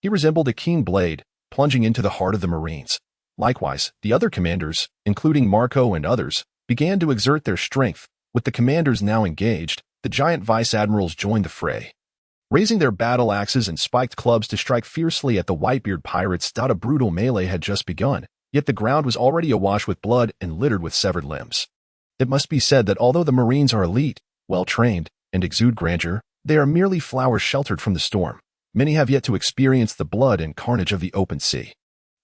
he resembled a keen blade, plunging into the heart of the Marines. Likewise, the other commanders, including Marco and others, began to exert their strength. With the commanders now engaged, the giant vice-admirals joined the fray, raising their battle axes and spiked clubs to strike fiercely at the Whitebeard pirates. A brutal melee had just begun, yet the ground was already awash with blood and littered with severed limbs. It must be said that although the Marines are elite, well-trained, and exude grandeur, they are merely flowers sheltered from the storm. Many have yet to experience the blood and carnage of the open sea.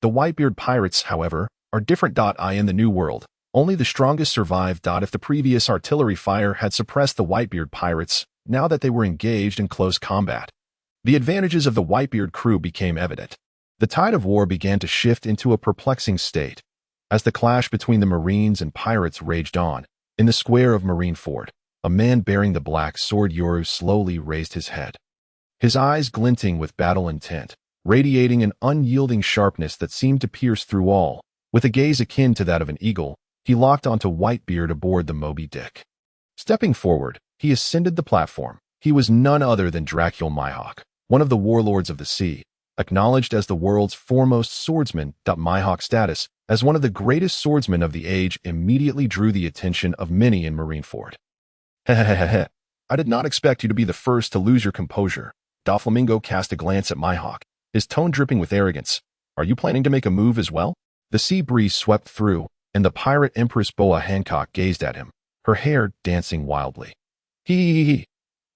The Whitebeard pirates, however, are different. In the New World, only the strongest survive. If the previous artillery fire had suppressed the Whitebeard pirates, now that they were engaged in close combat, the advantages of the Whitebeard crew became evident. The tide of war began to shift into a perplexing state. As the clash between the Marines and pirates raged on, in the square of Marineford, a man bearing the black sword Yoru slowly raised his head, his eyes glinting with battle intent, radiating an unyielding sharpness that seemed to pierce through all. With a gaze akin to that of an eagle, he locked onto Whitebeard aboard the Moby Dick. Stepping forward, he ascended the platform. He was none other than Dracul Mihawk, one of the warlords of the sea, acknowledged as the world's foremost swordsman. Mihawk's status as one of the greatest swordsmen of the age immediately drew the attention of many in Marineford. Hehehehe. I did not expect you to be the first to lose your composure. Doflamingo cast a glance at Mihawk, his tone dripping with arrogance. Are you planning to make a move as well? The sea breeze swept through, and the pirate Empress Boa Hancock gazed at him, her hair dancing wildly. Hee.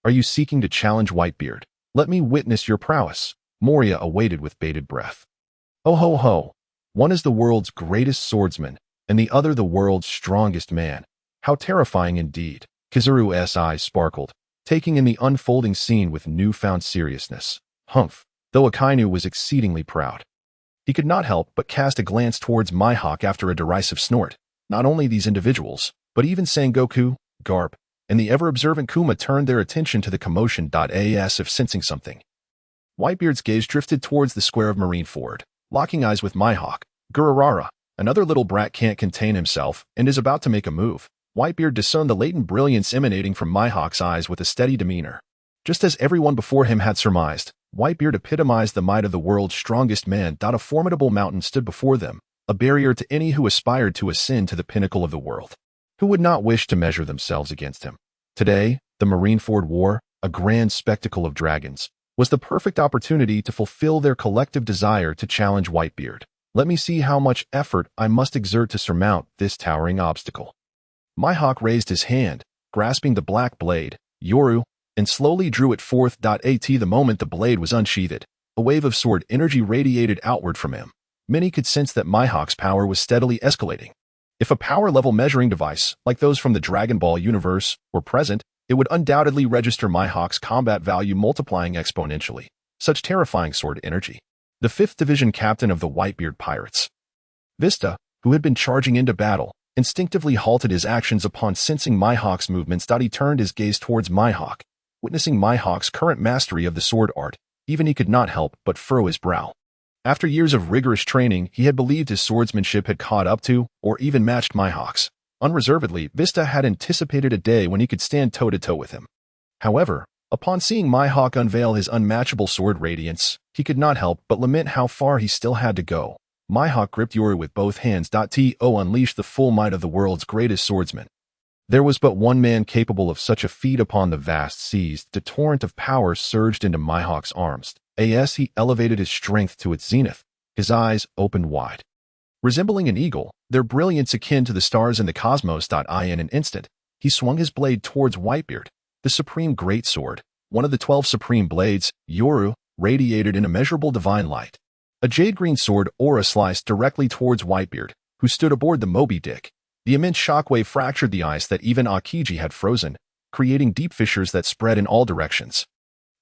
Are you seeking to challenge Whitebeard? Let me witness your prowess. Moria awaited with bated breath. Oh ho ho. One is the world's greatest swordsman, and the other the world's strongest man. How terrifying indeed. Kizaru's eyes sparkled, taking in the unfolding scene with newfound seriousness. Humph. Though Akainu was exceedingly proud, he could not help but cast a glance towards Mihawk after a derisive snort. Not only these individuals, but even Sengoku, Garp, and the ever-observant Kuma turned their attention to the commotion. As if sensing something, Whitebeard's gaze drifted towards the square of Marineford, locking eyes with Mihawk. Gururara, another little brat can't contain himself and is about to make a move. Whitebeard discerned the latent brilliance emanating from Mihawk's eyes with a steady demeanor. Just as everyone before him had surmised, Whitebeard epitomized the might of the world's strongest man. A formidable mountain stood before them, a barrier to any who aspired to ascend to the pinnacle of the world. Who would not wish to measure themselves against him? Today, the Marineford War, a grand spectacle of dragons, was the perfect opportunity to fulfill their collective desire to challenge Whitebeard. Let me see how much effort I must exert to surmount this towering obstacle. Mihawk raised his hand, grasping the black blade, Yoru, and slowly drew it forth. The moment the blade was unsheathed, a wave of sword energy radiated outward from him. Many could sense that Mihawk's power was steadily escalating. If a power-level measuring device, like those from the Dragon Ball universe, were present, it would undoubtedly register Mihawk's combat value multiplying exponentially. Such terrifying sword energy. the 5th Division captain of the Whitebeard Pirates. Vista, who had been charging into battle, instinctively halted his actions upon sensing Mihawk's movements. He turned his gaze towards Mihawk. Witnessing Mihawk's current mastery of the sword art, even he could not help but furrow his brow. After years of rigorous training, he had believed his swordsmanship had caught up to, or even matched Mihawk's. Unreservedly, Vista had anticipated a day when he could stand toe-to-toe with him. However, upon seeing Mihawk unveil his unmatchable sword radiance, he could not help but lament how far he still had to go. Mihawk gripped Yoru with both hands. To unleash the full might of the world's greatest swordsman. There was but one man capable of such a feat upon the vast seas. The torrent of power surged into Mihawk's arms. As he elevated his strength to its zenith, his eyes opened wide. Resembling an eagle, their brilliance akin to the stars in the cosmos. In an instant, he swung his blade towards Whitebeard, the supreme greatsword, one of the 12 supreme blades. Yoru radiated in immeasurable divine light. A jade-green sword aura sliced directly towards Whitebeard, who stood aboard the Moby Dick. The immense shockwave fractured the ice that even Aokiji had frozen, creating deep fissures that spread in all directions.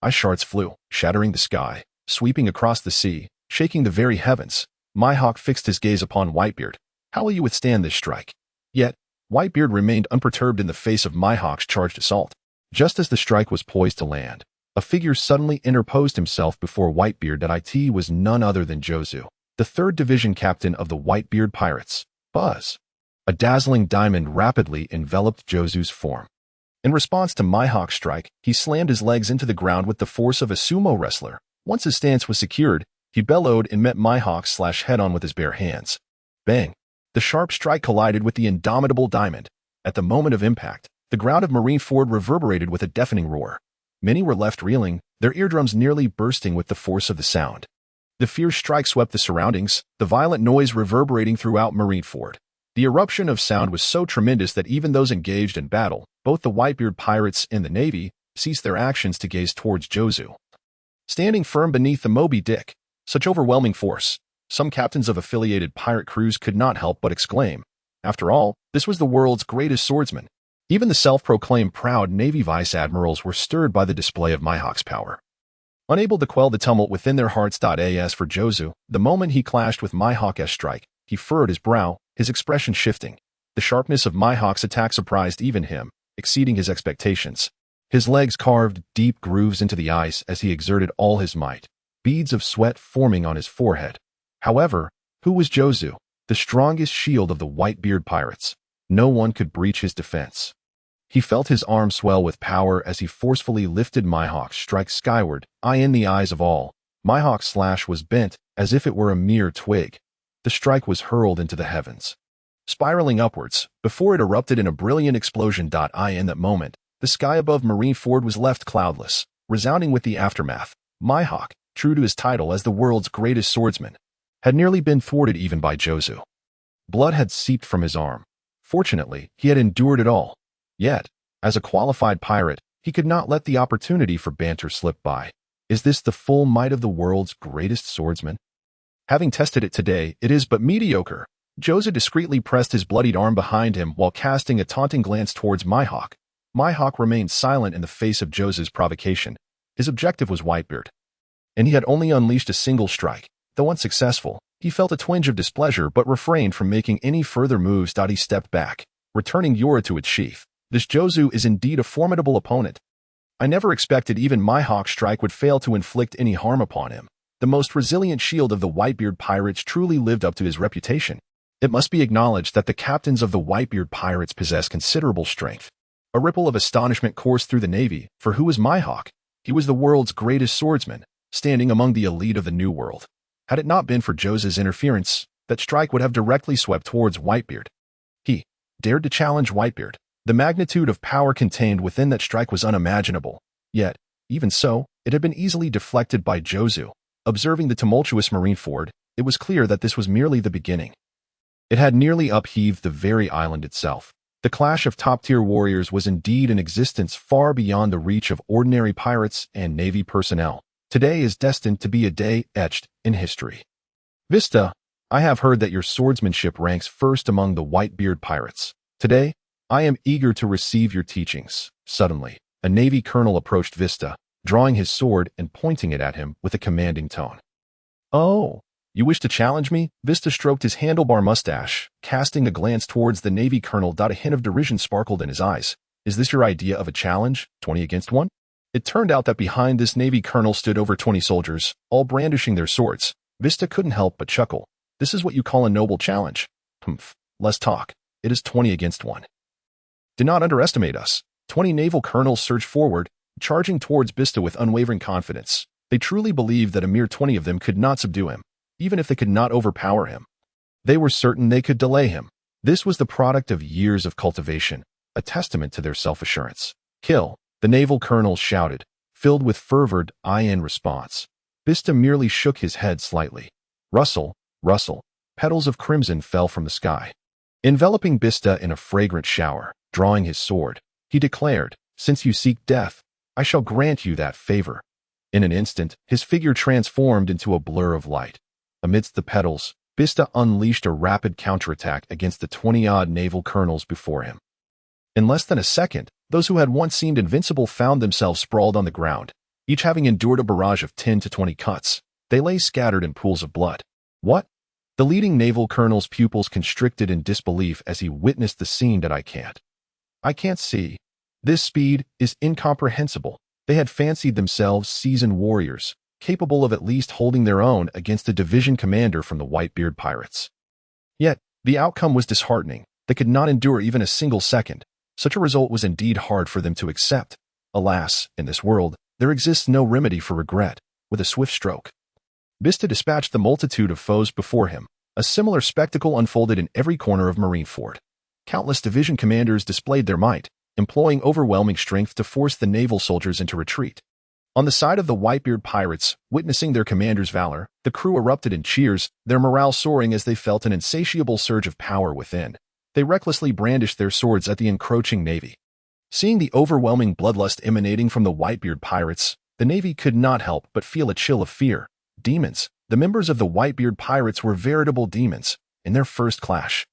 Ice shards flew, shattering the sky, sweeping across the sea, shaking the very heavens. Mihawk fixed his gaze upon Whitebeard. How will you withstand this strike? Yet, Whitebeard remained unperturbed in the face of Mihawk's charged assault. Just as the strike was poised to land, a figure suddenly interposed himself before Whitebeard. It was none other than Jozu, the 3rd Division captain of the Whitebeard Pirates. Buzz! A dazzling diamond rapidly enveloped Jozu's form. In response to Mihawk's strike, he slammed his legs into the ground with the force of a sumo wrestler. Once his stance was secured, he bellowed and met Mihawk head-on with his bare hands. Bang! The sharp strike collided with the indomitable diamond. At the moment of impact, the ground of Marineford reverberated with a deafening roar. Many were left reeling, their eardrums nearly bursting with the force of the sound. The fierce strike swept the surroundings, the violent noise reverberating throughout Marineford. The eruption of sound was so tremendous that even those engaged in battle, both the Whitebeard Pirates and the Navy, ceased their actions to gaze towards Jozu. Standing firm beneath the Moby Dick, such overwhelming force, some captains of affiliated pirate crews could not help but exclaim. After all, this was the world's greatest swordsman. Even the self-proclaimed proud Navy vice admirals were stirred by the display of Mihawk's power. Unable to quell the tumult within their hearts. As for Jozu, the moment he clashed with Mihawk's strike, he furrowed his brow, his expression shifting. The sharpness of Mihawk's attack surprised even him, exceeding his expectations. His legs carved deep grooves into the ice as he exerted all his might, beads of sweat forming on his forehead. However, who was Jozu, the strongest shield of the Whitebeard Pirates? No one could breach his defense. He felt his arm swell with power as he forcefully lifted Mihawk's strike skyward. In the eyes of all, Mihawk's slash was bent as if it were a mere twig. The strike was hurled into the heavens, spiraling upwards, before it erupted in a brilliant explosion. In that moment, the sky above Marineford was left cloudless, resounding with the aftermath. Mihawk, true to his title as the world's greatest swordsman, had nearly been thwarted even by Jozu. Blood had seeped from his arm. Fortunately, he had endured it all. Yet, as a qualified pirate, he could not let the opportunity for banter slip by. Is this the full might of the world's greatest swordsman? Having tested it today, it is but mediocre. Jozu discreetly pressed his bloodied arm behind him while casting a taunting glance towards Mihawk. Mihawk remained silent in the face of Jozu's provocation. His objective was Whitebeard, and he had only unleashed a single strike. Though unsuccessful, he felt a twinge of displeasure but refrained from making any further moves. He stepped back, returning Yoru to its sheath. This Jozu is indeed a formidable opponent. I never expected even Mihawk's strike would fail to inflict any harm upon him. The most resilient shield of the Whitebeard Pirates truly lived up to his reputation. It must be acknowledged that the captains of the Whitebeard Pirates possess considerable strength. A ripple of astonishment coursed through the Navy, for who was Mihawk? He was the world's greatest swordsman, standing among the elite of the New World. Had it not been for Jozu's interference, that strike would have directly swept towards Whitebeard. He dared to challenge Whitebeard. The magnitude of power contained within that strike was unimaginable. Yet, even so, it had been easily deflected by Jozu. Observing the tumultuous Marineford, it was clear that this was merely the beginning. It had nearly upheaved the very island itself. The clash of top-tier warriors was indeed an existence far beyond the reach of ordinary pirates and Navy personnel. Today is destined to be a day etched in history. Vista, I have heard that your swordsmanship ranks first among the Whitebeard Pirates. Today, I am eager to receive your teachings. Suddenly, a Navy colonel approached Vista, drawing his sword and pointing it at him with a commanding tone. Oh, you wish to challenge me? Vista stroked his handlebar mustache, casting a glance towards the Navy colonel. A hint of derision sparkled in his eyes. Is this your idea of a challenge? 20 against 1? It turned out that behind this Navy colonel stood over 20 soldiers, all brandishing their swords. Vista couldn't help but chuckle. This is what you call a noble challenge. Humph, less talk. It is 20 against 1. Do not underestimate us. 20 naval colonels surged forward, charging towards Vista with unwavering confidence. They truly believed that a mere 20 of them could not subdue him, even if they could not overpower him. They were certain they could delay him. This was the product of years of cultivation, a testament to their self-assurance. Kill, the naval colonel shouted, filled with fervored in response. Vista merely shook his head slightly. Rustle, rustle, petals of crimson fell from the sky, enveloping Vista in a fragrant shower. Drawing his sword, he declared, "Since you seek death, I shall grant you that favor." In an instant, his figure transformed into a blur of light. Amidst the petals, Vista unleashed a rapid counterattack against the 20-odd naval colonels before him. In less than a second, those who had once seemed invincible found themselves sprawled on the ground, each having endured a barrage of 10 to 20 cuts. They lay scattered in pools of blood. What? The leading naval colonel's pupils constricted in disbelief as he witnessed the scene. I can't see. This speed is incomprehensible. They had fancied themselves seasoned warriors, capable of at least holding their own against a division commander from the Whitebeard pirates. Yet, the outcome was disheartening. They could not endure even a single second. Such a result was indeed hard for them to accept. Alas, in this world, there exists no remedy for regret. With a swift stroke, Vista dispatched the multitude of foes before him. A similar spectacle unfolded in every corner of Marineford. Countless division commanders displayed their might, employing overwhelming strength to force the naval soldiers into retreat. On the side of the Whitebeard pirates, witnessing their commander's valor, the crew erupted in cheers, their morale soaring as they felt an insatiable surge of power within. They recklessly brandished their swords at the encroaching navy. Seeing the overwhelming bloodlust emanating from the Whitebeard pirates, the navy could not help but feel a chill of fear. Demons. The members of the Whitebeard pirates were veritable demons. In their first clash,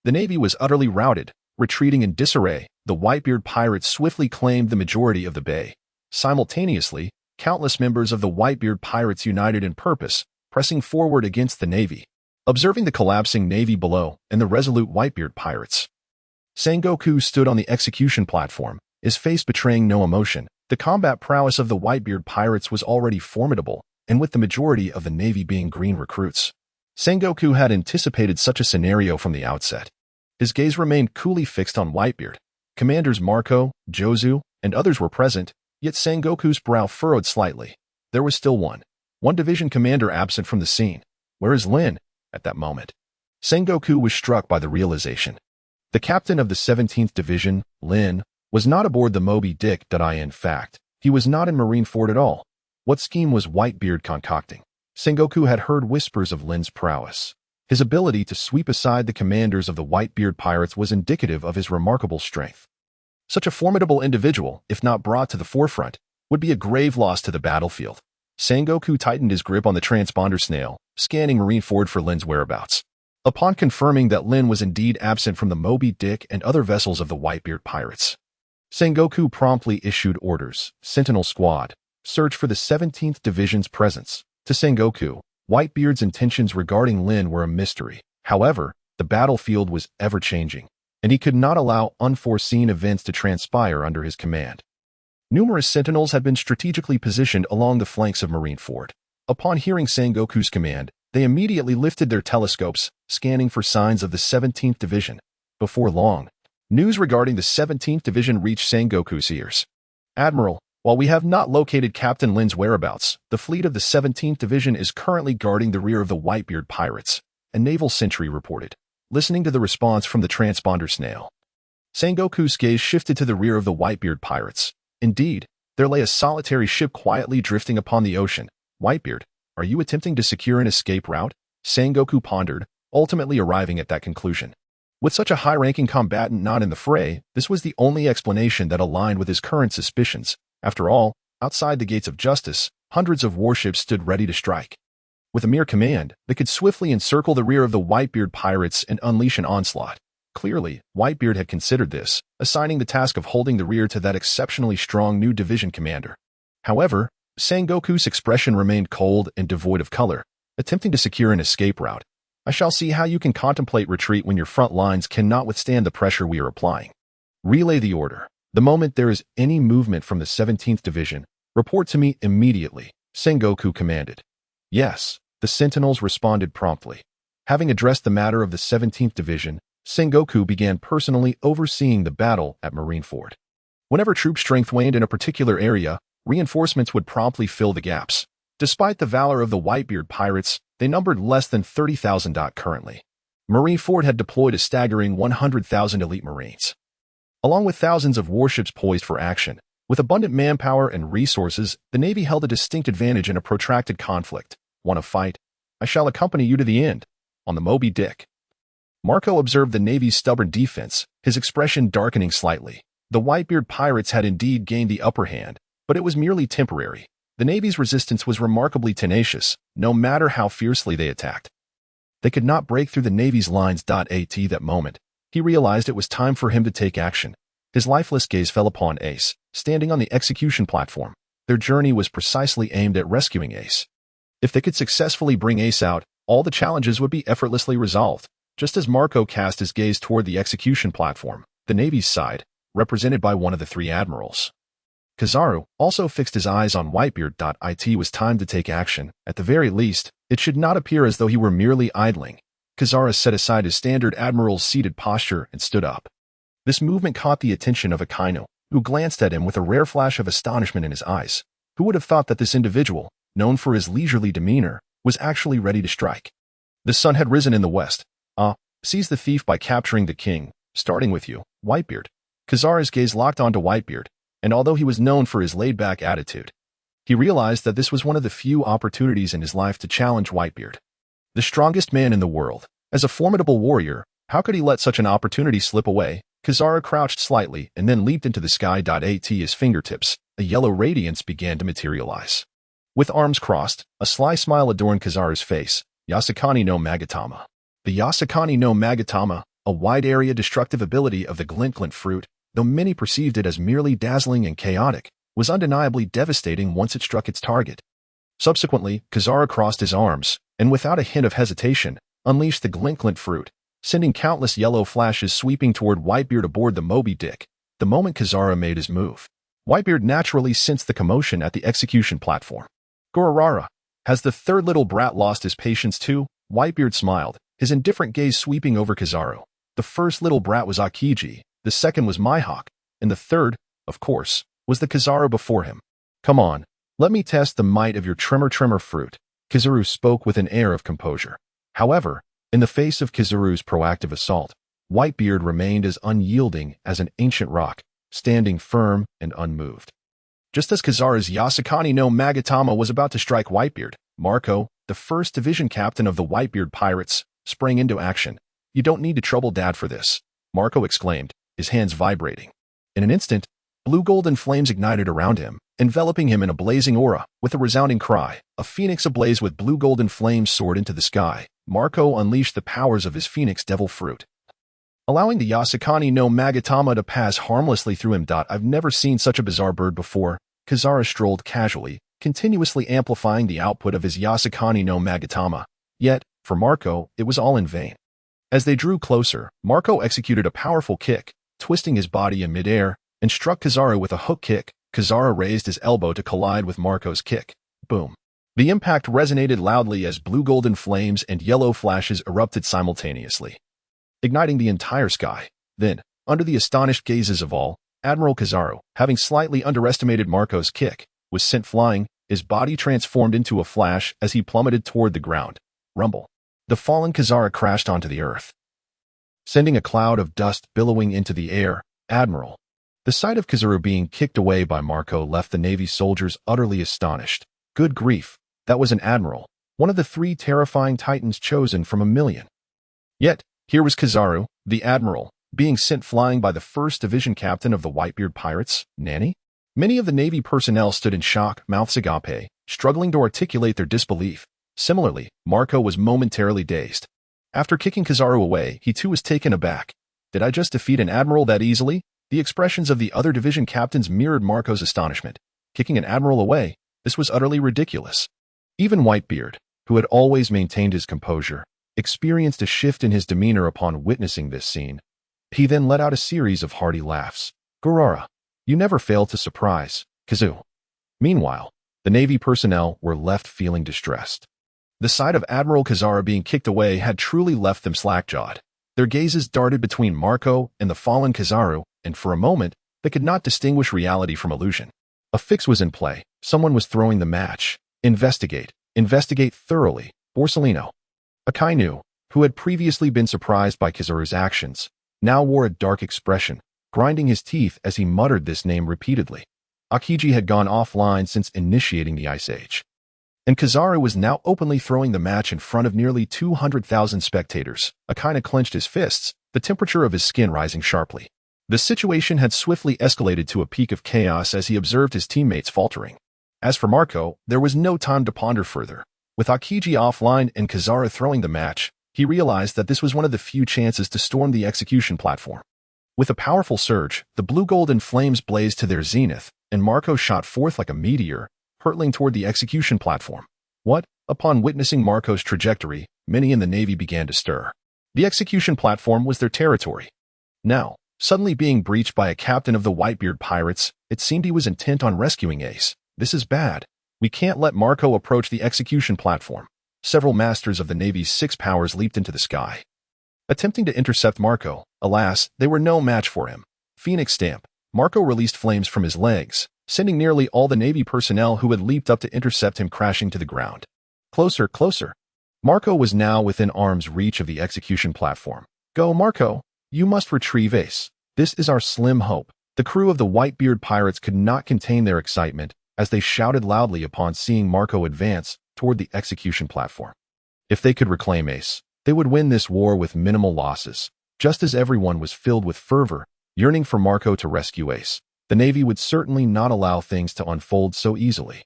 the navy was utterly routed. Retreating in disarray, the Whitebeard pirates swiftly claimed the majority of the bay. Simultaneously, countless members of the Whitebeard pirates united in purpose, pressing forward against the navy. Observing the collapsing navy below and the resolute Whitebeard pirates, Sengoku stood on the execution platform, his face betraying no emotion. The combat prowess of the Whitebeard pirates was already formidable, and with the majority of the navy being green recruits, Sengoku had anticipated such a scenario from the outset. His gaze remained coolly fixed on Whitebeard. Commanders Marco, Jozu, and others were present, yet Sengoku's brow furrowed slightly. There was still one division commander absent from the scene. Where is Lin? At that moment, Sengoku was struck by the realization. The captain of the 17th Division, Lin, was not aboard the Moby Dick. In fact, he was not in Marineford at all. What scheme was Whitebeard concocting? Sengoku had heard whispers of Lin's prowess. His ability to sweep aside the commanders of the Whitebeard pirates was indicative of his remarkable strength. Such a formidable individual, if not brought to the forefront, would be a grave loss to the battlefield. Sengoku tightened his grip on the transponder snail, scanning Marineford for Lin's whereabouts. Upon confirming that Lin was indeed absent from the Moby Dick and other vessels of the Whitebeard pirates, Sengoku promptly issued orders. Sentinel Squad, search for the 17th Division's presence. To Sengoku, Whitebeard's intentions regarding Lin were a mystery. However, the battlefield was ever-changing, and he could not allow unforeseen events to transpire under his command. Numerous sentinels had been strategically positioned along the flanks of Marineford. Upon hearing Sengoku's command, they immediately lifted their telescopes, scanning for signs of the 17th Division. Before long, news regarding the 17th Division reached Sengoku's ears. Admiral, while we have not located Captain Lin's whereabouts, the fleet of the 17th Division is currently guarding the rear of the Whitebeard pirates, a naval sentry reported. Listening to the response from the transponder snail, Sengoku's gaze shifted to the rear of the Whitebeard pirates. Indeed, there lay a solitary ship quietly drifting upon the ocean. Whitebeard, are you attempting to secure an escape route? Sengoku pondered, ultimately arriving at that conclusion. With such a high-ranking combatant not in the fray, this was the only explanation that aligned with his current suspicions. After all, outside the gates of justice, hundreds of warships stood ready to strike. With a mere command, they could swiftly encircle the rear of the Whitebeard pirates and unleash an onslaught. Clearly, Whitebeard had considered this, assigning the task of holding the rear to that exceptionally strong new division commander. However, Sengoku's expression remained cold and devoid of color. attempting to secure an escape route. I shall see how you can contemplate retreat when your front lines cannot withstand the pressure we are applying. Relay the order. The moment there is any movement from the 17th Division, report to me immediately, Sengoku commanded. Yes, the sentinels responded promptly. Having addressed the matter of the 17th Division, Sengoku began personally overseeing the battle at Marineford. Whenever troop strength waned in a particular area, reinforcements would promptly fill the gaps. Despite the valor of the Whitebeard pirates, they numbered less than 30,000 currently. Marineford had deployed a staggering 100,000 elite marines. Along with thousands of warships poised for action, with abundant manpower and resources, the Navy held a distinct advantage in a protracted conflict. Want to fight? I shall accompany you to the end. On the Moby Dick. Marco observed the Navy's stubborn defense, his expression darkening slightly. The Whitebeard pirates had indeed gained the upper hand, but it was merely temporary. The Navy's resistance was remarkably tenacious, no matter how fiercely they attacked. They could not break through the Navy's lines. At that moment, he realized it was time for him to take action. His lifeless gaze fell upon Ace, standing on the execution platform. Their journey was precisely aimed at rescuing Ace. If they could successfully bring Ace out, all the challenges would be effortlessly resolved. Just as Marco cast his gaze toward the execution platform, the Navy's side, represented by one of the three admirals, Kizaru, also fixed his eyes on Whitebeard. It was time to take action. At the very least, it should not appear as though he were merely idling. Kizaru set aside his standard admiral's seated posture and stood up. This movement caught the attention of Akainu, who glanced at him with a rare flash of astonishment in his eyes. Who would have thought that this individual, known for his leisurely demeanor, was actually ready to strike? The sun had risen in the west. Seize the thief by capturing the king, starting with you, Whitebeard. Kizaru's gaze locked onto Whitebeard, and although he was known for his laid-back attitude, he realized that this was one of the few opportunities in his life to challenge Whitebeard. The strongest man in the world. As a formidable warrior, how could he let such an opportunity slip away? Kizaru crouched slightly and then leaped into the sky. At his fingertips, a yellow radiance began to materialize. With arms crossed, a sly smile adorned Kizaru's face. Yasakani no Magatama. The Yasakani no Magatama, a wide-area destructive ability of the Glint fruit, though many perceived it as merely dazzling and chaotic, was undeniably devastating once it struck its target. Subsequently, Kizaru crossed his arms, and without a hint of hesitation, unleashed the Glint fruit, sending countless yellow flashes sweeping toward Whitebeard aboard the Moby Dick. The moment Kizaru made his move, Whitebeard naturally sensed the commotion at the execution platform. Gorarara, has the third little brat lost his patience too? Whitebeard smiled, his indifferent gaze sweeping over Kizaru. The first little brat was Akiji, the second was Mihawk, and the third, of course, was the Kizaru before him. Come on, let me test the might of your tremor fruit. Kizaru spoke with an air of composure. However, in the face of Kizaru's proactive assault, Whitebeard remained as unyielding as an ancient rock, standing firm and unmoved. Just as Kizaru's Yasakani no Magatama was about to strike Whitebeard, Marco, the 1st Division captain of the Whitebeard pirates, sprang into action. You don't need to trouble Dad for this, Marco exclaimed, his hands vibrating. In an instant, blue-golden flames ignited around him, enveloping him in a blazing aura. With a resounding cry, a phoenix ablaze with blue-golden flames soared into the sky. Marco unleashed the powers of his phoenix devil fruit, allowing the Yasakani no Magatama to pass harmlessly through him. I've never seen such a bizarre bird before. Kizaru strolled casually, continuously amplifying the output of his Yasakani no Magatama. Yet, for Marco, it was all in vain. As they drew closer, Marco executed a powerful kick, twisting his body in midair, and struck Kizaru with a hook kick. Kizaru raised his elbow to collide with Marco's kick. Boom. The impact resonated loudly as blue-golden flames and yellow flashes erupted simultaneously, igniting the entire sky. Then, under the astonished gazes of all, Admiral Kizaru, having slightly underestimated Marco's kick, was sent flying, his body transformed into a flash as he plummeted toward the ground. Rumble. The fallen Kizaru crashed onto the earth, sending a cloud of dust billowing into the air. Admiral. The sight of Kizaru being kicked away by Marco left the Navy soldiers utterly astonished. Good grief, that was an admiral, one of the 3 terrifying titans chosen from a million. Yet, here was Kizaru, the admiral, being sent flying by the 1st Division captain of the Whitebeard pirates, Nani? Many of the Navy personnel stood in shock, mouths agape, struggling to articulate their disbelief. Similarly, Marco was momentarily dazed. After kicking Kizaru away, he too was taken aback. Did I just defeat an admiral that easily? The expressions of the other division captains mirrored Marco's astonishment. Kicking an admiral away, this was utterly ridiculous. Even Whitebeard, who had always maintained his composure, experienced a shift in his demeanor upon witnessing this scene. He then let out a series of hearty laughs. Gurara, you never fail to surprise, Kazoo. Meanwhile, the Navy personnel were left feeling distressed. The sight of Admiral Kizaru being kicked away had truly left them slack-jawed. Their gazes darted between Marco and the fallen Kizaru, and for a moment, they could not distinguish reality from illusion. A fix was in play. Someone was throwing the match. Investigate. Investigate thoroughly. Borsellino. Akainu, who had previously been surprised by Kizaru's actions, now wore a dark expression, grinding his teeth as he muttered this name repeatedly. Akiji had gone offline since initiating the Ice Age, and Kizaru was now openly throwing the match in front of nearly 200,000 spectators. Akainu clenched his fists, the temperature of his skin rising sharply. The situation had swiftly escalated to a peak of chaos as he observed his teammates faltering. As for Marco, there was no time to ponder further. With Akiji offline and Kizaru throwing the match, he realized that this was one of the few chances to storm the execution platform. With a powerful surge, the blue-golden flames blazed to their zenith, and Marco shot forth like a meteor, hurtling toward the execution platform. What? Upon witnessing Marco's trajectory, many in the Navy began to stir. The execution platform was their territory. Now, suddenly being breached by a captain of the Whitebeard pirates, it seemed he was intent on rescuing Ace. This is bad. We can't let Marco approach the execution platform. Several masters of the Navy's 6 powers leaped into the sky, attempting to intercept Marco. Alas, they were no match for him. Phoenix stamp. Marco released flames from his legs, sending nearly all the Navy personnel who had leaped up to intercept him crashing to the ground. Closer, closer. Marco was now within arm's reach of the execution platform. Go, Marco. You must retrieve Ace. This is our slim hope. The crew of the Whitebeard pirates could not contain their excitement as they shouted loudly upon seeing Marco advance toward the execution platform. If they could reclaim Ace, they would win this war with minimal losses. Just as everyone was filled with fervor, yearning for Marco to rescue Ace, the Navy would certainly not allow things to unfold so easily.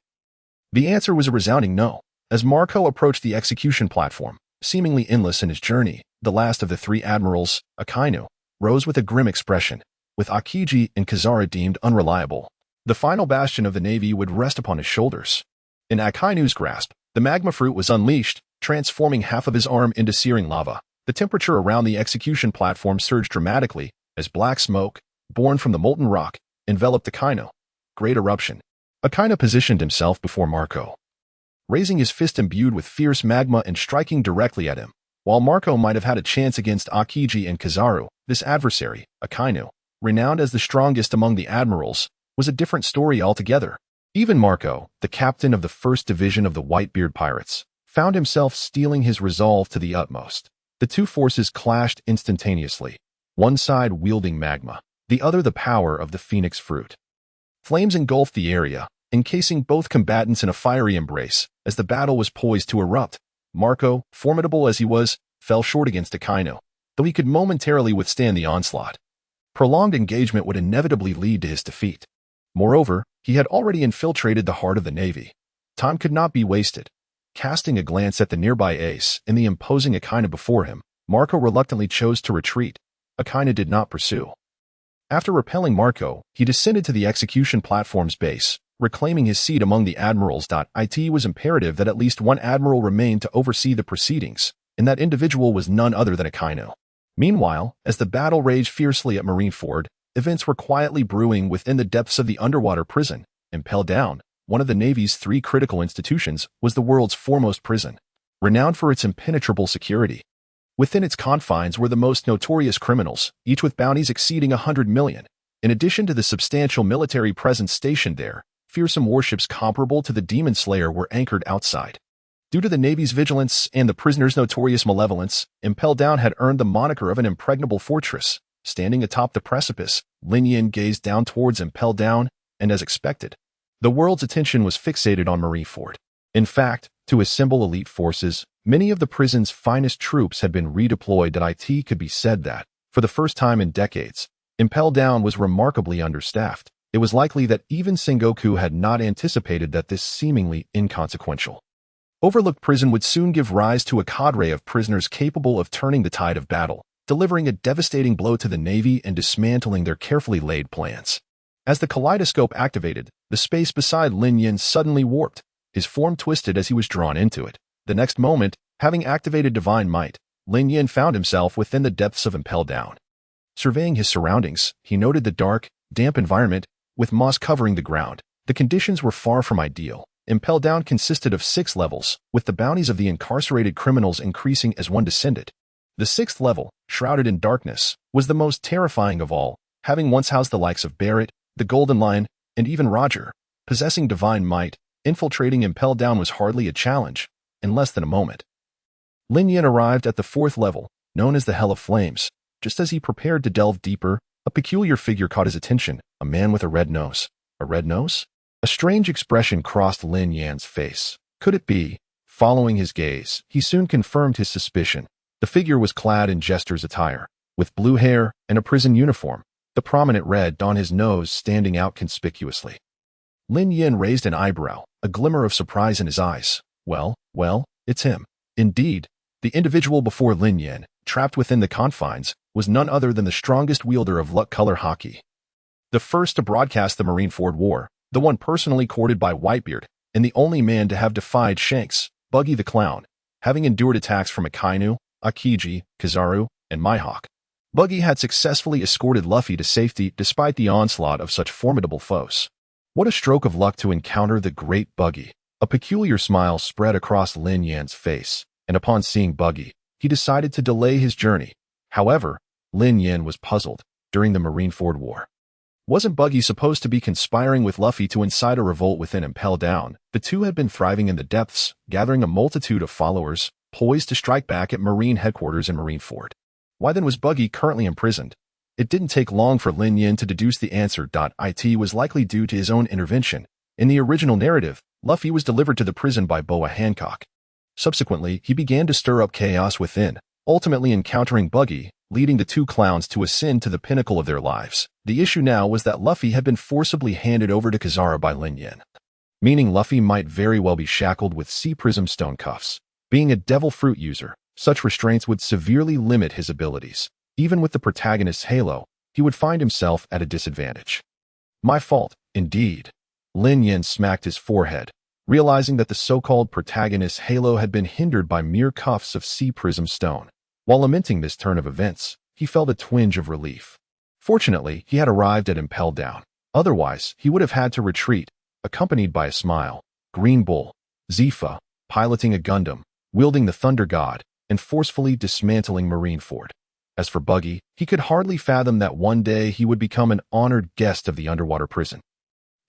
The answer was a resounding no. As Marco approached the execution platform, seemingly endless in his journey, the last of the 3 admirals, Akainu, rose with a grim expression. With Akiji and Kizaru deemed unreliable, the final bastion of the Navy would rest upon his shoulders. In Akainu's grasp, the magma fruit was unleashed, transforming half of his arm into searing lava. The temperature around the execution platform surged dramatically as black smoke, born from the molten rock, enveloped Akainu. Great eruption. Akainu positioned himself before Marco, raising his fist imbued with fierce magma and striking directly at him. While Marco might have had a chance against Akiji and Kizaru, this adversary, Akainu, renowned as the strongest among the admirals, was a different story altogether. Even Marco, the captain of the 1st Division of the Whitebeard Pirates, found himself steeling his resolve to the utmost. The two forces clashed instantaneously, one side wielding magma, the other the power of the phoenix fruit. Flames engulfed the area, encasing both combatants in a fiery embrace. As the battle was poised to erupt, Marco, formidable as he was, fell short against Akainu, though he could momentarily withstand the onslaught. Prolonged engagement would inevitably lead to his defeat. Moreover, he had already infiltrated the heart of the Navy. Time could not be wasted. Casting a glance at the nearby Ace and the imposing Akainu before him, Marco reluctantly chose to retreat. Akainu did not pursue. After repelling Marco, he descended to the execution platform's base, reclaiming his seat among the admirals. It was imperative that at least one admiral remain to oversee the proceedings, and that individual was none other than Akainu. Meanwhile, as the battle raged fiercely at Marineford, events were quietly brewing within the depths of the underwater prison. Impel Down, one of the Navy's 3 critical institutions, was the world's foremost prison, renowned for its impenetrable security. Within its confines were the most notorious criminals, each with bounties exceeding 100 million. In addition to the substantial military presence stationed there, fearsome warships comparable to the Demon Slayer were anchored outside. Due to the Navy's vigilance and the prisoners' notorious malevolence, Impel Down had earned the moniker of an impregnable fortress. Standing atop the precipice, Lin Yin gazed down towards Impel Down, and as expected, the world's attention was fixated on Marineford. In fact, to assemble elite forces, many of the prison's finest troops had been redeployed. It could be said that, for the first time in decades, Impel Down was remarkably understaffed. It was likely that even Sengoku had not anticipated that this seemingly inconsequential, overlooked prison would soon give rise to a cadre of prisoners capable of turning the tide of battle, delivering a devastating blow to the Navy and dismantling their carefully laid plans. As the kaleidoscope activated, the space beside Lin Yin suddenly warped. His form twisted as he was drawn into it. The next moment, having activated Divine Might, Lin Yin found himself within the depths of Impel Down. Surveying his surroundings, he noted the dark, damp environment, with moss covering the ground. The conditions were far from ideal. Impel Down consisted of 6 levels, with the bounties of the incarcerated criminals increasing as one descended. The 6th level, shrouded in darkness, was the most terrifying of all, having once housed the likes of Barrett, the Golden Lion, and even Roger. Possessing Divine Might, infiltrating Impel Down was hardly a challenge. In less than a moment, Lin Yin arrived at the 4th level, known as the Hell of Flames. Just as he prepared to delve deeper, a peculiar figure caught his attention, a man with a red nose. A red nose? A strange expression crossed Lin Yan's face. Could it be? Following his gaze, he soon confirmed his suspicion. The figure was clad in jester's attire, with blue hair and a prison uniform, the prominent red on his nose standing out conspicuously. Lin Yin raised an eyebrow, a glimmer of surprise in his eyes. Well, it's him. Indeed, the individual before Lin Yin, trapped within the confines, was none other than the strongest wielder of luck color hockey. The first to broadcast the Marineford War, the one personally courted by Whitebeard, and the only man to have defied Shanks, Buggy the Clown, having endured attacks from Akainu, Akiji, Kizaru, and Mihawk. Buggy had successfully escorted Luffy to safety despite the onslaught of such formidable foes. What a stroke of luck to encounter the great Buggy. A peculiar smile spread across Lin Yan's face, and upon seeing Buggy, he decided to delay his journey. However, Lin Yin was puzzled. During the Marineford War, wasn't Buggy supposed to be conspiring with Luffy to incite a revolt within Impel Down? The two had been thriving in the depths, gathering a multitude of followers, poised to strike back at Marine headquarters in Marineford. Why then was Buggy currently imprisoned? It didn't take long for Lin Yin to deduce the answer. It was likely due to his own intervention. In the original narrative, Luffy was delivered to the prison by Boa Hancock. Subsequently, he began to stir up chaos within, ultimately encountering Buggy, leading the two clowns to ascend to the pinnacle of their lives. The issue now was that Luffy had been forcibly handed over to Kizaru by Lin Yin, meaning Luffy might very well be shackled with Sea Prism stone cuffs. Being a devil fruit user, such restraints would severely limit his abilities. Even with the protagonist's halo, he would find himself at a disadvantage. My fault, indeed. Lin Yin smacked his forehead, realizing that the so-called protagonist's halo had been hindered by mere cuffs of Sea Prism stone. While lamenting this turn of events, he felt a twinge of relief. Fortunately, he had arrived at Impel Down. Otherwise, he would have had to retreat, accompanied by a smile, Green Bull, Zifa, piloting a Gundam, wielding the Thunder God, and forcefully dismantling Marineford. As for Buggy, he could hardly fathom that one day he would become an honored guest of the underwater prison.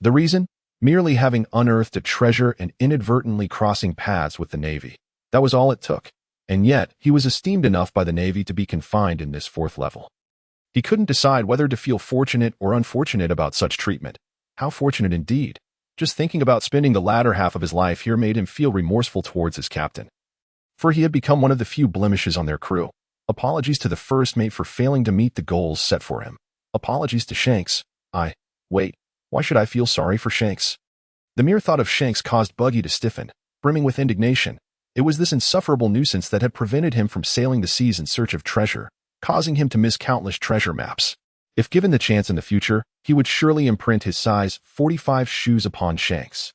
The reason? Merely having unearthed a treasure and inadvertently crossing paths with the Navy. That was all it took. And yet, he was esteemed enough by the Navy to be confined in this 4th level. He couldn't decide whether to feel fortunate or unfortunate about such treatment. How fortunate indeed. Just thinking about spending the latter half of his life here made him feel remorseful towards his captain. For he had become one of the few blemishes on their crew. Apologies to the first mate for failing to meet the goals set for him. Apologies to Shanks. Wait, why should I feel sorry for Shanks? The mere thought of Shanks caused Buggy to stiffen, brimming with indignation. It was this insufferable nuisance that had prevented him from sailing the seas in search of treasure, causing him to miss countless treasure maps. If given the chance in the future, he would surely imprint his size 45 shoes upon Shanks.